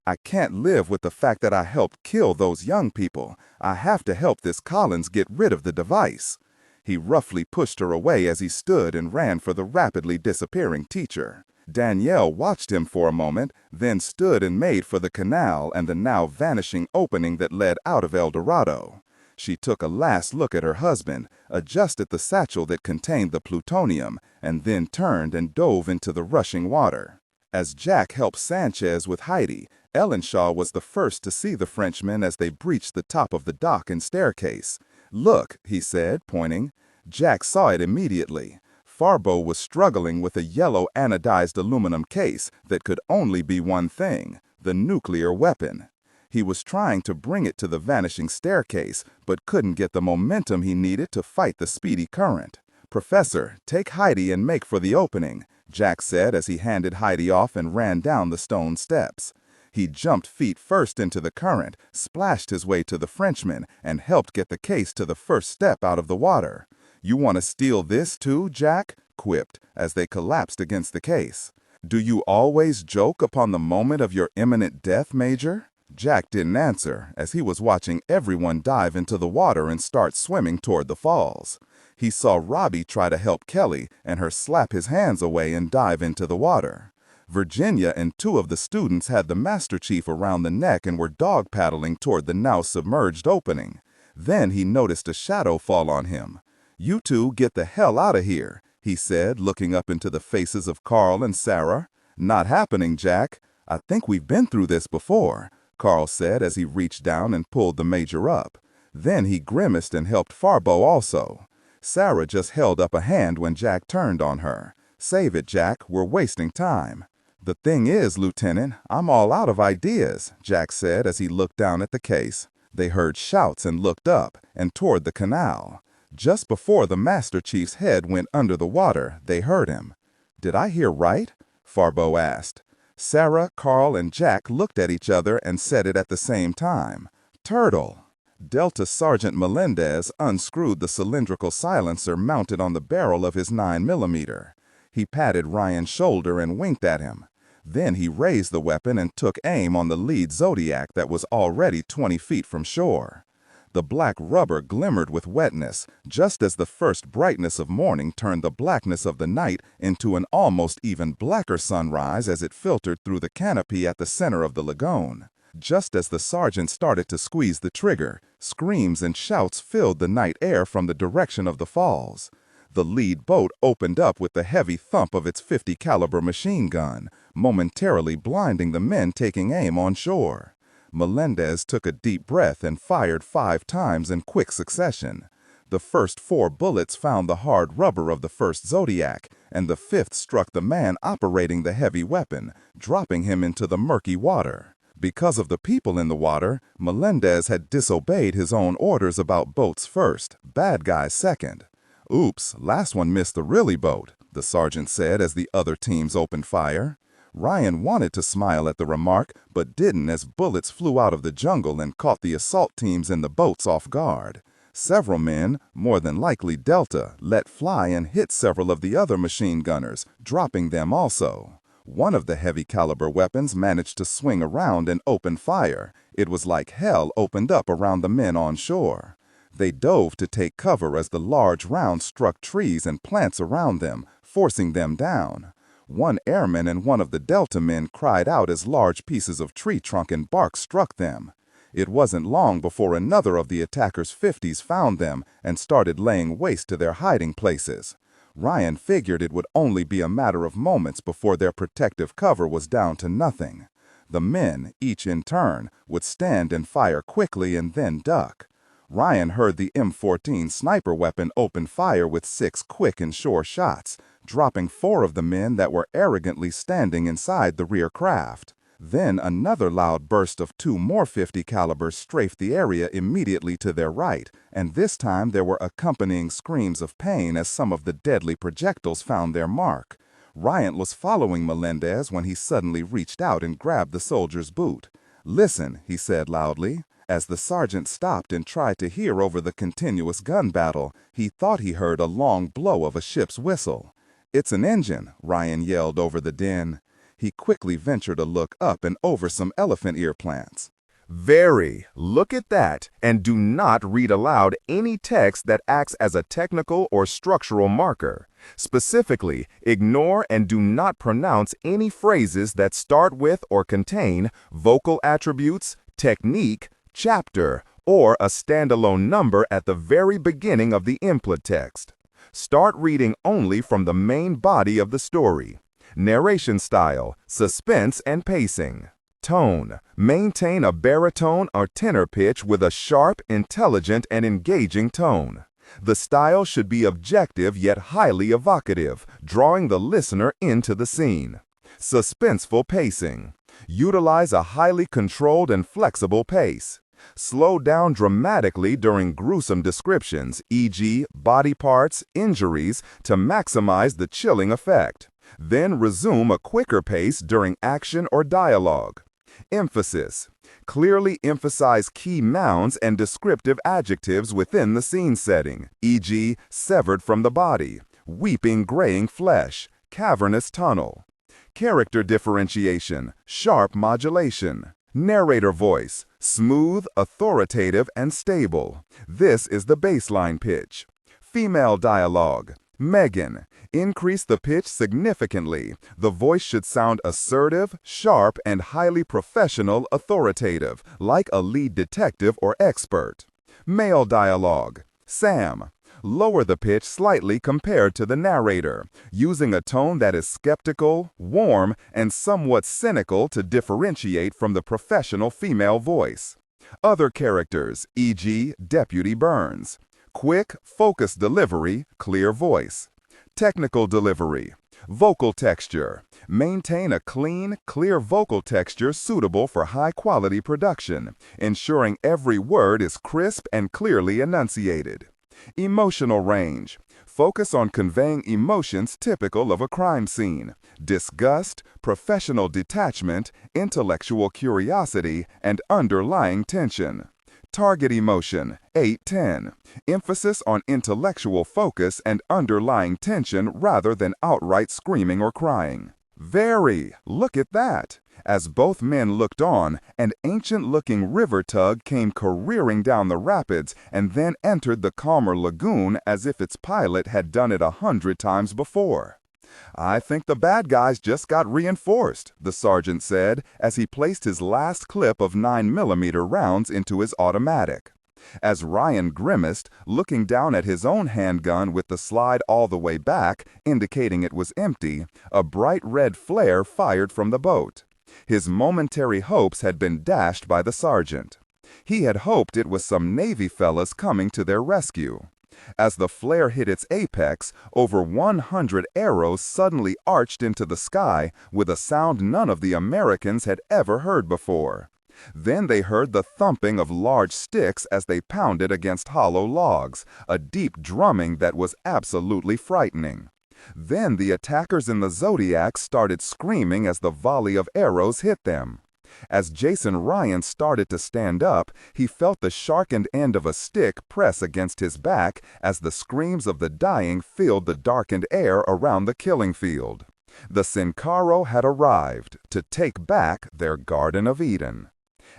"I can't live with the fact that I helped kill those young people. I have to help this Collins get rid of the device." He roughly pushed her away as he stood and ran for the rapidly disappearing Teacher. Danielle watched him for a moment, then stood and made for the canal and the now vanishing opening that led out of El Dorado. She took a last look at her husband, adjusted the satchel that contained the plutonium, and then turned and dove into the rushing water. As Jack helped Sanchez with Heidi, Ellenshaw was the first to see the Frenchmen as they breached the top of the dock and staircase. "Look," he said, pointing. Jack saw it immediately. Farbo was struggling with a yellow anodized aluminum case that could only be one thing: the nuclear weapon. He was trying to bring it to the vanishing staircase, but couldn't get the momentum he needed to fight the speedy current. "Professor, take Heidi and make for the opening," Jack said as he handed Heidi off and ran down the stone steps. He jumped feet first into the current, splashed his way to the Frenchman, and helped get the case to the first step out of the water. "You want to steal this too, Jack?" quipped, as they collapsed against the case. "Do you always joke upon the moment of your imminent death, Major?" Jack didn't answer, as he was watching everyone dive into the water and start swimming toward the falls. He saw Robbie try to help Kelly and her slap his hands away and dive into the water. Virginia and two of the students had the Master Chief around the neck and were dog paddling toward the now submerged opening. Then he noticed a shadow fall on him. "You two get the hell out of here," he said, looking up into the faces of Carl and Sarah. "Not happening, Jack. I think we've been through this before," Carl said as he reached down and pulled the Major up. Then he grimaced and helped Farbo also. Sarah just held up a hand when Jack turned on her. "Save it, Jack. We're wasting time." "The thing is, Lieutenant, I'm all out of ideas," Jack said as he looked down at the case. They heard shouts and looked up and toward the canal. Just before the Master Chief's head went under the water, they heard him. "Did I hear right?" Farbo asked. Sarah, Carl, and Jack looked at each other and said it at the same time. "Turtle." Delta Sergeant Melendez unscrewed the cylindrical silencer mounted on the barrel of his 9mm. He patted Ryan's shoulder and winked at him. Then he raised the weapon and took aim on the lead Zodiac that was already 20 feet from shore. The black rubber glimmered with wetness, just as the first brightness of morning turned the blackness of the night into an almost even blacker sunrise as it filtered through the canopy at the center of the lagoon. Just as the sergeant started to squeeze the trigger, screams and shouts filled the night air from the direction of the falls. The lead boat opened up with the heavy thump of its .50 caliber machine gun, momentarily blinding the men taking aim on shore. Melendez took a deep breath and fired 5 times in quick succession. The first 4 bullets found the hard rubber of the first Zodiac, and the 5th struck the man operating the heavy weapon, dropping him into the murky water. Because of the people in the water, Melendez had disobeyed his own orders about boats first, bad guys second. "Oops, last one missed the really boat," the sergeant said as the other teams opened fire. Ryan wanted to smile at the remark, but didn't as bullets flew out of the jungle and caught the assault teams in the boats off guard. Several men, more than likely Delta, let fly and hit several of the other machine gunners, dropping them also. One of the heavy caliber weapons managed to swing around and open fire. It was like hell opened up around the men on shore. They dove to take cover as the large round struck trees and plants around them, forcing them down. One airman and one of the Delta men cried out as large pieces of tree trunk and bark struck them. It wasn't long before another of the attackers' 50s found them and started laying waste to their hiding places. Ryan figured it would only be a matter of moments before their protective cover was down to nothing. The men, each in turn, would stand and fire quickly and then duck. Ryan heard the M14 sniper weapon open fire with 6 quick and sure shots, dropping 4 of the men that were arrogantly standing inside the rear craft. Then another loud burst of 2 more .50 calibers strafed the area immediately to their right, and this time there were accompanying screams of pain as some of the deadly projectiles found their mark. Ryan was following Melendez when he suddenly reached out and grabbed the soldier's boot. "Listen," he said loudly. As the sergeant stopped and tried to hear over the continuous gun battle, he thought he heard a long blow of a ship's whistle. "It's an engine," Ryan yelled over the din. He quickly ventured a look up and over some elephant ear plants. Very. Look at that, and do not read aloud any text that acts as a technical or structural marker. Specifically, ignore and do not pronounce any phrases that start with or contain vocal attributes, technique, chapter, or a standalone number at the very beginning of the input text. Start reading only from the main body of the story. Narration style, suspense and pacing. Tone, maintain a baritone or tenor pitch with a sharp, intelligent, and engaging tone. The style should be objective yet highly evocative, drawing the listener into the scene. Suspenseful pacing. Utilize a highly controlled and flexible pace. Slow down dramatically during gruesome descriptions, e.g., body parts, injuries, to maximize the chilling effect. Then resume a quicker pace during action or dialogue. Emphasis. Clearly emphasize key nouns and descriptive adjectives within the scene setting, e.g., severed from the body, weeping graying flesh, cavernous tunnel. Character differentiation, sharp modulation. Narrator voice, smooth, authoritative, and stable. This is the baseline pitch. Female dialogue. Megan, increase the pitch significantly. The voice should sound assertive, sharp, and highly professional, authoritative, like a lead detective or expert. Male dialogue. Sam, lower the pitch slightly compared to the narrator, using a tone that is skeptical, warm, and somewhat cynical to differentiate from the professional female voice. Other characters, e.g., Deputy Burns. Quick, focused delivery, clear voice. Technical delivery. Vocal texture. Maintain a clean, clear vocal texture suitable for high-quality production, ensuring every word is crisp and clearly enunciated. Emotional range. Focus on conveying emotions typical of a crime scene: disgust, professional detachment, intellectual curiosity, and underlying tension. Target emotion, 8-10. Emphasis on intellectual focus and underlying tension rather than outright screaming or crying. Very. Look at that. As both men looked on, an ancient-looking river tug came careering down the rapids and then entered the calmer lagoon as if its pilot had done it 100 times before. "I think the bad guys just got reinforced," the sergeant said as he placed his last clip of 9mm rounds into his automatic. As Ryan grimaced, looking down at his own handgun with the slide all the way back, indicating it was empty, a bright red flare fired from the boat. His momentary hopes had been dashed by the sergeant. He had hoped it was some Navy fellas coming to their rescue. As the flare hit its apex, over 100 arrows suddenly arched into the sky with a sound none of the Americans had ever heard before. Then they heard the thumping of large sticks as they pounded against hollow logs, a deep drumming that was absolutely frightening. Then the attackers in the Zodiac started screaming as the volley of arrows hit them. As Jason Ryan started to stand up, he felt the sharpened end of a stick press against his back as the screams of the dying filled the darkened air around the killing field. The Sincaro had arrived to take back their Garden of Eden.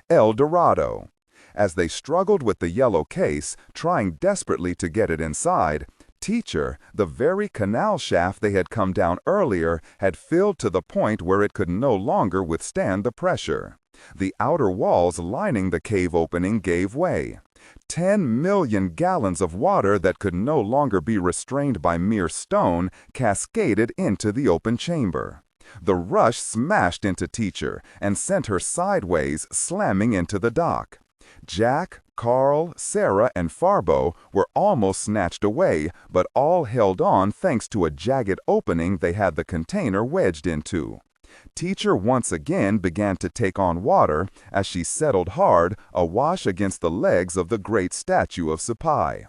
El Dorado. As they struggled with the yellow case, trying desperately to get it inside, Teacher, the very canal shaft they had come down earlier, had filled to the point where it could no longer withstand the pressure. The outer walls lining the cave opening gave way. 10 million gallons of water that could no longer be restrained by mere stone cascaded into the open chamber. The rush smashed into Teacher and sent her sideways, slamming into the dock. Jack, Carl, Sarah, and Farbo were almost snatched away, but all held on thanks to a jagged opening they had the container wedged into. Teacher once again began to take on water as she settled hard, awash against the legs of the great statue of Supai.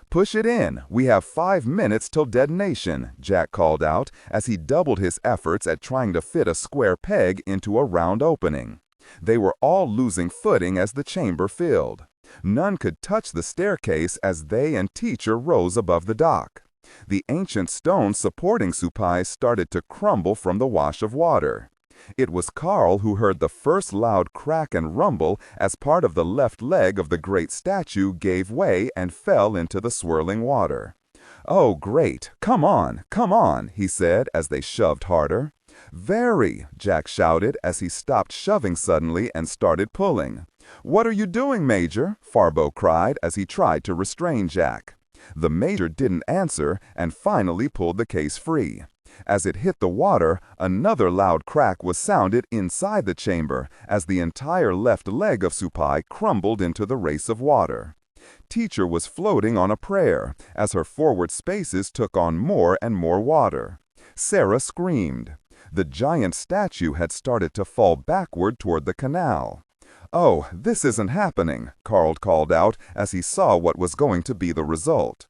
"Push it in. We have 5 minutes till detonation," Jack called out as he doubled his efforts at trying to fit a square peg into a round opening. They were all losing footing as the chamber filled. None could touch the staircase as they and Teacher rose above the dock. The ancient stone supporting Supai started to crumble from the wash of water. It was Carl who heard the first loud crack and rumble as part of the left leg of the great statue gave way and fell into the swirling water. "Oh, great! Come on," he said as they shoved harder. "Very!" Jack shouted as he stopped shoving suddenly and started pulling. "What are you doing, Major?" Farbo cried as he tried to restrain Jack. The Major didn't answer and finally pulled the case free. As it hit the water, another loud crack was sounded inside the chamber as the entire left leg of Supai crumbled into the race of water. Teacher was floating on a prayer as her forward spaces took on more and more water. Sarah screamed. The giant statue had started to fall backward toward the canal. "Oh, this isn't happening," Carl called out as he saw what was going to be the result.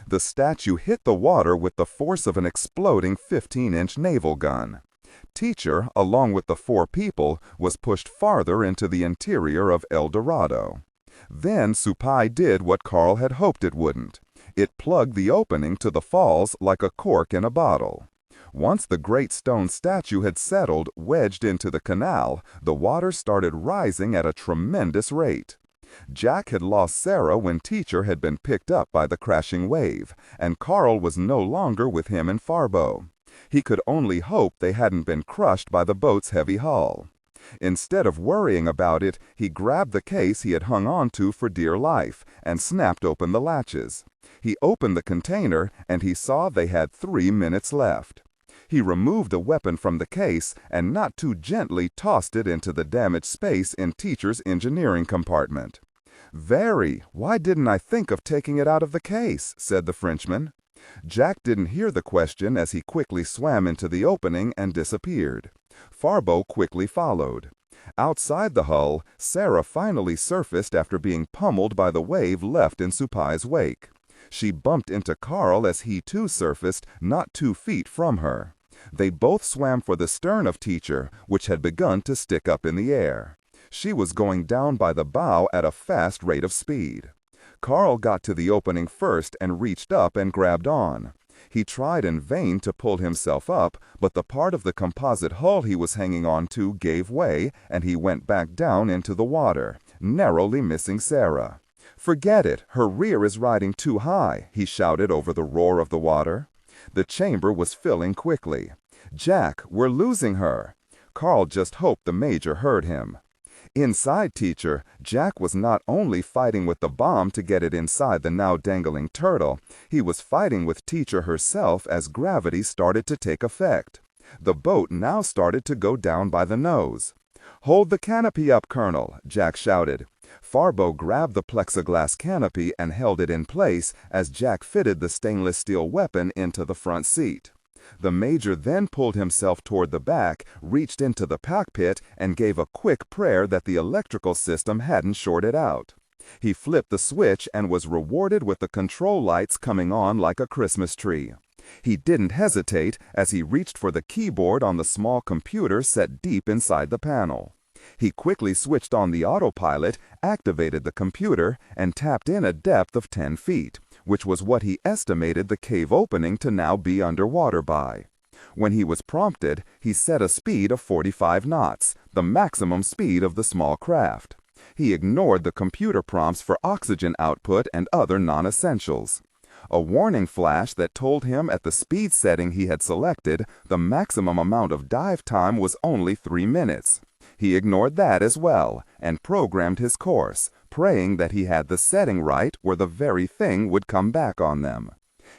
The statue hit the water with the force of an exploding 15-inch naval gun. Teacher, along with the 4 people, was pushed farther into the interior of El Dorado. Then Supai did what Carl had hoped it wouldn't. It plugged the opening to the falls like a cork in a bottle. Once the great stone statue had settled, wedged into the canal, the water started rising at a tremendous rate. Jack had lost Sarah when Teacher had been picked up by the crashing wave, and Carl was no longer with him and Farbo. He could only hope they hadn't been crushed by the boat's heavy hull. Instead of worrying about it, he grabbed the case he had hung on to for dear life and snapped open the latches. He opened the container and he saw they had 3 minutes left. He removed a weapon from the case and not too gently tossed it into the damaged space in Teacher's engineering compartment. "Very! Why didn't I think of taking it out of the case?" said the Frenchman. Jack didn't hear the question as he quickly swam into the opening and disappeared. Farbo quickly followed. Outside the hull, Sarah finally surfaced after being pummeled by the wave left in Supai's wake. She bumped into Carl as he too surfaced not 2 feet from her. They both swam for the stern of Teacher, which had begun to stick up in the air. She was going down by the bow at a fast rate of speed. Carl got to the opening first and reached up and grabbed on. He tried in vain to pull himself up, but the part of the composite hull he was hanging on to gave way, and he went back down into the water, narrowly missing Sarah. "Forget it, her rear is riding too high," he shouted over the roar of the water. The chamber was filling quickly. "Jack, we're losing her." Carl just hoped the Major heard him. Inside Teacher, Jack was not only fighting with the bomb to get it inside the now dangling turtle, he was fighting with Teacher herself as gravity started to take effect. The boat now started to go down by the nose. "Hold the canopy up, Colonel," Jack shouted. Farbo grabbed the plexiglass canopy and held it in place as Jack fitted the stainless steel weapon into the front seat. The Major then pulled himself toward the back, reached into the cockpit, and gave a quick prayer that the electrical system hadn't shorted out. He flipped the switch and was rewarded with the control lights coming on like a Christmas tree. He didn't hesitate as he reached for the keyboard on the small computer set deep inside the panel. He quickly switched on the autopilot, activated the computer, and tapped in a depth of 10 feet, which was what he estimated the cave opening to now be underwater by. When he was prompted, he set a speed of 45 knots, the maximum speed of the small craft. He ignored the computer prompts for oxygen output and other non-essentials. A warning flashed that told him at the speed setting he had selected, the maximum amount of dive time was only 3 minutes. He ignored that as well and programmed his course, praying that he had the setting right where the very thing would come back on them.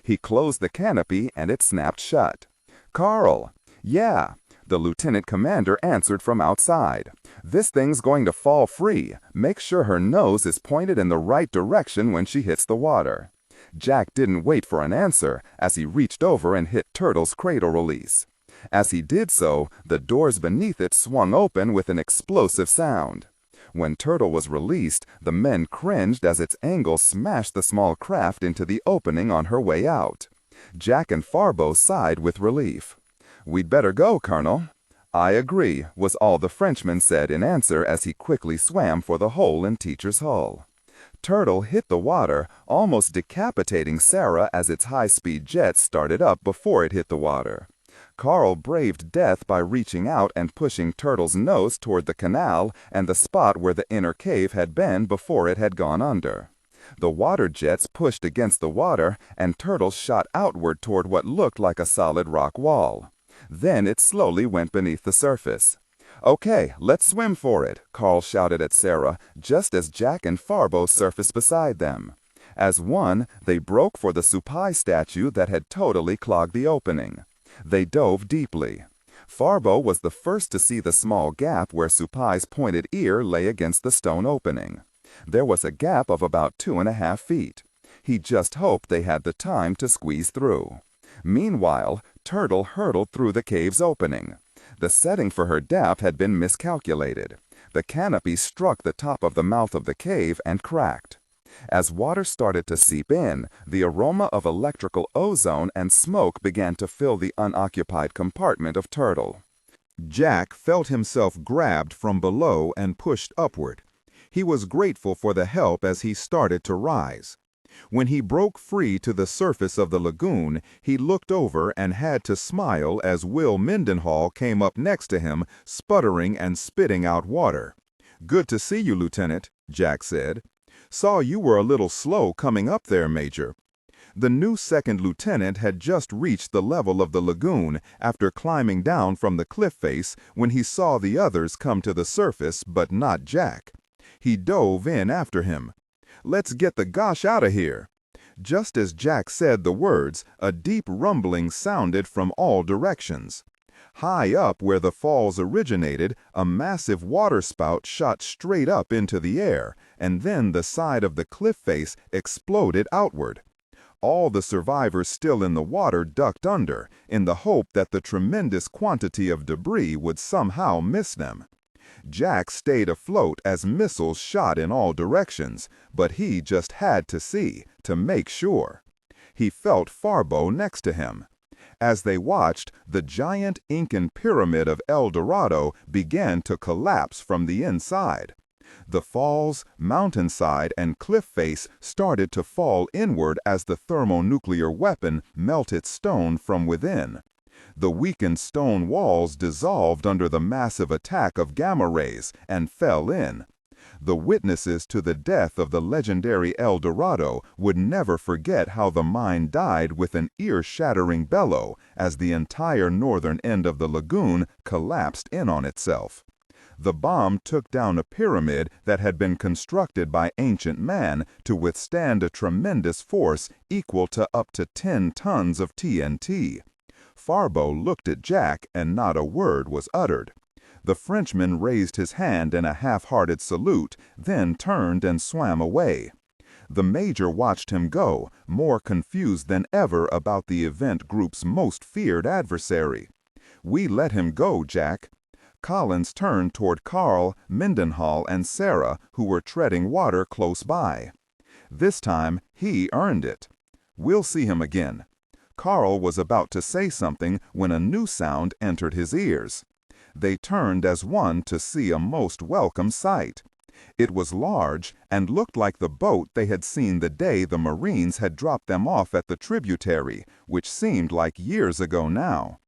He closed the canopy and it snapped shut. "Carl." "Yeah." The lieutenant commander answered from outside. "This thing's going to fall free. Make sure her nose is pointed in the right direction when she hits the water." Jack didn't wait for an answer as he reached over and hit Turtle's cradle release. As he did so, the doors beneath it swung open with an explosive sound. When Turtle was released, the men cringed as its angle smashed the small craft into the opening on her way out. Jack and Farbo sighed with relief. "We'd better go, Colonel." "I agree," was all the Frenchman said in answer as he quickly swam for the hole in Teacher's hull. Turtle hit the water, almost decapitating Sarah as its high-speed jet started up before it hit the water. Carl braved death by reaching out and pushing Turtle's nose toward the canal and the spot where the inner cave had been before it had gone under. The water jets pushed against the water, and Turtle shot outward toward what looked like a solid rock wall. Then it slowly went beneath the surface. "Okay, let's swim for it," Carl shouted at Sarah, just as Jack and Farbo surfaced beside them. As one, they broke for the Supai statue that had totally clogged the opening. They dove deeply. Farbo was the first to see the small gap where Supai's pointed ear lay against the stone opening. There was a gap of about 2.5 feet. He just hoped they had the time to squeeze through. Meanwhile, Turtle hurtled through the cave's opening. The setting for her depth had been miscalculated. The canopy struck the top of the mouth of the cave and cracked. As water started to seep in, the aroma of electrical ozone and smoke began to fill the unoccupied compartment of Turtle. Jack felt himself grabbed from below and pushed upward. He was grateful for the help as he started to rise. When he broke free to the surface of the lagoon, he looked over and had to smile as Will Mendenhall came up next to him, sputtering and spitting out water. "Good to see you, Lieutenant," Jack said. "Saw you were a little slow coming up there, Major." The new second lieutenant had just reached the level of the lagoon after climbing down from the cliff face when he saw the others come to the surface, but not Jack. He dove in after him. "Let's get the gosh out of here." Just as Jack said the words, a deep rumbling sounded from all directions. High up where the falls originated, a massive waterspout shot straight up into the air, and then the side of the cliff face exploded outward. All the survivors still in the water ducked under, in the hope that the tremendous quantity of debris would somehow miss them. Jack stayed afloat as missiles shot in all directions, but he just had to see, to make sure. He felt Farbo next to him. As they watched, the giant Incan pyramid of El Dorado began to collapse from the inside. The falls, mountainside, and cliff face started to fall inward as the thermonuclear weapon melted stone from within. The weakened stone walls dissolved under the massive attack of gamma rays and fell in. The witnesses to the death of the legendary El Dorado would never forget how the mine died with an ear-shattering bellow as the entire northern end of the lagoon collapsed in on itself. The bomb took down a pyramid that had been constructed by ancient man to withstand a tremendous force equal to up to 10 tons of TNT. Farbo looked at Jack and not a word was uttered. The Frenchman raised his hand in a half-hearted salute, then turned and swam away. The Major watched him go, more confused than ever about the event group's most feared adversary. "We let him go, Jack." Collins turned toward Carl, Mendenhall, and Sarah, who were treading water close by. "This time, he earned it. We'll see him again." Carl was about to say something when a new sound entered his ears. They turned as one to see a most welcome sight. It was large and looked like the boat they had seen the day the Marines had dropped them off at the tributary, which seemed like years ago now.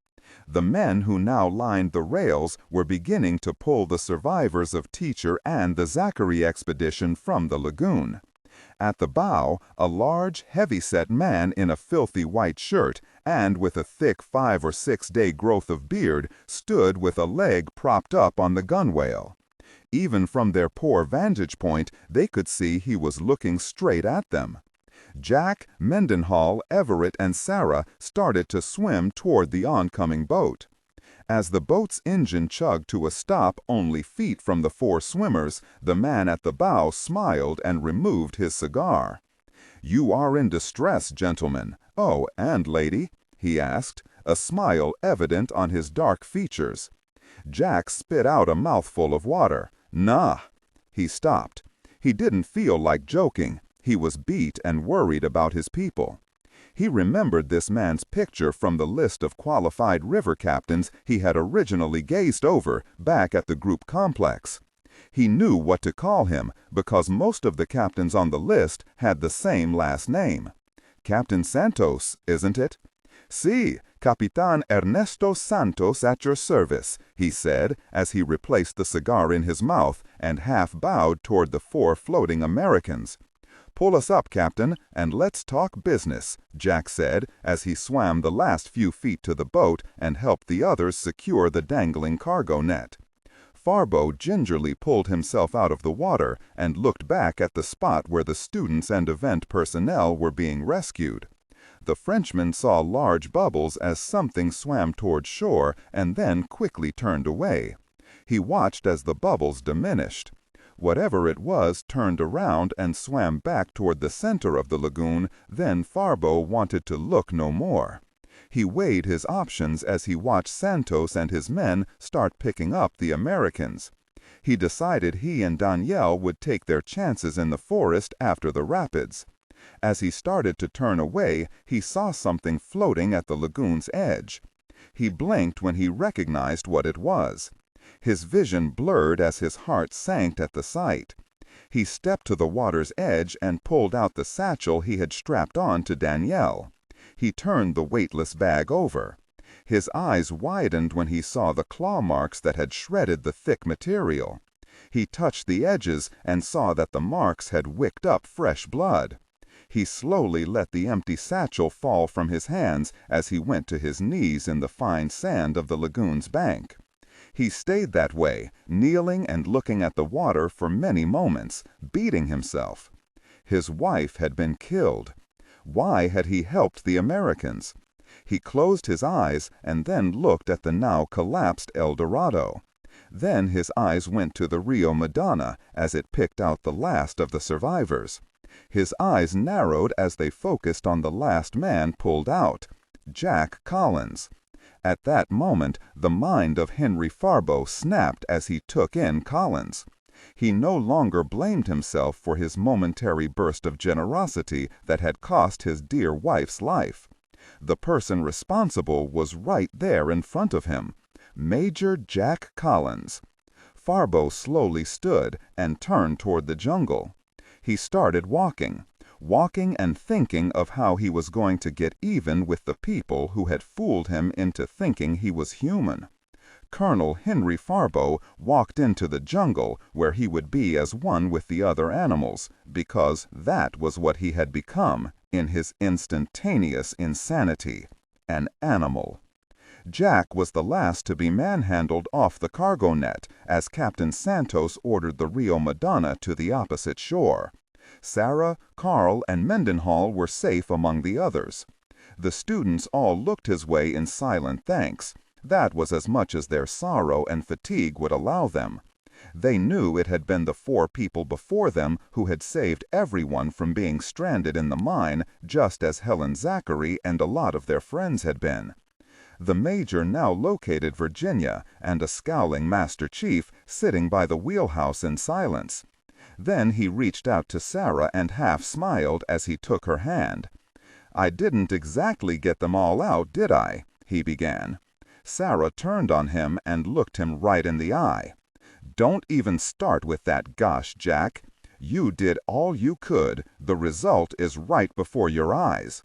The men who now lined the rails were beginning to pull the survivors of Teacher and the Zachary expedition from the lagoon. At the bow, a large, heavy-set man in a filthy white shirt and with a thick 5 or 6 day growth of beard stood with a leg propped up on the gunwale. Even from their poor vantage point, they could see he was looking straight at them. Jack, Mendenhall, Everett, and Sarah started to swim toward the oncoming boat. As the boat's engine chugged to a stop only feet from the 4 swimmers, the man at the bow smiled and removed his cigar. "You are in distress, gentlemen. Oh, and lady?" he asked, a smile evident on his dark features. Jack spit out a mouthful of water. "Nah." He stopped. He didn't feel like joking. He was beat and worried about his people. He remembered this man's picture from the list of qualified river captains he had originally gazed over back at the group complex. He knew what to call him because most of the captains on the list had the same last name. "Captain Santos, isn't it?" "Sí, Capitan Ernesto Santos at your service," he said as he replaced the cigar in his mouth and half bowed toward the 4 floating Americans. "Pull us up, Captain, and let's talk business," Jack said as he swam the last few feet to the boat and helped the others secure the dangling cargo net. Farbo gingerly pulled himself out of the water and looked back at the spot where the students and event personnel were being rescued. The Frenchman saw large bubbles as something swam toward shore and then quickly turned away. He watched as the bubbles diminished. Whatever it was turned around and swam back toward the center of the lagoon, then Farbo wanted to look no more. He weighed his options as he watched Santos and his men start picking up the Americans. He decided he and Danielle would take their chances in the forest after the rapids. As he started to turn away, he saw something floating at the lagoon's edge. He blinked when he recognized what it was. His vision blurred as his heart sank at the sight. He stepped to the water's edge and pulled out the satchel he had strapped on to Danielle. He turned the weightless bag over. His eyes widened when he saw the claw marks that had shredded the thick material. He touched the edges and saw that the marks had wicked up fresh blood. He slowly let the empty satchel fall from his hands as he went to his knees in the fine sand of the lagoon's bank. He stayed that way, kneeling and looking at the water for many moments, beating himself. His wife had been killed. Why had he helped the Americans? He closed his eyes and then looked at the now collapsed El Dorado. Then his eyes went to the Rio Madonna as it picked out the last of the survivors. His eyes narrowed as they focused on the last man pulled out, Jack Collins. At that moment, the mind of Henry Farbo snapped as he took in Collins. He no longer blamed himself for his momentary burst of generosity that had cost his dear wife's life. The person responsible was right there in front of him, Major Jack Collins. Farbo slowly stood and turned toward the jungle. He started walking and thinking of how he was going to get even with the people who had fooled him into thinking he was human. Colonel Henry Farbo walked into the jungle where he would be as one with the other animals, because that was what he had become in his instantaneous insanity, an animal. Jack was the last to be manhandled off the cargo net as Captain Santos ordered the Rio Madonna to the opposite shore. Sarah, Carl, and Mendenhall were safe among the others. The students all looked his way in silent thanks. That was as much as their sorrow and fatigue would allow them. They knew it had been the 4 people before them who had saved everyone from being stranded in the mine, just as Helen Zachary and a lot of their friends had been. The Major now located Virginia and a scowling Master Chief sitting by the wheelhouse in silence. Then he reached out to Sarah and half smiled as he took her hand. "I didn't exactly get them all out, did I?" he began. Sarah turned on him and looked him right in the eye. "Don't even start with that gosh, Jack. You did all you could. The result is right before your eyes.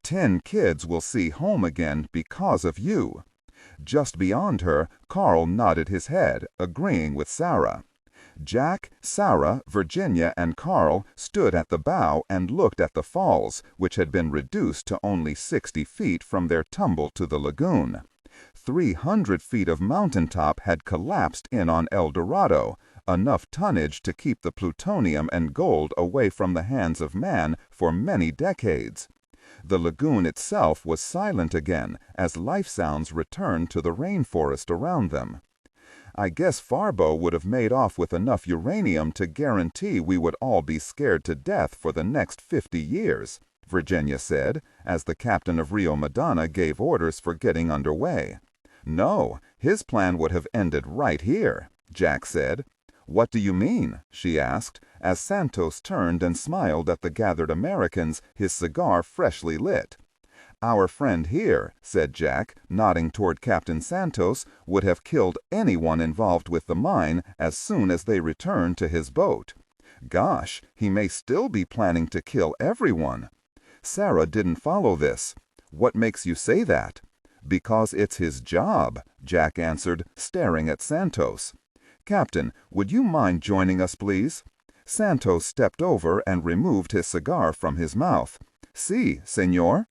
10 kids will see home again because of you." Just beyond her, Carl nodded his head, agreeing with Sarah. Jack, Sarah, Virginia, and Carl stood at the bow and looked at the falls, which had been reduced to only 60 feet from their tumble to the lagoon. 300 feet of mountaintop had collapsed in on El Dorado, enough tonnage to keep the plutonium and gold away from the hands of man for many decades. The lagoon itself was silent again as life sounds returned to the rainforest around them. I guess Farbo would have made off with enough uranium to guarantee we would all be scared to death for the next 50 years, Virginia said, as the captain of Rio Madonna gave orders for getting underway. No, his plan would have ended right here, Jack said. What do you mean? She asked, as Santos turned and smiled at the gathered Americans, his cigar freshly lit. Our friend here, said Jack, nodding toward Captain Santos, would have killed anyone involved with the mine as soon as they returned to his boat. Gosh, he may still be planning to kill everyone. Sarah didn't follow this. What makes you say that? Because it's his job, Jack answered, staring at Santos. Captain, would you mind joining us, please? Santos stepped over and removed his cigar from his mouth. Si, senor.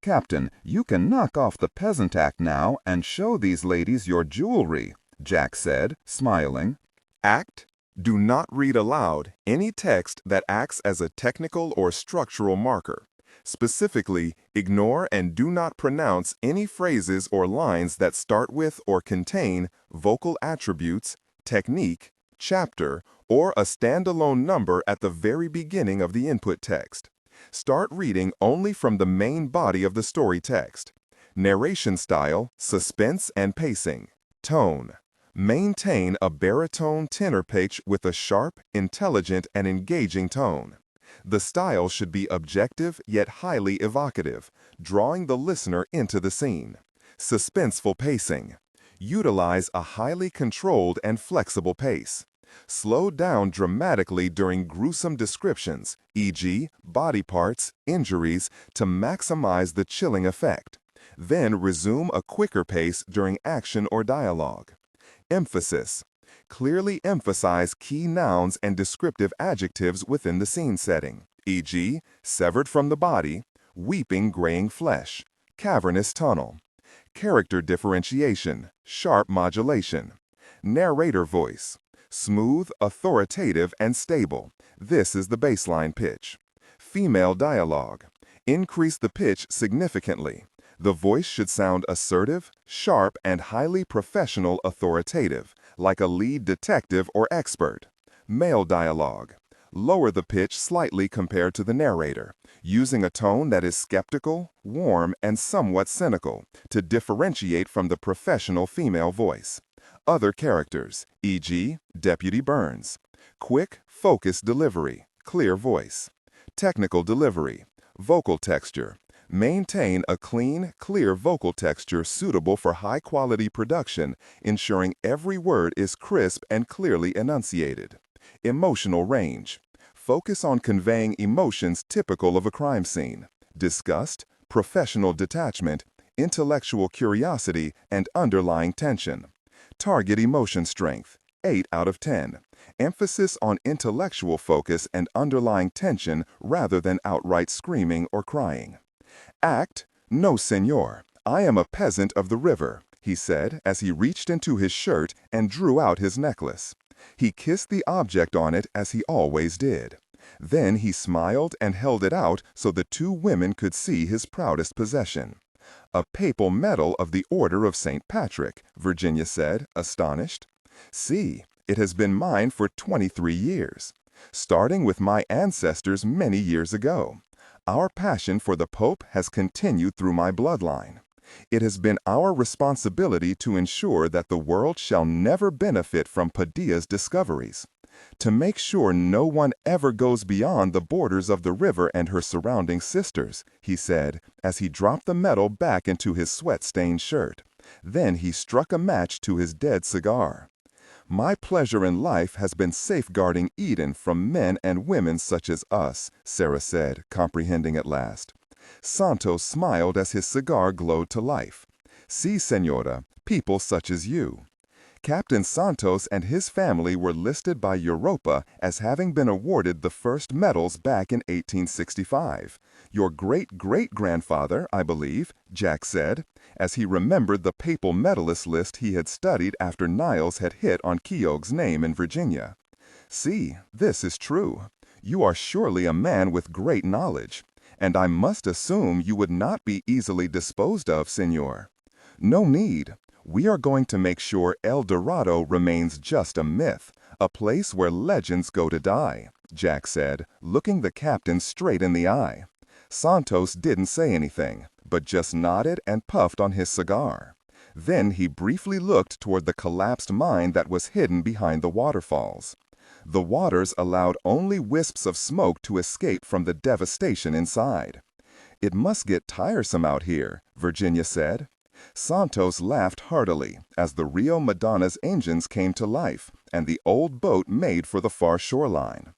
Captain, you can knock off the peasant act now and show these ladies your jewelry, Jack said, smiling. Act: do not read aloud any text that acts as a technical or structural marker. Specifically, ignore and do not pronounce any phrases or lines that start with or contain vocal attributes, technique, chapter, or a standalone number at the very beginning of the input text. Start reading only from the main body of the story text. Narration style, suspense and pacing. Tone: maintain a baritone tenor pitch with a sharp, intelligent, and engaging tone. The style should be objective yet highly evocative, drawing the listener into the scene. Suspenseful pacing: utilize a highly controlled and flexible pace. Slow down dramatically during gruesome descriptions, e.g., body parts, injuries, to maximize the chilling effect. Then resume a quicker pace during action or dialogue. Emphasis: clearly emphasize key nouns and descriptive adjectives within the scene setting, e.g., severed from the body, weeping graying flesh, cavernous tunnel. Character differentiation, sharp modulation. Narrator voice: smooth, authoritative, and stable. This is the baseline pitch. Female dialogue: increase the pitch significantly. The voice should sound assertive, sharp, and highly professional authoritative, like a lead detective or expert. Male dialogue: lower the pitch slightly compared to the narrator, using a tone that is skeptical, warm, and somewhat cynical to differentiate from the professional female voice. Other characters, e.g., Deputy Burns. Quick, focused delivery, clear voice. Technical delivery, vocal texture. Maintain a clean, clear vocal texture suitable for high-quality production, ensuring every word is crisp and clearly enunciated. Emotional range. Focus on conveying emotions typical of a crime scene: disgust, professional detachment, intellectual curiosity, and underlying tension. Target emotion strength, 8 out of 10. Emphasis on intellectual focus and underlying tension rather than outright screaming or crying. Act: no, senor. I am a peasant of the river, he said as he reached into his shirt and drew out his necklace. He kissed the object on it as he always did. Then he smiled and held it out so the two women could see his proudest possession. A papal medal of the Order of St. Patrick, Virginia said, astonished. See, it has been mine for 23 years, starting with my ancestors many years ago. Our passion for the Pope has continued through my bloodline. It has been our responsibility to ensure that the world shall never benefit from Padilla's discoveries. To make sure no one ever goes beyond the borders of the river and her surrounding sisters, he said, as he dropped the medal back into his sweat-stained shirt. Then he struck a match to his dead cigar. My pleasure in life has been safeguarding Eden from men and women such as us, Sarah said, comprehending at last. Santos smiled as his cigar glowed to life. Si, senora, people such as you. Captain Santos and his family were listed by Europa as having been awarded the first medals back in 1865. Your great-great-grandfather, I believe, Jack said, as he remembered the papal medalist list he had studied after Niles had hit on Keogh's name in Virginia. See, this is true. You are surely a man with great knowledge, and I must assume you would not be easily disposed of, Senor. No need. We are going to make sure El Dorado remains just a myth, a place where legends go to die, Jack said, looking the captain straight in the eye. Santos didn't say anything, but just nodded and puffed on his cigar. Then he briefly looked toward the collapsed mine that was hidden behind the waterfalls. The waters allowed only wisps of smoke to escape from the devastation inside. It must get tiresome out here, Virginia said. Santos laughed heartily as the Rio Madonna's engines came to life and the old boat made for the far shoreline.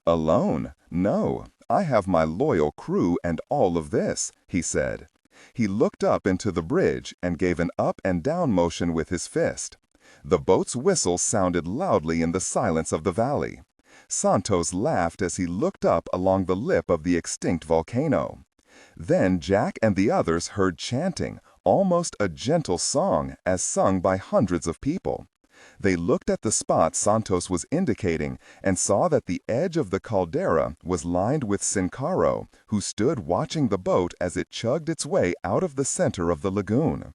Alone? No, I have my loyal crew and all of this, he said. He looked up into the bridge and gave an up and down motion with his fist. The boat's whistle sounded loudly in the silence of the valley. Santos laughed as he looked up along the lip of the extinct volcano. Then Jack and the others heard chanting, almost a gentle song as sung by hundreds of people. They looked at the spot Santos was indicating and saw that the edge of the caldera was lined with Sincaro, who stood watching the boat as it chugged its way out of the center of the lagoon.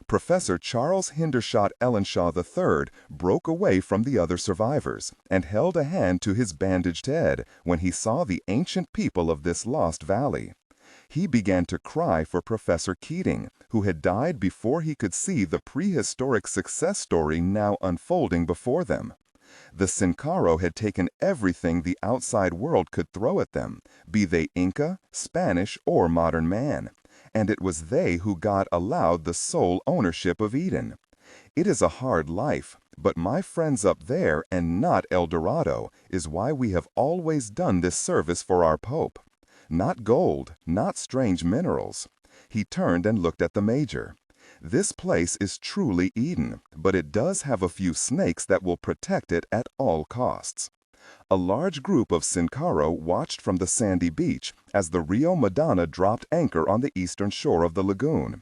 Professor Charles Hendershot Ellenshaw III broke away from the other survivors and held a hand to his bandaged head when he saw the ancient people of this lost valley. He began to cry for Professor Keating, who had died before he could see the prehistoric success story now unfolding before them. The Sincaro had taken everything the outside world could throw at them, be they Inca, Spanish, or modern man, and it was they who God allowed the sole ownership of Eden. It is a hard life, but my friends up there and not El Dorado is why we have always done this service for our Pope. Not gold, not strange minerals. He turned and looked at the Major. This place is truly Eden, but it does have a few snakes that will protect it at all costs. A large group of Sincaro watched from the sandy beach as the Rio Madonna dropped anchor on the eastern shore of the lagoon.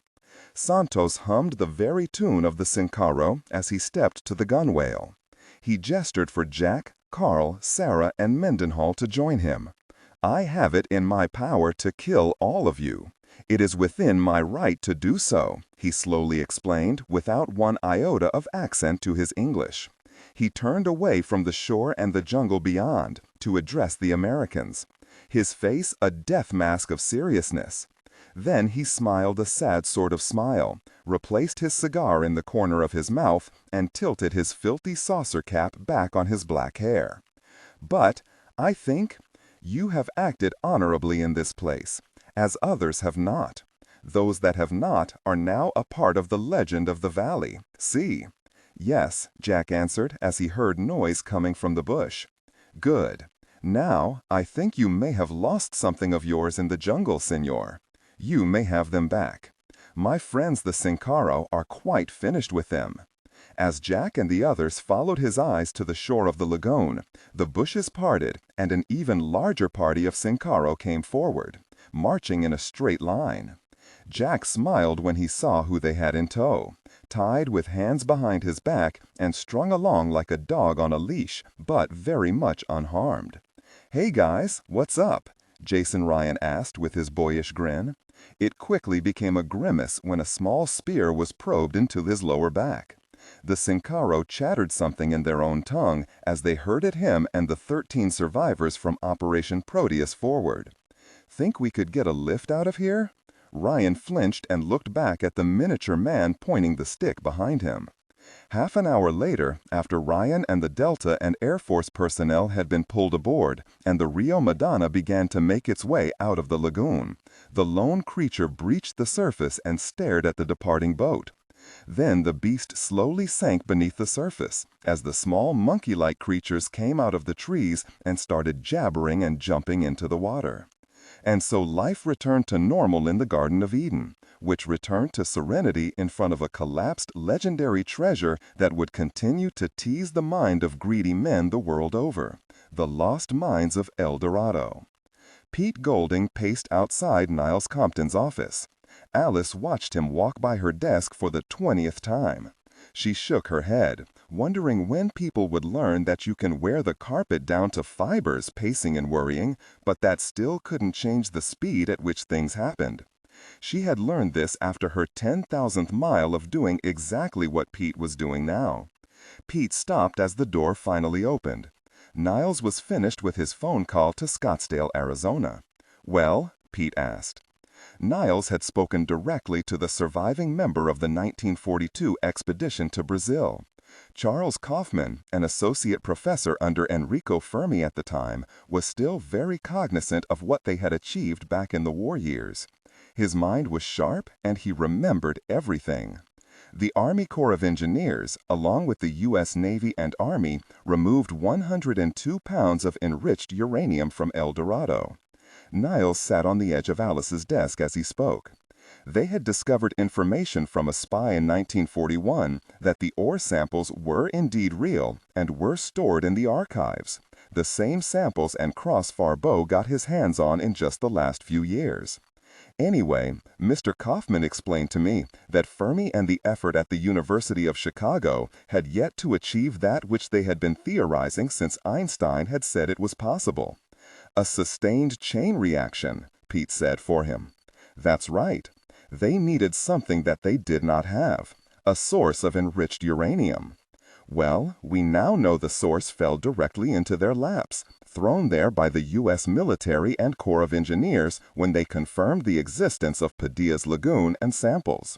Santos hummed the very tune of the Sincaro as he stepped to the gunwale. He gestured for Jack, Carl, Sarah, and Mendenhall to join him. I have it in my power to kill all of you. It is within my right to do so, he slowly explained without one iota of accent to his English. He turned away from the shore and the jungle beyond to address the Americans, his face a death mask of seriousness. Then he smiled a sad sort of smile, replaced his cigar in the corner of his mouth, and tilted his filthy saucer cap back on his black hair. But, I think, you have acted honorably in this place, as others have not. Those that have not are now a part of the legend of the valley. See? Yes, Jack answered as he heard noise coming from the bush. Good. Now, I think you may have lost something of yours in the jungle, Senor. You may have them back. My friends the Sincaro are quite finished with them. As Jack and the others followed his eyes to the shore of the lagoon, the bushes parted and an even larger party of Sincaro came forward, marching in a straight line. Jack smiled when he saw who they had in tow, tied with hands behind his back and strung along like a dog on a leash, but very much unharmed. "Hey guys, what's up?" Jason Ryan asked with his boyish grin. It quickly became a grimace when a small spear was probed into his lower back. The Sincaro chattered something in their own tongue as they herded him and the 13 survivors from Operation Proteus forward. "Think we could get a lift out of here?" Ryan flinched and looked back at the miniature man pointing the stick behind him. Half an hour later, after Ryan and the Delta and Air Force personnel had been pulled aboard and the Rio Madonna began to make its way out of the lagoon, the lone creature breached the surface and stared at the departing boat. Then the beast slowly sank beneath the surface as the small monkey-like creatures came out of the trees and started jabbering and jumping into the water. And so life returned to normal in the Garden of Eden, which returned to serenity in front of a collapsed legendary treasure that would continue to tease the mind of greedy men the world over, the lost mines of El Dorado. Pete Golding paced outside Niles Compton's office. Alice watched him walk by her desk for the 20th time. She shook her head, wondering when people would learn that you can wear the carpet down to fibers pacing and worrying, but that still couldn't change the speed at which things happened. She had learned this after her 10,000th mile of doing exactly what Pete was doing now. Pete stopped as the door finally opened. Niles was finished with his phone call to Scottsdale, Arizona. "Well?" Pete asked. Niles had spoken directly to the surviving member of the 1942 expedition to Brazil. Charles Kaufman, an associate professor under Enrico Fermi at the time, was still very cognizant of what they had achieved back in the war years. His mind was sharp and he remembered everything. The Army Corps of Engineers, along with the U.S. Navy and Army, removed 102 pounds of enriched uranium from El Dorado. Niles sat on the edge of Alice's desk as he spoke. They had discovered information from a spy in 1941 that the ore samples were indeed real and were stored in the archives, the same samples and crossfire bow got his hands on in just the last few years. Anyway, Mr. Kaufman explained to me that Fermi and the effort at the University of Chicago had yet to achieve that which they had been theorizing since Einstein had said it was possible. A sustained chain reaction, Pete said for him. That's right. They needed something that they did not have, a source of enriched uranium. Well, we now know the source fell directly into their laps, thrown there by the U.S. military and Corps of Engineers when they confirmed the existence of Padilla's Lagoon and samples.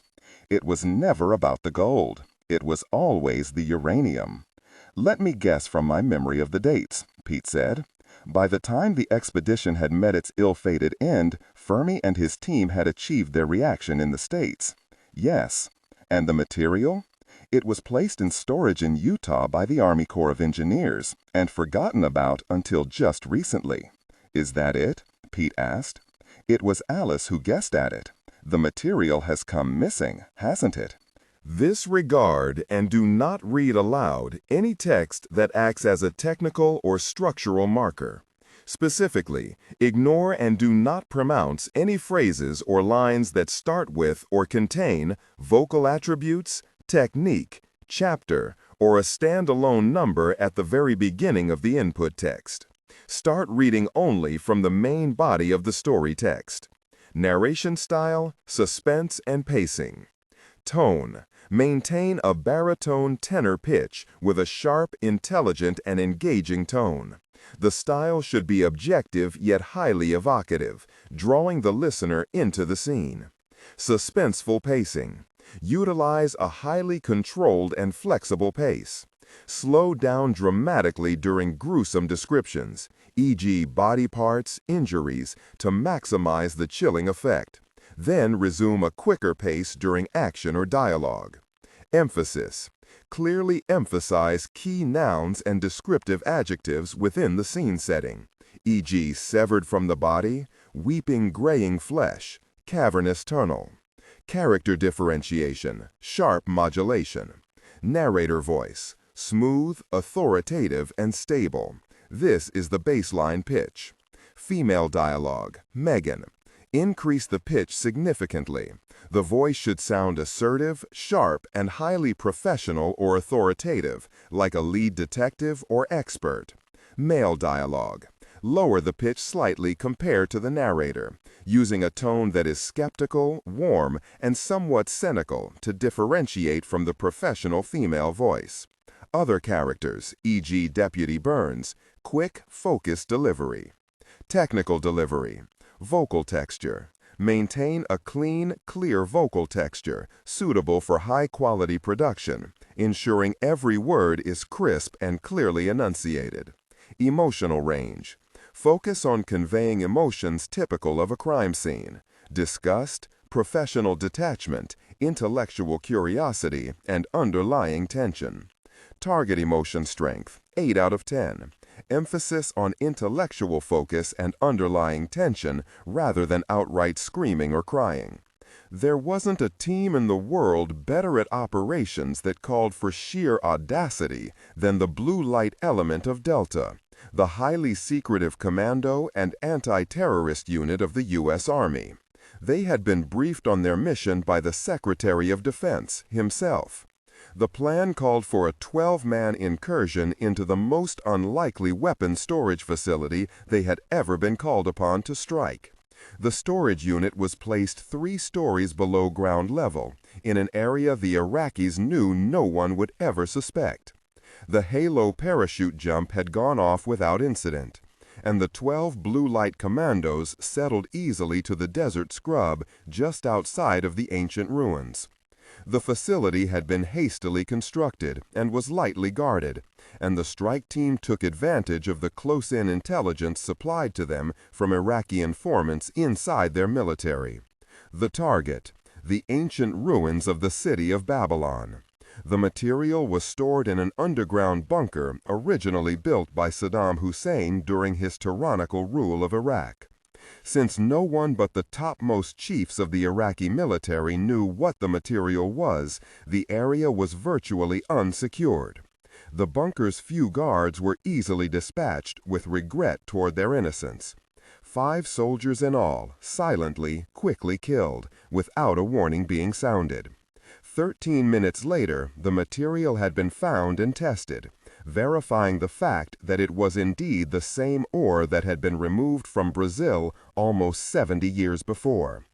It was never about the gold. It was always the uranium. "Let me guess from my memory of the dates," Pete said. "By the time the expedition had met its ill-fated end, Fermi and his team had achieved their reaction in the States." "Yes. And the material?" "It was placed in storage in Utah by the Army Corps of Engineers and forgotten about until just recently." "Is that it?" Pete asked. It was Alice who guessed at it. "The material has come missing, hasn't it?" Disregard and do not read aloud any text that acts as a technical or structural marker. Specifically, ignore and do not pronounce any phrases or lines that start with or contain vocal attributes, technique, chapter, or a standalone number at the very beginning of the input text. Start reading only from the main body of the story text. Narration style, suspense, and pacing. Tone. Maintain a baritone tenor pitch with a sharp, intelligent, and engaging tone. The style should be objective yet highly evocative, drawing the listener into the scene. Suspenseful pacing. Utilize a highly controlled and flexible pace. Slow down dramatically during gruesome descriptions, e.g. body parts, injuries, to maximize the chilling effect. Then resume a quicker pace during action or dialogue. Emphasis. Clearly emphasize key nouns and descriptive adjectives within the scene setting, e.g. severed from the body, weeping graying flesh, cavernous tunnel. Character differentiation, sharp modulation. Narrator voice, smooth, authoritative, and stable. This is the baseline pitch. Female dialogue, Megan. Increase the pitch significantly. The voice should sound assertive, sharp, and highly professional or authoritative, like a lead detective or expert. Male dialogue. Lower the pitch slightly compared to the narrator, using a tone that is skeptical, warm, and somewhat cynical to differentiate from the professional female voice. Other characters, e.g. Deputy Burns, quick, focused delivery. Technical delivery. Vocal texture. Maintain a clean, clear vocal texture, suitable for high-quality production, ensuring every word is crisp and clearly enunciated. Emotional range. Focus on conveying emotions typical of a crime scene: disgust, professional detachment, intellectual curiosity, and underlying tension. Target emotion strength, 8 out of 10. Emphasis on intellectual focus and underlying tension rather than outright screaming or crying. There wasn't a team in the world better at operations that called for sheer audacity than the blue light element of Delta, the highly secretive commando and anti-terrorist unit of the U.S. Army. They had been briefed on their mission by the Secretary of Defense himself. The plan called for a 12-man incursion into the most unlikely weapons storage facility they had ever been called upon to strike. The storage unit was placed 3 stories below ground level, in an area the Iraqis knew no one would ever suspect. The Halo parachute jump had gone off without incident, and the 12 blue light commandos settled easily to the desert scrub just outside of the ancient ruins. The facility had been hastily constructed and was lightly guarded, and the strike team took advantage of the close-in intelligence supplied to them from Iraqi informants inside their military. The target, the ancient ruins of the city of Babylon. The material was stored in an underground bunker originally built by Saddam Hussein during his tyrannical rule of Iraq. Since no one but the topmost chiefs of the Iraqi military knew what the material was, the area was virtually unsecured. The bunker's few guards were easily dispatched with regret toward their innocence. 5 soldiers in all, silently, quickly killed, without a warning being sounded. 13 minutes later, the material had been found and tested, verifying the fact that it was indeed the same ore that had been removed from Brazil almost 70 years before.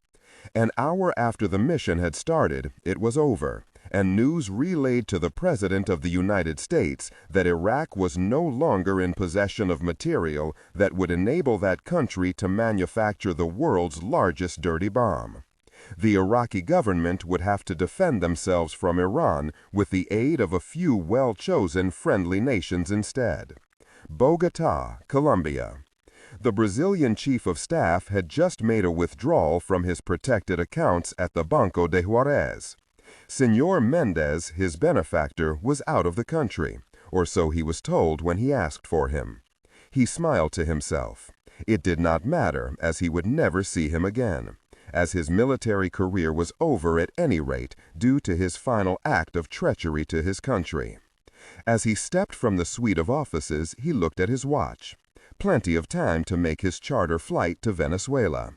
An hour after the mission had started, it was over, and news relayed to the President of the United States that Iraq was no longer in possession of material that would enable that country to manufacture the world's largest dirty bomb. The Iraqi government would have to defend themselves from Iran with the aid of a few well-chosen friendly nations instead. Bogota, Colombia. The Brazilian chief of staff had just made a withdrawal from his protected accounts at the Banco de Juarez. Senor Mendez, his benefactor, was out of the country, or so he was told when he asked for him. He smiled to himself. It did not matter, as he would never see him again, as his military career was over at any rate due to his final act of treachery to his country. As he stepped from the suite of offices, he looked at his watch. Plenty of time to make his charter flight to Venezuela.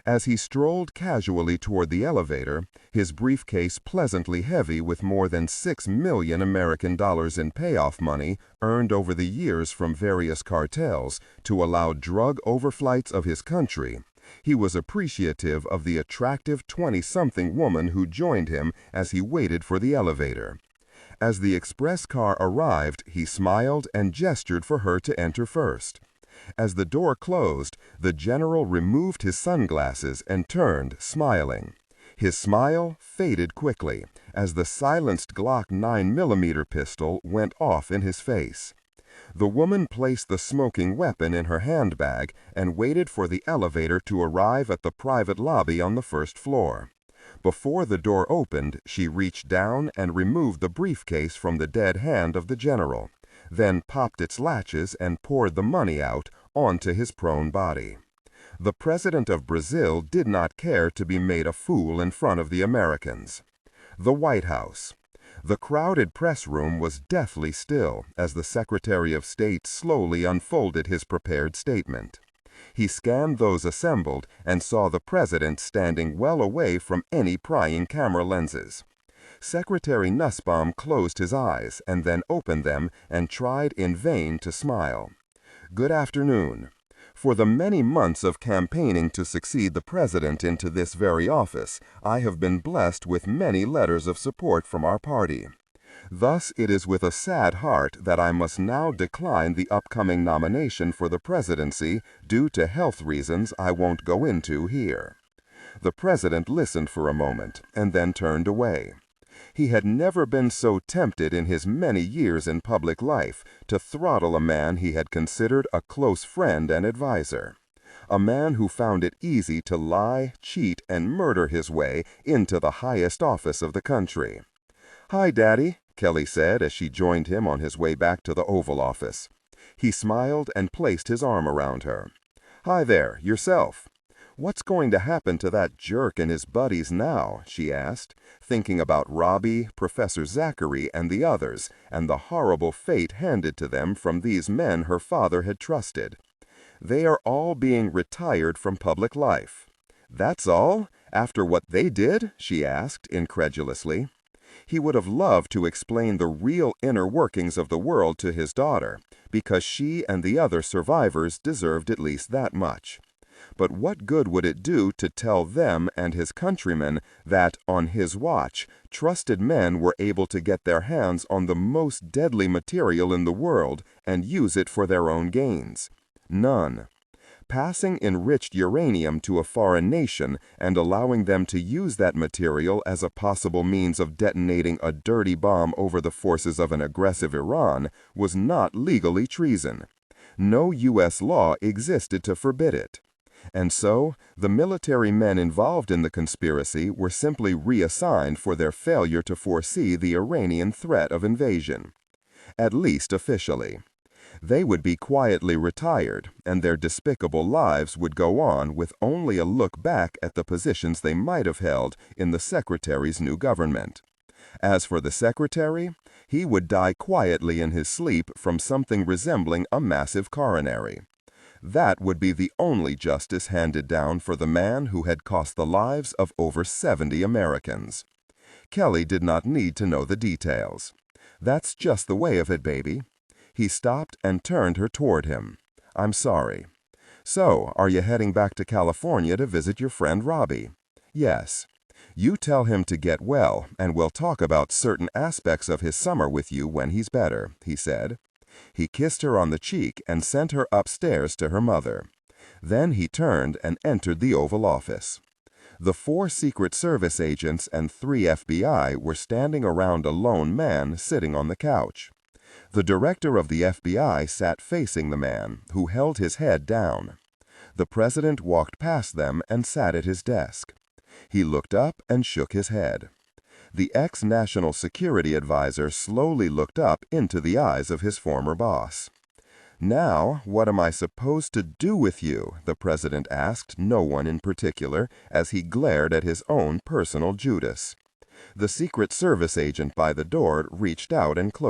As he strolled casually toward the elevator, his briefcase pleasantly heavy with more than $6 million American dollars in payoff money earned over the years from various cartels to allow drug overflights of his country, he was appreciative of the attractive 20-something woman who joined him as he waited for the elevator. As the express car arrived, he smiled and gestured for her to enter first. As the door closed, the general removed his sunglasses and turned, smiling. His smile faded quickly as the silenced Glock 9mm pistol went off in his face. The woman placed the smoking weapon in her handbag and waited for the elevator to arrive at the private lobby on the first floor. Before the door opened, she reached down and removed the briefcase from the dead hand of the general, then popped its latches and poured the money out onto his prone body. The President of Brazil did not care to be made a fool in front of the Americans. The White House. The crowded press room was deathly still as the Secretary of State slowly unfolded his prepared statement. He scanned those assembled and saw the President standing well away from any prying camera lenses. Secretary Nussbaum closed his eyes and then opened them and tried in vain to smile. Good afternoon. For the many months of campaigning to succeed the President into this very office, I have been blessed with many letters of support from our party. Thus, it is with a sad heart that I must now decline the upcoming nomination for the presidency due to health reasons I won't go into here. The President listened for a moment and then turned away. He had never been so tempted in his many years in public life to throttle a man he had considered a close friend and adviser, a man who found it easy to lie, cheat, and murder his way into the highest office of the country. "Hi, Daddy," Kelly said as she joined him on his way back to the Oval Office. He smiled and placed his arm around her. "Hi there, yourself. "What's going to happen to that jerk and his buddies now?" she asked, thinking about Robbie, Professor Zachary, and the others, and the horrible fate handed to them from these men her father had trusted. "They are all being retired from public life." "That's all? After what they did?" she asked, incredulously. He would have loved to explain the real inner workings of the world to his daughter, because she and the other survivors deserved at least that much. But what good would it do to tell them and his countrymen that, on his watch, trusted men were able to get their hands on the most deadly material in the world and use it for their own gains? None. Passing enriched uranium to a foreign nation and allowing them to use that material as a possible means of detonating a dirty bomb over the forces of an aggressive Iran was not legally treason. No U.S. law existed to forbid it. And so, the military men involved in the conspiracy were simply reassigned for their failure to foresee the Iranian threat of invasion. At least officially. They would be quietly retired, and their despicable lives would go on with only a look back at the positions they might have held in the Secretary's new government. As for the Secretary, he would die quietly in his sleep from something resembling a massive coronary. That would be the only justice handed down for the man who had cost the lives of over 70 Americans. Kelly did not need to know the details. "That's just the way of it, baby." He stopped and turned her toward him. "I'm sorry. So, are you heading back to California to visit your friend Robbie?" "Yes." "You tell him to get well, and we'll talk about certain aspects of his summer with you when he's better," he said. He kissed her on the cheek and sent her upstairs to her mother. Then he turned and entered the Oval Office. The 4 Secret Service agents and 3 FBI were standing around a lone man sitting on the couch. The director of the FBI sat facing the man, who held his head down. The president walked past them and sat at his desk. He looked up and shook his head. The ex-national security advisor slowly looked up into the eyes of his former boss. "Now, what am I supposed to do with you?" the president asked no one in particular as he glared at his own personal Judas. The Secret Service agent by the door reached out and closed